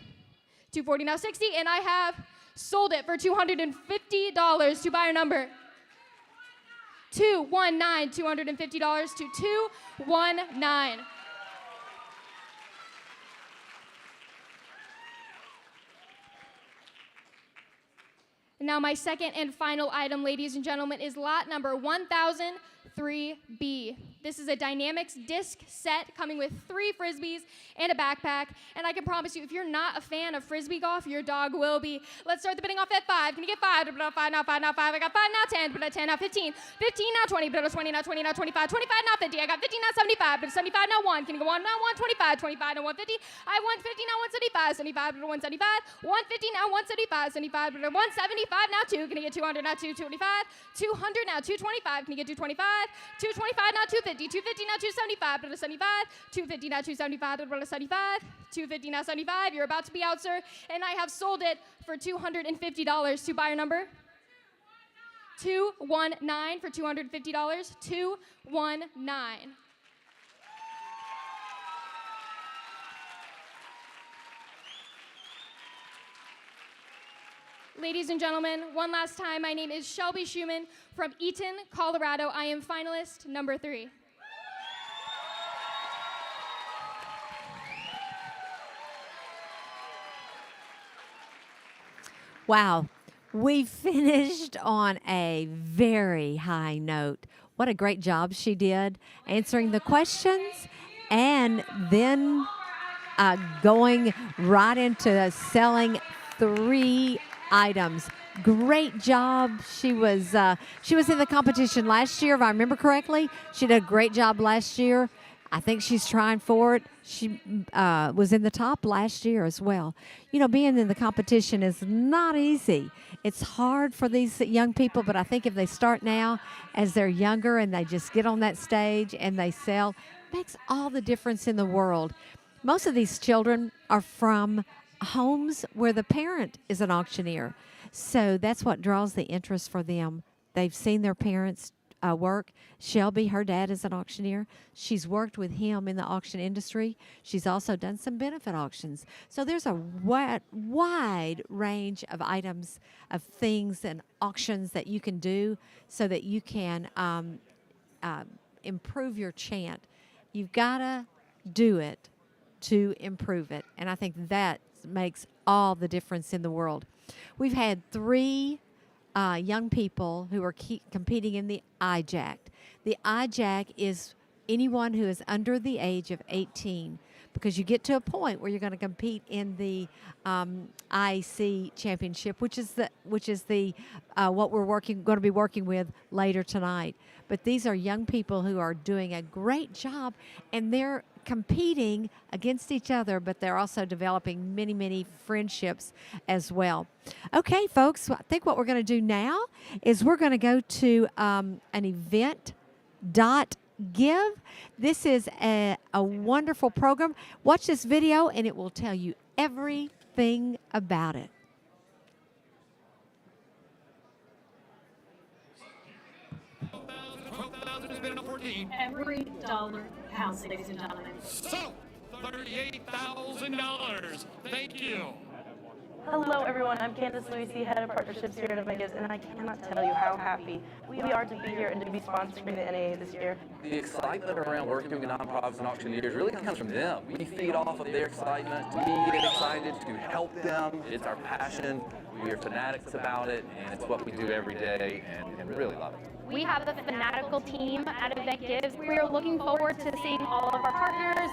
240 now 60, and I have sold it for $250 to buyer number 219, $250 to 219. Now my second and final item, ladies and gentlemen, is lot number 1003B. This is a Dynamics disc set coming with 3 Frisbees and a backpack. And I can promise you, if you're not a fan of Frisbee golf, your dog will be. Let's start the bidding off at 5. Can you get 5? 5 now, 5 now 5. I got 5 now 10, but 10 now 15. 15 now 20, but 20 now 20 now 25. 25 now 50. I got 50 now 75, but 75 now 1. Can you go 1 now 125? 25 now 150. I have 150 now 175. 75 but 175. 150 now 175. 75 but 175 now 2. Can you get 200 now 225? 200 now 225. Can you get 225? 225 now 250. 250 now 275. But 75. 250 now 275. But 75. 250 now 75. You're about to be out, sir. And I have sold it for $250 to buyer number 219 for $250. 219. Ladies and gentlemen, one last time, my name is Shelby Schumann from Eaton, Colorado. I am finalist number 3. Wow, we finished on a very high note. What a great job she did answering the questions and then going right into selling 3 items. Great job. She was in the competition last year, if I remember correctly. She did a great job last year. I think she's trying for it. She was in the top last year as well. You know, being in the competition is not easy. It's hard for these young people, but I think if they start now as they're younger and they just get on that stage and they sell, it makes all the difference in the world. Most of these children are from homes where the parent is an auctioneer. So that's what draws the interest for them. They've seen their parents work. Shelby, her dad is an auctioneer. She's worked with him in the auction industry. She's also done some benefit auctions. So there's a wide range of items, of things and auctions that you can do so that you can improve your chant. You've got to do it to improve it. And I think that makes all the difference in the world. We've had 3 young people who are competing in the IJAC. The IJAC is anyone who is under the age of 18, because you get to a point where you're going to compete in the IAC championship, which is the what we're going to be working with later tonight. But these are young people who are doing a great job, and they're competing against each other, but they're also developing many, many friendships as well. Okay, folks, I think what we're going to do now is we're going to go to an event.na Give. This is a wonderful program. Watch this video, and it will tell you everything about it. Every dollar counts, ladies and gentlemen. So, $38,000. Thank you. Hello, everyone. I'm Candace Luisi, Head of Partnerships here at Event Gives, and I cannot tell you how happy we are to be here and to be sponsoring the NAA this year. The excitement around working with nonprofits and auctioneers really comes from them. We feed off of their excitement. We get excited to help them. It's our passion. We are fanatics about it, and it's what we do every day, and really love it. We have a fanatical team at Event Gives. We are looking forward to seeing all of our partners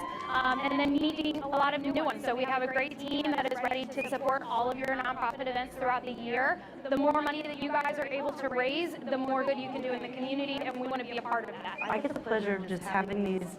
and then meeting a lot of new ones. So we have a great team that is ready to support all of your nonprofit events throughout the year. The more money that you guys are able to raise, the more good you can do in the community, and we want to be a part of that. I get the pleasure of just having these,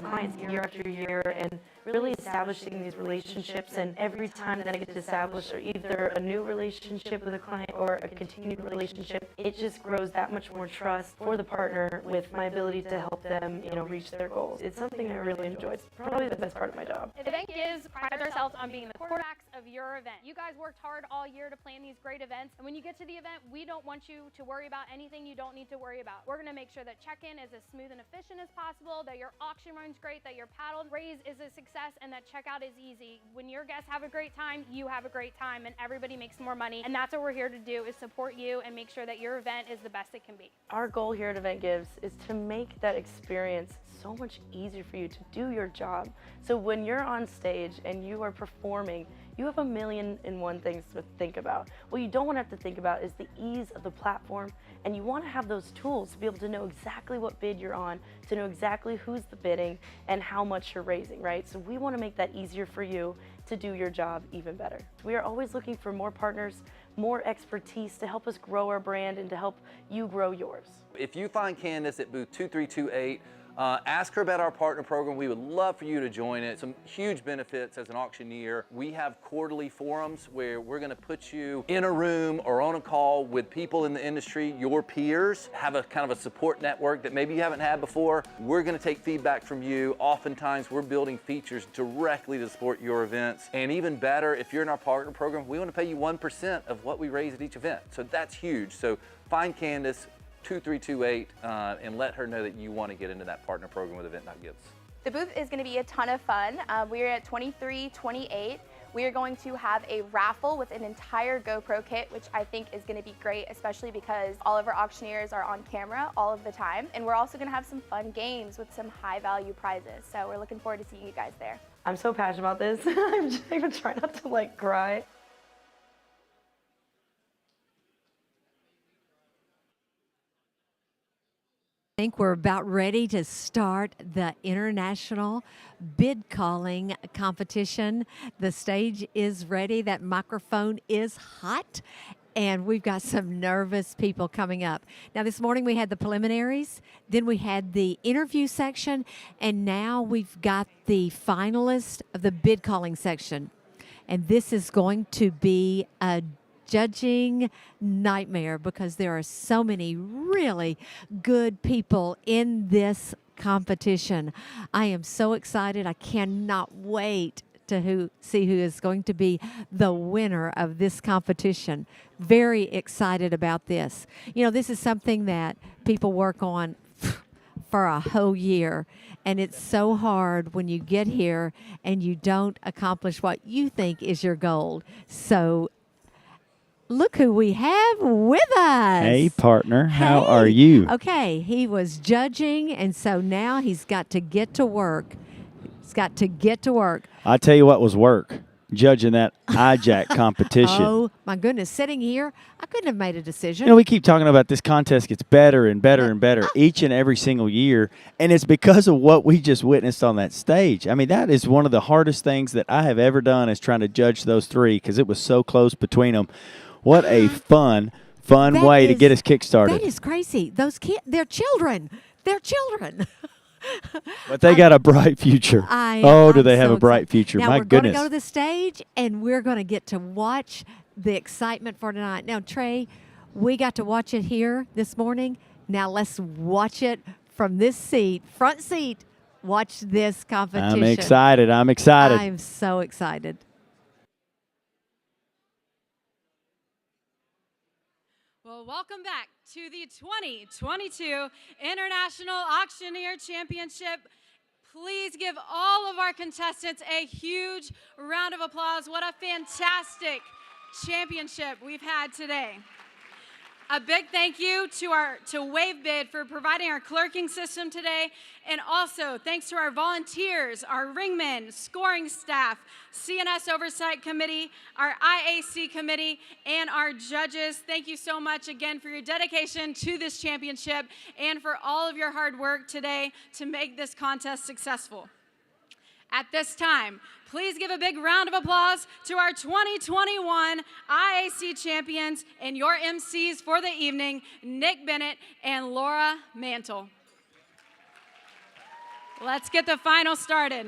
clients year after year and really establishing these relationships. And every time that I get to establish either a new relationship with a client or a continued relationship, it just grows that much more trust for the partner with my ability to help them, reach their goals. It's something I really enjoy. It's probably the best part of my job. Event Gives prides ourselves on being the quarterbacks of your event. You guys worked hard all year to plan these great events, and when you get to the event, we don't want you to worry about anything you don't need to worry about. We're going to make sure that check-in is as smooth and efficient as possible, that your auction run's great, that your paddle raise is a success, and that checkout is easy. When your guests have a great time, you have a great time, and everybody makes more money, and that's what we're here to do, is support you and make sure that your event is the best it can be. Our goal here at Event Gives is to make that experience so much easier for you to do your job. So when you're on stage and you are performing, you have 1,000,001 things to think about. What you don't want to have to think about is the ease of the platform, and you want to have those tools to be able to know exactly what bid you're on, to know exactly who's the bidding and how much you're raising, right? So we want to make that easier for you to do your job even better. We are always looking for more partners, more expertise to help us grow our brand and to help you grow yours. If you find Candace at booth 2328, ask her about our partner program. We would love for you to join it. Some huge benefits as an auctioneer. We have quarterly forums where we're going to put you in a room or on a call with people in the industry, your peers, have a kind of a support network that maybe you haven't had before. We're going to take feedback from you. Oftentimes we're building features directly to support your events. And even better, if you're in our partner program, we want to pay you 1% of what we raise at each event. So that's huge. So find Candace 2328 and let her know that you want to get into that partner program with Event.Gives. The booth is going to be a ton of fun. We're at 2328. We are going to have a raffle with an entire GoPro kit, which I think is going to be great, especially because all of our auctioneers are on camera all of the time. And we're also going to have some fun games with some high value prizes. So we're looking forward to seeing you guys there. I'm so passionate about this. I'm just even trying not to cry. I think we're about ready to start the international bid calling competition. The stage is ready. That microphone is hot. And we've got some nervous people coming up. Now, this morning we had the preliminaries, then we had the interview section, and now we've got the finalists of the bid calling section. And this is going to be a judging nightmare because there are so many really good people in this competition. I am so excited. I cannot wait to see who is going to be the winner of this competition. Very excited about this. You know, this is something that people work on for a whole year, and it's so hard when you get here and you don't accomplish what you think is your goal. So look who we have with us. Hey, partner. How are you? Okay, he was judging, and so now he's got to get to work. He's got to get to work. I tell you what was work, judging that IJAC competition. Oh, my goodness. Sitting here, I couldn't have made a decision. You know, we keep talking about this contest gets better and better and better each and every single year, and it's because of what we just witnessed on that stage. I mean, that is one of the hardest things that I have ever done is trying to judge those three because it was so close between them. What a fun way to get us kickstarted. That is crazy. Those kids, they're children. They're children. But they got a bright future. Do they have a bright future? Now, My we're goodness. going to go to the stage, and we're going to get to watch the excitement for tonight. Now, Trey, we got to watch it here this morning. Now, let's watch it from this seat, front seat, watch this competition. I'm excited. I'm excited. I'm so excited. Well, welcome back to the 2022 International Auctioneer Championship. Please give all of our contestants a huge round of applause. What a fantastic championship we've had today. A big thank you to WaveBid for providing our clerking system today, and also thanks to our volunteers, our ringmen, scoring staff, CNS Oversight Committee, our IAC Committee, and our judges. Thank you so much again for your dedication to this championship and for all of your hard work today to make this contest successful. At this time, please give a big round of applause to our 2021 IAC champions and your MCs for the evening, Nick Bennett and Laura Mantle. Let's get the final started.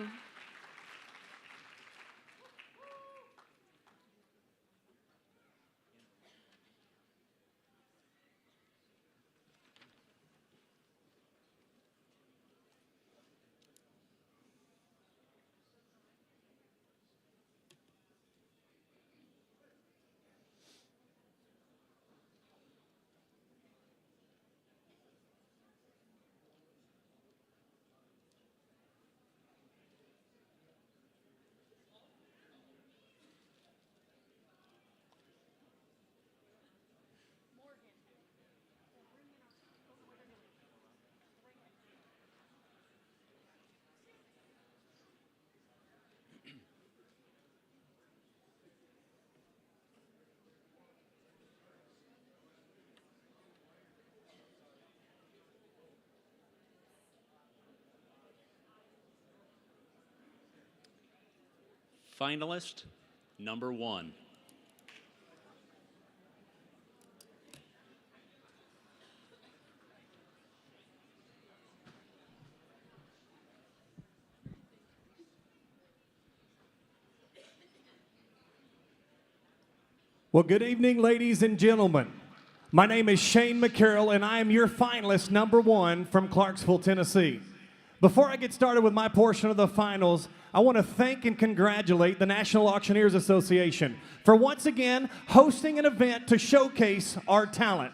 Finalist number 1. Well, good evening, ladies and gentlemen. My name is Shane McCarroll, and I am your finalist number 1 from Clarksville, Tennessee. Before I get started with my portion of the finals, I want to thank and congratulate the National Auctioneers Association for once again hosting an event to showcase our talent.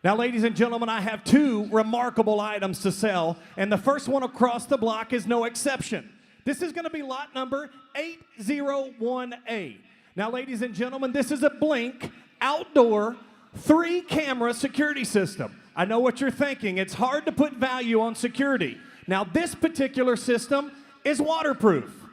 Now, ladies and gentlemen, I have 2 remarkable items to sell, and the first one across the block is no exception. This is going to be lot number 801A. Now, ladies and gentlemen, this is a Blink outdoor 3-camera security system. I know what you're thinking. It's hard to put value on security. Now, this particular system is waterproof.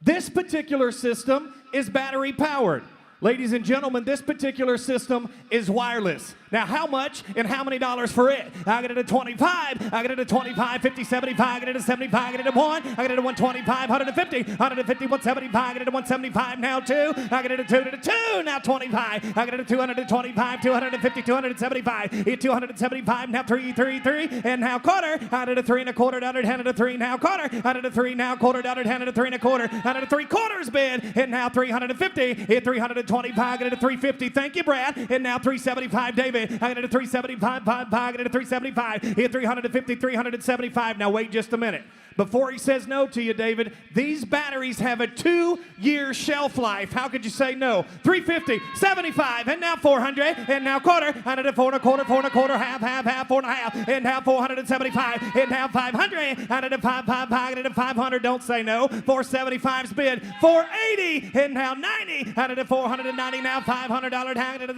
This particular system is battery powered. Ladies and gentlemen, this particular system is wireless. Now, how much and how many dollars for it? I get it at 25, I get it at 25, 50, 75, I get it at 75, I get it at 1, I get it at 125, 150, 150, 175, I get it at 175, now 2, I get it at 2, to 2, now 25, I get it at 225, 250, 275, 275, now 3, 3, 3, and now quarter, I did a 3 1/4, I did a 3, now quarter, I did a 3, now quarter, I did a 3 1/4, I did a 3/4 bid, and now 350, 325, I get it at 350, thank you, Brad, and now 375, David. I got it at 375, I got it at 375, hit 350, 375. Now wait just a minute. Before he says no to you, David, these batteries have a 2-year shelf life. How could you say no? 350, 75, and now 400, and now quarter. I did a 4 1/4, 4 1/4, half, 4 1/2, and now 475, and now 500. I did a 5, I did a 500. Don't say no. 475's bid. 480, and now 90. I did a 490, now $500. I did a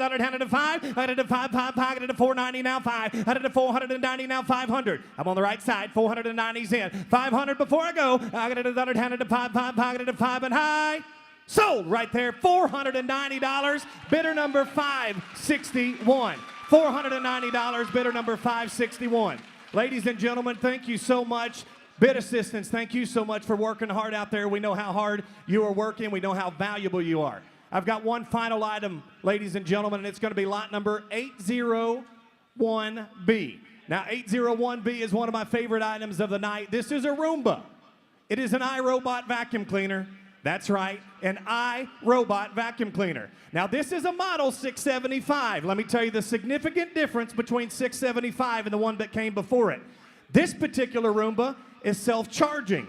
5. I did a 5, I did a 490, now 5. I did a 490, now 500. I'm on the right side. 490's in. 500 before I go. I got it at 5, I got it at 5 and high. Sold right there. $490. Bidder number 561. $490. Bidder number 561. Ladies and gentlemen, thank you so much. Bid assistants, thank you so much for working hard out there. We know how hard you are working. We know how valuable you are. I've got one final item, ladies and gentlemen, and it's going to be lot number 801B. Now, 801B is one of my favorite items of the night. This is a Roomba. It is an iRobot vacuum cleaner. That's right, an iRobot vacuum cleaner. Now, this is a model 675. Let me tell you the significant difference between 675 and the one that came before it. This particular Roomba is self-charging.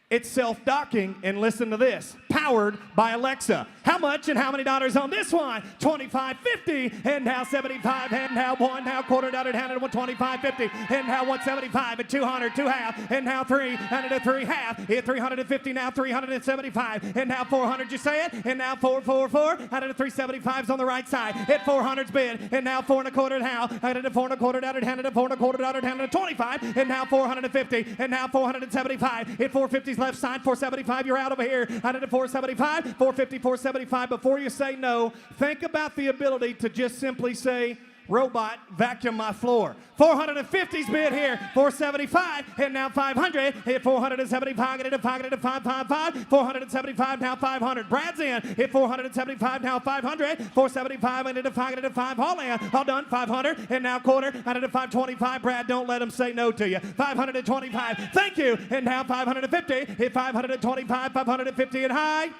It's self-docking, and listen to this, powered by Alexa. How much and how many dollars on this one? $25.50, and now $75, and now one, now quarter dollar, and now $25.50, and now $175, and $200, two half, and now $300, and a three half, and $350, now $375, and now $400, you say it, and now $4, out of the $375's on the right side, at $400's bid, and now $4 and a quarter, now, out of the $4 and a quarter, out of $4 and a quarter, out of $25, and now $450, and now $475, at $450's left side, $475, you're out over here, out of the $475, $450, $475. Before you say no, think about the ability to just simply say, robot, vacuum my floor. 450's bid here, 475, and now 500, hit 475, get it to 555, 475, now 500. Brad's in, hit 475, now 500, 475, and into 5, all in, all done, 500, and now quarter, out of the 525. Brad, don't let him say no to you. 525, thank you, and now 550, hit 525, 550 and high.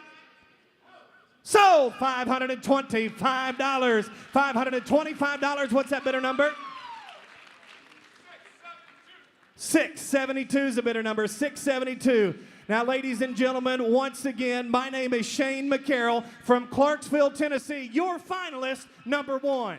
Sold $525. $525. What's that bidder number? 672 is the bidder number. 672. Now, ladies and gentlemen, once again, my name is Shane McCarroll from Clarksville, Tennessee. Your finalist, number 1.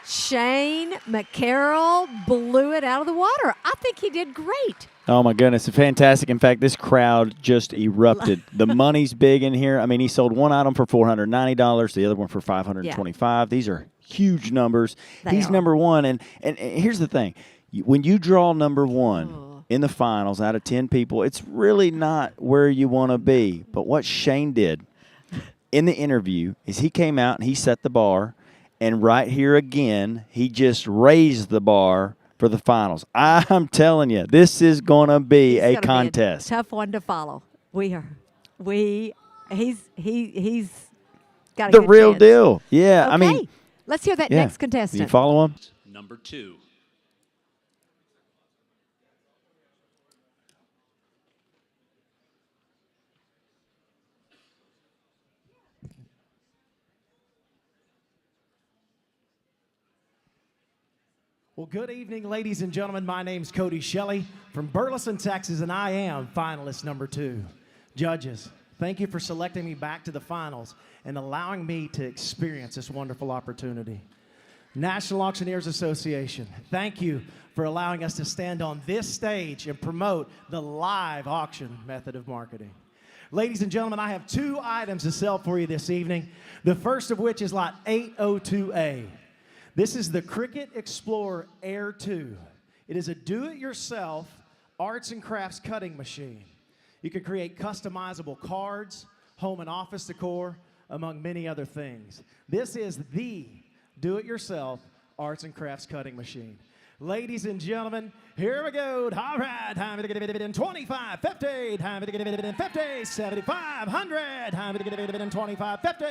Shane McCarroll blew it out of the water. I think he did great. Oh, my goodness. Fantastic. In fact, this crowd just erupted. The money's big in here. I mean, he sold one item for $490, the other one for $525. Yeah. These are huge numbers. He's number 1. And here's the thing. When you draw number 1 in the finals out of 10 people, it's really not where you want to be. But what Shane did in the interview is he came out and he set the bar. And right here again, he just raised the bar for the finals. I'm telling you, this is going to be a contest. Be a tough one to follow. He's got a the good real chance. Deal. Yeah, okay. I mean, let's hear that next contestant. You follow him? Number 2. Well, good evening, ladies and gentlemen. My name's Cody Shelley from Burleson, Texas, and I am finalist number 2. Judges, thank you for selecting me back to the finals and allowing me to experience this wonderful opportunity. National Auctioneers Association, thank you for allowing us to stand on this stage and promote the live auction method of marketing. Ladies and gentlemen, I have 2 items to sell for you this evening, the first of which is lot 802A. This is the Cricut Explorer Air 2. It is a do-it-yourself arts and crafts cutting machine. You can create customizable cards, home and office decor, among many other things. This is the do-it-yourself arts and crafts cutting machine. Ladies and gentlemen, here we go. All right, time to get a bit in 25, 50, time to get a bit in 50, 75, 100, time to get a bit in 25, 50,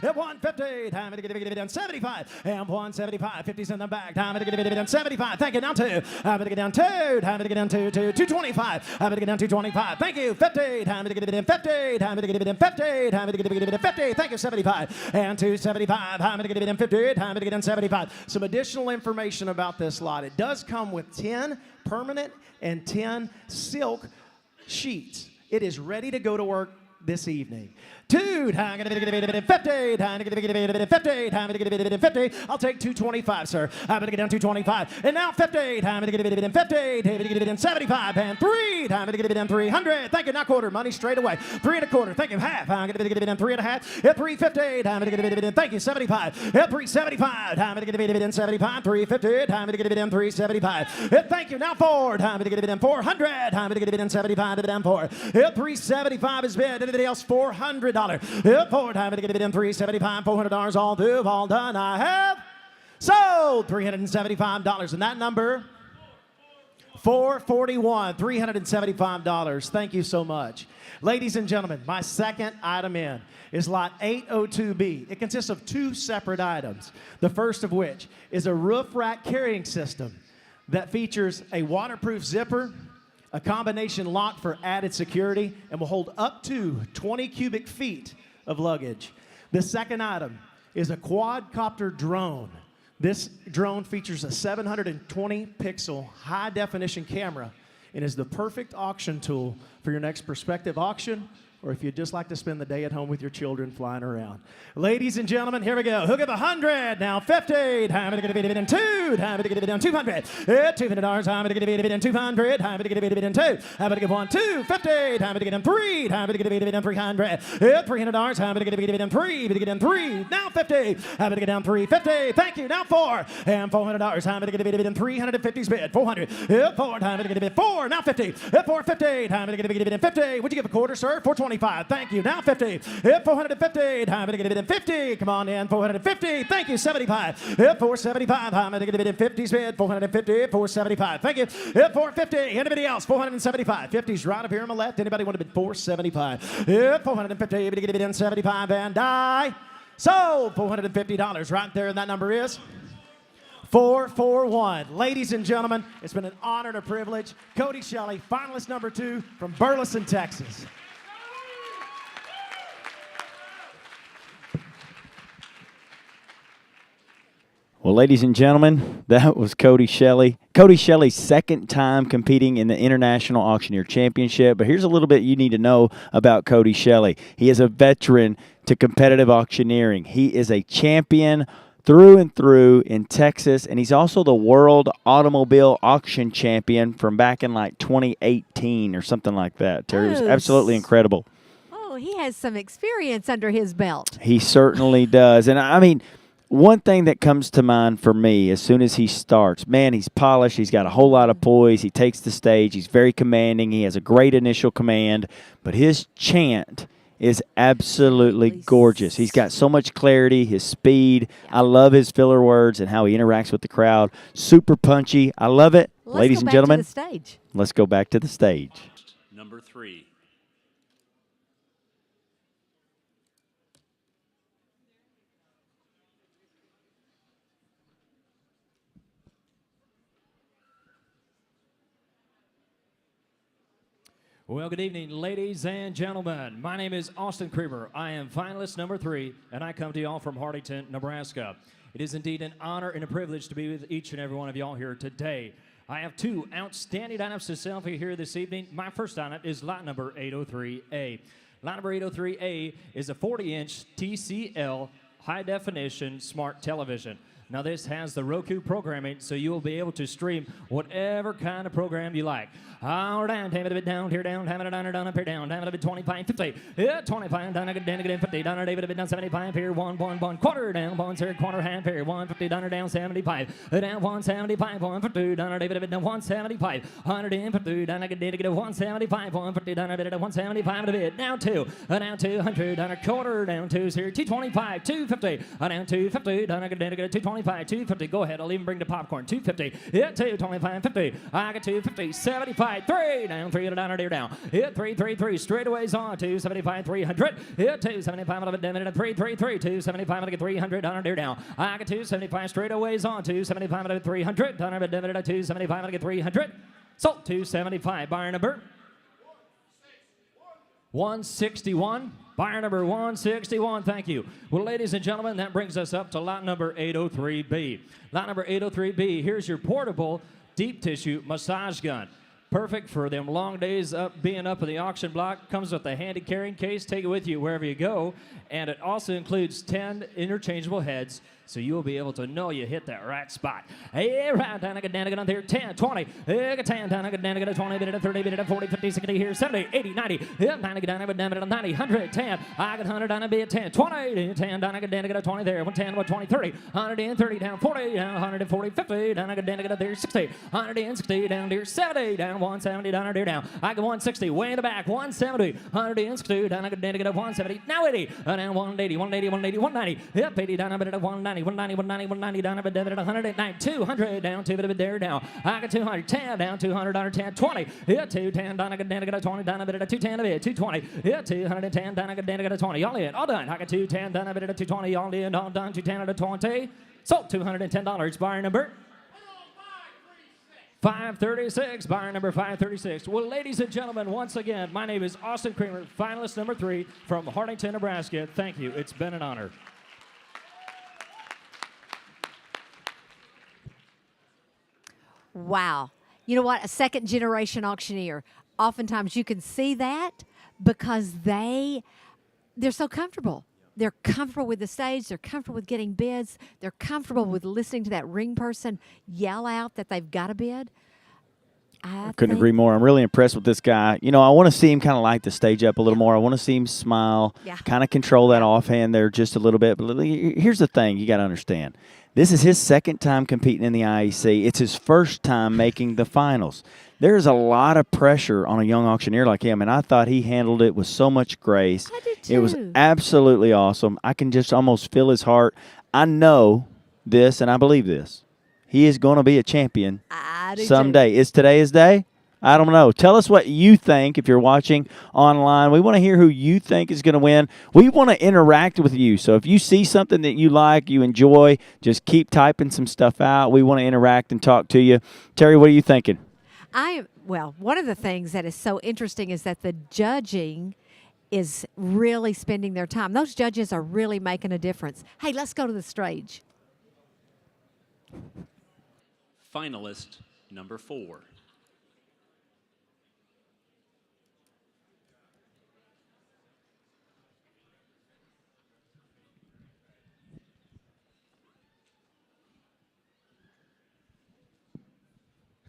150, time to get a bit in 75, and 175, 50's in the back, time to get a bit in 75, thank you, down 2, time to get down 2, time to get down 2, 225, time to get down 225, thank you, 50, time to get a bit in 50, time to get a bit in 50, time to get a bit in 50, thank you, 75, and 275, time to get a bit in 50, time to get in 75. Some additional information about this lot. It does come with 10 permanent and 10 silk sheets. It is ready to go to work this evening. 2, time to get a bit in 50, time to get a bit in 50, time to get a bit in 50. I'll take 225, sir. I'm going to get down 225. And now 50, time to get a bit in 50, time to get a bit in 75, and 3, time to get a bit in 300. Thank you, not quarter, money straight away. 3 1/4, thank you, half. I'm going to get a bit in 3 1/2. At 350, time to get a bit in, thank you, 75. At 375, time to get a bit in 75, 350, time to get a bit in 375. Thank you, now 4, time to get a bit in 400, time to get a bit in 75, to down 4. At 375 is bid. Anybody else? $400. Yep, 4, time to get a bid in 375, $400 all through, all done. I have sold $375, and that number, $441, $375. Thank you so much. Ladies and gentlemen, my second item in is lot 802B. It consists of 2 separate items, the first of which is a roof rack carrying system that features a waterproof zipper, a combination lock for added security, and will hold up to 20 cubic feet of luggage. The second item is a quadcopter drone. This drone features a 720 pixel high definition camera and is the perfect auction tool for your next prospective auction, or if you'd just like to spend the day at home with your children flying around. Ladies and gentlemen, here we go. Who'll give 100? Now 50. Time to get a bit in 2. Time to get a bit in 200. $200. Time to get a bit in 200. Time to get a bit in 2. How about to give 1, 250. Time to get in 3. Time to get a bit in 300. $300. Time to get a bit in 3. To get in 3. Now 50. How about to get down 350. Thank you. Now 4. And $400. Time to get a bit in 350's bid. 400. 4. Time to get a bit 4. Now 50. 450. Time to get a bit in 50. Would you give a quarter, sir? 425. Thank you. Now 50. 450. Time to get a bit in 50. Come on in. 450. Thank you. 75. 475. Time to get a bit in 50's bid. 450. 475. Thank you. 450. Anybody else? 475. 50's right up here on my left. Anybody want to bid 475? 450. To get a bit in 75 and die. So $450 right there. And that number is 441. Ladies and gentlemen, it's been an honor and a privilege. Cody Shelley, finalist number 2 from Burleson, Texas. Well, ladies and gentlemen, that was Cody Shelley. Cody Shelley's second time competing in the International Auctioneer Championship. But here's a little bit you need to know about Cody Shelley. He is a veteran to competitive auctioneering. He is a champion through and through in Texas, and he's also the World Automobile Auction Champion from back in like 2018 or something like that. Terry, was absolutely incredible. Oh, he has some experience under his belt. He certainly does. And I mean, one thing that comes to mind for me as soon as he starts, man, he's polished. He's got a whole lot of poise. He takes the stage. He's very commanding. He has a great initial command. But his chant is absolutely gorgeous. He's got so much clarity, his speed. I love his filler words and how he interacts with the crowd. Super punchy. I love it. Ladies and gentlemen, to the stage. Let's go back to the stage. Number 3. Well, good evening, ladies and gentlemen. My name is Austin Creamer. I am finalist number 3, and I come to y'all from Hartington, Nebraska. It is indeed an honor and a privilege to be with each and every one of y'all here today. I have 2 outstanding lineups to sell for you here this evening. My first lineup is lot number 803A. Lot number 803A is a 40-inch TCL high-definition smart television. Now, this has the Roku programming, so you will be able to stream whatever kind of program you like. All down, have it a bit down, here down, have it down, down, up here down, have it a bit 25, 50, yeah, 25, down, again, 50, down, David, a bit down, 75, here, 1, quarter down, 1, here, quarter, half, here, 150, down, 75, down, 175, 150, down, David, a bit down, 175, 150, down, again, 175, 150, down, a bit, 175, a bit, down 2, down 200, down a quarter, down 2, here, 225, 250, down 250, down, again, 225, 250, go ahead, I'll even bring the popcorn, 250, yeah, 225, 50, I got 250, 75, 3, down, 3, down, there, down, yeah, 3, 3, 3, straightaways on, 275, 300, yeah, 275, out of it, down, 3, 3, 3, 275, I get 300, down, there, down, I got 275, straightaways on, 275, out of it, 300, down, there, 275, I get 300, sold, 275, buyer number 161. Buyer number 161, thank you. Well, ladies and gentlemen, that brings us up to lot number 803B. Lot number 803B, here's your portable deep tissue massage gun. Perfect for them long days being up in the auction block. Comes with a handy carrying case. Take it with you wherever you go. And it also includes 10 interchangeable heads, so you'll be able to know you hit that right spot. Hey, right down, I get down, I get on there, 10, 20, I get 10, down, I get down, I get 20, minute, 30, minute, 40, 50, 60, here, 70, 80, 90, yeah, 90, get down, I get down, 90, 100, 10, I get 100, down, I be 10, 20, 10, down, I get down, I get 20 there, 110, 120, 30, 130, down, 40, down, 140, 50, down, I get down, I get there, 60, 160, down there, 70, down, 170, down, there, down, I get 160, way in the back, 170, 160, down, I get down, I get 170, now 80, down, 180, 180, 180, 190, yep, 80, down, I get 190, 190, 190, 190, down, I get 109, 200, down, 2 bit there, down, I got 200, 10, down, 200, down, 10, 20, yeah, 210, down, I get 20, down, I get 210, 220, yeah, 210, down, I get 20, all in, all done, I got 210, down, I get 220, all in, all done, 210, 20, sold, $210, buyer number 536, buyer number 536. Well, ladies and gentlemen, once again, my name is Austin Creamer, finalist number 3 from Hartington, Nebraska. Thank you. It's been an honor. wow. You know what? A second generation auctioneer. Oftentimes you can see that because they're so comfortable. They're comfortable with the stage. They're comfortable with getting bids. They're comfortable with listening to that ring person yell out that they've got a bid. I Couldn't agree more. I'm really impressed with this guy. You know, I want to see him kind of light the stage up a little more. I want to see him smile, kind of control that offhand there just a little bit. But here's the thing you got to understand. This is his second time competing in the IEC. It's his first time making the finals. There's a lot of pressure on a young auctioneer like him, and I thought he handled it with so much grace. I did too. It was absolutely awesome. I can just almost feel his heart. I know this, and I believe this. He is going to be a champion someday. Is today his day? I don't know. Tell us what you think if you're watching online. We want to hear who you think is going to win. We want to interact with you. So if you see something that you like, you enjoy, just keep typing some stuff out. We want to interact and talk to you. Terry, what are you thinking? Well, one of the things that is so interesting is that the judging is really spending their time. Those judges are really making a difference. Hey, let's go to the stage. Finalist number 4.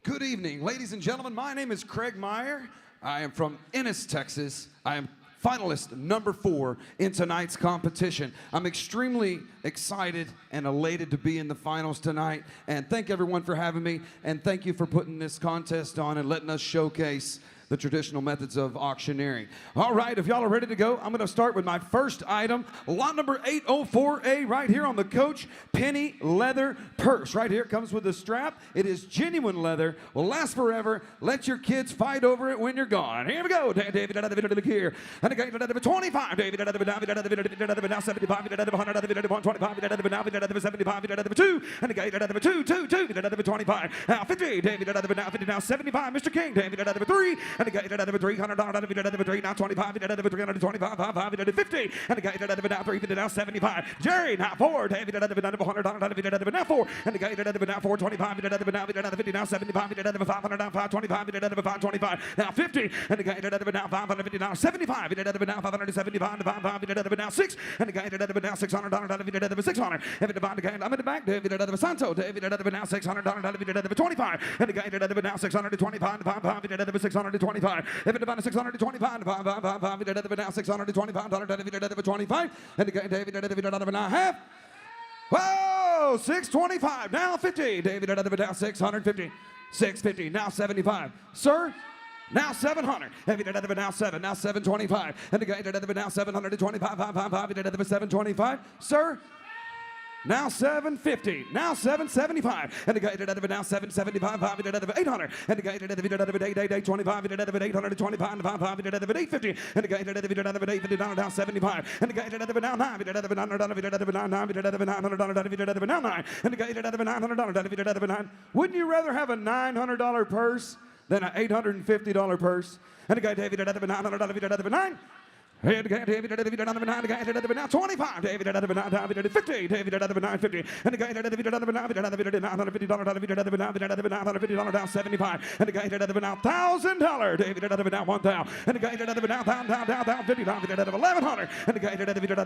Good evening, ladies and gentlemen. My name is Craig Meyer. I am from Ennis, Texas. I am finalist number 4 in tonight's competition. I'm extremely excited and elated to be in the finals tonight. And thank everyone for having me. And thank you for putting this contest on and letting us showcase the traditional methods of auctioneering. All right, if y'all are ready to go, I'm going to start with my first item, lot number 804A, right here on the Coach Penny leather purse. Right here, comes with a strap. It is genuine leather, will last forever. Let your kids fight over it when you're gone. Here we go, David, here. And again, 25, David, now 75, 125, now 75, 2, and again, 2, 25, now 50, David, now 50, now 75, Mr. King, David, 3, and again, $300, 3, now 25, 325, 5, 50, and again, now 350, now 75, Jerry, now 4, David, $100, now 4, and again, now 425, now 50, now 75, 500, now 525, 525, now 50, and again, now 550, now 75, now 575, 5, now 6, and again, now $600, 600, if it again, I'm in the back, David, Santo, David, now $600, 25, and again, now 625, 5, 625, if it about 625, 5, now 625, 25, and again, David, now half. Whoa, 625, now 50, David, now 650, 650, now 75, sir. Now 700. Now 7. Now 725. And again, now 725. 725. Sir. Now 750. Now 775. And again, now 775. 800. And again, 825. 825. 850. And again, 850. Now 75. And again, now 9. Now 9. And again, $900. Wouldn't you rather have a $900 purse than an $850 purse? And again, David, $900, David, now 25, David, 50, David, 950, and the guy $950, now 75, and the guy now $1,000, David, now 1,000, and the guy now 50, David, 1,100, and the guy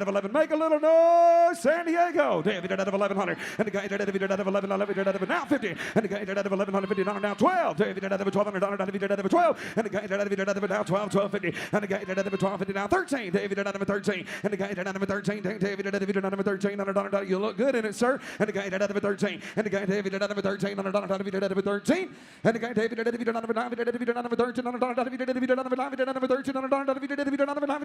11, make a little noise, San Diego, David, 1,100, and the guy 11, now 50, and the guy 1,150, now 12, David, $1,200, 12, and the guy now 1250, and the guy 1250, now 13, David, number 13, and the guy number 13, David, number 13, you look good in it, sir, and the guy number 13, and the guy David, number 13, number 13, and the guy David, number 13, number 13, number 13,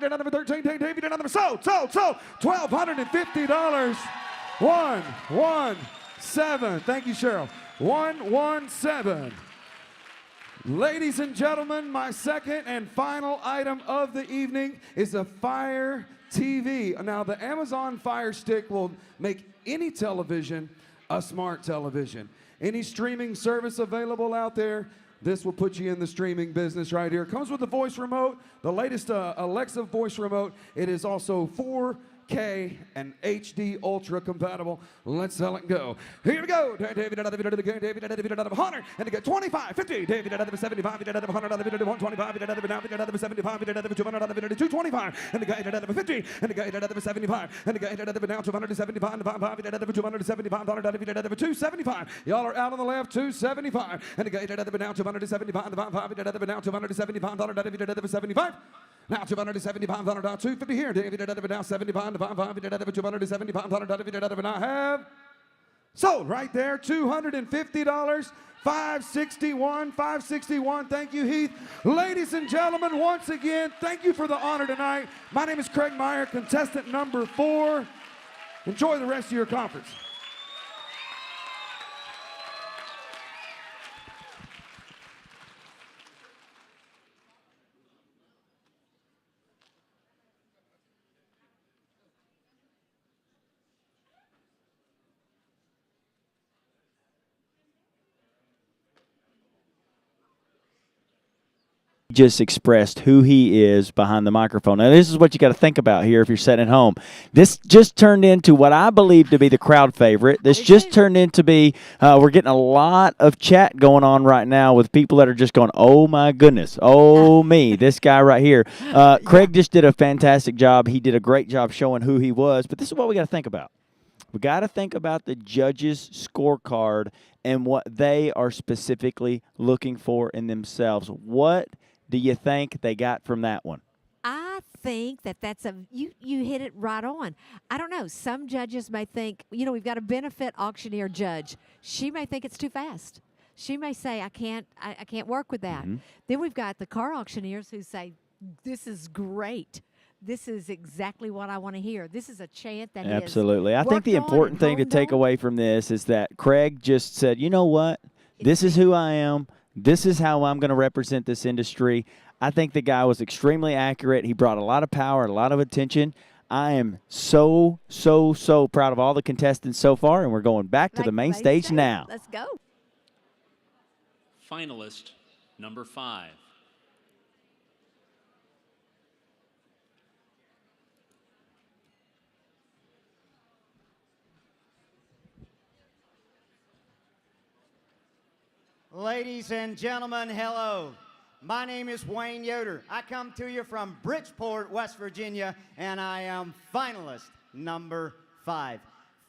number 13, David, number sold, $1,250, 117, thank you, Cheryl, 117. Ladies and gentlemen, my second and final item of the evening is a Fire TV. Now, the Amazon Fire Stick will make any television a smart television. Any streaming service available out there, this will put you in the streaming business right here. It comes with the voice remote, the latest Alexa voice remote. It is also 4 4K and HD Ultra compatible. Let's sell it go. Here we go. David out of the game. David out of 100 and get 25, 50. David out of 75. David out of 100 out of 125. David out of now. David out of 75. David out of 200 out of 225. And the guy out of 50. And the guy out of 75. And the guy out of now 275. And 5 out of 275. Out of 275. Y'all are out on the left. 275. And the guy out of now 275. And 5 out of now 275. Out of 75. Now 275, 250 here. David now 75, 275, and I have sold right there, $250, 561, 561. Thank you, Heath. Ladies and gentlemen, once again, thank you for the honor tonight. My name is Craig Meyer, contestant number 4. Enjoy the rest of your conference. Just expressed who he is behind the microphone. Now, this is what you got to think about here if you're sitting at home. This just turned into what I believe to be the crowd favorite. This just turned into be, we're getting a lot of chat going on right now with people that are just going, oh my goodness, oh me, this guy right here. Craig just did a fantastic job. He did a great job showing who he was, but this is what we got to think about. We got to think about the judges' scorecard and what they are specifically looking for in themselves. What do you think they got from that one? I think that's you hit it right on. I don't know. Some judges may think, we've got a benefit auctioneer judge. She may think it's too fast. She may say, I can't work with that. Mm-hmm. Then we've got the car auctioneers who say, this is great. This is exactly what I want to hear. This is a chant that Absolutely. I think the important thing to take away from this is that Craig just said, you know what? This is who I am. This is how I'm going to represent this industry. I think the guy was extremely accurate. He brought a lot of power, a lot of attention. I am so proud of all the contestants so far, and we're going back to the main stage now. Let's go. Finalist number 5. Ladies and gentlemen, hello. My name is Wayne Yoder. I come to you from Bridgeport, West Virginia, and I am finalist number 5.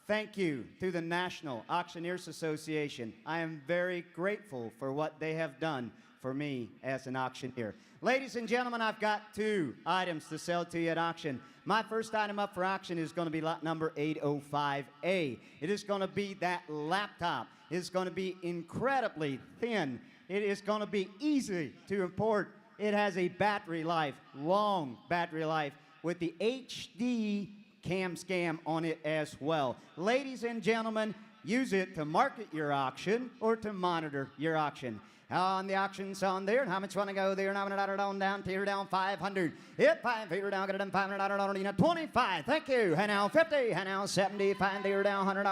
Thank you to the National Auctioneers Association. I am very grateful for what they have done for me as an auctioneer. Ladies and gentlemen, I've got 2 items to sell to you at auction. My first item up for auction is going to be lot number 805A. It is going to be that laptop. It's going to be incredibly thin. It is going to be easy to import. It has a battery life, long battery life, with the HD cam scam on it as well. Ladies and gentlemen, use it to market your auction or to monitor your auction. On the auction's on there, and how much want to go there? And I'm going to down, tear down 500. Hit 5 feet down, get it done 500, 25. Thank you. And now 50, and now 75, tear down 100,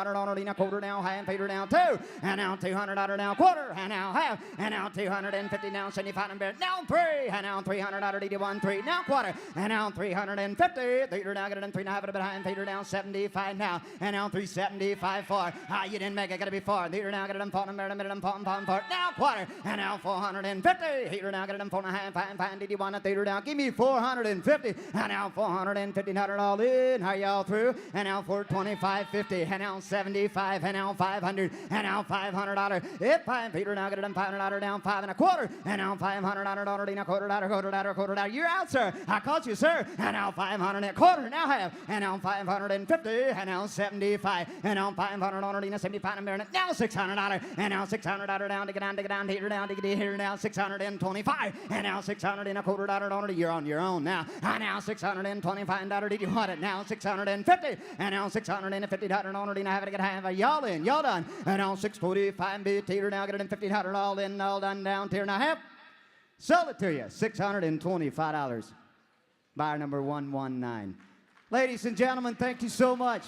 quarter down, half, feet down 2, and now 200, down quarter, and now half, and now 250, now 75, and now 3, and now 300, 81, 3, now quarter, and now 350, tear down, get it done 3 and a half, behind, tear down 75 now, and now 375 4. You didn't make it, got to be 4. Tear down, get it done 4, now quarter. And now 450. Here now, get it 4 and a half. Fine, did you want to theater down? Give me 450. And now 450. Not it all in. Are y'all through? And now 425.50. And now 75. And now 500. And now $500. If 5 Peter now get it $500 down 5 and a quarter. And now $500 in a quarter. You're out, sir. I caught you, sir. And now 500 and a quarter. Now have. And now 550. And now 75. And now $500 in a 75 and a now $600. And now $600 down to get down, here down, to get here now 625. And now 600 and a quarter dollar. You're on your own now. And now $625. Did you want it? Now 650. And now $650. And I have to get half. Y'all in. Y'all done. And now 645. Bid teeter now. Get it in $50. All in. All done. Down. Tear now. Half. Sell it to you. $625. Buyer number 119. Ladies and gentlemen, thank you so much.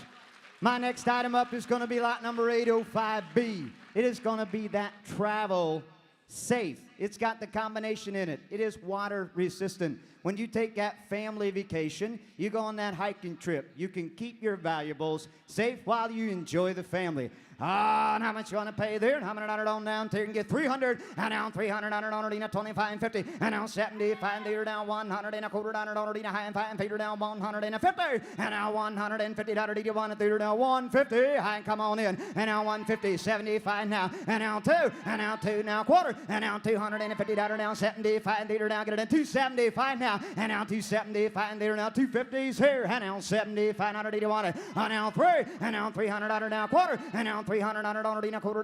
My next item up is going to be lot number 805B. It is going to be that travel safe It's got the combination in it. It is water resistant. When you take that family vacation, you go on that hiking trip, you can keep your valuables safe while you enjoy the family. And how much you want to pay there? And how many on down there and get 300, and now 300 on 25 and 50, and now 75 there down 100 and a quarter on high and 5 Peter down 150, and now 150 do you want it there down 150, high, come on in, and now 150, 75 now, and now 2 now quarter, and now 250 down 75 there down, get it in 275 now, and now 275 there now 250s here, and now 75 do you want it, and now 3, and now 300 now quarter, and now 300 quarter,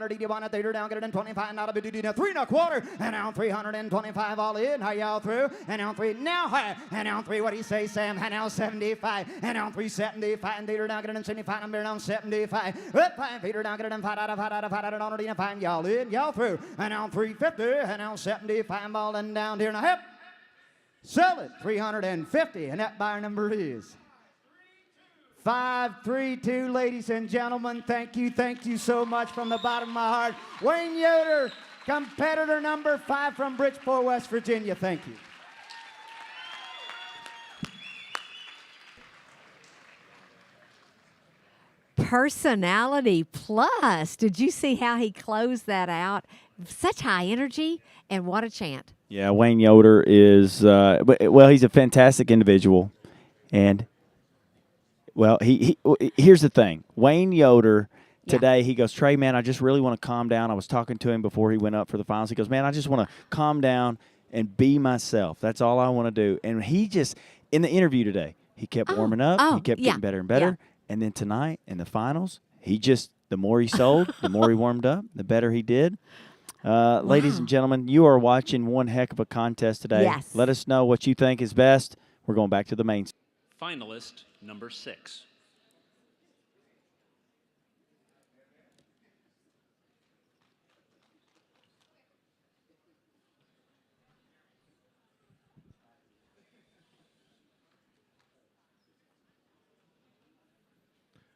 do you want it there down, get it in 25 now, 3 now quarter, and now 325 all in, how y'all through, and now 3 now high, and now 3, what do you say, Sam, and now 75, and now 375, and there down, get it in 75, and down 75, 5 Peter down, get it in 5 out, 5 y'all in, y'all through, and now 350, and now 75 all in down here, now hip, sell it, 350, and that buyer number is 532, ladies and gentlemen. Thank you so much from the bottom of my heart. Wayne Yoder, competitor number 5 from Bridgeport, West Virginia. Thank you. Personality plus. Did you see how he closed that out? Such high energy, and what a chant. Yeah, Wayne Yoder is, well, he's a fantastic individual. And, well, here's the thing. Wayne Yoder, today, he goes, Trey, man, I just really want to calm down. I was talking to him before he went up for the finals. He goes, man, I just want to calm down and be myself. That's all I want to do. And he just, in the interview today, he kept warming up. He kept getting better and better. And then tonight, in the finals, he just, the more he sold, the more he warmed up, the better he did. Ladies and gentlemen, you are watching one heck of a contest today. Yes. Let us know what you think is best. We're going back to the main. Finalist number 6.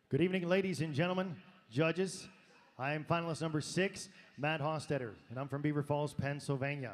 Good evening, ladies and gentlemen, judges. I am finalist number 6, Matt Hostetter, and I'm from Beaver Falls, Pennsylvania.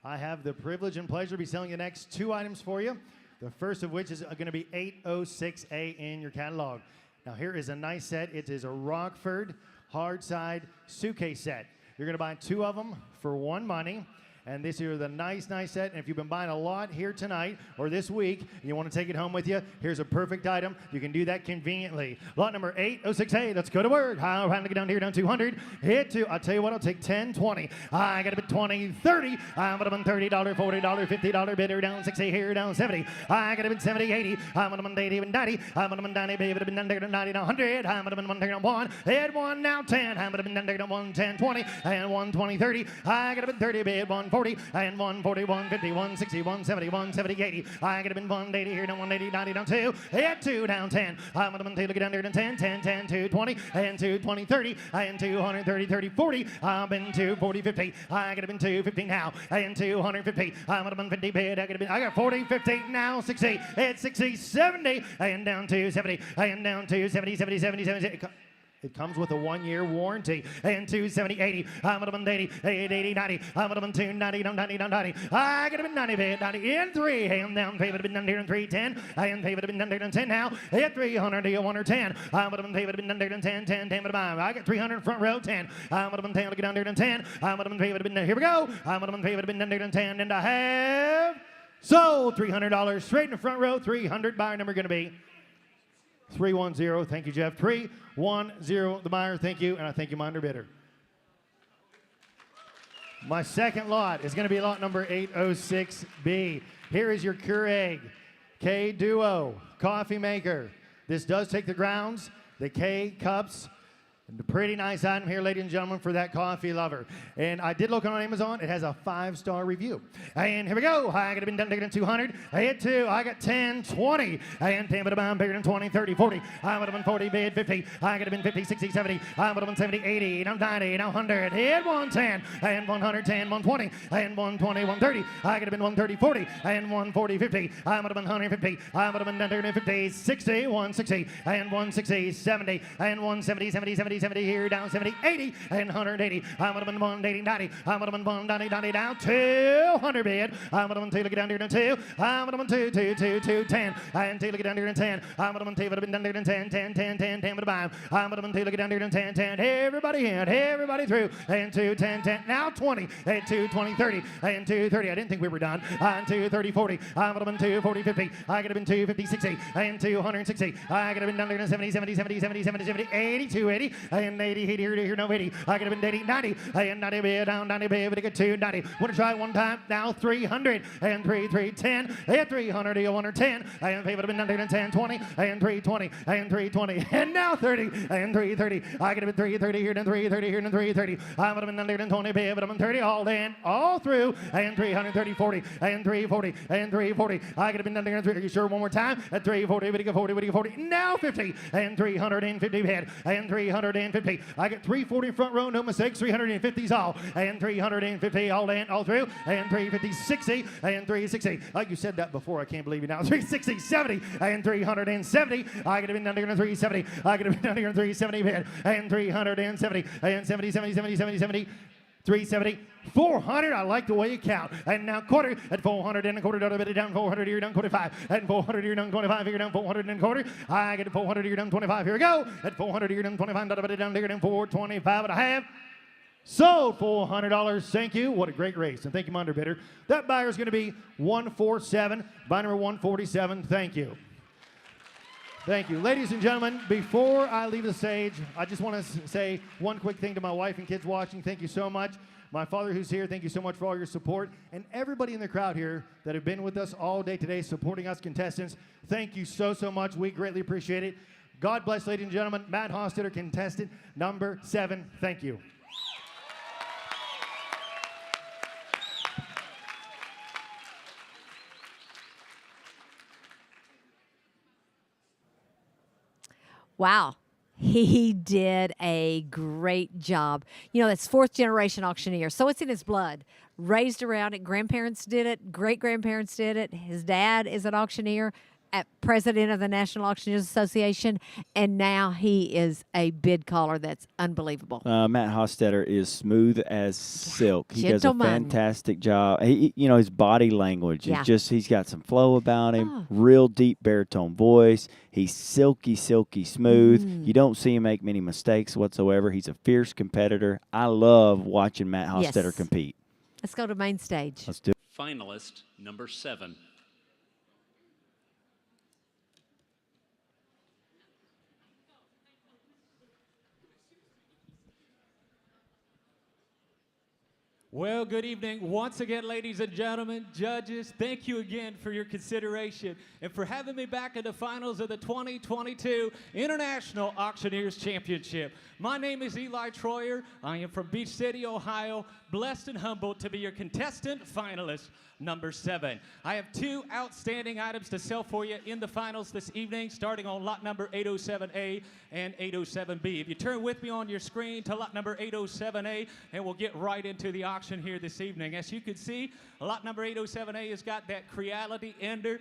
I have the privilege and pleasure to be selling the next 2 items for you. The first of which is going to be 806A in your catalog. Now here is a nice set. It is a Rockford hard side suitcase set. You're going to buy 2 of them for 1 money. And this is a nice set. And if you've been buying a lot here tonight or this week and you want to take it home with you, here's a perfect item. You can do that conveniently. Lot number 806A. Let's go to work. I'm trying to get down here, down 200. Hit 2. I'll tell you what, I'll take 10, 20. I got a bit 20, 30. I'm going to bid $30, $40, $50 bidder down 60 here, down 70. I got a bit 70, 80. I'm going to bid 80, 90. I'm going to bid 90, baby, bid 90, 100. I'm going to bid 1, hit 1, now 10. I'm going to bid 1, 10, 20, and 1, 20, 30. I got a bid 30, bid 1, 40, and 140, 150, 160, 170, 170, 80. I could have been 180 here, down 180, 90, down 2, and 2, down 10. I'm going to look down there, down 10, 10, 10, 2, 20, and 2, 20, 30, and 230, 30, 40. I've been 240, 50. I could have been 250 now, and 250. I'm going to been 50 bid. I got 40, 50, now 60, and 60, 70, and down to 70, and down to 70, 70, 70, 70. It comes with a 1-year warranty. And 270, 80. I'm going to been 80, 80, 90. I'm going to been 290, 90, 90. I got to been 90, 90, in 3. And down, pay would have been done here in 310. And pay would have been done here in 10 now. At 300, 110. I'm going to been pay would have been done here in 10, 10, 10. But I got 300 front row, 10. I'm going to been paying to get down here in 10. I'm going to been pay would have been, here we go. I'm going to been pay would have been done here in 10. And I have sold $300 straight in the front row. 300 buyer number going to be 310. Thank you, Jeff. 310, the buyer. Thank you, and I thank you, my underbidder. My second lot is going to be lot number 806B. Here is your Keurig K Duo coffee maker. This does take the grounds, the K cups. And a pretty nice item here, ladies and gentlemen, for that coffee lover. And I did look on Amazon. It has a 5-star review. And here we go. I could have been done taking 200. I hit 2. I got 10, 20. And 10, but I'm bigger than 20, 30, 40. I would have been 40, bid 50. I could have been 50, 60, 70. I would have been 70, 80. Now 90, now 100. Hit 110. And 110, 120. And 120, 130. I could have been 130, 40. And 140, 50. I would have been 150. I would have been 150, 60, 160. And 160, 70. And 170, 70, 70. 70, 70 here, down 70, 80, and 180. I'm gonna 180, 90. I'm gonna 190, 90 down 200 bid. I'm gonna two, look it down here to 2. I'm gonna 2, 2, 2, 2, 10. And 2, look it down here to 10. I'm gonna 2, would have been down there to 10, 10, 10, 10, 10 with a bomb. I'm gonna 2, look it down here to 10, 10. Everybody in, everybody through. And 2, 10, 10. Now 20. And 2, 20, 30. And 2, 30. I didn't think we were done. And 2, 30, 40. I'm gonna 2, 40, 50. I could have been 2, 50, 60. And 260. I could have been down there to 70, 70, 70, 70, 70, 70, 80, 280. And 80, 80, here, no 80. I could have been 80, 90. And 90 bid, down 90 bid, but I get 290. Want to try it one time? Now 300. And 3, 3, 10. And 300, 110. And they would have been down there to 10, 20. And 320. And 320. And now 30. And 330. I could have been 330 here, then 330 here, then 330. I would have been down there to 20 bid, but I'm 30 all in, all through. And 330, 40. And 340. And 340. I could have been down there. Are you sure? One more time. At 340, but 40, 40. Now 50. And 350 bid. And 350. I get 340 front row, no mistakes. 350's all. And 350 all in, all through. And 350, 60. And 360. Like you said that before. I can't believe you now. 360, 70. And 370. I could have been down there in 370. I could have been down here in 370 bid. And 370. And 70, 70, 70, 70, 70. 370, 400. I like the way you count. And now quarter at 400 and a quarter, down 400 here, down 25. And 400 here, down 25 here, down 400 and a quarter. I get 400 here, down 25. Here we go. At 400 here, down 25, down there, down 425 and a half. Sold $400. Thank you. What a great race. And thank you, my underbidder. That buyer is going to be 147, buy number 147. Thank you. Thank you. Ladies and gentlemen, before I leave the stage, I just want to say one quick thing to my wife and kids watching. Thank you so much. My father who's here, thank you so much for all your support. And everybody in the crowd here that have been with us all day today supporting us contestants, thank you so, so much. We greatly appreciate it. God bless, ladies and gentlemen. Matt Hostetter, contestant number 7. Thank you. Wow. He did a great job. You know, that's 4th generation auctioneer. So it's in his blood. Raised around it. Grandparents did it. Great-grandparents did it. His dad is an auctioneer, president of the National Auctioneers Association, and now he is a bid caller that's unbelievable. Matt Hostetter is smooth as silk. He Gentleman. does a fantastic job. His body language is just, he's got some flow about him, real deep baritone voice. He's silky, silky smooth. You don't see him make many mistakes whatsoever. He's a fierce competitor. I love watching Matt Hostetter compete. Let's go to main stage. Let's do it. Finalist number 7. Well, good evening once again, ladies and gentlemen, judges. Thank you again for your consideration and for having me back in the finals of the 2022 International Auctioneers Championship. My name is Eli Troyer. I am from Beach City, Ohio, blessed and humbled to be your contestant finalist number 7. I have 2 outstanding items to sell for you in the finals this evening, starting on lot number 807A and 807B. If you turn with me on your screen to lot number 807A, and we'll get right into the auction here this evening. As you can see, lot number 807A has got that Creality Ender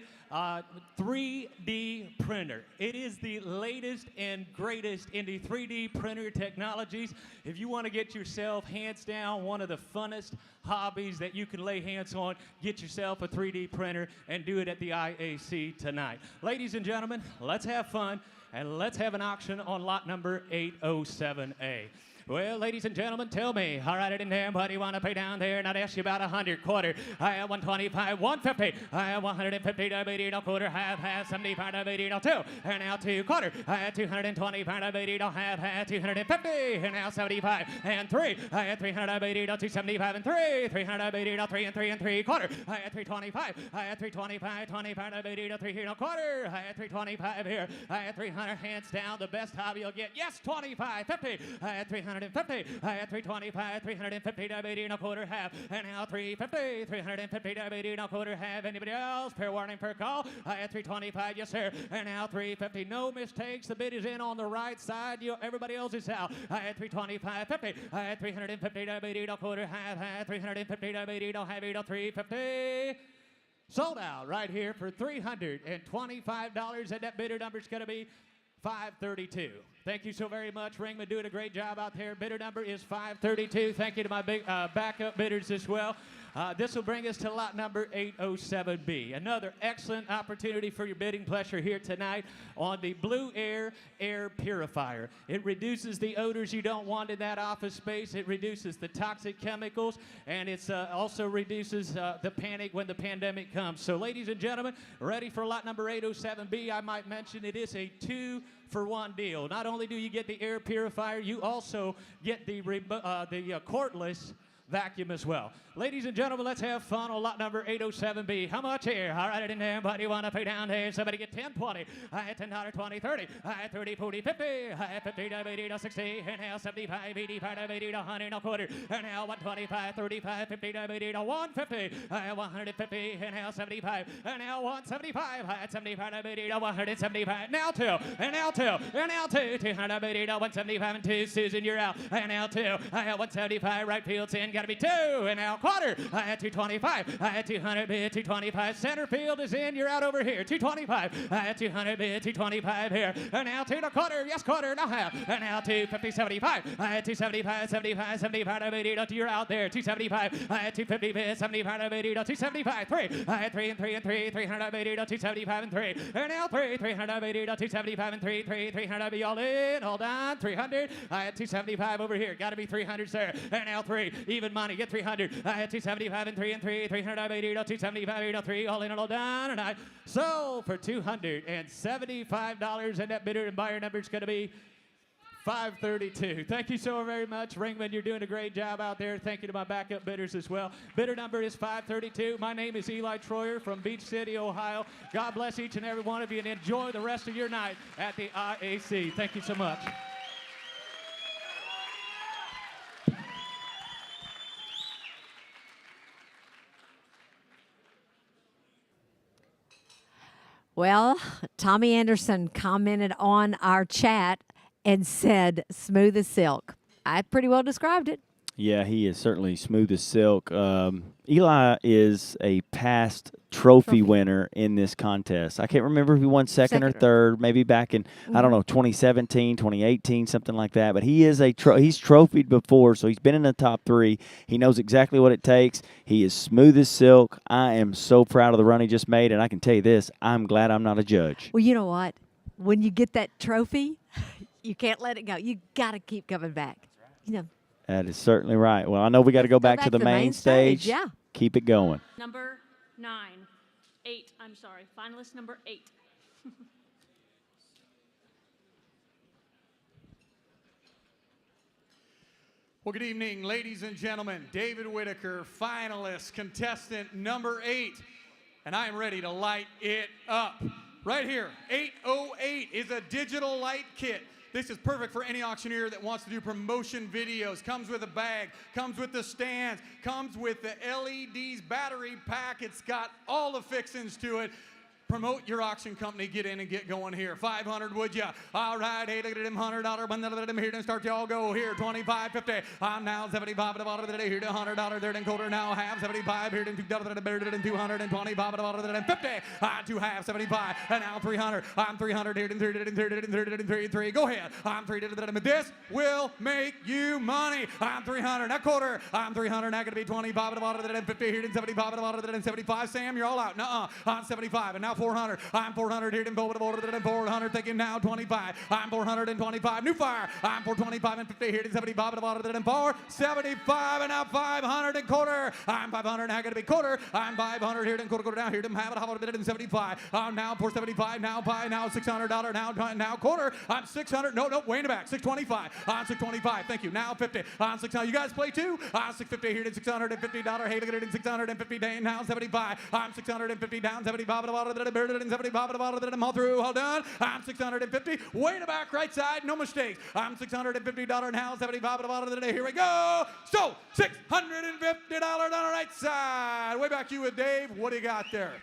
3D printer. It is the latest and greatest in the 3D printer technologies. If you want to get yourself, hands down, one of the funnest hobbies that you can lay hands on, get yourself a 3D printer and do it at the IAC tonight. Ladies and gentlemen, let's have fun and let's have an auction on lot number 807A. Well, ladies and gentlemen, tell me, all right, in there, what do you want to pay down there? And I'd ask you about 100 quarter. I have 125, 150. I have 150, no quarter, half, 75, no 2. And now 2 quarter. I have 225, no half, 250. And now 75 and 3. I have 380, no 275 and 3. 380, no 3 and 3 and 3 quarter. I have 325. I have 325, 25, no 3 here, no quarter. I have 325 here. I have 300 hands down, the best hobby you'll get. Yes, 25, 50. I have 350. I had 325, 350, diabetes, no quarter half, and now 350, 350, diabetes, no quarter half. Anybody else? Fair warning, per call. I had 325, yes sir, and now 350. No mistakes. The bid is in on the right side. Everybody else is out. I had 325, 50. I had 350, diabetes, no quarter half. I had 350, diabetes, no heavy, no 350. Sold out right here for $325, and that bidder number is going to be 532. Thank you so very much, Ringman, doing a great job out there. Bidder number is 532. Thank you to my big backup bidders as well. This will bring us to lot number 807B. Another excellent opportunity for your bidding pleasure here tonight on the Blue Air Air Purifier. It reduces the odors you don't want in that office space. It reduces the toxic chemicals, and it also reduces the panic when the pandemic comes. So, ladies and gentlemen, ready for lot number 807B. I might mention it is a 2-for-1 deal. Not only do you get the air purifier, you also get the cordless vacuum as well. Ladies and gentlemen, let's have fun on lot number 807B. How much here? All right, and anybody want to pay down here? Somebody get 10, 20. I $10, 20, 30. I 30, 40, 50. I 50, 80, 60. And now 75, 85, 80, 100, and a quarter. And now 125, 35, 50, 80, 150. I 150, and now 75. And now 175. I 75, 80, 175. Now 2. And now 2. And now 2. 280, 175 and 2. Susan, you're out. And now 2. I have 175. Right field's in. Gotta be 2. And now quarter. I had 225. I had 200 bid. 225. Center field is in. You're out over here. 225. I had 200 bid. 225 here. And now 2 1/4. Yes, quarter. Now half. And now 250. 75. I had 275. 75. 75. 80. You're out there. 275. I had 250 bid. 75. 80. 275. 3. I had 3 and 3 and 3. 380. 275 and 3. And now 3. 380. 275 and 3. 3. 300. Be all in. Hold on. 300. I had 275 over here. Got to be 300, sir. And now 3. Even money. Get 300. I had 275 and 3 and 3. 380. 275. 3. All in and all down. And I sold for $275. And that bidder and buyer number is going to be 532. Thank you so very much, Ringman. You're doing a great job out there. Thank you to my backup bidders as well. Bidder number is 532. My name is Eli Troyer from Beach City, Ohio. God bless each and every one of you, and enjoy the rest of your night at the IAC. Thank you so much. Well, Tommy Anderson commented on our chat and said, smooth as silk. I pretty well described it. Yeah, he is certainly smooth as silk. Eli is a past trophy winner in this contest. I can't remember if he won second or third, maybe back in, I don't know, 2017, 2018, something like that. But he is he's trophied before, so he's been in the top 3. He knows exactly what it takes. He is smooth as silk. I am so proud of the run he just made, and I can tell you this, I'm glad I'm not a judge. Well, you know what? When you get that trophy, you can't let it go. You got to keep coming back. You know. That is certainly right. Well, I know we got to go back to the main stage. Yeah. Keep it going. Number 8. I'm sorry. Finalist number 8. Well, good evening, ladies and gentlemen. David Whitaker, finalist, contestant number 8. And I am ready to light it up. Right here, 808 is a digital light kit. This is perfect for any auctioneer that wants to do promotion videos. Comes with a bag, comes with the stands, comes with the LEDs battery pack. It's got all the fixings to it. Promote your auction company. Get in and get going here. 500, would ya? All right, hey, look at them $100 bundle of them here. Then start y'all go here. 25, 50. I'm now 75 at the bottom of the day. Here to $100 there. Then quarter now half 75 here. Then $2 better than 225 at the bottom of the day. 50. I'm 2 half 75 and now 300. I'm 300 here. Then 30 and 30 and 30 and 30 and 3. Go ahead. I'm 3. This will make you money. I'm 300. Now quarter. I'm 300. Now gonna be 25 at the bottom of the day. 50 here. Then 75 at the bottom of the day. 75. Sam, you're all out. Nuh-uh. I'm 75 and now 400. I'm 400 here, then over the border, then 400, thinking now 25. I'm 425, new fire. I'm 425 and 50 here, then 75 at the bottom, then 475, and now 500 and quarter. I'm 500, now gonna be quarter. I'm 500 here, then quarter down here, then have it, then 75. I'm now 475, now $5, now $600, now quarter. I'm 600, no, way in the back, 625. I'm 625, thank you. Now 50. I'm 600. You guys play too? I'm 650 here, then $650. Hey, look at it, then 650 down, now 75. I'm 650 down, 75 at the bottom, then 75 at the bottom, then I'm all through, all done. I'm 650, way in the back, right side, no mistakes. I'm $650 now, 75 at the bottom of the day. Here we go. So, $650 on the right side. Way back you with Dave. What do you got there?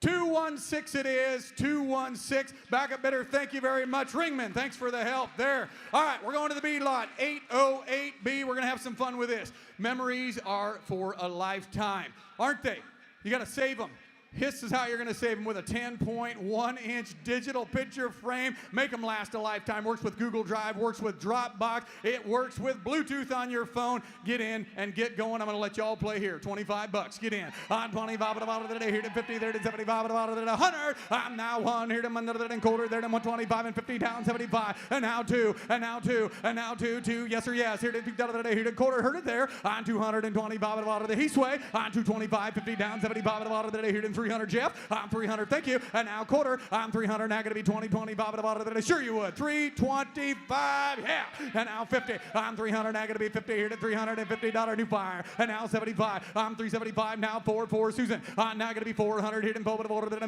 216 it is, 216. Backup bidder, thank you very much. Ringman, thanks for the help there. All right, we're going to the B lot, 808B. We're going to have some fun with this. Memories are for a lifetime, aren't they? You got to save them. This is how you're going to save them with a 10.1-inch digital picture frame. Make them last a lifetime. Works with Google Drive, works with Dropbox. It works with Bluetooth on your phone. Get in and get going. I'm going to let you all play here. 25 bucks. Get in. On 25 at the bottom of the day. Here to 50, there to 75 at the bottom of the day. 100. I'm now one. Here to another and quarter. There to 125 and 50 down 75. And now two. And now two. And now two. Two. Yes or yes. Here to the other day. Here to quarter. Heard it there. On 225 at the bottom of the day. He sway. On 225. 50 down 75 at the bottom of the day. Here to 300, Jeff. I'm 300, thank you. And now quarter. I'm 300, now going to be 20, 25 at the bottom of the day. Sure you would. 325, yeah. And now 50. I'm 300, now going to be 50 here to $350 new fire. And now 75. I'm 375, now 4, Susan. I'm now going to be 400 here and 400 now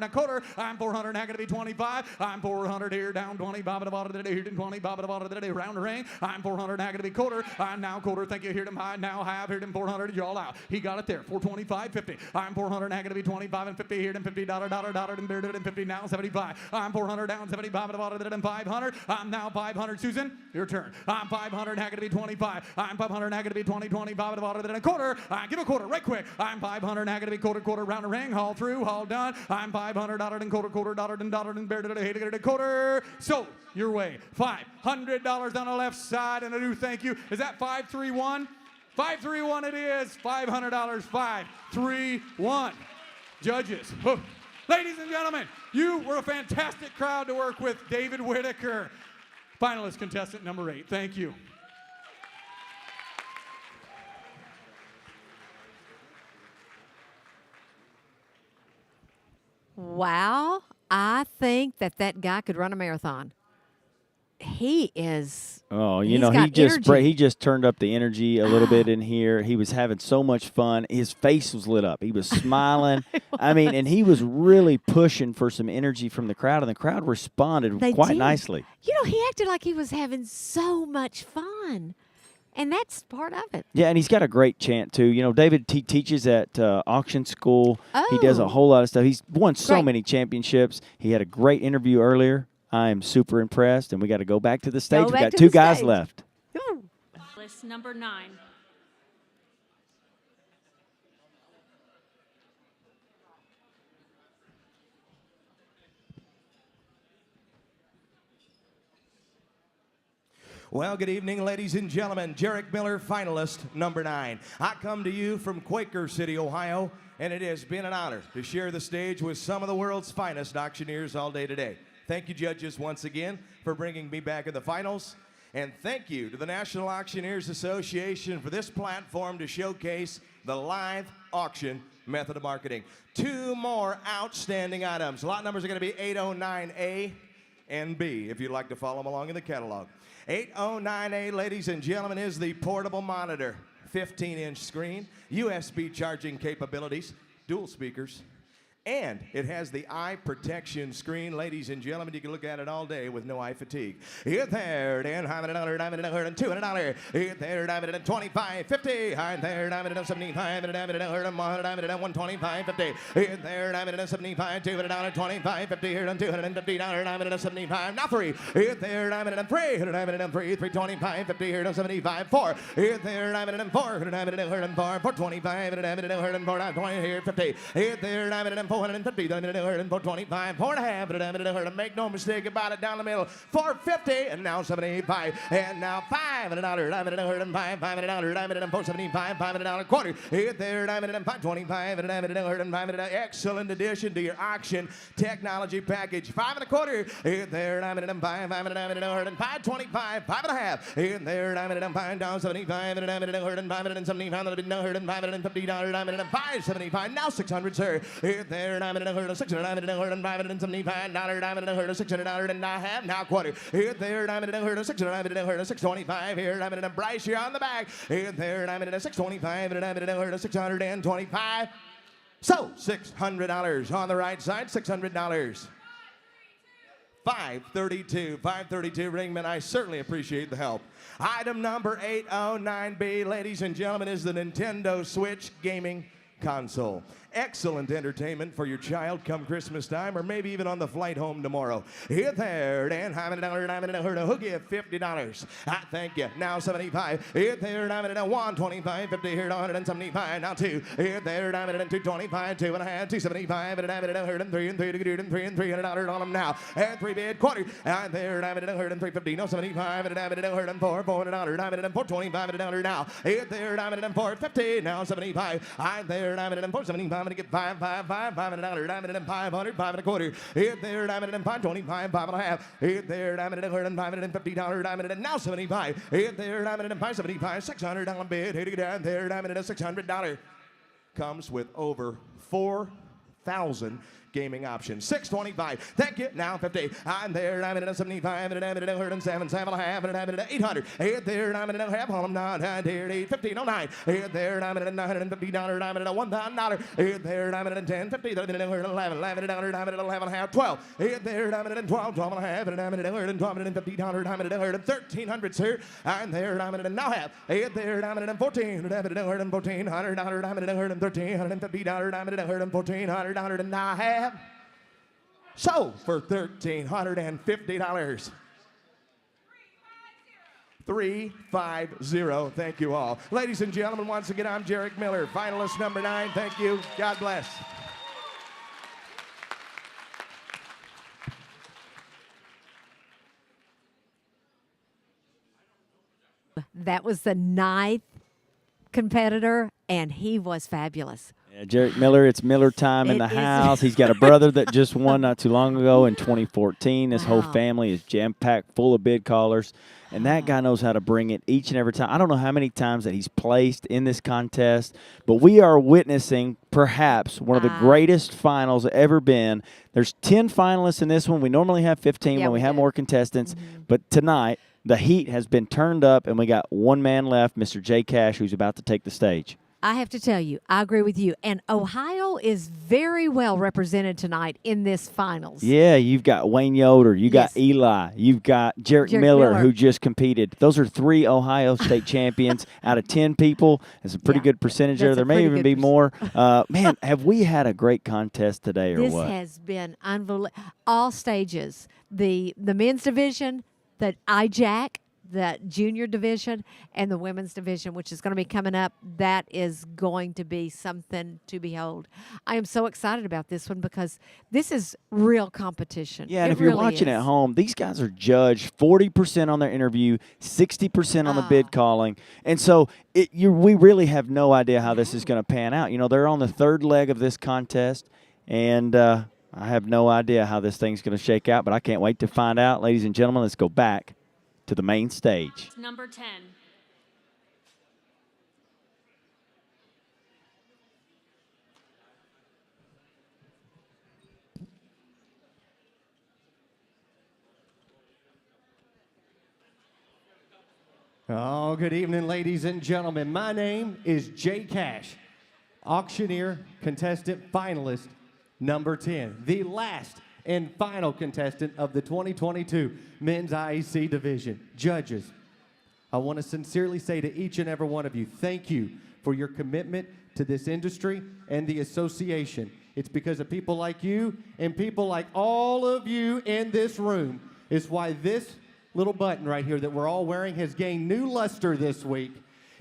quarter. I'm 400, now going to be 25. I'm 400 here, down 25 at the bottom of the day. Here to 25 at the bottom of the day. Round the ring. I'm 400, now going to be quarter. I'm now quarter, thank you. Here to high, now half. Here to 400, you're all out. He got it there. 425, 50. I'm 400, now going to be 25 and 50 here and $50, and 50 now 75. I'm 400 down 75 at the bottom and 500. I'm now 500. Susan, your turn. I'm 500, now going to be 25. I'm 500, now going to be 20, 25 at the bottom and a quarter. Give a quarter right quick. I'm 500, now going to be quarter, round the ring, haul through, haul done. I'm 500, and quarter, and quarter. So, your way. $500 on the left side, and a new thank you. Is that 531? 531 it is. $500. 531. Judges. Oh. Ladies and gentlemen, you were a fantastic crowd to work with. David Whitaker, finalist contestant number 8. Thank you. Wow, I think that guy could run a marathon. He is. Oh, he just turned up the energy a little bit in here. He was having so much fun. His face was lit up. He was smiling. I mean, and he was really pushing for some energy from the crowd, and the crowd responded quite nicely. You know, he acted like he was having so much fun. And that's part of it. Yeah, and he's got a great chant, too. You know, David teaches at auction school. Oh. He does a whole lot of stuff. He's won so many championships. He had a great interview earlier. I am super impressed, and we got to go back to the stage. We've got 2 guys left. List number 9. Well, good evening, ladies and gentlemen. Jarek Miller, finalist number 9. I come to you from Quaker City, Ohio, and it has been an honor to share the stage with some of the world's finest auctioneers all day today. Thank you, judges, once again for bringing me back in the finals. And thank you to the National Auctioneers Association for this platform to showcase the live auction method of marketing. 2 more outstanding items. Lot numbers are going to be 809A and B, if you'd like to follow them along in the catalog. 809A, ladies and gentlemen, is the portable monitor. 15-inch screen, USB charging capabilities, dual speakers, and it has the eye protection screen. Ladies and gentlemen, you can look at it all day with no eye fatigue. Hit there, $10, $200, hit there, $25, $50, hide there, $75, $125, $50, hit there, $75, $200, $25, $50, here $250, $75, now 3, hit there, $3, $325, $50, here $75, 4, hit there, $4, $425, here $50, hit there, $450, $425, $4.5, make no mistake about it, down the middle, $450, and now $75, and now $500, $500, $475, $500 quarter, hit there, $525, excellent addition to your auction technology package, $5.25, hit there, $525, $5.5, hit there, $5 down $75, $550, $575, now $600, sir, hit there, $600, $600, and I have now quarter. Here, there, $625. Here, Bryce, you're on the back. Here, there, $625, $625. So, $600 on the right side, $600. 532, 532, Ringman. I certainly appreciate the help. Item number 809B, ladies and gentlemen, is the Nintendo Switch gaming console. Excellent entertainment for your child come Christmas time or maybe even on the flight home tomorrow. Here, there, and $100, hook you $50. I thank you. Now 75. Here, there, $125, 50 here, 175. Now 2. Here, there, $225, 2 and a half, 275, and $103 and 3 and $300 on them now. And 3 bid quarter. And there, $103.50. No 75, and $104, $400, $425 and $1 now. Here, there, $450. Now 75. I'm there, $475. I'm going to get 555, $500, $500, 5 and a quarter. Here, there, $525, 5 and a half. Here, there, $550, now 75. Here, there, $575, $600 bid. Here to get there, $600. Comes with over 4,000 gaming options. 625. Thank you. Now 50. I'm there. I'm at 75. And I'm at 107. 7.5. And I'm at 800. Here there. I'm at a half. I'm not here. 850. Here there. I'm at $950. I'm at $1,000. Here there. I'm at 10. 50. I'm at 11. $11. I'm at 11 half. 12. Here there. I'm at 12. 12 and a half. And I'm at $150. I'm at $1,300, sir. I'm there. I'm at now half. Here there. I'm at 14. I'm at $1,400. I'm at $113. I'm at $114. And now half. So for $1,350. 350. Thank you all. Ladies and gentlemen, once again, I'm Jarek Miller, finalist number 9. Thank you. God bless. That was the 9th competitor, and he was fabulous. Yeah, Jarek Miller, it's Miller time in the house. He's got a brother that just won not too long ago in 2014. His whole family is jam-packed full of bid callers, and that guy knows how to bring it each and every time. I don't know how many times that he's placed in this contest, but we are witnessing perhaps one of the greatest finals ever been. There's 10 finalists in this one. We normally have 15 when we have more contestants, but tonight the heat has been turned up, and we got one man left, Mr. Jay Cash, who's about to take the stage. I have to tell you, I agree with you. And Ohio is very well represented tonight in this finals. Yeah, you've got Wayne Yoder, you got Eli, you've got Jarek Miller, who just competed. Those are 3 Ohio State champions out of 10 people. It's a pretty good percentage there. There may even be more. Man, have we had a great contest today or what? This has been unbelievable. All stages. The men's division, the IJAC, the junior division, and the women's division, which is going to be coming up. That is going to be something to behold. I am so excited about this one because this is real competition. Yeah, and if you're watching at home, these guys are judged 40% on their interview, 60% on the bid calling. And so we really have no idea how this is going to pan out. You know, they're on the 3rd leg of this contest, and I have no idea how this thing's going to shake out, but I can't wait to find out. Ladies and gentlemen, let's go back to the main stage. Number 10. Oh, good evening, ladies and gentlemen. My name is Jay Cash, auctioneer, contestant, finalist, number 10, the last and final contestant of the 2022 Men's IAC Division. Judges, I want to sincerely say to each and every one of you, thank you for your commitment to this industry and the association. It's because of people like you and people like all of you in this room is why this little button right here that we're all wearing has gained new luster this week.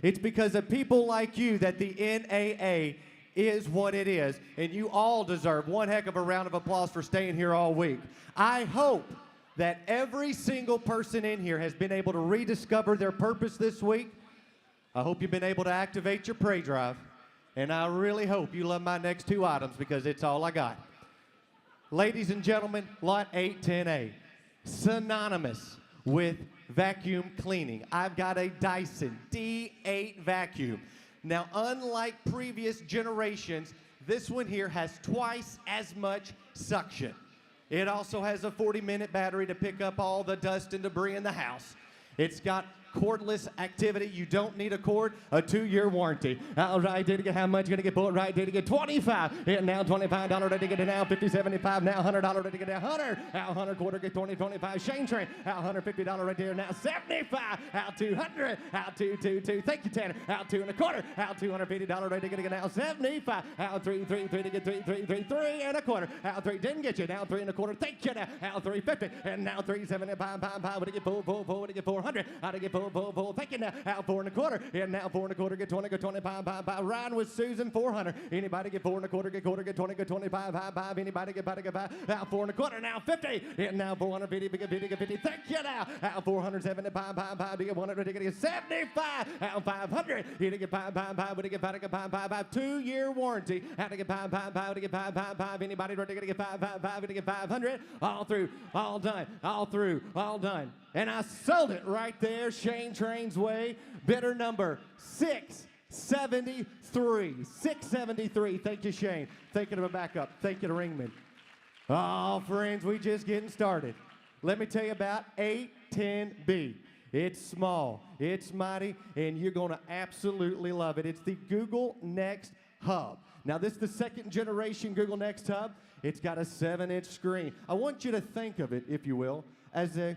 It's because of people like you that the NAA is what it is, and you all deserve one heck of a round of applause for staying here all week. I hope that every single person in here has been able to rediscover their purpose this week. I hope you've been able to activate your prey drive, and I really hope you love my next 2 items because it's all I got. Ladies and gentlemen, Lot 810A, synonymous with vacuum cleaning. I've got a Dyson D8 vacuum. Now, unlike previous generations, this one here has twice as much suction. It also has a 40-minute battery to pick up all the dust and debris in the house. It's got cordless activity. You don't need a cord, a 2-year warranty. All right, did it get how much? Gonna get pulled right, did it get 25? And now $25, ready to get it now, 50, 75, now $100, ready to get it 100. Now 100 quarter, get 20, 25. Shane Train, out $150 right there, now 75. Out 200, out 222. Thank you, Tanner. Out 2 1/4, out $250, ready to get it now 75. Out 3 to get 3 1/4. Out 3 didn't get you, now 3 1/4. Thank you now. Out 350, and now 375. Would it get pull? Would it get 400? How to get pull? Thank you now. Out 4 1/4, and now 4 1/4, get 20, get 25. Riding with Susan 400. Anybody get 4 1/4, get quarter, get 20, get 25. Anybody get 5? Out 4 1/4, now 50, and now 450, get 50. Thank you now. Out 475. You get 100, get 75. Out 500, you get 5. Would it get 5? 2-year warranty. How to get 5? To get 5. Anybody ready to get 5? To get 500. All through, all done, all through, all done. And I sold it right there, Shane Train's way. Bidder number 673. 673. Thank you, Shane. Thank you to my backup. Thank you to Ringman. Oh, friends, we just getting started. Let me tell you about 810B. It's small, it's mighty, and you're going to absolutely love it. It's the Google Next Hub. Now, this is the 2nd generation Google Next Hub. It's got a 7-inch screen. I want you to think of it, if you will, as an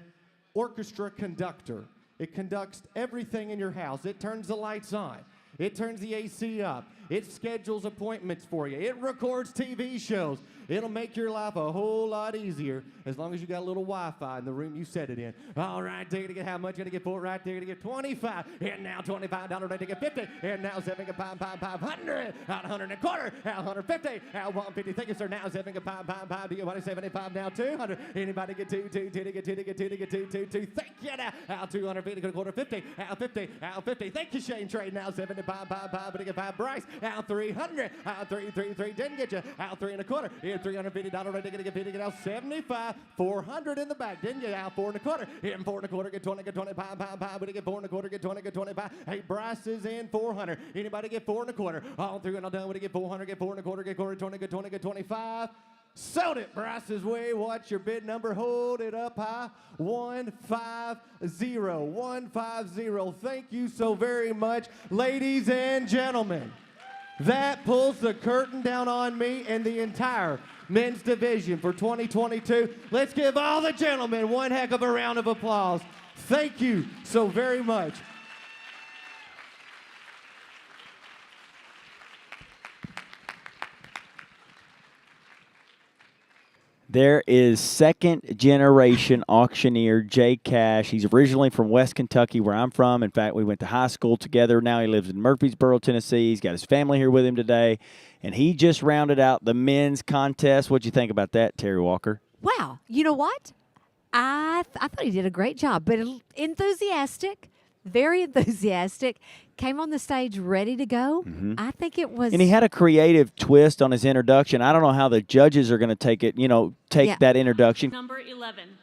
orchestra conductor. It conducts everything in your house. It turns the lights on. It turns the AC up. It schedules appointments for you. It records TV shows. It'll make your life a whole lot easier as long as you got a little Wi-Fi in the room you set it in. All right, they're going to get how much? Going to get 4 right there. Going to get 25. And now $25, ready to get 50. And now 500. Out 100 1/4. Out 150. Out 150. Thank you, sir. Now 5. Do you want 75 now? 200. Anybody get 2? To get 2. Thank you now. Out 250. Quarter 50. Out 50. Out 50. Thank you, Shane Trade. Now 75. But to get 5. Bryce. Out 300. Out 3. Didn't get you. Out 3 1/4. In $350, ready to get 50. Get out 75. 400 in the back. Didn't get out 4 1/4. In 4 1/4. Get 20. Get 25. But to get 4 1/4. Get 20. Get 25. Hey, Bryce is in 400. Anybody get 4 1/4? All through and all done. When to get 400. Get 4 1/4. Get quarter. 20. Get 20. Get 25. Sold it Bryce's way. Watch your bid number. Hold it up high. 150. 150. Thank you so very much, ladies and gentlemen. That pulls the curtain down on me and the entire men's division for 2022. Let's give all the gentlemen one heck of a round of applause. Thank you so very much. There is 2nd generation auctioneer Jay Cash. He's originally from West Kentucky, where I'm from. In fact, we went to high school together. Now he lives in Murfreesboro, Tennessee. He's got his family here with him today. And he just rounded out the men's contest. What'd you think about that, Terry Walker? Wow. You know what? I thought he did a great job, but enthusiastic, very enthusiastic, came on the stage ready to go. I think it was... And he had a creative twist on his introduction. I don't know how the judges are going to take it, take that introduction. Number 11.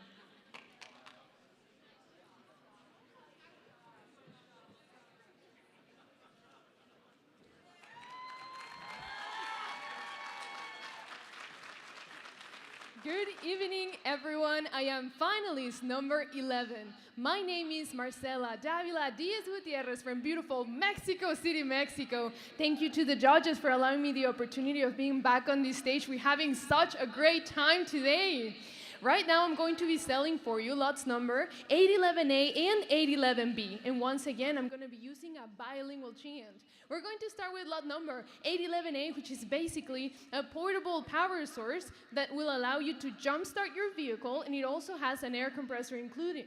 Good evening, everyone. I am finalist number 11. My name is Marcela Davila Diaz Gutierrez from beautiful Mexico City, Mexico. Thank you to the judges for allowing me the opportunity of being back on this stage. We're having such a great time today. Right now, I'm going to be selling for you lots number 811A and 811B. And once again, I'm going to be using a bilingual chant. We're going to start with lot number 811A, which is basically a portable power source that will allow you to jumpstart your vehicle, and it also has an air compressor included.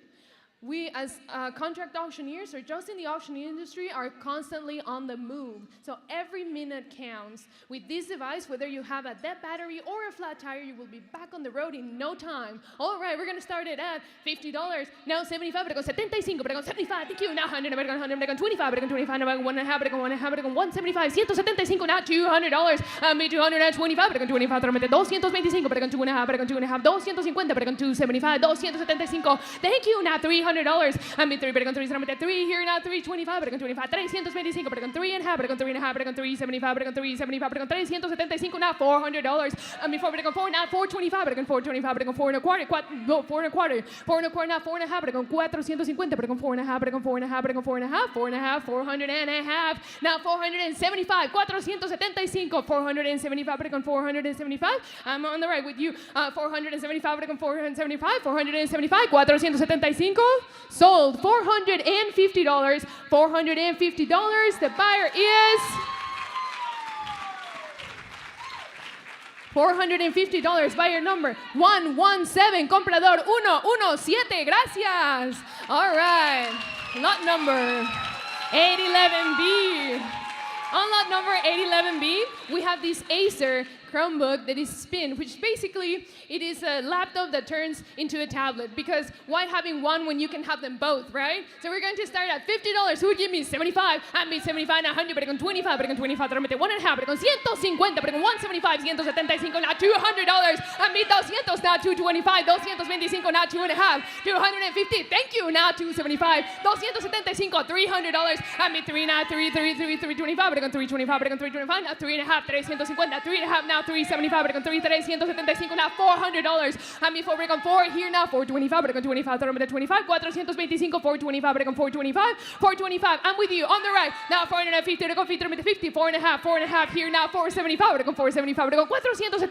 We, as contract auctioneers, or just in the auction industry, are constantly on the move. So every minute counts. With this device, whether you have a dead battery or a flat tire, you will be back on the road in no time. All right, we're going to start it at $50. Now 75, but I go 75, but I go 75. Thank you. Now 100, but I go 100, but I go 25, but I go 25, but I go 1.5, but I go 1.5, but I go 175, 175, now $200. Me 225, but I go 25, but I go 225, but I go 2.5, but I go 2.5, 250, but I go 275, 275. Thank you. Now 300. $300. I'm in 3, better con 3, I'm at 3 here now, 325, better con 25, 325, better con 3 and a half, better con 3 and a half, better con 375, better con 375, better con 375, now $400. I'm in 4, better con 4, now 425, better con 425, better con 4 and a quarter, 4 and a quarter, 4 and a quarter, now 4 and a half, better con 450, better con 4 and a half, better con 4 and a half, better con 4 and a half, 4 and a half, 400 and a half, now 475, 475, 475, better con 475, I'm on the right with you, 475, better con 475, 475, 475, sold, $450, $450, the buyer is $450, buyer number 117, comprador 117, gracias. All right, lot number 811B. On lot number 811B, we have this Acer Chromebook that is spin, which basically it is a laptop that turns into a tablet, because why having one when you can have them both, right? So we're going to start at $50. Who would give me 75? I'm me 75, now 100, but con 25, but con 25, trámite 1 and a half, but con 150, but con 175, 175, now $200. I'm me 200, now 225, 225, now 2 and a half, 250, thank you, now 275, 275, $300. I'm me 3, now 325, but con 325, but con 325, now 3 and a half, 350, 3 and a half, now 375, but con 375, now $400. I'm me 4, but con 4 here now, 425, but con 25, trámite 25, 425, 425, but con 425, 425. I'm with you on the right. Now 450, but con 50, 4 and a half here now, 475, but con 475, but con 475,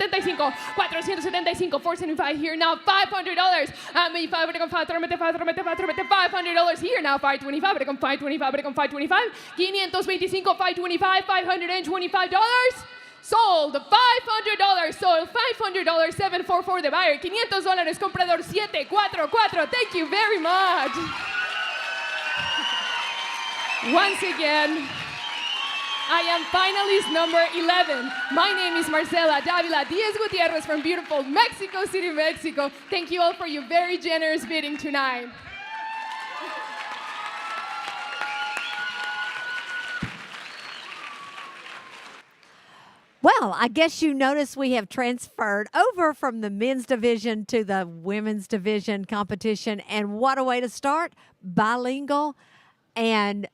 475, 475 here now, $500. I'm me 5, but con 5, trámite $500 here now, 525, but con 525, but con 525, 525, 525, $525. Sold, $500, sold, $500, 744 the buyer, $500, comprador 744. Thank you very much. Once again, I am finalist number 11. My name is Marcela Davila Diaz Gutierrez from beautiful Mexico City, Mexico. Thank you all for your very generous bidding tonight. Well, I guess you notice we have transferred over from the men's division to the women's division competition. And what a way to start. Bilingual and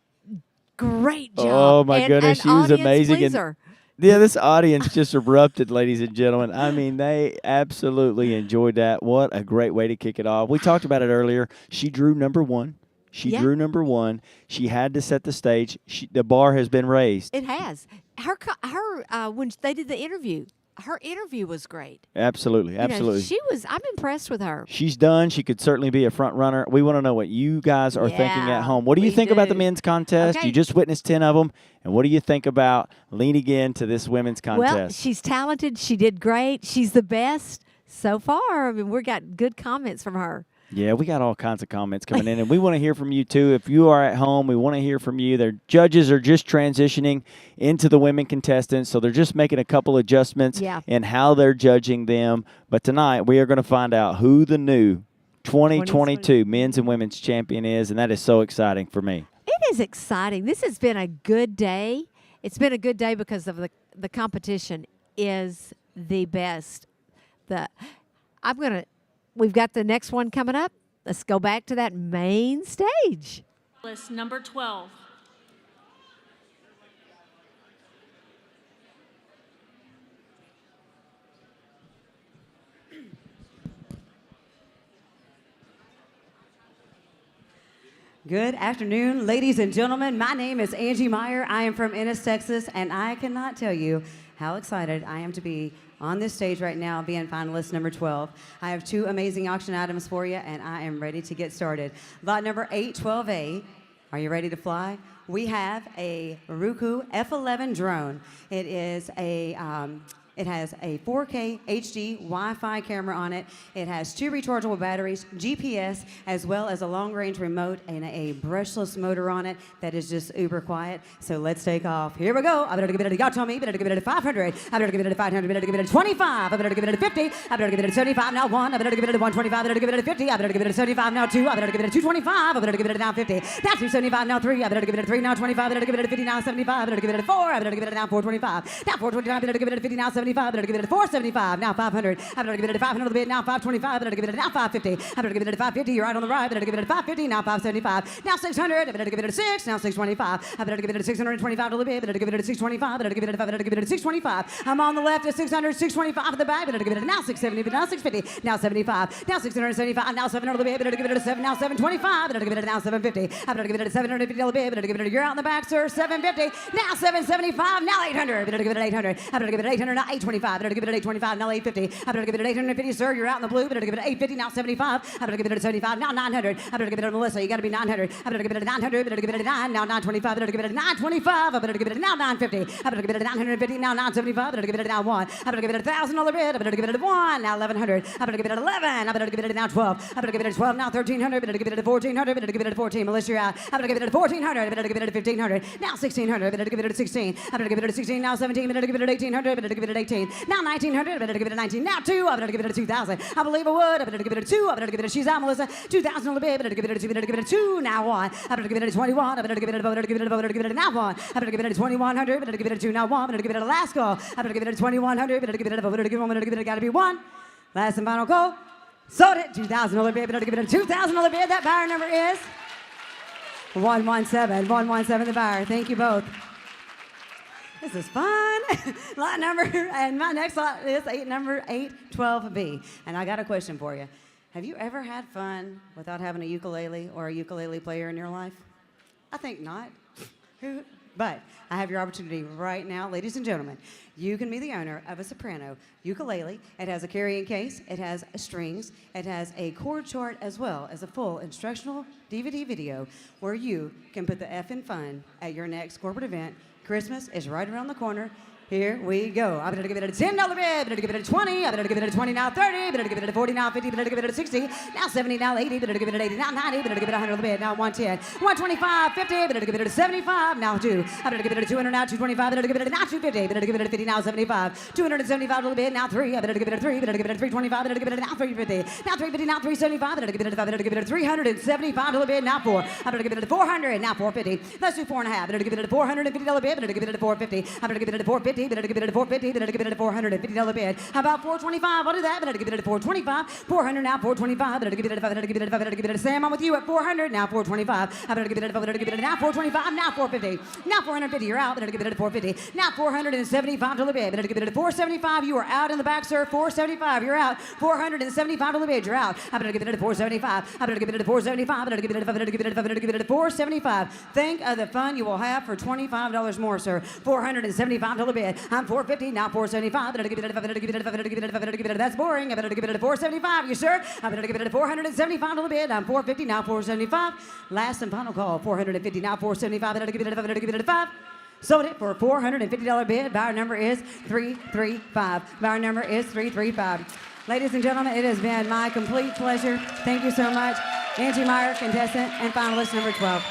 great job. Oh, my goodness. She was amazing. Pleaser. Yeah, this audience just erupted, ladies and gentlemen. I mean, they absolutely enjoyed that. What a great way to kick it off. We talked about it earlier. She drew number 1. She drew number 1. She had to set the stage. The bar has been raised. It has. Her when they did the interview, her interview was great. Absolutely, absolutely. I'm impressed with her. She's done. She could certainly be a front runner. We want to know what you guys are thinking at home. What do you think about the men's contest? Okay. You just witnessed 10 of them. And what do you think about leaning into this women's contest? Well, she's talented. She did great. She's the best so far. I mean, we got good comments from her. Yeah, we got all kinds of comments coming in, and we want to hear from you, too. If you are at home, we want to hear from you. Their judges are just transitioning into the women contestants, so they're just making a couple adjustments in how they're judging them. But tonight, we are going to find out who the new 2022 men's and women's champion is, and that is so exciting for me. It is exciting. This has been a good day. It's been a good day because of the competition is the best. We've got the next one coming up. Let's go back to that main stage. List number 12. Good afternoon, ladies and gentlemen. My name is Angie Meyer. I am from Ennis, Texas, and I cannot tell you how excited I am to be on this stage right now, being finalist number 12. I have 2 amazing auction items for you, and I am ready to get started. Lot number 812A. Are you ready to fly? We have a Roku F11 drone. It is it has a 4K HD Wi-Fi camera on it. It has 2 rechargeable batteries, GPS, as well as a long-range remote and a brushless motor on it that is just uber quiet. So let's take off. Here we go. I better give it a y'all tell me. Better give it a 500. I better give it a 500. Better give it a 25. I better give it a 50. I better give it a 75. Now 1. I better give it a 125. I better give it a 50. I better give it a 75. Now 2. I better give it a 225. I better give it a now 50. Now 275. Now 3. I better give it a 3. Now 25. I better give it a 50. Now 75. I better give it a 4. I better give it a now 425. Now 425. I better give it a 50. Now 75. 475, better give it at 475, now 500. I better give it at 500 the bid, now 525, better give it at now 550. I better give it at 550, you're right on the right, better give it at 550, now 575. Now 600, I better give it at 6, now 625. I better give it at 625 to the bid, better give it at 625, better give it at 5, better give it at 625. I'm on the left at 600, 625 at the back, better give it at now 670, but now 650, now 75, now 675, now 700 the bid, better give it at 7, now 725, better give it at now 750. I better give it at 750 the bid, better give it at you're out in the back, sir, 750, now 775, now 800, better give it at 800. I better give it at 800, now 825, better give it at 825, now 850. I better give it at 850, sir, you're out in the blue, better give it at 850, now 75. I better give it at 75, now 900. I better give it at Melissa, you gotta be 900. I better give it at 900, better give it at 9, now 925, better give it at 925. I better give it at now 950. I better give it at 950, now 975, better give it at now 1. I better give it at $1,000 bid, I better give it at 1, now 1100. I better give it at 11, I better give it at now 12. I better give it at 12, now 1300, better give it at 1400, better give it at 14. Melissa, you're out. I better give it at 1400, I better give it at 1500, now 1600, better give it at 16. I better give it at 16, now 17, better give it at 1800, better give it at 18. Now 1900, better give it at 19, now 2, I better give it at 2000. I believe I would, I better give it at 2, I better give it at she's out, Melissa. 2000 on the bid, better give it at 2, better give it at 2, now 1. I better give it at 21, I better give it at better give it at better give it at now 1. I better give it at 2100, better give it at 2, now 1, better give it at last call. I better give it at 2100, better give it at better give it at gotta be 1. Last and final call. Sold it, $2,000 bid, better give it at $2,000 bid. That buyer number is 117, 117 the buyer. Thank you both. This is fun. Lot number, and my next lot is number 812B. And I got a question for you. Have you ever had fun without having a ukulele or a ukulele player in your life? I think not. But I have your opportunity right now, ladies and gentlemen. You can be the owner of a soprano ukulele. It has a carrying case, it has strings, it has a chord chart as well as a full instructional DVD video where you can put the F in fun at your next corporate event. Christmas is right around the corner. Here we go. I better give it a $10 bid, better give it a 20, I better give it a 20, now 30, better give it a 40, now 50, better give it a 60, now 70, now 80, better give it an 80, now 90, better give it a 100 bid, now 110, 125, 50, better give it a 75, now 2, I better give it a 200, now 225, better give it a now 250, better give it a 50, now 75, 275 a bid, now 3, I better give it a 3, better give it a 325, better give it a now 350, now 350, now 375, better give it a 5, better give it a 375 bid, now 4, I better give it a 400, now 450, let's do 4.5, better give it a $450 bid, better give it a 450, I better give it a 450, better give it a 450, better give it a $450 bid. How about 425? I'll do that, better give it a 425, 400 now 425, better give it a 5, better give it a 5, better give it a Sam, I'm with you at 400, now 425, I better give it a 5, better give it a now 425, now 450, now 450, you're out, better give it a 450, now 475 to the bid, better give it a 475, you are out in the back, sir, 475, you're out, 475 to the bid, you're out, I better give it a 475, I better give it a 475, better give it a 5, better give it a 5, better give it a 475, think of the fun you will have for $25 more, sir, 475 to the bid, I'm 450, now 475, better give it a 5, better give it a 5, better give it a 5, better give it a, that's boring, I better give it a 475, you sir, I better give it a 475 to the bid, I'm 450, now 475, last and final call, 450, now 475, better give it a 5, better give it a 5, sold it for a $450 bid, buyer number is 335, buyer number is 335. Ladies and gentlemen, it has been my complete pleasure, thank you so much, Angie Meyer, contestant and finalist number 12.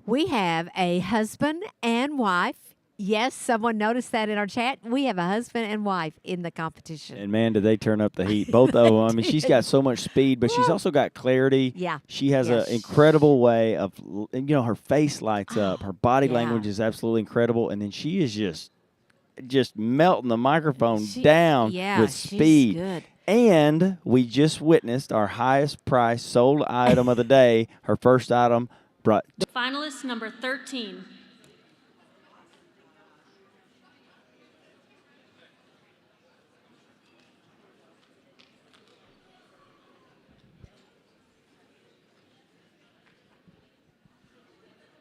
We have a husband and wife. Yes, someone noticed that in our chat. We have a husband and wife in the competition. And man, did they turn up the heat. Both of them. I mean, she's got so much speed, but she's also got clarity. Yeah. She has an incredible way of, her face lights up. Her body Yeah. language is absolutely incredible. And then she is just melting the microphone down with speed. She's good. And we just witnessed our highest price sold item of the day. Her first item brought. Finalist number 13.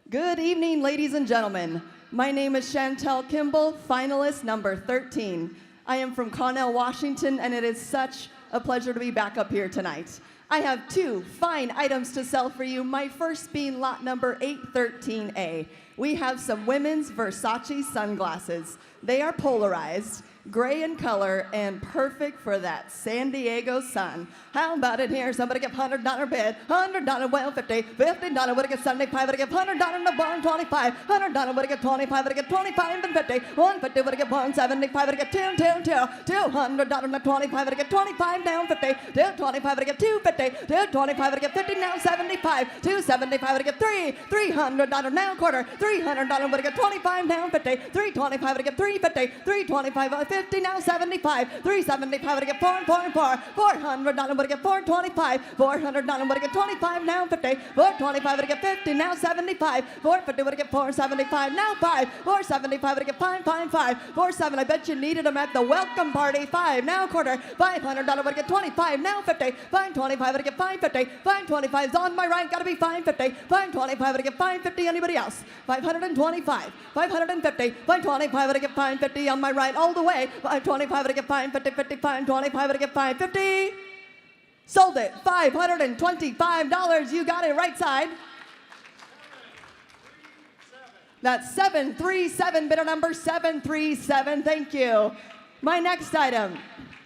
Good evening, ladies and gentlemen. My name is Chantel Kimball, finalist number 13. I am from Connell, Washington, and it is such a pleasure to be back up here tonight. I have two fine items to sell for you, my first being lot number 813A. We have some women's Versace sunglasses. They are polarized. gray in color, and perfect for that San Diego sun. How about it here? Somebody give $100 bid, $100 well, $50, $50 would I get 75, would I get $100 in the barn, 25, $100 would I get 25, would I get 25 and 50, 150 would I get 175, would I get 200 in the 25, would I get 25 down, 50, 225 would I get 250, 225 would I get 50 now, 75, 275 would I get $300 now, quarter, $300 would I get 25 down, 50, 325 would I get 350, 325 50 now, 75, 375 would I get 400 would I get 425, $400 would I get 25 now, 50, 425 would I get 50 now, 75, 450 would I get 475 now, 5, 475 would I get 555, 47, I bet you needed them at the welcome party, 5 now, quarter, $500 would I get 25 now, 50, 525 would I get 550, 525 is on my right, gotta be 550, 525 would I get 550, anybody else? 525, 550, 525 would I get 550 on my right all the way, 525 would I get 550, 55, 25 would I get 550. Sold it, $525. You got it, right side. That's 737, bidder number 737. Thank you. My next item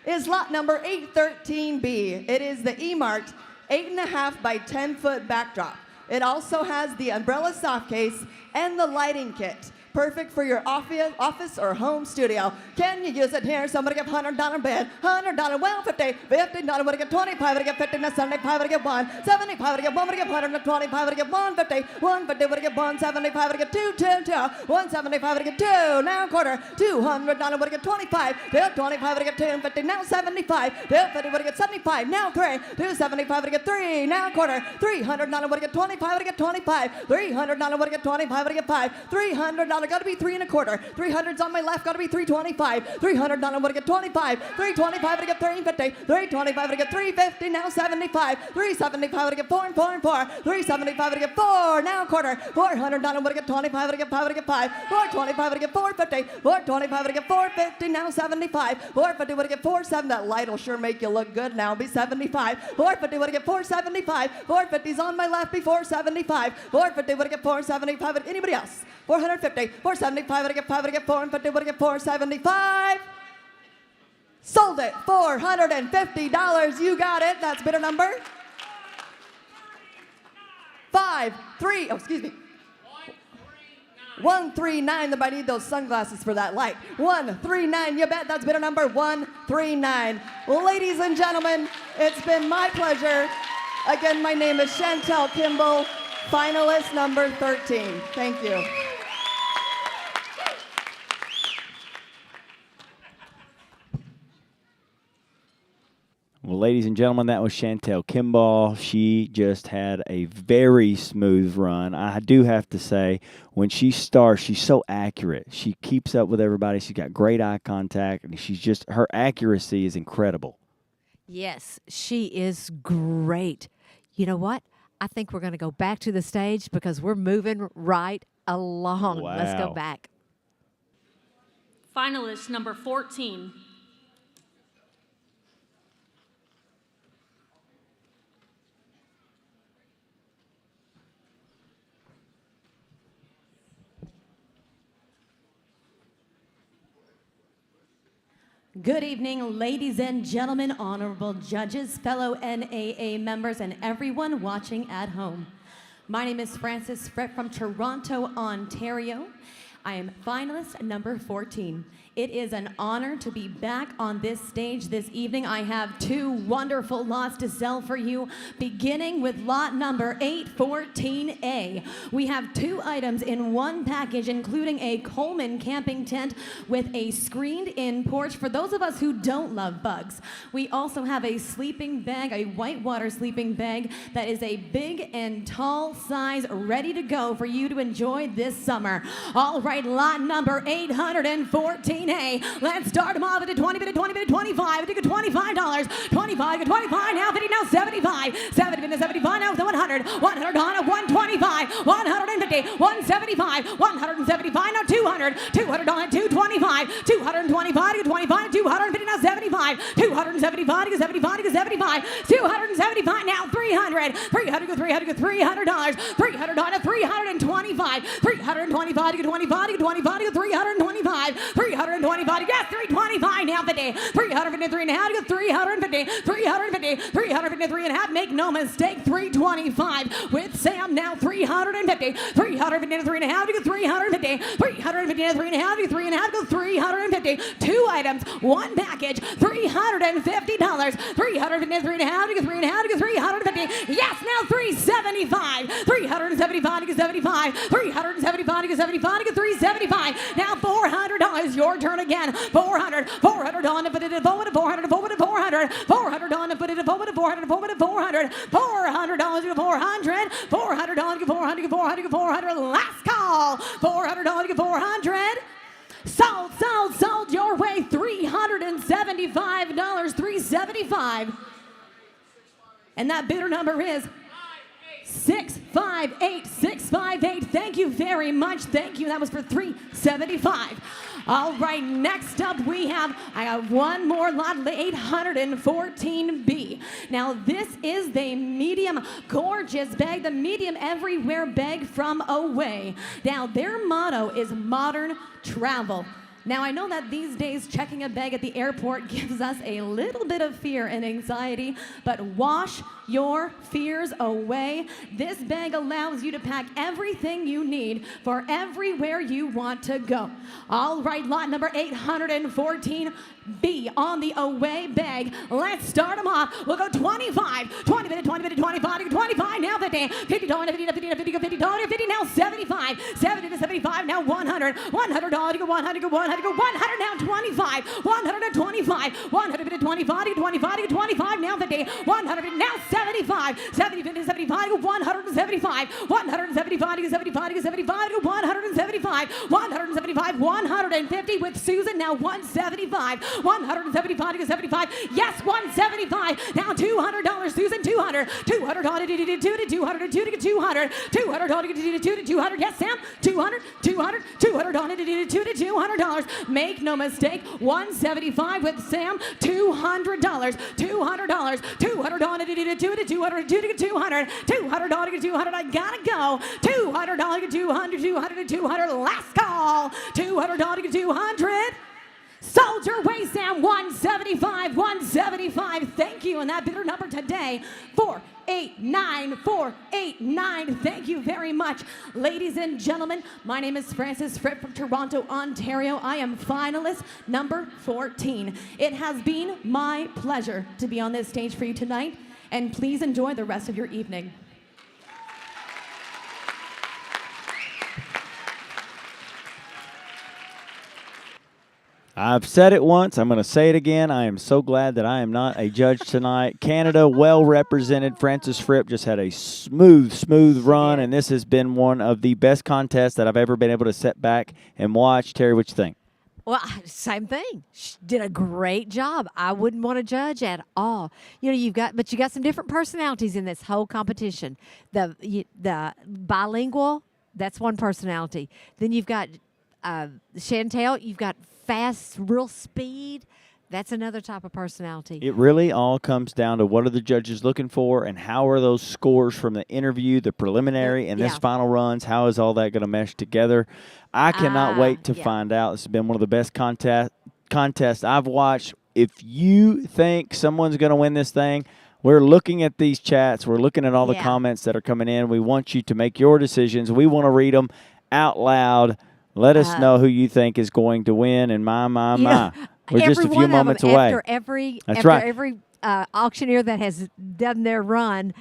is lot number 813B. It is the E-Mart 8.5 by 10-foot backdrop. It also has the umbrella soft case and the lighting kit. Perfect for your office or home studio. Can you use it here? Somebody get $100 bid, $100, well, $50, $50 would I get 25, would I get 50, now 75 would I get 1, 75 would I get 1, would I get 125 would I get 150, 150 would I get 175 would I get 2, 175 would I get 2, now quarter, $200 would I get 25, 25 would I get 250, now 75, 250 would I get 75, now 3, 275 would I get 3, now quarter, $300 would I get 25, would I get 25, $300 would I get 25, would I get 5, $300 gotta be 3 1/4. 300's on my left, gotta be 325. $300 would I get 25. 325 would I get 350. 325 would I get 350. Now 75. 375 would I get 4 and 4 and 4. 375 would I get 4. Now quarter. $400 would I get 25. Would I get 5. Would I get 5. 425 would I get 450. 425 would I get 450. Now 75. 450 would I get 47. That light will sure make you look good now. Be 75. 450 would I get 475. 450's on my left. Be 475. 450 would I get 475. Anybody else? 450. 475 would I get 5. Would I get 450. Would I get 475. Sold it. $450. You got it. That's bidder number 5-3. Oh, excuse me. 139. I need those sunglasses for that light. 139. You bet. That's bidder number 139. Ladies and gentlemen, it's been my pleasure. Again, my name is Chantel Kimball, finalist number 13. Thank you. Well, ladies and gentlemen, that was Chantel Kimball. She just had a very smooth run. I do have to say, when she starts, she's so accurate. She keeps up with everybody. She's got great eye contact, and her accuracy is incredible. Yes, she is great. You know what? I think we're going to go back to the stage because we're moving right along. Wow. Let's go back. Finalist number 14. Good evening, ladies and gentlemen, honorable judges, fellow NAA members, and everyone watching at home. My name is Frances Frett from Toronto, Ontario. I am finalist number 14. It is an honor to be back on this stage this evening. I have two wonderful lots to sell for you, beginning with lot number 814A. We have two items in one package, including a Coleman camping tent with a screened-in porch for those of us who don't love bugs. We also have a sleeping bag, a whitewater sleeping bag that is a big and tall size, ready to go for you to enjoy this summer. All right, lot number 814A. Let's start them off at a 20 bid, 20 bid, 25. I think $25. 25 to 25, now 50, now 75. 70 to 75, now 100. 100 on a 125. 150, 175, 175, now 200. 200 on a 225. 225 to 25, 250, now 75. 275 to 75 to 75. 275, now 300. 300 to 300 to $300. 300 on a 325. 325 to 25 to 25 to 25 to 325. 300 325, yes, 325 now 50, 353 and a half, to go 350, 350, 353 and a half, make no mistake, 325 with Sam now 350, 353 and a half, to go 350, 353 and a half, to go 3 and a half, go 350, 2 items, 1 package, $350, 353 and a half, to go 3 and a half, to go 350, yes, now 375, 375 to go 75, 375 to go 75 to go 375, now $400, your turn again, 400 on to put it at 400, 400 on to put it at 400, 400 $400 to 400, 400 to 400, last call, $400 to 400, sold your way, $375, 375, and that bidder number is 658. Thank you very much. Thank you. That was for 375. All right, next up I have one more lot, 814B. Now this is the medium gorgeous bag, the medium everywhere bag from Away. Now their motto is modern travel. Now, I know that these days checking a bag at the airport gives us a little bit of fear and anxiety, but wash your fears away. This bag allows you to pack everything you need for everywhere you want to go. All right, lot number 814B on the Away bag. Let's start them off. We'll go 25, 20 minute, 25, 25, now 50, 50, 50, 50, now 75, 70 to 75, now 100, $100 to go 100, go 100, go 100, now 25, 100 to 25, 100 to 25, 25 to 25, now 50, 100, now 75, 70 to 75, go 175, 175 to 75, to 75, to 175, 175, 150 with Susan, now 175, 175 to 75, yes, 175, now $200, Susan, 200, $200 to 200 to 200, $200 to 200, yes, Sam, $200 to 200, make no mistake, 175 with Sam, $200, $200 to 200, I gotta go, $200 to 200, last call, $200 to 200, sold your way, Sam, 175, thank you, and that bidder number today, 489, thank you very much. Ladies and gentlemen, my name is Frances Fripp from Toronto, Ontario. I am finalist number 14. It has been my pleasure to be on this stage for you tonight, and please enjoy the rest of your evening. I've said it once. I'm going to say it again. I am so glad that I am not a judge tonight. Canada, well represented. Frances Fripp just had a smooth run, and this has been one of the best contests that I've ever been able to sit back and watch. Terry, what you think? Well, same thing. She did a great job. I wouldn't want to judge at all. You know, you got some different personalities in this whole competition. The bilingual, that's one personality. Then you've got Chantel. You've got fast, real speed. That's another type of personality. It really all comes down to what are the judges looking for and how are those scores from the interview, the preliminary, and this final runs, how is all that going to mesh together? I cannot wait to find out. This has been one of the best contests I've watched. If you think someone's going to win this thing, we're looking at these chats. We're looking at all the comments that are coming in. We want you to make your decisions. We want to read them out loud. Let us know who you think is going to win, and my. We're just a few moments away. After every auctioneer that has done their run,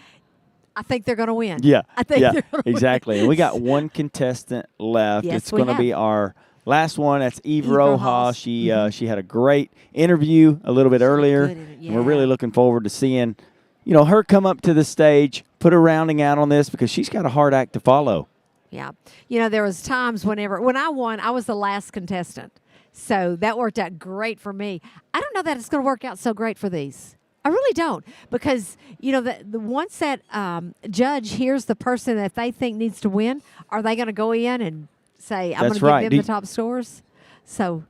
I think they're going to win. Yeah, I think they're gonna exactly. Win. And we got one contestant left. Yes, it's going to be our last one. That's Eve Rojas. She had a great interview a little bit earlier. And we're really looking forward to seeing, her come up to the stage, put a rounding out on this because she's got a hard act to follow. Yeah. There was times when I won, I was the last contestant. So that worked out great for me. I don't know that it's going to work out so great for these. I really don't. Because, the once that judge hears the person that they think needs to win, are they going to go in and say, I'm going to give them the top scores? So,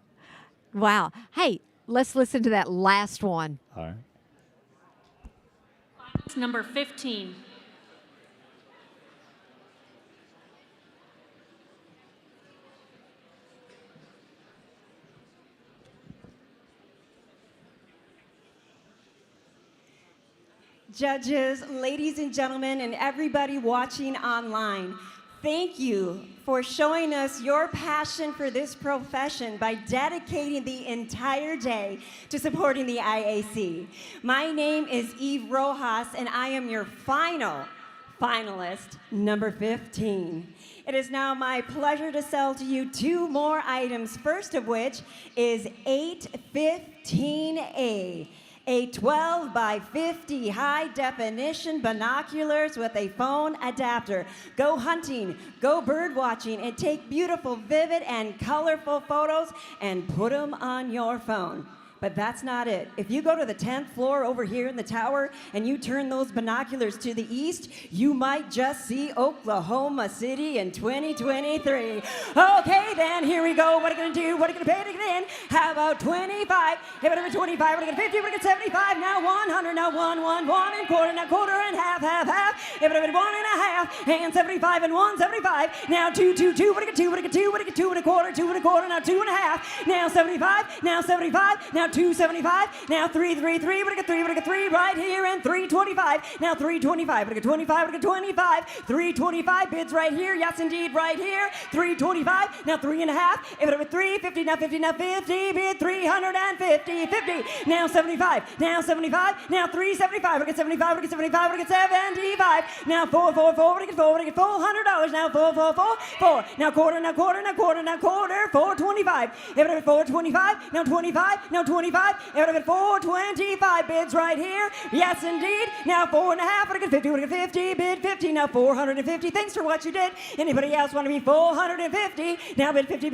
wow. Hey, let's listen to that last one. All right. Number 15. judges, ladies and gentlemen, and everybody watching online. Thank you for showing us your passion for this profession by dedicating the entire day to supporting the IAC. My name is Eve Rojas, and I am your final finalist, number 15. It is now my pleasure to sell to you two more items, first of which is 815A. A 12 by 50 high definition binoculars with a phone adapter. Go hunting, go bird watching, and take beautiful, vivid, and colorful photos and put them on your phone. But that's not it. If you go to the 10th floor over here in the tower and you turn those binoculars to the east, you might just see Oklahoma City in 2023. Okay, then, here we go. What are you gonna do? What are you gonna pay to get in? How about 25? If it over 25, we're gonna get 50, we're gonna get 75, now 100, now 1 and quarter, now quarter and half. If it over 1 and a half, and 75 and 175, now 2, what do you get 2, what do you get 2, what do you get 2 and a quarter, now 2 and a half, now 75, now 275, now 3, what do you get 3, right here, and 325, now 325, what do you get 25, what do you get 25, 325 bids right here, yes indeed, right here, 325, now 3 and a half, if it over 350, now 50, bid 350, 50, now 75, now 375, what do you get 75, what do you get 75, what do you get 75, now 4, what do you get $400, now 4, now quarter, 425, if it over 425, now 25, now 25, if it over 425 bids right here, yes indeed, now 4 and a half, what do you get 50, what do you get 50, bid 50, now 450, thanks for what you did, anybody else want to be 450, now bid 50,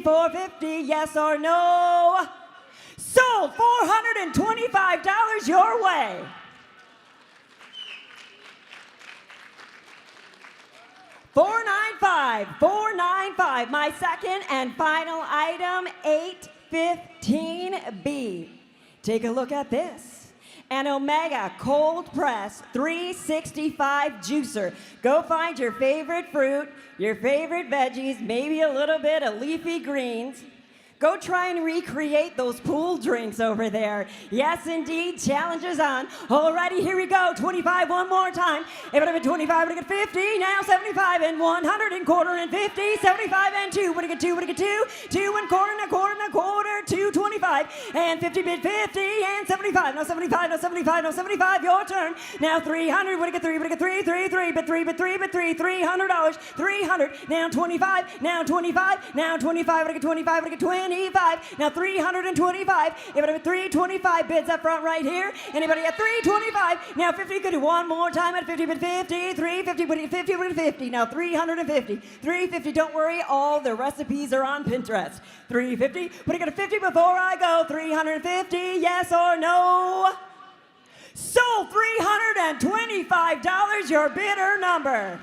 450, yes or no? Sold, $425 your way. $495, my second and final item, 815B. Take a look at this. An Omega cold press 365 juicer. Go find your favorite fruit, your favorite veggies, maybe a little bit of leafy greens. Go try and recreate those pool drinks over there. Yes, indeed, challenge is on. Alrighty, here we go. 25 one more time. If it over 25, we get 50. Now 75 and 100 and quarter and 50. 75 and 2. What do you get 2? What do you get 2? 2 and quarter and a quarter and a quarter. 225 and 50 bid 50 and 75. Now 75. Now 75. Now 75. Your turn. Now 300. What do you get 3? What do you get 3? 3. But 3. But 3. But 3. $300. 300. Now 25. Now 25. Now 25. What do you get 25? What do you get 20? Now 325. If it over 325 bids up front right here. Anybody at 325? Now 50. Could do one more time at 50 bid 50. 350. What do you get 50? What do you get 50? Now 350. 350. Don't worry. All the recipes are on Pinterest. 350. What do you get 50 before I go? 350. Yes or no? Sold, $325. Your bidder number.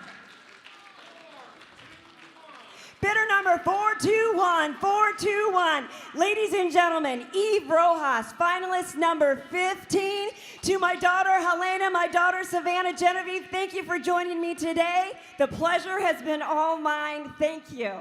Bidder number 421. Ladies and gentlemen, Eve Rojas, finalist number 15. To my daughter Helena, my daughter Savannah Genevieve, thank you for joining me today. The pleasure has been all mine. Thank you.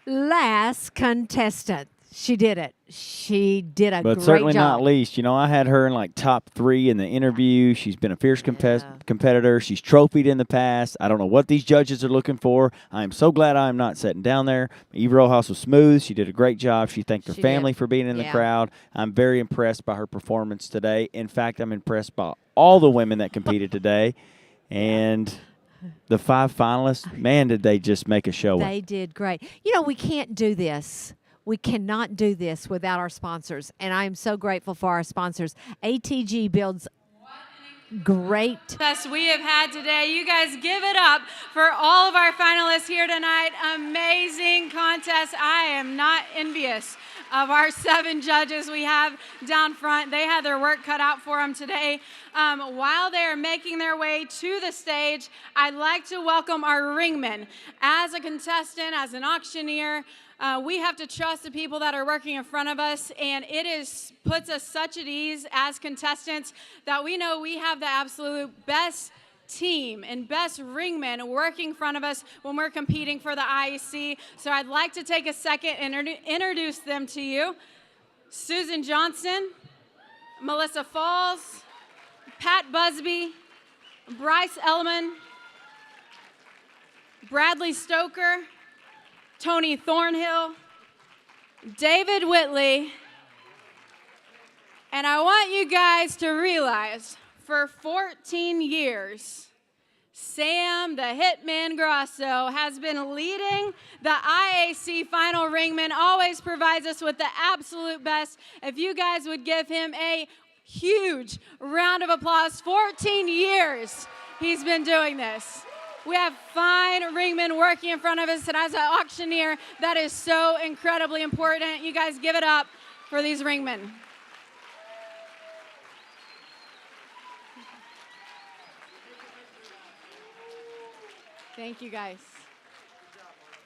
Last contestant. She did it. She did a great job. But certainly not least, you know, I had her in like top 3 in the interview. She's been a fierce competitor. She's trophied in the past. I don't know what these judges are looking for. I am so glad I am not sitting down there. Eve Rojas was smooth. She did a great job. She thanked her family for being in the crowd. I'm very impressed by her performance today. In fact, I'm impressed by all the women that competed today. And the 5 finalists, man, did they just make a show. They did great. You know, we can't do this. We cannot do this without our sponsors, and I am so grateful for our sponsors. ATG builds great Best we have had today. You guys give it up for all of our finalists here tonight. Amazing contest. I am not envious of our 7 judges we have down front. They had their work cut out for them today. While they're making their way to the stage, I'd like to welcome our ringmen. As a contestant, as an auctioneer, we have to trust the people that are working in front of us, and it puts us such at ease as contestants that we know we have the absolute best team and best ringmen working in front of us when we're competing for the IAC. So I'd like to take a second and introduce them to you. Susan Johnson, Melissa Falls, Pat Busby, Bryce Ellman, Bradley Stoker, Tony Thornhill, David Whitley, and I want you guys to realize for 14 years, Sam the Hitman Grosso has been leading the IAC final ringman, always provides us with the absolute best. If you guys would give him a huge round of applause. 14 years he's been doing this. We have fine ringmen working in front of us, and as an auctioneer, that is so incredibly important. You guys give it up for these ringmen. Thank you, guys.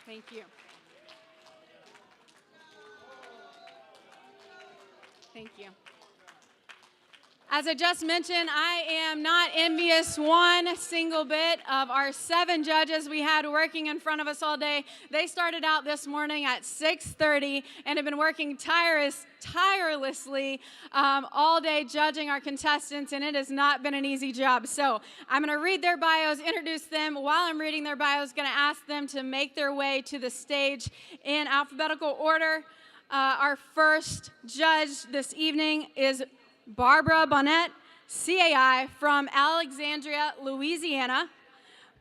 Thank you. Thank you. As I just mentioned, I am not envious one single bit of our 7 judges we had working in front of us all day. They started out this morning at 6:30 and have been working tirelessly all day judging our contestants, and it has not been an easy job. So I'm going to read their bios, introduce them. While I'm reading their bios, going to ask them to make their way to the stage in alphabetical order. Our first judge this evening is Barbara Bonnet, CAI, from Alexandria, Louisiana.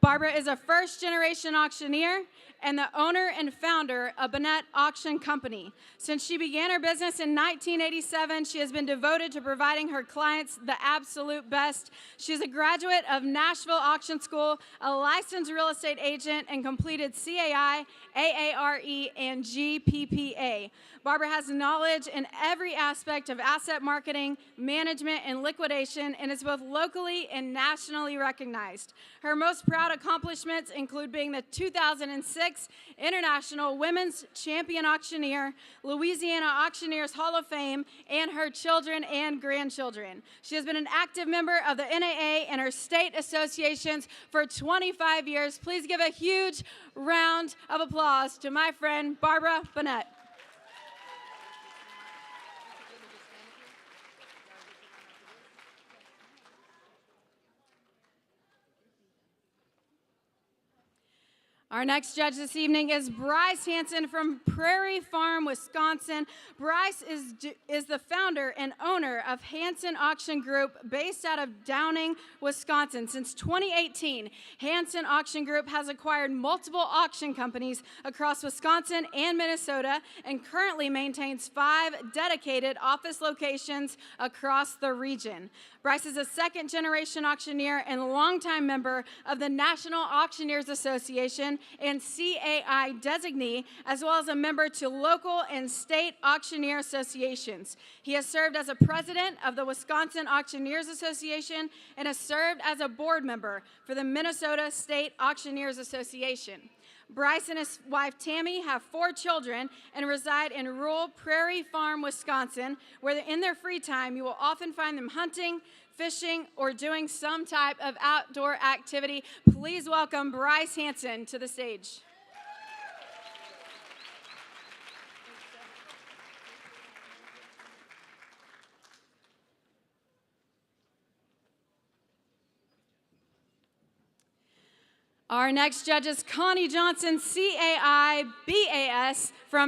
Barbara is a first-generation auctioneer and the owner and founder of Bonnet Auction Company. Since she began her business in 1987, she has been devoted to providing her clients the absolute best. She is a graduate of Nashville Auction School, a licensed real estate agent, and completed CAI, AARE, and GPPA. Barbara has knowledge in every aspect of asset marketing, management, and liquidation, and is both locally and nationally recognized. Her most proud accomplishments include being the 2006 International Women's Champion Auctioneer, Louisiana Auctioneers Hall of Fame, and her children and grandchildren. She has been an active member of the NAA and her state associations for 25 years. Please give a huge round of applause to my friend, Barbara Bonnet. Our next judge this evening is Bryce Hansen from Prairie Farm, Wisconsin. Bryce is the founder and owner of Hansen Auction Group based out of Downing, Wisconsin. Since 2018, Hansen Auction Group has acquired multiple auction companies across Wisconsin and Minnesota and currently maintains 5 dedicated office locations across the region. Bryce is a second-generation auctioneer and longtime member of the National Auctioneers Association and CAI designee, as well as a member to local and state auctioneer associations. He has served as a president of the Wisconsin Auctioneers Association and has served as a board member for the Minnesota State Auctioneers Association. Bryce and his wife Tammy have 4 children and reside in rural Prairie Farm, Wisconsin, where in their free time you will often find them hunting, fishing, or doing some type of outdoor activity. Please welcome Bryce Hansen to the stage. Our next judge is Connie Johnson, CAI, BAS, from